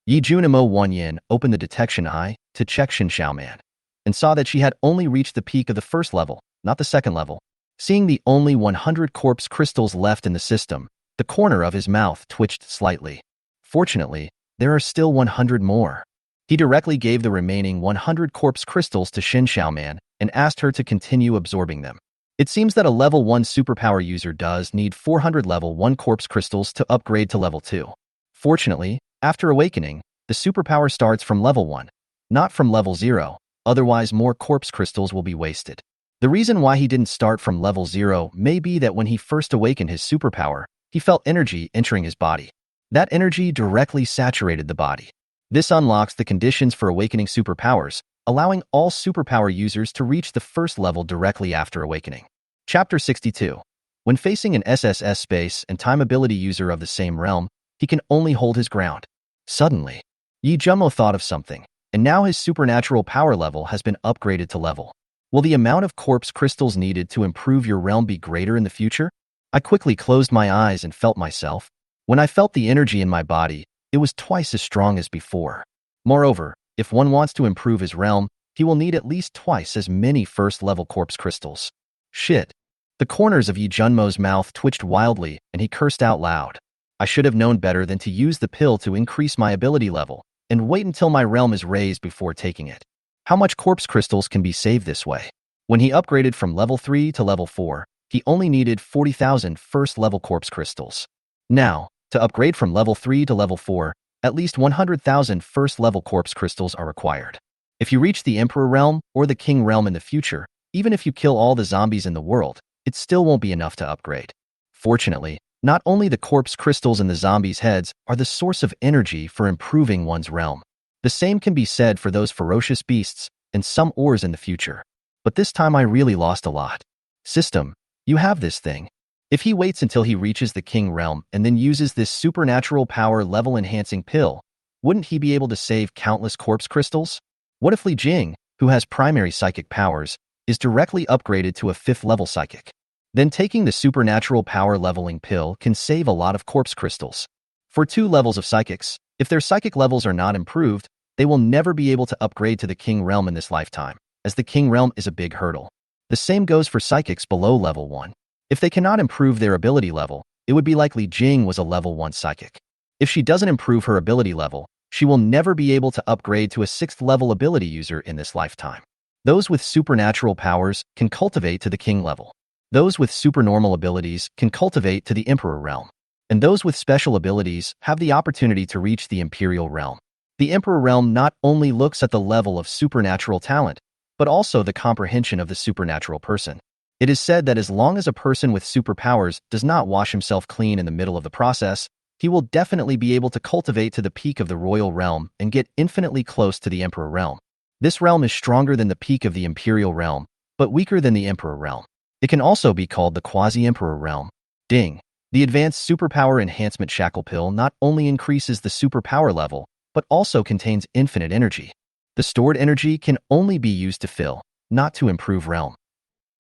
S1: Yi Junimo Wanyan opened the detection eye to check Shin Xiaoman and saw that she had only reached the peak of the first level, not the second level. Seeing the only 100 corpse crystals left in the system, the corner of his mouth twitched slightly. Fortunately, there are still 100 more. He directly gave the remaining 100 corpse crystals to Shin Xiaoman and asked her to continue absorbing them. It seems that a level 1 superpower user does need 400 level 1 corpse crystals to upgrade to level 2. Fortunately, after awakening, the superpower starts from level 1, not from level 0, otherwise more corpse crystals will be wasted. The reason why he didn't start from level 0 may be that when he first awakened his superpower, he felt energy entering his body. That energy directly saturated the body. This unlocks the conditions for awakening superpowers, allowing all superpower users to reach the first level directly after awakening. Chapter 62. When facing an SSS space and time ability user of the same realm, he can only hold his ground. Suddenly, Yi Junmo thought of something, and now his supernatural power level has been upgraded to level. Will the amount of corpse crystals needed to improve your realm be greater in the future? I quickly closed my eyes and felt myself. When I felt the energy in my body, it was twice as strong as before. Moreover, if one wants to improve his realm, he will need at least twice as many first-level corpse crystals. Shit. The corners of Yi Junmo's mouth twitched wildly, and he cursed out loud. I should have known better than to use the pill to increase my ability level, and wait until my realm is raised before taking it. How much corpse crystals can be saved this way? When he upgraded from level 3 to level 4, he only needed 40,000 first-level corpse crystals. Now, to upgrade from level 3 to level 4, at least 100,000 first-level corpse crystals are required. If you reach the Emperor realm or the King realm in the future, even if you kill all the zombies in the world, it still won't be enough to upgrade. Fortunately, not only the corpse crystals in the zombies' heads are the source of energy for improving one's realm. The same can be said for those ferocious beasts and some ores in the future. But this time I really lost a lot. System, you have this thing. If he waits until he reaches the King realm and then uses this supernatural power level enhancing pill, wouldn't he be able to save countless corpse crystals? What if Li Jing, who has primary psychic powers, is directly upgraded to a 5th level psychic? Then taking the supernatural power leveling pill can save a lot of corpse crystals. For 2 levels of psychics, if their psychic levels are not improved, they will never be able to upgrade to the King realm in this lifetime, as the King realm is a big hurdle. The same goes for psychics below level 1. If they cannot improve their ability level, it would be like Li Jing was a level 1 psychic. If she doesn't improve her ability level, she will never be able to upgrade to a 6th level ability user in this lifetime. Those with supernatural powers can cultivate to the King level. Those with supernormal abilities can cultivate to the Emperor realm. And those with special abilities have the opportunity to reach the Imperial realm. The Emperor realm not only looks at the level of supernatural talent, but also the comprehension of the supernatural person. It is said that as long as a person with superpowers does not wash himself clean in the middle of the process, he will definitely be able to cultivate to the peak of the royal realm and get infinitely close to the Emperor realm. This realm is stronger than the peak of the Imperial realm, but weaker than the Emperor realm. It can also be called the quasi-Emperor realm. Ding. The advanced superpower enhancement shackle pill not only increases the superpower level, but also contains infinite energy. The stored energy can only be used to fill, not to improve realm.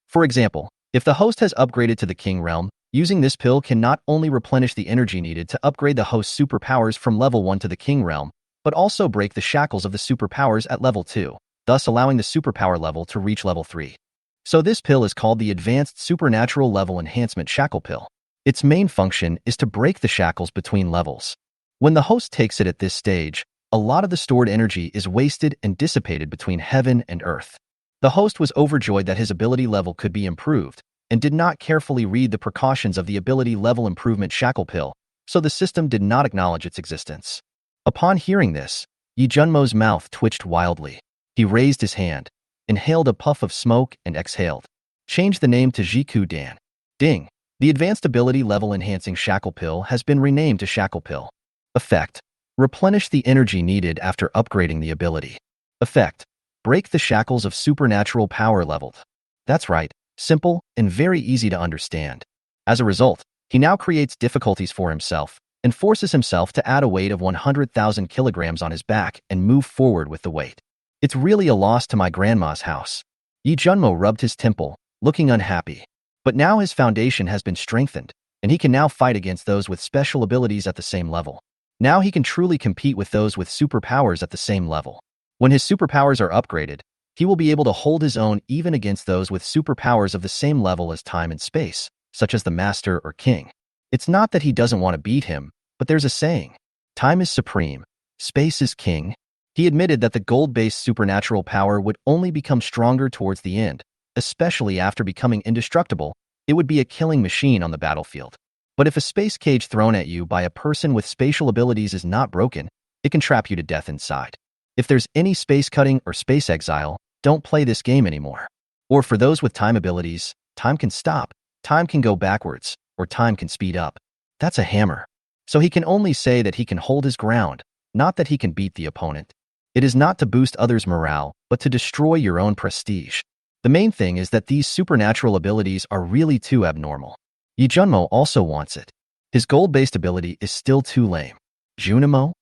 S1: For example, if the host has upgraded to the King realm, using this pill can not only replenish the energy needed to upgrade the host's superpowers from level 1 to the King realm, but also break the shackles of the superpowers at level 2, thus allowing the superpower level to reach level 3. So this pill is called the Advanced Supernatural Level Enhancement Shackle Pill. Its main function is to break the shackles between levels. When the host takes it at this stage, a lot of the stored energy is wasted and dissipated between heaven and earth. The host was overjoyed that his ability level could be improved, and did not carefully read the precautions of the ability level improvement shackle pill, so the system did not acknowledge its existence. Upon hearing this, Yi Junmo's mouth twitched wildly. He raised his hand, inhaled a puff of smoke, and exhaled. Changed the name to Jiku Dan. Ding. The advanced ability level enhancing shackle pill has been renamed to shackle pill. Effect. Replenish the energy needed after upgrading the ability. Effect. Break the shackles of supernatural power leveled. That's right, simple and very easy to understand. As a result, he now creates difficulties for himself and forces himself to add a weight of 100,000 kilograms on his back and move forward with the weight. It's really a loss to my grandma's house. Yi Junmo rubbed his temple, looking unhappy. But now his foundation has been strengthened, and he can now fight against those with special abilities at the same level. Now he can truly compete with those with superpowers at the same level. When his superpowers are upgraded, he will be able to hold his own even against those with superpowers of the same level as time and space, such as the Master or King. It's not that he doesn't want to beat him, but there's a saying, time is supreme, space is king. He admitted that the gold-based supernatural power would only become stronger towards the end, especially after becoming indestructible. It would be a killing machine on the battlefield. But if a space cage thrown at you by a person with spatial abilities is not broken, it can trap you to death inside. If there's any space cutting or space exile, don't play this game anymore. Or for those with time abilities, time can stop, time can go backwards, or time can speed up. That's a hammer. So he can only say that he can hold his ground, not that he can beat the opponent. It is not to boost others' morale, but to destroy your own prestige. The main thing is that these supernatural abilities are really too abnormal. Yi Junmo also wants it. His gold-based ability is still too lame. Junimo?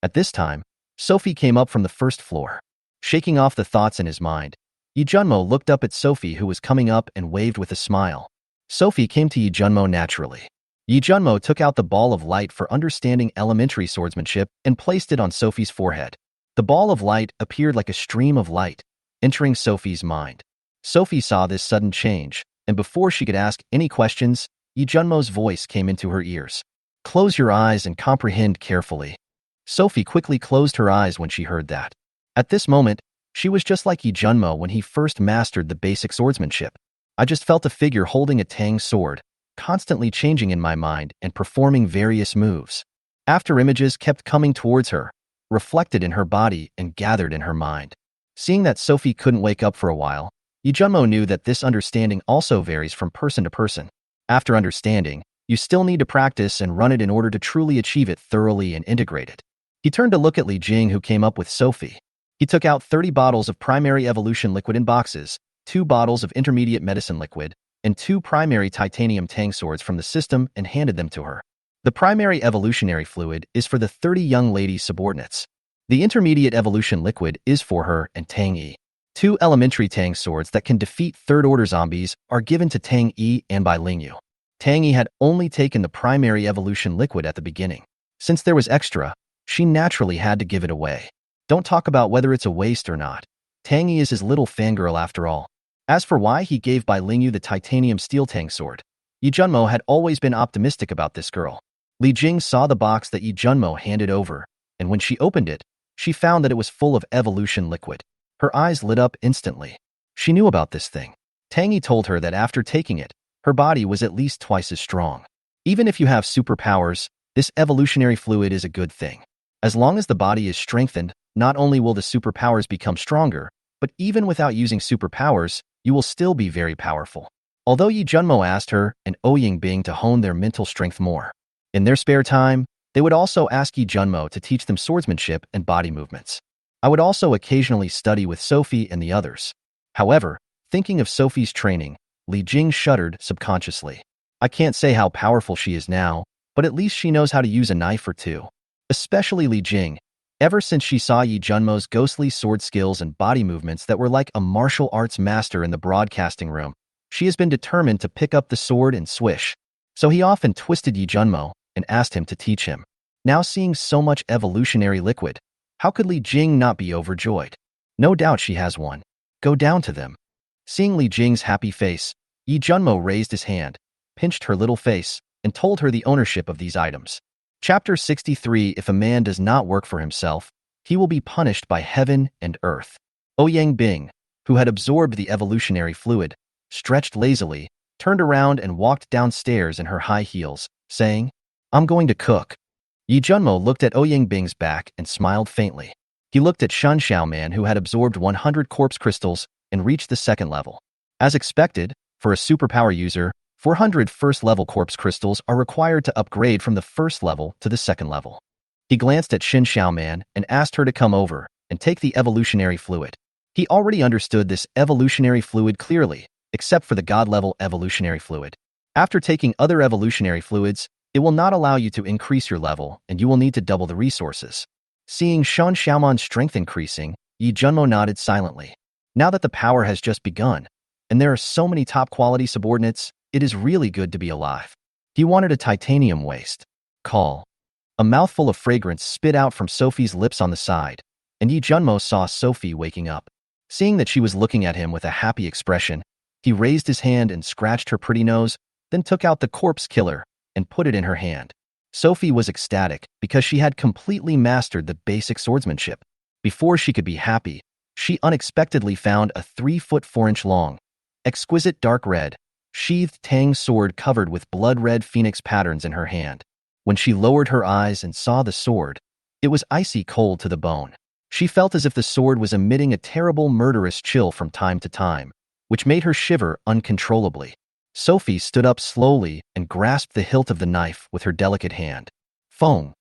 S1: At this time, Sophie came up from the first floor. Shaking off the thoughts in his mind, Yi Junmo looked up at Sophie, who was coming up, and waved with a smile. Sophie came to Yi Junmo naturally. Yi Junmo took out the ball of light for understanding elementary swordsmanship and placed it on Sophie's forehead. The ball of light appeared like a stream of light, entering Sophie's mind. Sophie saw this sudden change, and before she could ask any questions, Yi Junmo's voice came into her ears. Close your eyes and comprehend carefully. Sophie quickly closed her eyes when she heard that. At this moment, she was just like Yi Junmo when he first mastered the basic swordsmanship. I just felt a figure holding a tang sword, constantly changing in my mind and performing various moves. After images kept coming towards her, reflected in her body and gathered in her mind. Seeing that Sophie couldn't wake up for a while, Yi Junmo knew that this understanding also varies from person to person. After understanding, you still need to practice and run it in order to truly achieve it thoroughly and integrate it. He turned to look at Li Jing, who came up with Sophie. He took out 30 bottles of primary evolution liquid in boxes, 2 bottles of intermediate medicine liquid, and 2 primary titanium tang swords from the system and handed them to her. The primary evolutionary fluid is for the 30 young ladies' subordinates. The intermediate evolution liquid is for her and Tang Yi. 2 elementary Tang swords that can defeat third-order zombies are given to Tang Yi and Bai Lingyu. Tang Yi had only taken the primary evolution liquid at the beginning. Since there was extra, she naturally had to give it away. Don't talk about whether it's a waste or not. Tang Yi is his little fangirl after all. As for why he gave Bai Lingyu the titanium steel Tang sword, Yi Junmo had always been optimistic about this girl. Li Jing saw the box that Yi Junmo handed over, and when she opened it, she found that it was full of evolution liquid. Her eyes lit up instantly. She knew about this thing. Tang Yi told her that after taking it, her body was at least twice as strong. Even if you have superpowers, this evolutionary fluid is a good thing. As long as the body is strengthened, not only will the superpowers become stronger, but even without using superpowers, you will still be very powerful. Although Yi Junmo asked her and Ouyang Bing to hone their mental strength more. In their spare time, they would also ask Yi Junmo to teach them swordsmanship and body movements. I would also occasionally study with Sophie and the others. However, thinking of Sophie's training, Li Jing shuddered subconsciously. I can't say how powerful she is now, but at least she knows how to use a knife or two. Especially Li Jing. Ever since she saw Yi Junmo's ghostly sword skills and body movements that were like a martial arts master in the broadcasting room, she has been determined to pick up the sword and swish. So he often twisted Yi Junmo and asked him to teach him. Now seeing so much evolutionary liquid, how could Li Jing not be overjoyed? No doubt she has one. Go down to them. Seeing Li Jing's happy face, Yi Junmo raised his hand, pinched her little face, and told her the ownership of these items. Chapter 63. If a man does not work for himself, he will be punished by heaven and earth. Ouyang Bing, who had absorbed the evolutionary fluid, stretched lazily, turned around and walked downstairs in her high heels, saying, I'm going to cook. Yi Junmo looked at Ouyang Bing's back and smiled faintly. He looked at Shan Xiaoman, who had absorbed 100 corpse crystals and reached the 2nd level. As expected, for a superpower user, 400 first-level corpse crystals are required to upgrade from the 1st level to the 2nd level. He glanced at Shin Xiaoman and asked her to come over and take the evolutionary fluid. He already understood this evolutionary fluid clearly, except for the God-level evolutionary fluid. After taking other evolutionary fluids, it will not allow you to increase your level, and you will need to double the resources. Seeing Shan Xiaoman's strength increasing, Yi Junmo nodded silently. Now that the power has just begun, and there are so many top-quality subordinates, it is really good to be alive. He wanted a titanium waist. Call. A mouthful of fragrance spit out from Sophie's lips on the side, and Yi Junmo saw Sophie waking up. Seeing that she was looking at him with a happy expression, he raised his hand and scratched her pretty nose, then took out the corpse killer and put it in her hand. Sophie was ecstatic because she had completely mastered the basic swordsmanship. Before she could be happy, she unexpectedly found a 3-foot 4-inch long, exquisite dark red, sheathed Tang sword covered with blood-red phoenix patterns in her hand. When she lowered her eyes and saw the sword, it was icy cold to the bone. She felt as if the sword was emitting a terrible murderous chill from time to time, which made her shiver uncontrollably. Sophie stood up slowly and grasped the hilt of the knife with her delicate hand. Phong!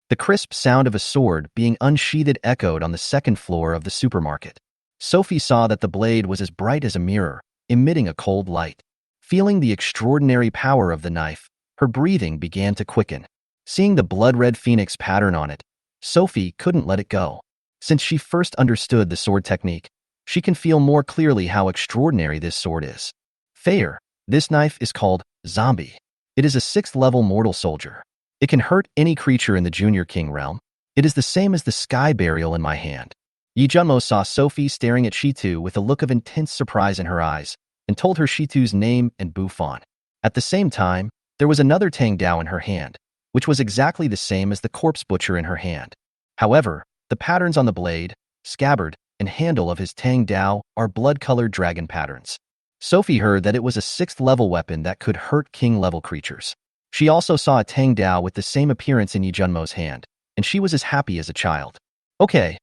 S1: The crisp sound of a sword being unsheathed echoed on the 2nd floor of the supermarket. Sophie saw that the blade was as bright as a mirror, emitting a cold light. Feeling the extraordinary power of the knife, her breathing began to quicken. Seeing the blood-red phoenix pattern on it, Sophie couldn't let it go. Since she first understood the sword technique, she can feel more clearly how extraordinary this sword is. Fair. This knife is called Zombie. It is a 6th-level mortal soldier. It can hurt any creature in the Junior King realm. It is the same as the sky burial in my hand. Yi Junmo saw Sophie staring at Shitu with a look of intense surprise in her eyes, and told her Shitu's name and Bufon. At the same time, there was another Tang Dao in her hand, which was exactly the same as the corpse butcher in her hand. However, the patterns on the blade, scabbard, and handle of his Tang Dao are blood-colored dragon patterns. Sophie heard that it was a 6th-level weapon that could hurt king-level creatures. She also saw a Tang Dao with the same appearance in Yi Junmo's hand, and she was as happy as a child. Okay,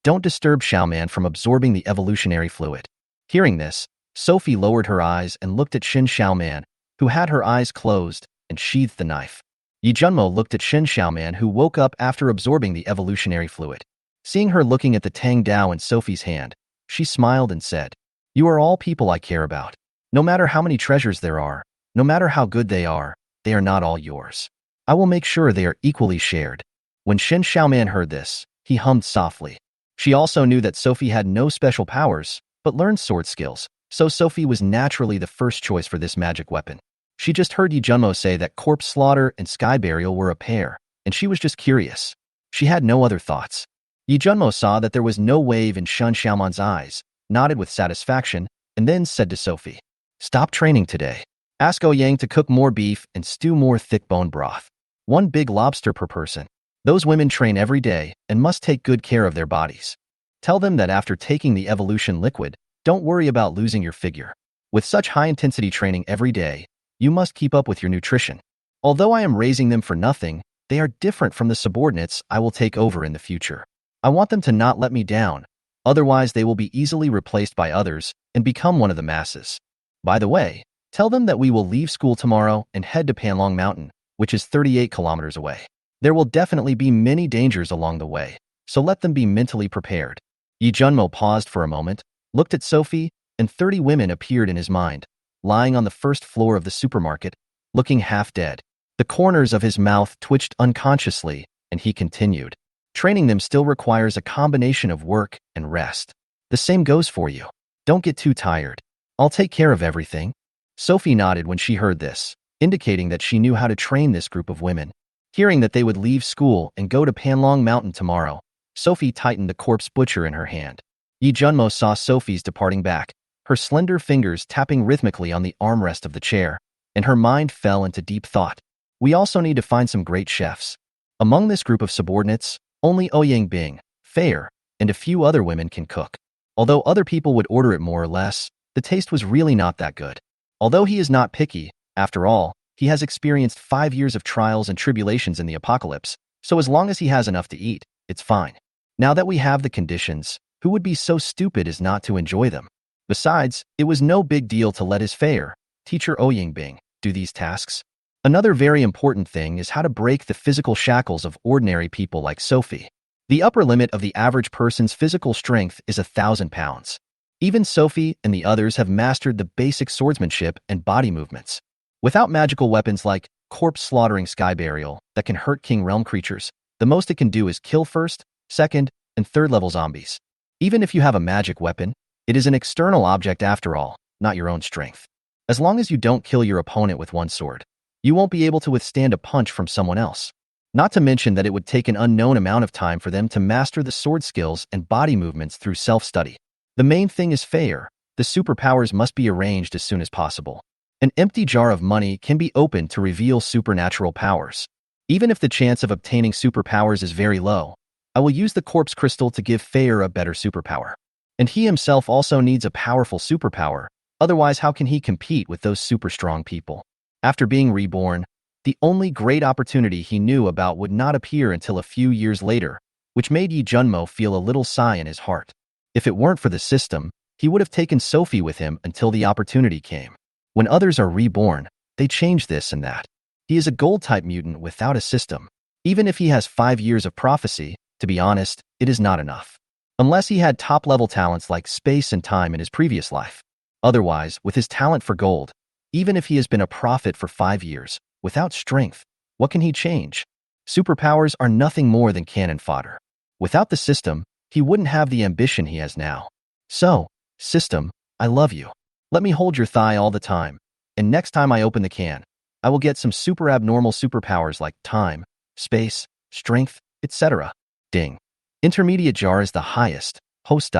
S1: Don't disturb Xiaoman from absorbing the evolutionary fluid. Hearing this, Sophie lowered her eyes and looked at Shin Xiaoman, who had her eyes closed and sheathed the knife. Yi Junmo looked at Shin Xiaoman, who woke up after absorbing the evolutionary fluid. Seeing her looking at the Tang Dao in Sophie's hand, she smiled and said, "You are all people I care about. No matter how many treasures there are, no matter how good they are not all yours. I will make sure they are equally shared." When Shin Xiaoman heard this, he hummed softly. She also knew that Sophie had no special powers, but learned sword skills, so Sophie was naturally the first choice for this magic weapon. She just heard Yi Junmo say that corpse slaughter and sky burial were a pair, and she was just curious. She had no other thoughts. Yi Junmo saw that there was no wave in Shin Xiaoman's eyes, nodded with satisfaction, and then said to Sophie, "Stop training today. Ask Ouyang to cook more beef and stew more thick bone broth. 1 big lobster per person. Those women train every day and must take good care of their bodies. Tell them that after taking the evolution liquid, don't worry about losing your figure. With such high-intensity training every day, you must keep up with your nutrition. Although I am raising them for nothing, they are different from the subordinates I will take over in the future. I want them to not let me down, otherwise they will be easily replaced by others and become one of the masses. By the way, tell them that we will leave school tomorrow and head to Panlong Mountain, which is 38 kilometers away. There will definitely be many dangers along the way, so let them be mentally prepared." Yi Junmo paused for a moment, looked at Sophie, and 30 women appeared in his mind, lying on the first floor of the supermarket, looking half dead. The corners of his mouth twitched unconsciously, and he continued, "Training them still requires a combination of work and rest. The same goes for you. Don't get too tired. I'll take care of everything." Sophie nodded when she heard this, indicating that she knew how to train this group of women. Hearing that they would leave school and go to Panlong Mountain tomorrow, Sophie tightened the corpse butcher in her hand. Yi Junmo saw Sophie's departing back, her slender fingers tapping rhythmically on the armrest of the chair, and her mind fell into deep thought. We also need to find some great chefs. Among this group of subordinates, only Ouyang Bing, Fair, and a few other women can cook. Although other people would order it more or less, the taste was really not that good. Although he is not picky, after all, he has experienced 5 years of trials and tribulations in the apocalypse, so as long as he has enough to eat, it's fine. Now that we have the conditions, who would be so stupid as not to enjoy them? Besides, it was no big deal to let his Fair, teacher Ouyang Bing, do these tasks. Another very important thing is how to break the physical shackles of ordinary people like Sophie. The upper limit of the average person's physical strength is 1,000 pounds. Even Sophie and the others have mastered the basic swordsmanship and body movements. Without magical weapons like corpse-slaughtering sky burial that can hurt King Realm creatures, the most it can do is kill first, second, and third-level zombies. Even if you have a magic weapon, it is an external object after all, not your own strength. As long as you don't kill your opponent with one sword, you won't be able to withstand a punch from someone else. Not to mention that it would take an unknown amount of time for them to master the sword skills and body movements through self-study. The main thing is fair. The superpowers must be arranged as soon as possible. An empty jar of money can be opened to reveal supernatural powers. Even if the chance of obtaining superpowers is very low, I will use the corpse crystal to give Fair a better superpower. And he himself also needs a powerful superpower, otherwise how can he compete with those super strong people? After being reborn, the only great opportunity he knew about would not appear until a few years later, which made Yi Junmo feel a little sigh in his heart. If it weren't for the system, he would have taken Sophie with him until the opportunity came. When others are reborn, they change this and that. He is a gold-type mutant without a system. Even if he has 5 years of prophecy, to be honest, it is not enough. Unless he had top-level talents like space and time in his previous life. Otherwise, with his talent for gold, even if he has been a prophet for 5 years, without strength, what can he change? Superpowers are nothing more than cannon fodder. Without the system, he wouldn't have the ambition he has now. So, system, I love you. Let me hold your thigh all the time, and next time I open the can, I will get some super abnormal superpowers like time, space, strength, etc. Ding. Intermediate jar is the highest. Host.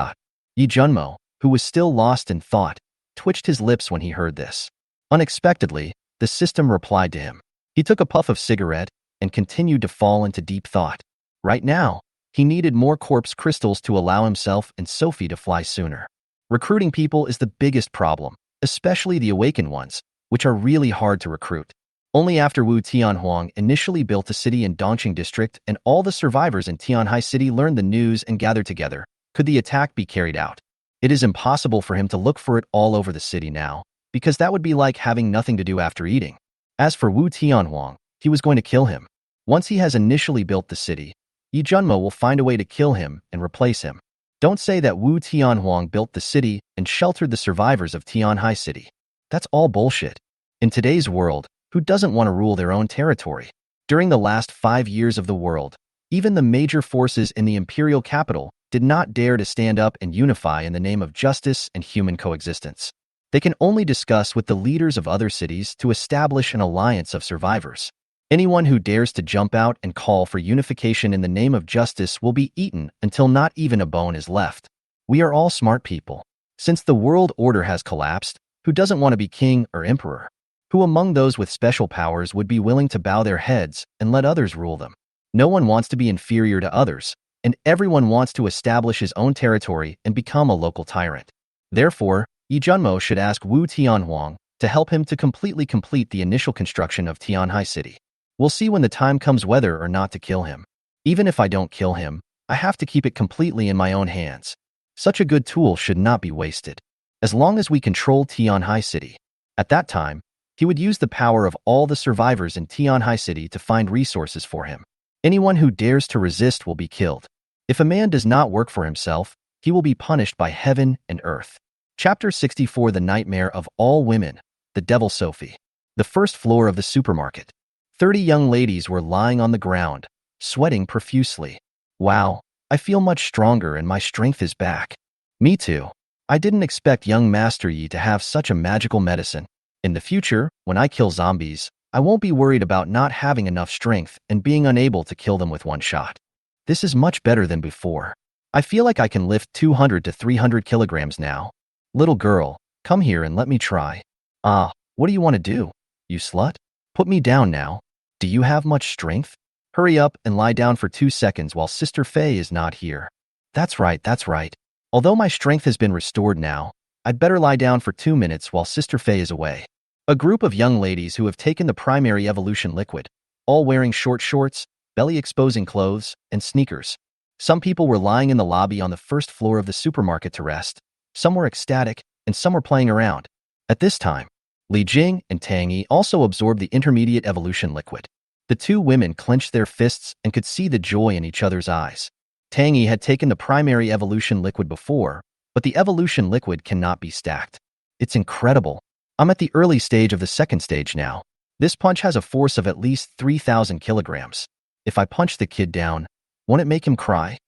S1: Yi Junmo, who was still lost in thought, twitched his lips when he heard this. Unexpectedly, the system replied to him. He took a puff of cigarette and continued to fall into deep thought. Right now, he needed more corpse crystals to allow himself and Sophie to fly sooner. Recruiting people is the biggest problem, especially the awakened ones, which are really hard to recruit. Only after Wu Tianhuang initially built a city in Dongqing district and all the survivors in Tianhai city learned the news and gathered together,
S2: Could the attack be carried out? It is impossible for him to look for it all over the city now, because that would be like having nothing to do after eating. As for Wu Tianhuang, he was going to kill him. Once he has initially built the city, Yi Junmo will find a way to kill him and replace him. Don't say that Wu Tianhuang built the city and sheltered the survivors of Tianhai City. That's all bullshit. In today's world, who doesn't want to rule their own territory? During the last 5 years of the world, even the major forces in the imperial capital did not dare to stand up and unify in the name of justice and human coexistence. They can only discuss with the leaders of other cities to establish an alliance of survivors. Anyone who dares to jump out and call for unification in the name of justice will be eaten until not even a bone is left. We are all smart people. Since the world order has collapsed, who doesn't want to be king or emperor? Who among those with special powers would be willing to bow their heads and let others rule them? No one wants to be inferior to others, and everyone wants to establish his own territory and become a local tyrant. Therefore, Yi Junmo should ask Wu Tianhuang to help him to completely complete the initial construction of Tianhai City. We'll see when the time comes whether or not to kill him. Even if I don't kill him, I have to keep it completely in my own hands. Such a good tool should not be wasted. As long as we control Tianhai City. At that time, he would use the power of all the survivors in Tianhai City to find resources for him. Anyone who dares to resist will be killed. If a man does not work for himself, he will be punished by heaven and earth. Chapter 64: The Nightmare of All Women, the Devil Sophie. The first floor of the supermarket. 30 young ladies were lying on the ground, sweating profusely. Wow, I feel much stronger and my strength is back. Me too. I didn't expect young Master Yi to have such a magical medicine. In the future, when I kill zombies, I won't be worried about not having enough strength and being unable to kill them with one shot. This is much better than before. I feel like I can lift 200 to 300 kilograms now. Little girl, come here and let me try. Ah, what do you want to do, you slut? Put me down now. Do you have much strength? Hurry up and lie down for 2 seconds while Sister Fei is not here. That's right, that's right. Although my strength has been restored now, I'd better lie down for 2 minutes while Sister Fei is away. A group of young ladies who have taken the primary evolution liquid, all wearing short shorts, belly-exposing clothes, and sneakers. Some people were lying in the lobby on the first floor of the supermarket to rest. Some were ecstatic, and some were playing around. At this time, Li Jing and Tang Yi also absorbed the intermediate evolution liquid. The two women clenched their fists and could see the joy in each other's eyes. Tang Yi had taken the primary evolution liquid before, but the evolution liquid cannot be stacked. It's incredible. I'm at the early stage of the second stage now. This punch has a force of at least 3,000 kilograms. If I punch the kid down, won't it make him cry?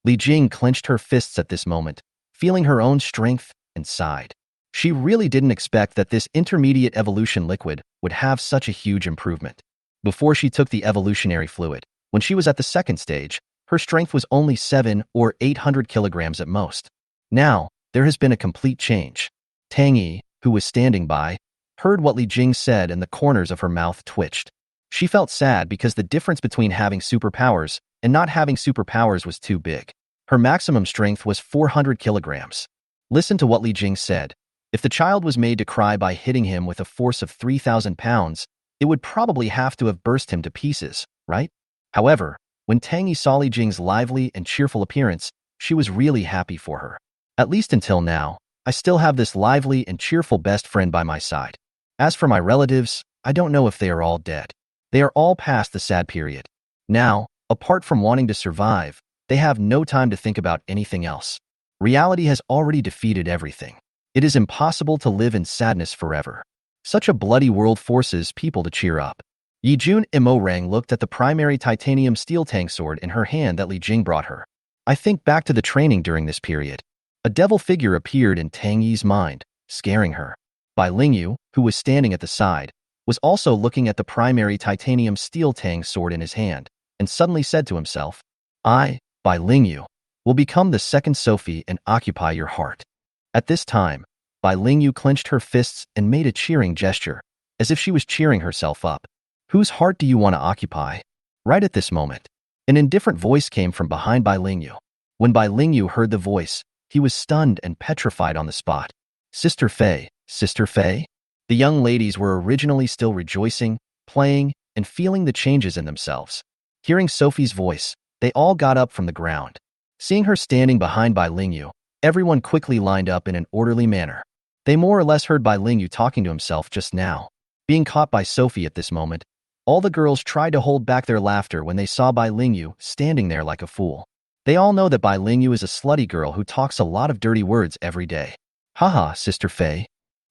S2: Li Jing clenched her fists at this moment, feeling her own strength, and sighed. She really didn't expect that this intermediate evolution liquid would have such a huge improvement. Before she took the evolutionary fluid, when she was at the second stage, her strength was only 700 or 800 kilograms at most. Now, there has been a complete change. Tang Yi, who was standing by, heard what Li Jing said and the corners of her mouth twitched. She felt sad because the difference between having superpowers and not having superpowers was too big. Her maximum strength was 400 kilograms. Listen to what Li Jing said. If the child was made to cry by hitting him with a force of 3,000 pounds, it would probably have to have burst him to pieces, right? However, when Tang Yi saw Li Jing's lively and cheerful appearance, she was really happy for her. At least until now, I still have this lively and cheerful best friend by my side. As for my relatives, I don't know if they are all dead. They are all past the sad period. Now, apart from wanting to survive, they have no time to think about anything else. Reality has already defeated everything. It is impossible to live in sadness forever. Such a bloody world forces people to cheer up. Yi Jun Imorang looked at the primary titanium steel tang sword in her hand that Li Jing brought her. I think back to the training during this period. A devil figure appeared in Tang Yi's mind, scaring her. Bai Lingyu, who was standing at the side, was also looking at the primary titanium steel tang sword in his hand, and suddenly said to himself, I, Bai Lingyu, will become the second Sophie and occupy your heart. At this time, Bai Lingyu clenched her fists and made a cheering gesture, as if she was cheering herself up. Whose heart do you want to occupy? Right at this moment, an indifferent voice came from behind Bai Lingyu. When Bai Lingyu heard the voice, he was stunned and petrified on the spot. Sister Fei, Sister Fei? The young ladies were originally still rejoicing, playing, and feeling the changes in themselves. Hearing Sophie's voice, they all got up from the ground. Seeing her standing behind Bai Lingyu, everyone quickly lined up in an orderly manner. They more or less heard Bai Lingyu talking to himself just now. Being caught by Sophie at this moment, all the girls tried to hold back their laughter when they saw Bai Lingyu standing there like a fool. They all know that Bai Lingyu is a slutty girl who talks a lot of dirty words every day. Haha, Sister Fei.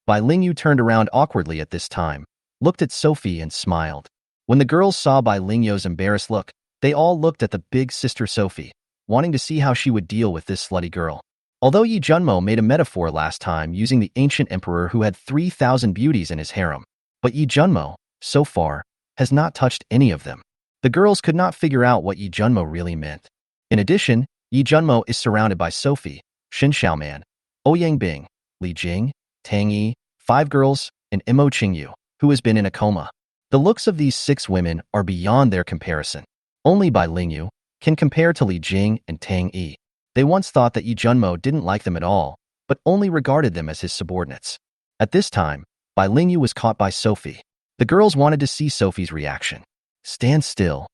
S2: Bai Lingyu turned around awkwardly at this time, looked at Sophie and smiled. When the girls saw Bai Lingyu's embarrassed look, they all looked at the big sister Sophie, wanting to see how she would deal with this slutty girl. Although Yi Junmo made a metaphor last time using the ancient emperor who had 3,000 beauties in his harem, but Yi Junmo, so far, has not touched any of them. The girls could not figure out what Yi Junmo really meant. In addition, Yi Junmo is surrounded by Sophie, Shin Xiaoman, Ouyang Bing, Li Jing, Tang Yi, 5 girls, and Imo Qingyu, who has been in a coma. The looks of these 6 women are beyond their comparison. Only Bai Lingyu can compare to Li Jing and Tang Yi. They once thought that Yi Junmo didn't like them at all, but only regarded them as his subordinates. At this time, Bai Lingyu was caught by Sophie. The girls wanted to see Sophie's reaction. Stand still.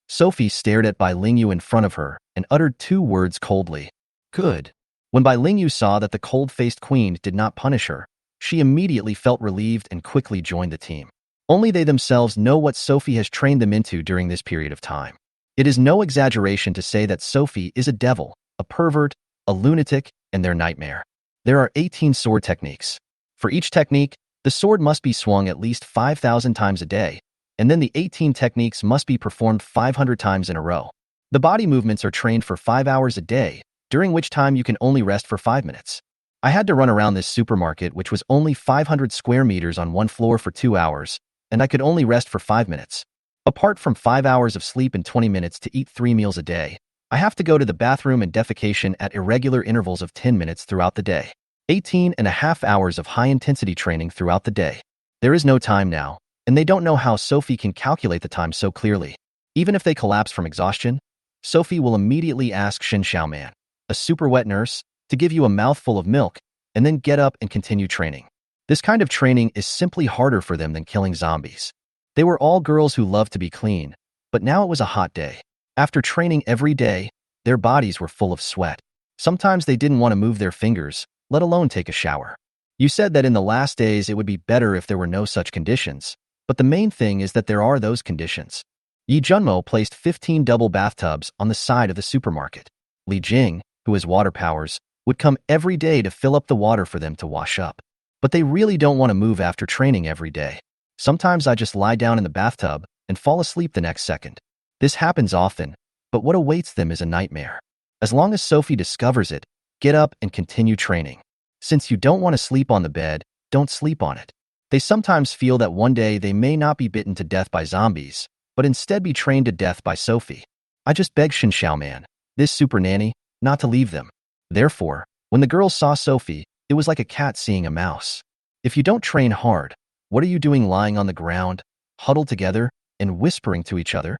S2: Sophie stared at Bai Lingyu in front of her and uttered 2 words coldly. Good. When Bai Lingyu saw that the cold-faced queen did not punish her, she immediately felt relieved and quickly joined the team. Only they themselves know what Sophie has trained them into during this period of time. It is no exaggeration to say that Sophie is a devil, a pervert, a lunatic, and their nightmare. There are 18 sword techniques. For each technique, the sword must be swung at least 5,000 times a day, and then the 18 techniques must be performed 500 times in a row. The body movements are trained for 5 hours a day, during which time you can only rest for 5 minutes. I had to run around this supermarket, which was only 500 square meters on one floor for 2 hours, and I could only rest for 5 minutes. Apart from 5 hours of sleep and 20 minutes to eat 3 meals a day, I have to go to the bathroom and defecation at irregular intervals of 10 minutes throughout the day. 18.5 hours of high-intensity training throughout the day. There is no time now, and they don't know how Sophie can calculate the time so clearly. Even if they collapse from exhaustion, Sophie will immediately ask Shin Xiaoman, a super wet nurse, to give you a mouthful of milk, and then get up and continue training. This kind of training is simply harder for them than killing zombies. They were all girls who loved to be clean, but now it was a hot day. After training every day, their bodies were full of sweat. Sometimes they didn't want to move their fingers, let alone take a shower. You said that in the last days it would be better if there were no such conditions, but the main thing is that there are those conditions. Yi Junmo placed 15 double bathtubs on the side of the supermarket. Li Jing, who has water powers, would come every day to fill up the water for them to wash up. But they really don't want to move after training every day. Sometimes I just lie down in the bathtub and fall asleep the next second. This happens often, but what awaits them is a nightmare. As long as Sophie discovers it, get up and continue training. Since you don't want to sleep on the bed, don't sleep on it. They sometimes feel that one day they may not be bitten to death by zombies, but instead be trained to death by Sophie. I just beg Shin Xiaoman, this super nanny, not to leave them. Therefore, when the girls saw Sophie, it was like a cat seeing a mouse. If you don't train hard, what are you doing lying on the ground, huddled together, and whispering to each other?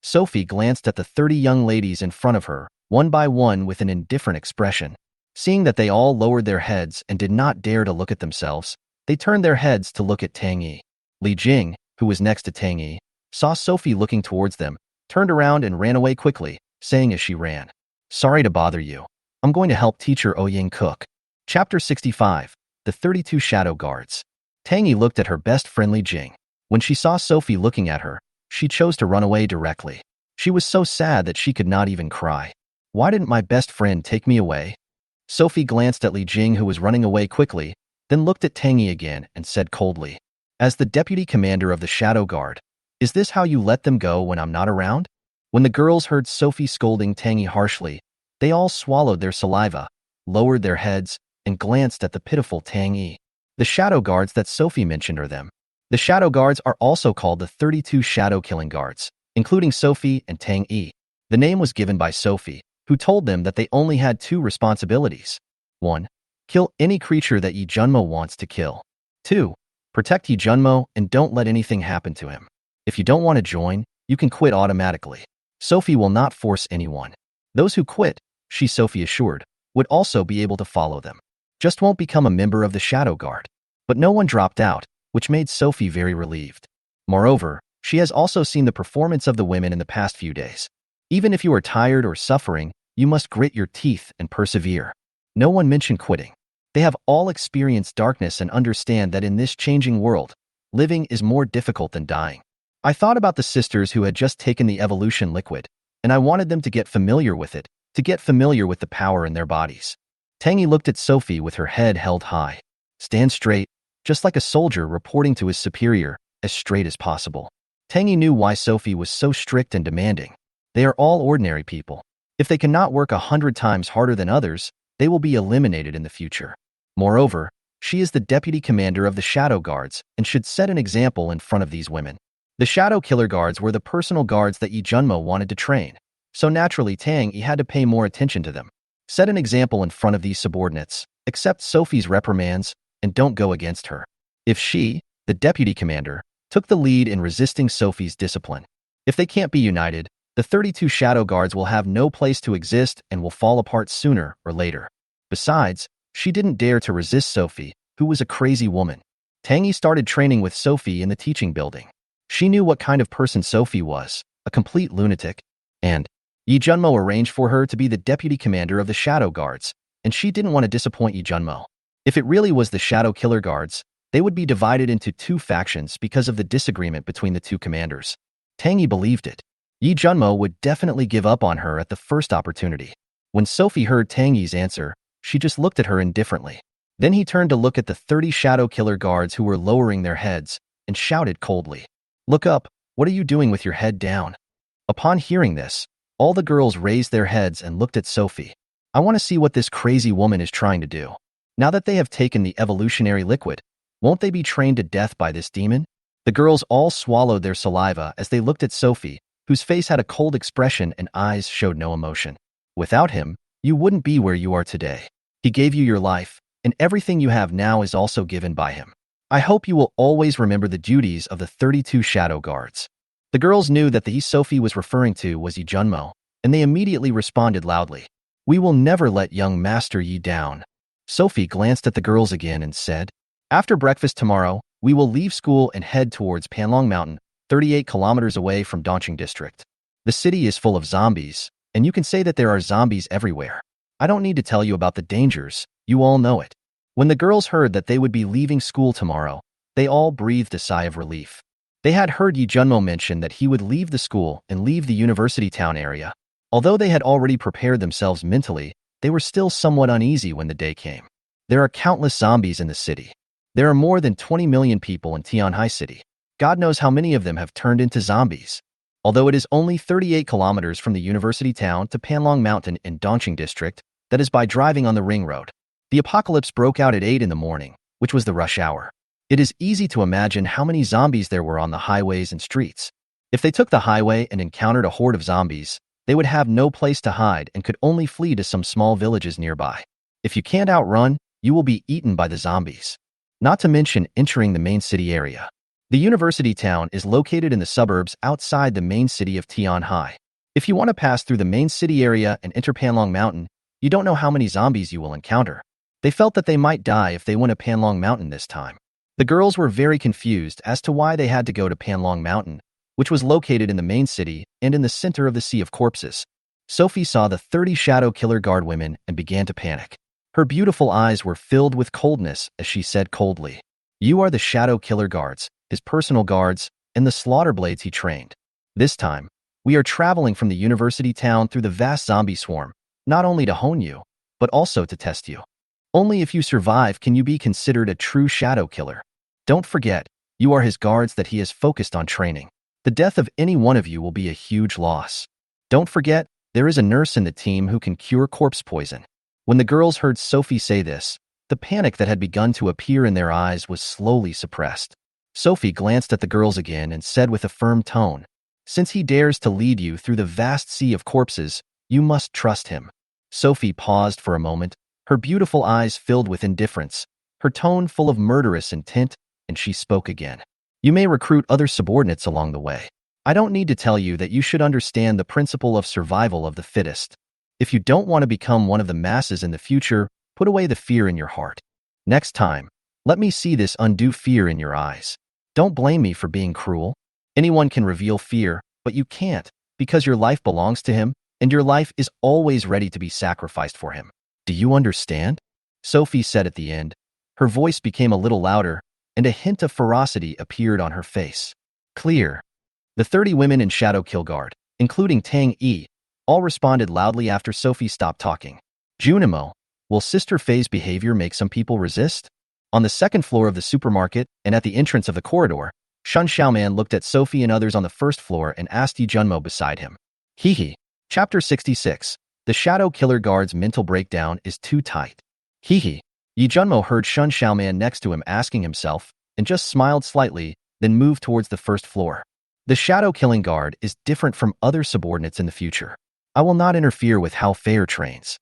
S2: Sophie glanced at the 30 young ladies in front of her, one by one with an indifferent expression. Seeing that they all lowered their heads and did not dare to look at themselves, they turned their heads to look at Tang Yi. Li Jing, who was next to Tang Yi, saw Sophie looking towards them, turned around and ran away quickly, saying as she ran, "Sorry to bother you. I'm going to help teacher Ouyang cook." Chapter 65, The 32 Shadow Guards. Tang Yi looked at her best friend Li Jing. When she saw Sophie looking at her, she chose to run away directly. She was so sad that she could not even cry. Why didn't my best friend take me away? Sophie glanced at Li Jing, who was running away quickly, then looked at Tang Yi again and said coldly, "As the deputy commander of the Shadow Guard, is this how you let them go when I'm not around?" When the girls heard Sophie scolding Tang Yi harshly, they all swallowed their saliva, lowered their heads, and glanced at the pitiful Tang Yi. The Shadow Guards that Sophie mentioned are them. The Shadow Guards are also called the 32 Shadow Killing Guards, including Sophie and Tang Yi. The name was given by Sophie, who told them that they only had 2 responsibilities. 1. Kill any creature that Yi Junmo wants to kill. 2. Protect Yi Junmo and don't let anything happen to him. If you don't want to join, you can quit automatically. Sophie will not force anyone. Those who quit, Sophie assured, would also be able to follow them. Just won't become a member of the Shadow Guard. But no one dropped out, which made Sophie very relieved. Moreover, she has also seen the performance of the women in the past few days. Even if you are tired or suffering, You must grit your teeth and persevere. No one mentioned quitting. They have all experienced darkness and understand that in this changing world, living is more difficult than dying. I thought about the sisters who had just taken the evolution liquid, and I wanted them to get familiar with it, to get familiar with the power in their bodies. Tangy looked at Sophie with her head held high. Stand straight, just like a soldier reporting to his superior, as straight as possible. Tangy knew why Sophie was so strict and demanding. They are all ordinary people. If they cannot work 100 times harder than others, they will be eliminated in the future. Moreover, she is the deputy commander of the Shadow Guards and should set an example in front of these women. The Shadow Killer Guards were the personal guards that Yi Junmo wanted to train, so naturally Tang Yi had to pay more attention to them. Set an example in front of these subordinates, accept Sophie's reprimands, and don't go against her. If she, the deputy commander, took the lead in resisting Sophie's discipline, if they can't be united, the 32 Shadow Guards will have no place to exist and will fall apart sooner or later. Besides, she didn't dare to resist Sophie, who was a crazy woman. Tang Yi started training with Sophie in the teaching building. She knew what kind of person Sophie was, a complete lunatic, and Yi Junmo arranged for her to be the deputy commander of the Shadow Guards, and she didn't want to disappoint Yi Junmo. If it really was the Shadow Killer Guards, they would be divided into two factions because of the disagreement between the two commanders. Tang Yi believed it. Yi Junmo would definitely give up on her at the first opportunity. When Sophie heard Tang Yi's answer, she just looked at her indifferently. Then he turned to look at the 30 Shadow Killer Guards who were lowering their heads and shouted coldly, "Look up, what are you doing with your head down?" Upon hearing this, all the girls raised their heads and looked at Sophie. I want to see what this crazy woman is trying to do. Now that they have taken the evolutionary liquid, won't they be trained to death by this demon? The girls all swallowed their saliva as they looked at Sophie, whose face had a cold expression and eyes showed no emotion. Without him, you wouldn't be where you are today. He gave you your life, and everything you have now is also given by him. I hope you will always remember the duties of the 32 Shadow Guards. The girls knew that the Sophie was referring to was Yi Junmo, and they immediately responded loudly. We will never let young Master Yi down. Sophie glanced at the girls again and said, after breakfast tomorrow, we will leave school and head towards Panlong Mountain, 38 kilometers away from Dongqing District. The city is full of zombies, and you can say that there are zombies everywhere. I don't need to tell you about the dangers, you all know it. When the girls heard that they would be leaving school tomorrow, they all breathed a sigh of relief. They had heard Yi Junmo mention that he would leave the school and leave the university town area. Although they had already prepared themselves mentally, they were still somewhat uneasy when the day came. There are countless zombies in the city. There are more than 20 million people in Tianhai City. God knows how many of them have turned into zombies. Although it is only 38 kilometers from the university town to Panlong Mountain in Dongqing District, that is by driving on the ring road. The apocalypse broke out at 8 in the morning, which was the rush hour. It is easy to imagine how many zombies there were on the highways and streets. If they took the highway and encountered a horde of zombies, they would have no place to hide and could only flee to some small villages nearby. If you can't outrun, you will be eaten by the zombies. Not to mention entering the main city area. The university town is located in the suburbs outside the main city of Tianhai. If you want to pass through the main city area and enter Panlong Mountain, you don't know how many zombies you will encounter. They felt that they might die if they went to Panlong Mountain this time. The girls were very confused as to why they had to go to Panlong Mountain, which was located in the main city and in the center of the Sea of Corpses. Sophie saw the 30 Shadow Killer Guard women and began to panic. Her beautiful eyes were filled with coldness as she said coldly, "You are the Shadow Killer Guards, his personal guards, and the slaughter blades he trained. This time, we are traveling from the university town through the vast zombie swarm, not only to hone you, but also to test you. Only if you survive can you be considered a true shadow killer. Don't forget, you are his guards that he is focused on training. The death of any one of you will be a huge loss. Don't forget, there is a nurse in the team who can cure corpse poison." When the girls heard Sophie say this, the panic that had begun to appear in their eyes was slowly suppressed. Sophie glanced at the girls again and said with a firm tone, "Since he dares to lead you through the vast sea of corpses, you must trust him." Sophie paused for a moment, her beautiful eyes filled with indifference, her tone full of murderous intent, and she spoke again. "You may recruit other subordinates along the way. I don't need to tell you that you should understand the principle of survival of the fittest. If you don't want to become one of the masses in the future, put away the fear in your heart. Next time, let me see this undue fear in your eyes. Don't blame me for being cruel. Anyone can reveal fear, but you can't, because your life belongs to him,
S1: and your life is always ready to be sacrificed for him. Do you understand? Sophie said at the end. Her voice became a little louder, and a hint of ferocity appeared on her face. Clear. The 30 women in Shadow Guard, including Tang Yi, all responded loudly after Sophie stopped talking. Junimo, will Sister Faye's behavior make some people resist? On the second floor of the supermarket and at the entrance of the corridor, Shun Xiaoman looked at Sophie and others on the first floor and asked Yi Junmo beside him. Hehe. Chapter 66. The Shadow Killer Guard's mental breakdown is too tight. Hehe. Yi Junmo heard Shun Xiaoman next to him asking himself, and just smiled slightly, then moved towards the first floor. The Shadow Killing Guard is different from other subordinates in the future. I will not interfere with how Fair trains.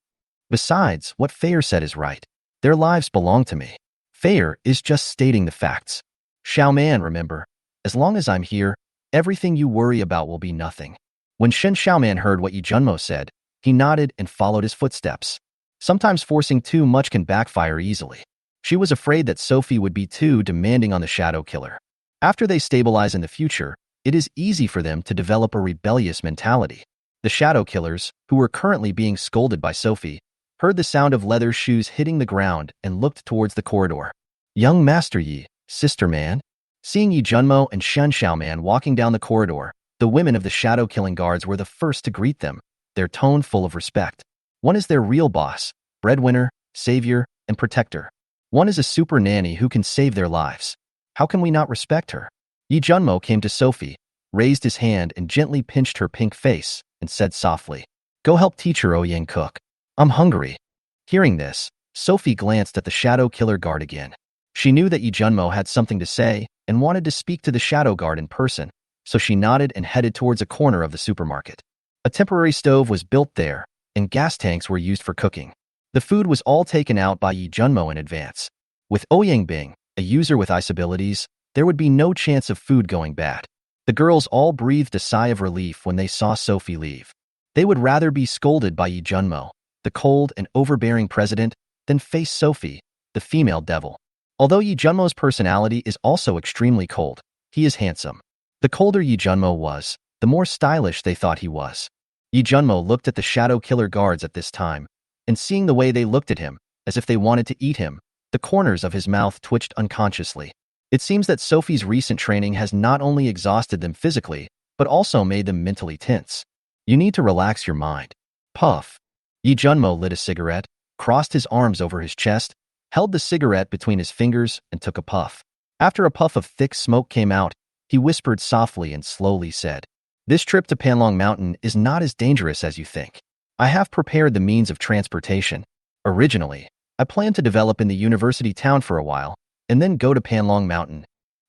S1: Besides, what Fair said is right. Their lives belong to me. Fair is just stating the facts. Xiaoman, remember, as long as I'm here, everything you worry about will be nothing. When Shen Xiaoman heard what Yi Junmo said, he nodded and followed his footsteps. Sometimes forcing too much can backfire easily. She was afraid that Sophie would be too demanding on the Shadow Killer. After they stabilize in the future, it is easy for them to develop a rebellious mentality. The Shadow Killers, who were currently being scolded by Sophie, heard the sound of leather shoes hitting the ground and looked towards the corridor. Young Master Yi, Sister Man? Seeing Yi Junmo and Shen Xiaoman walking down the corridor, the women of the Shadow Killing Guards were the first to greet them, their tone full of respect. One is their real boss, breadwinner, savior, and protector. One is a super nanny who can save their lives. How can we not respect her? Yi Junmo came to Sophie, raised his hand and gently pinched her pink face, and said softly, Go help teacher Ouyang cook. I'm hungry. Hearing this, Sophie glanced at the Shadow Killer Guard again. She knew that Yi Junmo had something to say and wanted to speak to the Shadow Guard in person, so she nodded and headed towards a corner of the supermarket. A temporary stove was built there, and gas tanks were used for cooking. The food was all taken out by Yi Junmo in advance. With Ouyang being a user with ice abilities, there would be no chance of food going bad. The girls all breathed a sigh of relief when they saw Sophie leave. They would rather be scolded by Yi Junmo, the cold and overbearing president, than face Sophie, the female devil. Although Yi Junmo's personality is also extremely cold, he is handsome. The colder Yi Junmo was, the more stylish they thought he was. Yi Junmo looked at the Shadow Killer Guards at this time, and seeing the way they looked at him, as if they wanted to eat him, the corners of his mouth twitched unconsciously. It seems that Sophie's recent training has not only exhausted them physically, but also made them mentally tense. You need to relax your mind. Puff. Yi Junmo lit a cigarette, crossed his arms over his chest, held the cigarette between his fingers, and took a puff. After a puff of thick smoke came out, he whispered softly and slowly said, This trip to Panlong Mountain is not as dangerous as you think. I have prepared the means of transportation. Originally, I planned to develop in the university town for a while, and then go to Panlong Mountain.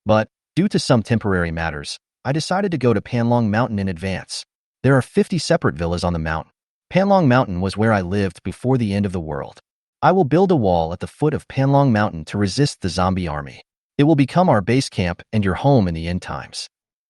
S1: But, due to some temporary matters, I decided to go to Panlong Mountain in advance. There are 50 separate villas on the mountain. Panlong Mountain was where I lived before the end of the world. I will build a wall at the foot of Panlong Mountain to resist the zombie army. It will become our base camp and your home in the end times.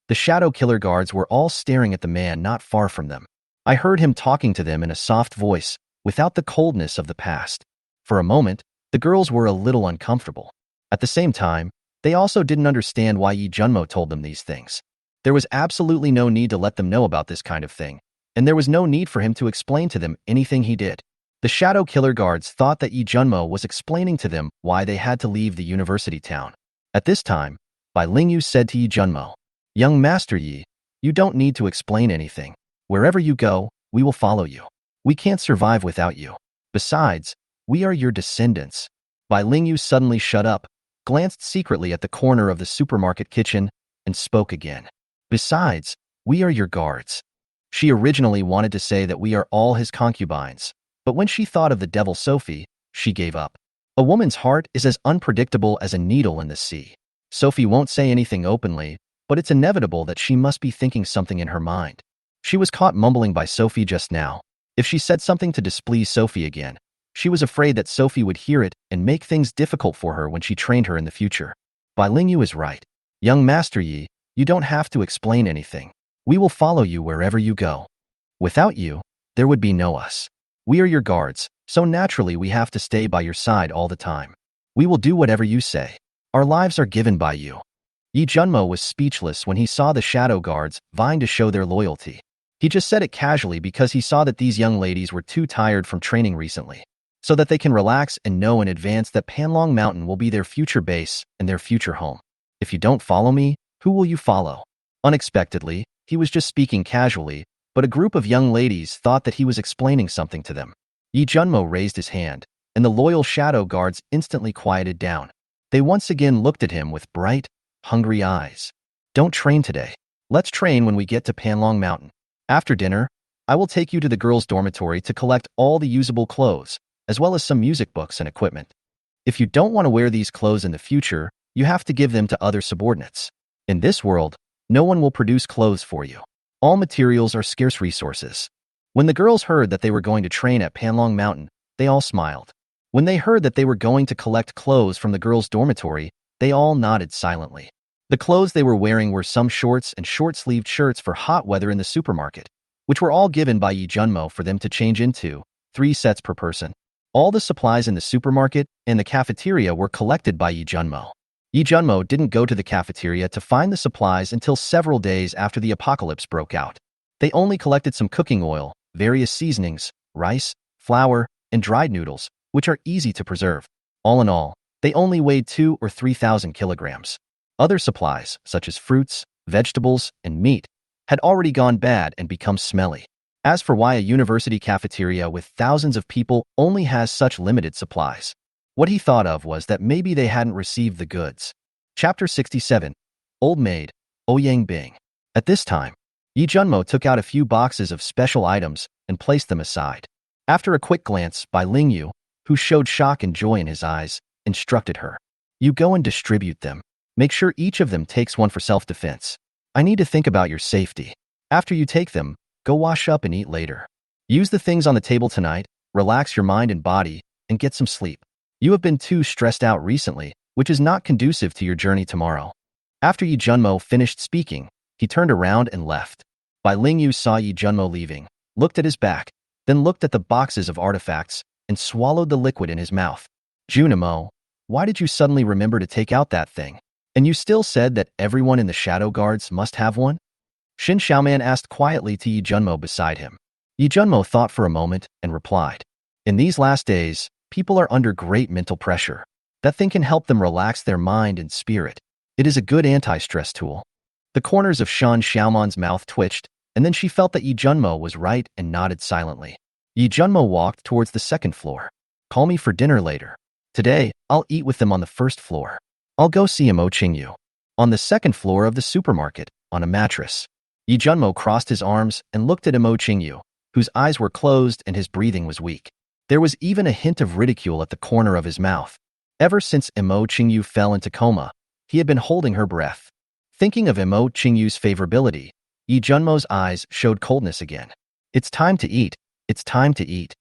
S1: The Shadow Killer Guards were all staring at the man not far from them. I heard him talking to them in a soft voice, without the coldness of the past. For a moment, the girls were a little uncomfortable. At the same time, they also didn't understand why Yi Junmo told them these things. There was absolutely no need to let them know about this kind of thing, and there was no need for him to explain to them anything he did. The Shadow Killer Guards thought that Yi Junmo was explaining to them why they had to leave the university town. At this time, Bai Lingyu said to Yi Junmo, Young Master Yi, you don't need to explain anything. Wherever you go, we will follow you. We can't survive without you. Besides, we are your descendants. Bai Lingyu suddenly shut up, glanced secretly at the corner of the supermarket kitchen, and spoke again. Besides, we are your guards. She originally wanted to say that we are all his concubines, but when she thought of the devil Sophie, she gave up. A woman's heart is as unpredictable as a needle in the sea. Sophie won't say anything openly, but it's inevitable that she must be thinking something in her mind. She was caught mumbling by Sophie just now. If she said something to displease Sophie again, she was afraid that Sophie would hear it and make things difficult for her when she trained her in the future. Bai Lingyu is right. Young Master Yi, you don't have to explain anything. We will follow you wherever you go. Without you, there would be no us. We are your guards, so naturally we have to stay by your side all the time. We will do whatever you say. Our lives are given by you. Yi Junmo was speechless when he saw the Shadow Guards vying to show their loyalty.
S2: He just said it casually because he saw that these young ladies were too tired from training recently, so that they can relax and know in advance that Panlong Mountain will be their future base and their future home. If you don't follow me, who will you follow? Unexpectedly, he was just speaking casually, but a group of young ladies thought that he was explaining something to them. Yi Junmo raised his hand, and the loyal shadow guards instantly quieted down. They once again looked at him with bright, hungry eyes. Don't train today. Let's train when we get to Panlong Mountain. After dinner, I will take you to the girls' dormitory to collect all the usable clothes, as well as some music books and equipment. If you don't want to wear these clothes in the future, you have to give them to other subordinates. In this world, no one will produce clothes for you. All materials are scarce resources. When the girls heard that they were going to train at Panlong Mountain, they all smiled. When they heard that they were going to collect clothes from the girls' dormitory, they all nodded silently. The clothes they were wearing were some shorts and short-sleeved shirts for hot weather in the supermarket, which were all given by Yi Junmo for them to change into, 3 sets per person. All the supplies in the supermarket and the cafeteria were collected by Yi Junmo. Yi Junmo didn't go to the cafeteria to find the supplies until several days after the apocalypse broke out. They only collected some cooking oil, various seasonings, rice, flour, and dried noodles, which are easy to preserve. All in all, they only weighed 2,000 or 3,000 kilograms. Other supplies, such as fruits, vegetables, and meat, had already gone bad and become smelly. As for why a university cafeteria with thousands of people only has such limited supplies, what he thought of was that maybe they hadn't received the goods. Chapter 67. Old Maid, Ouyang Bing. At this time, Yi Junmo took out a few boxes of special items and placed them aside. After a quick glance by Ling Yu, who showed shock and joy in his eyes, instructed her. You go and distribute them. Make sure each of them takes one for self-defense. I need to think about your safety. After you take them, go wash up and eat later. Use the things on the table tonight, relax your mind and body, and get some sleep. You have been too stressed out recently, which is not conducive to your journey tomorrow. After Yi Junmo finished speaking, he turned around and left. Bai Lingyu saw Yi Junmo leaving, looked at his back, then looked at the boxes of artifacts, and swallowed the liquid in his mouth. Junimo, why did you suddenly remember to take out that thing? And you still said that everyone in the Shadow Guards must have one? Shin Xiaoman asked quietly to Yi Junmo beside him. Yi Junmo thought for a moment and replied. In these last days, people are under great mental pressure. That thing can help them relax their mind and spirit. It is a good anti-stress tool. The corners of Shan Xiaoman's mouth twitched, and then she felt that Yi Junmo was right and nodded silently. Yi Junmo walked towards the second floor. Call me for dinner later. Today, I'll eat with them on the first floor. I'll go see Mo Qingyu. On the second floor of the supermarket, on a mattress. Yi Junmo crossed his arms and looked at Mo Qingyu, whose eyes were closed and his breathing was weak. There was even a hint of ridicule at the corner of his mouth. Ever since Mo Qingyu fell into coma, he had been holding her breath. Thinking of Mo Qingyu's favorability, Yi Junmo's eyes showed coldness again. It's time to eat. It's time to eat.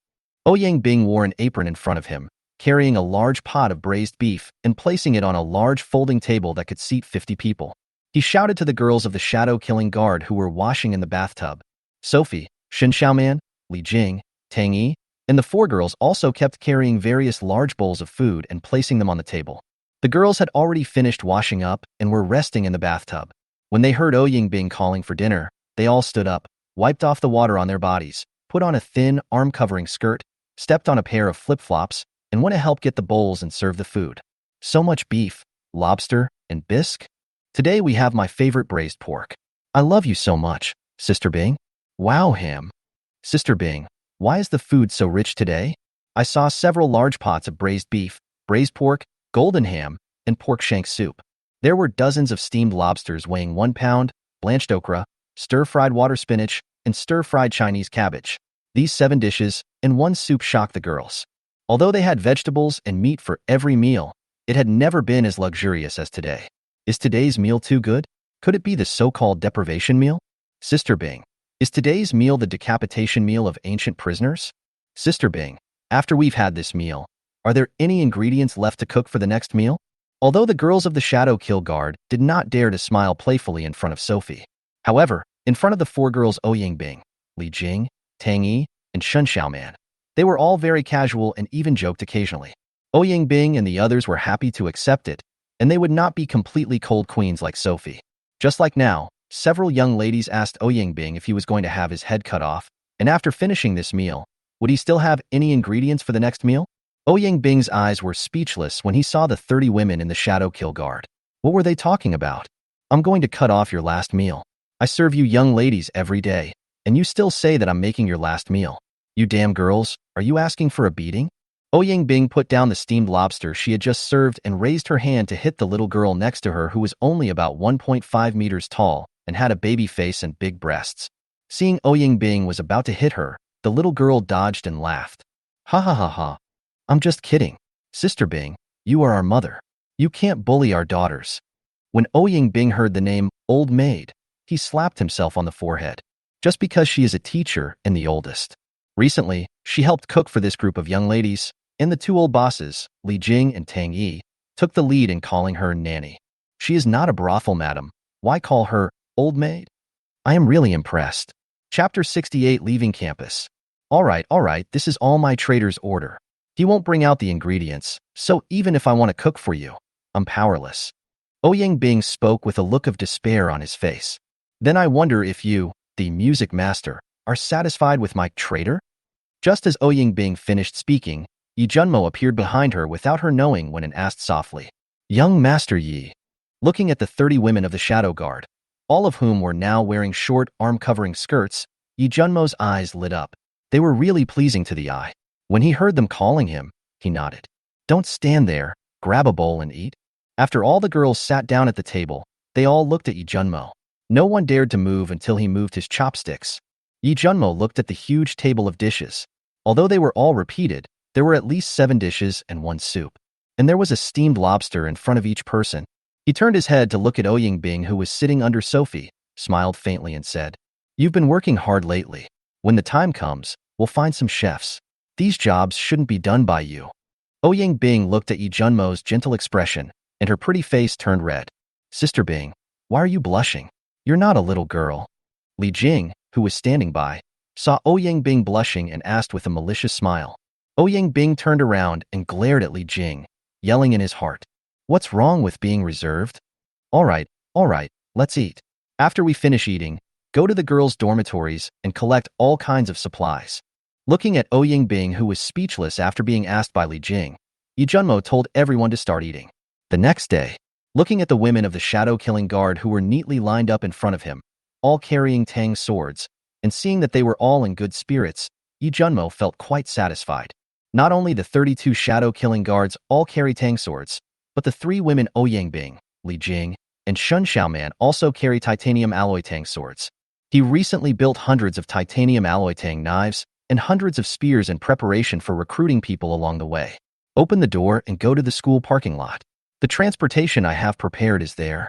S2: Ouyang Bing wore an apron in front of him, carrying a large pot of braised beef and placing it on a large folding table that could seat 50 people. He shouted to the girls of the shadow-killing guard who were washing in the bathtub. Sophie, Shin Xiaoman, Li Jing, Tang Yi, and the 4 girls also kept carrying various large bowls of food and placing them on the table. The girls had already finished washing up and were resting in the bathtub. When they heard Ouyang Bing calling for dinner, they all stood up, wiped off the water on their bodies, put on a thin, arm-covering skirt, stepped on a pair of flip-flops, and went to help get the bowls and serve the food. So much beef, lobster, and bisque. Today we have my favorite braised pork. I love you so much, Sister Bing. Wow, ham. Sister Bing, why is the food so rich today? I saw several large pots of braised beef, braised pork, golden ham, and pork shank soup. There were dozens of steamed lobsters weighing 1 pound, blanched okra, stir-fried water spinach, and stir-fried Chinese cabbage. These 7 dishes and 1 soup shocked the girls. Although they had vegetables and meat for every meal, it had never been as luxurious as today. Is today's meal too good? Could it be the so-called deprivation meal? Sister Bing, is today's meal the decapitation meal of ancient prisoners? Sister Bing, after we've had this meal, are there any ingredients left to cook for the next meal? Although the girls of the Shadow Kill Guard did not dare to smile playfully in front of Sophie. However, in front of the 4 girls Ouyang Bing, Li Jing, Tang Yi, and Shen Xiaoman, they were all very casual and even joked occasionally. Ouyang Bing and the others were happy to accept it, and they would not be completely cold queens like Sophie. Just like now,
S1: Several young ladies asked Bing if he was going to have his head cut off, and after finishing this meal, would he still have any ingredients for the next meal? Bing's eyes were speechless when he saw the 30 women in the Shadow Kill Guard. What were they talking about? I'm going to cut off your last meal. I serve you young ladies every day, and you still say that I'm making your last meal. You damn girls, are you asking for a beating? Bing put down the steamed lobster she had just served and raised her hand to hit the little girl next to her who was only about 1.5 meters tall and had a baby face and big breasts. Seeing Bing was about to hit her, the little girl dodged and laughed. Ha ha ha ha. I'm just kidding. Sister Bing, you are our mother. You can't bully our daughters. When Bing heard the name Old Maid, he slapped himself on the forehead. Just because she is a teacher and the oldest. Recently, she helped cook for this group of young ladies, and the two old bosses, Li Jing and Tang Yi, took the lead in calling her nanny. She is not a brothel, madam. Why call her Old Maid? I am really impressed. Chapter 68, Leaving Campus. All right, this is all my trader's order. He won't bring out the ingredients, so even if I want to cook for you, I'm powerless. Bing spoke with a look of despair on his face. Then I wonder if you, the music master, are satisfied with my trader? Just as Bing finished speaking, Yi Junmo appeared behind her without her knowing when and asked softly, Young Master Yi. Looking at the 30 women of the Shadow Guard, all of whom were now wearing short, arm-covering skirts, Yi Junmo's eyes lit up. They were really pleasing to the eye. When he heard them calling him, he nodded. Don't stand there, grab a bowl and eat. After all the girls sat down at the table, they all looked at Yi Junmo. No one dared to move until he moved his chopsticks. Yi Junmo looked at the huge table of dishes. Although they were all repeated, there were at least 7 dishes and 1 soup. And there was a steamed lobster in front of each person. He turned his head to look at Bing, who was sitting under Sophie, smiled faintly and said, You've been working hard lately. When the time comes, we'll find some chefs. These jobs shouldn't be done by you. Bing looked at Yi Junmo's gentle expression, and her pretty face turned red. Sister Bing, why are you blushing? You're not a little girl. Li Jing, who was standing by, saw Bing blushing and asked with a malicious smile. Bing turned around and glared at Li Jing, yelling in his heart, What's wrong with being reserved? All right, let's eat. After we finish eating, go to the girls' dormitories and collect all kinds of supplies. Looking at Bing, who was speechless after being asked by Li Jing, Yi Junmo told everyone to start eating. The next day, looking at the women of the Shadow Killing Guard who were neatly lined up in front of him, all carrying Tang swords, and seeing that they were all in good spirits, Yi Junmo felt quite satisfied. Not only the 32 Shadow Killing Guards all carry Tang swords, but the 3 women Bing, Li Jing, and Shun Xiaoman also carry titanium alloy Tang swords. He recently built hundreds of titanium alloy Tang knives and hundreds of spears in preparation for recruiting people along the way. Open the door and go to the school parking lot. The transportation I have prepared is there.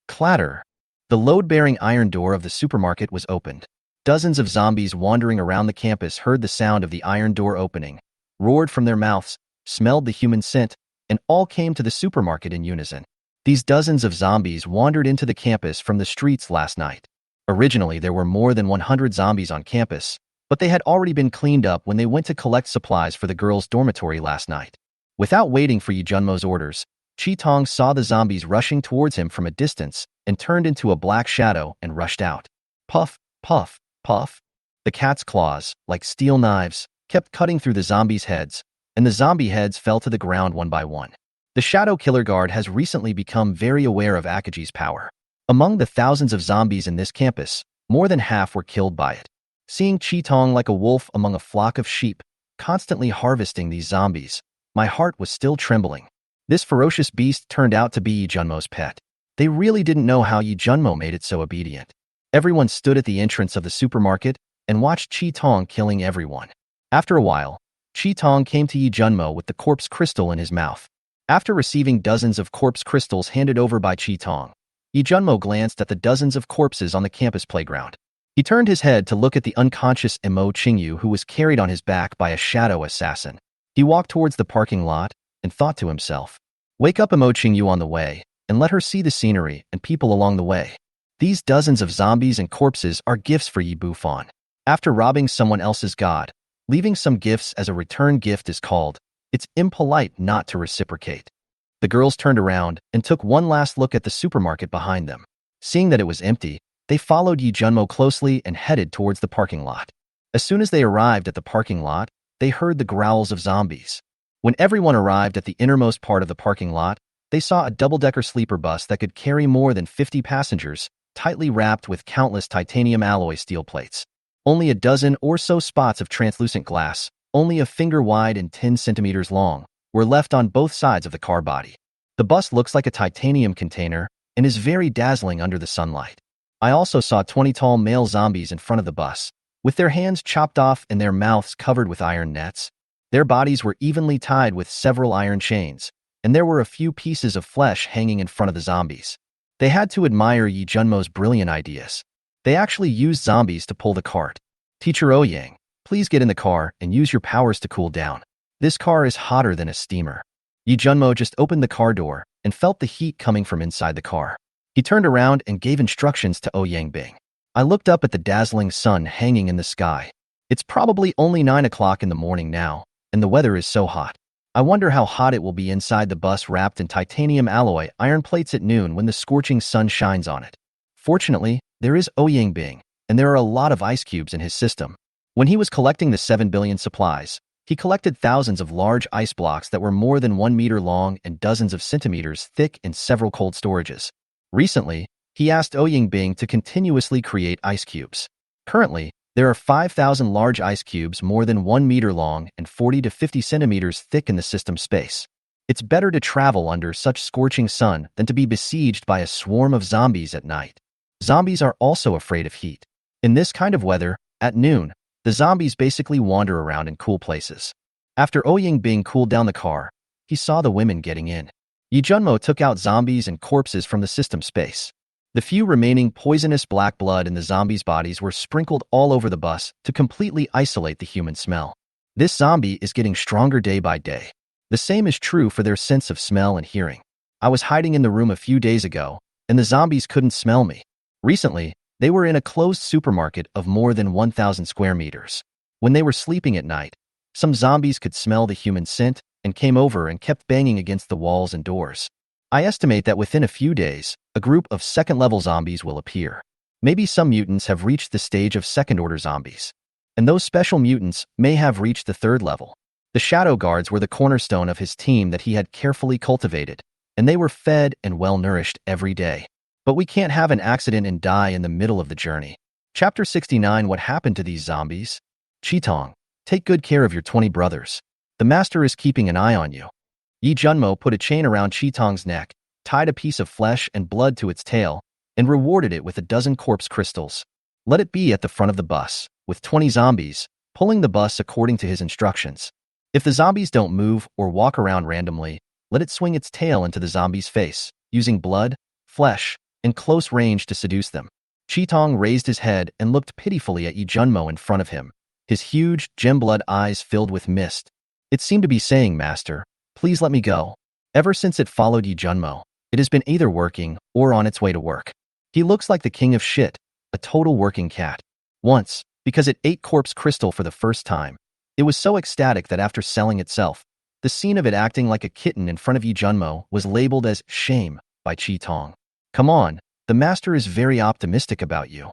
S1: Clatter. The load-bearing iron door of the supermarket was opened. Dozens of zombies wandering around the campus heard the sound of the iron door opening, roared from their mouths, smelled the human scent, and all came to the supermarket in unison. These dozens of zombies wandered into the campus from the streets last night. Originally, there were more than 100 zombies on campus, but they had already been cleaned up when they went to collect supplies for the girls' dormitory last night. Without waiting for Yi Junmo's orders, Chi Tong saw the zombies rushing towards him from a distance and turned into a black shadow and rushed out. Puff, puff, puff. The cat's claws, like steel knives, kept cutting through the zombies' heads, and the zombie heads fell to the ground one by one. The Shadow Killer Guard has recently become very aware of Akaji's power. Among the thousands of zombies in this campus, more than half were killed by it. Seeing Chi Tong like a wolf among a flock of sheep, constantly harvesting these zombies, my heart was still trembling. This ferocious beast turned out to be Yi Junmo's pet. They really didn't know how Yi Junmo made it so obedient. Everyone stood at the entrance of the supermarket and watched Chi Tong killing everyone. After a while, Chi Tong came to Yi Junmo with the corpse crystal in his mouth. After receiving dozens of corpse crystals handed over by Chi Tong, Yi Junmo glanced at the dozens of corpses on the campus playground. He turned his head to look at the unconscious Mo Qingyu who was carried on his back by a shadow assassin. He walked towards the parking lot and thought to himself, Wake up Mo Qingyu on the way and let her see the scenery and people along the way. These dozens of zombies and corpses are gifts for Yi Bufan. After robbing someone else's god, leaving some gifts as a return gift is called, it's impolite not to reciprocate. The girls turned around and took one last look at the supermarket behind them. Seeing that it was empty,
S2: They followed Yi Junmo closely and headed towards the parking lot. As soon as they arrived at the parking lot, they heard the growls of zombies. When everyone arrived at the innermost part of the parking lot, they saw a double-decker sleeper bus that could carry more than 50 passengers, tightly wrapped with countless titanium alloy steel plates. Only a dozen or so spots of translucent glass, only a finger wide and 10 centimeters long, were left on both sides of the car body. The bus looks like a titanium container and is very dazzling under the sunlight. I also saw 20 tall male zombies in front of the bus, with their hands chopped off and their mouths covered with iron nets. Their bodies were evenly tied with several iron chains, and there were a few pieces of flesh hanging in front of the zombies. They had to admire Yi Junmo's brilliant ideas. They actually used zombies to pull the cart. Teacher Ouyang, please get in the car and use your powers to cool down. This car is hotter than a steamer. Yi Junmo just opened the car door and felt the heat coming from inside the car. He turned around and gave instructions to Ouyang Bing. I looked up at the dazzling sun hanging in the sky. It's probably only 9 o'clock in the morning now, and the weather is so hot. I wonder how hot it will be inside the bus wrapped in titanium alloy iron plates at noon when the scorching sun shines on it. Fortunately, there is Ouyang Bing, and there are a lot of ice cubes in his system. When he was collecting the 7 billion supplies, he collected thousands of large ice blocks that were more than 1 meter long and dozens of centimeters thick in several cold storages. Recently, he asked Ouyang Bing to continuously create ice cubes. Currently, there are 5,000 large ice cubes more than 1 meter long and 40 to 50 centimeters thick in the system space. It's better to travel under such scorching sun than to be besieged by a swarm of zombies at night. Zombies are also afraid of heat. In this kind of weather, at noon, the zombies basically wander around in cool places. After Ouyang Bing cooled down the car, he saw the women getting in. Yi Junmo took out zombies and corpses from the system space. The few remaining poisonous black blood in the zombies' bodies were sprinkled all over the bus to completely isolate the human smell. This zombie is getting stronger day by day. The same is true for their sense of smell and hearing. I was hiding in the room a few days ago, and the zombies couldn't smell me. Recently, they were in a closed supermarket of more than 1,000 square meters. When they were sleeping at night, some zombies could smell the human scent and came over and kept banging against the walls and doors. I estimate that within a few days, a group of second-level zombies will appear. Maybe some mutants have reached the stage of second-order zombies, and those special mutants may have reached the third level. The Shadow Guards were the cornerstone of his team that he had carefully cultivated, and they were fed and well-nourished every day. But we can't have an accident and die in the middle of the journey. Chapter 69. What happened to these zombies? Chitong, take good care of your 20 brothers. The master is keeping an eye on you. Yi Junmo put a chain around Chitong's neck, tied a piece of flesh and blood to its tail, and rewarded it with a dozen corpse crystals. Let it be at the front of the bus, with 20 zombies, pulling the bus according to his instructions. If the zombies don't move or walk around randomly, let it swing its tail into the zombie's face, using blood, flesh, and close range to seduce them. Chitong raised his head and looked pitifully at Yi Junmo in front of him, his huge, gem-blood eyes filled with mist. It seemed to be saying, "Master, please let me go." Ever since it followed Yi Junmo, it has been either working or on its way to work. He looks like the king of shit, a total working cat. Once, because it ate corpse crystal for the first time, it was so ecstatic that after selling itself, the scene of it acting like a kitten in front of Yi Junmo was labeled as shame by Chitong. Come on, the master is very optimistic about you.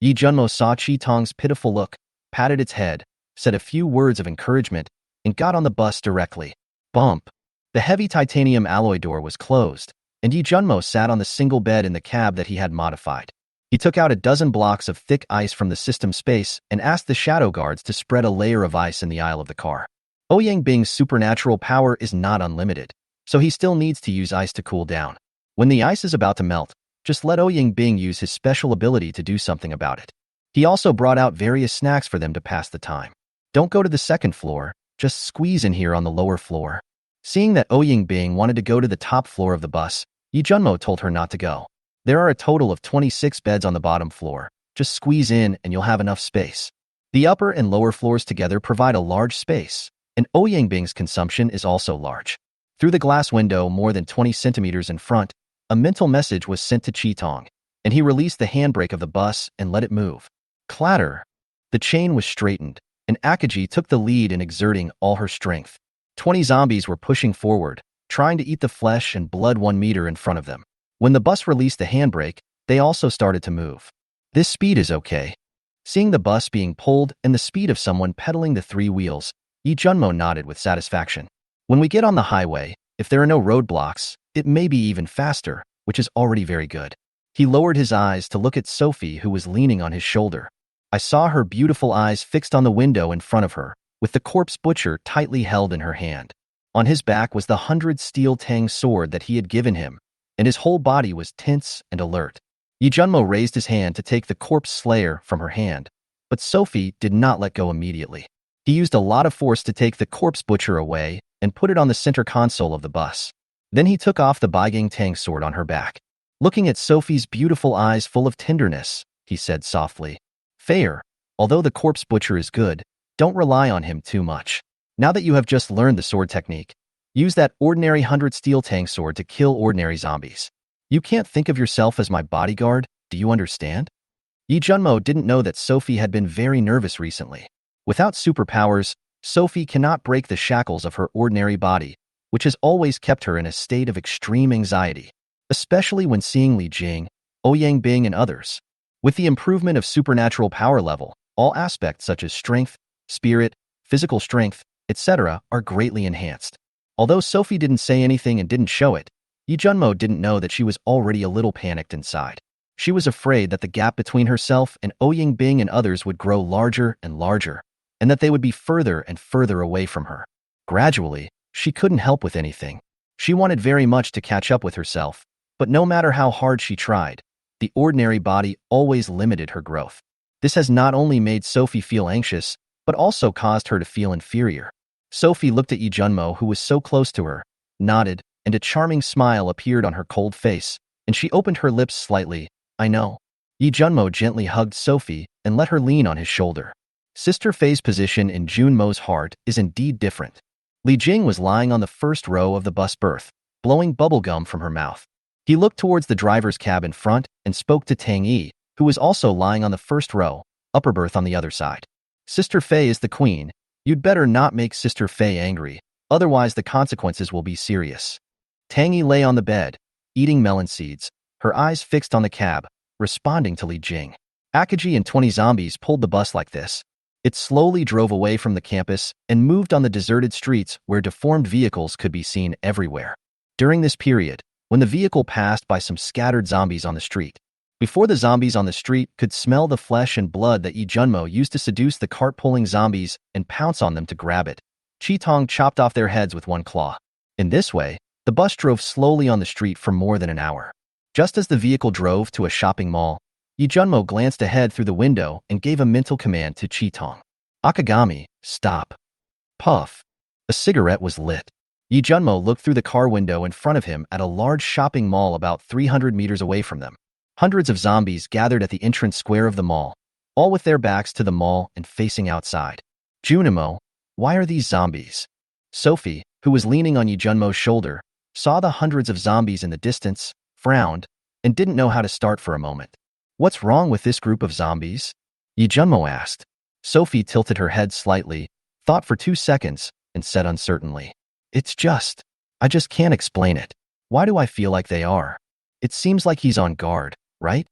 S2: Yi Junmo saw Chitong's pitiful look, patted its head, said a few words of encouragement, and got on the bus directly. Bump. The heavy titanium alloy door was closed, and Yi Junmo sat on the single bed in the cab that he had modified. He took out a dozen blocks of thick ice from the system space and asked the Shadow Guards to spread a layer of ice in the aisle of the car. Ouyang Bing's supernatural power is not unlimited, so he still needs to use ice to cool down. When the ice is about to melt, just let Ouyang Bing use his special ability to do something about it. He also brought out various snacks for them to pass the time. Don't go to the second floor, just squeeze in here on the lower floor. Seeing that Ouyang Bing wanted to go to the top floor of the bus, Yi Junmo told her not to go. There are a total of 26 beds on the bottom floor. Just squeeze in and you'll have enough space. The upper and lower floors together provide a large space, and Ouyang Bing's consumption is also large. Through the glass window more than 20 centimeters in front, a mental message was sent to Chitong, and he released the handbrake of the bus and let it move. Clatter! The chain was straightened, and Akaji took the lead in exerting all her strength. 20 zombies were pushing forward, trying to eat the flesh and blood 1 meter in front of them. When the bus released the handbrake, they also started to move. This speed is okay. Seeing the bus being pulled and the speed of someone pedaling the three wheels, Yi Junmo nodded with satisfaction. When we get on the highway, if there are no roadblocks, it may be even faster, which is already very good. He lowered his eyes to look at Sophie, who was leaning on his shoulder. I saw her beautiful eyes fixed on the window in front of her, with the corpse butcher tightly held in her hand. On his back was the 100 steel tang sword that he had given him, and his whole body was tense and alert. Yi Junmo raised his hand to take the corpse slayer from her hand, but Sophie did not let go immediately. He used a lot of force to take the corpse butcher away and put it on the center console of the bus. Then he took off the Baigang Tang sword on her back. Looking at Sophie's beautiful eyes full of tenderness, he said softly, "Fair, although the corpse butcher is good, don't rely on him too much. Now that you have just learned the sword technique, use that ordinary 100 steel tang sword to kill ordinary zombies. You can't think of yourself as my bodyguard, do you understand?" Yi Junmo didn't know that Sophie had been very nervous recently. Without superpowers, Sophie cannot break the shackles of her ordinary body, which has always kept her in a state of extreme anxiety, especially when seeing Li Jing, Ouyang Bing, and others. With the improvement of supernatural power level, all aspects such as strength, spirit, physical strength, etc. are greatly enhanced. Although Sophie didn't say anything and didn't show it, Yi Junmo didn't know that she was already a little panicked inside. She was afraid that the gap between herself and Ouyang Bing and others would grow larger and larger, and that they would be further and further away from her. Gradually, she couldn't help with anything. She wanted very much to catch up with herself, but no matter how hard she tried, the ordinary body always limited her growth. This has not only made Sophie feel anxious, but also caused her to feel inferior. Sophie looked at Yi Junmo, who was so close to her, nodded, and a charming smile appeared on her cold face, and she opened her lips slightly. "I know." Yi Junmo gently hugged Sophie and let her lean on his shoulder. Sister Fei's position in Junmo's heart is indeed different. Li Jing was lying on the first row of the bus berth, blowing bubblegum from her mouth. He looked towards the driver's cab in front and spoke to Tang Yi, who was also lying on the first row, upper berth on the other side. "Sister Fei is the queen. You'd better not make Sister Fei angry, otherwise the consequences will be serious." Tang Yi lay on the bed, eating melon seeds, her eyes fixed on the cab, responding to Li Jing. Akaji and 20 zombies pulled the bus like this. It slowly drove away from the campus and moved on the deserted streets where deformed vehicles could be seen everywhere. During this period, when the vehicle passed by some scattered zombies on the street, before the zombies on the street could smell the flesh and blood that Yi Junmo used to seduce the cart-pulling zombies and pounce on them to grab it, Chi Tong chopped off their heads with one claw. In this way, the bus drove slowly on the street for more than an hour. Just as the vehicle drove to a shopping mall, Yi Junmo glanced ahead through the window and gave a mental command to Chi Tong. "Akagami, stop." Puff. A cigarette was lit. Yi Junmo looked through the car window in front of him at a large shopping mall about 300 meters away from them. Hundreds of zombies gathered at the entrance square of the mall, all with their backs to the mall and facing outside. "Junimo, why are these zombies?" Sophie, who was leaning on Yi Junmo's shoulder, saw the hundreds of zombies in the distance, frowned, and didn't know how to start for a moment. "What's wrong with this group of zombies?" Yi Junmo asked. Sophie tilted her head slightly, thought for 2 seconds, and said uncertainly, I just can't explain it. Why do I feel like they are? It seems like he's on guard, right?"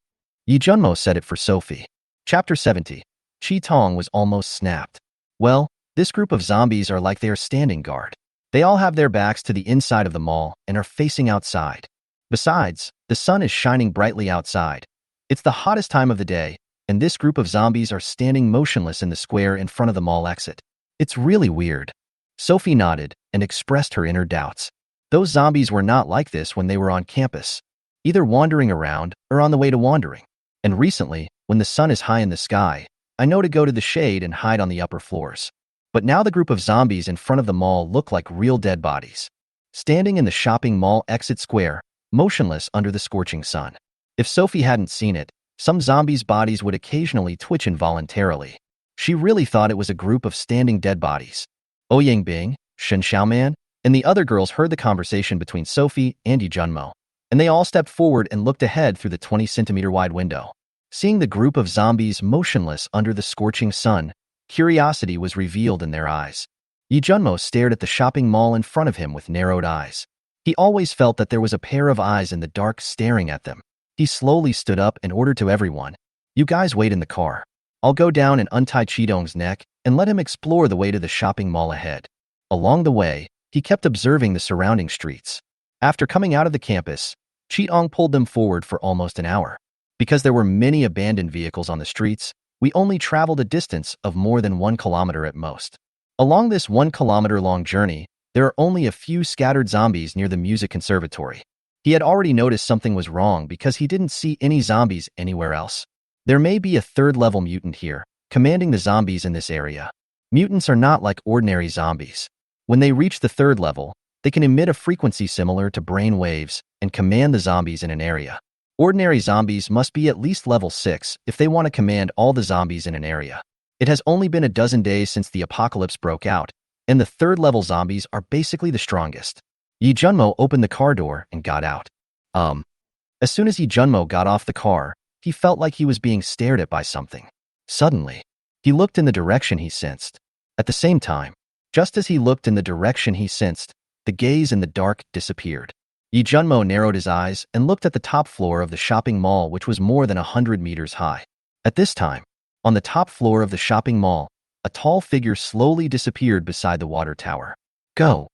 S2: Yi Junmo said it for Sophie. Chapter 70. Chi Tong was almost snapped. "Well, this group of zombies are like they are standing guard. They all have their backs to the inside of the mall and are facing outside. Besides, the sun is shining brightly outside. It's the hottest time of the day, and this group of zombies are standing motionless in the square in front of the mall exit. It's really weird." Sophie nodded and expressed her inner doubts. Those zombies were not like this when they were on campus, either wandering around or on the way to wandering. And recently, when the sun is high in the sky, I know to go to the shade and hide on the upper floors. But now the group of zombies in front of the mall look like real dead bodies, standing in the shopping mall exit square, motionless under the scorching sun. If Sophie hadn't seen it, some zombies' bodies would occasionally twitch involuntarily. She really thought it was a group of standing dead bodies. Ouyang Bing, Shen Xiaoman, and the other girls heard the conversation between Sophie and Yi Junmo, and they all stepped forward and looked ahead through the 20-centimeter wide window. Seeing the group of zombies motionless under the scorching sun, curiosity was revealed in their eyes. Yi Junmo stared at the shopping mall in front of him with narrowed eyes. He always felt that there was a pair of eyes in the dark staring at them. He slowly stood up and ordered to everyone,
S1: You guys wait in the car. I'll go down and untie Qidong's neck and let him explore the way to the shopping mall ahead. Along the way, he kept observing the surrounding streets. After coming out of the campus, Qidong pulled them forward for almost an hour. Because there were many abandoned vehicles on the streets, we only traveled a distance of more than 1 kilometer at most. Along this 1 kilometer long journey, there are only a few scattered zombies near the music conservatory. He had already noticed something was wrong because he didn't see any zombies anywhere else. There may be a third-level mutant here, commanding the zombies in this area. Mutants are not like ordinary zombies. When they reach the third level, they can emit a frequency similar to brain waves and command the zombies in an area. Ordinary zombies must be at least level 6 if they want to command all the zombies in an area. It has only been a dozen days since the apocalypse broke out, and the third-level zombies are basically the strongest. Yi Junmo opened the car door and got out. As soon as Yi Junmo got off the car, he felt like he was being stared at by something. Suddenly, he looked in the direction he sensed. At the same time, just as he looked in the direction he sensed, the gaze in the dark disappeared. Yi Junmo narrowed his eyes and looked at the top floor of the shopping mall, which was more than 100 meters high. At this time, on the top floor of the shopping mall, a tall figure slowly disappeared beside the water tower. Go!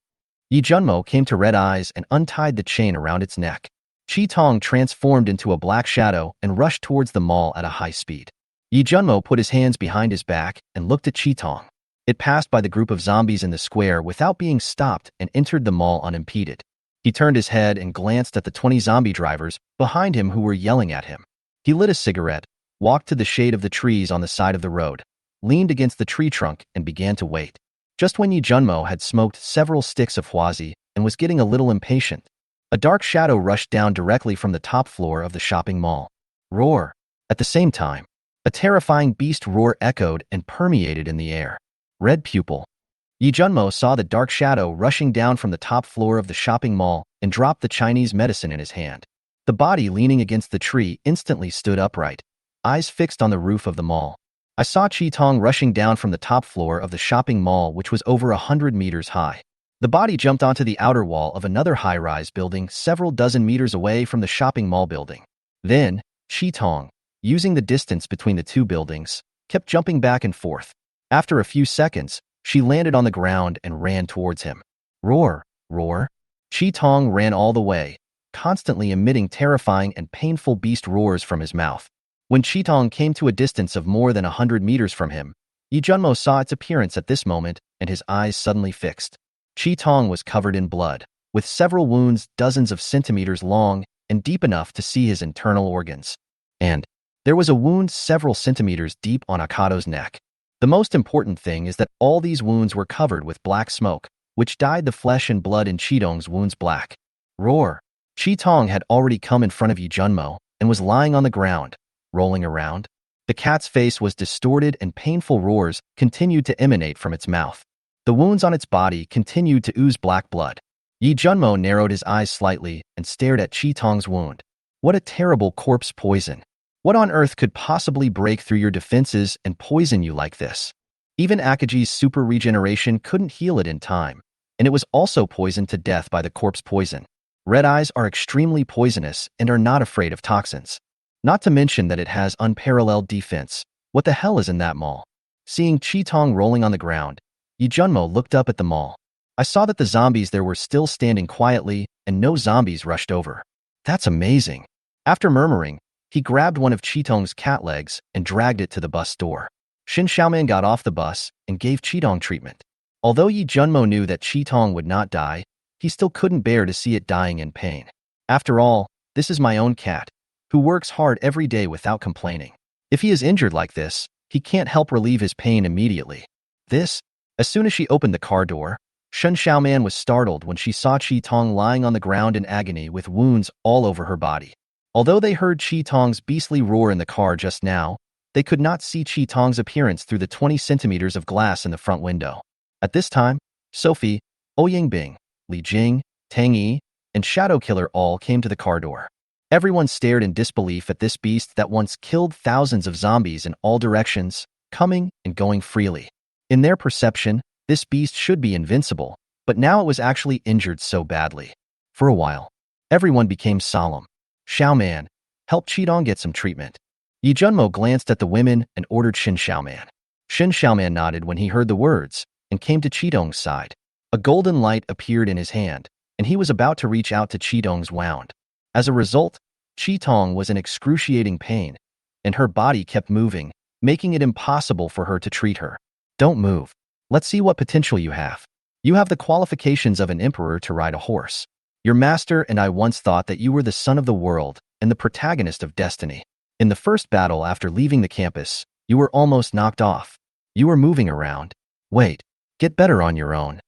S1: Yi Junmo came to Red Eyes and untied the chain around its neck. Qitong transformed into a black shadow and rushed towards the mall at a high speed. Yi Junmo put his hands behind his back and looked at Qitong. It passed by the group of zombies in the square without being stopped and entered the mall unimpeded. He turned his head and glanced at the 20 zombie drivers behind him who were yelling at him. He lit a cigarette, walked to the shade of the trees on the side of the road, leaned against the tree trunk and began to wait. Just when Yi Junmo had smoked several sticks of huazi and was getting a little impatient, a dark shadow rushed down directly from the top floor of the shopping mall. Roar! At the same time, a terrifying beast roar echoed and permeated in the air. Red pupil. Yi Junmo saw the dark shadow rushing down from the top floor of the shopping mall and dropped the Chinese medicine in his hand. The body leaning against the tree instantly stood upright, eyes fixed on the roof of the mall. I saw Qitong rushing down from the top floor of the shopping mall, which was over 100 meters high. The body jumped onto the outer wall of another high-rise building several dozen meters away from the shopping mall building. Then, Qitong, using the distance between the two buildings, kept jumping back and forth. After a few seconds, she landed on the ground and ran towards him. Roar! Roar! Qitong ran all the way, constantly emitting terrifying and painful beast roars from his mouth. When Qitong came to a distance of more than 100 meters from him, Yi Junmo saw its appearance at this moment and his eyes suddenly fixed. Qitong was covered in blood, with several wounds dozens of centimeters long and deep enough to see his internal organs. And there was a wound several centimeters deep on Akado's neck. The most important thing is that all these wounds were covered with black smoke, which dyed the flesh and blood in Qitong's wounds black. Roar! Qitong had already come in front of Yi Junmo and was lying on the ground, rolling around. The cat's face was distorted and painful roars continued to emanate from its mouth. The wounds on its body continued to ooze black blood. Yi Junmo narrowed his eyes slightly and stared at Qitong's wound. What a terrible corpse poison. What on earth could possibly break through your defenses and poison you like this? Even Akaji's super regeneration couldn't heal it in time, and it was also poisoned to death by the corpse poison. Red Eyes are extremely poisonous and are not afraid of toxins. Not to mention that it has unparalleled defense. What the hell is in that mall? Seeing Qitong rolling on the ground, Yi Junmo looked up at the mall. I saw that the zombies there were still standing quietly and no zombies rushed over. That's amazing. After murmuring, he grabbed one of Qitong's cat legs and dragged it to the bus door. Shin Xiaoman got off the bus and gave Qitong treatment. Although Yi Junmo knew that Qitong would not die, he still couldn't bear to see it dying in pain. After all, this is my own cat, who works hard every day without complaining. If he is injured like this, he can't help relieve his pain immediately. As soon as she opened the car door, Shen Xiaoman was startled when she saw Qitong lying on the ground in agony with wounds all over her body. Although they heard Qitong's beastly roar in the car just now, they could not see Qitong's appearance through the 20 centimeters of glass in the front window. At this time, Sophie, Ouyingbing, Li Jing, Tang Yi, and Shadow Killer all came to the car door. Everyone stared in disbelief at this beast that once killed thousands of zombies in all directions, coming and going freely. In their perception, this beast should be invincible, but now it was actually injured so badly. For a while, everyone became solemn. Xiaoman, help Qitong get some treatment. Yi Junmo glanced at the women and ordered Shin Xiaoman. Shin Xiaoman nodded when he heard the words and came to Qidong's side. A golden light appeared in his hand, and he was about to reach out to Qidong's wound. As a result, Qitong was in excruciating pain, and her body kept moving, making it impossible for her to treat her. Don't move. Let's see what potential you have. You have the qualifications of an emperor to ride a horse. Your master and I once thought that you were the son of the world and the protagonist of destiny. In the first battle after leaving the campus, you were almost knocked off. You were moving around. Wait, get better on your own.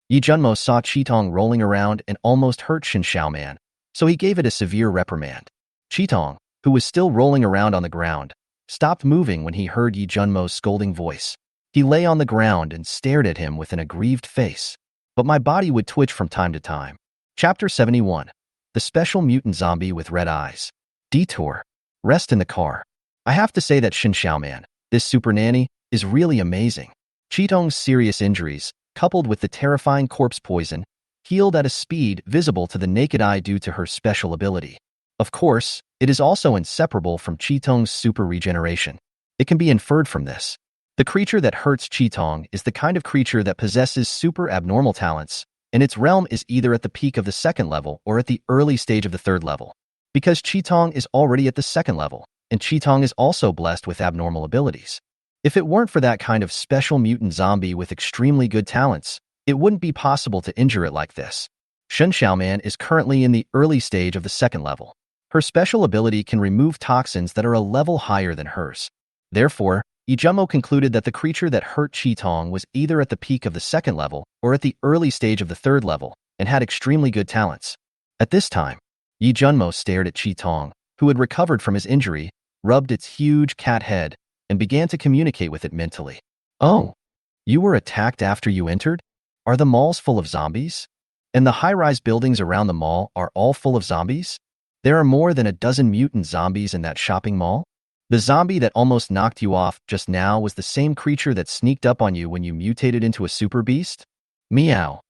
S1: Yi Junmo saw Qitong rolling around and almost hurt Shin Xiaoman, so he gave it a severe reprimand. Qitong, who was still rolling around on the ground, stopped moving when he heard Yi Junmo's scolding voice. He lay on the ground and stared at him with an aggrieved face. But my body would twitch from time to time. Chapter 71. The Special Mutant Zombie with Red Eyes. Detour. Rest in the car. I have to say that Shin Xiaoman, this super nanny, is really amazing. Qitong's serious injuries, coupled with the terrifying corpse poison, healed at a speed visible to the naked eye due to her special ability. Of course, it is also inseparable from Qitong's super regeneration. It can be inferred from this. The creature that hurts Qitong is the kind of creature that possesses super abnormal talents, and its realm is either at the peak of the second level or at the early stage of the third level. Because Qitong is already at the second level, and Qitong is also blessed with abnormal abilities. If it weren't for that kind of special mutant zombie with extremely good talents, it wouldn't be possible to injure it like this. Shin Xiaoman is currently in the early stage of the second level. Her special ability can remove toxins that are a level higher than hers. Therefore, Yi Junmo concluded that the creature that hurt Qitong was either at the peak of the second level or at the early stage of the third level and had extremely good talents. At this time, Yi Junmo stared at Qitong, who had recovered from his injury, rubbed its huge cat head, and began to communicate with it mentally. Oh, you were attacked after you entered? Are the malls full of zombies? And the high-rise buildings around the mall are all full of zombies? There are more than a dozen mutant zombies in that shopping mall? The zombie that almost knocked you off just now was the same creature that sneaked up on you when you mutated into a super beast? Meow.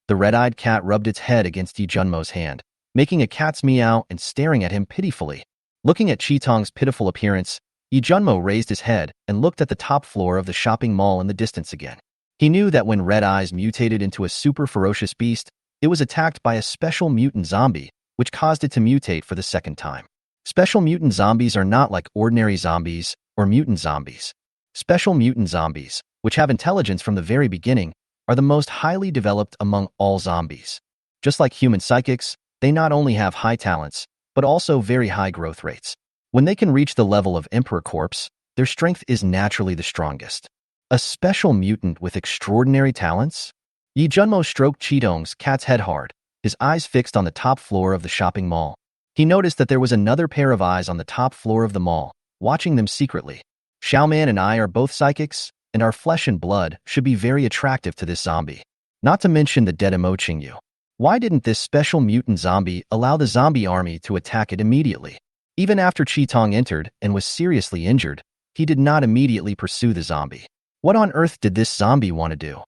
S1: The red-eyed cat rubbed its head against Yi Junmo's hand, making a cat's meow and staring at him pitifully. Looking at Qitong's pitiful appearance, Yi Junmo raised his head and looked at the top floor of the shopping mall in the distance again. He knew that when Red Eyes mutated into a super ferocious beast, it was attacked by a special mutant zombie, which caused it to mutate for the second time. Special mutant zombies are not like ordinary zombies or mutant zombies. Special mutant zombies, which have intelligence from the very beginning, are the most highly developed among all zombies. Just like human psychics, they not only have high talents, but also very high growth rates. When they can reach the level of Emperor Corpse, their strength is naturally the strongest. A special mutant with extraordinary talents? Yi Junmo stroked Qitong's cat's head hard, his eyes fixed on the top floor of the shopping mall. He noticed that there was another pair of eyes on the top floor of the mall, watching them secretly. Xiaoman and I are both psychics, and our flesh and blood should be very attractive to this zombie. Not to mention the dead Emo Qingyu. Why didn't this special mutant zombie allow the zombie army to attack it immediately? Even after Qitong entered and was seriously injured, he did not immediately pursue the zombie. What on earth did this zombie want to do?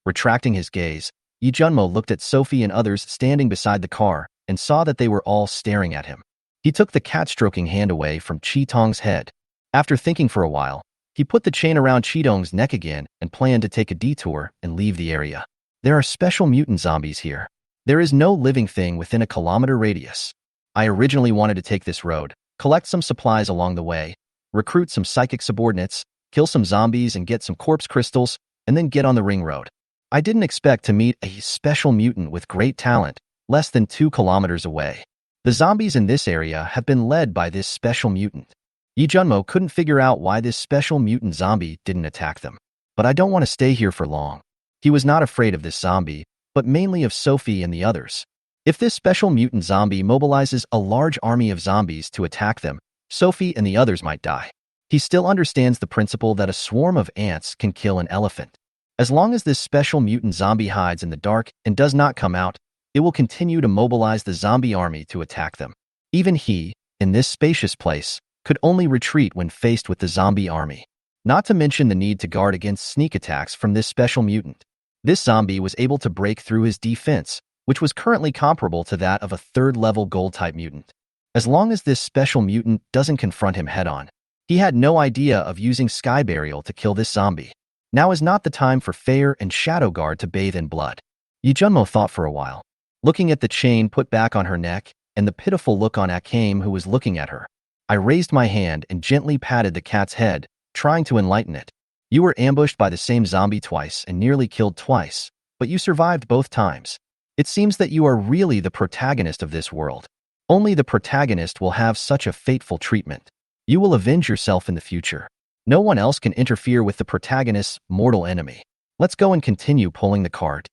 S1: Retracting his gaze, Yi Junmo looked at Sophie and others standing beside the car and saw that they were all staring at him. He took the cat-stroking hand away from Qitong's head. After thinking for a while, he put the chain around Qitong's neck again and planned to take a detour and leave the area. There are special mutant zombies here. There is no living thing within a kilometer radius. I originally wanted to take this road, collect some supplies along the way, recruit some psychic subordinates, kill some zombies and get some corpse crystals, and then get on the ring road. I didn't expect to meet a special mutant with great talent, less than 2 kilometers away. The zombies in this area have been led by this special mutant. Yi Junmo couldn't figure out why this special mutant zombie didn't attack them. But I don't want to stay here for long. He was not afraid of this zombie, but mainly of Sophie and the others. If this special mutant zombie mobilizes a large army of zombies to attack them, Sophie and the others might die. He still understands the principle that a swarm of ants can kill an elephant. As long as this special mutant zombie hides in the dark and does not come out, it will continue to mobilize the zombie army to attack them. Even he, in this spacious place, could only retreat when faced with the zombie army. Not to mention the need to guard against sneak attacks from this special mutant. This zombie was able to break through his defense, which was currently comparable to that of a third-level gold-type mutant. As long as this special mutant doesn't confront him head-on,
S2: He had no idea of using Sky Burial to kill this zombie. Now is not the time for Fair and Shadow Guard to bathe in blood. Yi Junmo thought for a while, looking at the chain put back on her neck and the pitiful look on Akame who was looking at her. I raised my hand and gently patted the cat's head, trying to enlighten it. You were ambushed by the same zombie twice and nearly killed twice, but you survived both times. It seems that you are really the protagonist of this world. Only the protagonist will have such a fateful treatment. You will avenge yourself in the future. No one else can interfere with the protagonist's mortal enemy. Let's go and continue pulling the cart.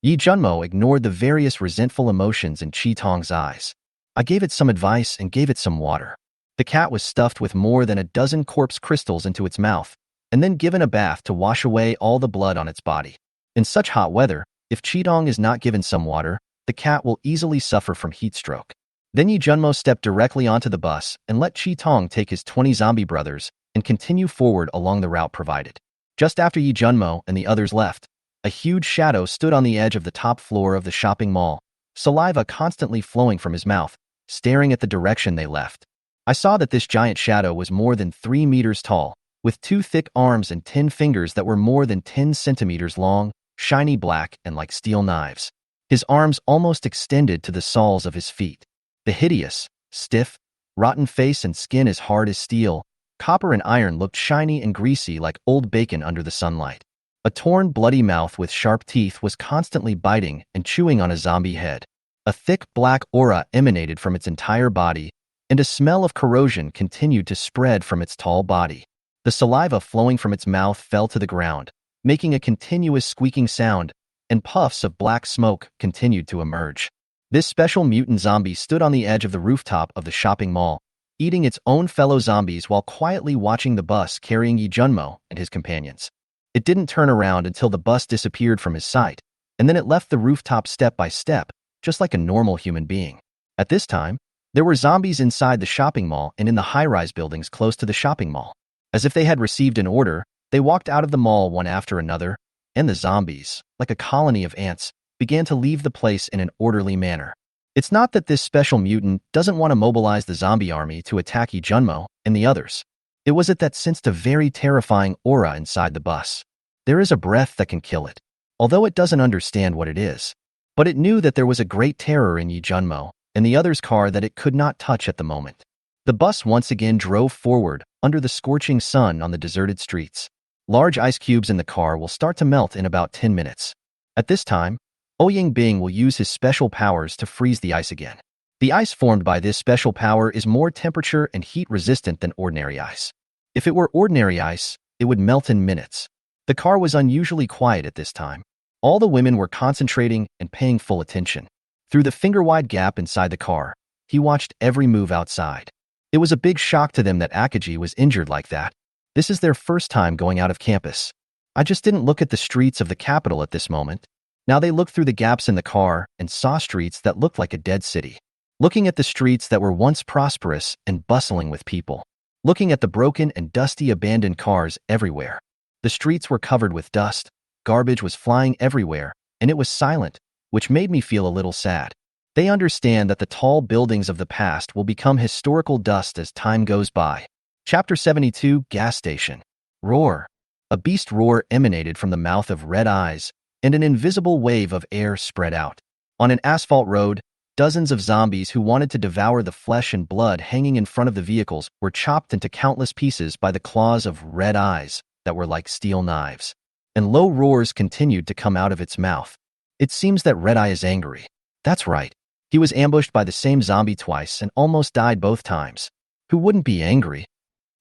S2: Yi Junmo ignored the various resentful emotions in Chi Tong's eyes. I gave it some advice and gave it some water. The cat was stuffed with more than a dozen corpse crystals into its mouth, and then given a bath to wash away all the blood on its body. In such hot weather, if Chi Tong is not given some water, the cat will easily suffer from heat stroke. Then Yi Junmo stepped directly onto the bus and let Chi Tong take his 20 zombie brothers and continue forward along the route provided. Just after Yi Junmo and the others left, a huge shadow stood on the edge of the top floor of the shopping mall, saliva constantly flowing from his mouth, staring at the direction they left. I saw that this giant shadow was more than 3 meters tall, with 2 thick arms and 10 fingers that were more than 10 centimeters long, shiny black and like steel knives. His arms almost extended to the soles of his feet. The hideous, stiff, rotten face and skin as hard as steel, copper and iron looked shiny and greasy like old bacon under the sunlight. A torn, bloody mouth with sharp teeth was constantly biting and chewing on a zombie head. A thick black aura emanated from its entire body, and a smell of corrosion continued to spread from its tall body. The saliva flowing from its mouth fell to the ground, making a continuous squeaking sound, and puffs of black smoke continued to emerge. This special mutant zombie stood on the edge of the rooftop of the shopping mall, eating its own fellow zombies while quietly watching the bus carrying Yi Junmo and his companions. It didn't turn around until the bus disappeared from his sight, and then it left the rooftop step by step, just like a normal human being. At this time, there were zombies inside the shopping mall and in the high-rise buildings close to the shopping mall. As if they had received an order, they walked out of the mall one after another, and the zombies, like a colony of ants, began to leave the place in an orderly manner. It's not that this special mutant doesn't want to mobilize the zombie army to attack Yi Junmo and the others. It was it that sensed a very terrifying aura inside the bus. There is a breath that can kill it, although it doesn't understand what it is. But it knew that there was a great terror in Yi Junmo and the other's car that it could not touch at the moment. The bus once again drove forward under the scorching sun on the deserted streets. Large ice cubes in the car will start to melt in about 10 minutes. At this time, Ouyang Bing will use his special powers to freeze the ice again. The ice formed by this special power is more temperature and heat resistant than ordinary ice. If it were ordinary ice, it would melt in minutes. The car was unusually quiet at this time. All the women were concentrating and paying full attention. Through the finger-wide gap inside the car, he watched every move outside. It was a big shock to them that Akaji was injured like that. This is their first time going out of campus. I just didn't look at the streets of the capital at this moment. Now they looked through the gaps in the car and saw streets that looked like a dead city. Looking at the streets that were once prosperous and bustling with people. Looking at the broken and dusty abandoned cars everywhere. The streets were covered with dust, garbage was flying everywhere, and it was silent, which made me feel a little sad. They understand that the tall buildings of the past will become historical dust as time goes by. Chapter 72, Gas Station. Roar. A beast roar emanated from the mouth of Red Eyes, and an invisible wave of air spread out. On an asphalt road, dozens of zombies who wanted to devour the flesh and blood hanging in front of the vehicles were chopped into countless pieces by the claws of Red Eyes that were like steel knives. And low roars continued to come out of its mouth. It seems that Red Eye is angry. That's right. He was ambushed by the same zombie twice and almost died both times. Who wouldn't be angry?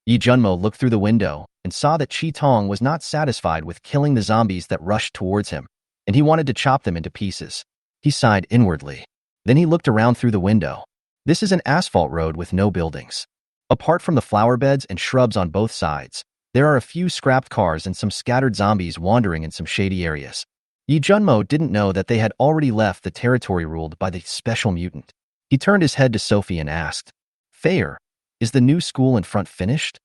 S2: Yi Junmo looked through the window and saw that Chi Tong was not satisfied with killing the zombies that rushed towards him, and he wanted to chop them into pieces. He sighed inwardly. Then he looked around through the window. This is an asphalt road with no buildings. Apart from the flower beds and shrubs on both sides, there are a few scrapped cars and some scattered zombies wandering in some shady areas. Yi Junmo didn't know that they had already left the territory ruled by the special mutant. He turned his head to Sophie and asked, "Fair, is the new school in front finished?"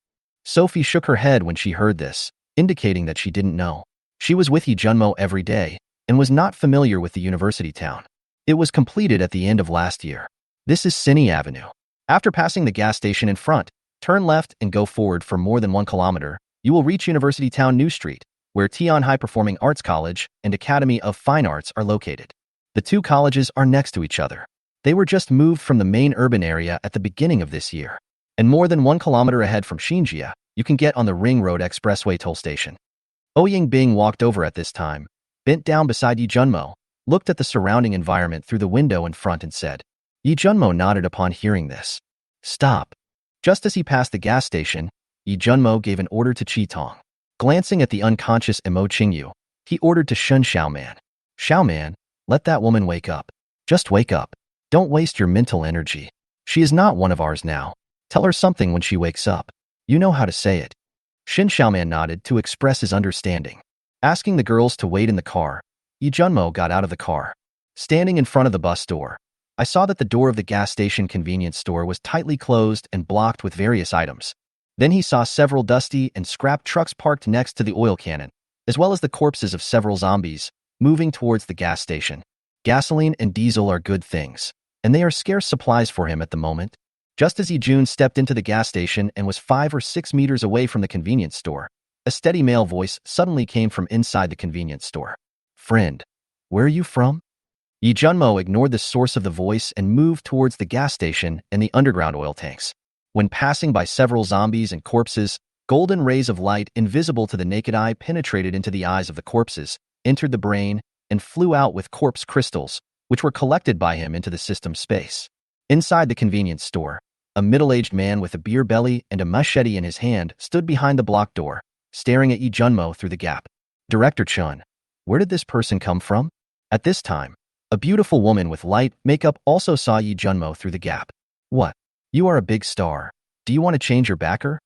S2: Sophie shook her head when she heard this, indicating that she didn't know. She was with Yi Junmo every day and was not familiar with the university town. It was completed at the end of last year. This is Cine Avenue. After passing the gas station in front, Turn left and go forward for more than 1 kilometer. You will reach University Town New Street, where Tian High Performing Arts College and Academy of Fine Arts are located. The two colleges are next to each other. They were just moved from the main urban area at the beginning of this year. And more than 1 kilometer ahead from Xinjia, you can get on the Ring Road Expressway toll station. Ouying Bing walked over at this time, bent down beside Yi Junmo, looked at the surrounding environment through the window in front and said. Yi Junmo nodded upon hearing this. Stop. Just as he passed the gas station, Yi Junmo gave an order to Qi Tong. Glancing at the unconscious Mo Qingyu, he ordered to shun Xiaoman. Xiaoman, let that woman wake up. Just wake up. Don't waste your mental energy. She is not one of ours now. Tell her something when she wakes up. You know how to say it. Shin Xiaoman nodded to express his understanding. Asking the girls to wait in the car, Yi Junmo got out of the car. Standing in front of the bus door, I saw that the door of the gas station convenience store was tightly closed and blocked with various items. Then he saw several dusty and scrap trucks parked next to the oil cannon, as well as the corpses of several zombies, moving towards the gas station. Gasoline and diesel are good things, and they are scarce supplies for him at the moment. Just as Yi Jun stepped into the gas station and was 5 or 6 meters away from the convenience store, a steady male voice suddenly came from inside the convenience store. Friend, where are you from? Yi Junmo ignored the source of the voice and moved towards the gas station and the underground oil tanks. When passing by several zombies and corpses, golden rays of light invisible to the naked eye penetrated into the eyes of the corpses, entered the brain, and flew out with corpse crystals, which were collected by him into the system space. Inside the convenience store, a middle-aged man with a beer belly and a machete in his hand stood behind the blocked door, staring at Yi Junmo through the gap. Director Chun, where did this person come from? At this time, a beautiful woman with light makeup also saw Yi Junmo through the gap. What? You are a big star. Do you want to change your backer?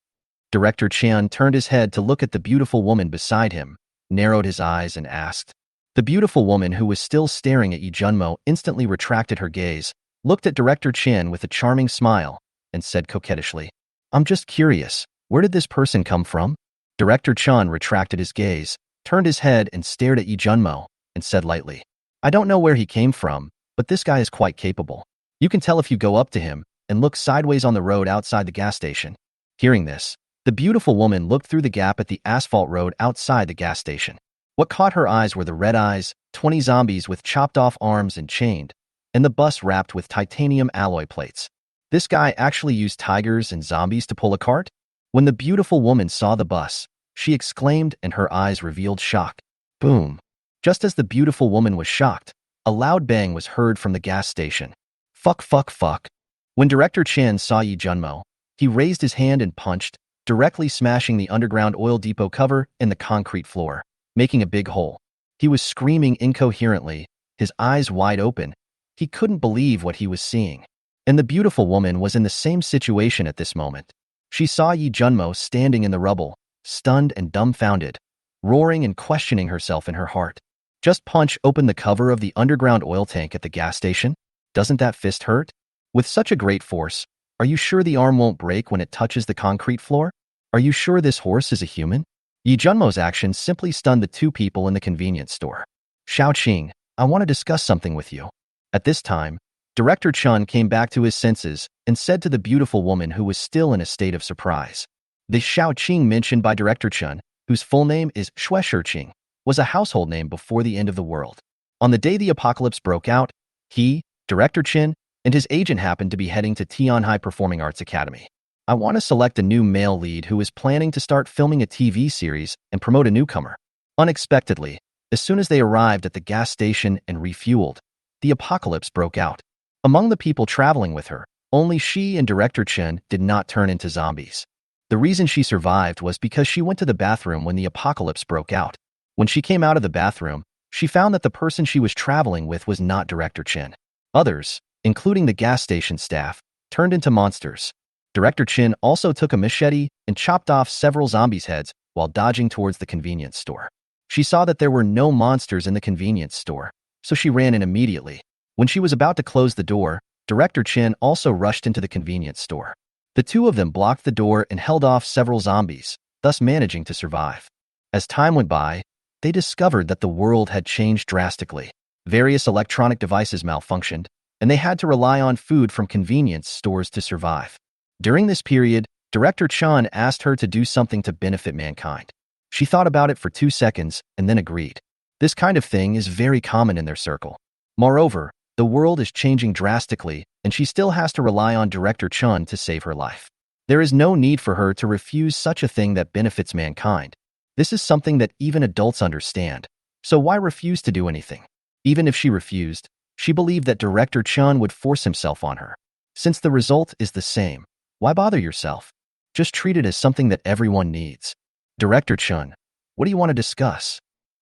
S2: Director Chan turned his head to look at the beautiful woman beside him, narrowed his eyes and asked. The beautiful woman who was still staring at Yi Junmo instantly retracted her gaze, looked at Director Chan with a charming smile, and said coquettishly, I'm just curious, where did this person come from? Director Chan retracted his gaze, turned his head and stared at Yi Junmo, and said lightly, I don't know where he came from, but this guy is quite capable. You can tell if you go up to him and look sideways on the road outside the gas station. Hearing this, the beautiful woman looked through the gap at the asphalt road outside the gas station. What caught her eyes were the red eyes, 20 zombies with chopped off arms and chained, and the bus wrapped with titanium alloy plates. This guy actually used tigers and zombies to pull a cart? When the beautiful woman saw the bus, she exclaimed and her eyes revealed shock. Boom. Just as the beautiful woman was shocked, a loud bang was heard from the gas station. Fuck, fuck, fuck. When Director Chan saw Yi Junmo, he raised his hand and punched, directly smashing the underground oil depot cover in the concrete floor, making a big hole. He was screaming incoherently, his eyes wide open. He couldn't believe what he was seeing. And the beautiful woman was in the same situation at this moment. She saw Yi Junmo standing in the rubble, stunned and dumbfounded, roaring and questioning herself in her heart. Just punch open the cover of the underground oil tank at the gas station? Doesn't that fist hurt? With such a great force, are you sure the arm won't break when it touches the concrete floor? Are you sure this horse is a human? Yi Junmo's actions simply stunned the two people in the convenience store. Xiaoqing, I want to discuss something with you. At this time, Director Chun came back to his senses and said to the beautiful woman who was still in a state of surprise. The Xiaoqing mentioned by Director Chun, whose full name is Shui Shiqing, was a household name before the end of the world. On the day the apocalypse broke out, he, Director Chin, and his agent happened to be heading to Tian High Performing Arts Academy. I want to select a new male lead who is planning to start filming a TV series and promote a newcomer. Unexpectedly, as soon as they arrived at the gas station and refueled, the apocalypse broke out. Among the people traveling with her, only she and Director Chen did not turn into zombies. The reason she survived was because she went to the bathroom when the apocalypse broke out. When she came out of the bathroom, she found that the person she was traveling with was not Director Chen. Others, including the gas station staff, turned into monsters. Director Chin also took a machete and chopped off several zombies' heads while dodging towards the convenience store. She saw that there were no monsters in the convenience store, so she ran in immediately. When she was about to close the door, Director Chin also rushed into the convenience store. The two of them blocked the door and held off several zombies, thus managing to survive. As time went by, they discovered that the world had changed drastically. Various electronic devices malfunctioned, and they had to rely on food from convenience stores to survive. During this period, Director Chun asked her to do something to benefit mankind. She thought about it for 2 seconds and then agreed. This kind of thing is very common in their circle. Moreover, the world is changing drastically, and she still has to rely on Director Chun to save her life. There is no need for her to refuse such a thing that benefits mankind. This is something that even adults understand. So why refuse to do anything? Even if she refused, she believed that Director Chun would force himself on her. Since the result is the same, why bother yourself? Just treat it as something that everyone needs. Director Chun, what do you want to discuss?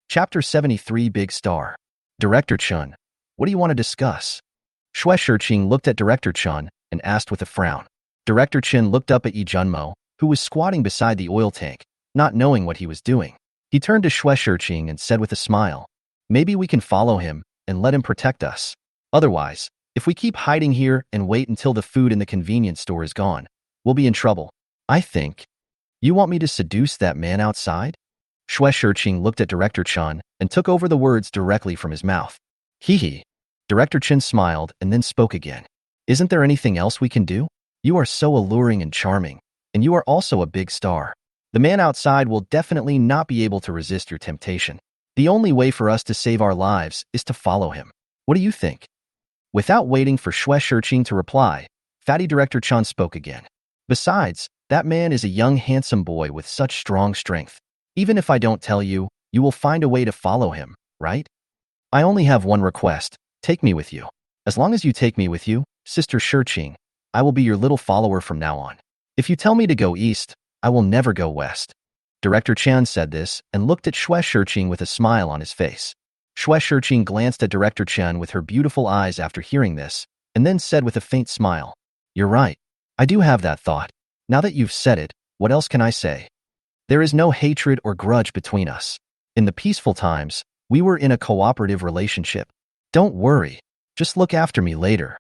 S2: Chapter 73 Big Star. Director Chun, what do you want to discuss? Shui Shiqing looked at Director Chun and asked with a frown. Director Chun looked up at Yi Junmo, who was squatting beside the oil tank, not knowing what he was doing. He turned to Shui Shiqing and said with a smile, maybe we can follow him and let him protect us. Otherwise, if we keep hiding here and wait until the food in the convenience store is gone, we'll be in trouble. I think. You want me to seduce that man outside? Shui Shiqing looked at Director Chun and took over the words directly from his mouth. Hee. Director Chun smiled and then spoke again. Isn't there anything else we can do? You are so alluring and charming, and you are also a big star. The man outside will definitely not be able to resist your temptation. The only way for us to save our lives is to follow him. What do you think? Without waiting for Shui Shiqing to reply, Fatty Director Chun spoke again. Besides, that man is a young handsome boy with such strong strength. Even if I don't tell you, you will find a way to follow him, right? I only have one request. Take me with you. As long as you take me with you, Sister Shiqing, I will be your little follower from now on. If you tell me to go east, I will never go west. Director Chan said this and looked at Shui Shiqing with a smile on his face. Shui Shiqing glanced at Director Chen with her beautiful eyes after hearing this, and then said with a faint smile, You're right. I do have that thought. Now that you've said it, what else can I say? There is no hatred or grudge between us. In the peaceful times, we were in a cooperative relationship. Don't worry. Just look after me later.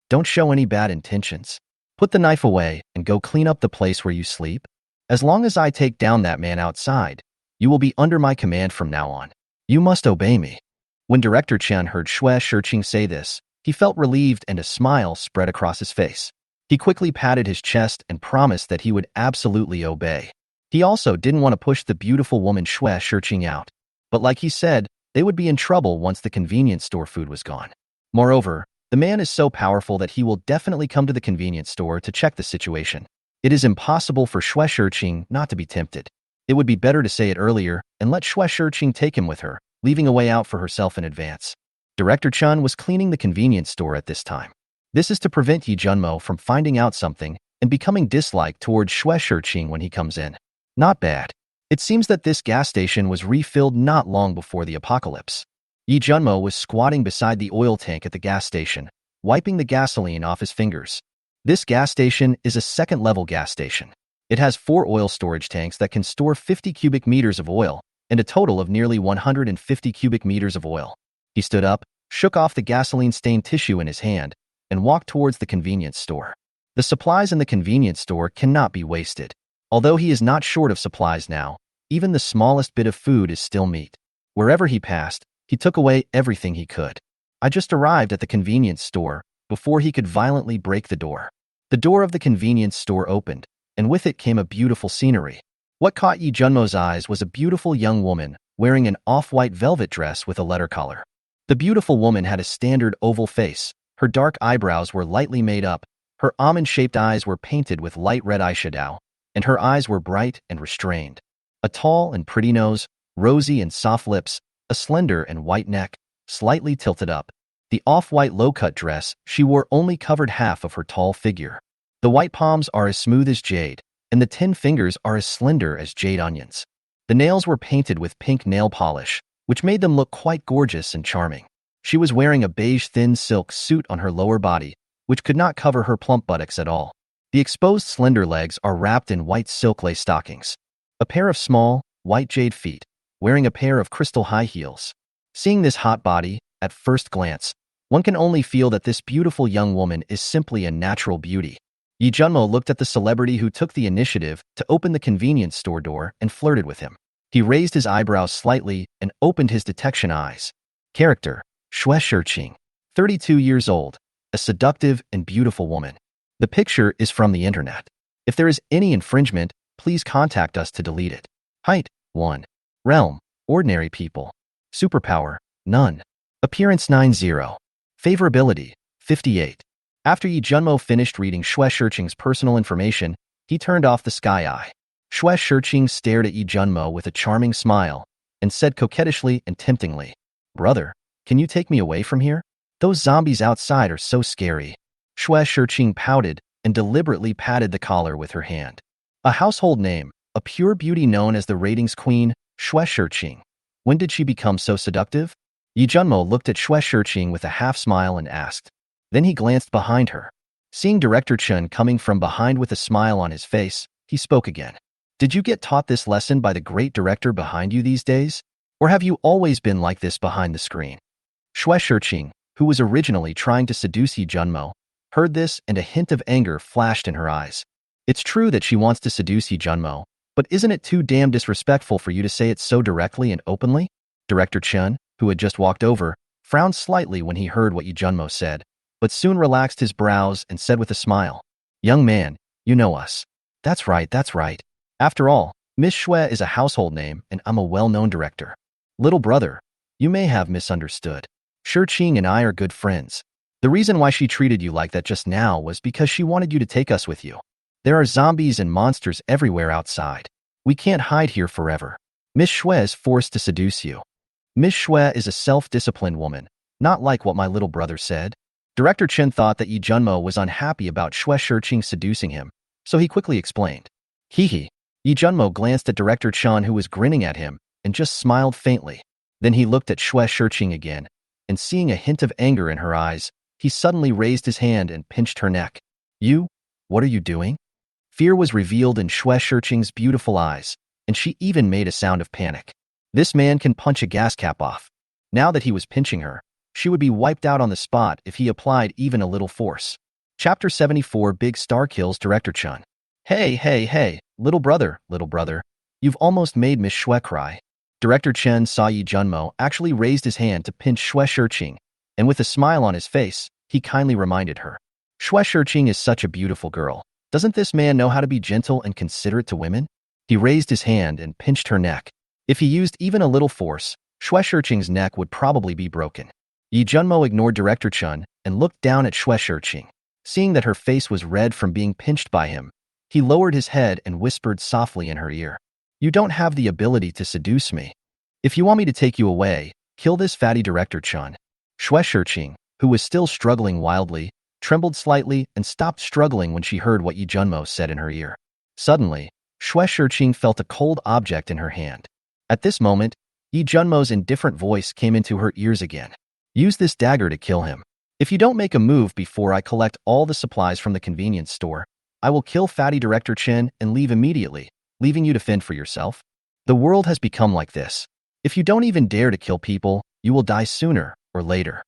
S2: Don't show any bad intentions. Put the knife away and go clean up the place where you sleep. As long as I take down that man outside, you will be under my command from now on. You must obey me. When Director Chen heard Shui Shiqing say this, he felt relieved and a smile spread across his face. He quickly patted his chest and promised that he would absolutely obey. He also didn't want to push the beautiful woman Shui Shiqing out. But like he said, they would be in trouble once the convenience store food was gone. Moreover, the man is so powerful that he will definitely come to the convenience store to check the situation. It is impossible for Shui Shiqing not to be tempted. It would be better to say it earlier and let Shui Shiqing take him with her, leaving a way out for herself in advance. Director Chun was cleaning the convenience store at this time. This is to prevent Yi Junmo from finding out something and becoming disliked towards Shui Shiqing when he comes in. Not bad. It seems that this gas station was refilled not long before the apocalypse. Yi Junmo was squatting beside the oil tank at the gas station, wiping the gasoline off his fingers. This gas station is a second-level gas station. It has 4 oil storage tanks that can store 50 cubic meters of oil and a total of nearly 150 cubic meters of oil. He stood up, shook off the gasoline-stained tissue in his hand, and walked towards the convenience store. The supplies in the convenience store cannot be wasted. Although he is not short of supplies now, even the smallest bit of food is still meat. Wherever he passed, he took away everything he could. I just arrived at the convenience store before he could violently break the door. The door of the convenience store opened, and with it came a beautiful scenery. What caught Yi Junmo's eyes was a beautiful young woman wearing an off-white velvet dress with a letter collar. The beautiful woman had a standard oval face. Her dark eyebrows were lightly made up, her almond-shaped eyes were painted with light red eyeshadow, and her eyes were bright and restrained. A tall and pretty nose, rosy and soft lips, a slender and white neck, slightly tilted up. The off-white low-cut dress she wore only covered half of her tall figure. The white palms are as smooth as jade, and the 10 fingers are as slender as jade onions. The nails were painted with pink nail polish, which made them look quite gorgeous and charming. She was wearing a beige thin silk suit on her lower body, which could not cover her plump buttocks at all. The exposed slender legs are wrapped in white silk lace stockings. A pair of small, white jade feet, wearing a pair of crystal high heels. Seeing this hot body, at first glance, one can only feel that this beautiful young woman is simply a natural beauty. Yi Junmo looked at the celebrity who took the initiative to open the convenience store door and flirted with him. He raised his eyebrows slightly and opened his detection eyes. Character, Shui Shiqing, 32 years old, a seductive and beautiful woman. The picture is from the internet.
S1: If there is any infringement, please contact us to delete it. Height, 1. Realm, ordinary people. Superpower, none. Appearance 90. Favorability, 58. After Yi Junmo finished reading Xue Shiqing's personal information, he turned off the sky eye. Xue Shiqing stared at Yi Junmo with a charming smile and said coquettishly and temptingly, "Brother, can you take me away from here? Those zombies outside are so scary." Xue Shiqing pouted and deliberately patted the collar with her hand. A household name, a pure beauty known as the ratings queen, Xue Shiqing. When did she become so seductive? Yi Junmo looked at Xue Shiqing with a half-smile and asked. Then he glanced behind her. Seeing Director Chen coming from behind with a smile on his face, he spoke again. "Did you get taught this lesson by the great director behind you these days? Or have you always been like this behind the screen?" Xue Shiqing, who was originally trying to seduce Yi Junmo, heard this and a hint of anger flashed in her eyes. It's true that she wants to seduce Yi Junmo, but isn't it too damn disrespectful for you to say it so directly and openly? Director Chen, who had just walked over, frowned slightly when he heard what Yi Junmo said, but soon relaxed his brows and said with a smile, "Young man, you know us." That's right, that's right. After all, Miss Xue is a household name and I'm a well-known director. Little brother, you may have misunderstood. Shiqing and I are good friends. The reason why she treated you like that just now was because she wanted you to take us with you. There are zombies and monsters everywhere outside. We can't hide here forever. Miss Xue is forced to seduce you. Miss Xue is a self-disciplined woman, not like what my little brother said. Director Chen thought that Yi Junmo was unhappy about Xue Shiqing seducing him, so he quickly explained. Hee. Yi Junmo glanced at Director Chen, who was grinning at him, and just smiled faintly. Then he looked at Xue Shiqing again, and seeing a hint of anger in her eyes, he suddenly raised his hand and pinched her neck. "You? What are you doing?" Fear was revealed in Xue Shiqing's beautiful eyes, and she even made a sound of panic. This man can punch a gas cap off. Now that he was pinching her, she would be wiped out on the spot if he applied even a little force. Chapter 74 Big Star Kills Director Chen. Hey, little brother, you've almost made Miss Xue cry. Director Chen saw Yi Junmo actually raised his hand to pinch Xue Shiqing, and with a smile on his face, he kindly reminded her. Xue Shiqing is such a beautiful girl. Doesn't this man know how to be gentle and considerate to women? He raised his hand and pinched her neck. If he used even a little force, Xue Shiqing's neck would probably be broken. Yi Junmo ignored Director Chen and looked down at Xue Shiqing. Seeing that her face was red from being pinched by him, he lowered his head and whispered softly in her ear. "You don't have the ability to seduce me. If you want me to take you away, kill this fatty Director Chen." Xue Shiqing, who was still struggling wildly, trembled slightly and stopped struggling when she heard what Yi Junmo said in her ear. Suddenly, Xue Shiqing felt a cold object in her hand. At this moment, Yi Junmo's indifferent voice came into her ears again. "Use this dagger to kill him. If you don't make a move before I collect all the supplies from the convenience store, I will kill fatty Director Chen and leave immediately, leaving you to fend for yourself. The world has become like this. If you don't even dare to kill people, you will die sooner or later.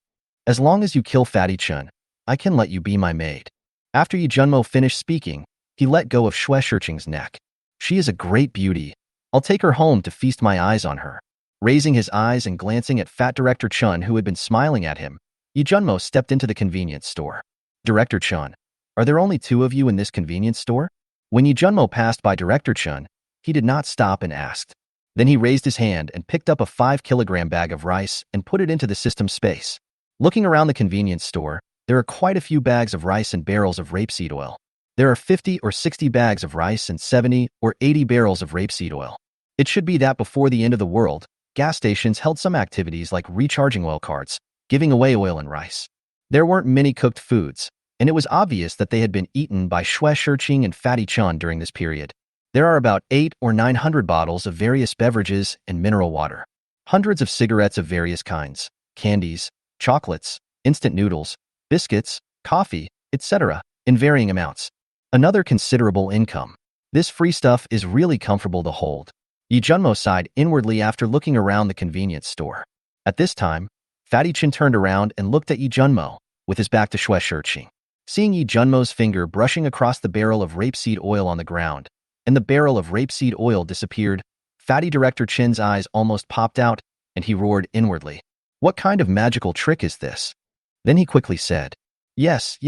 S1: As long as you kill fatty Chen, I can let you be my maid." After Yi Junmo finished speaking, he let go of Xue Shiqing's neck. "She is a great beauty. I'll take her home to feast my eyes on her." Raising his eyes and glancing at fat Director Chen, who had been smiling at him, Yi Junmo stepped into the convenience store. "Director Chen, are there only 2 of you in this convenience store?" When Yi Junmo passed by Director Chen, he did not stop and asked. Then he raised his hand and picked up a 5-kilogram bag of rice and put it into the system space. Looking around the convenience store, there are quite a few bags of rice and barrels of rapeseed oil. There are 50 or 60 bags of rice and 70 or 80 barrels of rapeseed oil. It should be that before the end of the world, gas stations held some activities like recharging oil carts, giving away oil and rice. There weren't many cooked foods, and it was obvious that they had been eaten by Xue Shiqing and Fatty Chen during this period. There are about 800 or 900 bottles of various beverages and mineral water, hundreds of cigarettes of various kinds, candies, chocolates, instant noodles, biscuits, coffee, etc., in varying amounts. Another considerable income. This free stuff is really comfortable to hold. Yi Junmo sighed inwardly after looking around the convenience store. At this time, Fatty Chen turned around and looked at Yi Junmo, with his back to Xue Shiqing. Seeing Yi Junmo's finger brushing across the barrel of rapeseed oil on the ground, and the barrel of rapeseed oil disappeared, Fatty Director Chen's eyes almost popped out, and he roared inwardly. "What kind of magical trick is this?" Then he quickly said, Yes,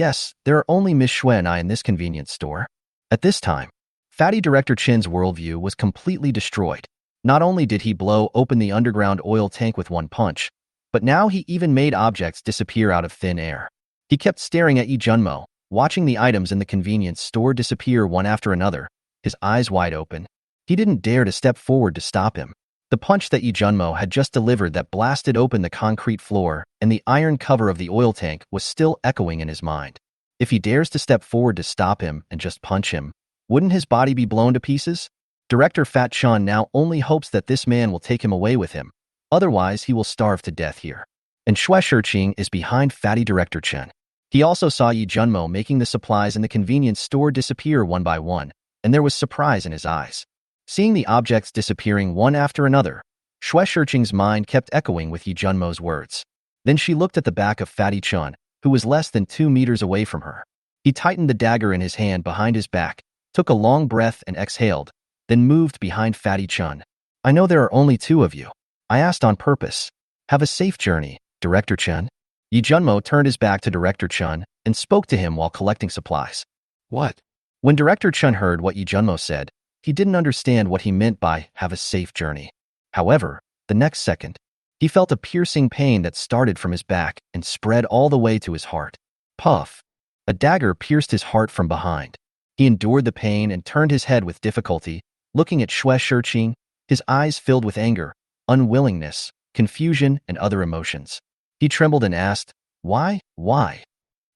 S1: there are only Miss Xue and I in this convenience store.
S2: At this time, Fatty Director Chin's worldview was completely destroyed. Not only did he blow open the underground oil tank with one punch, but now he even made objects disappear out of thin air. He kept staring at Yi Junmo, watching the items in the convenience store disappear one after another, his eyes wide open. He didn't dare to step forward to stop him. The punch that Yi Junmo had just delivered that blasted open the concrete floor and the iron cover of the oil tank was still echoing in his mind. If he dares to step forward to stop him and just punch him, wouldn't his body be blown to pieces? Director Fat Chun now only hopes that this man will take him away with him. Otherwise, he will starve to death here. And Xue Shiqing is behind Fatty Director Chen. He also saw Yi Junmo making the supplies in the convenience store disappear one by one, and there was surprise in his eyes. Seeing the objects disappearing one after another, Xue Shiqing's mind kept echoing with Yi Junmo's words. Then she looked at the back of Fatty Chun, who was less than 2 meters away from her. He tightened the dagger in his hand behind his back, took a long breath and exhaled, then moved behind Fatty Chun. I know there are only 2 of you. I asked on purpose. Have a safe journey, Director Chun. Yi Junmo turned his back to Director Chun and spoke to him while collecting supplies. What? When Director Chun heard what Yi Junmo said, he didn't understand what he meant by have a safe journey. However, the next second, he felt a piercing pain that started from his back and spread all the way to his heart. Puff. A dagger pierced his heart from behind. He endured the pain and turned his head with difficulty, looking at Xue Shiqing, his eyes filled with anger, unwillingness, confusion, and other emotions. He trembled and asked, Why? Why?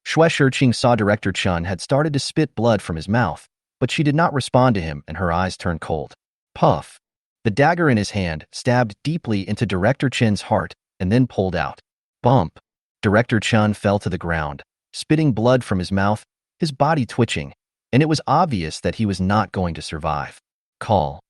S2: Xue Shiqing saw Director Chun had started to spit blood from his mouth, but she did not respond to him and her eyes turned cold. Puff. The dagger in his hand stabbed deeply into Director Chin's heart and then pulled out. Bump. Director Chun fell to the ground, spitting blood from his mouth, his body twitching, and it was obvious that he was not going to survive. Call.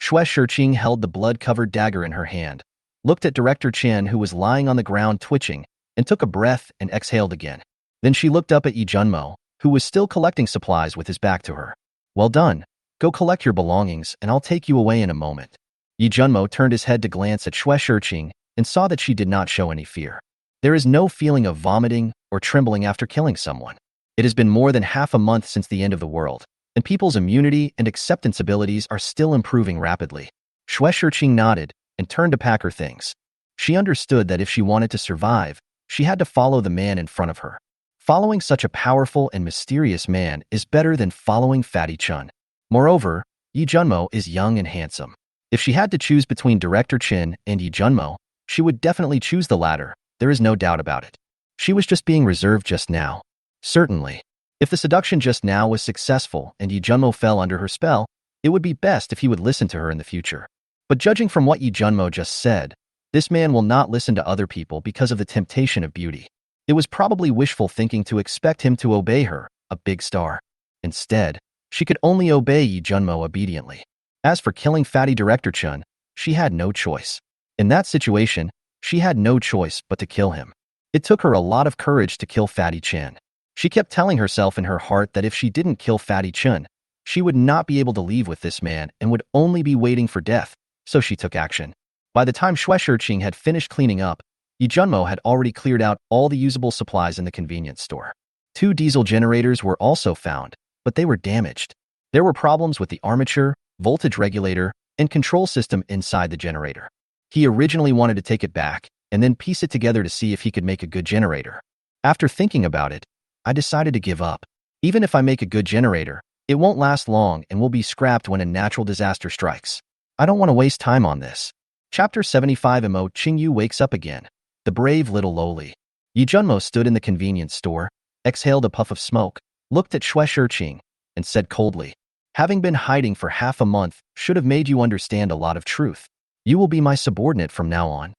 S2: Xue Shiqing held the blood-covered dagger in her hand, looked at Director Chen who was lying on the ground twitching, and took a breath and exhaled again. Then she looked up at Yi Junmo, who was still collecting supplies with his back to her. Well done. Go collect your belongings and I'll take you away in a moment. Yi Junmo turned his head to glance at Xue Shiqing and saw that she did not show any fear. There is no feeling of vomiting or trembling after killing someone. It has been more than half a month since the end of the world, and people's immunity and acceptance abilities are still improving rapidly. Xue Shiqing nodded and turned to pack her things. She understood that if she wanted to survive, she had to follow the man in front of her. Following such a powerful and mysterious man is better than following Fatty Chun. Moreover, Yi Junmo is young and handsome. If she had to choose between Director Chin and Yi Junmo, she would definitely choose the latter, there is no doubt about it. She was just being reserved just now. Certainly. If the seduction just now was successful and Yi Junmo fell under her spell, it would be best if he would listen to her in the future. But judging from what Yi Junmo just said, this man will not listen to other people because of the temptation of beauty. It was probably wishful thinking to expect him to obey her, a big star. Instead, she could only obey Yi Junmo obediently. As for killing Fatty Director Chun, she had no choice. In that situation, she had no choice but to kill him. It took her a lot of courage to kill Fatty Chun. She kept telling herself in her heart that if she didn't kill Fatty Chun, she would not be able to leave with this man and would only be waiting for death, so she took action. By the time Xue Shiqing had finished cleaning up, Yi Junmo had already cleared out all the usable supplies in the convenience store. 2 diesel generators were also found, but they were damaged. There were problems with the armature, voltage regulator, and control system inside the generator. He originally wanted to take it back and then piece it together to see if he could make a good generator. After thinking about it, I decided to give up. Even if I make a good generator, it won't last long and will be scrapped when a natural disaster strikes. I don't want to waste time on this. Chapter 75 Mo Qingyu wakes up again. The brave little lowly. Yi Junmo stood in the convenience store, exhaled a puff of smoke, looked at Xue Shiqing, and said coldly, Having been hiding for half a month should have made you understand a lot of truth. You will be my subordinate from now on.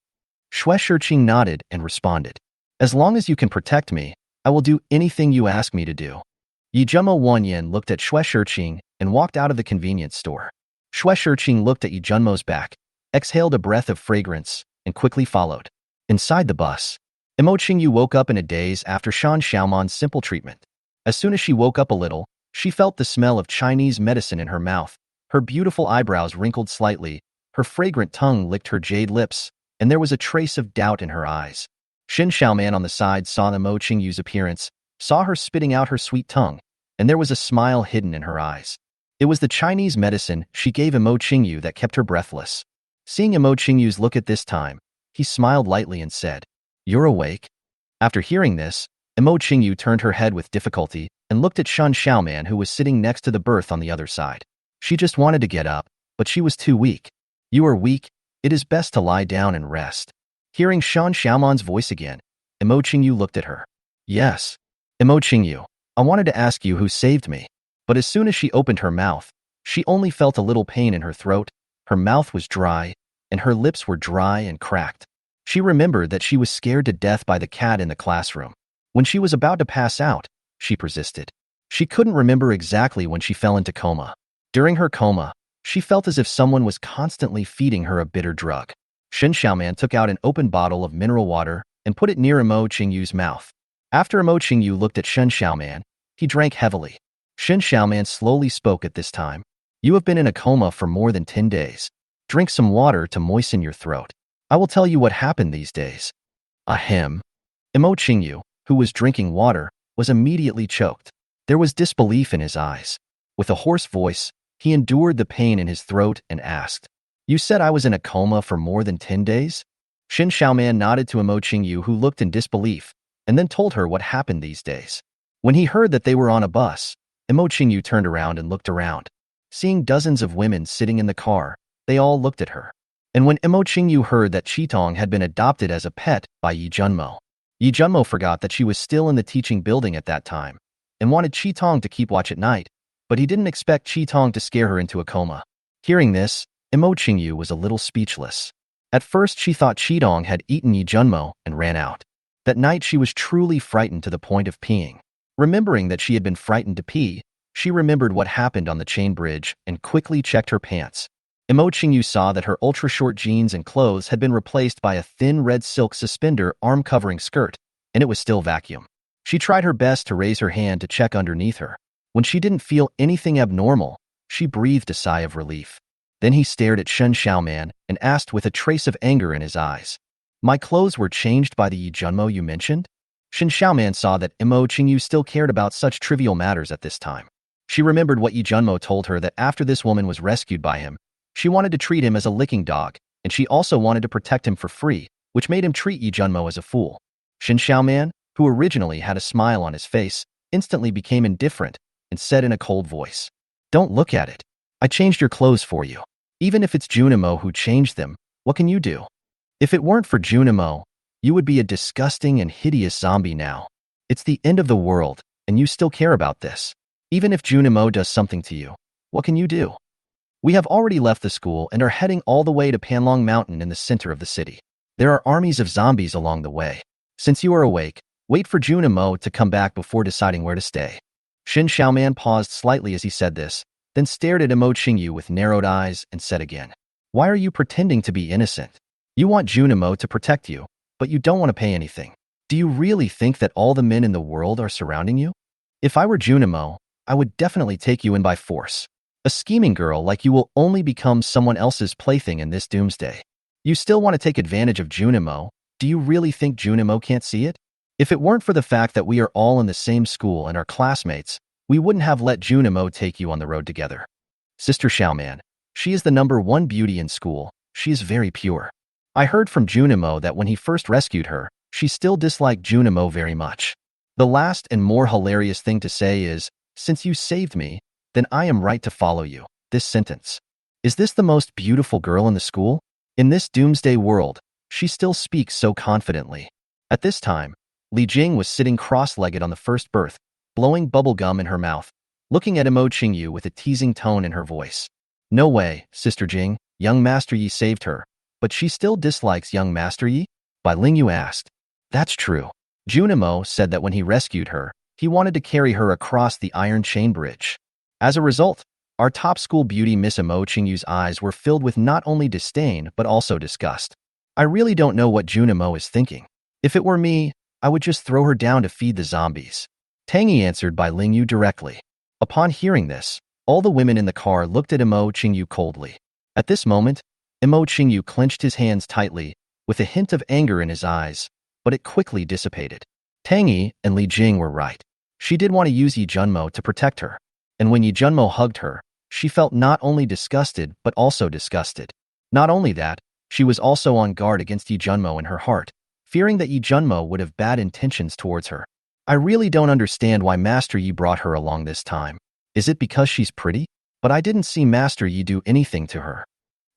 S2: Xue Shiqing nodded and responded, As long as you can protect me, I will do anything you ask me to do. Yi Junmo Wanyan looked at Xue Shiqing and walked out of the convenience store. Xue Shiqing looked at Yi Junmo's back, exhaled a breath of fragrance, and quickly followed. Inside the bus, Mo Qingyu woke up in a daze after Shan Xiaoman's simple treatment. As soon as she woke up a little, she felt the smell of Chinese medicine in her mouth. Her beautiful eyebrows wrinkled slightly, her fragrant tongue licked her jade lips, and there was a trace of doubt in her eyes. Shin Xiaoman on the side saw Mo Qingyu's appearance, saw her spitting out her sweet tongue, and there was a smile hidden in her eyes. It was the Chinese medicine she gave Imo Qingyu that kept her breathless. Seeing Imo Qingyu's look at this time, he smiled lightly and said, "You're awake?" After hearing this, Imo Qingyu turned her head with difficulty and looked at Shen Xiaoman, who was sitting next to the berth on the other side. She just wanted to get up, but she was too weak. "You are weak. It is best to lie down and rest." Hearing Shen Xiaoman's voice again, Imo Qingyu looked at her. "Yes. Imo Qingyu, I wanted to ask you who saved me." But as soon as she opened her mouth, she only felt a little pain in her throat. Her mouth was dry, and her lips were dry and cracked. She remembered that she was scared to death by the cat in the classroom. When she was about to pass out, she persisted. She couldn't remember exactly when she fell into coma. During her coma, she felt as if someone was constantly feeding her a bitter drug. Shen Xiaoman took out an open bottle of mineral water and put it near Imo Qingyu's mouth. After Imo Qingyu looked at Shen Xiaoman, he drank heavily. Shen Xiaoman slowly spoke at this time. "You have been in a coma for more than 10 days. Drink some water to moisten your throat. I will tell you what happened these days." Ahem. Imo Qingyu, who was drinking water, was immediately choked. There was disbelief in his eyes. With a hoarse voice, he endured the pain in his throat and asked, "You said I was in a coma for more than 10 days? Shen Xiaoman nodded to Imo Qingyu, who looked in disbelief, and then told her what happened these days. When he heard that they were on a bus, Imo Qingyu turned around and looked around. Seeing dozens of women sitting in the car, they all looked at her. And when Imo Qingyu heard that Qitong had been adopted as a pet by Yi Junmo forgot that she was still in the teaching building at that time and wanted Qitong to keep watch at night, but he didn't expect Qitong to scare her into a coma. Hearing this, Imo Qingyu was a little speechless. At first, she thought Qitong had eaten Yi Junmo and ran out. That night, she was truly frightened to the point of peeing. Remembering that she had been frightened to pee, she remembered what happened on the chain bridge and quickly checked her pants. Imo Qingyu saw that her ultra-short jeans and clothes had been replaced by a thin red silk suspender arm-covering skirt, and it was still vacuum. She tried her best to raise her hand to check underneath her. When she didn't feel anything abnormal, she breathed a sigh of relief. Then he stared at Shen Xiaoman and asked with a trace of anger in his eyes, "My clothes were changed by the Yi Junmo you mentioned?" Shen Xiaoman saw that Imo Qingyu still cared about such trivial matters at this time. She remembered what Yi Junmo told her, that after this woman was rescued by him, she wanted to treat him as a licking dog, and she also wanted to protect him for free, which made him treat Yi Junmo as a fool. Shen Xiaoman, who originally had a smile on his face, instantly became indifferent and said in a cold voice, "Don't look at it. I changed your clothes for you. Even if it's Junimo who changed them, what can you do? If it weren't for Junimo, you would be a disgusting and hideous zombie now. It's the end of the world, and you still care about this. Even if Junimo does something to you, what can you do? We have already left the school and are heading all the way to Panlong Mountain in the center of the city. There are armies of zombies along the way. Since you are awake, wait for Junimo to come back before deciding where to stay." Shen Xiaoman paused slightly as he said this, then stared at Imo Qingyu with narrowed eyes and said again, "Why are you pretending to be innocent? You want Junimo to protect you, but you don't want to pay anything. Do you really think that all the men in the world are surrounding you? If I were Junimo, I would definitely take you in by force. A scheming girl like you will only become someone else's plaything in this doomsday. You still want to take advantage of Junimo? Do you really think Junimo can't see it? If it weren't for the fact that we are all in the same school and are classmates, we wouldn't have let Junimo take you on the road together. Sister Xiaoman, she is the #1 beauty in school. She is very pure. I heard from Junimo that when he first rescued her, she still disliked Junimo very much. The last and more hilarious thing to say is, since you saved me, then I am right to follow you." This sentence. Is this the most beautiful girl in the school? In this doomsday world, she still speaks so confidently. At this time, Li Jing was sitting cross-legged on the first berth, blowing bubble gum in her mouth, looking at Imo Qingyu with a teasing tone in her voice. "No way, Sister Jing, young Master Yi saved her, but she still dislikes young Master Yi?" Bai Lingyu asked. "That's true. Junimo said that when he rescued her, he wanted to carry her across the iron chain bridge. As a result, our top school beauty Miss Imo Qingyu's eyes were filled with not only disdain but also disgust. I really don't know what Junimo is thinking. If it were me, I would just throw her down to feed the zombies." Tangy answered Bai Lingyu directly. Upon hearing this, all the women in the car looked at Imo Qingyu coldly. At this moment, Imo Qingyu clenched his hands tightly, with a hint of anger in his eyes, but it quickly dissipated. Tangy and Li Jing were right.
S1: She did want to use Yi Junmo to protect her, and when Yi Junmo hugged her, she felt not only disgusted but also disgusted. Not only that, she was also on guard against Yi Junmo in her heart, fearing that Yi Junmo would have bad intentions towards her. I really don't understand why Master Yi brought her along this time. Is it because she's pretty? But I didn't see Master Yi do anything to her.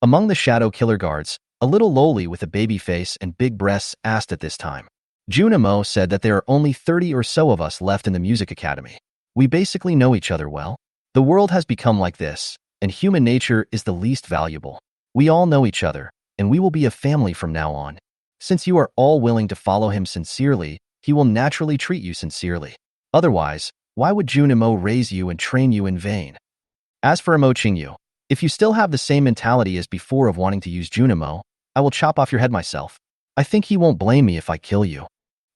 S1: Among the Shadow Killer guards, a little lowly with a baby face and big breasts asked at this time. Junimo said that there are only 30 or so of us left in the music academy. We basically know each other well. The world has become like this, and human nature is the least valuable. We all know each other, and we will be a family from now on. Since you are all willing to follow him sincerely, he will naturally treat you sincerely. Otherwise, why would Junimo raise you and train you in vain? As for Imo Qingyu, if you still have the same mentality as before of wanting to use Junimo, I will chop off your head myself. I think he won't blame me if I kill you.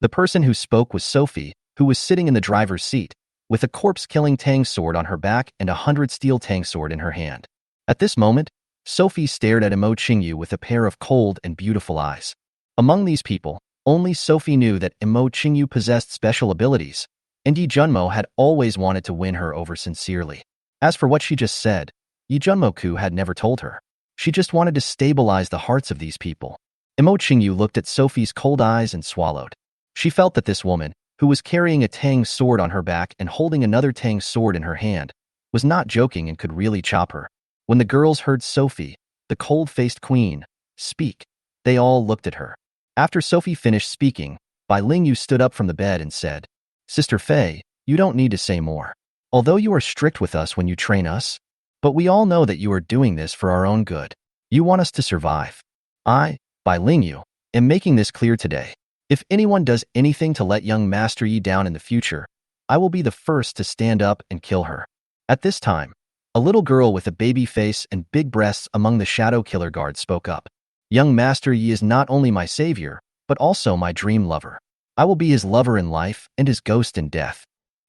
S1: The person who spoke was Sophie, who was sitting in the driver's seat, with a corpse-killing Tang sword on her back and a 100 steel Tang sword in her hand. At this moment, Sophie stared at Imo Qingyu with a pair of cold and beautiful eyes. Among these people, only Sophie knew that Imo Qingyu possessed special abilities, and Yi Junmo had always wanted to win her over sincerely. As for what she just said, Yi Junmo-ku had never told her. She just wanted to stabilize the hearts of these people. Imo Qingyu looked at Sophie's cold eyes and swallowed. She felt that this woman, who was carrying a Tang sword on her back and holding another Tang sword in her hand, was not joking and could really chop her. When the girls heard Sophie, the cold-faced queen, speak, they all looked at her. After Sophie finished speaking, Bai Lingyu stood up from the bed and said, "Sister Fei, you don't need to say more. Although you are strict with us when you train us, but we all know that you are doing this for our own good. You want us to survive. I, Bai Lingyu, am making this clear today. If anyone does anything to let young Master Yi down in the future, I will be the first to stand up and kill her." At this time, a little girl with a baby face and big breasts among the Shadow Killer guards spoke up. "Young Master Yi is not only my savior, but also my dream lover. I will be his lover in life and his ghost in death."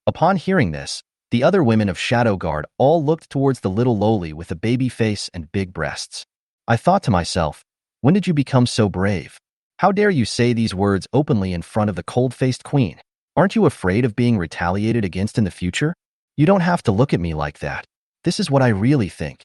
S1: Upon hearing this, the other women of Shadow Guard all looked towards the little lowly with a baby face and big breasts. I thought to myself, when did you become so brave? How dare you say these words openly in front of the cold-faced queen? Aren't you afraid of being retaliated against in the future? You don't have to look at me like that. This is what I really think.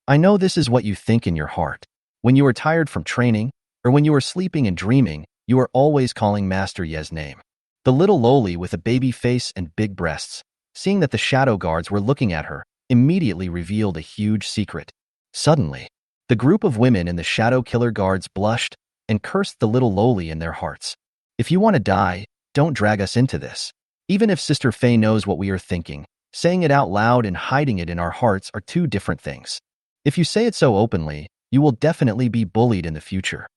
S1: I know this is what you think in your heart. When you are tired from training, or when you are sleeping and dreaming, you are always calling Master Ye's name. The little lowly with a baby face and big breasts, seeing that the Shadow Guards were looking at her, immediately revealed a huge secret. Suddenly, the group of women in the Shadow Killer Guards blushed and cursed the little lowly in their hearts. "If you want to die, don't drag us into this. Even if Sister Fei knows what we are thinking, saying it out loud and hiding it in our hearts are two different things. If you say it so openly, you will definitely be bullied in the future."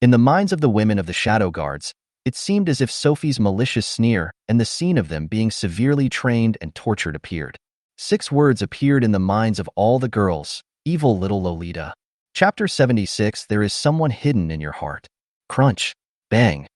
S1: In the minds of the women of the Shadow Guards, it seemed as if Sophie's malicious sneer and the scene of them being severely trained and tortured appeared. 6 words appeared in the minds of all the girls: evil little Lolita. Chapter 76. There is someone hidden in your heart. Crunch. Bang.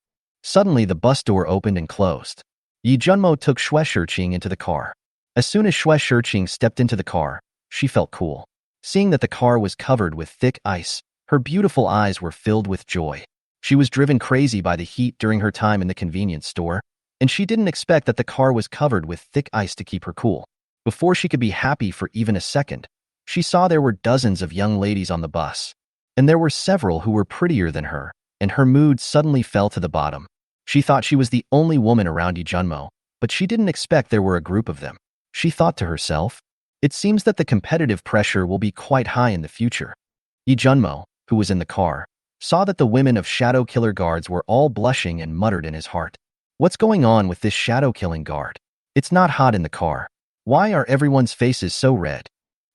S1: Suddenly the bus door opened and closed. Yi Junmo took Xue Shiqing into the car. As soon as Xue Shiqing stepped into the car, she felt cool. Seeing that the car was covered with thick ice, her beautiful eyes were filled with joy. She was driven crazy by the heat during her time in the convenience store, and she didn't expect that the car was covered with thick ice to keep her cool. Before she could be happy for even a second, she saw there were dozens of young ladies on the bus, and there were several who were prettier than her, and her mood suddenly fell to the bottom. She thought she was the only woman around Yi Junmo, but she didn't expect there were a group of them. She thought to herself, it seems that the competitive pressure will be quite high in the future. Yi Junmo, who was in the car, saw that the women of Shadow Killer Guards were all blushing and muttered in his heart, "What's going on with this shadow killing guard? It's not hot in the car. Why are everyone's faces so red?"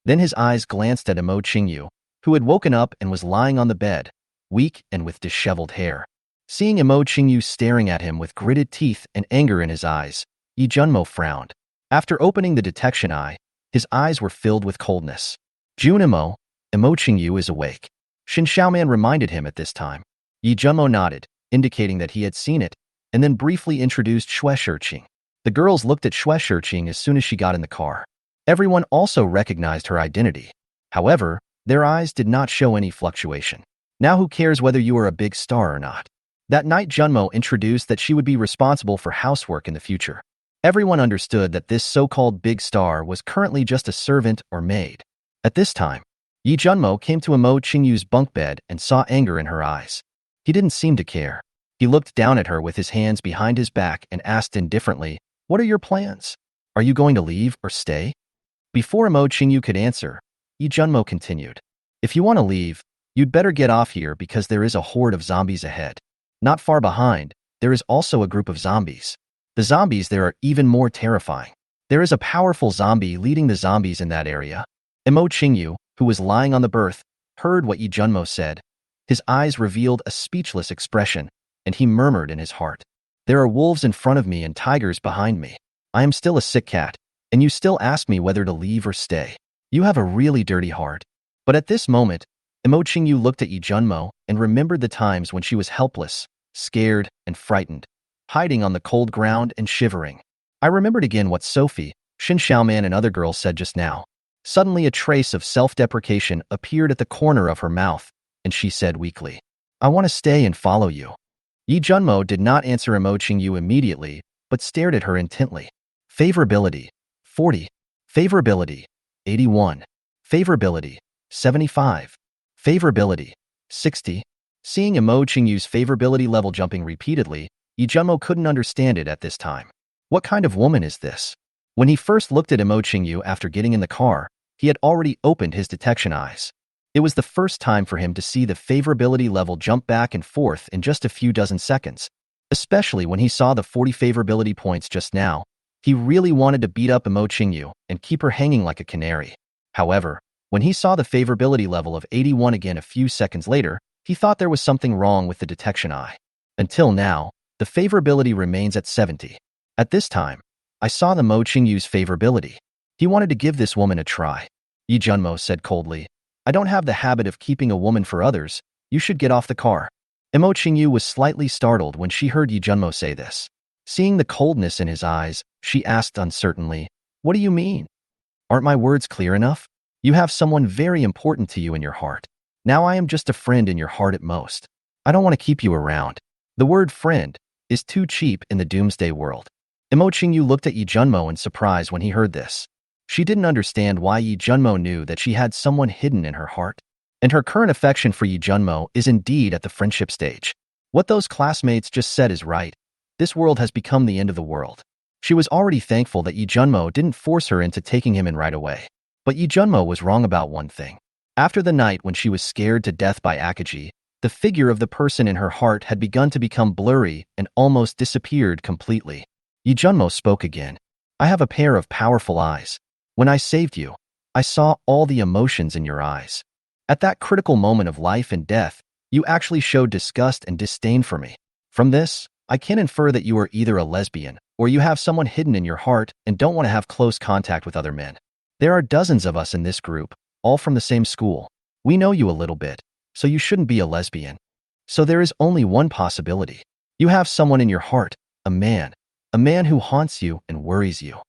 S1: Then his eyes glanced at Imo Qingyu, who had woken up and was lying on the bed, weak and with disheveled hair. Seeing Imo Qingyu staring at him with gritted teeth and anger in his eyes, Yi Junmo frowned. After opening the detection eye, his eyes were filled with coldness. "Junimo, Imo Qingyu is awake." Shin Xiaoman reminded him at this time. Yi Junmo nodded, indicating that he had seen it, and then briefly introduced Xue Shiqing. The girls looked at Xue Shiqing as soon as she got in the car. Everyone also recognized her identity. However, their eyes did not show any fluctuation. Now who cares whether you are a big star or not? That night Junmo introduced that she would be responsible for housework in the future. Everyone understood that this so-called big star was currently just a servant or maid. At this time, Yi Junmo came to Imo Qingyu's bunk bed and saw anger in her eyes. He didn't seem to care. He looked down at her with his hands behind his back and asked indifferently, "What are your plans? Are you going to leave or stay?" Before Imo Qingyu could answer, Yi Junmo continued, "If you want to leave, you'd better get off here because there is a horde of zombies ahead. Not far behind, there is also a group of zombies. The zombies there are even more terrifying. There is a powerful zombie leading the zombies in that area." Imo Qingyu, who was lying on the berth, heard what Yi Junmo said. His eyes revealed a speechless expression, and he murmured in his heart, "There are wolves in front of me and tigers behind me. I am still a sick cat, and you still ask me whether to leave or stay. You have a really dirty heart." But at this moment, Imo Qingyu looked at Yi Junmo and remembered the times when she was helpless, scared, and frightened, hiding on the cold ground and shivering. "I remembered again what Sophie, Shin Xiaoman, and other girls said just now." Suddenly a trace of self-deprecation appeared at the corner of her mouth, and she said weakly, "I want to stay and follow you." Yi Junmo did not answer Imo Qingyu immediately, but stared at her intently. Favorability, 40. Favorability, 81. Favorability, 75. Favorability, 60. Seeing Imo Qingyu's favorability level jumping repeatedly, Yi Junmo couldn't understand it at this time. What kind of woman is this? When he first looked at Imo Qingyu after getting in the car, he had already opened his detection eyes. It was the first time for him to see the favorability level jump back and forth in just a few dozen seconds. Especially when he saw the 40 favorability points just now, he really wanted to beat up Imo Qingyu and keep her hanging like a canary. However, when he saw the favorability level of 81 again a few seconds later, he thought there was something wrong with the detection eye. Until now, the favorability remains at 70. At this time, I saw the Imo Qingyu's favorability. He wanted to give this woman a try. Yi Junmo said coldly, "I don't have the habit of keeping a woman for others. You should get off the car." Imo Qingyu was slightly startled when she heard Yi Junmo say this. Seeing the coldness in his eyes, she asked uncertainly, "What do you mean? Aren't my words clear enough? You have someone very important to you in your heart. Now I am just a friend in your heart at most. I don't want to keep you around." The word friend is too cheap in the Doomsday world. Imo Qingyu looked at Yi Junmo in surprise when he heard this. She didn't understand why Yi Junmo knew that she had someone hidden in her heart. And her current affection for Yi Junmo is indeed at the friendship stage. What those classmates just said is right. This world has become the end of the world. She was already thankful that Yi Junmo didn't force her into taking him in right away. But Yi Junmo was wrong about one thing. After the night when she was scared to death by Akaji, the figure of the person in her heart had begun to become blurry and almost disappeared completely. Yi Junmo spoke again. "I have a pair of powerful eyes. When I saved you, I saw all the emotions in your eyes. At that critical moment of life and death, you actually showed disgust and disdain for me. From this, I can infer that you are either a lesbian or you have someone hidden in your heart and don't want to have close contact with other men. There are dozens of us in this group, all from the same school. We know you a little bit, so you shouldn't be a lesbian. So there is only one possibility. You have someone in your heart, a man who haunts you and worries you."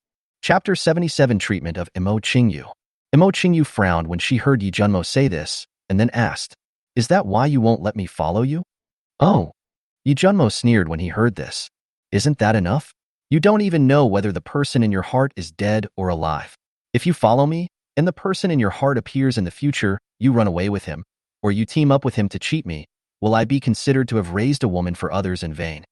S1: Chapter 77 Treatment of Imo Qingyu. Imo Qingyu frowned when she heard Yi Junmo say this, and then asked, "Is that why you won't let me follow you?" "Oh." Yi Junmo sneered when he heard this. "Isn't that enough? You don't even know whether the person in your heart is dead or alive. If you follow me, and the person in your heart appears in the future, you run away with him, or you team up with him to cheat me, will I be considered to have raised a woman for others in vain?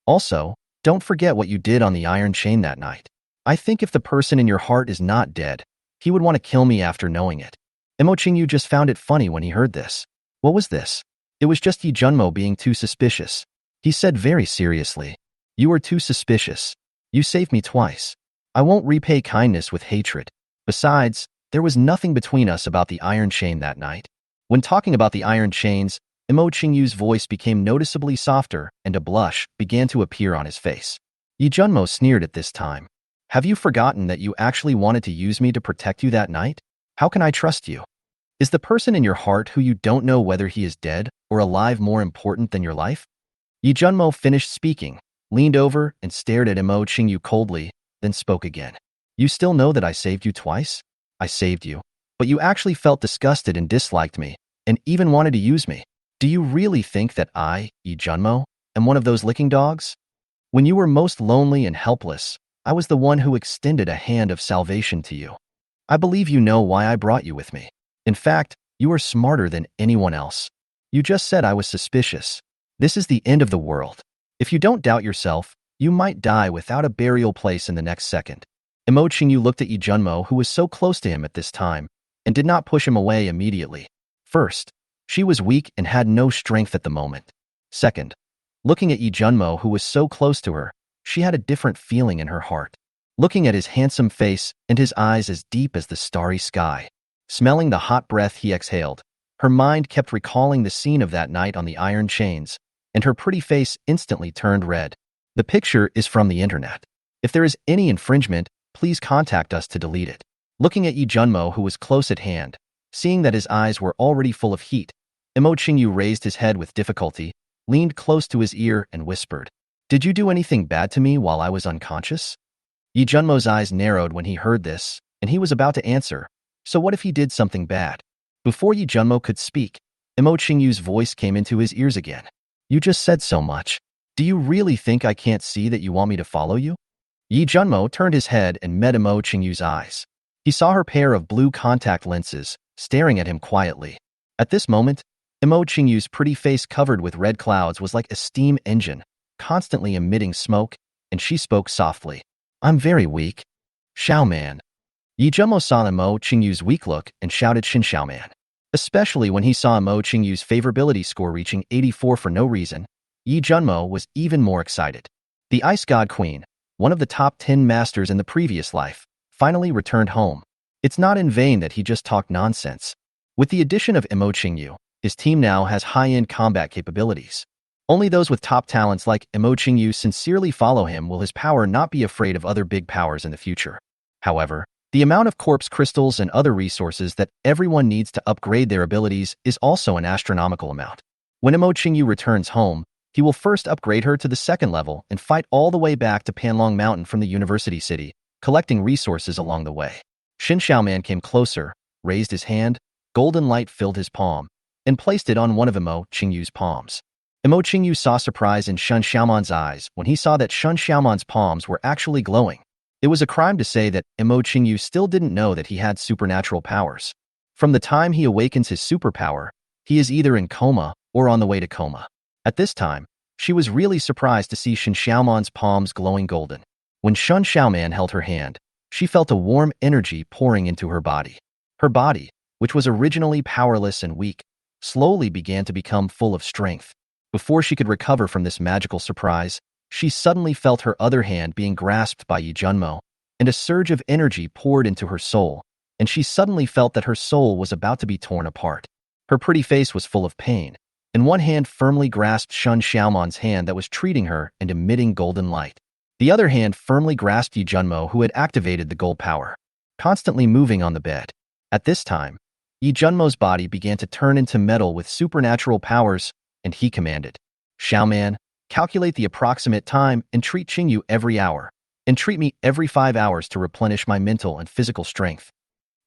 S1: Also, don't forget what you did on the iron chain that night. I think if the person in your heart is not dead, he would want to kill me after knowing it." Imo Qingyu just found it funny when he heard this. What was this? It was just Yi Junmo being too suspicious. He said very seriously, "You are too suspicious. You saved me twice. I won't repay kindness with hatred. Besides, there was nothing between us about the iron chain that night." When talking about the iron chains, Imo Qingyu's voice became noticeably softer and a blush began to appear on his face. Yi Junmo sneered at this time. "Have you forgotten that you actually wanted to use me to protect you that night? How can I trust you? Is the person in your heart who you don't know whether he is dead or alive more important than your life?" Yi Junmo finished speaking, leaned over and stared at Imo Qingyu coldly, then spoke again. "You still know that I saved you twice? I saved you, but you actually felt disgusted and disliked me, and even wanted to use me. Do you really think that I, Yi Junmo, am one of those licking dogs? When you were most lonely and helpless,
S2: I was the one who extended a hand of salvation to you. I believe you know why I brought you with me. In fact, you are smarter than anyone else. You just said I was suspicious. This is the end of the world. If you don't doubt yourself, you might die without a burial place in the next second. Imo Qingyu looked at Yi Junmo, who was so close to him at this time, and did not push him away immediately. First, she was weak and had no strength at the moment. Second, looking at Yi Junmo, who was so close to her, she had a different feeling in her heart. Looking at his handsome face and his eyes as deep as the starry sky, smelling the hot breath he exhaled, her mind kept recalling the scene of that night on the iron chains, and her pretty face instantly turned red. The picture is from the internet. If there is any infringement, please contact us to delete it. Looking at Yi Junmo, who was close at hand, seeing that his eyes were already full of heat, Imo Qingyu raised his head with difficulty, leaned close to his ear, and whispered, "Did you do anything bad to me while I was unconscious?" Yi Junmo's eyes narrowed when he heard this, and he was about to answer, "So what if he did something bad?" Before Yi Junmo could speak, Imo Qingyu's voice came into his ears again. "You just said so much. Do you really think I can't see that you want me to follow you?" Yi Junmo turned his head and met Imo Qingyu's eyes. He saw her pair of blue contact lenses, staring at him quietly. At this moment, Imo Qingyu's pretty face covered with red clouds was like a steam engine, constantly emitting smoke, and she spoke softly. "I'm very weak. Xiaoman." Yi Junmo saw Imo Qingyu's weak look and shouted Xin Xiaoman. Especially when he saw Imo Qingyu's favorability score reaching 84 for no reason, Yi Junmo was even more excited. The Ice God Queen, one of the top 10 masters in the previous life, finally returned home. It's not in vain that he just talked nonsense. With the addition of Imo Qingyu, his team now has high-end combat capabilities. Only those with top talents like Imo Qingyu sincerely follow him. Will his power not be afraid of other big powers in the future? However, the amount of corpse crystals and other resources that everyone needs to upgrade their abilities is also an astronomical amount. When Imo Qingyu returns home, he will first upgrade her to the second level and fight all the way back to Panlong Mountain from the University City, collecting resources along the way. Xin Xiaoman came closer, raised his hand, golden light filled his palm, and placed it on one of Imo Qingyu's palms. Imo Qingyu saw surprise in Shun Xiaoman's eyes when he saw that Shun Xiaoman's palms were actually glowing. It was a crime to say that Imo Qingyu still didn't know that he had supernatural powers. From the time he awakens his superpower, he is either in coma or on the way to coma. At this time, she was really surprised to see Shun Xiaoman's palms glowing golden. When Shun Xiaoman held her hand, she felt a warm energy pouring into her body. Her body, which was originally powerless and weak, slowly began to become full of strength. Before she could recover from this magical surprise, she suddenly felt her other hand being grasped by Yi Junmo, and a surge of energy poured into her soul, and she suddenly felt that her soul was about to be torn apart. Her pretty face was full of pain, and one hand firmly grasped Shun Xiaoman's hand that was treating her and emitting golden light. The other hand firmly grasped Yi Junmo, who had activated the gold power, constantly moving on the bed. At this time, Yi Junmo's body began to turn into metal with supernatural powers, and he commanded, "Xiaoman, calculate the approximate time and treat Qingyu every hour, and treat me every 5 hours to replenish my mental and physical strength.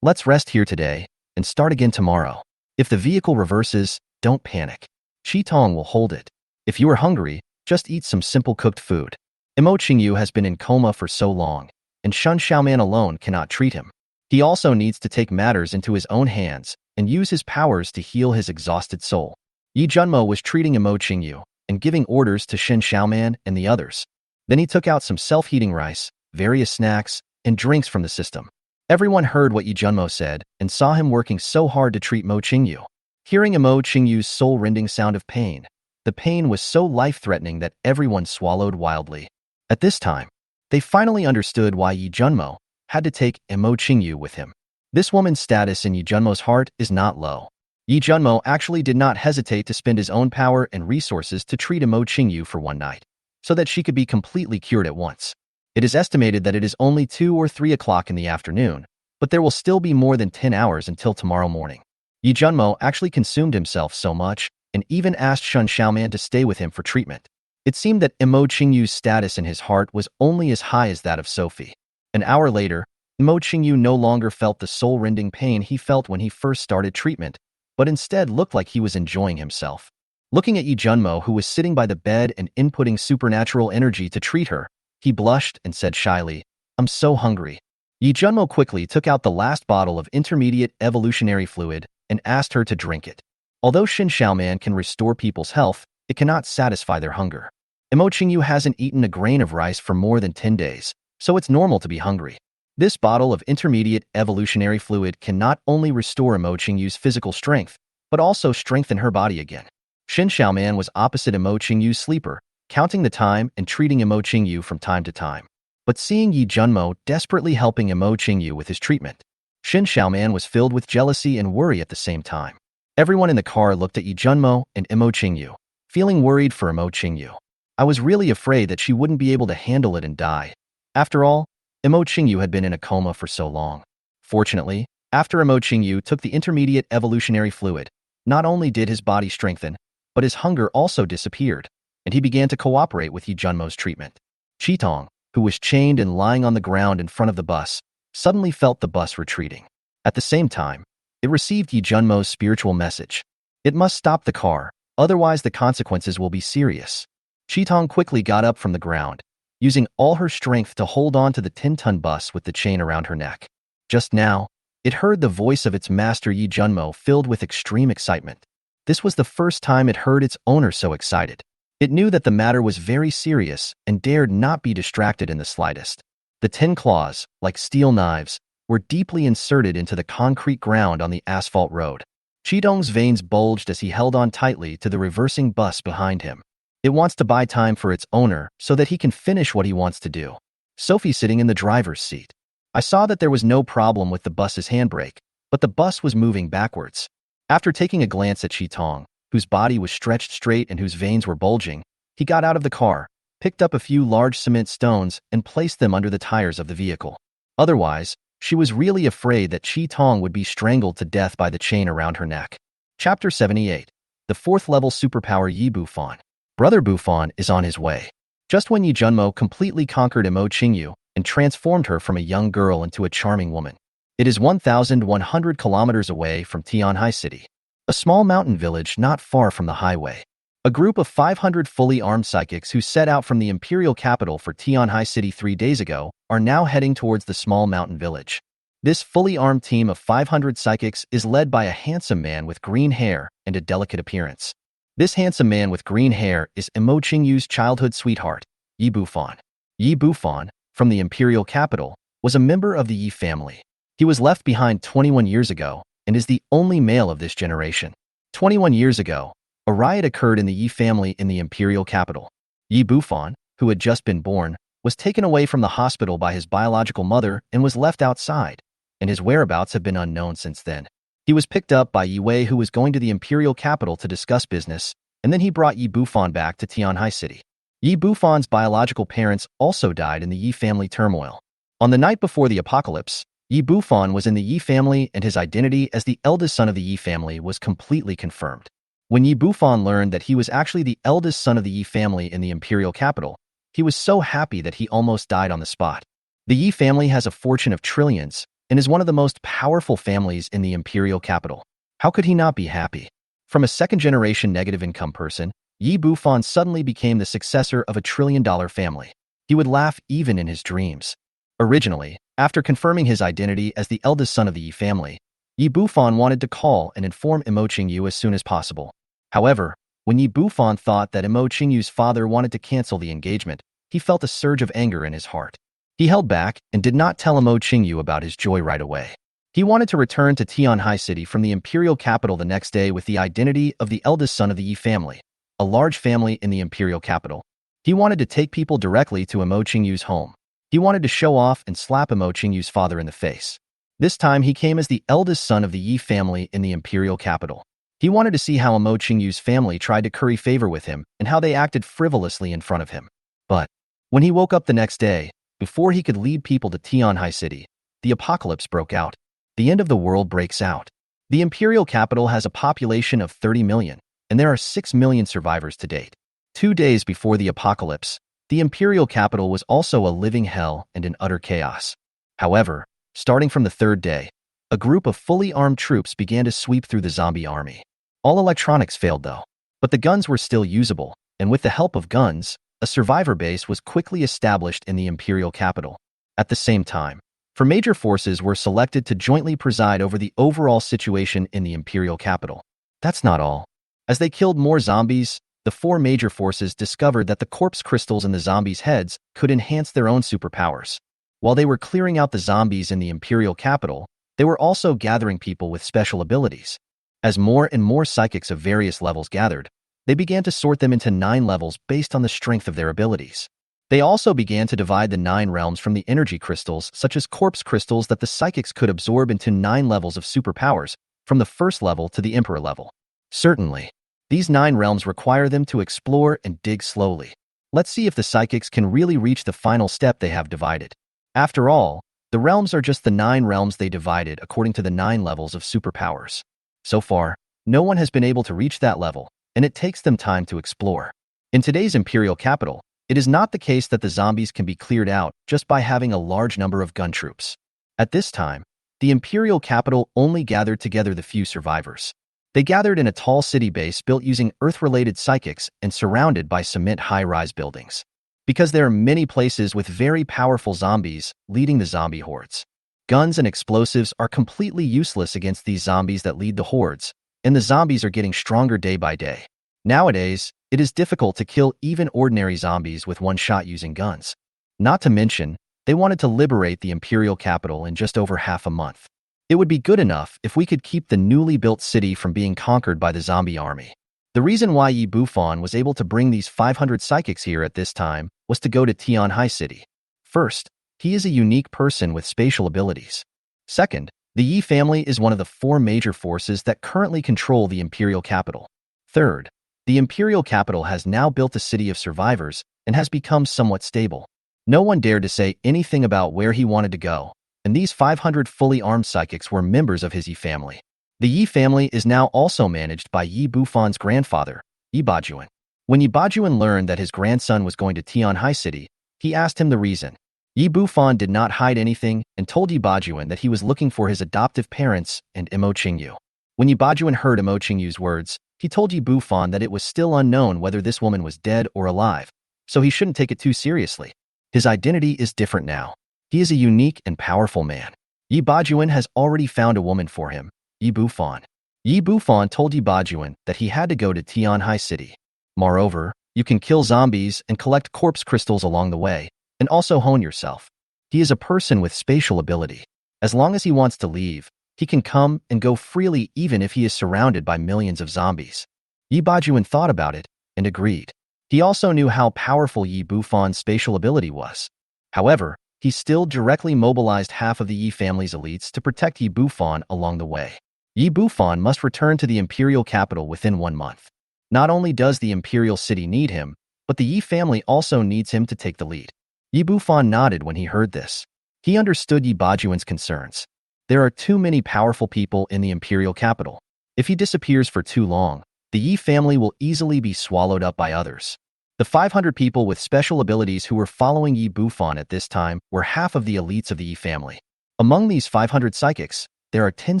S2: Let's rest here today and start again tomorrow. If the vehicle reverses, don't panic. Qitong will hold it. If you are hungry, just eat some simple cooked food." Imo Qingyu has been in coma for so long, and Shun Xiaoman alone cannot treat him. He also needs to take matters into his own hands and use his powers to heal his exhausted soul. Yi Junmo was treating Imo Qingyu and giving orders to Xin Xiaoman and the others. Then he took out some self-heating rice, various snacks, and drinks from the system. Everyone heard what Yi Junmo said and saw him working so hard to treat Imo Qingyu. Hearing Imo Qingyu's soul-rending sound of pain, the pain was so life-threatening that everyone swallowed wildly. At this time, they finally understood why Yi Junmo had to take Imo Qingyu with him. This woman's status in Yi Junmo's heart is not low. Yi Junmo actually did not hesitate to spend his own power and resources to treat Imo Qingyu for one night, so that she could be completely cured at once. It is estimated that it is only 2 or 3 o'clock in the afternoon, but there will still be more than 10 hours until tomorrow morning. Yi Junmo actually consumed himself so much and even asked Shun Xiaoman to stay with him for treatment. It seemed that Imo Qingyu's status in his heart was only as high as that of Sophie. An hour later, Imo Qingyu no longer felt the soul-rending pain he felt when he first started treatment, but instead looked like he was enjoying himself. Looking at Yi Junmo, who was sitting by the bed and inputting supernatural energy to treat her, He blushed and said shyly, "I'm so hungry." Yi Junmo quickly took out the last bottle of intermediate evolutionary fluid and asked her to drink it. Although Shin Xiaoman can restore people's health, it cannot satisfy their hunger. Imo Qingyu hasn't eaten a grain of rice for more than 10 days, so it's normal to be hungry. This bottle of intermediate evolutionary fluid can not only restore Imo Qingyu's physical strength, but also strengthen her body again. Shin Xiaoman was opposite Imo Qingyu's sleeper, counting the time and treating Imo Qingyu from time to time. But seeing Yi Junmo desperately helping Imo Qingyu with his treatment, Shin Xiaoman was filled with jealousy and worry at the same time. Everyone in the car looked at Yi Junmo and Imo Qingyu, feeling worried for Imo Qingyu. I was really afraid that she wouldn't be able to handle it and die. After all, Imo Qingyu had been in a coma for so long. Fortunately, after Imo Qingyu took the intermediate evolutionary fluid, not only did his body strengthen, but his hunger also disappeared, and he began to cooperate with Yi Junmo's treatment. Qitong, who was chained and lying on the ground in front of the bus, suddenly felt the bus retreating. At the same time, it received Yi Junmo's spiritual message. It must stop the car, otherwise the consequences will be serious. Qitong quickly got up from the ground, using all her strength to hold on to the 10-ton bus with the chain around her neck. Just now, it heard the voice of its master Yi Junmo filled with extreme excitement. This was the first time it heard its owner so excited. It knew that the matter was very serious and dared not be distracted in the slightest. The 10 claws, like steel knives, were deeply inserted into the concrete ground on the asphalt road. Qitong's veins bulged as he held on tightly to the reversing bus behind him. It wants to buy time for its owner so that he can finish what he wants to do. Sophie sitting in the driver's seat. I saw that there was no problem with the bus's handbrake, but the bus was moving backwards. After taking a glance at Qitong, whose body was stretched straight and whose veins were bulging, he got out of the car, picked up a few large cement stones, and placed them under the tires of the vehicle. Otherwise, she was really afraid that Qitong would be strangled to death by the chain around her neck. Chapter 78. The 4th level superpower Yi Bufan. Brother Bufan is on his way. Just when Yi Junmo completely conquered Imo Qingyu and transformed her from a young girl into a charming woman. It is 1,100 kilometers away from Tianhai City, a small mountain village not far from the highway. A group of 500 fully armed psychics who set out from the imperial capital for Tianhai City 3 days ago are now heading towards the small mountain village. This fully armed team of 500 psychics is led by a handsome man with green hair and a delicate appearance. This handsome man with green hair is Imo Qingyu's childhood sweetheart, Yi Bufan. Yi Bufan, from the imperial capital, was a member of the Yi family. He was left behind 21 years ago and is the only male of this generation. 21 years ago, a riot occurred in the Yi family in the imperial capital. Yi Bufan, who had just been born, was taken away from the hospital by his biological mother and was left outside, and his whereabouts have been unknown since then. He was picked up by Yi Wei, who was going to the imperial capital to discuss business, and then he brought Yi Bufan back to Tianhai City. Yi Bufan's biological parents also died in the Yi family turmoil. On the night before the apocalypse, Yi Bufan was in the Yi family and his identity as the eldest son of the Yi family was completely confirmed. When Yi Bufan learned that he was actually the eldest son of the Yi family in the imperial capital, he was so happy that he almost died on the spot. The Yi family has a fortune of trillions and is one of the most powerful families in the imperial capital. How could he not be happy? From a second-generation negative income person, Yi Bufan suddenly became the successor of a trillion-dollar family. He would laugh even in his dreams. Originally, after confirming his identity as the eldest son of the Yi family, Yi Bufan wanted to call and inform Imo Qingyu as soon as possible. However, when Yi Bufan thought that Imo Qingyu's father wanted to cancel the engagement, he felt a surge of anger in his heart. He held back and did not tell Imo Qingyu about his joy right away. He wanted to return to Tianhai City from the imperial capital the next day with the identity of the eldest son of the Yi family, a large family in the imperial capital. He wanted to take people directly to Imo Qingyu's home. He wanted to show off and slap Imo Qingyu's father in the face. This time he came as the eldest son of the Yi family in the imperial capital. He wanted to see how Imo Qingyu's family tried to curry favor with him and how they acted frivolously in front of him. But when he woke up the next day, before he could lead people to Tianhai City, the apocalypse broke out. The end of the world breaks out. The imperial capital has a population of 30 million, and there are 6 million survivors to date. 2 days before the apocalypse, the imperial capital was also a living hell and in utter chaos. However, starting from the 3rd day, a group of fully armed troops began to sweep through the zombie army. All electronics failed though, but the guns were still usable, and with the help of guns, a survivor base was quickly established in the imperial capital. At the same time, major forces were selected to jointly preside over the overall situation in the imperial capital. That's not all. As they killed more zombies, the four major forces discovered that the corpse crystals in the zombies' heads could enhance their own superpowers. While they were clearing out the zombies in the imperial capital, they were also gathering people with special abilities. As more and more psychics of various levels gathered, they began to sort them into 9 levels based on the strength of their abilities. They also began to divide the 9 realms from the energy crystals, such as corpse crystals that the psychics could absorb, into 9 levels of superpowers, from the first level to the emperor level. Certainly, these 9 realms require them to explore and dig slowly. Let's see if the psychics can really reach the final step they have divided. After all, the realms are just the 9 realms they divided according to the 9 levels of superpowers. So far, no one has been able to reach that level, and it takes them time to explore. In today's imperial capital, it is not the case that the zombies can be cleared out just by having a large number of gun troops. At this time, the imperial capital only gathered together the few survivors. They gathered in a tall city base built using earth-related psychics and surrounded by cement high-rise buildings. Because there are many places with very powerful zombies leading the zombie hordes. Guns and explosives are completely useless against these zombies that lead the hordes, and the zombies are getting stronger day by day. Nowadays, it is difficult to kill even ordinary zombies with one shot using guns. Not to mention, they wanted to liberate the imperial capital in just over half a month. It would be good enough if we could keep the newly built city from being conquered by the zombie army. The reason why Yi Bufan was able to bring these 500 psychics here at this time was to go to Tianhai City. First, he is a unique person with spatial abilities. Second, the Yi family is one of the 4 major forces that currently control the imperial capital. Third, the imperial capital has now built a city of survivors and has become somewhat stable. No one dared to say anything about where he wanted to go, and these 500 fully armed psychics were members of his Yi family. The Yi family is now also managed by Yi Bufan's grandfather, Yi Bajuan. When Yi Bajuan learned that his grandson was going to Tianhai City, he asked him the reason. Yi Bufan did not hide anything and told Yi Bajuan that he was looking for his adoptive parents and Imo Qingyu. When Yi Bajuan heard Imo Qingyu's words, he told Yi Bufan that it was still unknown whether this woman was dead or alive, so he shouldn't take it too seriously. His identity is different now. He is a unique and powerful man. Yi Bajuan has already found a woman for him, Yi Bufan. Yi Bufan told Yi Bajuan that he had to go to Tianhai City. Moreover, you can kill zombies and collect corpse crystals along the way, and also hone yourself. He is a person with spatial ability. As long as he wants to leave, he can come and go freely even if he is surrounded by millions of zombies. Yi Bajuan thought about it and agreed. He also knew how powerful Yi Bufan's spatial ability was. However, he still directly mobilized half of the Yi family's elites to protect Yi Bufan along the way. Yi Bufan must return to the imperial capital within 1 month. Not only does the imperial city need him, but the Yi family also needs him to take the lead. Yi Bufan nodded when he heard this. He understood Yi Bajuan's concerns. There are too many powerful people in the imperial capital. If he disappears for too long, the Yi family will easily be swallowed up by others. The 500 people with special abilities who were following Yi Bufan at this time were half of the elites of the Yi family. Among these 500 psychics, there are 10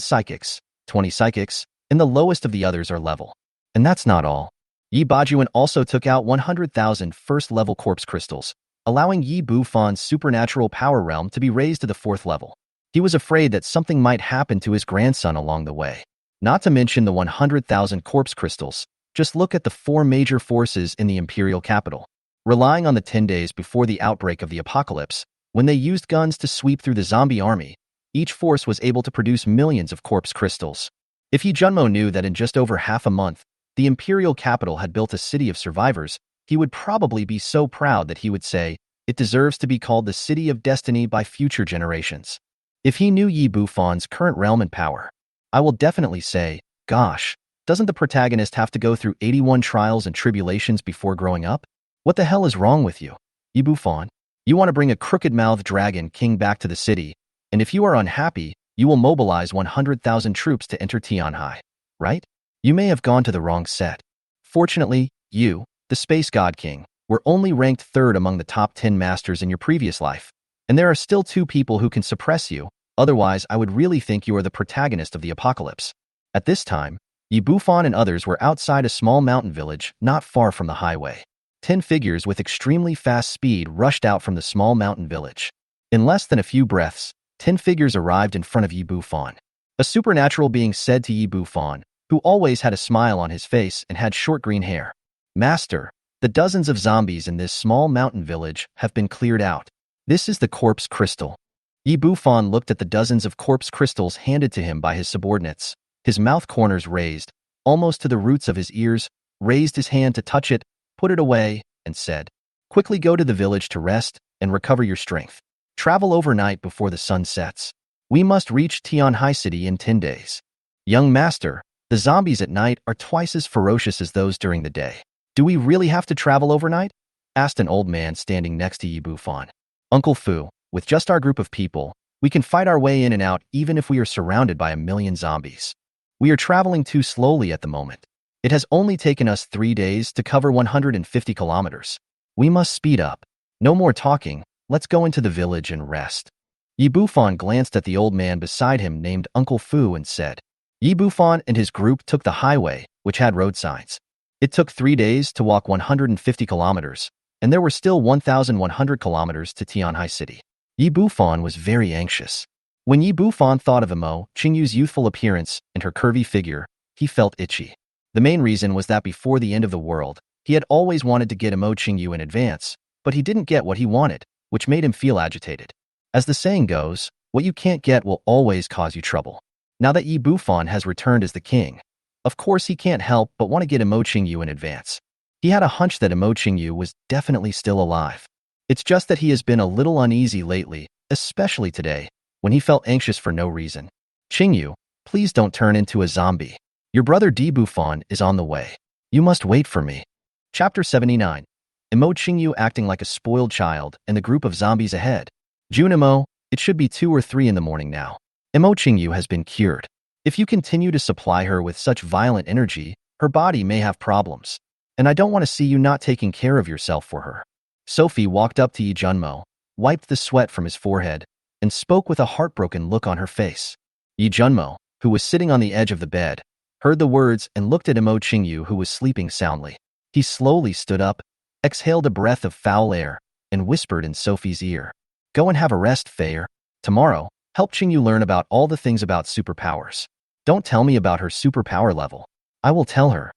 S2: psychics, 20 psychics, and the lowest of the others are level. And that's not all. Yi Bajuan also took out 100,000 first-level corpse crystals, allowing Yi Bufan's supernatural power realm to be raised to the 4th level. He was afraid that something might happen to his grandson along the way. Not to mention the 100,000 corpse crystals. Just look at the 4 major forces in the imperial capital. Relying on the 10 days before the outbreak of the apocalypse, when they used guns to sweep through the zombie army, each force was able to produce millions of corpse crystals. If Yi Junmo knew that in just over half a month, the imperial capital had built a city of survivors, he would probably be so proud that he would say, it deserves to be called the City of Destiny by future generations. If he knew Yi Bufan's current realm and power, I will definitely say, gosh, doesn't the protagonist have to go through 81 trials and tribulations before growing up? What the hell is wrong with you, Yi Bufan? You want to bring a crooked-mouthed dragon king back to the city, and if you are unhappy, you will mobilize 100,000 troops to enter Tianhai, right? You may have gone to the wrong set. Fortunately, you, the Space God King, were only ranked 3rd among the top 10 masters in your previous life, and there are still 2 people who can suppress you, otherwise I would really think you are the protagonist of the apocalypse. At this time, Yi Bufan and others were outside a small mountain village not far from the highway.
S1: 10 figures with extremely fast speed rushed out from the small mountain village. In less than a few breaths, 10 figures arrived in front of Yi Bufan. A supernatural being said to Yi Bufan, who always had a smile on his face and had short green hair. Master, the dozens of zombies in this small mountain village have been cleared out. This is the corpse crystal. Yi Bufan looked at the dozens of corpse crystals handed to him by his subordinates, his mouth corners raised, almost to the roots of his ears, raised his hand to touch it, put it away, and said, "Quickly go to the village to rest and recover your strength. Travel overnight before the sun sets. We must reach Tianhai City in 10 days. Young master, the zombies at night are twice as ferocious as those during the day. Do we really have to travel overnight?" asked an old man standing next to Yi Bufan. "Uncle Fu, with just our group of people, we can fight our way in and out even if we are surrounded by a million zombies. We are traveling too slowly at the moment. It has only taken us 3 days to cover 150 kilometers. We must speed up. No more talking, let's go into the village and rest." Yi Bufan glanced at the old man beside him named Uncle Fu and said. Yi Bufan and his group took the highway, which had road signs. It took 3 days to walk 150 kilometers, and there were still 1,100 kilometers to Tianhai City. Yi Bufan was very anxious. When Yi Bufan thought of Imo Qingyu's youthful appearance and her curvy figure, he felt itchy. The main reason was that before the end of the world, he had always wanted to get Imo Qingyu in advance, but he didn't get what he wanted, which made him feel agitated. As the saying goes, what you can't get will always cause you trouble. Now that Yi Bufan has returned as the king, of course he can't help but want to get Imo Qingyu in advance. He had a hunch that Imo Qingyu was definitely still alive. It's just that he has been a little uneasy lately, especially today, when he felt anxious for no reason. "Qingyu, please don't turn into a zombie. Your brother Di Bufan is on the way. You must wait for me." Chapter 79. Imo Qingyu acting like a spoiled child and the group of zombies ahead. "June Imo, it should be 2 or 3 in the morning now. Imo Qingyu has been cured. If you continue to supply her with such violent energy, her body may have problems. And I don't want to see you not taking care of yourself for her." Sophie walked up to Yi Junmo, wiped the sweat from his forehead, and spoke with a heartbroken look on her face. Yi Junmo, who was sitting on the edge of the bed, heard the words and looked at Imo Qingyu, who was sleeping soundly. He slowly stood up, exhaled a breath of foul air, and whispered in Sophie's ear, "Go and have a rest, Fayer. Tomorrow, help Qingyu learn about all the things about superpowers. Don't tell me about her superpower level. I will tell her."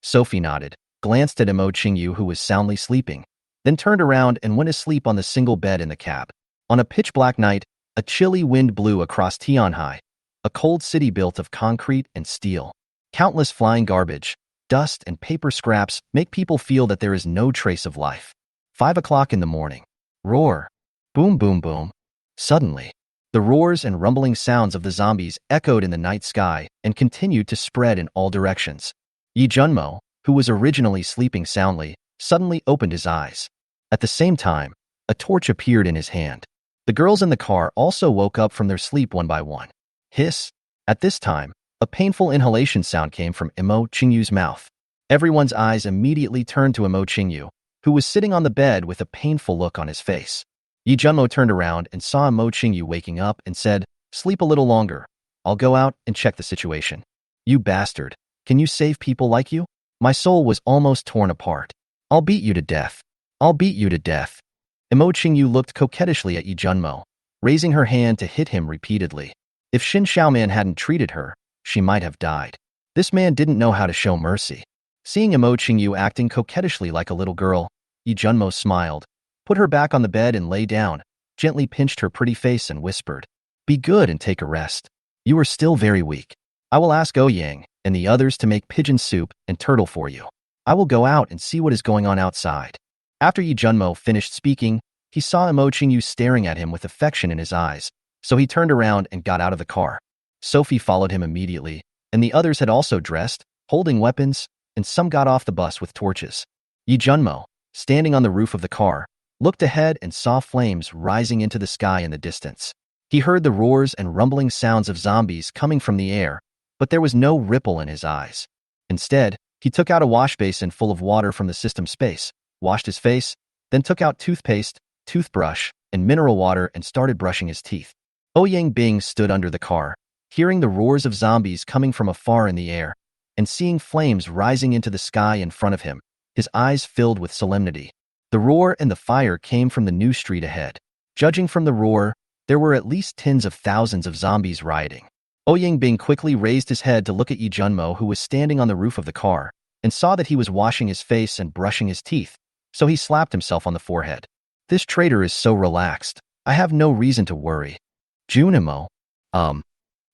S1: Sophie nodded, glanced at Imo Qingyu, who was soundly sleeping, then turned around and went asleep on the single bed in the cab. On a pitch-black night, a chilly wind blew across Tianhai, a cold city built of concrete and steel. Countless flying garbage, dust, and paper scraps make people feel that there is no trace of life. 5 o'clock in the morning. Roar. Boom, boom, boom. Suddenly, the roars and rumbling sounds of the zombies echoed in the night sky and continued to spread in all directions. Yi Junmo, who was originally sleeping soundly, suddenly opened his eyes. At the same time, a torch appeared in his hand. The girls in the car also woke up from their sleep one by one. Hiss. At this time, a painful inhalation sound came from Imo Qingyu's mouth. Everyone's eyes immediately turned to Imo Qingyu, who was sitting on the bed with a painful look on his face. Yi Junmo turned around and saw Imo Qingyu waking up and said, "Sleep a little longer. I'll go out and check the situation." "You bastard. Can you save people like you? My soul was almost torn apart. I'll beat you to death. I'll beat you to death." Imo Qingyu looked coquettishly at Yi Junmo, raising her hand to hit him repeatedly. If Shin Xiaoman hadn't treated her, she might have died. This man didn't know how to show mercy. Seeing Imo Qingyu acting coquettishly like a little girl, Yi Junmo smiled, put her back on the bed and lay down, gently pinched her pretty face and whispered, "Be good and take a rest. You are still very weak. I will ask Ouyang and the others to make pigeon soup and turtle for you. I will go out and see what is going on outside." After Yi Junmo finished speaking, he saw Imo Qingyu staring at him with affection in his eyes, so he turned around and got out of the car. Sophie followed him immediately, and the others had also dressed, holding weapons, and some got off the bus with torches. Yi Junmo, standing on the roof of the car, looked ahead and saw flames rising into the sky in the distance. He heard the roars and rumbling sounds of zombies coming from the air, but there was no ripple in his eyes. Instead, he took out a wash basin full of water from the system space, washed his face, then took out toothpaste, toothbrush, and mineral water and started brushing his teeth. Ouyang Bing stood under the car, hearing the roars of zombies coming from afar in the air, and seeing flames rising into the sky in front of him.
S2: his eyes filled with solemnity. The roar and the fire came from the new street ahead. Judging from the roar, there were at least tens of thousands of zombies rioting. Ouyang quickly raised his head to look at Yi Junmo, who was standing on the roof of the car, and saw that he was washing his face and brushing his teeth, so he slapped himself on the forehead. This traitor is so relaxed. I have no reason to worry. Junimo.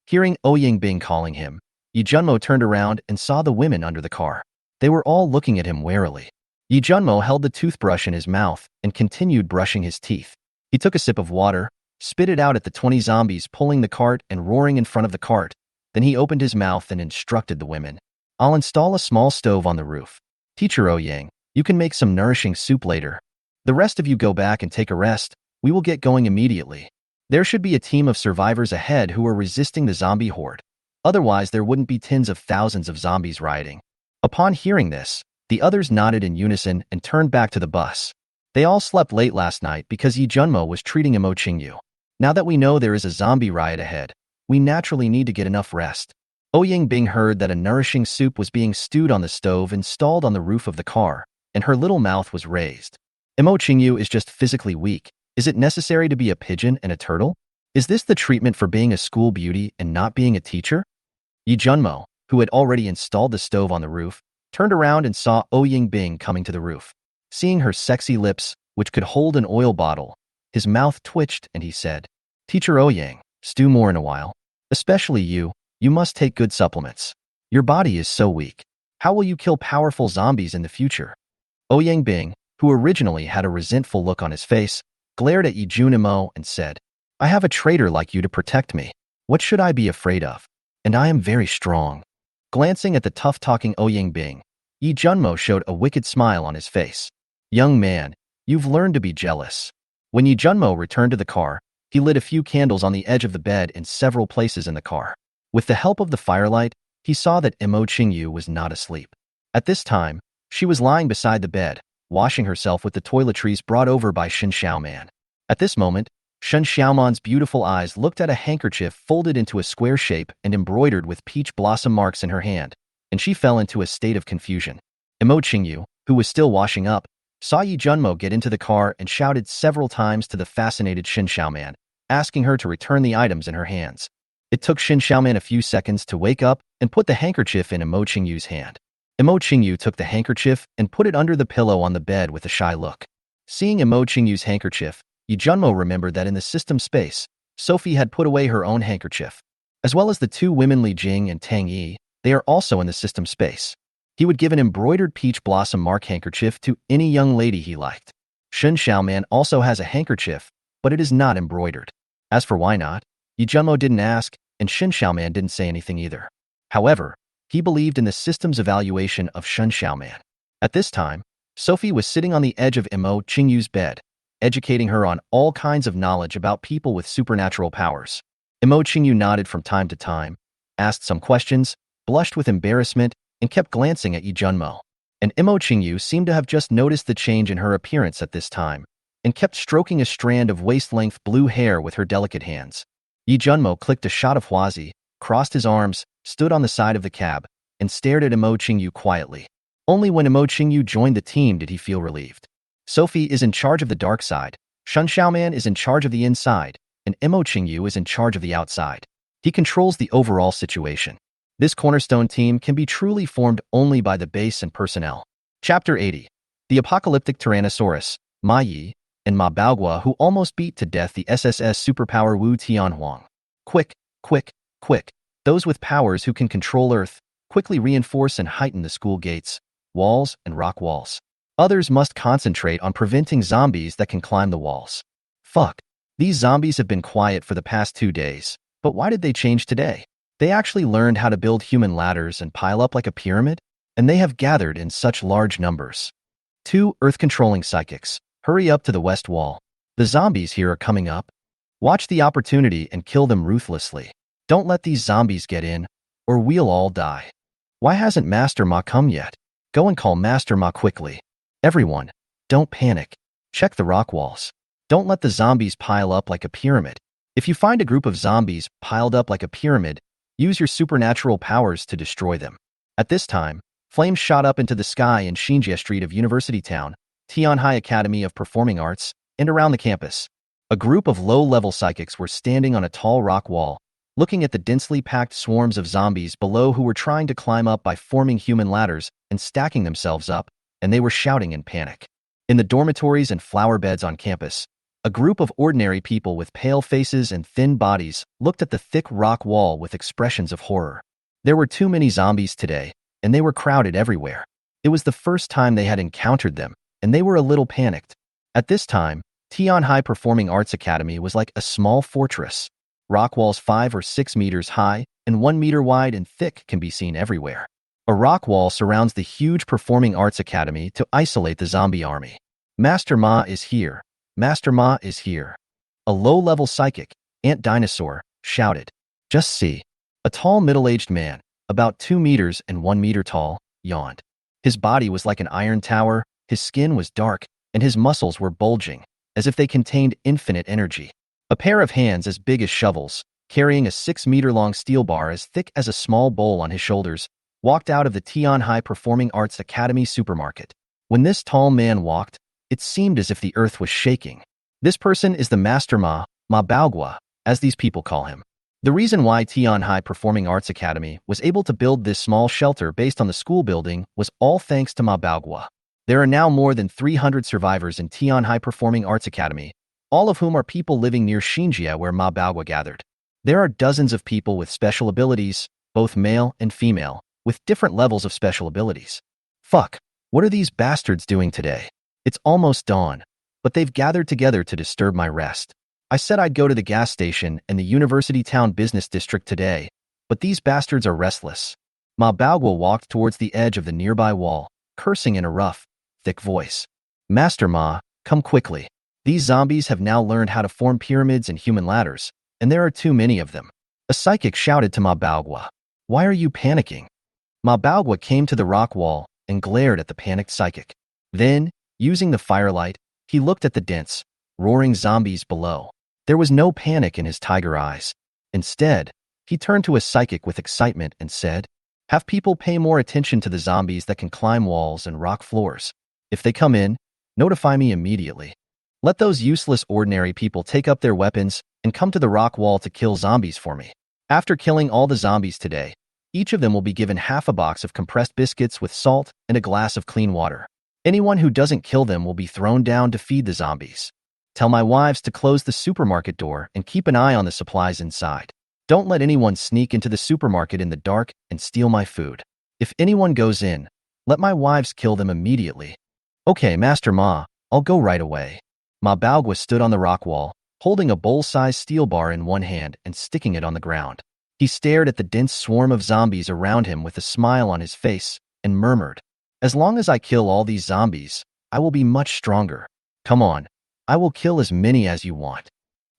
S2: Hearing Ouyang calling him, Yi Junmo turned around and saw the women under the car. They were all looking at him warily. Yi Junmo held the toothbrush in his mouth and continued brushing his teeth. He took a sip of water, spit it out at the 20 zombies pulling the cart and roaring in front of the cart. Then he opened his mouth and instructed the women. I'll install a small stove on the roof. Teacher Ouyang, you can make some nourishing soup later. The rest of you go back and take a rest. We will get going immediately. There should be a team of survivors ahead who are resisting the zombie horde. Otherwise, there wouldn't be tens of thousands of zombies rioting. Upon hearing this, the others nodded in unison and turned back to the bus. They all slept late last night because Yi Junmo was treating Imo Qingyu. Now that we know there is a zombie riot ahead, we naturally need to get enough rest. Ouyang heard that a nourishing soup was being stewed on the stove installed on the roof of the car, and her little mouth was raised. Imo Qingyu is just physically weak. Is it necessary to be a pigeon and a turtle? Is this the treatment for being a school beauty and not being a teacher? Yi Junmo, who had already installed the stove on the roof, turned around and saw Ouyang coming to the roof. Seeing her sexy lips, which could hold an oil bottle, his mouth twitched and he said, Teacher Ouyang, stew more in a while. Especially you must take good supplements. Your body is so weak. How will you kill powerful zombies in the future? Ouyang, who originally had a resentful look on his face, glared at Yi Junmo and said, I have a traitor like you to protect me. What should I be afraid of? And I am very strong. Glancing at the tough-talking Ouyang, Yi Junmo showed a wicked smile on his face. Young man, you've learned to be jealous. When Yi Junmo returned to the car, he lit a few candles on the edge of the bed in several places in the car. With the help of the firelight, he saw that Imo Qingyu was not asleep. At this time, she was lying beside the bed, washing herself with the toiletries brought over by Shen Xiaoman. At this moment, Shen Xiaoman's beautiful eyes looked at a handkerchief folded into a square shape and embroidered with peach blossom marks in her hand, and she fell into a state of confusion. Imo Qingyu, who was still washing up, saw Yi Junmo get into the car and shouted several times to the fascinated Shen Xiaoman, asking her to return the items in her hands. It took Shen Xiaoman a few seconds to wake up and put the handkerchief in Imo Qingyu's hand. Imo Qingyu took the handkerchief and put it under the pillow on the bed with a shy look. Seeing Imo Qingyu's handkerchief, Yi Junmo remembered that in the system space, Sophie had put away her own handkerchief. As well as the two women Li Jing and Tang Yi, they are also in the system space. He would give an embroidered peach blossom mark handkerchief to any young lady he liked. Shen Xiaoman also has a handkerchief, but it is not embroidered. As for why not, Yi Junmo didn't ask, and Shen Xiaoman didn't say anything either. However, he believed in the system's evaluation of Shen Xiaoman. At this time, Sophie was sitting on the edge of Imo Qingyu's bed, educating her on all kinds of knowledge about people with supernatural powers. Imo Qingyu nodded from time to time, asked some questions, blushed with embarrassment, and kept glancing at Yi Junmo. And Imo Qingyu seemed to have just noticed the change in her appearance at this time, and kept stroking a strand of waist-length blue hair with her delicate hands. Yi Junmo clicked a shot of Huazi, crossed his arms, stood on the side of the cab, and stared at Imo Qingyu quietly. Only when Imo Qingyu joined the team did he feel relieved. Sophie is in charge of the dark side, Shen Xiaoman is in charge of the inside, and Imo Qingyu is in charge of the outside. He controls the overall situation. This cornerstone team can be truly formed only by the base and personnel. Chapter 80. The apocalyptic Tyrannosaurus, Ma Yi, and Ma Baogua who almost beat to death the SSS superpower Wu Tianhuang. Quick, quick, quick. Those with powers who can control Earth, quickly reinforce and heighten the school gates, walls, and rock walls. Others must concentrate on preventing zombies that can climb the walls. Fuck. These zombies have been quiet for the past 2 days, but why did they change today? They actually learned how to build human ladders and pile up like a pyramid, and they have gathered in such large numbers. 2 Earth-controlling psychics. Hurry up to the west wall. The zombies here are coming up. Watch the opportunity and kill them ruthlessly. Don't let these zombies get in, or we'll all die. Why hasn't Master Ma come yet? Go and call Master Ma quickly. Everyone, don't panic. Check the rock walls. Don't let the zombies pile up like a pyramid. If you find a group of zombies piled up like a pyramid, use your supernatural powers to destroy them. At this time, Flames shot up into the sky in Xinjie Street of University Town, Tianhai Academy of Performing Arts, and around the campus. A group of low-level psychics were standing on a tall rock wall, looking at the densely packed swarms of zombies below who were trying to climb up by forming human ladders and stacking themselves up, and they were shouting in panic. In the dormitories and flower beds on campus, a group of ordinary people with pale faces and thin bodies looked at the thick rock wall with expressions of horror. There were too many zombies today, and they were crowded everywhere. It was the first time they had encountered them, and they were a little panicked. At this time, Tianhai Performing Arts Academy was like a small fortress. Rock walls 5 or 6 meters high and 1 meter wide and thick can be seen everywhere. A rock wall surrounds the huge Performing Arts Academy to isolate the zombie army. Master Ma is here. Master Ma is here. A low-level psychic, Ant Dinosaur, shouted. Just see. A tall middle-aged man, about 2 meters and 1 meter tall, yawned. His body was like an iron tower, his skin was dark, and his muscles were bulging, as if they contained infinite energy. A pair of hands as big as shovels, carrying a 6-meter-long steel bar as thick as a small bowl on his shoulders, walked out of the Tianhai Performing Arts Academy supermarket. When this tall man walked, it seemed as if the earth was shaking. This person is the Master Ma, Ma Baogua, as these people call him. The reason why Tianhai Performing Arts Academy was able to build this small shelter based on the school building was all thanks to Ma Baogua. There are now more than 300 survivors in Tianhai Performing Arts Academy, all of whom are people living near Xinjie where Ma Baogua gathered. There are dozens of people with special abilities, both male and female, with different levels of special abilities. Fuck, what are these bastards doing today? It's almost dawn, but they've gathered together to disturb my rest. I said I'd go to the gas station and the University Town Business District today, but these bastards are restless. Ma Baogua walked towards the edge of the nearby wall, cursing in a rough, thick voice. Master Ma, come quickly. These zombies have now learned how to form pyramids and human ladders, and there are too many of them. A psychic shouted to Ma Baogua. Why are you panicking? Ma Baogua came to the rock wall and glared at the panicked psychic. Then, using the firelight, he looked at the dense, roaring zombies below. There was no panic in his tiger eyes. Instead, he turned to a psychic with excitement and said, have people pay more attention to the zombies that can climb walls and rock floors. If they come in, notify me immediately. Let those useless ordinary people take up their weapons and come to the rock wall to kill zombies for me. After killing all the zombies today, each of them will be given half a box of compressed biscuits with salt and a glass of clean water. Anyone who doesn't kill them will be thrown down to feed the zombies. Tell my wives to close the supermarket door and keep an eye on the supplies inside. Don't let anyone sneak into the supermarket in the dark and steal my food. If anyone goes in, let my wives kill them immediately. Okay, Master Ma, I'll go right away. Ma Baogua stood on the rock wall, holding a bowl-sized steel bar in one hand and sticking it on the ground. He stared at the dense swarm of zombies around him with a smile on his face and murmured, as long as I kill all these zombies, I will be much stronger. Come on, I will kill as many as you want.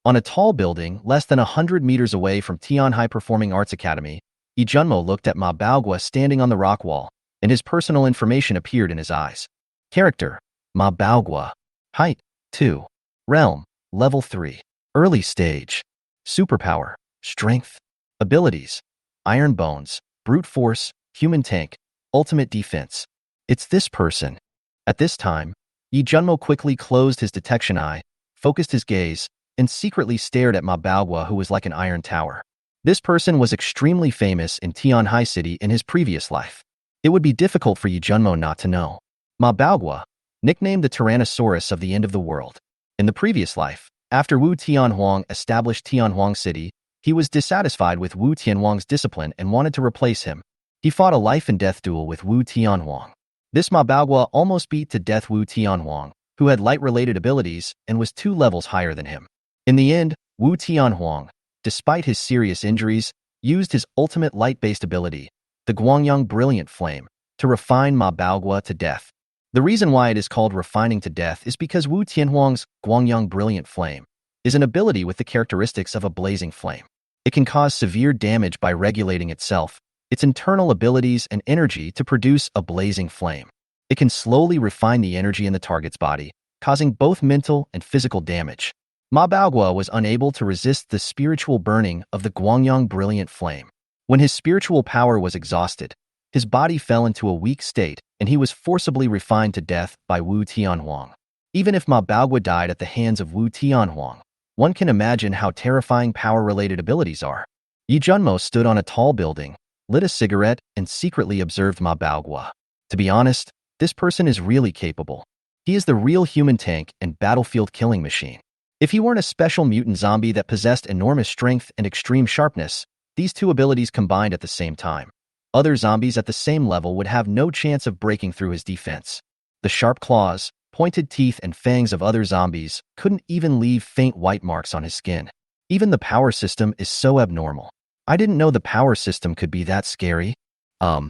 S2: On a tall building less than 100 meters away from Tianhai Performing Arts Academy, Yi Junmo looked at Ma Baogua standing on the rock wall, and his personal information appeared in his eyes. Character, Ma Baogua. Height, 2. Realm, Level 3. Early stage. Superpower, Strength. Abilities, Iron Bones, Brute Force, Human Tank, Ultimate Defense. It's this person. At this time, Yi Junmo quickly closed his detection eye, focused his gaze, and secretly stared at Ma Baogua, who was like an iron tower. This person was extremely famous in Tianhai City in his previous life. It would be difficult for Yi Junmo not to know. Ma Baogua, nicknamed the Tyrannosaurus of the End of the World. In the previous life, after Wu Tianhuang established Tianhuang City, he was dissatisfied with Wu Tianhuang's discipline and wanted to replace him. He fought a life-and-death duel with Wu Tianhuang. This Ma Baogua almost beat to death Wu Tianhuang, who had light-related abilities and was 2 levels higher than him. In the end, Wu Tianhuang, despite his serious injuries, used his ultimate light-based ability, the Guangyang Brilliant Flame, to refine Ma Baogua to death. The reason why it is called refining to death is because Wu Tianhuang's Guangyang Brilliant Flame is an ability with the characteristics of a blazing flame. It can cause severe damage by regulating itself, its internal abilities and energy to produce a blazing flame. It can slowly refine the energy in the target's body, causing both mental and physical damage. Ma Baogua was unable to resist the spiritual burning of the Guangyang Brilliant Flame. When his spiritual power was exhausted, His body fell into a weak state, and he was forcibly refined to death by Wu Tianhuang. Even if Ma Baogua died at the hands of Wu Tianhuang, one can imagine how terrifying power-related abilities are. Yi Junmo stood on a tall building, lit a cigarette, and secretly observed Ma Baogua. To be honest, this person is really capable. He is the real human tank and battlefield killing machine. If he weren't a special mutant zombie that possessed enormous strength and extreme sharpness, these two abilities combined at the same time, other zombies at the same level would have no chance of breaking through his defense. The sharp claws, pointed teeth, and fangs of other zombies couldn't even leave faint white marks on his skin. Even the power system is so abnormal. I didn't know the power system could be that scary. Ma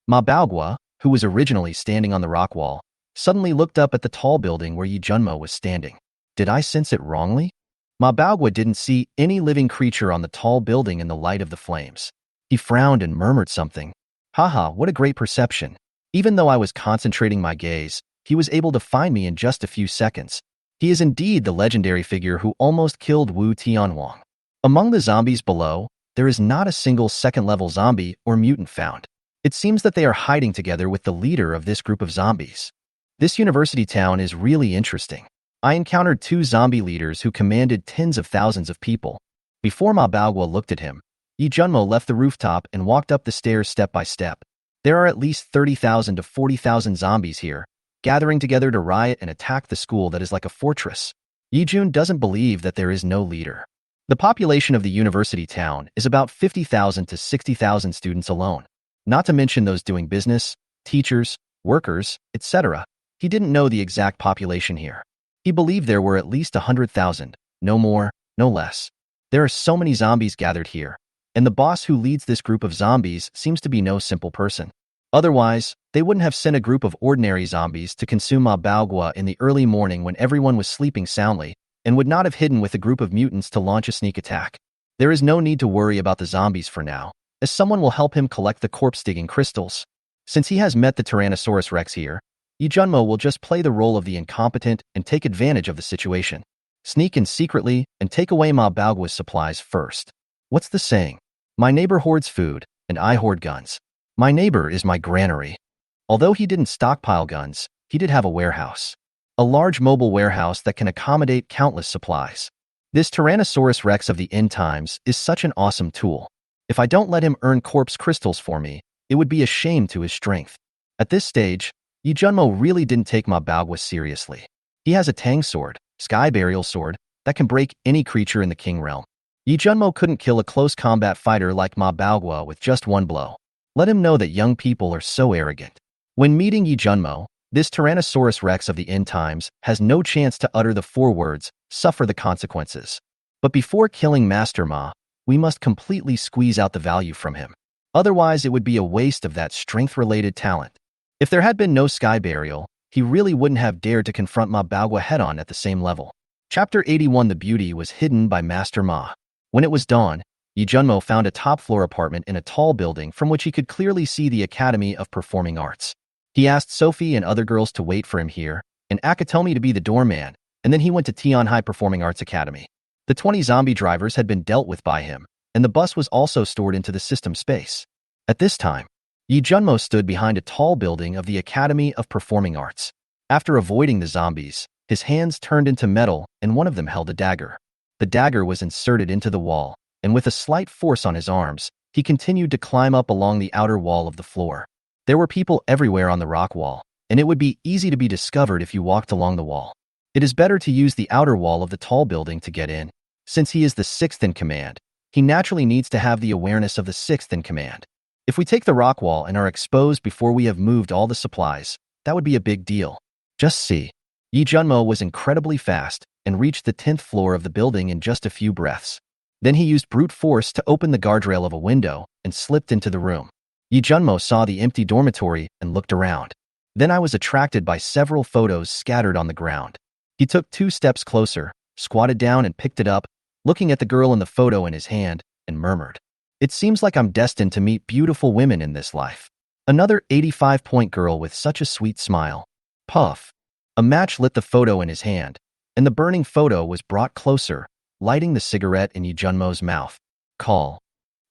S2: Baogua, who was originally standing on the rock wall, suddenly looked up at the tall building where Yi Junmo was standing. Did I sense it wrongly? Ma Baogua didn't see any living creature on the tall building in the light of the flames. He frowned and murmured something. Haha, what a great perception. Even though I was concentrating my gaze, he was able to find me in just a few seconds. He is indeed the legendary figure who almost killed Wu Tianhuang. Among the zombies below, there is not a single second-level zombie or mutant found. It seems that they are hiding together with the leader of this group of zombies. This university town is really interesting. I encountered two zombie leaders who commanded tens of thousands of people. Before Ma Baogua looked at him, Yi Junmo left the rooftop and walked up the stairs step by step. There are at least 30,000 to 40,000 zombies here, gathering together to riot and attack the school that is like a fortress. Yi Jun doesn't believe that there is no leader. The population of the university town is about 50,000 to 60,000 students alone, not to mention those doing business, teachers, workers, etc. He didn't know the exact population here. He believed there were at least 100,000, no more, no less. There are so many zombies gathered here, and the boss who leads this group of zombies seems to be no simple person. Otherwise, they wouldn't have sent a group of ordinary zombies to consume Ma Baogua in the early morning when everyone was sleeping soundly, and would not have hidden with a group of mutants to launch a sneak attack. There is no need to worry about the zombies for now, as someone will help him collect the corpse-digging crystals. Since he has met the Tyrannosaurus Rex here, Yi Junmo will just play the role of the incompetent and take advantage of the situation. Sneak in secretly and take away Ma Baogua's supplies first. What's the saying? My neighbor hoards food, and I hoard guns. My neighbor is my granary. Although he didn't stockpile guns, he did have a warehouse. A large mobile warehouse that can accommodate countless supplies. This Tyrannosaurus Rex of the end times is such an awesome tool. If I don't let him earn corpse crystals for me, it would be a shame to his strength. At this stage, Yi Junmo really didn't take Ma Baogua seriously. He has a Tang sword, Sky Burial Sword, that can break any creature in the King Realm. Yi Junmo couldn't kill a close combat fighter like Ma Baogua with just one blow. Let him know that young people are so arrogant. When meeting Yi Junmo, this Tyrannosaurus Rex of the end times has no chance to utter the 4 words, suffer the consequences. But before killing Master Ma, we must completely squeeze out the value from him. Otherwise, it would be a waste of that strength-related talent. If there had been no Sky Burial, he really wouldn't have dared to confront Ma Baogua head-on at the same level. Chapter 81. The beauty was hidden by Master Ma. When it was dawn, Yi Junmo found a top-floor apartment in a tall building from which he could clearly see the Academy of Performing Arts. He asked Sophie and other girls to wait for him here, and Akatomi to be the doorman, and then he went to Tian High Performing Arts Academy. The 20 zombie drivers had been dealt with by him, and the bus was also stored into the system space. At this time, Yi Junmo stood behind a tall building of the Academy of Performing Arts. After avoiding the zombies, his hands turned into metal, and one of them held a dagger. The dagger was inserted into the wall, and with a slight force on his arms, he continued to climb up along the outer wall of the floor. There were people everywhere on the rock wall, and it would be easy to be discovered if you walked along the wall. It is better to use the outer wall of the tall building to get in. Since he is the 6th in command, he naturally needs to have the awareness of the 6th in command. If we take the rock wall and are exposed before we have moved all the supplies, that would be a big deal. Just see. Yi Junmo was incredibly fast and reached the 10th floor of the building in just a few breaths. Then he used brute force to open the guardrail of a window and slipped into the room. Yi Junmo saw the empty dormitory and looked around. Then I was attracted by several photos scattered on the ground. He took 2 steps closer, squatted down and picked it up, looking at the girl in the photo in his hand, and murmured, "It seems like I'm destined to meet beautiful women in this life." Another 85-point girl with such a sweet smile. Puff. A match lit the photo in his hand, and the burning photo was brought closer, lighting the cigarette in Yi Junmo's mouth. Call.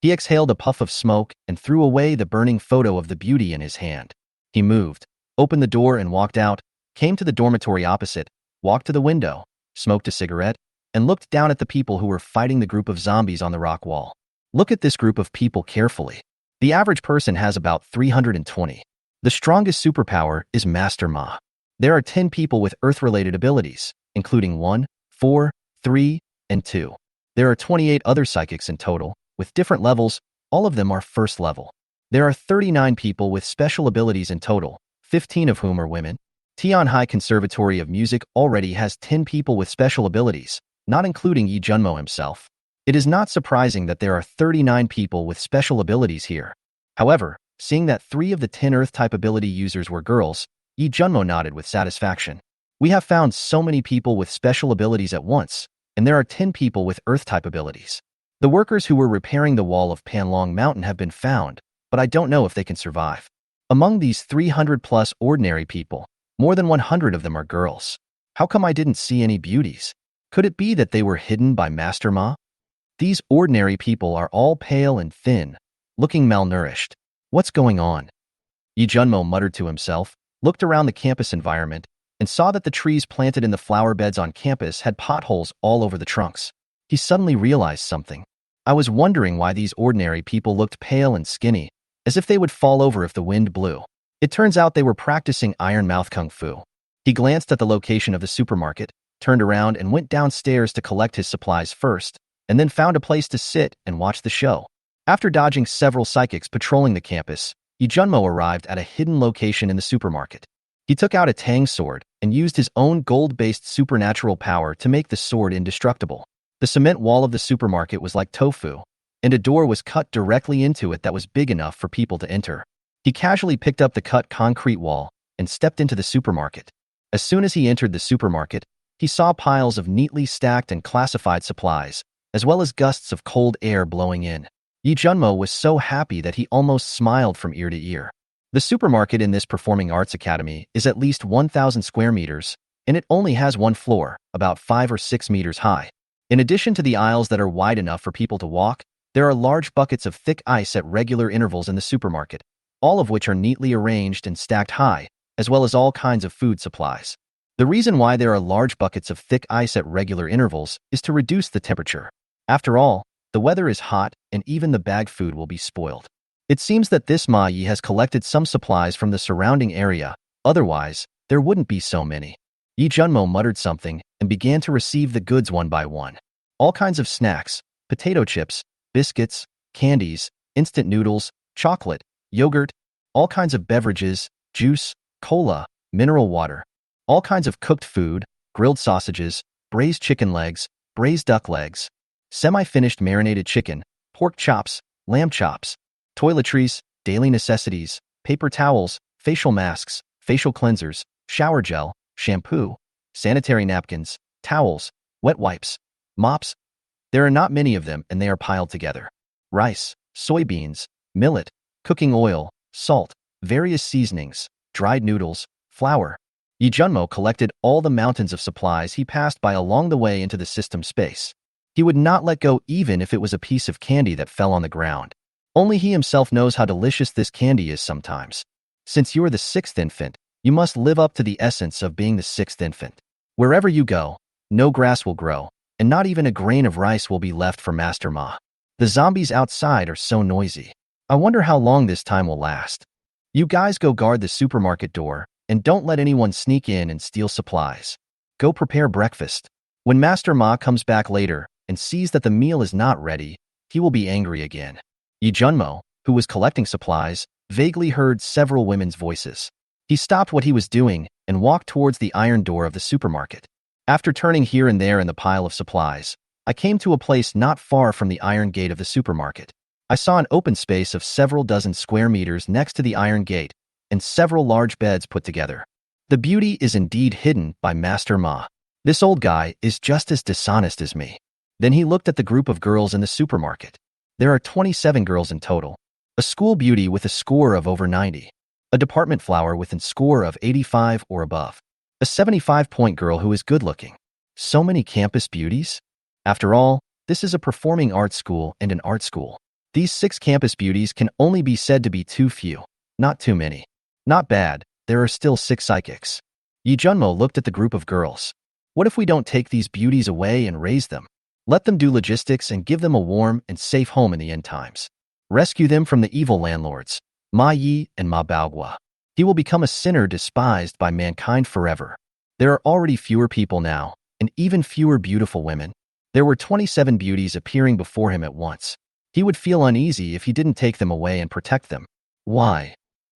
S2: He exhaled a puff of smoke and threw away the burning photo of the beauty in his hand. He moved, opened the door and walked out, came to the dormitory opposite, walked to the window, smoked a cigarette, and looked down at the people who were fighting the group of zombies on the rock wall. Look at this group of people carefully. The average person has about 320. The strongest superpower is Master Ma. There are 10 people with Earth-related abilities, including 1, 4, 3, and 2. There are 28 other psychics in total, with different levels. All of them are first level. There are 39 people with special abilities in total, 15 of whom are women. Tianhai Conservatory of Music already has 10 people with special abilities, not including Yi Junmo himself. It is not surprising that there are 39 people with special abilities here. However, seeing that 3 of the 10 Earth-type ability users were girls, Yi Junmo nodded with satisfaction. We have found so many people with special abilities at once, and there are 10 people with Earth-type abilities. The workers who were repairing the wall of Panlong Mountain have been found, but I don't know if they can survive. Among these 300-plus ordinary people, more than 100 of them are girls. How come I didn't see any beauties? Could it be that they were hidden by Master Ma? These ordinary people are all pale and thin, looking malnourished. What's going on? Yi Junmo muttered to himself, looked around the campus environment, and saw that the trees planted in the flower beds on campus had potholes all over the trunks. He suddenly realized something. I was wondering why these ordinary people looked pale and skinny, as if they would fall over if the wind blew. It turns out they were practicing iron mouth kung fu. He glanced at the location of the supermarket, turned around and went downstairs to collect his supplies first, and then found a place to sit and watch the show. After dodging several psychics patrolling the campus, Yi Junmo arrived at a hidden location in the supermarket. He took out a Tang sword and used his own gold-based supernatural power to make the sword indestructible. The cement wall of the supermarket was like tofu, and a door was cut directly into it that was big enough for people to enter. He casually picked up the cut concrete wall and stepped into the supermarket. As soon as he entered the supermarket, he saw piles of neatly stacked and classified supplies, as well as gusts of cold air blowing in. Yi Junmo was so happy that he almost smiled from ear to ear. The supermarket in this performing arts academy is at least 1,000 square meters, and it only has one floor, about 5 or 6 meters high. In addition to the aisles that are wide enough for people to walk, there are large buckets of thick ice at regular intervals in the supermarket, all of which are neatly arranged and stacked high, as well as all kinds of food supplies. The reason why there are large buckets of thick ice at regular intervals is to reduce the temperature. After all, the weather is hot and even the bagged food will be spoiled. It seems that this Ma Yi has collected some supplies from the surrounding area, otherwise, there wouldn't be so many. Yi Junmo muttered something and began to receive the goods one by one. All kinds of snacks, potato chips, biscuits, candies, instant noodles, chocolate, yogurt, all kinds of beverages, juice, cola, mineral water, all kinds of cooked food, grilled sausages, braised chicken legs, braised duck legs, semi-finished marinated chicken, pork chops, lamb chops, toiletries, daily necessities, paper towels, facial masks, facial cleansers, shower gel, shampoo, sanitary napkins, towels, wet wipes, mops. There are not many of them and they are piled together. Rice, soybeans, millet, cooking oil, salt, various seasonings, dried noodles, flour. Yi Junmo collected all the mountains of supplies he passed by along the way into the system space. He would not let go even if it was a piece of candy that fell on the ground. Only he himself knows how delicious this candy is sometimes. Since you are the 6th infant, you must live up to the essence of being the 6th infant. Wherever you go, no grass will grow, and not even a grain of rice will be left for Master Ma. The zombies outside are so noisy. I wonder how long this time will last. You guys go guard the supermarket door, and don't let anyone sneak in and steal supplies. Go prepare breakfast. When Master Ma comes back later and sees that the meal is not ready, he will be angry again. Yi Junmo, who was collecting supplies, vaguely heard several women's voices. He stopped what he was doing and walked towards the iron door of the supermarket. After turning here and there in the pile of supplies, I came to a place not far from the iron gate of the supermarket. I saw an open space of several dozen square meters next to the iron gate and several large beds put together. The beauty is indeed hidden by Master Ma. This old guy is just as dishonest as me. Then he looked at the group of girls in the supermarket. There are 27 girls in total. A school beauty with a score of over 90. A department flower with a score of 85 or above. A 75-point girl who is good-looking. So many campus beauties? After all, this is a performing arts school and an art school. These 6 campus beauties can only be said to be too few, not too many. Not bad, there are still 6 psychics. Yi Junmo looked at the group of girls. What if we don't take these beauties away and raise them? Let them do logistics and give them a warm and safe home in the end times. Rescue them from the evil landlords, Ma Yi and Ma Baogua. He will become a sinner despised by mankind forever. There are already fewer people now, and even fewer beautiful women. There were 27 beauties appearing before him at once. He would feel uneasy if he didn't take them away and protect them. Why?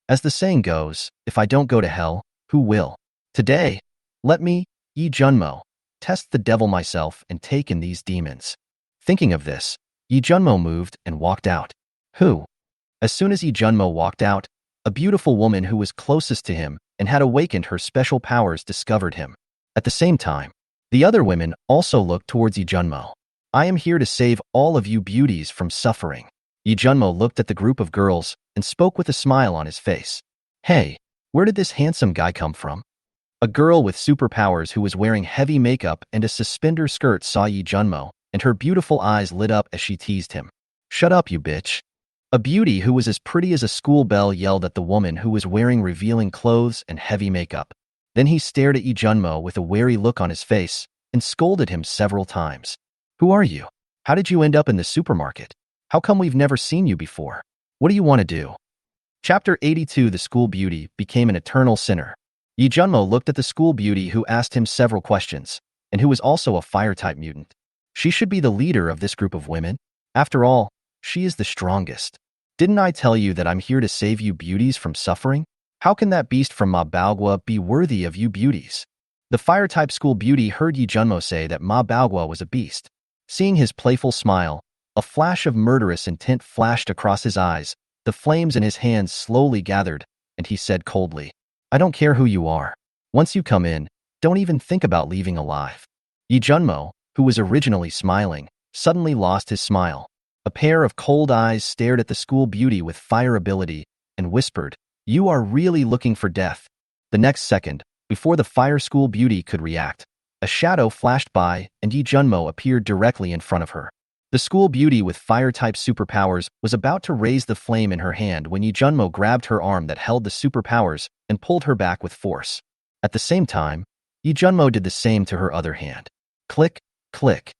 S2: As the saying goes, if I don't go to hell, who will? Today, let me, Yi Junmo, test the devil myself and take in these demons. Thinking of this, Yi Junmo moved and walked out. Who? As soon as Yi Junmo walked out, a beautiful woman who was closest to him and had awakened her special powers discovered him. At the same time, the other women also looked towards Yi Junmo. I am here to save all of you beauties from suffering. Yi Junmo looked at the group of girls and spoke with a smile on his face. Hey, where did this handsome guy come from? A girl with superpowers who was wearing heavy makeup and a suspender skirt saw Yi Junmo, and her beautiful eyes lit up as she teased him. Shut up, you bitch. A beauty who was as pretty as a school bell yelled at the woman who was wearing revealing clothes and heavy makeup. Then he stared at Yi Junmo with a wary look on his face and scolded him several times. Who are you? How did you end up in the supermarket? How come we've never seen you before? What do you want to do? Chapter 82. The school beauty became an eternal sinner. Yi Junmo looked at the school beauty who asked him several questions, and who was also a fire-type mutant. She should be the leader of this group of women. After all, she is the strongest. Didn't I tell you that I'm here to save you beauties from suffering? How can that beast from Ma Baogua be worthy of you beauties? The fire-type school beauty heard Yi Junmo say that Ma Baogua was a beast. Seeing his playful smile, a flash of murderous intent flashed across his eyes, the flames in his hands slowly gathered, and he said coldly, I don't care who you are. Once you come in, don't even think about leaving alive. Yi Junmo, who was originally smiling, suddenly lost his smile. A pair of cold eyes stared at the school beauty with fire ability and whispered, You are really looking for death. The next second, before the fire school beauty could react, a shadow flashed by and Yi Junmo appeared directly in front of her. The school beauty with fire-type superpowers was about to raise the flame in her hand when Yi Junmo grabbed her arm that held the superpowers and pulled her back with force. At the same time, Yi Junmo did the same to her other hand. Click, click.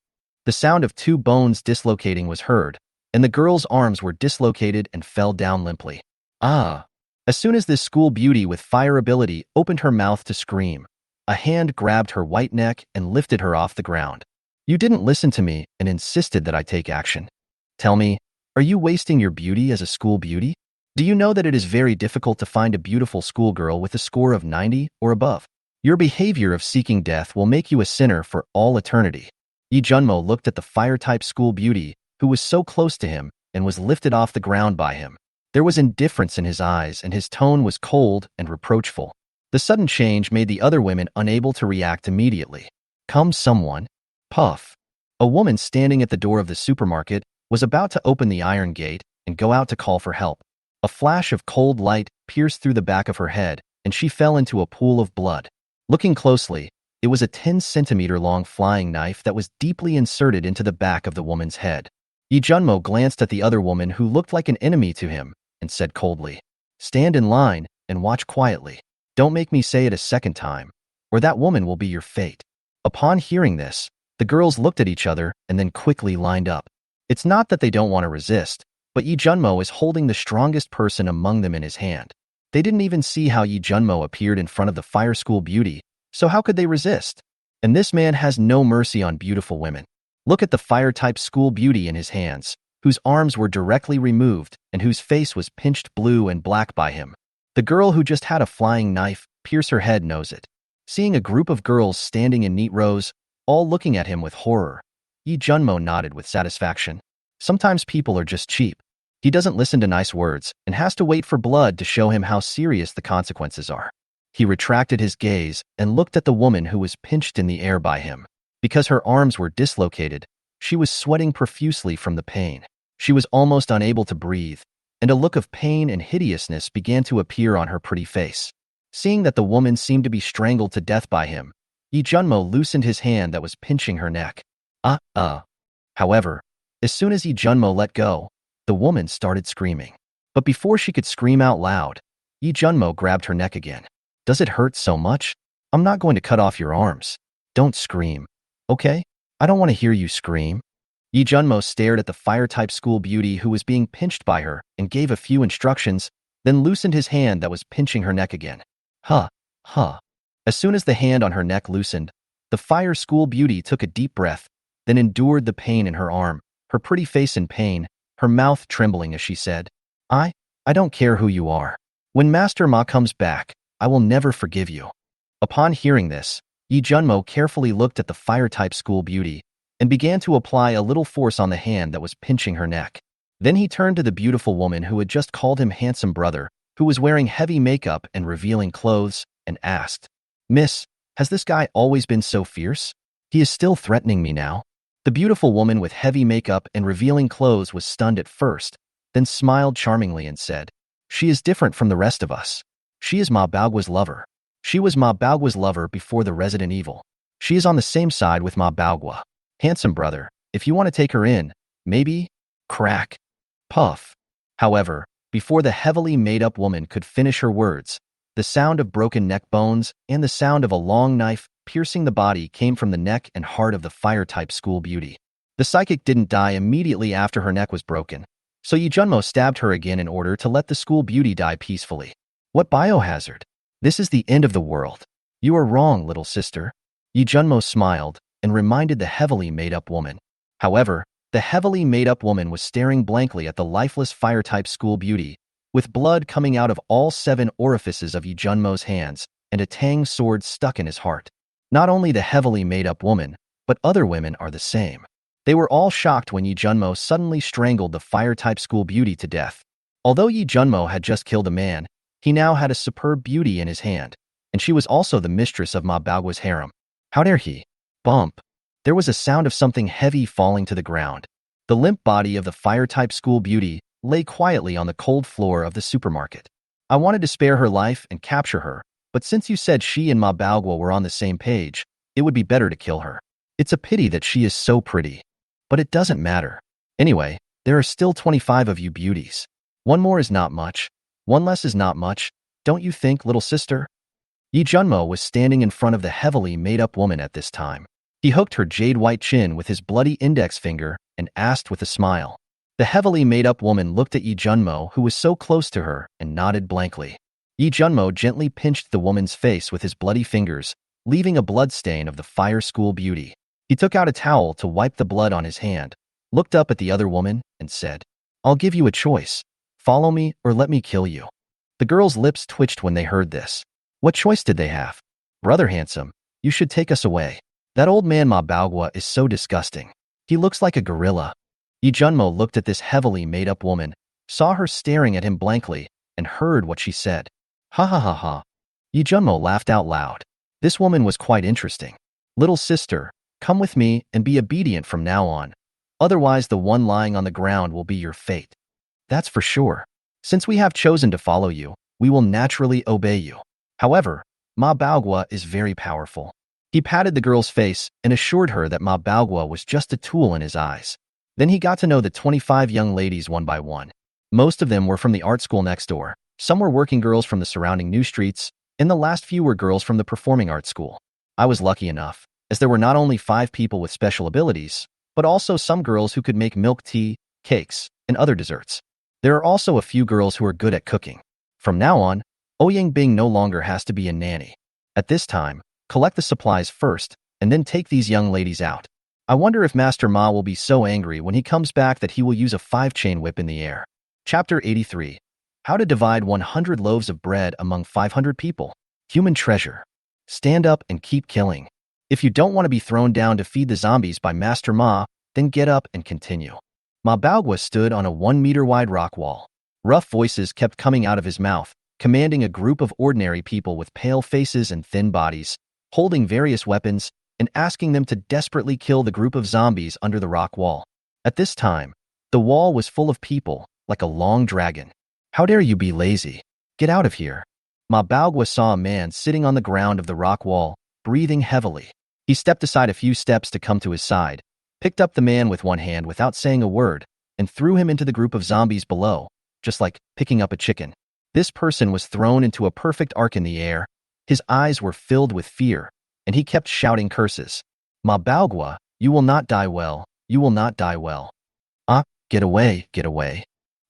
S2: The sound of 2 bones dislocating was heard, and the girl's arms were dislocated and fell down limply. Ah! As soon as this school beauty with fire ability opened her mouth to scream, a hand grabbed her white neck and lifted her off the ground. You didn't listen to me and insisted that I take action. Tell me, are you wasting your beauty as a school beauty? Do you know that it is very difficult to find a beautiful schoolgirl with a score of 90 or above? Your behavior of seeking death will make you a sinner for all eternity. Yi Junmo looked at the fire-type school beauty, who was so close to him and was lifted off the ground by him. There was indifference in his eyes and his tone was cold and reproachful. The sudden change made the other women unable to react immediately. Come someone. Puff. A woman standing at the door of the supermarket was about to open the iron gate and go out to call for help. A flash of cold light pierced through the back of her head and she fell into a pool of blood. Looking closely, it was a 10-centimeter-long flying knife that was deeply inserted into the back of the woman's head. Yi Junmo glanced at the other woman who looked like an enemy to him and said coldly, Stand in line and watch quietly. Don't make me say it a second time, or that woman will be your fate. Upon hearing this, the girls looked at each other and then quickly lined up. It's not that they don't want to resist, but Yi Junmo is holding the strongest person among them in his hand. They didn't even see how Yi Junmo appeared in front of the fire school beauty, so how could they resist? And this man has no mercy on beautiful women. Look at the fire-type school beauty in his hands, whose arms were directly removed and whose face was pinched blue and black by him. The girl who just had a flying knife pierce her head knows it. Seeing a group of girls standing in neat rows, all looking at him with horror, Yi Junmo nodded with satisfaction. Sometimes people are just cheap. He doesn't listen to nice words and has to wait for blood to show him how serious the consequences are. He retracted his gaze and looked at the woman who was pinched in the air by him. Because her arms were dislocated, she was sweating profusely from the pain. She was almost unable to breathe, and a look of pain and hideousness began to appear on her pretty face. Seeing that the woman seemed to be strangled to death by him, Yi Junmo loosened his hand that was pinching her neck. However, as soon as Yi Junmo let go,
S1: The woman started screaming. But before she could scream out loud, Yi Junmo grabbed her neck again. Does it hurt so much? I'm not going to cut off your arms. Don't scream. Okay? I don't want to hear you scream. Yi Junmo stared at the fire-type school beauty who was being pinched by her and gave a few instructions, then loosened his hand that was pinching her neck again. Huh. As soon as the hand on her neck loosened, the fire school beauty took a deep breath, then endured the pain in her arm, her pretty face in pain, her mouth trembling as she said, I don't care who you are. When Master Ma comes back, I will never forgive you. Upon hearing this, Yi Junmo carefully looked at the fire-type school beauty and began to apply a little force on the hand that was pinching her neck. Then he turned to the beautiful woman who had just called him handsome brother, who was wearing heavy makeup and revealing clothes, and asked, Miss, has this guy always been so fierce? He is still threatening me now. The beautiful woman with heavy makeup and revealing clothes was stunned at first, then smiled charmingly and said, She is different from the rest of us. She is Ma Baogua's lover. She was Ma Baogua's lover before the Resident Evil. She is on the same side with Ma Baogua. Handsome brother, if you want to take her in, maybe? Crack. Puff. However, before the heavily made-up woman could finish her words, the sound of broken neck bones and the sound of a long knife piercing the body came from the neck and heart of the fire-type school beauty. The psychic didn't die immediately after her neck was broken, so Yi Junmo stabbed her again in order to let the school beauty die peacefully. What biohazard? This is the end of the world. You are wrong, little sister. Yi Junmo smiled and reminded the heavily made-up woman. However, the heavily made-up woman was staring blankly at the lifeless fire-type school beauty, with blood coming out of all 7 orifices of Yi Junmo's hands and a tang sword stuck in his heart. Not only the heavily made-up woman, but other women are the same. They were all shocked when Yi Junmo suddenly strangled the fire-type school beauty to death. Although Yi Junmo had just killed a man, he now had a superb beauty in his hand, and she was also the mistress of Ma Baogua's harem. How dare he? Bump. There was a sound of something heavy falling to the ground. The limp body of the fire-type school beauty lay quietly on the cold floor of the supermarket. I wanted to spare her life and capture her, but since you said she and Ma Baogua were on the same page, it would be better to kill her. It's a pity that she is so pretty. But it doesn't matter. Anyway, there are still 25 of you beauties. One more is not much. One less is not much. Don't you think, little sister? Yi Junmo was standing in front of the heavily made-up woman at this time. He hooked her jade-white chin with his bloody index finger and asked with a smile. The heavily made-up woman looked at Yi Junmo, who was so close to her, and nodded blankly. Yi Junmo gently pinched the woman's face with his bloody fingers, leaving a bloodstain of the fire school beauty. He took out a towel to wipe the blood on his hand, looked up at the other woman, and said, I'll give you a choice. Follow me or let me kill you. The girl's lips twitched when they heard this. What choice did they have? Brother handsome, you should take us away. That old man Ma Baogua is so disgusting. He looks like a gorilla. Yi Junmo looked at this heavily made-up woman, saw her staring at him blankly, and heard what she said. Ha ha ha ha. Yi Junmo laughed out loud. This woman was quite interesting. Little sister, come with me and be obedient from now on. Otherwise, the one lying on the ground will be your fate. That's for sure. Since we have chosen to follow you, we will naturally obey you. However, Ma Baogua is very powerful. He patted the girl's face and assured her that Ma Baogua was just a tool in his eyes. Then he got to know the 25 young ladies one by one. Most of them were from the art school next door. Some were working girls from the surrounding new streets, and the last few were girls from the performing arts school. I was lucky enough, as there were not only 5 people with special abilities, but also some girls who could make milk tea, cakes, and other desserts. There are also a few girls who are good at cooking. From now on, Ouyang Bing no longer has to be a nanny. At this time, collect the supplies first, and then take these young ladies out. I wonder if Master Ma will be so angry when he comes back that he will use a 5-chain whip in the air. Chapter 83. How to divide 100 loaves of bread among 500 people. Human treasure. Stand up and keep killing. If you don't want to be thrown down to feed the zombies by Master Ma, then get up and continue. Ma Baogua stood on a 1-meter-wide rock wall. Rough voices kept coming out of his mouth, commanding a group of ordinary people with pale faces and thin bodies, holding various weapons, and asking them to desperately kill the group of zombies under the rock wall. At this time, the wall was full of people, like a long dragon. How dare you be lazy? Get out of here. Ma Baogua saw a man sitting on the ground of the rock wall, breathing heavily. He stepped aside a few steps to come to his side, picked up the man with one hand without saying a word,
S2: and threw him into the group of zombies below, just like picking up a chicken. This person was thrown into a perfect arc in the air. His eyes were filled with fear, and he kept shouting curses. Mabaugwa, you will not die well, you will not die well. Ah, get away, get away.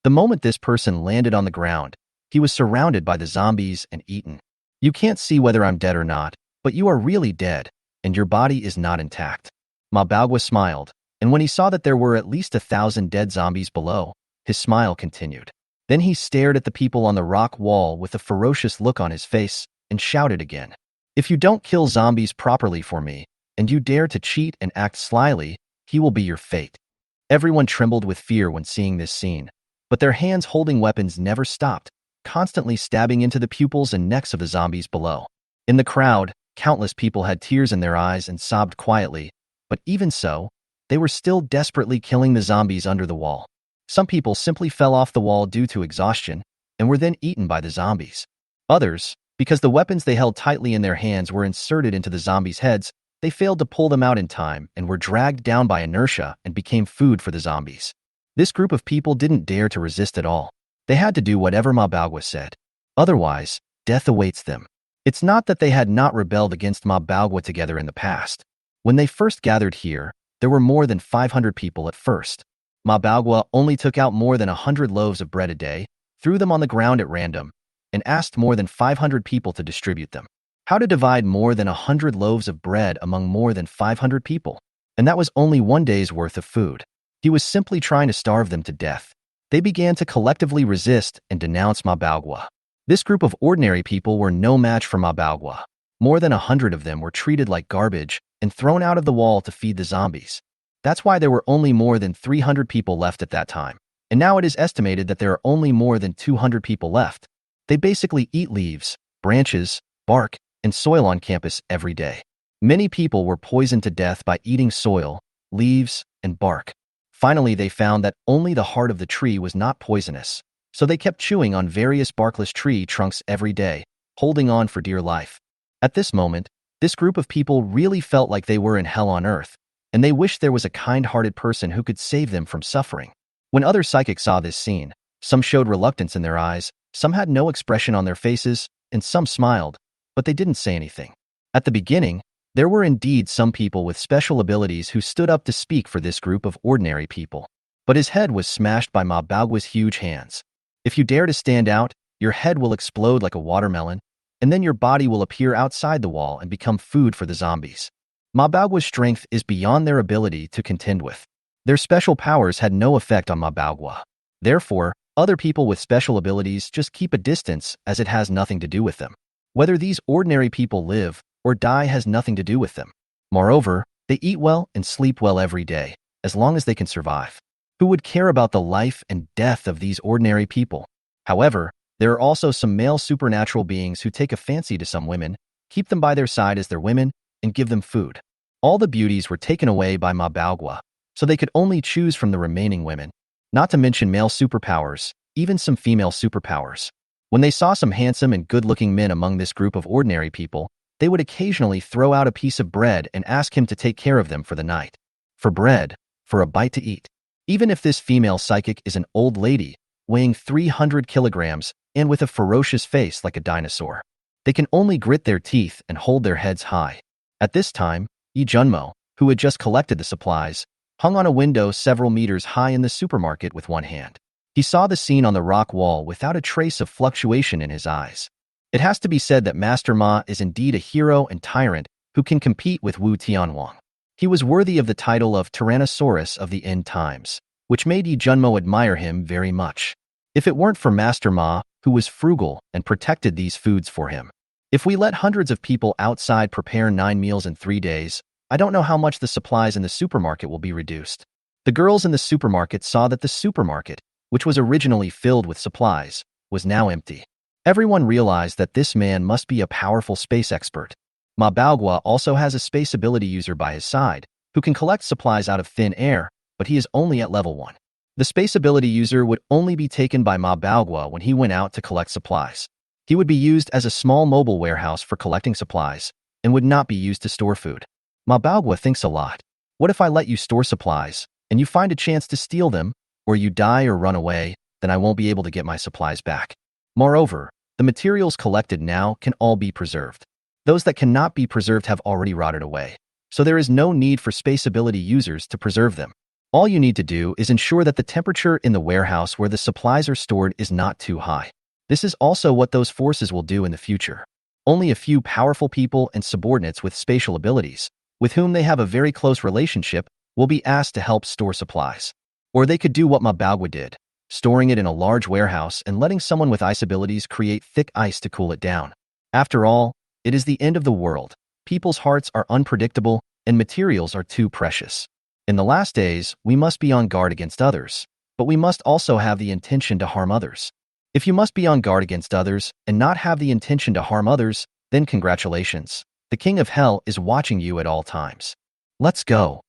S2: The moment this person landed on the ground, he was surrounded by the zombies and eaten. You can't see whether I'm dead or not, but you are really dead, and your body is not intact. Mabaugwa smiled, and when he saw that there were at least 1,000 dead zombies below, his smile continued. Then he stared at the people on the rock wall with a ferocious look on his face and shouted again. If you don't kill zombies properly for me, and you dare to cheat and act slyly, he will be your fate. Everyone trembled with fear when seeing this scene, but their hands holding weapons never stopped, constantly stabbing into the pupils and necks of the zombies below. In the crowd, countless people had tears in their eyes and sobbed quietly, but even so, they were still desperately killing the zombies under the wall. Some people simply fell off the wall due to exhaustion and were then eaten by the zombies. Others, because the weapons they held tightly in their hands were inserted into the zombies' heads, they failed to pull them out in time and were dragged down by inertia and became food for the zombies. This group of people didn't dare to resist at all. They had to do whatever Mabaugwa said. Otherwise, death awaits them. It's not that they had not rebelled against Mabaugwa together in the past. When they first gathered here, there were more than 500 people at first. Mabaugwa only took out more than 100 loaves of bread a day, threw them on the ground at random, and asked more than 500 people to distribute them. How to divide more than 100 loaves of bread among more than 500 people? And that was only one day's worth of food. He was simply trying to starve them to death. They began to collectively resist and denounce Mabaugwa. This group of ordinary people were no match for Mabaugwa. More than 100 of them were treated like garbage and thrown out of the wall to feed the zombies. That's why there were only more than 300 people left at that time, and now it is estimated that there are only more than 200 people left. They basically eat leaves, branches, bark, and soil on campus every day. Many people were poisoned to death by eating soil, leaves, and bark. Finally, they found that only the heart of the tree was not poisonous, so they kept chewing on various barkless tree trunks every day, holding on for dear life. At this moment, this group of people really felt like they were in hell on earth, and they wished there was a kind-hearted person who could save them from suffering. When other psychics saw this scene, some showed reluctance in their eyes, some had no expression on their faces, and some smiled, but they didn't say anything. At the beginning, there were indeed some people with special abilities who stood up to speak for this group of ordinary people. But his head was smashed by Mabaugwa's huge hands. If you dare to stand out, your head will explode like a watermelon, and then your body will appear outside the wall and become food for the zombies. Mabaugwa's strength is beyond their ability to contend with. Their special powers had no effect on Mabaugwa. Therefore, other people with special abilities just keep a distance as it has nothing to do with them. Whether these ordinary people live or die has nothing to do with them. Moreover, they eat well and sleep well every day, as long as they can survive. Who would care about the life and death of these ordinary people? However, there are also some male supernatural beings who take a fancy to some women, keep them by their side as their women, and give them food. All the beauties were taken away by Mabaugwa, so they could only choose from the remaining women, not to mention male superpowers, even some female superpowers. When they saw some handsome and good-looking men among this group of ordinary people, they would occasionally throw out a piece of bread and ask him to take care of them for the night. For bread, for a bite to eat. Even if this female psychic is an old lady, weighing 300 kilograms and with a ferocious face like a dinosaur, they can only grit their teeth and hold their heads high. At this time, Yi Junmo, who had just collected the supplies, hung on a window several meters high in the supermarket with one hand. He saw the scene on the rock wall without a trace of fluctuation in his eyes. It has to be said that Master Ma is indeed a hero and tyrant who can compete with Wu Tianhuang. He was worthy of the title of Tyrannosaurus of the End Times, which made Yi Junmo admire him very much. If it weren't for Master Ma, who was frugal and protected these foods for him. If we let hundreds of people outside prepare 9 meals in 3 days, I don't know how much the supplies in the supermarket will be reduced. The girls in the supermarket saw that the supermarket, which was originally filled with supplies, was now empty. Everyone realized that this man must be a powerful space expert. Mabaugwa also has a space ability user by his side, who can collect supplies out of thin air, but he is only at level 1. The space ability user would only be taken by Mabaugwa when he went out to collect supplies. He would be used as a small mobile warehouse for collecting supplies, and would not be used to store food. Mabaugwa thinks a lot. What if I let you store supplies, and you find a chance to steal them, Or you die or run away, then I won't be able to get my supplies back. Moreover, the materials collected now can all be preserved. Those that cannot be preserved have already rotted away, so there is no need for spaceability users to preserve them. All you need to do is ensure that the temperature in the warehouse where the supplies are stored is not too high. This is also what those forces will do in the future. Only a few powerful people and subordinates with spatial abilities, with whom they have a very close relationship, will be asked to help store supplies. Or they could do what Mabaugwa did, storing it in a large warehouse and letting someone with ice abilities create thick ice to cool it down. After all, it is the end of the world. People's hearts are unpredictable and materials are too precious. In the last days, we must be on guard against others, but we must also have the intention to harm others. If you must be on guard against others and not have the intention to harm others, then congratulations. The King of Hell is watching you at all times. Let's go.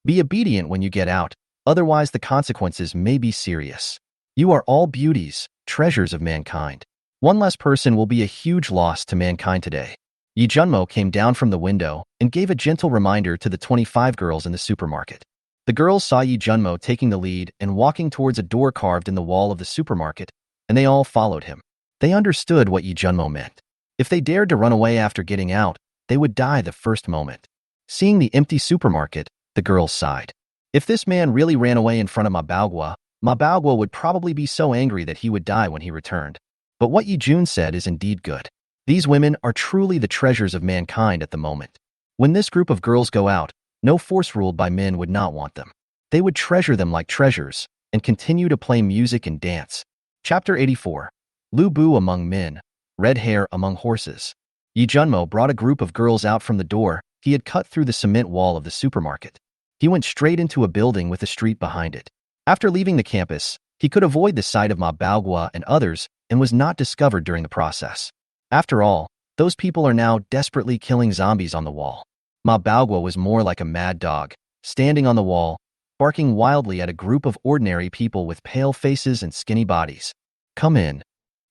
S2: Be obedient when you get out, otherwise the consequences may be serious. You are all beauties, treasures of mankind. One less person will be a huge loss to mankind today. Yi Junmo came down from the window and gave a gentle reminder to the 25 girls in the supermarket. The girls saw Yi Junmo taking the lead and walking towards a door carved in the wall of the supermarket, and they all followed him. They understood what Yi Junmo meant. If they dared to run away after getting out, they would die the first moment. Seeing the empty supermarket, the girls sighed. If this man really ran away in front of Mabaugwa, Mabaugwa would probably be so angry that he would die when he returned. But what Yi Jun said is indeed good. These women are truly the treasures of mankind at the moment. When this group of girls go out, no force ruled by men would not want them. They would treasure them like treasures and continue to play music and dance. Chapter 84. Lu Bu among men, red hair among horses. Yi Junmo brought a group of girls out from the door he had cut through the cement wall of the supermarket. He went straight into a building with a street behind it. After leaving the campus, he could avoid the sight of Mabaugwa and others and was not discovered during the process. After all, those people are now desperately killing zombies on the wall. Mabaugwa was more like a mad dog, standing on the wall, barking wildly at a group of ordinary people with pale faces and skinny bodies. Come in.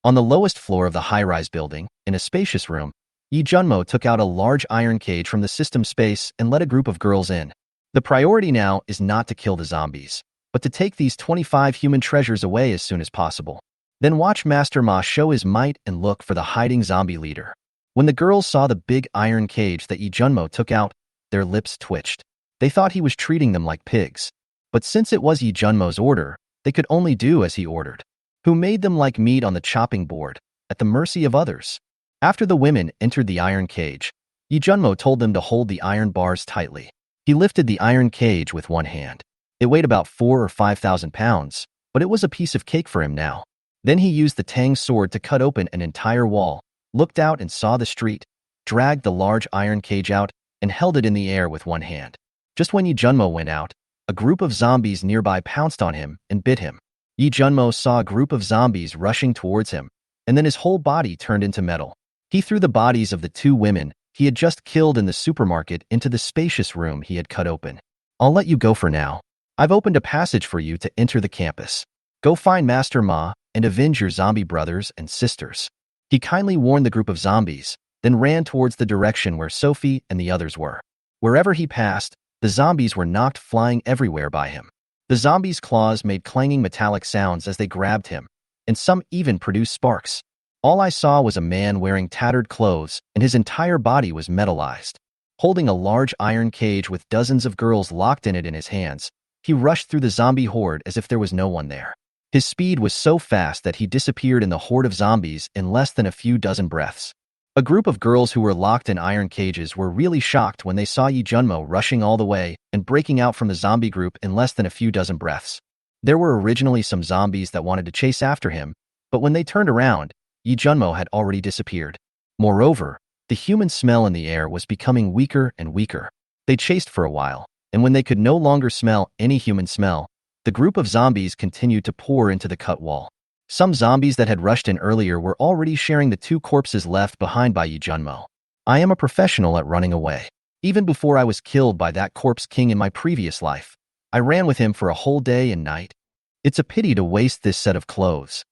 S2: On the lowest floor of the high-rise building, in a spacious room, Yi Junmo took out a large iron cage from the system space and let a group of girls in. The priority now is not to kill the zombies, but to take these 25 human treasures away as soon as possible. Then watch Master Ma show his might and look for the hiding zombie leader. When the girls saw the big iron cage that Yi Junmo took out, their lips twitched. They thought he was treating them like pigs. But since it was Yi Junmo's order, they could only do as he ordered. Who made them like meat on the chopping board, at the mercy of others. After the women entered the iron cage, Yi Junmo told them to hold the iron bars tightly. He lifted the iron cage with one hand. It weighed about 4,000 or 5,000 pounds, but it was a piece of cake for him now. Then he used the Tang sword to cut open an entire wall, looked out and saw the street, dragged the large iron cage out, and held it in the air with one hand. Just when Yi Junmo went out, a group of zombies nearby pounced on him and bit him. Yi Junmo saw a group of zombies rushing towards him, and then his whole body turned into metal. He threw the bodies of the two women he had just killed in the supermarket into the spacious room he had cut open. I'll let you go for now. I've opened a passage for you to enter the campus. Go find Master Ma and avenge your zombie brothers and sisters. He kindly warned the group of zombies, then ran towards the direction where Sophie and the others were. Wherever he passed, the zombies were knocked flying everywhere by him. The zombies' claws made clanging metallic sounds as they grabbed him, and some even produced sparks. All I saw was a man wearing tattered clothes, and his entire body was metallized. Holding a large iron cage with dozens of girls locked in it in his hands, he rushed through the zombie horde as if there was no one there. His speed was so fast that he disappeared in the horde of zombies in less than a few dozen breaths. A group of girls who were locked in iron cages were really shocked when they saw Yi Junmo rushing all the way and breaking out from the zombie group in less than a few dozen breaths. There were originally some zombies that wanted to chase after him, but when they turned around, Yi Junmo had already disappeared. Moreover, the human smell in the air was becoming weaker and weaker. They chased for a while, and when they could no longer smell any human smell, the group of zombies continued to pour into the cut wall. Some zombies that had rushed in earlier were already sharing the two corpses left behind by Yi Junmo. I am a professional at running away. Even before I was killed by that corpse king in my previous life, I ran with him for a whole day and night. It's a pity to waste this set of clothes.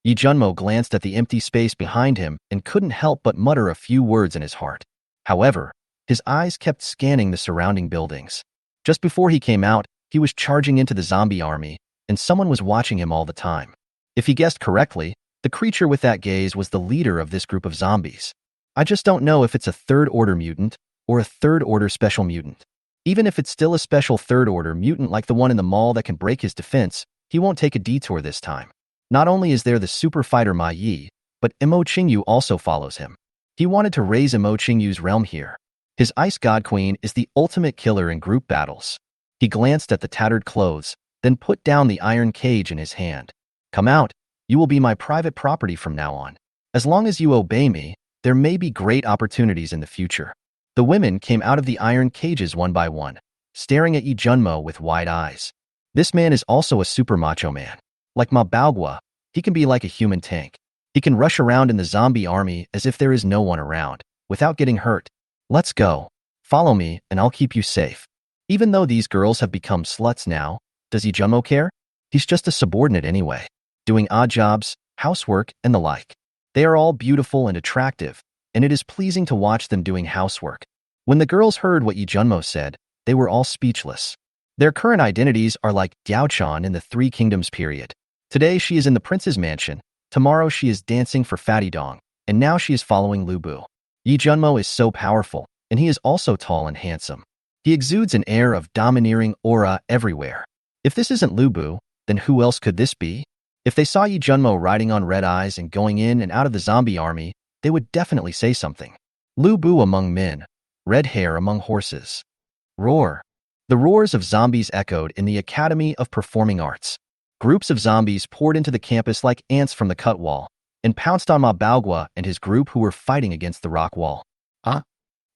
S2: Yi Junmo glanced at the empty space behind him and couldn't help but mutter a few words in his heart. However, his eyes kept scanning the surrounding buildings. Just before he came out, he was charging into the zombie army,
S1: and someone was watching him all the time. If he guessed correctly, the creature with that gaze was the leader of this group of zombies. I just don't know if it's a third-order mutant or a third-order special mutant. Even if it's still a special third-order mutant like the one in the mall that can break his defense, he won't take a detour this time. Not only is there the super fighter Ma Yi, but Imo Qingyu also follows him. He wanted to raise Imo Qingyu's realm here. His Ice God Queen is the ultimate killer in group battles. He glanced at the tattered clothes, then put down the iron cage in his hand. Come out. You will be my private property from now on. As long as you obey me, there may be great opportunities in the future. The women came out of the iron cages one by one, staring at Yi Junmo with wide eyes. This man is also a super macho man. Like Ma Baogua, he can be like a human tank. He can rush around in the zombie army as if there is no one around, without getting hurt. Let's go. Follow me, and I'll keep you safe. Even though these girls have become sluts now, does Yi Junmo care? He's just a subordinate anyway, doing odd jobs, housework, and the like. They are all beautiful and attractive, and it is pleasing to watch them doing housework. When the girls heard what Yi Junmo said, they were all speechless. Their current identities are like Diaochan in the Three Kingdoms period. Today she is in the prince's mansion, tomorrow she is dancing for Fatty Dong, and now she is following Lu Bu. Yi Junmo is so powerful, and he is also tall and handsome. He exudes an air of domineering aura everywhere. If this isn't Lu Bu, then who else could this be? If they saw Yi Junmo riding on red eyes and going in and out of the zombie army, they would definitely say something. Lu Bu among men, red hair among horses. Roar. The roars of zombies echoed in the Academy of Performing Arts. Groups of zombies poured into the campus like ants from the cut wall and pounced on Ma Baogua and his group who were fighting against the rock wall.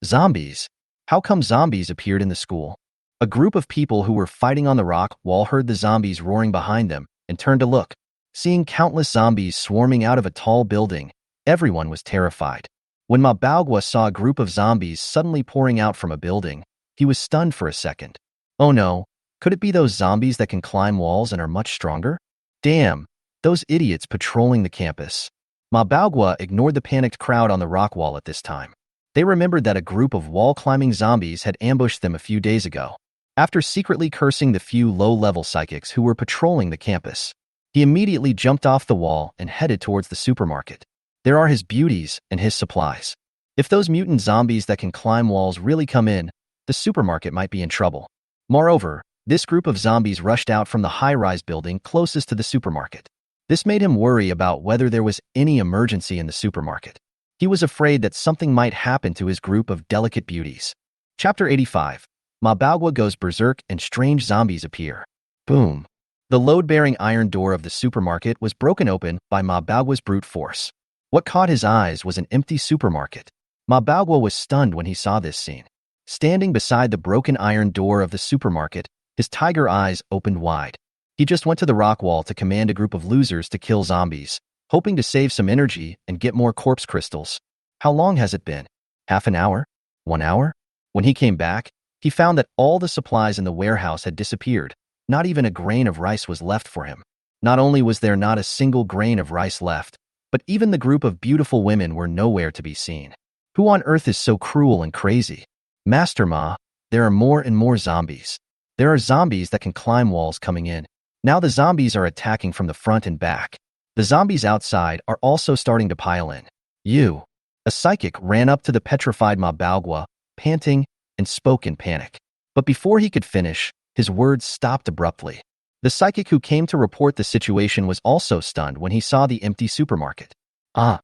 S1: Zombies? How come zombies appeared in the school? A group of people who were fighting on the rock wall heard the zombies roaring behind them and turned to look. Seeing countless zombies swarming out of a tall building, everyone was terrified. When Ma Baogua saw a group of zombies suddenly pouring out from a building, he was stunned for a second. Oh no, could it be those zombies that can climb walls and are much stronger? Damn, those idiots patrolling the campus. Ma Baogua ignored the panicked crowd on the rock wall at this time. They remembered that a group of wall-climbing zombies had ambushed them a few days ago. After secretly cursing the few low-level psychics who were patrolling the campus, he immediately jumped off the wall and headed towards the supermarket. There are his beauties and his supplies. If those mutant zombies that can climb walls really come in, the supermarket might be in trouble. Moreover, this group of zombies rushed out from the high-rise building closest to the supermarket. This made him worry about whether there was any emergency in the supermarket. He was afraid that something might happen to his group of delicate beauties. Chapter 85. Ma Baogua goes berserk and strange zombies appear. Boom. The load-bearing iron door of the supermarket was broken open by Ma Baogua's brute force. What caught his eyes was an empty supermarket. Ma Baogua was stunned when he saw this scene. Standing beside the broken iron door of the supermarket, his tiger eyes opened wide. He just went to the rock wall to command a group of losers to kill zombies, hoping to save some energy and get more corpse crystals. How long has it been? Half an hour? 1 hour? When he came back, he found that all the supplies in the warehouse had disappeared. Not even a grain of rice was left for him. Not only was there not a single grain of rice left, but even the group of beautiful women were nowhere to be seen. Who on earth is so cruel and crazy? Master Ma, there are more and more zombies. There are zombies that can climb walls coming in. Now the zombies are attacking from the front and back. The zombies outside are also starting to pile in. You. A psychic ran up to the petrified Ma Baogua, panting, and spoke in panic. But before he could finish, his words stopped abruptly. The psychic who came to report the situation was also stunned when he saw the empty supermarket. A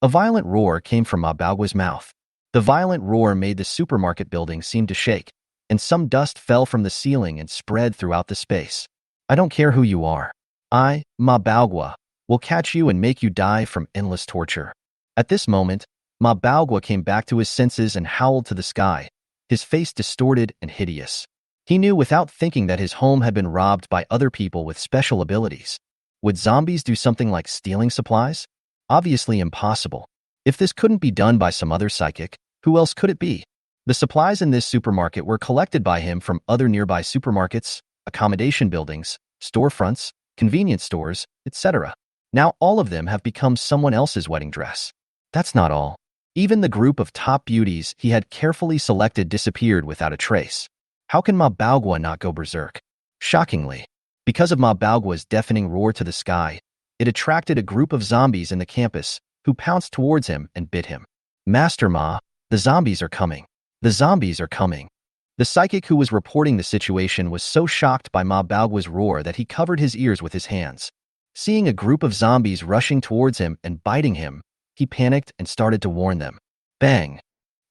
S1: violent roar came from Ma Baogua's mouth. The violent roar made the supermarket building seem to shake, and some dust fell from the ceiling and spread throughout the space. I don't care who you are. I, Ma Baogua, will catch you and make you die from endless torture. At this moment, Ma Baogua came back to his senses and howled to the sky, his face distorted and hideous. He knew without thinking that his home had been robbed by other people with special abilities. Would zombies do something like stealing supplies? Obviously impossible. If this couldn't be done by some other psychic, who else could it be? The supplies in this supermarket were collected by him from other nearby supermarkets, accommodation buildings, storefronts, convenience stores, etc. Now all of them have become someone else's wedding dress. That's not all. Even the group of top beauties he had carefully selected disappeared without a trace. How can Ma Baogua not go berserk? Shockingly,
S2: Because of Ma Baogua's deafening roar to the sky, it attracted a group of zombies in the campus who pounced towards him and bit him. Master Ma, the zombies are coming. The zombies are coming. The psychic who was reporting the situation was so shocked by Ma Baogua's roar that he covered his ears with his hands. Seeing a group of zombies rushing towards him and biting him, he panicked and started to warn them. Bang!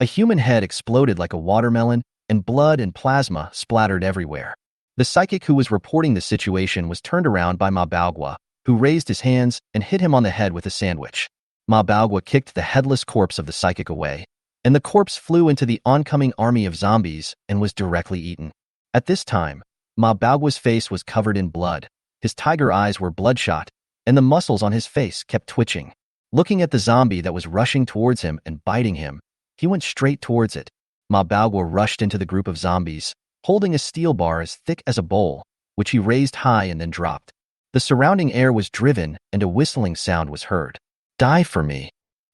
S2: A human head exploded like a watermelon, and blood and plasma splattered everywhere. The psychic who was reporting the situation was turned around by Ma Baogua, who raised his hands and hit him on the head with a sandwich. Ma Baogua kicked the headless corpse of the psychic away, and the corpse flew into the oncoming army of zombies and was directly eaten. At this time, Ma Baogua's face was covered in blood, his tiger eyes were bloodshot, and the muscles on his face kept twitching. Looking at the zombie that was rushing towards him and biting him, he went straight towards it. Ma Baogua rushed into the group of zombies, holding a steel bar as thick as a bowl, which he raised high and then dropped. The surrounding air was driven and a whistling sound was heard. Die for me.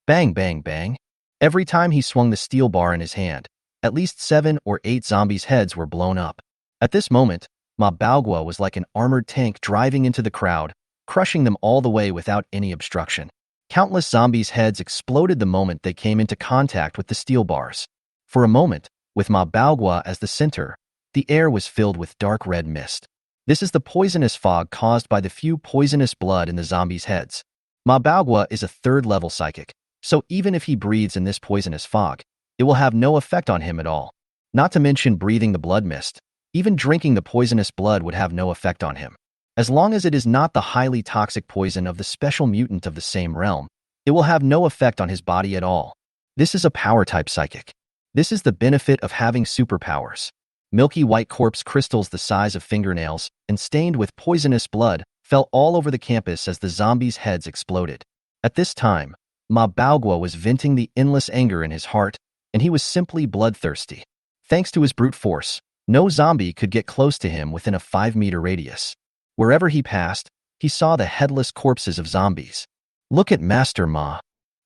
S2: Bang, bang, bang. Every time he swung the steel bar in his hand, at least 7 or 8 zombies' heads were blown up. At this moment, Ma Baogua was like an armored tank driving into the crowd, crushing them all the way without any obstruction. Countless zombies' heads exploded the moment they came into contact with the steel bars. For a moment, with Ma Baogua as the center, the air was filled with dark red mist. This is the poisonous fog caused by the few poisonous blood in the zombies' heads. Ma Baogua is a 3rd-level psychic, so even if he breathes in this poisonous fog, it will have no effect on him at all. Not to mention breathing the blood mist, even drinking the poisonous blood would have no effect on him. As long as it is not the highly toxic poison of the special mutant of the same realm, it will have no effect on his body at all. This is a power-type psychic. This is the benefit of having superpowers. Milky white corpse crystals the size of fingernails and stained with poisonous blood fell all over the campus as the zombies' heads exploded. At this time, Ma Baogua was venting the endless anger in his heart, and he was simply bloodthirsty. Thanks to his brute force, no zombie could get close to him within a 5-meter radius. Wherever he passed, he saw the headless corpses of zombies. Look at Master Ma.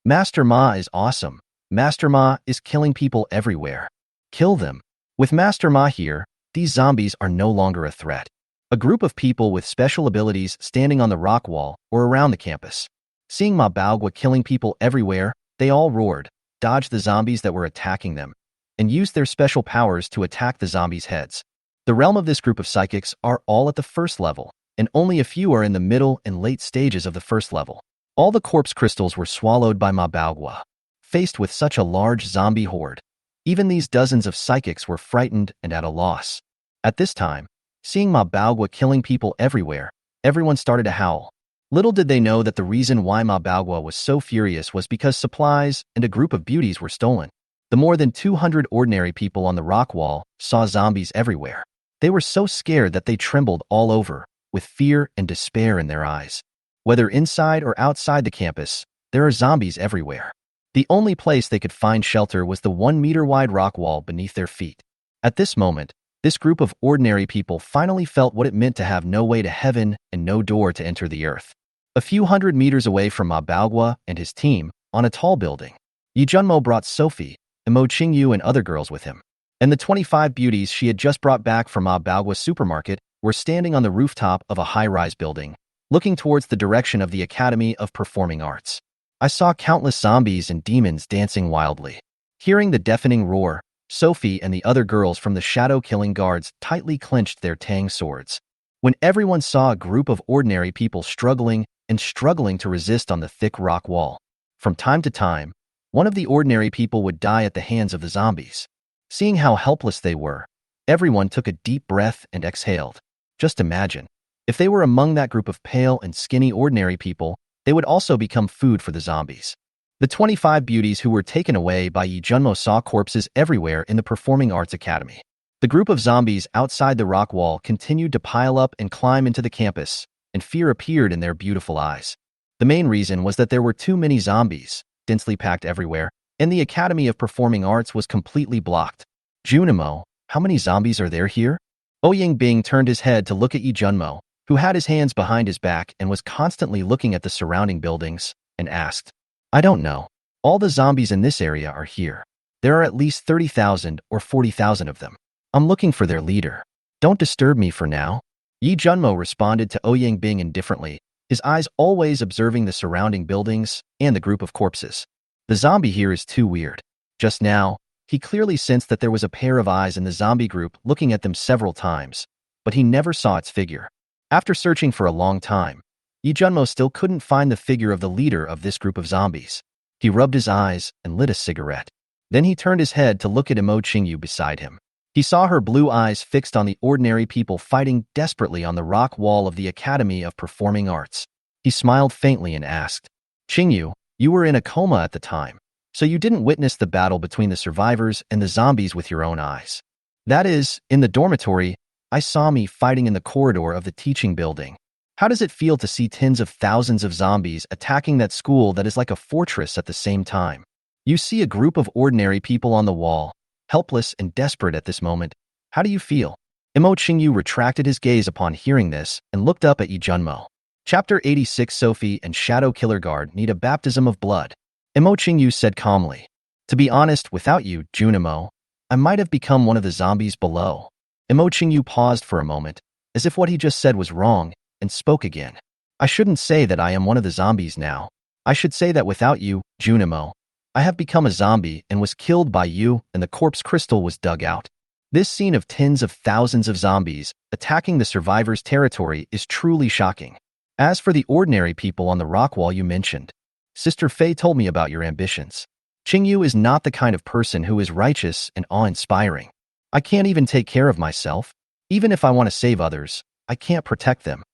S2: Master Ma is awesome. Master Ma is killing people everywhere. Kill them. With Master Ma here, these zombies are no longer a threat. A group of people with special abilities standing on the rock wall or around the campus. Seeing Ma Baogua killing people everywhere, they all roared, dodged the zombies that were attacking them, and used their special powers to attack the zombies' heads. The realm of this group of psychics are all at the 1st level, and only a few are in the middle and late stages of the 1st level. All the corpse crystals were swallowed by Ma Baogua. Faced with such a large zombie horde, even these dozens of psychics were frightened and at a loss. At this time, seeing Ma Baogua killing people everywhere, everyone started to howl. Little did they know that the reason why Ma Baogua was so furious was because supplies and a group of beauties were stolen. The more than 200 ordinary people on the rock wall saw zombies everywhere. They were so scared that they trembled all over, with fear and despair in their eyes. Whether inside or outside the campus, there are zombies everywhere. The only place they could find shelter was the 1-meter-wide rock wall beneath their feet. At this moment, this group of ordinary people finally felt what it meant to have no way to heaven and no door to enter the earth. A few hundred meters away from Ma Baogua and his team, on a tall building, Yi Junmo brought Sophie, and Mo Qingyu and other girls with him. And the 25 beauties she had just brought back from Ma Baogua's supermarket were standing on the rooftop of a high-rise building, looking towards the direction of the Academy of Performing Arts. I saw countless zombies and demons dancing wildly. Hearing the deafening roar, Sophie and the other girls from the shadow-killing guards tightly clenched their tang swords. When everyone saw a group of ordinary people struggling to resist on the thick rock wall, from time to time, one of the ordinary people would die at the hands of the zombies. Seeing how helpless they were, everyone took a deep breath and exhaled. Just imagine, if they were among that group of pale and skinny ordinary people, they would also become food for the zombies. The 25 beauties who were taken away by Yi Junmo saw corpses everywhere in the Performing Arts Academy. The group of zombies outside the rock wall continued to pile up and climb into the campus, and fear appeared in their beautiful eyes. The main reason was that there were too many zombies, densely packed everywhere, and the Academy of Performing Arts was completely blocked. Junimo, how many zombies are there here? Ouyang Bing turned his head to look at Yi Junmo, who had his hands behind his back and was constantly looking at the surrounding buildings, and asked, I don't know. All the zombies in this area are here. There are at least 30,000 or 40,000 of them. I'm looking for their leader. Don't disturb me for now. Yi Junmo responded to Ouyang Bing indifferently, his eyes always observing the surrounding buildings and the group of corpses. The zombie here is too weird. Just now, he clearly sensed that there was a pair of eyes in the zombie group looking at them several times, but he never saw its figure. After searching for a long time, Yi Junmo still couldn't find the figure of the leader of this group of zombies. He rubbed his eyes and lit a cigarette. Then he turned his head to look at Imo Qingyu beside him. He saw her blue eyes fixed on the ordinary people fighting desperately on the rock wall of the Academy of Performing Arts. He smiled faintly and asked, "Qingyu, you were in a coma at the time, so you didn't witness the battle between the survivors and the zombies with your own eyes." "That is, in the dormitory, I saw me fighting in the corridor of the teaching building. How does it feel to see tens of thousands of zombies attacking that school that is like a fortress at the same time? You see a group of ordinary people on the wall, helpless and desperate at this moment. How do you feel?" Imo Qingyu retracted his gaze upon hearing this and looked up at Yi Junmo. Chapter 86. Sophie and Shadow Killer Guard need a baptism of blood. Imo Qingyu said calmly, "To be honest, without you, Junimo, I might have become one of the zombies below." Imo Qingyu paused for a moment, as if what he just said was wrong, and spoke again. "I shouldn't say that I am one of the zombies now. I should say that without you, Junimo, I have become a zombie and was killed by you, and the corpse crystal was dug out." This scene of tens of thousands of zombies attacking the survivors' territory is truly shocking. As for the ordinary people on the rock wall you mentioned, Sister Fei told me about your ambitions. Qingyu is not the kind of person who is righteous and awe-inspiring. I can't even take care of myself. Even if I want to save others, I can't protect them.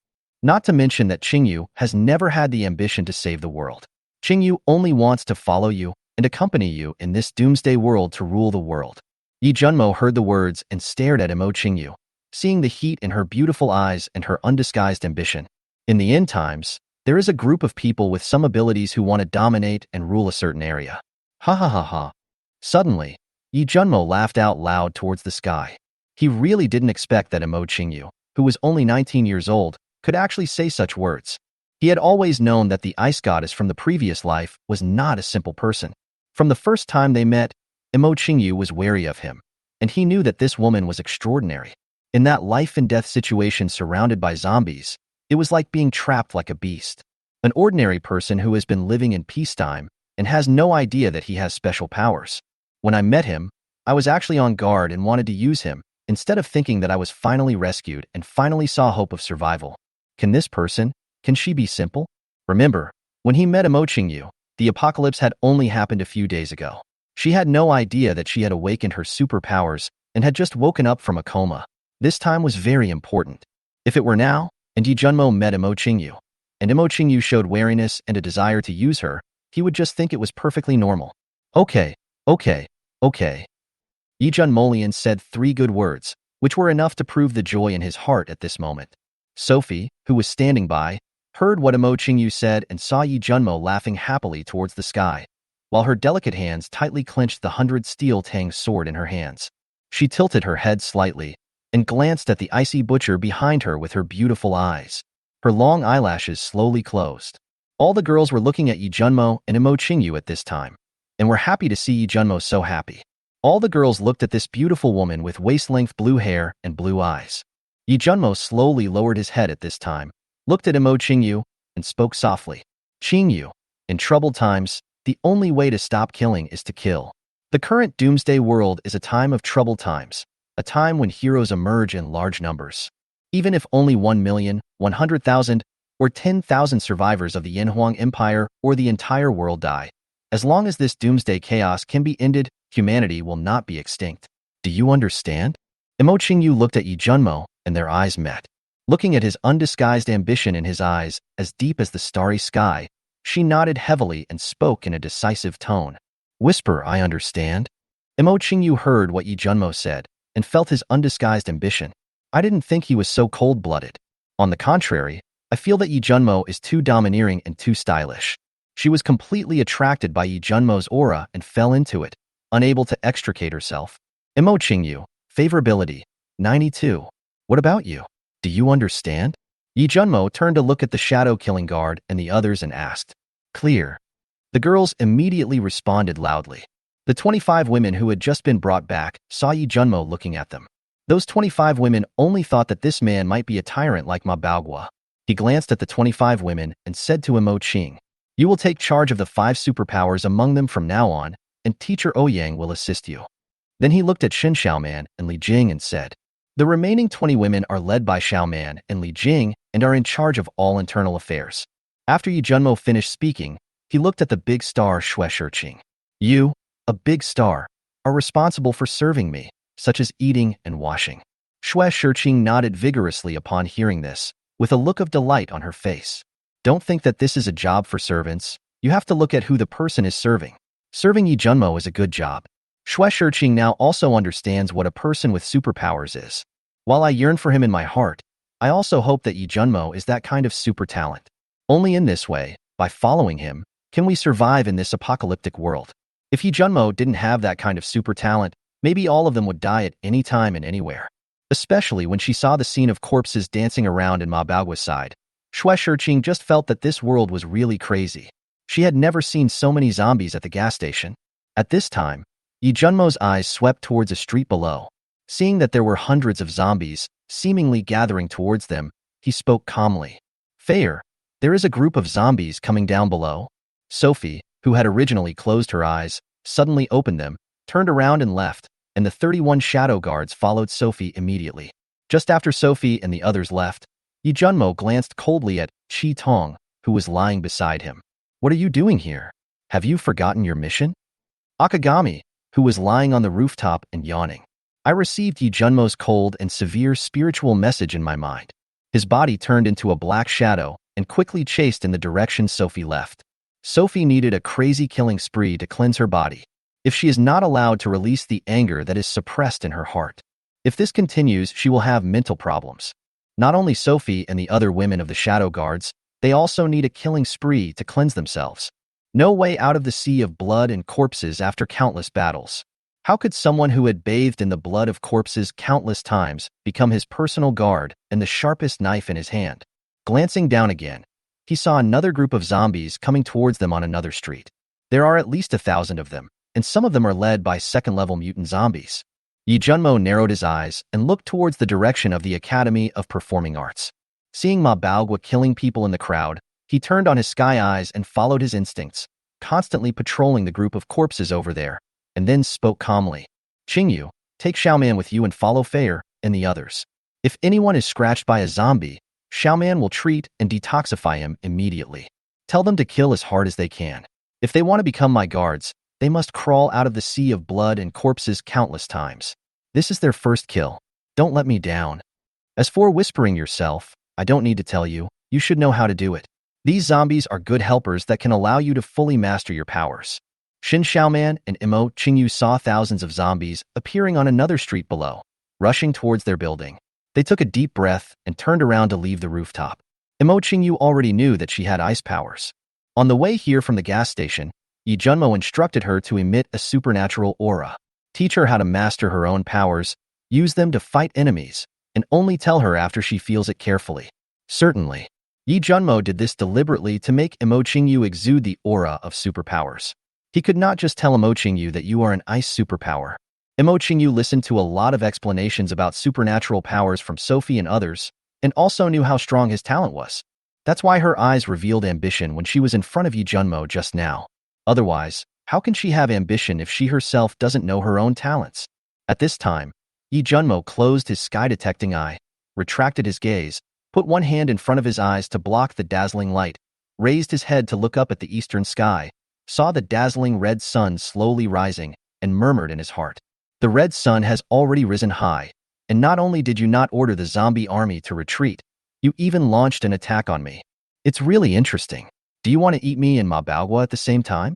S2: Not to mention that Qingyu has never had the ambition to save the world. Qingyu only wants to follow you and accompany you in this doomsday world to rule the world. Yi Junmo heard the words and stared at Imo Qingyu, seeing the heat in her beautiful eyes and her undisguised ambition. In the end times, there is a group of people with some abilities who want to dominate and rule a certain area. Ha ha ha ha. Suddenly, Yi Junmo laughed out loud towards the sky. He really didn't expect that Imo Qingyu, who was only 19 years old, could actually say such words. He had always known that the ice goddess from the previous life was not a simple person. From the first time they met, Imo Qingyu was wary of him, and he knew that this woman was extraordinary. In that life-and-death situation surrounded by zombies, it was like being trapped like a beast. An ordinary person who has been living in peacetime and has no idea that he has special powers. When I met him, I was actually on guard and wanted to use him, instead of thinking that I was finally rescued and finally saw hope of survival. Can she be simple? Remember, when he met Imo Qingyu, the apocalypse had only happened a few days ago. She had no idea that she had awakened her superpowers and had just woken up from a coma. This time was very important. If it were now, and Yi Junmo met Imo Qingyu, and Imo Qingyu showed wariness and a desire to use her, he would just think it was perfectly normal. Okay. Yi Junmolian said 3 good words, which were enough to prove the joy in his heart at this moment. Sophie, who was standing by, heard what Imo Qingyu said and saw Yi Junmo laughing happily towards the sky, while her delicate hands tightly clenched the 100 steel tang sword in her hands. She tilted her head slightly and glanced at the icy butcher behind her with her beautiful eyes. Her long eyelashes slowly closed. All the girls were looking at Yi Junmo and Imo Qingyu at this time, and were happy to see Yi Junmo so happy. All the girls looked at this beautiful woman with waist-length blue hair and blue eyes. Yi Junmo slowly lowered his head at this time, looked at Imo Qingyu, and spoke softly. "Qingyu, in troubled times, the only way to stop killing is to kill. The current doomsday world is a time of troubled times, a time when heroes emerge in large numbers. Even if only 1,000,000, 100,000, or 10,000 survivors of the Yanhuang Empire or the entire world die, as long as this doomsday chaos can be ended, humanity will not be extinct. Do you understand?" Imo Qingyu looked at Yi Junmo, and their eyes met. Looking at his undisguised ambition in his eyes, as deep as the starry sky, she nodded heavily and spoke in a decisive tone. "Whisper, I understand." Imo Qingyu heard what Yi Junmo said, and felt his undisguised ambition. "I didn't think he was so cold-blooded. On the contrary, I feel that Yi Junmo is too domineering and too stylish." She was completely attracted by Yi Junmo's aura and fell into it, unable to extricate herself. Imo Qingyu, favorability, 92. What about you? Do you understand? Yi Junmo turned to look at the shadow killing guard and the others and asked. Clear. The girls immediately responded loudly. The 25 women who had just been brought back saw Yi Junmo looking at them. Those 25 women only thought that this man might be a tyrant like Ma Baogua. He glanced at the 25 women and said to Imo Qing, "You will take charge of the 5 superpowers among them from now on, and teacher Ouyang will assist you." Then he looked at Xin Xiaoman and Li Jing and said, "The remaining 20 women are led by Xiaoman and Li Jing and are in charge of all internal affairs." After Yi Junmo finished speaking, he looked at the big star Xue Shiqing. "You, a big star, are responsible for serving me, such as eating and washing." Xue Shiqing nodded vigorously upon hearing this, with a look of delight on her face. Don't think that this is a job for servants. You have to look at who the person is serving. Serving Yi Junmo is a good job. Xue Shiqing now also understands what a person with superpowers is. While I yearn for him in my heart, I also hope that Yi Junmo is that kind of super talent. Only in this way, by following him, can we survive in this apocalyptic world. If Yi Junmo didn't have that kind of super talent, maybe all of them would die at any time and anywhere. Especially when she saw the scene of corpses dancing around in Ma Baogua's side. Xue Shiqing just felt that this world was really crazy. She had never seen so many zombies at the gas station. At this time, Yi Junmo's eyes swept towards a street below. Seeing that there were hundreds of zombies, seemingly gathering towards them, he spoke calmly. "Fair, there is a group of zombies coming down below." Sophie, who had originally closed her eyes, suddenly opened them, turned around and left, and the 31 shadow guards followed Sophie immediately. Just after Sophie and the others left, Yi Junmo glanced coldly at Qi Tong, who was lying beside him. "What are you doing here? Have you forgotten your mission?" Akagami, who was lying on the rooftop and yawning. "I received Yi Junmo's cold and severe spiritual message in my mind." His body turned into a black shadow and quickly chased in the direction Sophie left. Sophie needed a crazy killing spree to cleanse her body. If she is not allowed to release the anger that is suppressed in her heart. If this continues, she will have mental problems. Not only Sophie and the other women of the Shadow Guards, they also need a killing spree to cleanse themselves. No way out of the sea of blood and corpses after countless battles. How could someone who had bathed in the blood of corpses countless times become his personal guard and the sharpest knife in his hand? Glancing down again, he saw another group of zombies coming towards them on another street. There are at least 1,000 of them, and some of them are led by second-level mutant zombies. Yi Junmo narrowed his eyes and looked towards the direction of the Academy of Performing Arts. Seeing Ma Baogua killing people in the crowd, he turned on his sky eyes and followed his instincts, constantly patrolling the group of corpses over there, and then spoke calmly. "Qingyu, take Xiaoman with you and follow Fair and the others. If anyone is scratched by a zombie, Xiaoman will treat and detoxify him immediately. Tell them to kill as hard as they can. If they want to become my guards, they must crawl out of the sea of blood and corpses countless times. This is their first kill. Don't let me down. As for whispering yourself, I don't need to tell you, you should know how to do it. These zombies are good helpers that can allow you to fully master your powers." Xin Xiaoman and Imo Qingyu saw thousands of zombies appearing on another street below, rushing towards their building. They took a deep breath and turned around to leave the rooftop. Imo Qingyu already knew that she had ice powers. On the way here from the gas station, Yi Junmo instructed her to emit a supernatural aura, teach her how to master her own powers, use them to fight enemies, and only tell her after she feels it carefully. Certainly, Yi Junmo did this deliberately to make Imo Qingyu exude the aura of superpowers. He could not just tell Imo Qingyu that you are an ice superpower. Imo Qingyu listened to a lot of explanations about supernatural powers from Sophie and others, and also knew how strong his talent was. That's why her eyes revealed ambition when she was in front of Yi Junmo just now. Otherwise, how can she have ambition if she herself doesn't know her own talents? At this time, Yi Junmo closed his sky-detecting eye, retracted his gaze, put one hand in front of his eyes to block the dazzling light, raised his head to look up at the eastern sky, saw the dazzling red sun slowly rising, and murmured in his heart. "The red sun has already risen high, and not only did you not order the zombie army to retreat, you even launched an attack on me. It's really interesting. Do you want to eat me and Ma Baogua at the same time?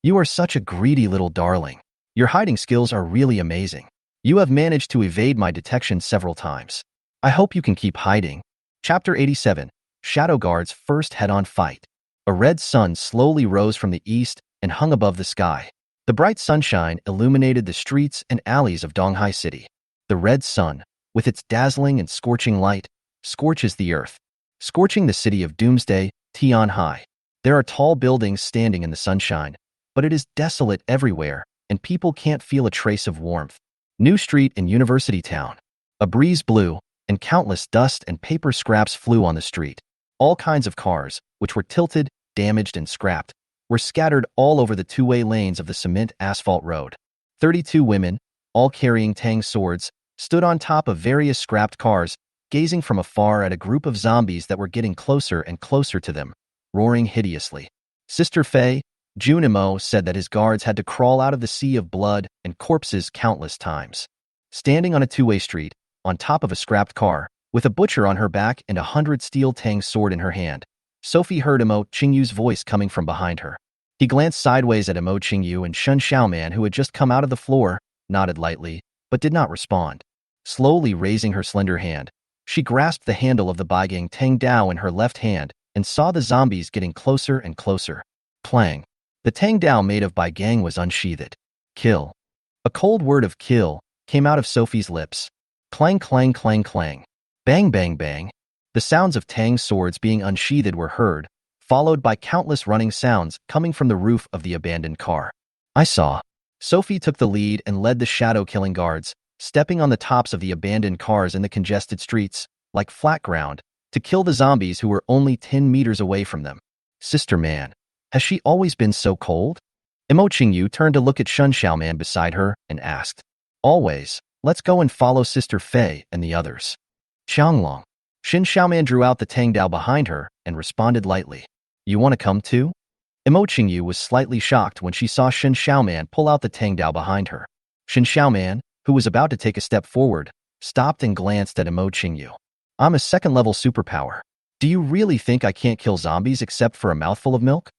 S2: You are such a greedy little darling. Your hiding skills are really amazing. You have managed to evade my detection several times. I hope you can keep hiding." Chapter 87, Shadow Guard's First Head-On Fight. A red sun slowly rose from the east and hung above the sky. The bright sunshine illuminated the streets and alleys of Donghai City. The red sun, with its dazzling and scorching light, scorches the earth, scorching the city of Doomsday, Tianhai. There are tall buildings standing in the sunshine, but it is desolate everywhere, and people can't feel a trace of warmth. New Street in University Town. A breeze blew, and countless dust and paper scraps flew on the street. All kinds of cars, which were tilted, damaged, and scrapped, were scattered all over the two-way lanes of the cement asphalt road. 32 women, all carrying tang swords, stood on top of various scrapped cars, gazing from afar at a group of zombies that were getting closer and closer to them, roaring hideously. Sister Faye, Junimo, said that his guards had to crawl out of the sea of blood and corpses countless times. Standing on a two-way street, on top of a scrapped car, with a butcher on her back and a 100 steel tang sword in her hand, Sophie heard Imo Qingyu's voice coming from behind her. He glanced sideways at Imo Qingyu, and Shun Xiaoman, who had just come out of the floor, nodded lightly, but did not respond. Slowly raising her slender hand, she grasped the handle of the Baigang Tang Dao in her left hand and saw the zombies getting closer and closer. Clang. The Tang Dao made of Baigang was unsheathed. Kill. A cold word of kill came out of Sophie's lips. Clang, clang, clang, clang. Bang, bang, bang. The sounds of Tang swords being unsheathed were heard, followed by countless running sounds coming from the roof of the abandoned car. I saw. Sophie took the lead and led the shadow-killing guards, stepping on the tops of the abandoned cars in the congested streets, like flat ground, to kill the zombies who were only 10 meters away from them. Sister Man, has she always been so cold? Imo Qingyu turned to look at Shun Xiaoman beside her and asked. Always. Let's go and follow Sister Fei and the others. Xianglong. Shin Xiaoman drew out the Tang Dao behind her and responded lightly. You want to come too? Imo Qingyu was slightly shocked when she saw Shin Xiaoman pull out the Tang Dao behind her. Shin Xiaoman, who was about to take a step forward, stopped and glanced at Imo Qingyu. I'm a second-level superpower. Do you really think I can't kill zombies except for a mouthful of milk?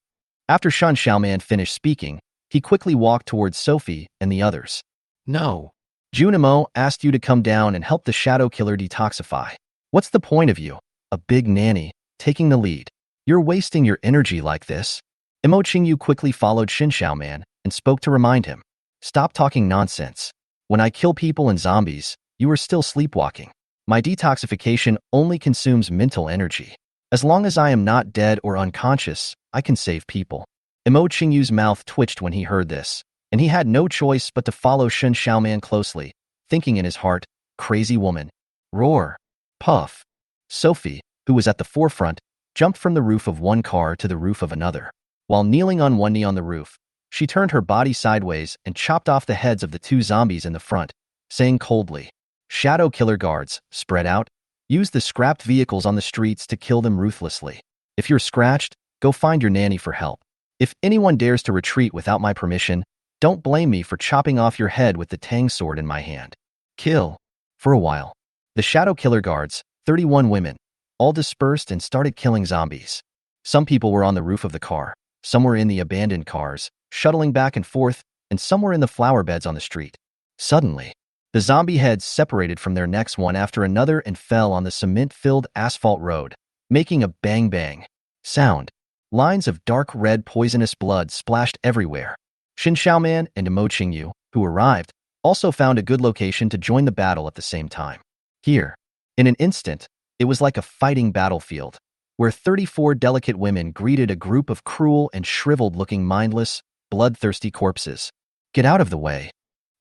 S2: After Shin Xiaoman finished speaking, he quickly walked towards Sophie and the others. No. Junimo asked you to come down and help the shadow killer detoxify. What's the point of you, a big nanny, taking the lead? You're wasting your energy like this. Imo Qingyu quickly followed Shin Xiaoman and spoke to remind him. Stop talking nonsense. When I kill people and zombies, you are still sleepwalking. My detoxification only consumes mental energy. As long as I am not dead or unconscious, I can save people. Imo Qingyu's mouth twitched when he heard this, and he had no choice but to follow Shin Xiaoman closely, thinking in his heart, crazy woman. Roar. Puff. Sophie, who was at the forefront, jumped from the roof of one car to the roof of another. While kneeling on one knee on the roof, she turned her body sideways and chopped off the heads of the two zombies in the front, saying coldly, Shadow killer guards, spread out. Use the scrapped vehicles on the streets to kill them ruthlessly. If you're scratched, go find your nanny for help. If anyone dares to retreat without my permission, don't blame me for chopping off your head with the Tang sword in my hand. Kill. For a while, the shadow killer guards, 31 women, all dispersed and started killing zombies. Some people were on the roof of the car, some were in the abandoned cars, shuttling back and forth, and some were in the flower beds on the street. Suddenly, the zombie heads separated from their necks one after another and fell on the cement-filled asphalt road, making a bang-bang sound. Lines of dark red poisonous blood splashed everywhere. Shin Xiaoman and Imo Qingyu, who arrived, also found a good location to join the battle at the same time. Here, in an instant, it was like a fighting battlefield, where 34 delicate women greeted a group of cruel and shriveled-looking mindless, bloodthirsty corpses. Get out of the way.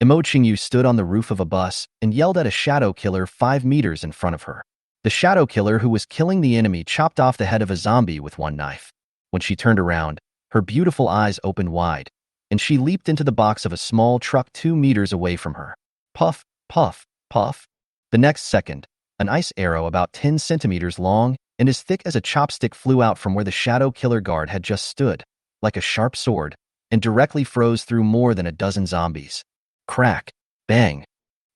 S2: Imo Qingyu stood on the roof of a bus and yelled at a shadow killer 5 meters in front of her. The shadow killer who was killing the enemy chopped off the head of a zombie with one knife. When she turned around, her beautiful eyes opened wide, and she leaped into the box of a small truck 2 meters away from her. Puff, puff, puff. The next second, an ice arrow about 10 centimeters long and as thick as a chopstick flew out from where the shadow killer guard had just stood, like a sharp sword, and directly froze through more than a dozen zombies. Crack. Bang.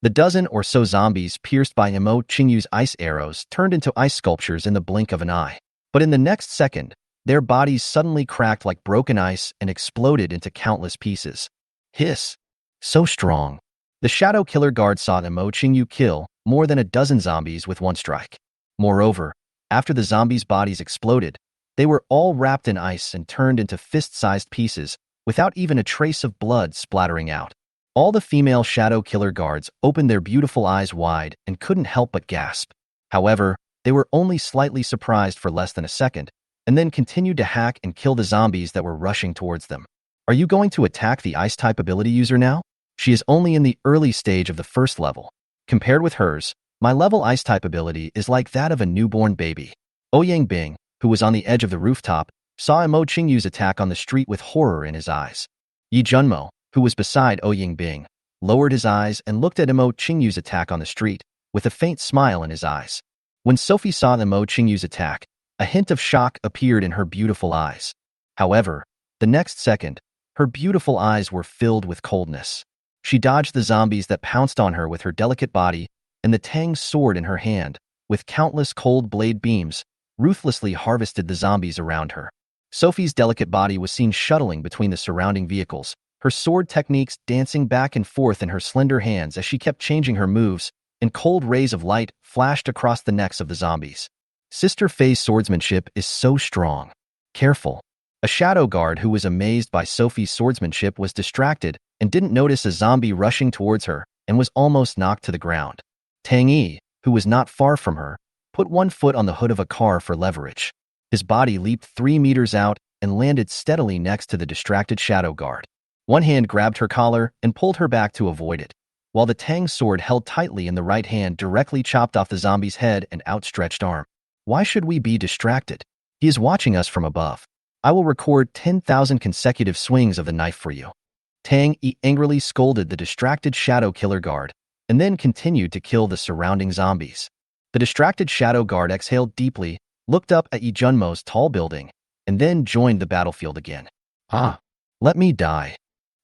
S2: The dozen or so zombies pierced by Imo Qingyu's ice arrows turned into ice sculptures in the blink of an eye. But in the next second, their bodies suddenly cracked like broken ice and exploded into countless pieces. Hiss. So strong. The shadow killer guard saw Imo Qingyu kill more than a dozen zombies with one strike. Moreover, after the zombies' bodies exploded, they were all wrapped in ice and turned into fist-sized pieces without even a trace of blood splattering out. All the female shadow killer guards opened their beautiful eyes wide and couldn't help but gasp. However, they were only slightly surprised for less than a second, and then continued to hack and kill the zombies that were rushing towards them. Are you going to attack the ice-type ability user now? She is only in the early stage of the first level. Compared with hers,
S1: My level ice type ability is like that of a newborn baby. Ouyang Bing, who was on the edge of the rooftop, saw Mo Qingyu's attack on the street with horror in his eyes. Yi Junmo, who was beside Ouyang Bing, lowered his eyes and looked at Mo Qingyu's attack on the street, with a faint smile in his eyes. When Sophie saw the Mo Qingyu's attack, a hint of shock appeared in her beautiful eyes. However, the next second, her beautiful eyes were filled with coldness. She dodged the zombies that pounced on her with her delicate body, and the Tang's sword in her hand, with countless cold blade beams, ruthlessly harvested the zombies around her. Sophie's delicate body was seen shuttling between the surrounding vehicles, her sword techniques dancing back and forth in her slender hands as she kept changing her moves, and cold rays of light flashed across the necks of the zombies. Sister Faye's swordsmanship is so strong. Careful. A shadow guard who was amazed by Sophie's swordsmanship was distracted and didn't notice a zombie rushing towards her and was almost knocked to the ground. Tang Yi, who was not far from her, put one foot on the hood of a car for leverage. His body leaped 3 meters out and landed steadily next to the distracted shadow guard. One hand grabbed her collar and pulled her back to avoid it, while the Tang sword held tightly in the right hand directly chopped off the zombie's head and outstretched arm. Why should we be distracted? He is watching us from above. I will record 10,000 consecutive swings of the knife for you. Tang Yi angrily scolded the distracted shadow killer guard, and then continued to kill the surrounding zombies. The distracted shadow guard exhaled deeply, looked up at Yi Junmo's tall building, and then joined the battlefield again. Ah, let me die.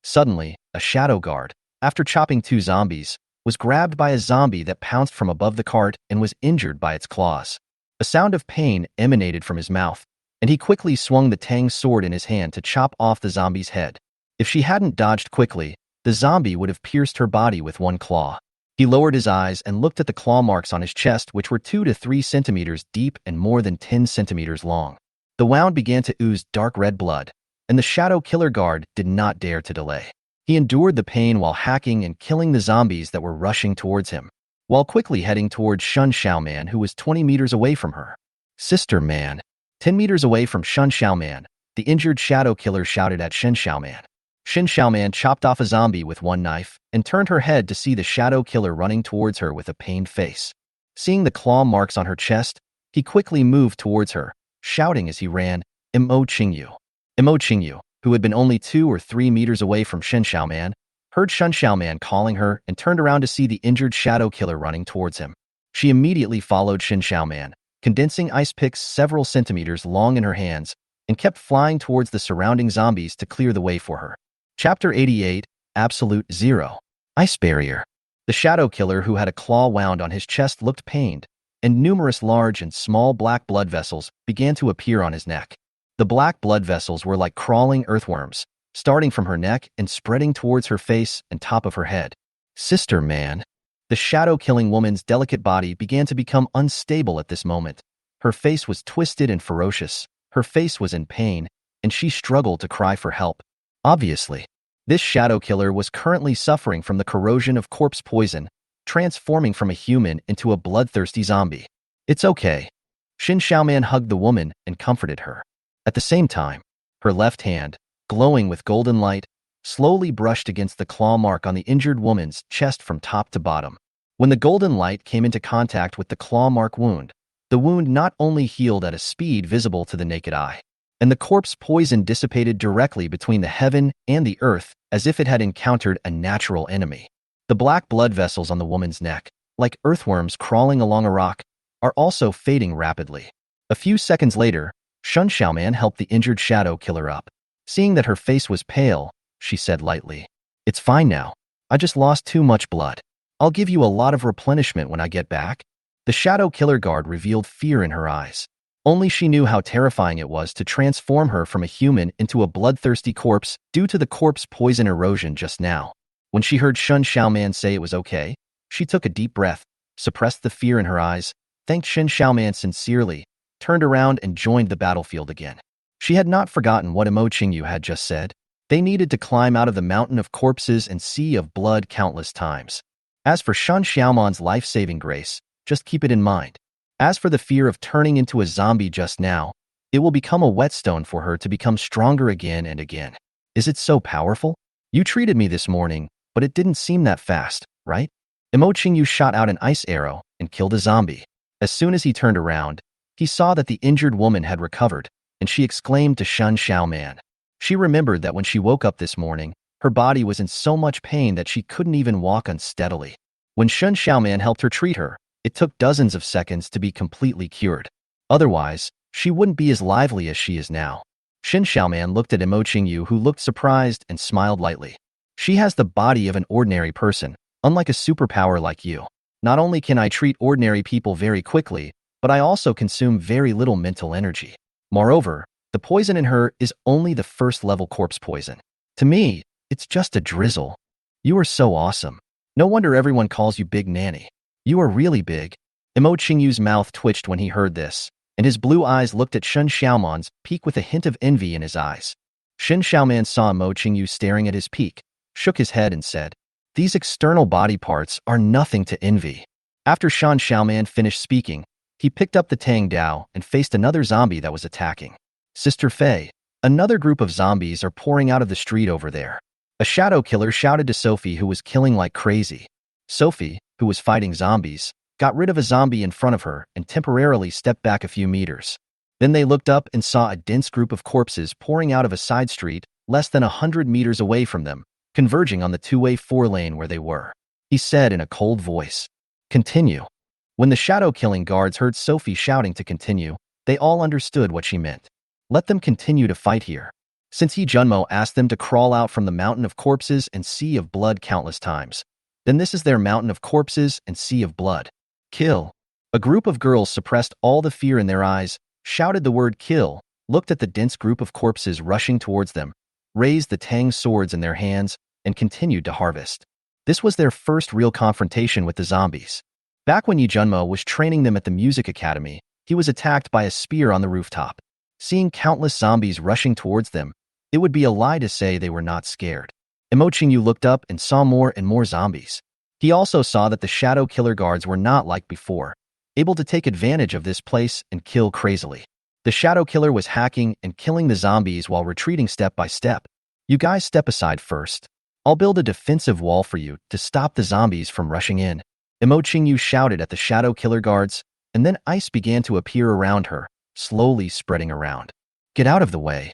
S1: Suddenly, a shadow guard, after chopping 2 zombies, was grabbed by a zombie that pounced from above the cart and was injured by its claws. A sound of pain emanated from his mouth, and he quickly swung the Tang sword in his hand to chop off the zombie's head. If she hadn't dodged quickly, the zombie would have pierced her body with one claw. He lowered his eyes and looked at the claw marks on his chest, which were 2 to 3 centimeters deep and more than 10 centimeters long. The wound began to ooze dark red blood, and the shadow killer guard did not dare to delay. He endured the pain while hacking and killing the zombies that were rushing towards him, while quickly heading towards Shun Xiaoman, who was 20 meters away from her. Sister Man. 10 meters away from Shun Xiaoman, the injured shadow killer shouted at Shen Xiaoman. Shen Xiaoman chopped off a zombie with one knife and turned her head to see the shadow killer running towards her with a pained face. Seeing the claw marks on her chest, he quickly moved towards her, shouting as he ran, Mo Qingyu. Mo Qingyu, who had been only 2 or 3 meters away from Shen Xiaoman, heard Shen Xiaoman calling her and turned around to see the injured shadow killer running towards him. She immediately followed Shen Xiaoman, condensing ice picks several centimeters long in her hands, and kept flying towards the surrounding zombies to clear the way for her. Chapter 88, Absolute Zero. Ice Barrier. The shadow killer who had a claw wound on his chest looked pained, and numerous large and small black blood vessels began to appear on his neck. The black blood vessels were like crawling earthworms, starting from her neck and spreading towards her face and top of her head. Sister Man. The shadow-killing woman's delicate body began to become unstable at this moment. Her face was twisted and ferocious, her face was in pain, and she struggled to cry for help. Obviously, this shadow killer was currently suffering from the corrosion of corpse poison, transforming from a human into a bloodthirsty zombie. It's okay. Shin Xiaoman hugged the woman and comforted her. At the same time, her left hand, glowing with golden light, slowly brushed against the claw mark on the injured woman's chest from top to bottom. When the golden light came into contact with the claw mark wound, the wound not only healed at a speed visible to the naked eye, and the corpse poison dissipated directly between the heaven and the earth as if it had encountered a natural enemy. The black blood vessels on the woman's neck, like earthworms crawling along a rock, are also fading rapidly. A few seconds later, Shun Xiaoman helped the injured shadow killer up. Seeing that her face was pale, she said lightly, "It's fine now. I just lost too much blood. I'll give you a lot of replenishment when I get back." The shadow killer guard revealed fear in her eyes. Only she knew how terrifying it was to transform her from a human into a bloodthirsty corpse due to the corpse poison erosion just now. When she heard Shun Xiaoman say it was okay, she took a deep breath, suppressed the fear in her eyes, thanked Shin Xiaoman sincerely, turned around and joined the battlefield again. She had not forgotten what Mo Qingyu had just said. They needed to climb out of the mountain of corpses and sea of blood countless times. As for Shun Xiaoman's life-saving grace, just keep it in mind. As for the fear of turning into a zombie just now, it will become a whetstone for her to become stronger again and again. Is it so powerful? You treated me this morning, but it didn't seem that fast, right?
S2: Imo Qingyu shot out an ice arrow and killed a zombie. As soon as he turned around, he saw that the injured woman had recovered, and she exclaimed to Shun Xiaoman. She remembered that when she woke up this morning, her body was in so much pain that she couldn't even walk unsteadily. When Shun Xiaoman helped her treat her, it took dozens of seconds to be completely cured. Otherwise, she wouldn't be as lively as she is now. Shin Xiaoman looked at Imo Qingyu, who looked surprised and smiled lightly. She has the body of an ordinary person, unlike a superpower like you. Not only can I treat ordinary people very quickly, but I also consume very little mental energy. Moreover, the poison in her is only the first-level corpse poison. To me, it's just a drizzle. You are so awesome. No wonder everyone calls you Big Nanny. You are really big. Imo Qingyu's mouth twitched when he heard this, and his blue eyes looked at Shun Xiaoman's peak with a hint of envy in his eyes. Shin Xiaoman saw Imo Qingyu staring at his peak, shook his head and said, "These external body parts are nothing to envy." After Shan Xiaoman finished speaking, he picked up the Tang Dao and faced another zombie that was attacking. Sister Fei, another group of zombies are pouring out of the street over there. A shadow killer shouted to Sophie, who was killing like crazy. Sophie, who was fighting zombies, got rid of a zombie in front of her and temporarily stepped back a few meters. Then they looked up and saw a dense group of corpses pouring out of a side street less than 100 meters away from them, converging on the two-way four-lane where they were. He said in a cold voice, "Continue." When the shadow-killing guards heard Sophie shouting to continue, they all understood what she meant. Let them continue to fight here. Since He Junmo asked them to crawl out from the mountain of corpses and sea of blood countless times, then this is their mountain of corpses and sea of blood. Kill. A group of girls suppressed all the fear in their eyes, shouted the word kill, looked at the dense group of corpses rushing towards them, raised the Tang swords in their hands, and continued to harvest. This was their first real confrontation with the zombies. Back when Yi Junmo was training them at the music academy, he was attacked by a spear on the rooftop. Seeing countless zombies rushing towards them, it would be a lie to say they were not scared. Imo Qingyu looked up and saw more and more zombies. He also saw that the shadow killer guards were not like before, able to take advantage of this place and kill crazily. The shadow killer was hacking and killing the zombies while retreating step by step. "You guys step aside first. I'll build a defensive wall for you to stop the zombies from rushing in." Imo Qingyu shouted at the shadow killer guards, and then ice began to appear around her, slowly spreading around. "Get out of the way."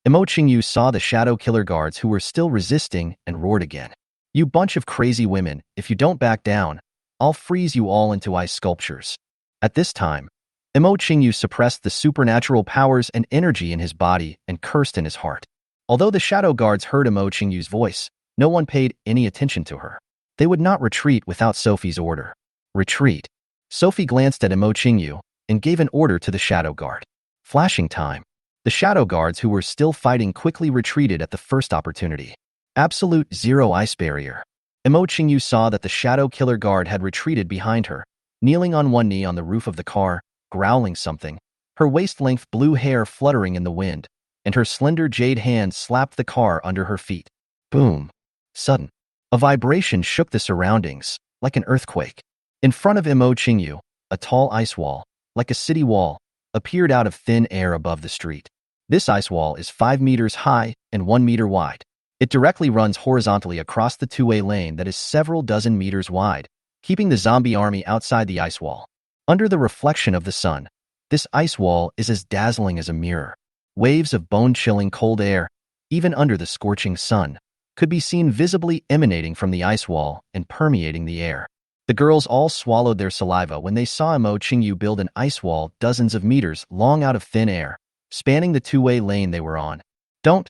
S2: Imo Qingyu saw the shadow killer guards who were still resisting and roared again. "You bunch of crazy women, if you don't back down, I'll freeze you all into ice sculptures." At this time, Imo Qingyu suppressed the supernatural powers and energy in his body and cursed in his heart. Although the shadow guards heard Imo Qingyu's voice, no one paid any attention to her. They would not retreat without Sophie's order. "Retreat." Sophie glanced at Imo Qingyu and gave an order to the shadow guard. Flashing time. The shadow guards who were still fighting quickly retreated at the first opportunity. Absolute zero ice barrier. Imo Qingyu saw that the shadow killer guard had retreated behind her, kneeling on one knee on the roof of the car, growling something, her waist-length blue hair fluttering in the wind, and her slender jade hand slapped the car under her feet. Boom. Sudden. A vibration shook the surroundings, like an earthquake. In front of Imo Qingyu, a tall ice wall, like a city wall, appeared out of thin air above the street. This ice wall is 5 meters high and 1 meter wide. It directly runs horizontally across the two-way lane that is several dozen meters wide, keeping the zombie army outside the ice wall. Under the reflection of the sun, this ice wall is as dazzling as a mirror. Waves of bone-chilling cold air, even under the scorching sun, could be seen visibly emanating from the ice wall and permeating the air. The girls all swallowed their saliva when they saw Imo Qingyu build an ice wall dozens of meters long out of thin air, spanning the two-way lane they were on. Don't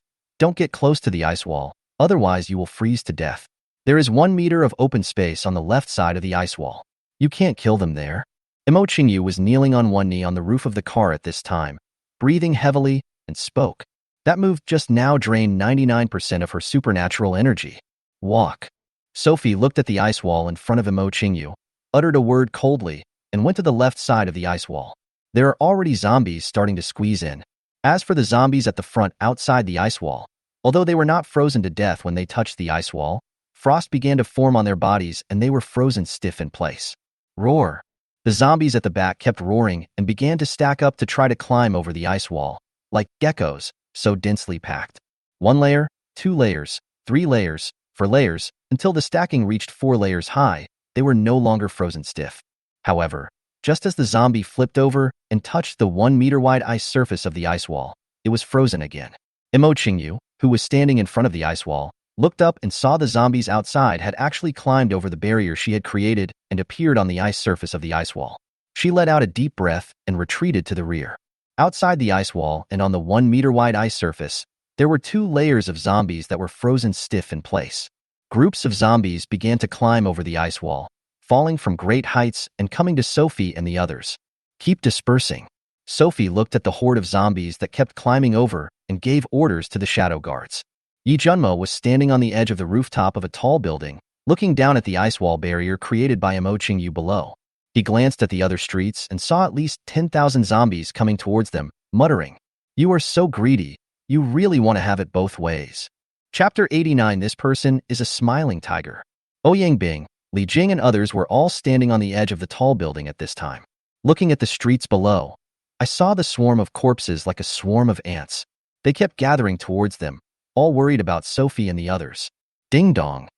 S2: get close to the ice wall, otherwise you will freeze to death. There is 1 meter of open space on the left side of the ice wall. You can't kill them there. Imo Qingyu was kneeling on one knee on the roof of the car at this time, breathing heavily, and spoke. That move just now drained 99% of her supernatural energy. Walk. Sophie looked at the ice wall in front of Imo Qingyu, uttered a word coldly, and went to the left side of the ice wall. There are already zombies starting to squeeze in. As for the zombies at the front outside the ice wall, although they were not frozen to death when they touched the ice wall, frost began to form on their bodies and they were frozen stiff in place. Roar. The zombies at the back kept roaring and began to stack up to try to climb over the ice wall, like geckos, so densely packed. 1 layer, 2 layers, 3 layers, 4 layers, until the stacking reached 4 layers high, they were no longer frozen stiff. However, just as the zombie flipped over and touched the 1-meter-wide ice surface of the ice wall, it was frozen again. Imo Qingyu, who was standing in front of the ice wall, looked up and saw the zombies outside had actually climbed over the barrier she had created and appeared on the ice surface of the ice wall. She let out a deep breath and retreated to the rear. Outside the ice wall and on the 1-meter-wide ice surface, there were 2 layers of zombies that were frozen stiff in place. Groups of zombies began to climb over the ice wall, falling from great heights and coming to Sophie and the others. Keep dispersing. Sophie looked at the horde of zombies that kept climbing over and gave orders to the shadow guards. Yi Junmo was standing on the edge of the rooftop of a tall building, looking down at the ice wall barrier created by Imo Qingyu below. He glanced at the other streets and saw at least 10,000 zombies coming towards them, muttering, "You are so greedy. You really want to have it both ways." Chapter 89. This person is a smiling tiger. Ouyang Bing, Li Jing and others were all standing on the edge of the tall building at this time. Looking at the streets below, I saw the swarm of corpses like a swarm of ants. They kept gathering towards them, all worried about Sophie and the others. Ding dong.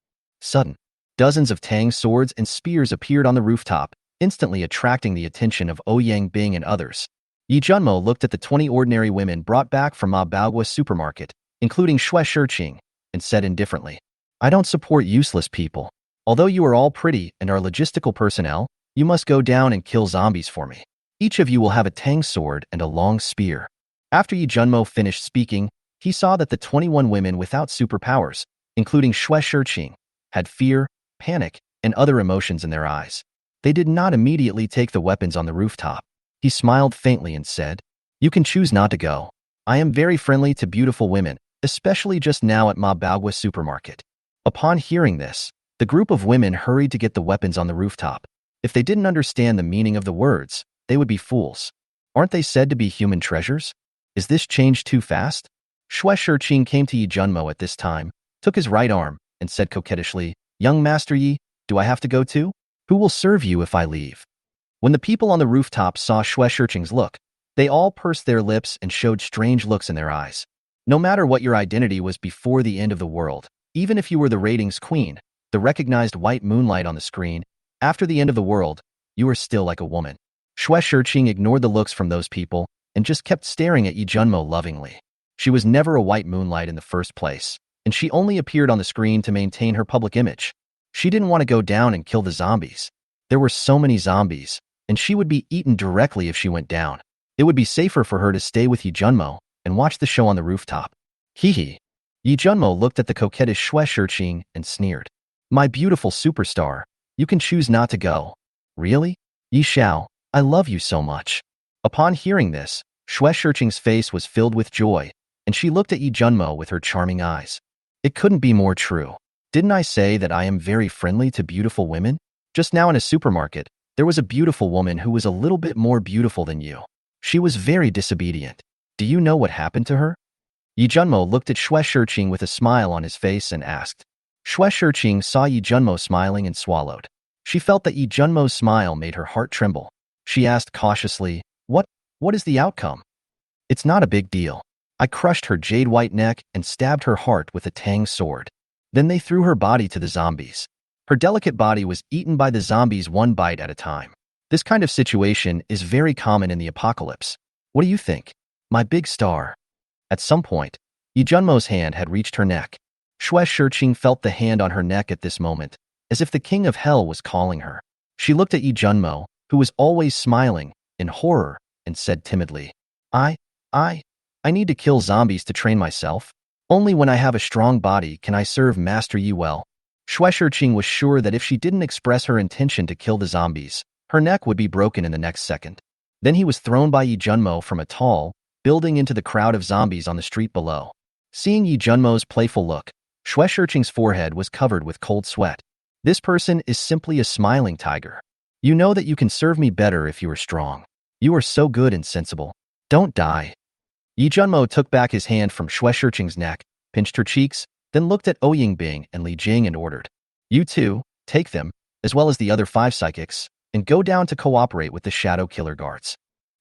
S2: Sudden, dozens of tang swords and spears appeared on the rooftop, instantly attracting the attention of Ouyang Bing and others. Yi Junmo looked at the 20 ordinary women brought back from Ma Baogua's supermarket, including Xue Shiqing, and said indifferently, "I don't support useless people. Although you are all pretty and are logistical personnel, you must go down and kill zombies for me. Each of you will have a tang sword and a long spear." After Yi Junmo finished speaking, he saw that the 21 women without superpowers, including Xue Shiqing, had fear, panic, and other emotions in their eyes. They did not immediately take the weapons on the rooftop. He smiled faintly and said, "You can choose not to go. I am very friendly to beautiful women, especially just now at Ma Baogua's supermarket." Upon hearing this, the group of women hurried to get the weapons on the rooftop. If they didn't understand the meaning of the words, they would be fools. Aren't they said to be human treasures? Is this change too fast? Xue Shiqing came to Yi Junmo at this time, took his right arm, and said coquettishly, "Young Master Yi, do I have to go too? Who will serve you if I leave?" When the people on the rooftop saw Xue Shiqing's look, they all pursed their lips and showed strange looks in their eyes. No matter what your identity was before the end of the world, even if you were the ratings queen, the recognized white moonlight on the screen, after the end of the world, you are still like a woman. Xue Shiqing ignored the looks from those people and just kept staring at Yi Junmo lovingly. She was never a white moonlight in the first place, and she only appeared on the screen to maintain her public image. She didn't want to go down and kill the zombies. There were so many zombies, and she would be eaten directly if she went down. It would be safer for her to stay with Yi Junmo and watch the show on the rooftop. Hee. Yi Junmo looked at the coquettish Xue Shiqing and sneered. "My beautiful superstar, you can choose not to go." "Really? Yi Xiao, I love you so much." Upon hearing this, Xue Shiqing's face was filled with joy, and she looked at Yi Junmo with her charming eyes. "It couldn't be more true. Didn't I say that I am very friendly to beautiful women? Just now in a supermarket, there was a beautiful woman who was a little bit more beautiful than you. She was very disobedient. Do you know what happened to her?" Yi Junmo looked at Xue Shiqing with a smile on his face and asked. Xue Shiqing saw Yi Junmo smiling and swallowed. She felt that Yi Junmo's smile made her heart tremble. She asked cautiously, What is the outcome?" "It's not a big deal. I crushed her jade-white neck and stabbed her heart with a tang sword. Then they threw her body to the zombies. Her delicate body was eaten by the zombies one bite at a time. This kind of situation is very common in the apocalypse. What do you think? My big star." At some point, Yi Junmo's hand had reached her neck. Xue Shiqing felt the hand on her neck at this moment, as if the king of hell was calling her. She looked at Yi Junmo, who was always smiling, in horror, and said timidly, I need to kill zombies to train myself. Only when I have a strong body can I serve Master Yi well." Xue Shiqing was sure that if she didn't express her intention to kill the zombies, her neck would be broken in the next second. Then he was thrown by Yi Junmo from a tall building into the crowd of zombies on the street below. Seeing Yi Junmo's playful look, Xue Shiqing's forehead was covered with cold sweat. This person is simply a smiling tiger. You know that you can serve me better if you are strong. You are so good and sensible. Don't die. Yi Junmo took back his hand from Xue Shiqing's neck, pinched her cheeks, then looked at Ouyang Bing and Li Jing and ordered, "You two, take them, as well as the other 5 psychics, and go down to cooperate with the shadow killer guards.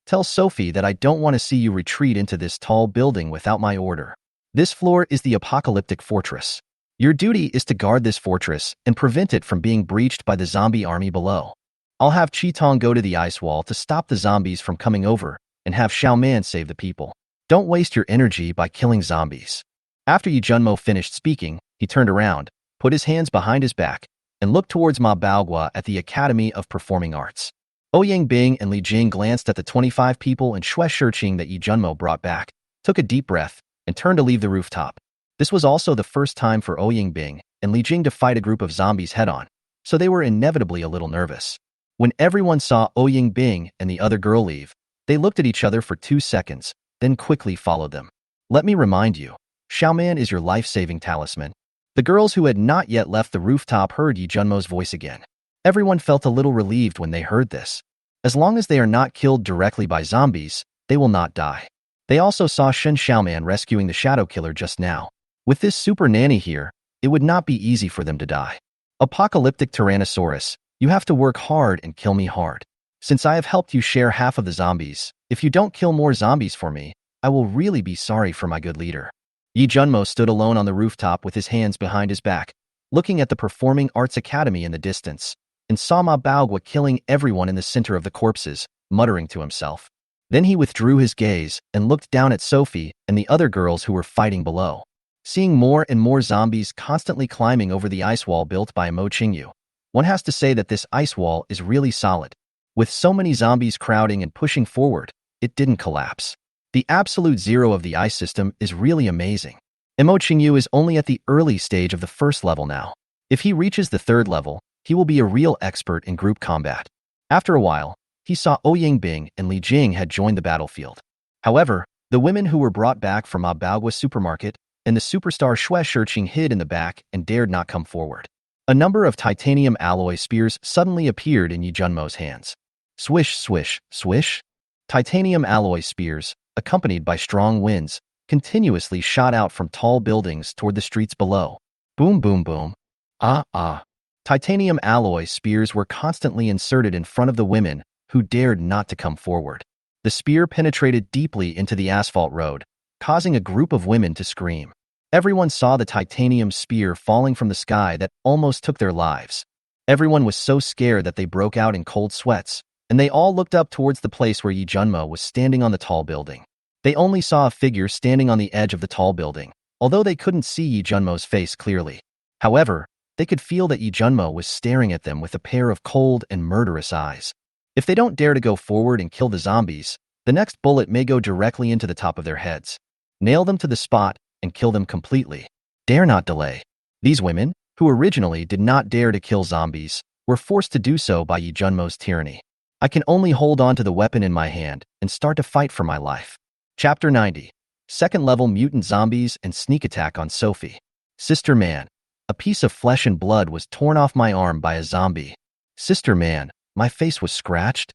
S2: Tell Sophie that I don't want to see you retreat into this tall building without my order. This floor is the apocalyptic fortress.
S1: Your duty is to guard this fortress and prevent it from being breached by the zombie army below. I'll have Qitong go to the ice wall to stop the zombies from coming over and have Xiaoman save the people. Don't waste your energy by killing zombies." After Yi Junmo finished speaking, he turned around, put his hands behind his back, and looked towards Ma Baogua at the Academy of Performing Arts. Ouyang Bing and Li Jing glanced at the 25 people and Xue Shiqing that Yi Junmo brought back, took a deep breath, and turned to leave the rooftop. This was also the first time for Ouyang Bing and Li Jing to fight a group of zombies head-on, so they were inevitably a little nervous. When everyone saw Ouyang Bing and the other girl leave, they looked at each other for 2 seconds, then quickly followed them. "Let me remind you, Xiaoman is your life-saving talisman." The girls who had not yet left the rooftop heard Yi Junmo's voice again. Everyone felt a little relieved when they heard this. As long as they are not killed directly by zombies, they will not die. They also saw Shen Xiaoman rescuing the Shadow Killer just now. With this super nanny here, it would not be easy for them to die. "Apocalyptic Tyrannosaurus, you have to work hard and kill me hard. Since I have helped you share half of the zombies, if you don't kill more zombies for me, I will really be sorry for my good leader." Yi Junmo stood alone on the rooftop with his hands behind his back, looking at the Performing Arts Academy in the distance, and saw Ma Baogua killing everyone in the center of the corpses, muttering to himself. Then he withdrew his gaze and looked down at Sophie and the other girls who were fighting below. Seeing more and more zombies constantly climbing over the ice wall built by Mo Qingyu, one has to say that this ice wall is really solid. With so many zombies crowding and pushing forward, it didn't collapse. The absolute zero of the ice system is really amazing. Mo Qingyu is only at the early stage of the first level now. If he reaches the 3rd level, he will be a real expert in group combat. After a while, he saw Ouyang Bing and Li Jing had joined the battlefield. However, the women who were brought back from Ma Baogua's supermarket and the superstar Xue Shiqing hid in the back and dared not come forward. A number of titanium alloy spears suddenly appeared in Yi Junmo's hands. Swish, swish, swish. Titanium alloy spears, accompanied by strong winds, continuously shot out from tall buildings toward the streets below. Boom, boom, boom. Ah, ah. Titanium alloy spears were constantly inserted in front of the women who dared not to come forward. The spear penetrated deeply into the asphalt road, causing a group of women to scream. Everyone saw the titanium spear falling from the sky that almost took their lives. Everyone was so scared that they broke out in cold sweats, and they all looked up towards the place where Yi Junmo was standing on the tall building. They only saw a figure standing on the edge of the tall building, although they couldn't see Yi Junmo's face clearly. However, they could feel that Yi Junmo was staring at them with a pair of cold and murderous eyes. If they don't dare to go forward and kill the zombies, the next bullet may go directly into the top of their heads. Nail them to the spot and kill them completely. Dare not delay. These women, who originally did not dare to kill zombies, were forced to do so by Yi Junmo's tyranny. I can only hold on to the weapon in my hand and start to fight for my life. Chapter 90. 2nd level mutant zombies and sneak attack on Sophie. Sister Man. A piece of flesh and blood was torn off my arm by a zombie. Sister Man, my face was scratched.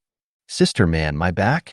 S1: Sister Man, my back.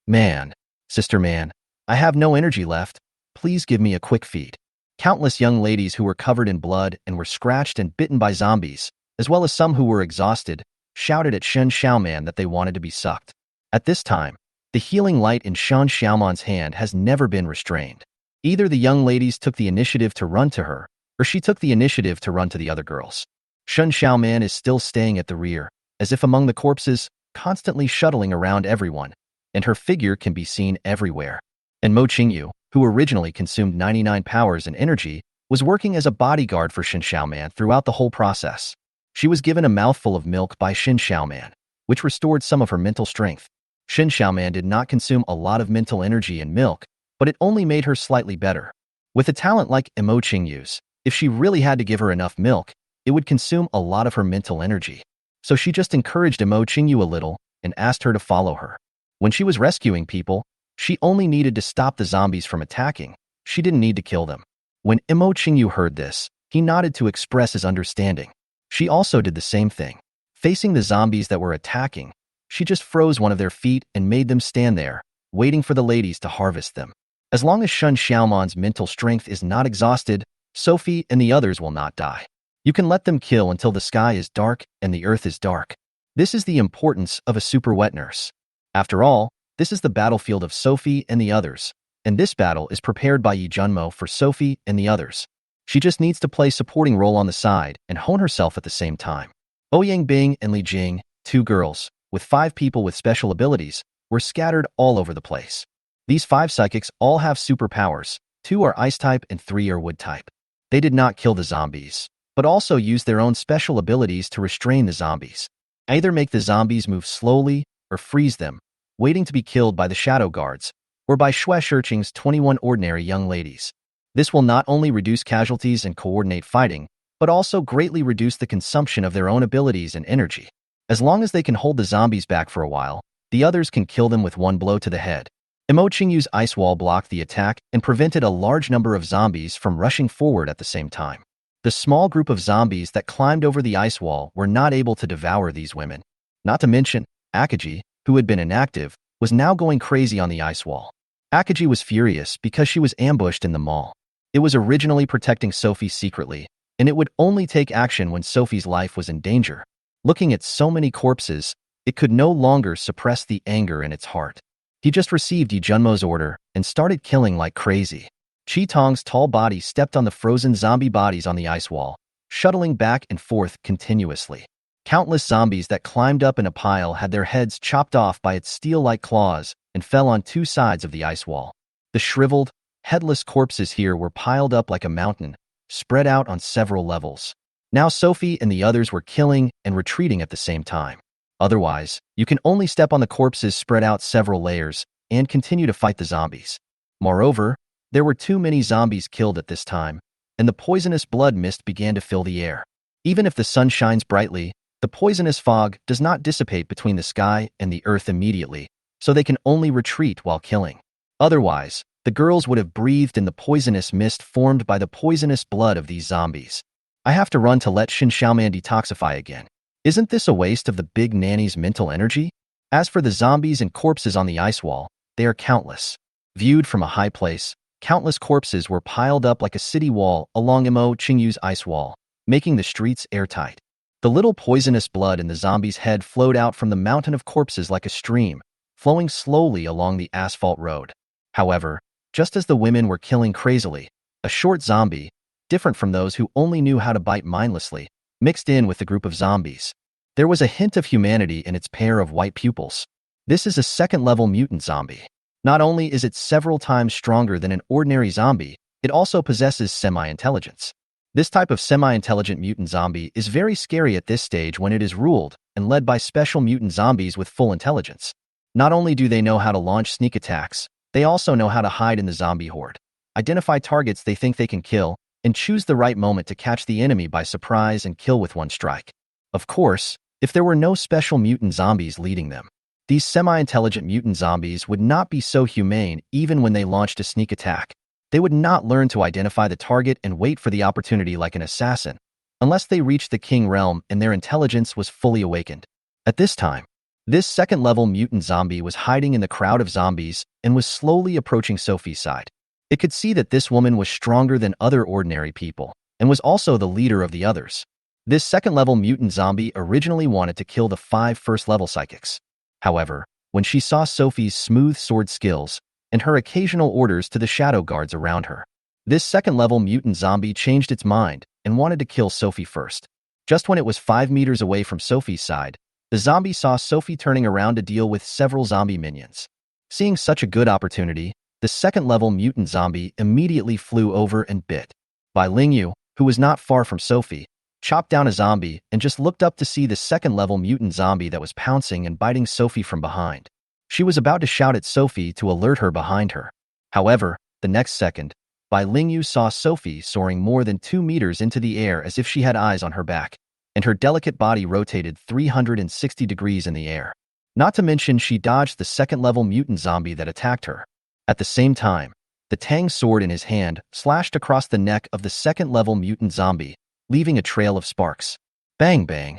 S1: Man. Sister Man, I have no energy left. Please give me a quick feed. Countless young ladies who were covered in blood and were scratched and bitten by zombies, as well as some who were exhausted, shouted at Shen Xiaoman that they wanted to be sucked. At this time, the healing light in Shen Xiaoman's hand has never been restrained. Either the young ladies took the initiative to run to her, or she took the initiative to run to the other girls. Shen Xiaoman is still staying at the rear, as if among the corpses, constantly shuttling around everyone, and her figure can be seen everywhere. And Mo Qingyu, who originally consumed 99 powers and energy, was working as a bodyguard for Shen Xiaoman throughout the whole process. She was given a mouthful of milk by Shen Xiaoman, which restored some of her mental strength. Shen Xiaoman did not consume a lot of mental energy in milk, but it only made her slightly better. With a talent like Mo Qingyu's, if she really had to give her enough milk, it would consume a lot of her mental energy. So she just encouraged Mo Qingyu a little and asked her to follow her. When she was rescuing people, she only needed to stop the zombies from attacking. She didn't need to kill them. When Mo Qingyu heard this, he nodded to express his understanding. She also did the same thing. Facing the zombies that were attacking, she just froze one of their feet and made them stand there, waiting for the ladies to harvest them. As long as Shen Xiaoman's mental strength is not exhausted, Sophie and the others will not die. You can let them kill until the sky is dark and the earth is dark. This is the importance of a super wet nurse. After all, this is the battlefield of Sophie and the others, and this battle is prepared by Yi Junmo for Sophie and the others.
S2: She just needs to play supporting role on the side and hone herself at the same time. Ouyang Bing and Li Jing, two girls, with 5 people with special abilities, were scattered all over the place. These 5 psychics all have superpowers. 2 are ice type and 3 are wood type. They did not kill the zombies, but also used their own special abilities to restrain the zombies. Either make the zombies move slowly or freeze them, waiting to be killed by the shadow guards, or by Xue Shirqing's 21 ordinary young ladies. This will not only reduce casualties and coordinate fighting, but also greatly reduce the consumption of their own abilities and energy. As long as they can hold the zombies back for a while, the others can kill them with one blow to the head. Imo Qingyu's ice wall blocked the attack and prevented a large number of zombies from rushing forward at the same time. The small group of zombies that climbed over the ice wall were not able to devour these women. Not to mention, Akaji, who had been inactive, was now going crazy on the ice wall. Akaji was furious because she was ambushed in the mall. It was originally protecting Sophie secretly, and it would only take action when Sophie's life was in danger. Looking at so many corpses, it could no longer suppress the anger in its heart. He just received Yi Junmo's order and started killing like crazy. Chi Tong's tall body stepped on the frozen zombie bodies on the ice wall, shuttling back and forth continuously. Countless zombies that climbed up in a pile had their heads chopped off by its steel-like claws and fell on 2 sides of the ice wall. The shriveled, headless corpses here were piled up like a mountain, spread out on several levels. Now Sophie and the others were killing and retreating at the same time. Otherwise, you can only step on the corpses spread out several layers and continue to fight the zombies. Moreover, there were too many zombies killed at this time, and the poisonous blood mist began to fill the air. Even if the sun shines brightly, the poisonous fog does not dissipate between the sky and the earth immediately, so they can only retreat while killing. Otherwise, the girls would have breathed in the poisonous mist formed by the poisonous blood of these zombies. I have to run to let Shin Xiaoman detoxify again. Isn't this a waste of the big nanny's mental energy? As for the zombies and corpses on the ice wall, they are countless. Viewed from a high place, countless corpses were piled up like a city wall along Imo Qingyu's ice wall, making the streets airtight. The little poisonous blood in the zombie's head flowed out from the mountain of corpses like a stream, flowing slowly along the asphalt road. However, just as the women were killing crazily, a short zombie, different from those who only knew how to bite mindlessly, mixed in with the group of zombies. There was a hint of humanity in its pair of white pupils. This is a second-level mutant zombie. Not only is it several times stronger than an ordinary zombie, it also possesses semi-intelligence. This type of semi-intelligent mutant zombie is very scary at this stage when it is ruled and led by special mutant zombies with full intelligence. Not only do they know how to launch sneak attacks, they also know how to hide in the zombie horde, identify targets they think they can kill, and choose the right moment to catch the enemy by surprise and kill with one strike. Of course, if there were no special mutant zombies leading them, these semi-intelligent mutant zombies would not be so humane even when they launched a sneak attack. They would not learn to identify the target and wait for the opportunity like an assassin, unless they reached the king realm and their intelligence was fully awakened. At this time, this second-level mutant zombie was hiding in the crowd of zombies and was slowly approaching Sophie's side. It could see that this woman was stronger than other ordinary people and was also the leader of the others. This second-level mutant zombie originally wanted to kill the 5 first-level psychics. However, when she saw Sophie's smooth sword skills and her occasional orders to the shadow guards around her, this second-level mutant zombie changed its mind and wanted to kill Sophie first. Just when it was 5 meters away from Sophie's side, the zombie saw Sophie turning around to deal with several zombie minions. Seeing such a good opportunity, the second-level mutant zombie immediately flew over and bit. Bai Lingyu, who was not far from Sophie, chopped down a zombie and just looked up to see the second-level mutant zombie that was pouncing and biting Sophie from behind. She was about to shout at Sophie to alert her behind her. However, the next second, Bai Lingyu saw Sophie soaring more than 2 meters into the air as if she had eyes on her back, and her delicate body rotated 360 degrees in the air. Not to mention she dodged the second-level mutant zombie that attacked her. At the same time, the Tang sword in his hand slashed across the neck of the second-level mutant zombie, leaving a trail of sparks. Bang bang.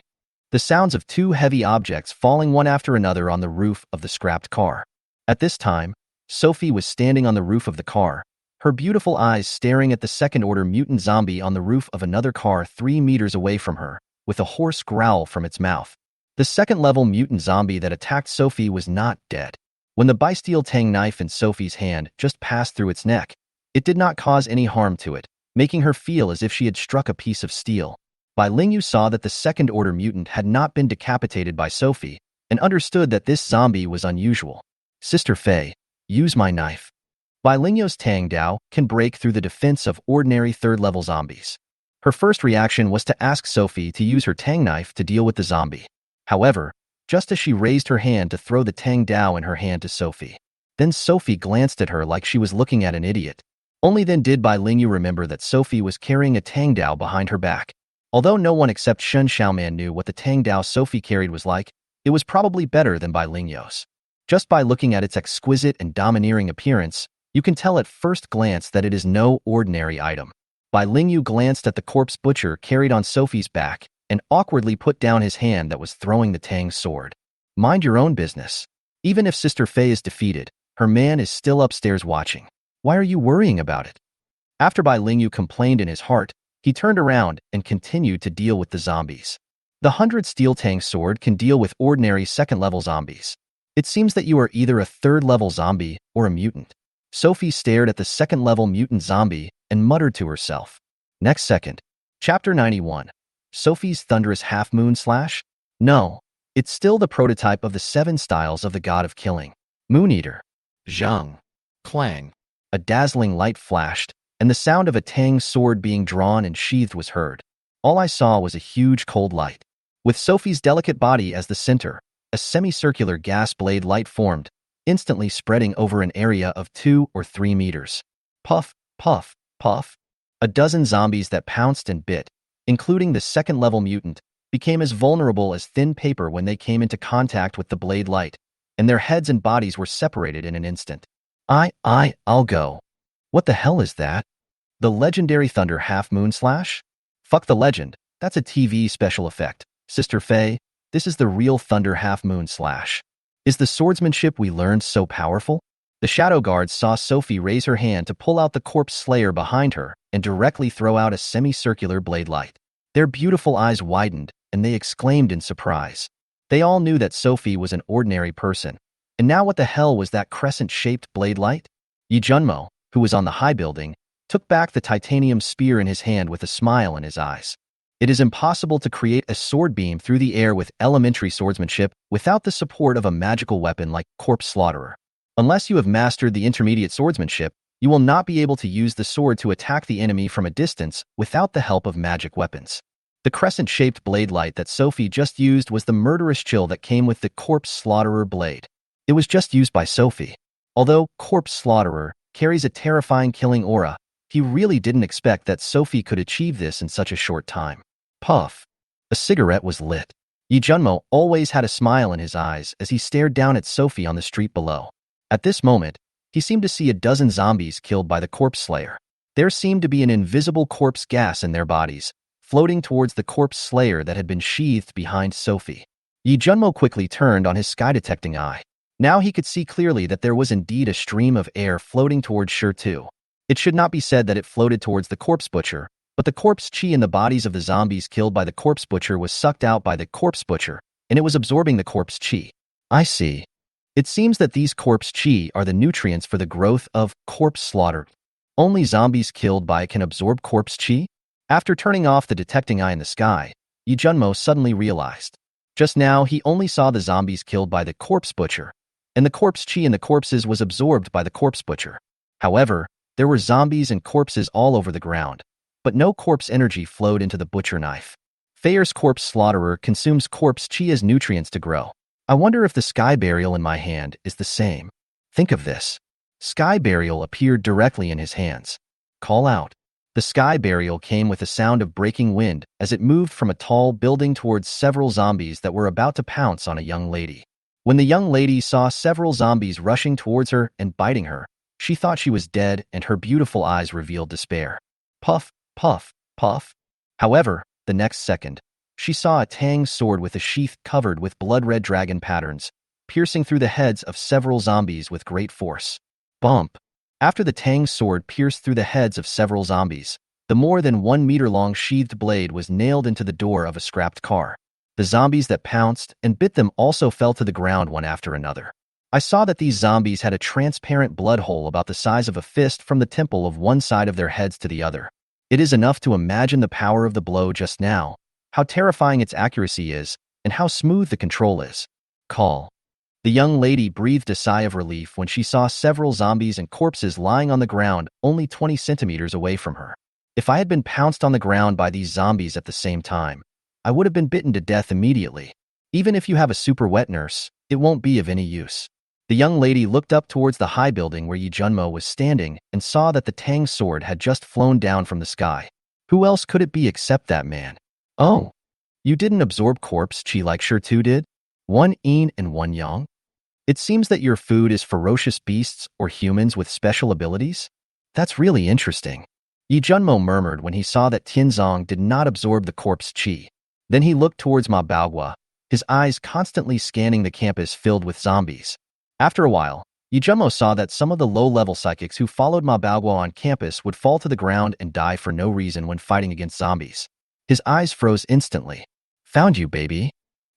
S2: The sounds of 2 heavy objects falling one after another on the roof of the scrapped car. At this time, Sophie was standing on the roof of the car, her beautiful eyes staring at the second-order mutant zombie on the roof of another car 3 meters away from her, with a hoarse growl from its mouth. The second-level mutant zombie that attacked Sophie was not dead. When the bisteel Tang knife in Sophie's hand just passed through its neck, it did not cause any harm to it, making her feel as if she had struck a piece of steel. Bai Lingyu saw that the second-order mutant had not been decapitated by Sophie and understood that this zombie was unusual. Sister Fei, use my knife. Bai Lingyu's Tang Dao can break through the defense of ordinary third-level zombies. Her first reaction was to ask Sophie to use her Tang knife to deal with the zombie. However, just as she raised her hand to throw the Tang Dao in her hand to Sophie, then Sophie glanced at her like she was looking at an idiot. Only then did Bai Lingyu remember that Sophie was carrying a Tang Dao behind her back. Although no one except Shen Xiaoman knew what the Tang Dao Sophie carried was like, it was probably better than Bai Lingyu's. Just by looking at its exquisite and domineering appearance, you can tell at first glance that it is no ordinary item. Bai Lingyu glanced at the corpse butcher carried on Sophie's back and awkwardly put down his hand that was throwing the Tang sword. Mind your own business. Even if Sister Fei is defeated, her man is still upstairs watching. Why are you worrying about it? After Bai Lingyu complained in his heart, he turned around and continued to deal with the zombies. The 100 Steel Tang sword can deal with ordinary second-level zombies. It seems that you are either a third-level zombie or a mutant. Sophie stared at the second-level mutant zombie and muttered to herself. Next second. Chapter 91. Sophie's Thunderous Half-Moon Slash? No, it's still the prototype of the 7 styles of the god of killing. Moon Eater. Zhang. Clang. A dazzling light flashed, and the sound of a Tang sword being drawn and sheathed was heard. All I saw was a huge cold light. With Sophie's delicate body as the center, a semicircular gas blade light formed, instantly spreading over an area of 2 or 3 meters. Puff, puff, puff. A dozen zombies that pounced and bit, including the second-level mutant, became as vulnerable as thin paper when they came into contact with the blade light, and their heads and bodies were separated in an instant. I'll go. What the hell is that? The legendary Thunder Half-Moon Slash? Fuck the legend, that's a TV special effect. Sister Fei, this is the real Thunder Half-Moon Slash. Is the swordsmanship we learned so powerful? The Shadow Guards saw Sophie raise her hand to pull out the corpse slayer behind her and directly throw out a semicircular blade light. Their beautiful eyes widened, and they exclaimed in surprise. They all knew that Sophie was an ordinary person. And now what the hell was that crescent-shaped blade light? Yi Junmo, who was on the high building, took back the titanium spear in his hand with a smile in his eyes. It is impossible to create a sword beam through the air with elementary swordsmanship without the support of a magical weapon like Corpse Slaughterer. Unless you have mastered the intermediate swordsmanship, you will not be able to use the sword to attack the enemy from a distance without the help of magic weapons. The crescent-shaped blade light that Sophie just used was the murderous chill that came with the Corpse Slaughterer blade. It was just used by Sophie. Although Corpse Slaughterer carries a terrifying killing aura, he really didn't expect that Sophie could achieve this in such a short time. Puff. A cigarette was lit. Yi Junmo always had a smile in his eyes as he stared down at Sophie on the street below. At this moment, he seemed to see a dozen zombies killed by the corpse slayer. There seemed to be an invisible corpse gas in their bodies, floating towards the corpse slayer that had been sheathed behind Sophie. Yi Junmo quickly turned on his sky-detecting eye. Now he could see clearly that there was indeed a stream of air floating towards Shi Tu. It should not be said that it floated towards the corpse butcher, but the corpse chi in the bodies of the zombies killed by the corpse butcher was sucked out by the corpse butcher, and it was absorbing the corpse chi. I see. It seems that these corpse chi are the nutrients for the growth of corpse slaughter. Only zombies killed by can absorb corpse chi? After turning off the detecting eye in the sky, Yi Junmo suddenly realized. Just now he only saw the zombies killed by the corpse butcher, and the corpse chi in the corpses was absorbed by the corpse butcher. However, there were zombies and corpses all over the ground, but no corpse energy flowed into the butcher knife. Feyer's corpse slaughterer consumes corpse chi as nutrients to grow. I wonder if the sky burial in my hand is the same. Think of this. Sky burial appeared directly in his hands. Call out. The sky burial came with a sound of breaking wind as it moved from a tall building towards several zombies that were about to pounce on a young lady. When the young lady saw several zombies rushing towards her and biting her, she thought she was dead and her beautiful eyes revealed despair. Puff, puff, puff. However, the next second, she saw a Tang sword with a sheath covered with blood-red dragon patterns, piercing through the heads of several zombies with great force. Bump. After the Tang sword pierced through the heads of several zombies, the more than 1 meter long sheathed blade was nailed into the door of a scrapped car. The zombies that pounced and bit them also fell to the ground one after another. I saw that these zombies had a transparent blood hole about the size of a fist from the temple of one side of their heads to the other.
S1: It is enough to imagine the power of the blow just now, how terrifying its accuracy is, and how smooth the control is. Call. The young lady breathed a sigh of relief when she saw several zombies and corpses lying on the ground only 20 centimeters away from her. If I had been pounced on the ground by these zombies at the same time, I would have been bitten to death immediately. Even if you have a super wet nurse, it won't be of any use. The young lady looked up towards the high building where Yi Junmo was standing and saw that the Tang sword had just flown down from the sky. Who else could it be except that man? Oh, you didn't absorb corpse chi like Sure Tu did? One yin and one yang? It seems that your food is ferocious beasts or humans with special abilities? That's really interesting. Yi Junmo murmured when he saw that Tianzong did not absorb the corpse chi. Then he looked towards Ma Baogua, his eyes constantly scanning the campus filled with zombies. After a while, Yi Junmo saw that some of the low-level psychics who followed Ma Baogua on campus would fall to the ground and die for no reason when fighting against zombies. His eyes froze instantly. Found you, baby.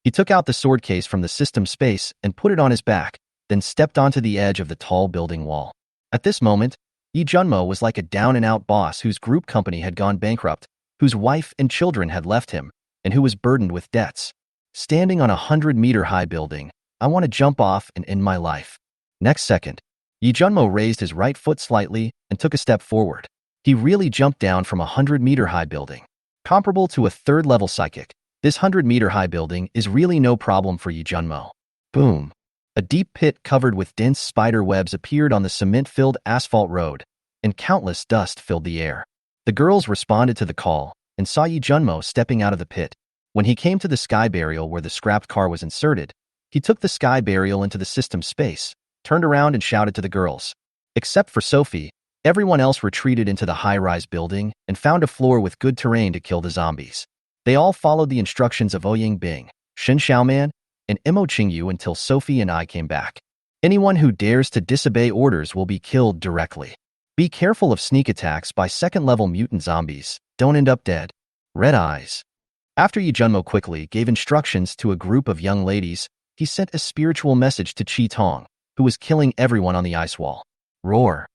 S1: He took out the sword case from the system space and put it on his back, then stepped onto the edge of the tall building wall. At this moment, Yi Junmo was like a down-and-out boss whose group company had gone bankrupt, whose wife and children had left him, and who was burdened with debts. Standing on a 100-meter-high building, I want to jump off and end my life. Next second, Yi Junmo raised his right foot slightly and took a step forward. He really jumped down from a 100-meter-high building. Comparable to a third-level psychic, this 100-meter-high building is really no problem for Yi Junmo. Boom. A deep pit covered with dense spider webs appeared on the cement-filled asphalt road, and countless dust filled the air. The girls responded to the call and saw Yi Junmo stepping out of the pit. When he came to the sky burial where the scrapped car was inserted, he took the sky burial into the system space, turned around and shouted to the girls. Except for Sophie, everyone else retreated into the high-rise building and found a floor with good terrain to kill the zombies. They all followed the instructions of Ouyang Bing, Shen Xiaoman, and Imo Qingyu until Sophie and I came back. Anyone who dares to disobey orders will be killed directly. Be careful of sneak attacks by second-level mutant zombies. Don't end up dead. Red eyes. After Yi Junmo quickly gave instructions to a group of young ladies, he sent a spiritual message to Qi Tong, who was killing everyone on the ice wall. Roar.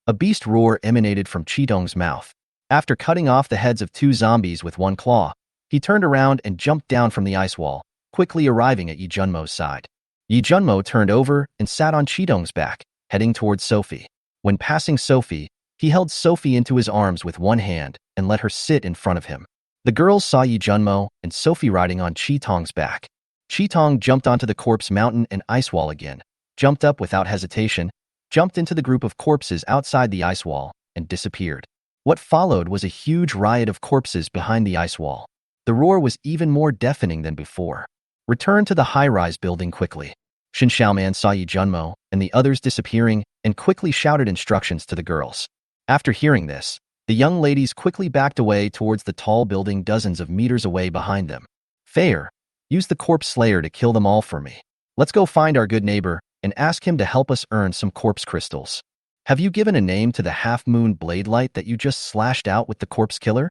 S1: A beast roar emanated from Qi Tong's mouth. After cutting off the heads of 2 zombies with one claw, he turned around and jumped down from the ice wall, quickly arriving at Yi Junmo's side. Yi Junmo turned over and sat on Qi Tong's back, heading towards Sophie. When passing Sophie, he held Sophie into his arms with one hand and let her sit in front of him. The girls saw Yi Junmo and Sophie riding on Qi Tong's back. Qi Tong jumped onto the corpse mountain and ice wall again, jumped up without hesitation, jumped into the group of corpses outside the ice wall, and disappeared. What followed was a huge riot of corpses behind the ice wall. The roar was even more deafening than before. Return to the high-rise building quickly. Shen Xiaoman saw Yi Junmo and the others disappearing and quickly shouted instructions to the girls. After hearing this, the young ladies quickly backed away towards the tall building dozens of meters away behind them. Fair, use the corpse slayer to kill them all for me. Let's go find our good neighbor and ask him to help us earn some corpse crystals. Have you given a name to the half-moon blade light that you just slashed out with the corpse killer?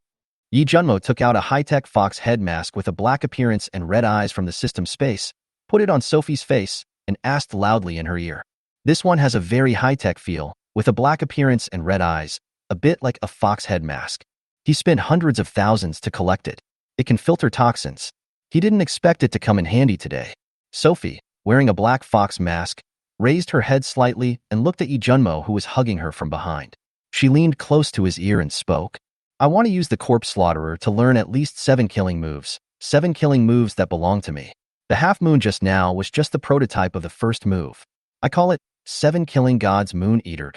S1: Yi Junmo took out a high-tech fox head mask with a black appearance and red eyes from the system space, put it on Sophie's face, and asked loudly in her ear. This one has a very high-tech feel, with a black appearance and red eyes, a bit like a fox head mask. He spent hundreds of thousands to collect it. It can filter toxins. He didn't expect it to come in handy today. Sophie, wearing a black fox mask, raised her head slightly and looked at Yi Junmo, who was hugging her from behind. She leaned close to his ear and spoke. I want to use the corpse slaughterer to learn at least 7 killing moves. 7 killing moves that belong to me. The half moon just now was just the prototype of the first move. I call it 7 killing gods moon eater.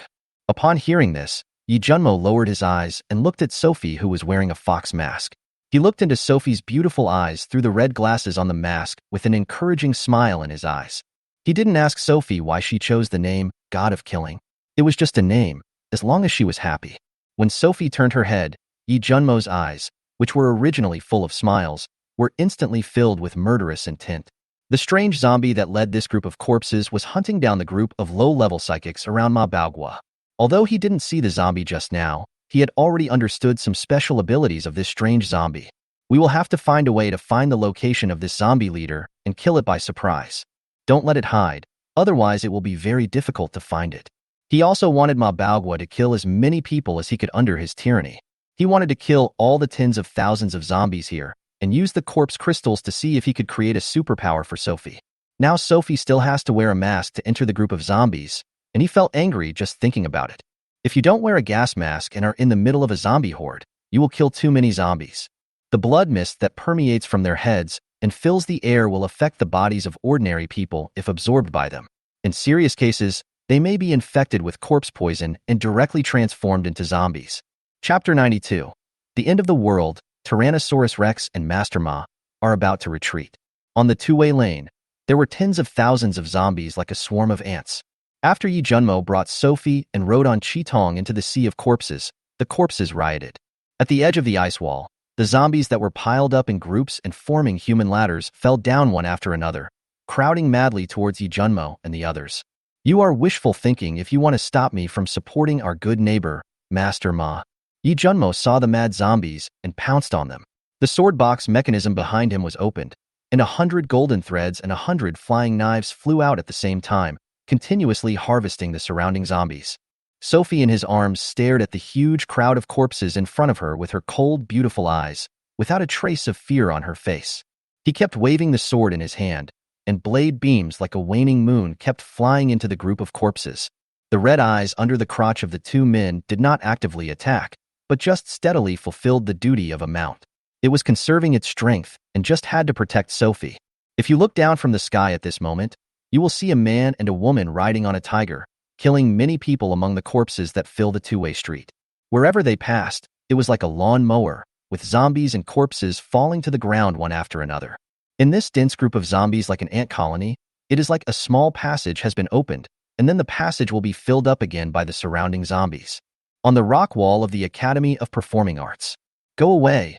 S1: Upon hearing this, Yi Junmo lowered his eyes and looked at Sophie, who was wearing a fox mask. He looked into Sophie's beautiful eyes through the red glasses on the mask with an encouraging smile in his eyes. He didn't ask Sophie why she chose the name God of Killing. It was just a name, as long as she was happy. When Sophie turned her head, Yi Junmo's eyes, which were originally full of smiles, were instantly filled with murderous intent. The strange zombie that led this group of corpses was hunting down the group of low-level psychics around Ma Baogua. Although he didn't see the zombie just now, he had already understood some special abilities of this strange zombie. We will have to find a way to find the location of this zombie leader and kill it by surprise. Don't let it hide, otherwise it will be very difficult to find it. He also wanted Ma Baogua to kill as many people as he could under his tyranny.
S2: He wanted to kill all the tens of thousands of zombies here and use the corpse crystals to see if he could create a superpower for Sophie. Now Sophie still has to wear a mask to enter the group of zombies, and he felt angry just thinking about it. If you don't wear a gas mask and are in the middle of a zombie horde, you will kill too many zombies. The blood mist that permeates from their heads and fills the air will affect the bodies of ordinary people if absorbed by them. In serious cases, they may be infected with corpse poison and directly transformed into zombies. Chapter 92. The End of the World, Tyrannosaurus Rex and Master Ma are about to retreat. On the two-way lane, there were tens of thousands of zombies like a swarm of ants. After Yi Junmo brought Sophie and rode on Qitong into the sea of corpses, the corpses rioted. At the edge of the ice wall, the zombies that were piled up in groups and forming human ladders fell down one after another, crowding madly towards Yi Junmo and the others. You are wishful thinking if you want to stop me from supporting our good neighbor, Master Ma. Yi Junmo saw the mad zombies and pounced on them. The sword box mechanism behind him was opened, and 100 golden threads and 100 flying knives flew out at the same time, continuously harvesting the surrounding zombies. Sophie in his arms stared at the huge crowd of corpses in front of her with her cold, beautiful eyes, without a trace of fear on her face. He kept waving the sword in his hand, and blade beams like a waning moon kept flying into the group of corpses. The red eyes under the crotch of the two men did not actively attack, but just steadily fulfilled the duty of a mount. It was conserving its strength and just had to protect Sophie. If you look down from the sky at this moment, you will see a man and a woman riding on a tiger, killing many people among the corpses that fill the two-way street. Wherever they passed, it was like a lawn mower, with zombies and corpses falling to the ground one after another. In this dense group of zombies like an ant colony, it is like a small passage has been opened, and then the passage will be filled up again by the surrounding zombies. On the rock wall of the Academy of Performing Arts. Go away,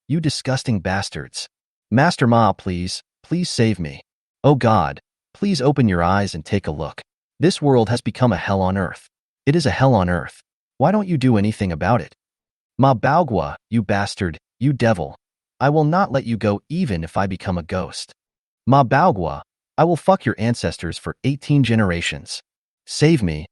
S2: you disgusting bastards. Master Ma, please save me. Oh God, please open your eyes and take a look. This world has become a hell on earth. It is a hell on earth. Why don't you do anything about it? Ma Baogwa, you bastard, you devil. I will not let you go even if I become a ghost. Ma Baogwa, I will fuck your ancestors for 18 generations. Save me,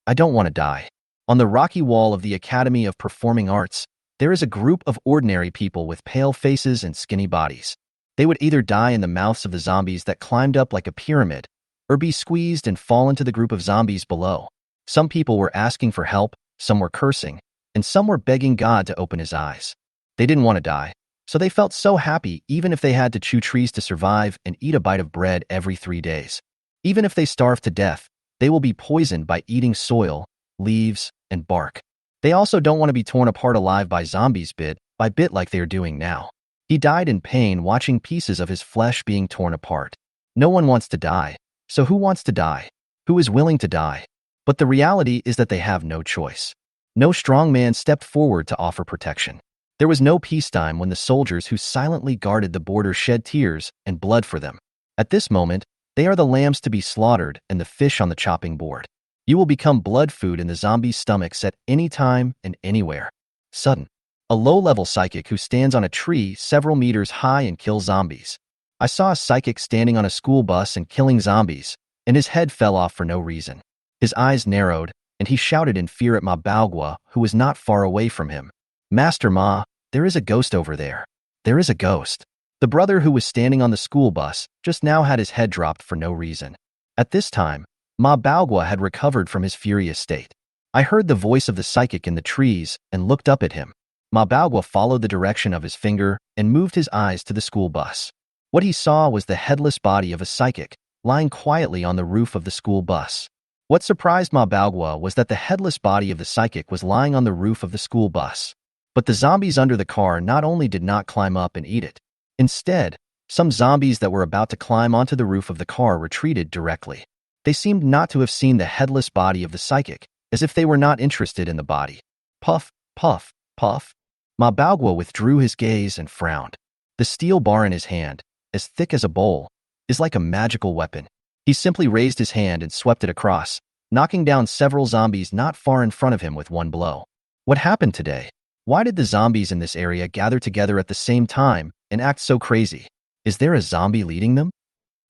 S2: I don't want to die. On the rocky wall of the Academy of Performing Arts, there is a group of ordinary people with pale faces and skinny bodies. They would either die in the mouths of the zombies that climbed up like a pyramid, or be squeezed and fall into the group of zombies below. Some people were asking for help, some were cursing, and some were begging God to open his eyes. They didn't want to die, so they felt so happy even if they had to chew trees to survive and eat a bite of bread every 3 days. Even if they starve to death, they will be poisoned by eating soil, leaves, and bark. They also don't want to be torn apart alive by zombies bit by bit like they are doing now. He died in pain watching pieces of his flesh being torn apart. No one wants to die, so who wants to die? Who is willing to die? But the reality is that they have no choice. No strong man stepped forward to offer protection. There was no peacetime when the soldiers who silently guarded the border shed tears and blood for them. At this moment, they are the lambs to be slaughtered and the fish on the chopping board. You will become blood food in the zombies' stomachs at any time and anywhere. Sudden. A low-level psychic who stands on a tree several meters high and kills zombies. I saw a psychic standing on a school bus and killing zombies, and his head fell off for no reason. His eyes narrowed, and he shouted in fear at Ma Baogwa, who was not far away from him. Master Ma, there is a ghost over there. There is a ghost. The brother who was standing on the school bus just now had his head dropped for no reason. At this time, Ma Baogwa had recovered from his furious state. I heard the voice of the psychic in the trees and looked up at him. Ma Baogwa followed the direction of his finger and moved his eyes to the school bus. What he saw was the headless body of a psychic lying quietly on the roof of the school bus. What surprised Ma Baogwa was that the headless body of the psychic was lying on the roof of the school bus. But the zombies under the car not only did not climb up and eat it. Instead, some zombies that were about to climb onto the roof of the car retreated directly. They seemed not to have seen the headless body of the psychic, as if they were not interested in the body. Puff, puff, puff. Ma Baogwa withdrew his gaze and frowned. The steel bar in his hand, as thick as a bowl, is like a magical weapon. He simply raised his hand and swept it across, knocking down several zombies not far in front of him with one blow. What happened today? Why did the zombies in this area gather together at the same time and act so crazy? Is there a zombie leading them?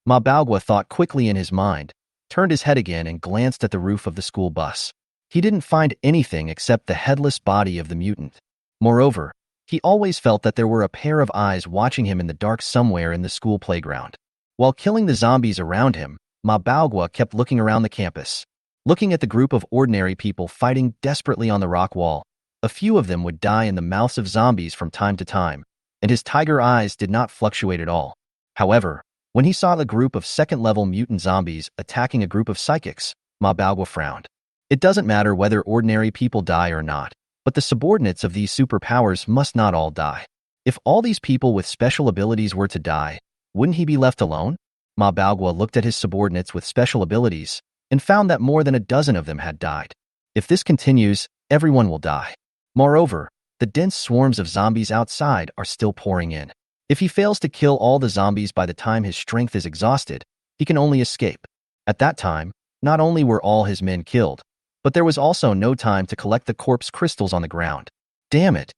S2: Ma Baogwa thought quickly in his mind, turned his head again and glanced at the roof of the school bus. He didn't find anything except the headless body of the mutant. Moreover, he always felt that there were a pair of eyes watching him in the dark somewhere in the school playground. While killing the zombies around him, Ma Baogwa kept looking around the campus. Looking at the group of ordinary people fighting desperately on the rock wall, a few of them would die in the mouths of zombies from time to time, and his tiger eyes did not fluctuate at all. However, when he saw the group of second-level mutant zombies attacking a group of psychics, Ma Baogwa frowned. It doesn't matter whether ordinary people die or not, but the subordinates of these superpowers must not all die. If all these people with special abilities were to die, wouldn't he be left alone? Ma Baogwa looked at his subordinates with special abilities and found that more than a dozen of them had died. If this continues, everyone will die. Moreover, the dense swarms of zombies outside are still pouring in. If he fails to kill all the zombies by the time his strength is exhausted, he can only escape. At that time, not only were all his men killed, but there was also no time to collect the corpse crystals on the ground. Damn it!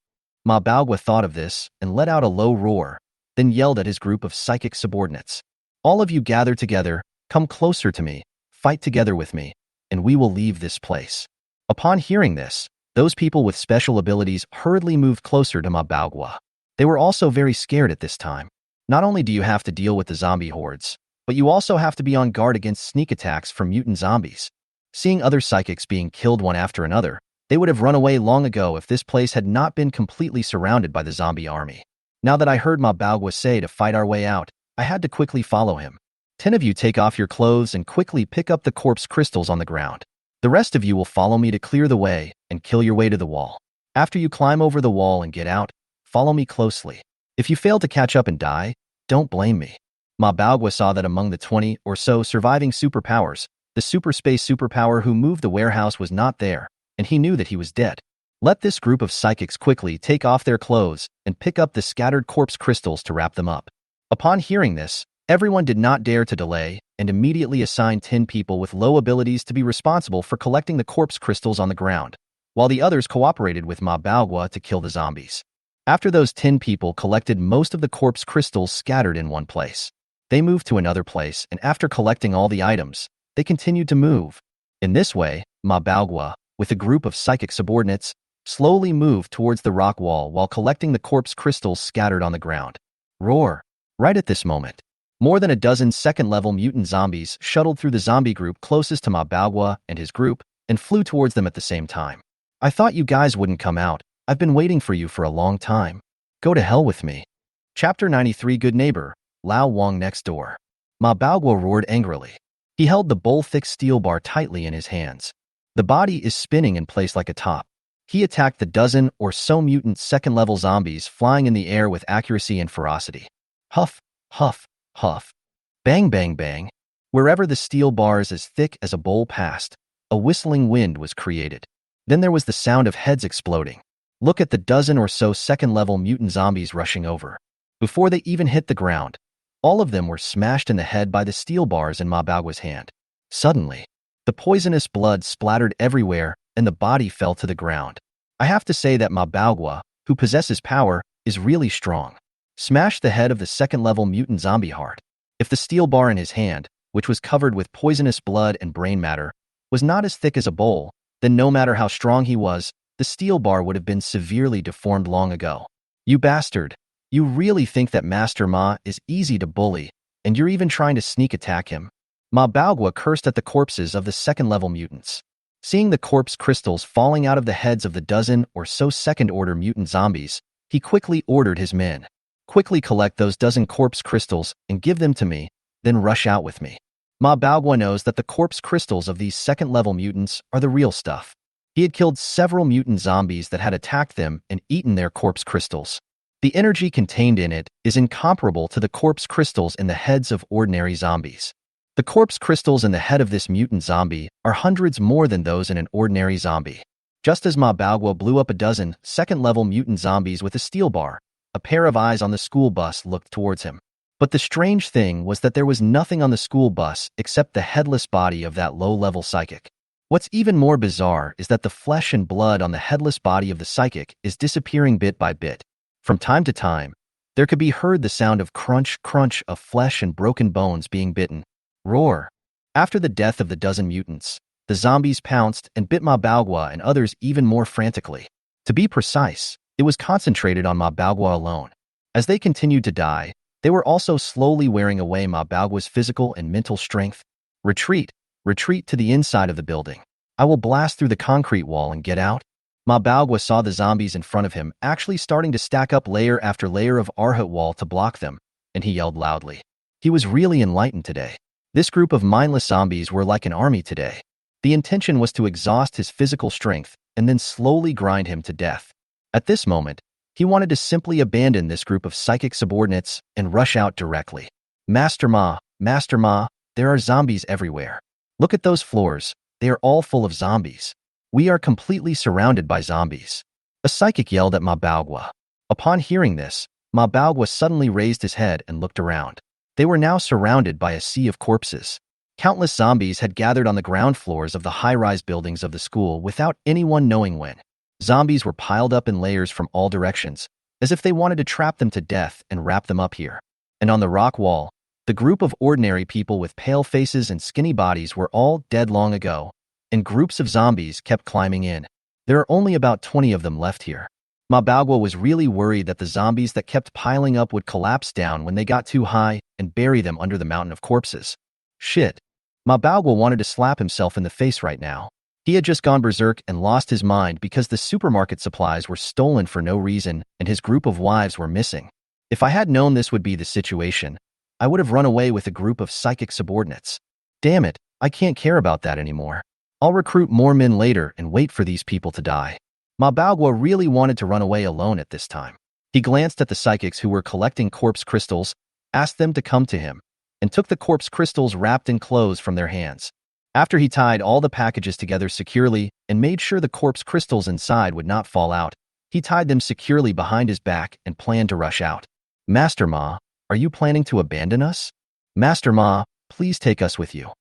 S2: Ma Baogwa thought of this and let out a low roar, then yelled at his group of psychic subordinates. All of you gather together, come closer to me, fight together with me, and we will leave this place. Upon hearing this, those people with special abilities hurriedly moved closer to Ma Baogwa. They were also very scared at this time. Not only do you have to deal with the zombie hordes, but you also have to be on guard against sneak attacks from mutant zombies. Seeing other psychics being killed one after another, they would have run away long ago if this place had not been completely surrounded by the zombie army. Now that I heard Ma Baogwa say to fight our way out, I had to quickly follow him. 10 of you take off your clothes and quickly pick up the corpse crystals on the ground. The rest of you will follow me to clear the way and kill your way to the wall. After you climb over the wall and get out, follow me closely. If you fail to catch up and die, don't blame me. Ma Baogwa saw that among the 20 or so surviving superpowers, the super space superpower who moved the warehouse was not there, and he knew that he was dead. Let this group of psychics quickly take off their clothes and pick up the scattered corpse crystals to wrap them up. Upon hearing this, everyone did not dare to delay and immediately assigned 10 people with low abilities to be responsible for collecting the corpse crystals on the ground, while the others cooperated with Ma Baogwa to kill the zombies. After those 10 people collected most of the corpse crystals scattered in one place, they moved to another place, and after collecting all the items, they continued to move. In this way, Ma Baogwa, with a group of psychic subordinates, slowly moved towards the rock wall while collecting the corpse crystals scattered on the ground. Roar! Right at this moment, more than a dozen second-level mutant zombies shuttled through the zombie group closest to Ma Baogwa and his group and flew towards them at the same time. I thought you guys wouldn't come out. I've been waiting for you for a long time. Go to hell with me. Chapter 93 Good Neighbor, Lao Wang Next Door. Ma Baogwa roared angrily. He held the bowl-thick steel bar tightly in his hands. The body is spinning in place like a top. He attacked the dozen or so mutant second-level zombies flying in the air with accuracy and ferocity. Huff, huff, huff. Bang, bang, bang. Wherever the steel bars as thick as a bowl passed, a whistling wind was created. Then there was the sound of heads exploding. Look at the dozen or so second-level mutant zombies rushing over. Before they even hit the ground, all of them were smashed in the head by the steel bars in Ma Baogwa's hand. Suddenly, the poisonous blood splattered everywhere and the body fell to the ground. I have to say that Ma Baogwa, who possesses power, is really strong. Smashed the head of the second-level mutant zombie heart. If the steel bar in his hand, which was covered with poisonous blood and brain matter, was not as thick as a bowl, then no matter how strong he was, the steel bar would have been severely deformed long ago. You bastard! You really think that Master Ma is easy to bully, and you're even trying to sneak attack him? Ma Baogwa cursed at the corpses of the second-level mutants. Seeing the corpse crystals falling out of the heads of the dozen or so second-order mutant zombies, he quickly ordered his men. Quickly collect those dozen corpse crystals and give them to me, then rush out with me. Ma Baogwa knows that the corpse crystals of these second-level mutants are the real stuff. He had killed several mutant zombies that had attacked them and eaten their corpse crystals. The energy contained in it is incomparable to the corpse crystals in the heads of ordinary zombies. The corpse crystals in the head of this mutant zombie are hundreds more than those in an ordinary zombie. Just as Ma Baogwa blew up a dozen second-level mutant zombies with a steel bar, a pair of eyes on the school bus looked towards him. But the strange thing was that there was nothing on the school bus except the headless body of that low-level psychic. What's even more bizarre is that the flesh and blood on the headless body of the psychic is disappearing bit by bit. From time to time, there could be heard the sound of crunch, crunch of flesh and broken bones being bitten. Roar! After the death of the dozen mutants, the zombies pounced and bit Ma Baogwa and others even more frantically. To be precise, it was concentrated on Ma Baogwa alone. As they continued to die, they were also slowly wearing away Ma Baogwa's physical and mental strength. Retreat, retreat to the inside of the building. I will blast through the concrete wall and get out. Ma Baogwa saw the zombies in front of him actually starting to stack up layer after layer of Arhut wall to block them, and he yelled loudly. He was really enlightened today. This group of mindless zombies were like an army today. The intention was to exhaust his physical strength and then slowly grind him to death. At this moment, he wanted to simply abandon this group of psychic subordinates and rush out directly. Master Ma, there are zombies everywhere. Look at those floors, they are all full of zombies. We are completely surrounded by zombies. A psychic yelled at Ma Baogwa. Upon hearing this, Ma Baogwa suddenly raised his head and looked around. They were now surrounded by a sea of corpses. Countless zombies had gathered on the ground floors of the high-rise buildings of the school without anyone knowing when. Zombies were piled up in layers from all directions, as if they wanted to trap them to death and wrap them up here. And on the rock wall, the group of ordinary people with pale faces and skinny bodies were all dead long ago, and groups of zombies kept climbing in. There are only about 20 of them left here. Ma Baogwa was really worried that the zombies that kept piling up would collapse down when they got too high and bury them under the mountain of corpses. Shit. Ma Baogwa wanted to slap himself in the face right now. He had just gone berserk and lost his mind because the supermarket supplies were stolen for no reason and his group of wives were missing. If I had known this would be the situation, I would have run away with a group of psychic subordinates. Damn it, I can't care about that anymore. I'll recruit more men later and wait for these people to die. Ma Baogwa really wanted to run away alone at this time. He glanced at the psychics who were collecting corpse crystals, asked them to come to him, and took the corpse crystals wrapped in clothes from their hands. After he tied all the packages together securely and made sure the corpse crystals inside would not fall out, he tied them securely behind his back and planned to rush out. Master Ma, are you planning to abandon us? Master Ma, please take us with you.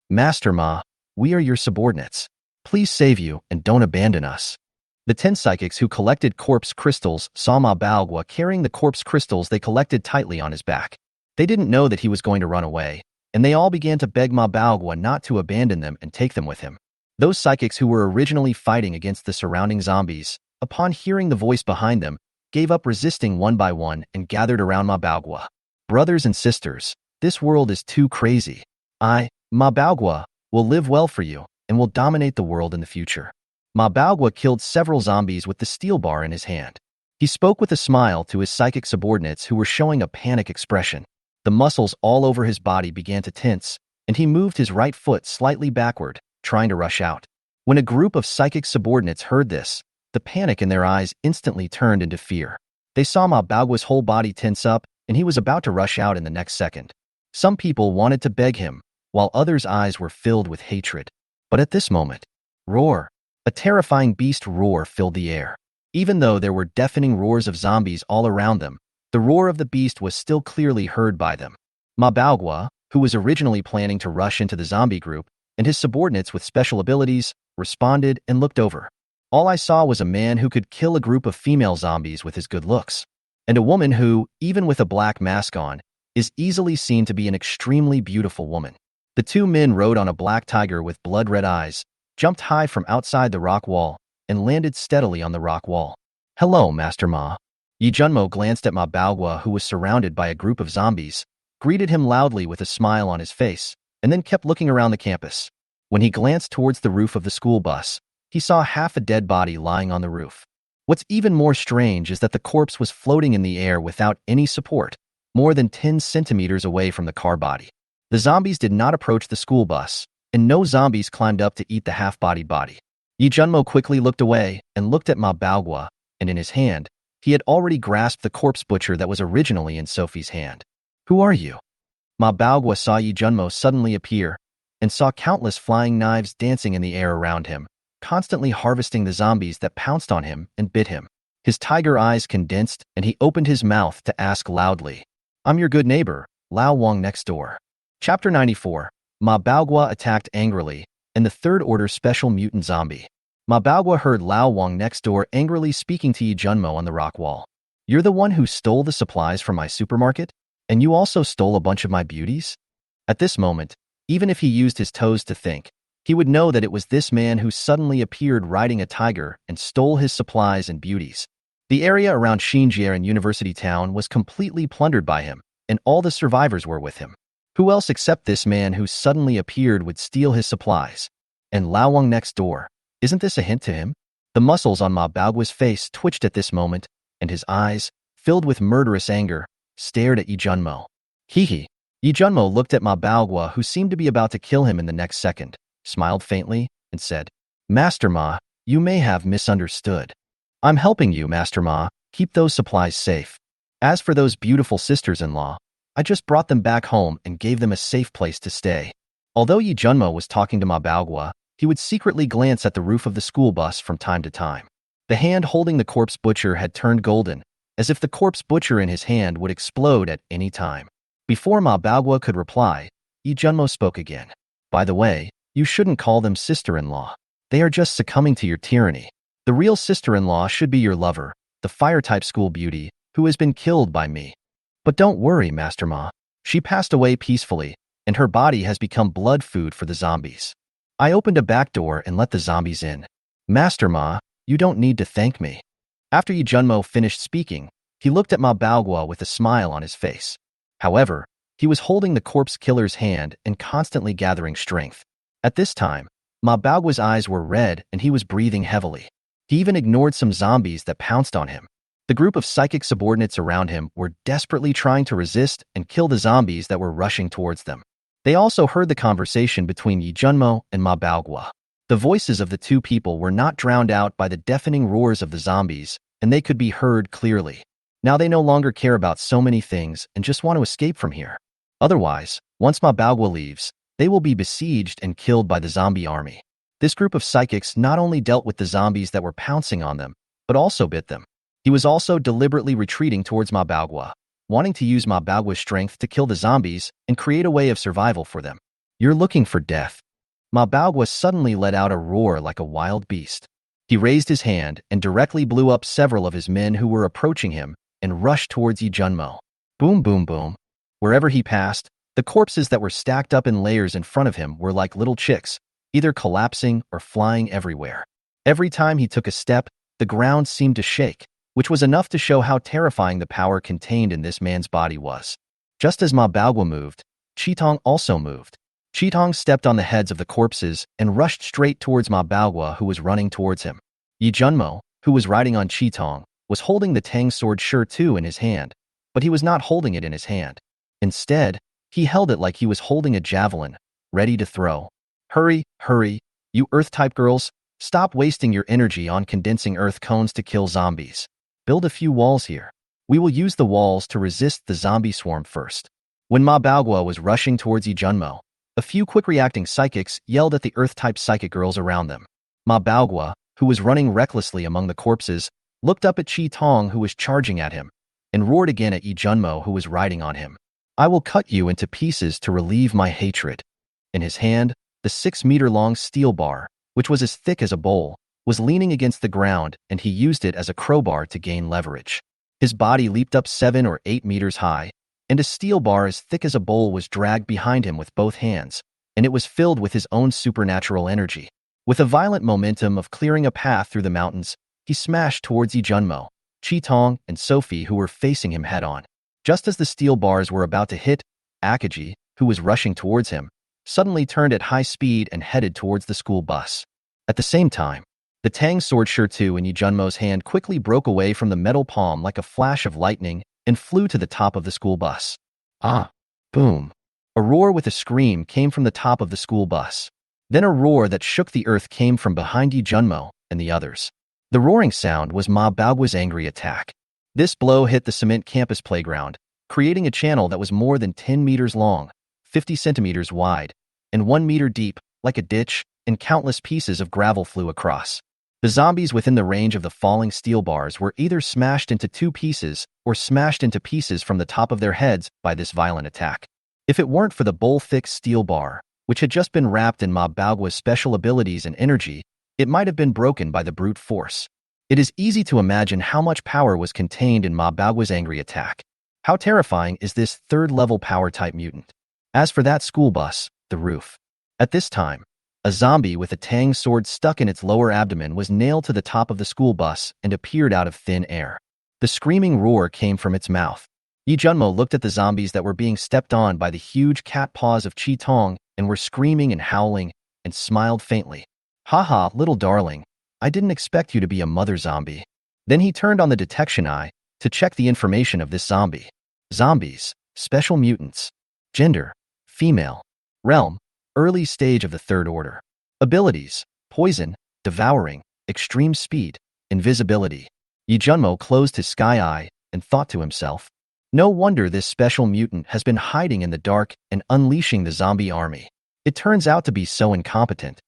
S2: Master Ma, we are your subordinates. Please save you and don't abandon us. The 10 psychics who collected corpse crystals saw Ma Baogwa carrying the corpse crystals they collected tightly on his back. They didn't know that he was going to run away, and they all began to beg Ma Baogwa not to abandon them and take them with him. Those psychics who were originally fighting against the surrounding zombies, upon hearing the voice behind them, gave up resisting one by one and gathered around Ma Baogwa. Brothers and sisters, this world is too crazy. I, Ma Baogwa, will live well for you and will dominate the world in the future. Ma Baogwa killed several zombies with the steel bar in his hand. He spoke with a smile to his psychic subordinates who were showing a panic expression. The muscles all over his body began to tense, and he moved his right foot slightly backward, trying to rush out. When a group of psychic subordinates heard this, the panic in their eyes instantly turned into fear. They saw Ma Baogwa's whole body tense up, and he was about to rush out in the next second. Some people wanted to beg him, while others' eyes were filled with hatred. But at this moment, roar! A terrifying beast roar filled the air. Even though there were deafening roars of zombies all around them, the roar of the beast was still clearly heard by them. Ma Baogwa, who was originally planning to rush into the zombie group, and his subordinates with special abilities, responded and looked over. All I saw was a man who could kill a group of female zombies with his good looks, and a woman who, even with a black mask on, is easily seen to be an extremely beautiful woman. The two men rode on a black tiger with blood-red eyes, jumped high from outside the rock wall, and landed steadily on the rock wall. Hello, Master Ma. Yi Junmo glanced at Ma Baogwa, who was surrounded by a group of zombies, greeted him loudly with a smile on his face, and then kept looking around the campus. When he glanced towards the roof of the school bus, he saw half a dead body lying on the roof. What's even more strange is that the corpse was floating in the air without any support, more than 10 centimeters away from the car body. The zombies did not approach the school bus, and no zombies climbed up to eat the half-bodied body. Yi Junmo quickly looked away and looked at Ma Baogwa, and in his hand, he had already grasped the corpse butcher that was originally in Sophie's hand. Who are you? Ma Baogwa saw Yi Junmo suddenly appear and saw countless flying knives dancing in the air around him, constantly harvesting the zombies that pounced on him and bit him. His tiger eyes condensed and he opened his mouth to ask loudly, I'm your good neighbor, Lao Wang next door. Chapter 94. Ma Baogwa attacked angrily, and the third order special mutant zombie. Ma Baogwa heard Lao Wang next door angrily speaking to Yi Junmo on the rock wall. You're the one who stole the supplies from my supermarket? And you also stole a bunch of my beauties? At this moment, even if he used his toes to think, he would know that it was this man who suddenly appeared riding a tiger and stole his supplies and beauties. The area around Xinjie and University Town was completely plundered by him, and all the survivors were with him. Who else except this man who suddenly appeared would steal his supplies? And Lao Wang next door. Isn't this a hint to him? The muscles on Ma Baogua's face twitched at this moment, and his eyes, filled with murderous anger, stared at Yi Junmo. Hee. Yi Junmo looked at Ma Baogua, who seemed to be about to kill him in the next second, smiled faintly, and said, Master Ma, you may have misunderstood. I'm helping you, Master Ma, keep those supplies safe. As for those beautiful sisters-in-law, I just brought them back home and gave them a safe place to stay. Although Yi Junmo was talking to Ma Baogua, he would secretly glance at the roof of the school bus from time to time. The hand holding the corpse butcher had turned golden, as if the corpse butcher in his hand would explode at any time. Before Ma Baogua could reply, Yi Junmo spoke again. By the way, you shouldn't call them sister-in-law. They are just succumbing to your tyranny. The real sister-in-law should be your lover, the fire-type school beauty, who has been killed by me. But don't worry, Master Ma. She passed away peacefully, and her body has become blood food for the zombies. I opened a back door and let the zombies in. Master Ma, you don't need to thank me. After Yi Junmo finished speaking, he looked at Ma Baogua with a smile on his face. However, he was holding the corpse killer's hand and constantly gathering strength. At this time, Ma Baogua's eyes were red and he was breathing heavily. He even ignored some zombies that pounced on him. The group of psychic subordinates around him were desperately trying to resist and kill the zombies that were rushing towards them. They also heard the conversation between Yi Junmo and Ma Baogua. The voices of the two people were not drowned out by the deafening roars of the zombies, and they could be heard clearly. Now they no longer care about so many things and just want to escape from here. Otherwise, once Ma Baogua leaves, they will be besieged and killed by the zombie army. This group of psychics not only dealt with the zombies that were pouncing on them, but also bit them. He was also deliberately retreating towards Ma Baogua, wanting to use Ma Baogua's strength to kill the zombies and create a way of survival for them. You're looking for death. Ma Baogua suddenly let out a roar like a wild beast. He raised his hand and directly blew up several of his men who were approaching him and rushed towards Yi Junmo. Boom, boom, boom. Wherever he passed, the corpses that were stacked up in layers in front of him were like little chicks, either collapsing or flying everywhere. Every time he took a step, the ground seemed to shake, which was enough to show how terrifying the power contained in this man's body was. Just as Ma Baogua moved, Qitong also moved. Qitong stepped on the heads of the corpses and rushed straight towards Ma Baogua, who was running towards him. Yi Junmo, who was riding on Qitong, was holding the Tang sword Shi Tu in his hand, but he was not holding it in his hand. Instead, he held it like he was holding a javelin, ready to throw. Hurry, hurry, you Earth-type girls, stop wasting your energy on condensing Earth cones to kill zombies. Build a few walls here. We will use the walls to resist the zombie swarm first. When Ma Baogua was rushing towards Yi Junmo, a few quick-reacting psychics yelled at the Earth-type psychic girls around them. Ma Baogua, who was running recklessly among the corpses, looked up at Qitong, who was charging at him, and roared again at Yi Junmo, who was riding on him. I will cut you into pieces to relieve my hatred. In his hand, the 6-meter-long steel bar, which was as thick as a bowl, was leaning against the ground, and he used it as a crowbar to gain leverage. His body leaped up 7 or 8 meters high, and a steel bar as thick as a bowl was dragged behind him with both hands, and it was filled with his own supernatural energy. With a violent momentum of clearing a path through the mountains, he smashed towards Yi Junmo, Qitong, and Sophie, who were facing him head-on. Just as the steel bars were about to hit, Akaji, who was rushing towards him, suddenly turned at high speed and headed towards the school bus. At the same time, the Tang sword Shi Tu in Yi Junmo's hand quickly broke away from the metal palm like a flash of lightning and flew to the top of the school bus. Ah! Boom! A roar with a scream came from the top of the school bus. Then a roar that shook the earth came from behind Yi Junmo and the others. The roaring sound was Ma Baogua's angry attack. This blow hit the cement campus playground, creating a channel that was more than 10 meters long, 50 centimeters wide, and 1 meter deep, like a ditch, and countless pieces of gravel flew across. The zombies within the range of the falling steel bars were either smashed into 2 pieces or smashed into pieces from the top of their heads by this violent attack. If it weren't for the bowl-thick steel bar, which had just been wrapped in Ma Baogua's special abilities and energy, it might have been broken by the brute force. It is easy to imagine how much power was contained in Ma Baogua's angry attack. How terrifying is this 3rd-level power-type mutant? As for that school bus, the roof. At this time, A zombie with a tang sword stuck in its lower abdomen was nailed to the top of the school bus and appeared out of thin air. The screaming roar came from its mouth. Yi Junmo looked at the zombies that were being stepped on by the huge cat paws of Chi Tong and were screaming and howling, and smiled faintly. "Haha, little darling, I didn't expect you to be a mother zombie." Then he turned on the detection eye to check the information of this zombie. Zombies, special mutants. Gender, female. Realm, early stage of the third order. Abilities, poison, devouring, extreme speed, invisibility. Yi Junmo closed his sky eye and thought to himself, no wonder this special mutant has been hiding in the dark and unleashing the zombie army. It turns out to be so incompetent.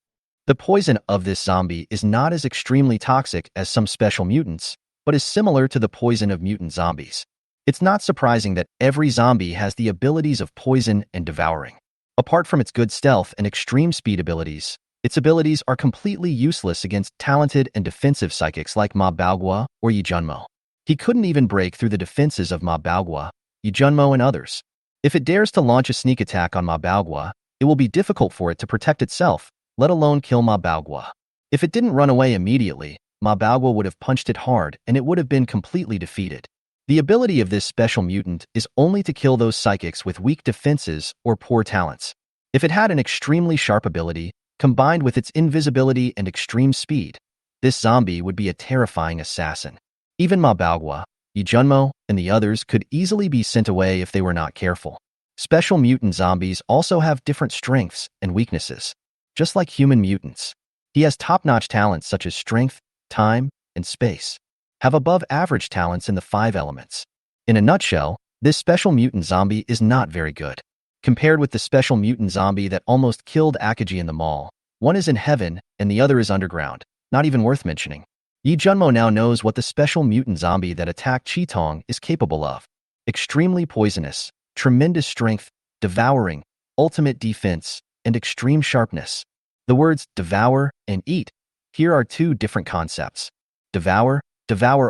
S2: The poison of this zombie is not as extremely toxic as some special mutants, but is similar to the poison of mutant zombies. It's not surprising that every zombie has the abilities of poison and devouring. Apart from its good stealth and extreme speed abilities, its abilities are completely useless against talented and defensive psychics like Ma Baogua or Yi Junmo. He couldn't even break through the defenses of Ma Baogua, Yi Junmo, and others. If it dares to launch a sneak attack on Ma Baogua, it will be difficult for it to protect itself, let alone kill Ma Baogua. If it didn't run away immediately, Ma Baogua would have punched it hard and it would have been completely defeated. The ability of this special mutant is only to kill those psychics with weak defenses or poor talents. If it had an extremely sharp ability, combined with its invisibility and extreme speed, this zombie would be a terrifying assassin. Even Ma Baogua, Yi Junmo, and the others could easily be sent away if they were not careful. Special mutant zombies also have different strengths and weaknesses. Just like human mutants, he has top-notch talents such as strength, time, and space. Have above-average talents in the 5 elements. In a nutshell, this special mutant zombie is not very good. Compared with the special mutant zombie that almost killed Akaji in the mall, one is in heaven and the other is underground, not even worth mentioning. Yi Junmo now knows what the special mutant zombie that attacked Chi Tong is capable of. Extremely poisonous, tremendous strength, devouring, ultimate defense, and extreme sharpness. The words devour and eat here are 2 different concepts. Devour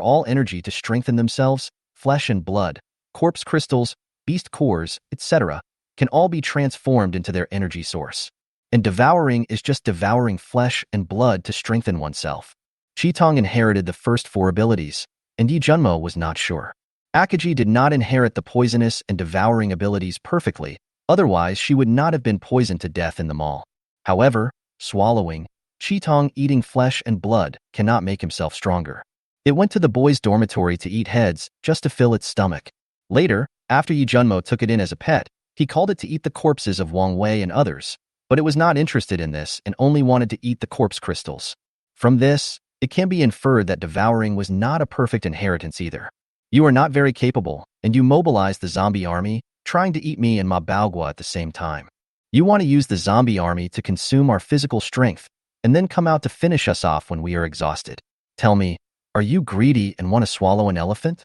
S2: all energy to strengthen themselves, flesh and blood, corpse crystals, beast cores, etc., can all be transformed into their energy source. And devouring is just devouring flesh and blood to strengthen oneself. Chi Tong inherited the first 4 abilities, and Yi Junmo was not sure. Akaji did not inherit the poisonous and devouring abilities perfectly, otherwise she would not have been poisoned to death in the mall. However, swallowing, Chi Tong eating flesh and blood cannot make himself stronger. It went to the boys' dormitory to eat heads just to fill its stomach. Later, after Yi Junmo took it in as a pet, he called it to eat the corpses of Wang Wei and others, but it was not interested in this and only wanted to eat the corpse crystals. From this, it can be inferred that devouring was not a perfect inheritance either. You are not very capable, and you mobilized the zombie army, trying to eat me and Ma Baogua at the same time. You want to use the zombie army to consume our physical strength, and then come out to finish us off when we are exhausted. Tell me, are you greedy and want to swallow an elephant?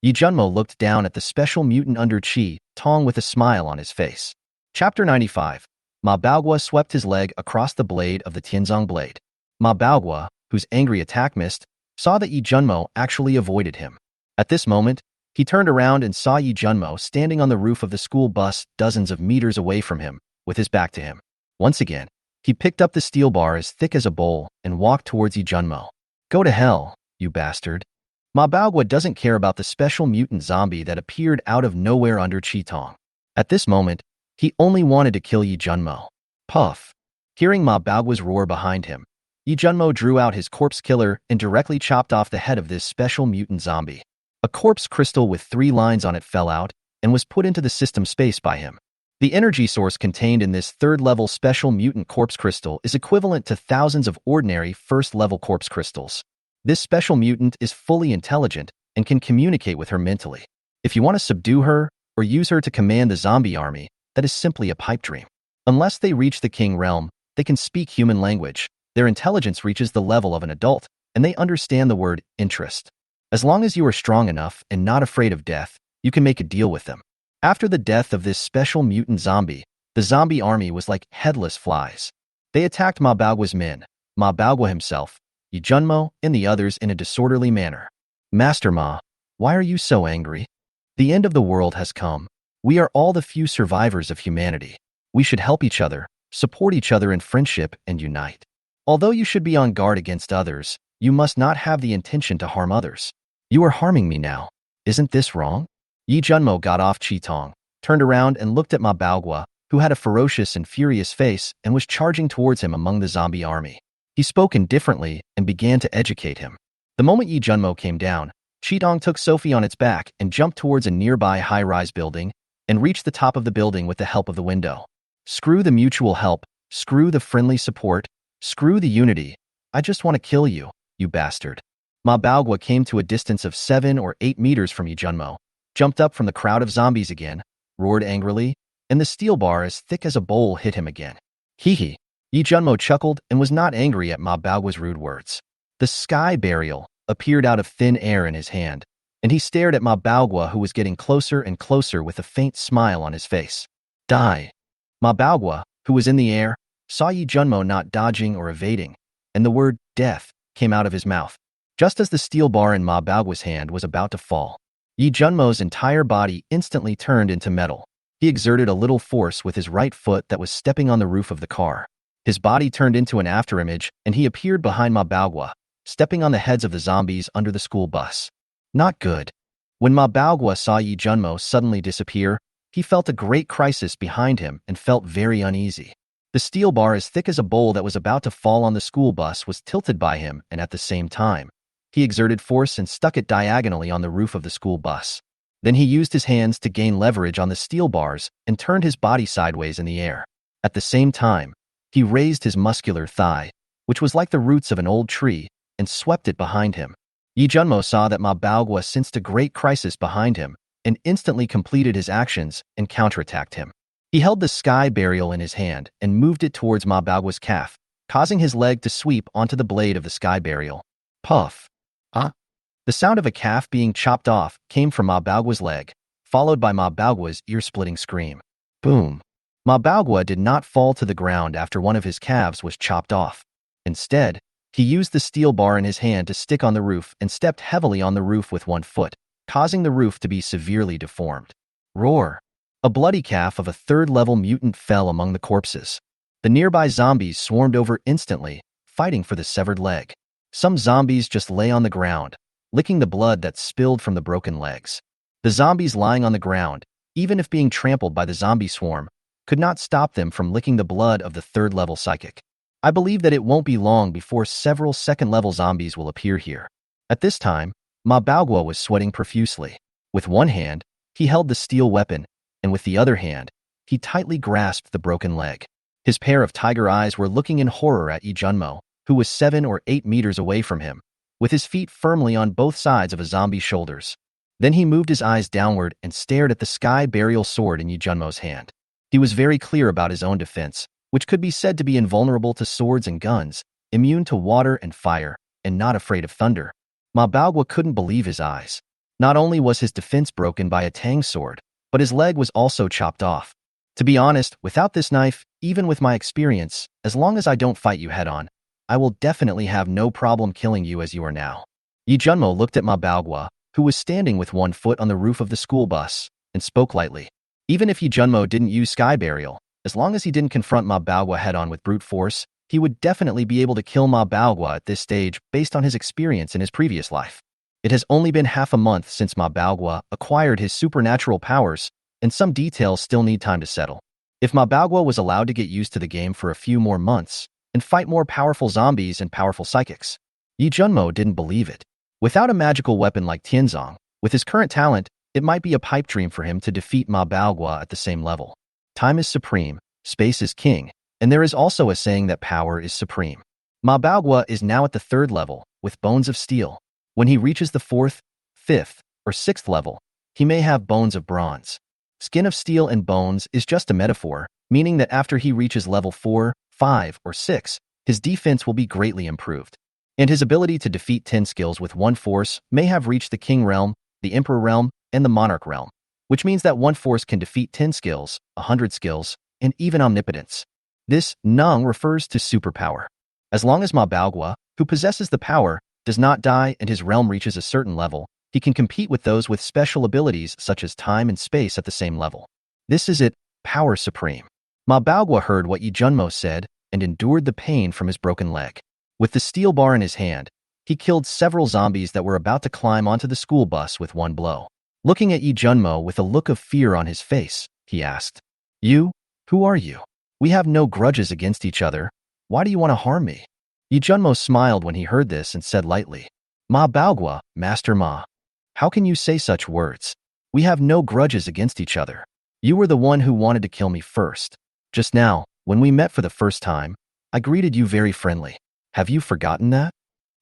S2: Yi Junmo looked down at the special mutant under Chi Tong with a smile on his face. Chapter 95. Ma Baogua swept his leg across the blade of the Tianzong blade. Ma Baogua, whose angry attack missed, saw that Yi Junmo actually avoided him. At this moment, he turned around and saw Yi Junmo standing on the roof of the school bus dozens of meters away from him, with his back to him. Once again, he picked up the steel bar as thick as a bowl and walked towards Yi Junmo. Go to hell, you bastard. Ma Baogua doesn't care about the special mutant zombie that appeared out of nowhere under Chi Tong. At this moment, he only wanted to kill Yi Junmo. Puff. Hearing Ma Baogua's roar behind him, Yi Junmo drew out his corpse killer and directly chopped off the head of this special mutant zombie. A corpse crystal with 3 lines on it fell out and was put into the system space by him. The energy source contained in this 3rd-level special mutant corpse crystal is equivalent to thousands of ordinary 1st-level corpse crystals. This special mutant is fully intelligent and can communicate with her mentally. If you want to subdue her or use her to command the zombie army, that is simply a pipe dream. Unless they reach the king realm, they can speak human language. Their intelligence reaches the level of an adult, and they understand the word interest. As long as you are strong enough and not afraid of death, you can make a deal with them. After the death of this special mutant zombie, the zombie army was like headless flies. They attacked Ma Baogua's men, Ma Baogua himself, Yi Junmo, and the others in a disorderly manner. Master Ma, why are you so angry? The end of the world has come. We are all the few survivors of humanity. We should help each other, support each other in friendship, and unite. Although you should be on guard against others, you must not have the intention to harm others. You are harming me now. Isn't this wrong? Yi Junmo got off Qitong, turned around and looked at Ma Baogua, who had a ferocious and furious face and was charging towards him among the zombie army. He spoke indifferently and began to educate him. The moment Yi Junmo came down, Qitong took Sophie on its back and jumped towards a nearby high-rise building and reached the top of the building with the help of the window. Screw the mutual help, screw the friendly support, screw the unity. I just want to kill you, you bastard. Ma Baogua came to a distance of 7 or 8 meters from Yi Junmo, jumped up from the crowd of zombies again, roared angrily, and the steel bar as thick as a bowl hit him again. Hee hee. Yi Junmo chuckled and was not angry at Ma Baogua's rude words. The sky burial appeared out of thin air in his hand, and he stared at Ma Baogua, who was getting closer and closer with a faint smile on his face. Die. Ma Baogua, who was in the air, saw Yi Junmo not dodging or evading, and the word death came out of his mouth. Just as the steel bar in Ma Baogua's hand was about to fall, Yi Junmo's entire body instantly turned into metal. He exerted a little force with his right foot that was stepping on the roof of the car. His body turned into an afterimage, and he appeared behind Ma Baogua, stepping on the heads of the zombies under the school bus. Not good. When Ma Baogua saw Yi Junmo suddenly disappear, he felt a great crisis behind him and felt very uneasy. The steel bar as thick as a bowl that was about to fall on the school bus was tilted by him, and at the same time, he exerted force and stuck it diagonally on the roof of the school bus. Then he used his hands to gain leverage on the steel bars and turned his body sideways in the air. At the same time, he raised his muscular thigh, which was like the roots of an old tree, and swept it behind him. Yi Junmo saw that Ma Baogua sensed a great crisis behind him and instantly completed his actions and counterattacked him. He held the sky burial in his hand and moved it towards Ma Baogua's calf, causing his leg to sweep onto the blade of the sky burial. Puff. Ah. The sound of a calf being chopped off came from Ma Baogua's leg, followed by Ma Baogua's ear-splitting scream. Boom. Ma Baogua did not fall to the ground after one of his calves was chopped off. Instead, he used the steel bar in his hand to stick on the roof and stepped heavily on the roof with one foot, causing the roof to be severely deformed. Roar. A bloody calf of a third-level mutant fell among the corpses. The nearby zombies swarmed over instantly, fighting for the severed leg. Some zombies just lay on the ground, licking the blood that spilled from the broken legs. The zombies lying on the ground, even if being trampled by the zombie swarm, could not stop them from licking the blood of the third-level psychic. I believe that it won't be long before several second-level zombies will appear here. At this time, Ma Baogua was sweating profusely. With one hand, he held the steel weapon, and with the other hand, he tightly grasped the broken leg. His pair of tiger eyes were looking in horror at Yi Junmo, who was 7 or 8 meters away from him, with his feet firmly on both sides of a zombie's shoulders. Then he moved his eyes downward and stared at the sky burial sword in Yi Junmo's hand. He was very clear about his own defense, which could be said to be invulnerable to swords and guns, immune to water and fire, and not afraid of thunder. Ma Baogua couldn't believe his eyes. Not only was his defense broken by a tang sword, but his leg was also chopped off. To be honest, without this knife, even with my experience, as long as I don't fight you head-on, I will definitely have no problem killing you as you are now. Yi Junmo looked at Ma Baogua, who was standing with one foot on the roof of the school bus, and spoke lightly. Even if Yi Junmo didn't use sky burial, as long as he didn't confront Ma Baogua head-on with brute force, he would definitely be able to kill Ma Baogua at this stage based on his experience in his previous life. It has only been half a month since Ma Baogua acquired his supernatural powers, and some details still need time to settle. If Ma Baogua was allowed to get used to the game for a few more months and fight more powerful zombies and powerful psychics, Yi Junmo didn't believe it. Without a magical weapon like Tianzong, with his current talent, it might be a pipe dream for him to defeat Ma Baogua at the same level. Time is supreme, space is king, and there is also a saying that power is supreme. Ma Baogua is now at the 3rd level, with bones of steel. When he reaches the 4th, 5th, or 6th level, he may have bones of bronze. Skin of steel and bones is just a metaphor, meaning that after he reaches level 4, 5, or 6, his defense will be greatly improved. And his ability to defeat 10 skills with one force may have reached the King realm, the Emperor realm, and the Monarch realm, which means that one force can defeat 10 skills, 100 skills, and even omnipotence. This Nung refers to superpower. As long as Ma Baogua, who possesses the power, does not die and his realm reaches a certain level, he can compete with those with special abilities such as time and space at the same level. This is it, power supreme. Ma Baogwa heard what Yi Junmo said and endured the pain from his broken leg. With the steel bar in his hand, he killed several zombies that were about to climb onto the school bus with one blow. Looking at Yi Junmo with a look of fear on his face, he asked, "You? Who are you? We have no grudges against each other. Why do you want to harm me?" Yi Junmo smiled when he heard this and said lightly, "Ma Baogwa, Master Ma. How can you say such words? We have no grudges against each other. You were the one who wanted to kill me first. Just now, when we met for the first time, I greeted you very friendly. Have you forgotten that?"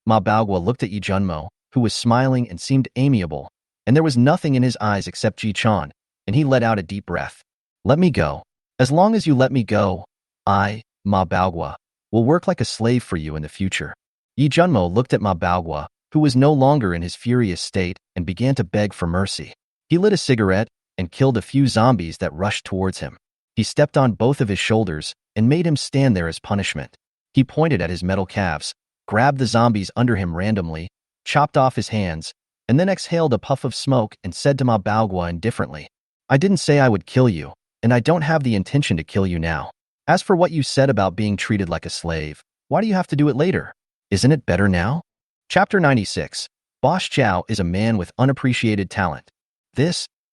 S2: Ma Baogwa looked at Yi Junmo, who was smiling and seemed amiable, and there was nothing in his eyes except Ji-chan, and he let out a deep breath. "Let me go. As long as you let me go, I, Ma Baogwa, will work like a slave for you in the future." Yi Junmo looked at Ma Baogwa, who was no longer in his furious state, and began to beg for mercy. He lit a cigarette and killed a few zombies that rushed towards him. He stepped on both of his shoulders and made him stand there as punishment. He pointed at his metal calves, grabbed the zombies under him randomly, chopped off his hands, and then exhaled a puff of smoke and said to Ma Baogwa indifferently, "I didn't say I would kill you, and I don't have the intention to kill you now. As for what you said about being treated like a slave, why do you have to do it later? Isn't it better now?" Chapter 96. Boss Chow is a man with unappreciated talent.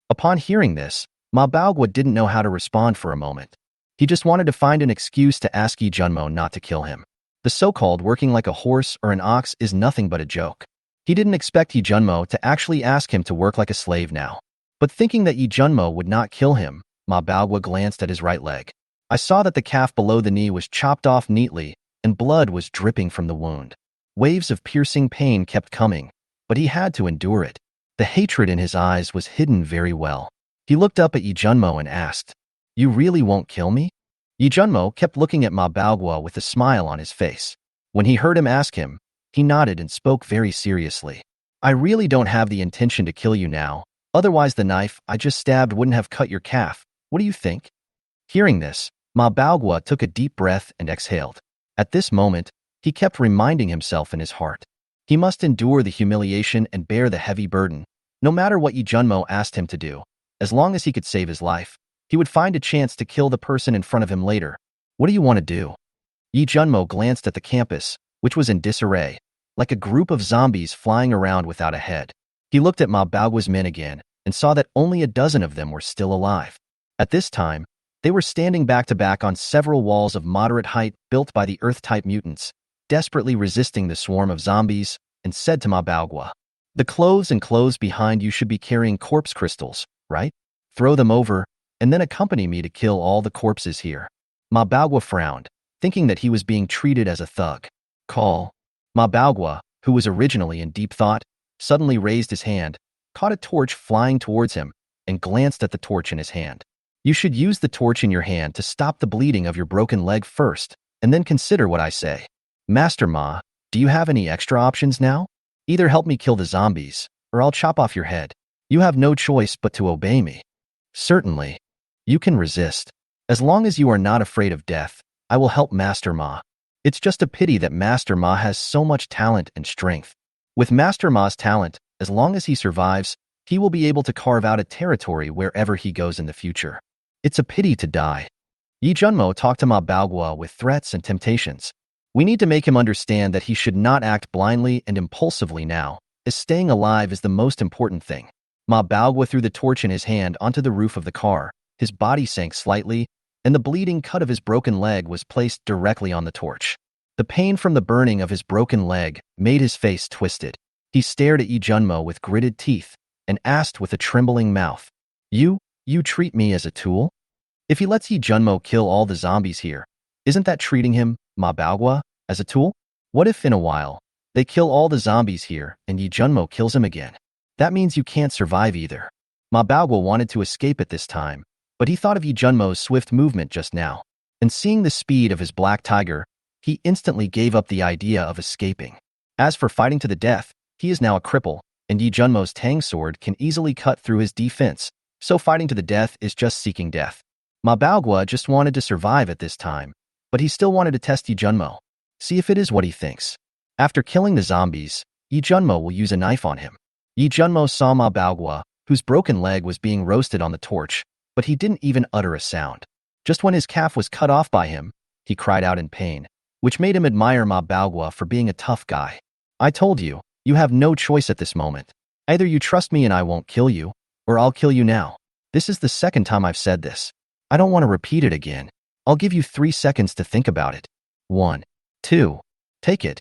S2: Upon hearing this, Ma Baogwa didn't know how to respond for a moment. He just wanted to find an excuse to ask Yi Junmo not to kill him. The so-called working like a horse or an ox is nothing but a joke. He didn't expect Yi Junmo to actually ask him to work like a slave now. But thinking that Yi Junmo would not kill him, Ma Baogwa glanced at his right leg. I saw that the calf below the knee was chopped off neatly, and blood was dripping from the wound. Waves of piercing pain kept coming, but he had to endure it. The hatred in his eyes was hidden very well. He looked up at Yi Junmo and asked, "You really won't kill me?" Yi Junmo kept looking at Ma Baogwa with a smile on his face. When he heard him ask him, he nodded and spoke very seriously. "I really don't have the intention to kill you now, otherwise the knife I just stabbed wouldn't have cut your calf. What do you think?" Hearing this, Ma Baogwa took a deep breath and exhaled. At this moment, he kept reminding himself in his heart. He must endure the humiliation and bear the heavy burden, no matter what Yi Junmo asked him to do. As long as he could save his life, he would find a chance to kill the person in front of him later. "What do you want to do?" Yi Junmo glanced at the campus, which was in disarray, like a group of zombies flying around without a head. He looked at Ma Baogwa's men again and saw that only a dozen of them were still alive. At this time, they were standing back to back on several walls of moderate height built by the Earth-type mutants, desperately resisting the swarm of zombies, and said to Ma Baogwa, "The clothes and clothes behind you should be carrying corpse crystals, right? Throw them over, and then accompany me to kill all the corpses here." Ma Baogwa frowned, thinking that he was being treated as a thug. "Call." Ma Baogwa, who was originally in deep thought, suddenly raised his hand, caught a torch flying towards him, and glanced at the torch in his hand. "You should use the torch in your hand to stop the bleeding of your broken leg first, and then consider what I say." "Master Ma, do you have any extra options now? Either help me kill the zombies, or I'll chop off your head. You have no choice but to obey me." "Certainly. You can resist. As long as you are not afraid of death, I will help Master Ma. It's just a pity that Master Ma has so much talent and strength. With Master Ma's talent, as long as he survives, he will be able to carve out a territory wherever he goes in the future. It's a pity to die." Yi Junmo talked to Ma Baogwa with threats and temptations. We need to make him understand that he should not act blindly and impulsively now, as staying alive is the most important thing. Ma Baogwa threw the torch in his hand onto the roof of the car. His body sank slightly, and the bleeding cut of his broken leg was placed directly on the torch. The pain from the burning of his broken leg made his face twisted. He stared at Yi Junmo with gritted teeth and asked with a trembling mouth, You treat me as a tool? If he lets Yi Junmo kill all the zombies here, isn't that treating him, Ma Baogwa, as a tool? What if in a while, they kill all the zombies here and Yi Junmo kills him again? That means you can't survive either." Ma Baogwa wanted to escape at this time, but he thought of Yi Junmo's swift movement just now, and seeing the speed of his black tiger, he instantly gave up the idea of escaping. As for fighting to the death, he is now a cripple, and Yi Junmo's Tang sword can easily cut through his defense, so fighting to the death is just seeking death. Ma Baogwa just wanted to survive at this time, but he still wanted to test Yi Junmo, see if it is what he thinks. After killing the zombies, Yi Junmo will use a knife on him. Yi Junmo saw Ma Baogwa, whose broken leg was being roasted on the torch, but he didn't even utter a sound. Just when his calf was cut off by him, he cried out in pain, which made him admire Ma Baogwa for being a tough guy. I told you, you have no choice at this moment. Either you trust me and I won't kill you, or I'll kill you now. This is the second time I've said this. I don't want to repeat it again. I'll give you 3 seconds to think about it. 1, 2. Take it.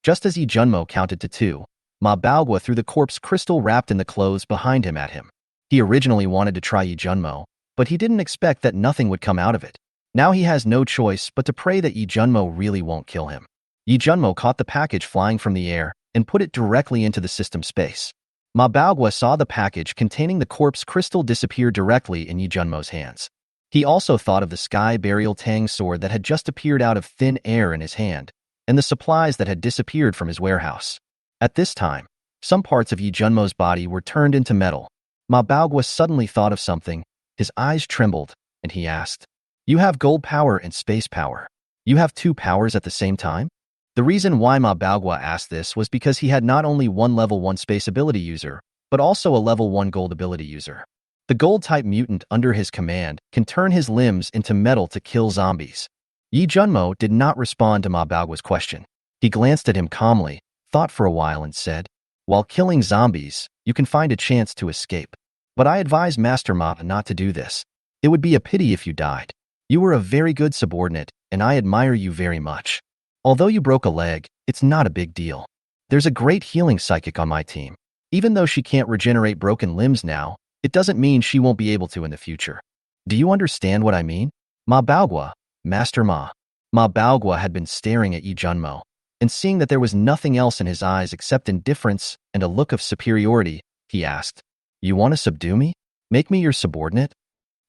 S2: Just as Yi Junmo counted to 2, Ma Baogwa threw the corpse crystal wrapped in the clothes behind him at him. He originally wanted to try Yi Junmo, but he didn't expect that nothing would come out of it. Now he has no choice but to pray that Yi Junmo really won't kill him. Yi Junmo caught the package flying from the air and put it directly into the system space. Ma Baogwa saw the package containing the corpse crystal disappear directly in Yi Junmo's hands. He also thought of the Sky Burial Tang sword that had just appeared out of thin air in his hand, and the supplies that had disappeared from his warehouse. At this time, some parts of Yi Junmo's body were turned into metal. Ma Baogwa suddenly thought of something. His eyes trembled, and he asked, "You have gold power and space power. You have 2 powers at the same time?" The reason why Ma Baogwa asked this was because he had not only one level 1 space ability user, but also a level 1 gold ability user. The gold-type mutant under his command can turn his limbs into metal to kill zombies. Yi Junmo did not respond to Ma Baogwa's question. He glanced at him calmly, thought for a while and said, "While killing zombies, you can find a chance to escape. But I advise Master Ma not to do this. It would be a pity if you died. You were a very good subordinate, and I admire you very much. Although you broke a leg, it's not a big deal. There's a great healing psychic on my team. Even though she can't regenerate broken limbs now, it doesn't mean she won't be able to in the future. Do you understand what I mean?" Ma Baogwa, Master Ma. Ma Baogwa had been staring at Yi Junmo, and seeing that there was nothing else in his eyes except indifference and a look of superiority, he asked, "You want to subdue me? Make me your subordinate?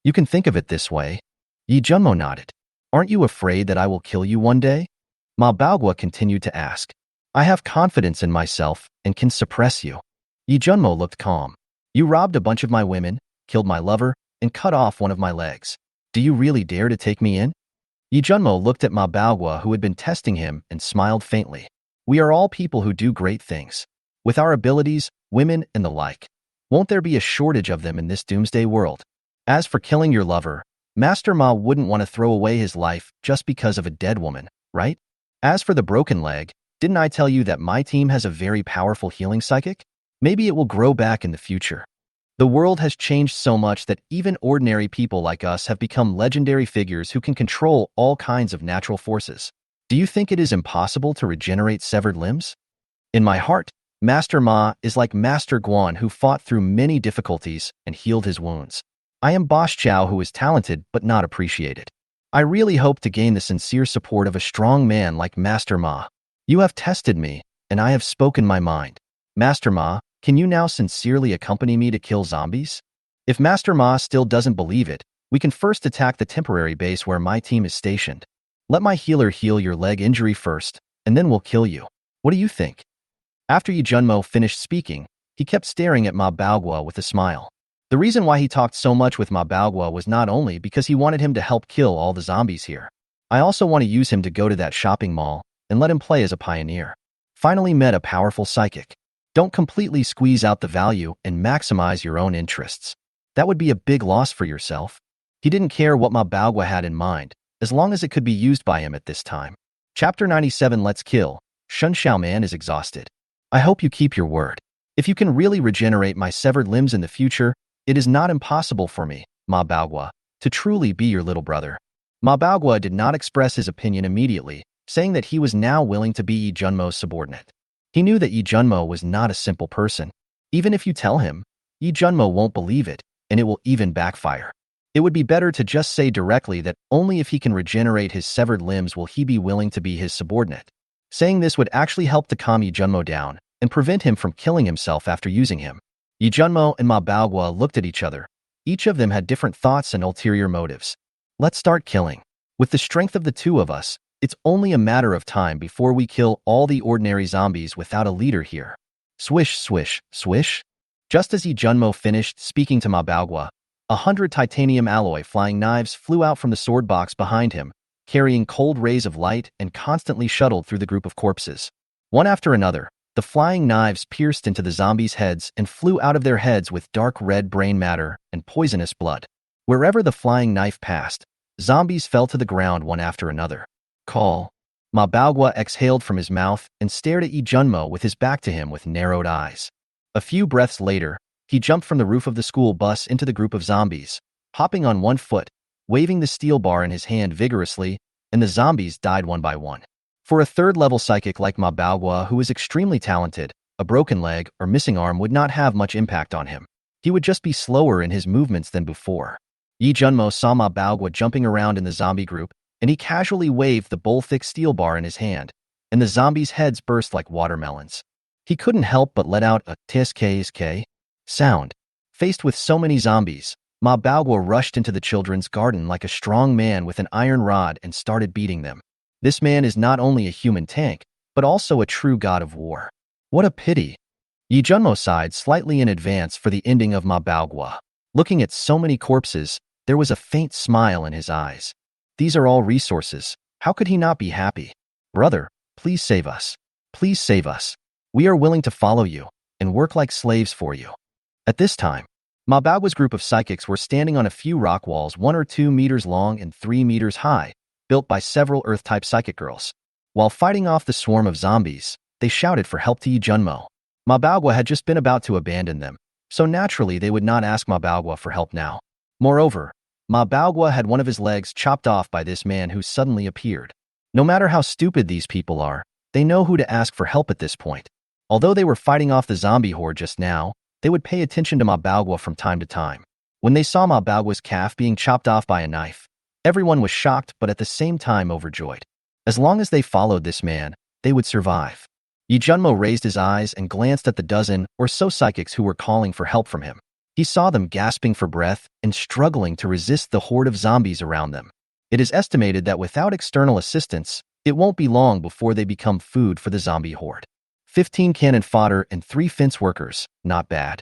S2: You can think of it this way." Yi Junmo nodded. "Aren't you afraid that I will kill you one day?" Ma Baogwa continued to ask. "I have confidence in myself and can suppress you." Yi Junmo looked calm. "You robbed a bunch of my women, killed my lover, and cut off one of my legs. Do you really dare to take me in?" Yi Junmo looked at Ma Baogwa, who had been testing him, and smiled faintly. "We are all people who do great things. With our abilities, women, and the like. Won't there be a shortage of them in this doomsday world? As for killing your lover, Master Ma wouldn't want to throw away his life just because of a dead woman, right? As for the broken leg, didn't I tell you that my team has a very powerful healing psychic? Maybe it will grow back in the future. The world has changed so much that even ordinary people like us have become legendary figures who can control all kinds of natural forces. Do you think it is impossible to regenerate severed limbs? In my heart, Master Ma is like Master Guan, who fought through many difficulties and healed his wounds. I am Boss Chow, who is talented but not appreciated. I really hope to gain the sincere support of a strong man like Master Ma. You have tested me, and I have spoken my mind. Master Ma, can you now sincerely accompany me to kill zombies? If Master Ma still doesn't believe it, we can first attack the temporary base where my team is stationed. Let my healer heal your leg injury first, and then we'll kill you. What do you think?" After Yi Junmo finished speaking, he kept staring at Ma Baogwa with a smile. The reason why he talked so much with Ma Baogwa was not only because he wanted him to help kill all the zombies here. I also want to use him to go to that shopping mall and let him play as a pioneer. Finally met a powerful psychic. Don't completely squeeze out the value and maximize your own interests. That would be a big loss for yourself. He didn't care what Ma Baogwa had in mind, as long as it could be used by him at this time. Chapter 97. Let's kill. Shun Xiaoman is exhausted. I hope you keep your word. If you can really regenerate my severed limbs in the future, it is not impossible for me, Ma Baogwa, to truly be your little brother. Ma Baogwa did not express his opinion immediately, saying that he was now willing to be Yi Junmo's subordinate. He knew that Yi Junmo was not a simple person. Even if you tell him, Yi Junmo won't believe it, and it will even backfire. It would be better to just say directly that only if he can regenerate his severed limbs will he be willing to be his subordinate. Saying this would actually help to calm Yi Junmo down and prevent him from killing himself after using him. Yi Junmo and Ma Baogwa looked at each other. Each of them had different thoughts and ulterior motives. Let's start killing. With the strength of the two of us, it's only a matter of time before we kill all the ordinary zombies without a leader here. Swish, swish, swish. Just as Yi Junmo finished speaking to Ma Baogwa, 100 titanium alloy flying knives flew out from the sword box behind him, carrying cold rays of light and constantly shuttled through the group of corpses. One after another, the flying knives pierced into the zombies' heads and flew out of their heads with dark red brain matter and poisonous blood. Wherever the flying knife passed, Zombies fell to the ground one after another. Call. Ma Baogwa exhaled from his mouth and stared at Yi Junmo with his back to him with narrowed eyes. A few breaths later, he jumped from the roof of the school bus into the group of zombies, hopping on one foot, waving the steel bar in his hand vigorously, and the zombies died one by one. For a third-level psychic like Ma Baogwa, who is extremely talented, a broken leg or missing arm would not have much impact on him. He would just be slower in his movements than before. Yi Junmo saw Ma Baogwa jumping around in the zombie group, and he casually waved the bowl-thick steel bar in his hand, and the zombies' heads burst like watermelons. He couldn't help but let out a tsk sound. Faced with so many zombies, Ma Baogwa rushed into the children's garden like a strong man with an iron rod and started beating them. This man is not only a human tank, but also a true god of war. What a pity. Yi Junmo sighed slightly in advance for the ending of Ma Baogwa. Looking at so many corpses, there was a faint smile in his eyes. These are all resources. How could he not be happy? Brother, please save us. Please save us. We are willing to follow you and work like slaves for you. At this time, Ma Baogwa's group of psychics were standing on a few rock walls 1 or 2 meters long and 3 meters high, built by several Earth-type psychic girls. While fighting off the swarm of zombies, they shouted for help to Yi Junmo. Ma Baogwa had just been about to abandon them, so naturally they would not ask Ma Baogwa for help now. Moreover, Ma Baogwa had one of his legs chopped off by this man who suddenly appeared. No matter how stupid these people are, they know who to ask for help at this point. Although they were fighting off the zombie horde just now, they would pay attention to Ma Baogwa from time to time. When they saw Ma Baogwa's calf being chopped off by a knife, everyone was shocked but at the same time overjoyed. As long as they followed this man, they would survive. Yi Junmo raised his eyes and glanced at the dozen or so psychics who were calling for help from him. He saw them gasping for breath and struggling to resist the horde of zombies around them. It is estimated that without external assistance, it won't be long before they become food for the zombie horde. 15 cannon fodder and 3 fence workers, not bad.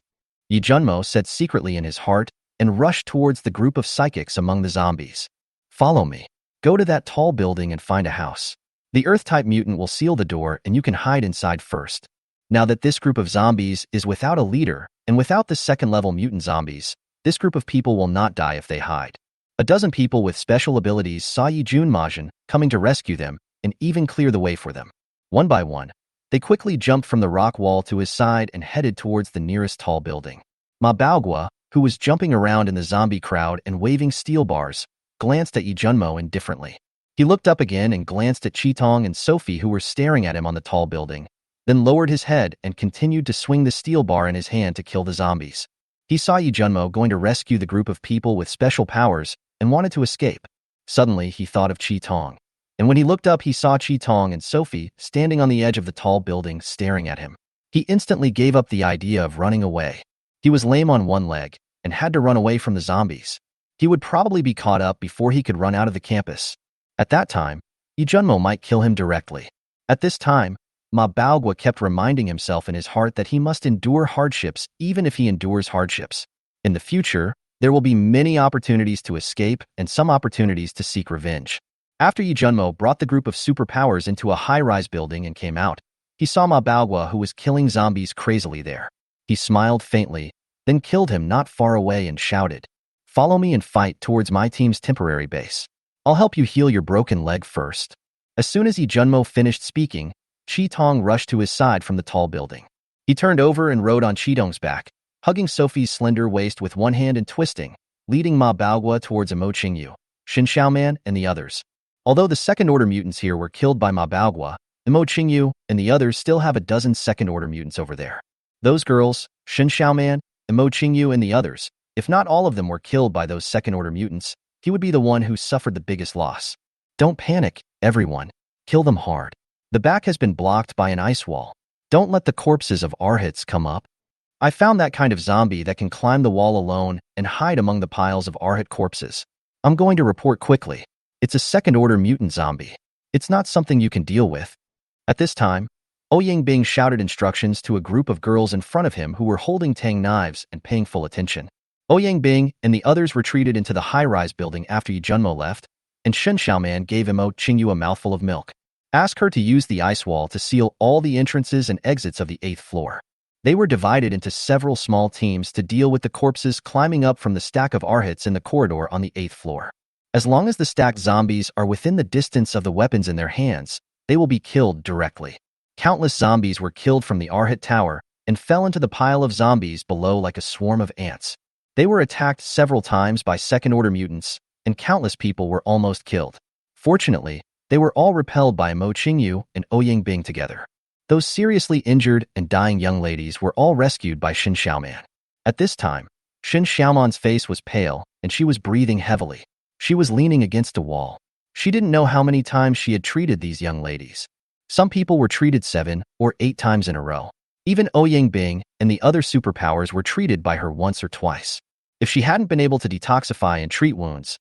S2: Yi Junmo said secretly in his heart and rushed towards the group of psychics among the zombies. Follow me. Go to that tall building and find a house. The Earth-type mutant will seal the door and you can hide inside first. Now that this group of zombies is without a leader and without the second-level mutant zombies, this group of people will not die if they hide. A dozen people with special abilities saw Yi Junmajin coming to rescue them and even clear the way for them. One by one, they quickly jumped from the rock wall to his side and headed towards the nearest tall building. Ma Baogwa, who was jumping around in the zombie crowd and waving steel bars, glanced at Yi Junmo indifferently. He looked up again and glanced at Chitong and Sophie who were staring at him on the tall building, then lowered his head and continued to swing the steel bar in his hand to kill the zombies. He saw Yi Junmo going to rescue the group of people with special powers and wanted to escape. Suddenly, he thought of Chitong. And when he looked up, he saw Chitong and Sophie standing on the edge of the tall building staring at him. He instantly gave up the idea of running away. He was lame on one leg and had to run away from the zombies. He would probably be caught up before he could run out of the campus. At that time, Yi Junmo might kill him directly. At this time, Ma Baogwa kept reminding himself in his heart that he must endure hardships even if he endures hardships. In the future, there will be many opportunities to escape and some opportunities to seek revenge. After Yi Junmo brought the group of superpowers into a high-rise building and came out, he saw Ma Baogwa who was killing zombies crazily there. He smiled faintly, then killed him not far away and shouted, "Follow me and fight towards my team's temporary base. I'll help you heal your broken leg first." As soon as Yi Junmo finished speaking, Chitong rushed to his side from the tall building. He turned over and rode on Chitong's back, hugging Sophie's slender waist with one hand and twisting, leading Ma Baogwa towards Mo Qingyu, Shin Xiaoman, and the others. Although the second-order mutants here were killed by Ma Baogwa, Mo Qingyu and the others still have a dozen second-order mutants over there. Those girls, Shin Xiaoman, and Mo Qingyu and the others, if not all of them were killed by those second-order mutants, he would be the one who suffered the biggest loss. Don't panic, everyone. Kill them hard. The back has been blocked by an ice wall. Don't let the corpses of Arhats come up. I found that kind of zombie that can climb the wall alone and hide among the piles of Arhat corpses. I'm going to report quickly. It's a second-order mutant zombie. It's not something you can deal with. At this time, Ouyang shouted instructions to a group of girls in front of him who were holding tang knives and paying full attention. Ouyang and the others retreated into the high-rise building after Yi Junmo left, and Shen Xiaoman gave Mo Qingyu a mouthful of milk. Ask her to use the ice wall to seal all the entrances and exits of the 8th floor. They were divided into several small teams to deal with the corpses climbing up from the stack of Arhats in the corridor on the 8th floor.
S1: As long as the stacked zombies are within the distance of the weapons in their hands, they will be killed directly. Countless zombies were killed from the Arhat Tower and fell into the pile of zombies below like a swarm of ants. They were attacked several times by second-order mutants, and countless people were almost killed. Fortunately, they were all repelled by Mo Qingyu and Ouyang Bing together. Those seriously injured and dying young ladies were all rescued by Shin Xiaoman. At this time, Shin Xiaoman's face was pale, and she was breathing heavily. She was leaning against a wall. She didn't know how many times she had treated these young ladies. Some people were treated 7 or 8 times in a row. Even Ouyang Bing and the other superpowers were treated by her once or twice. If she hadn't been able to detoxify and treat wounds,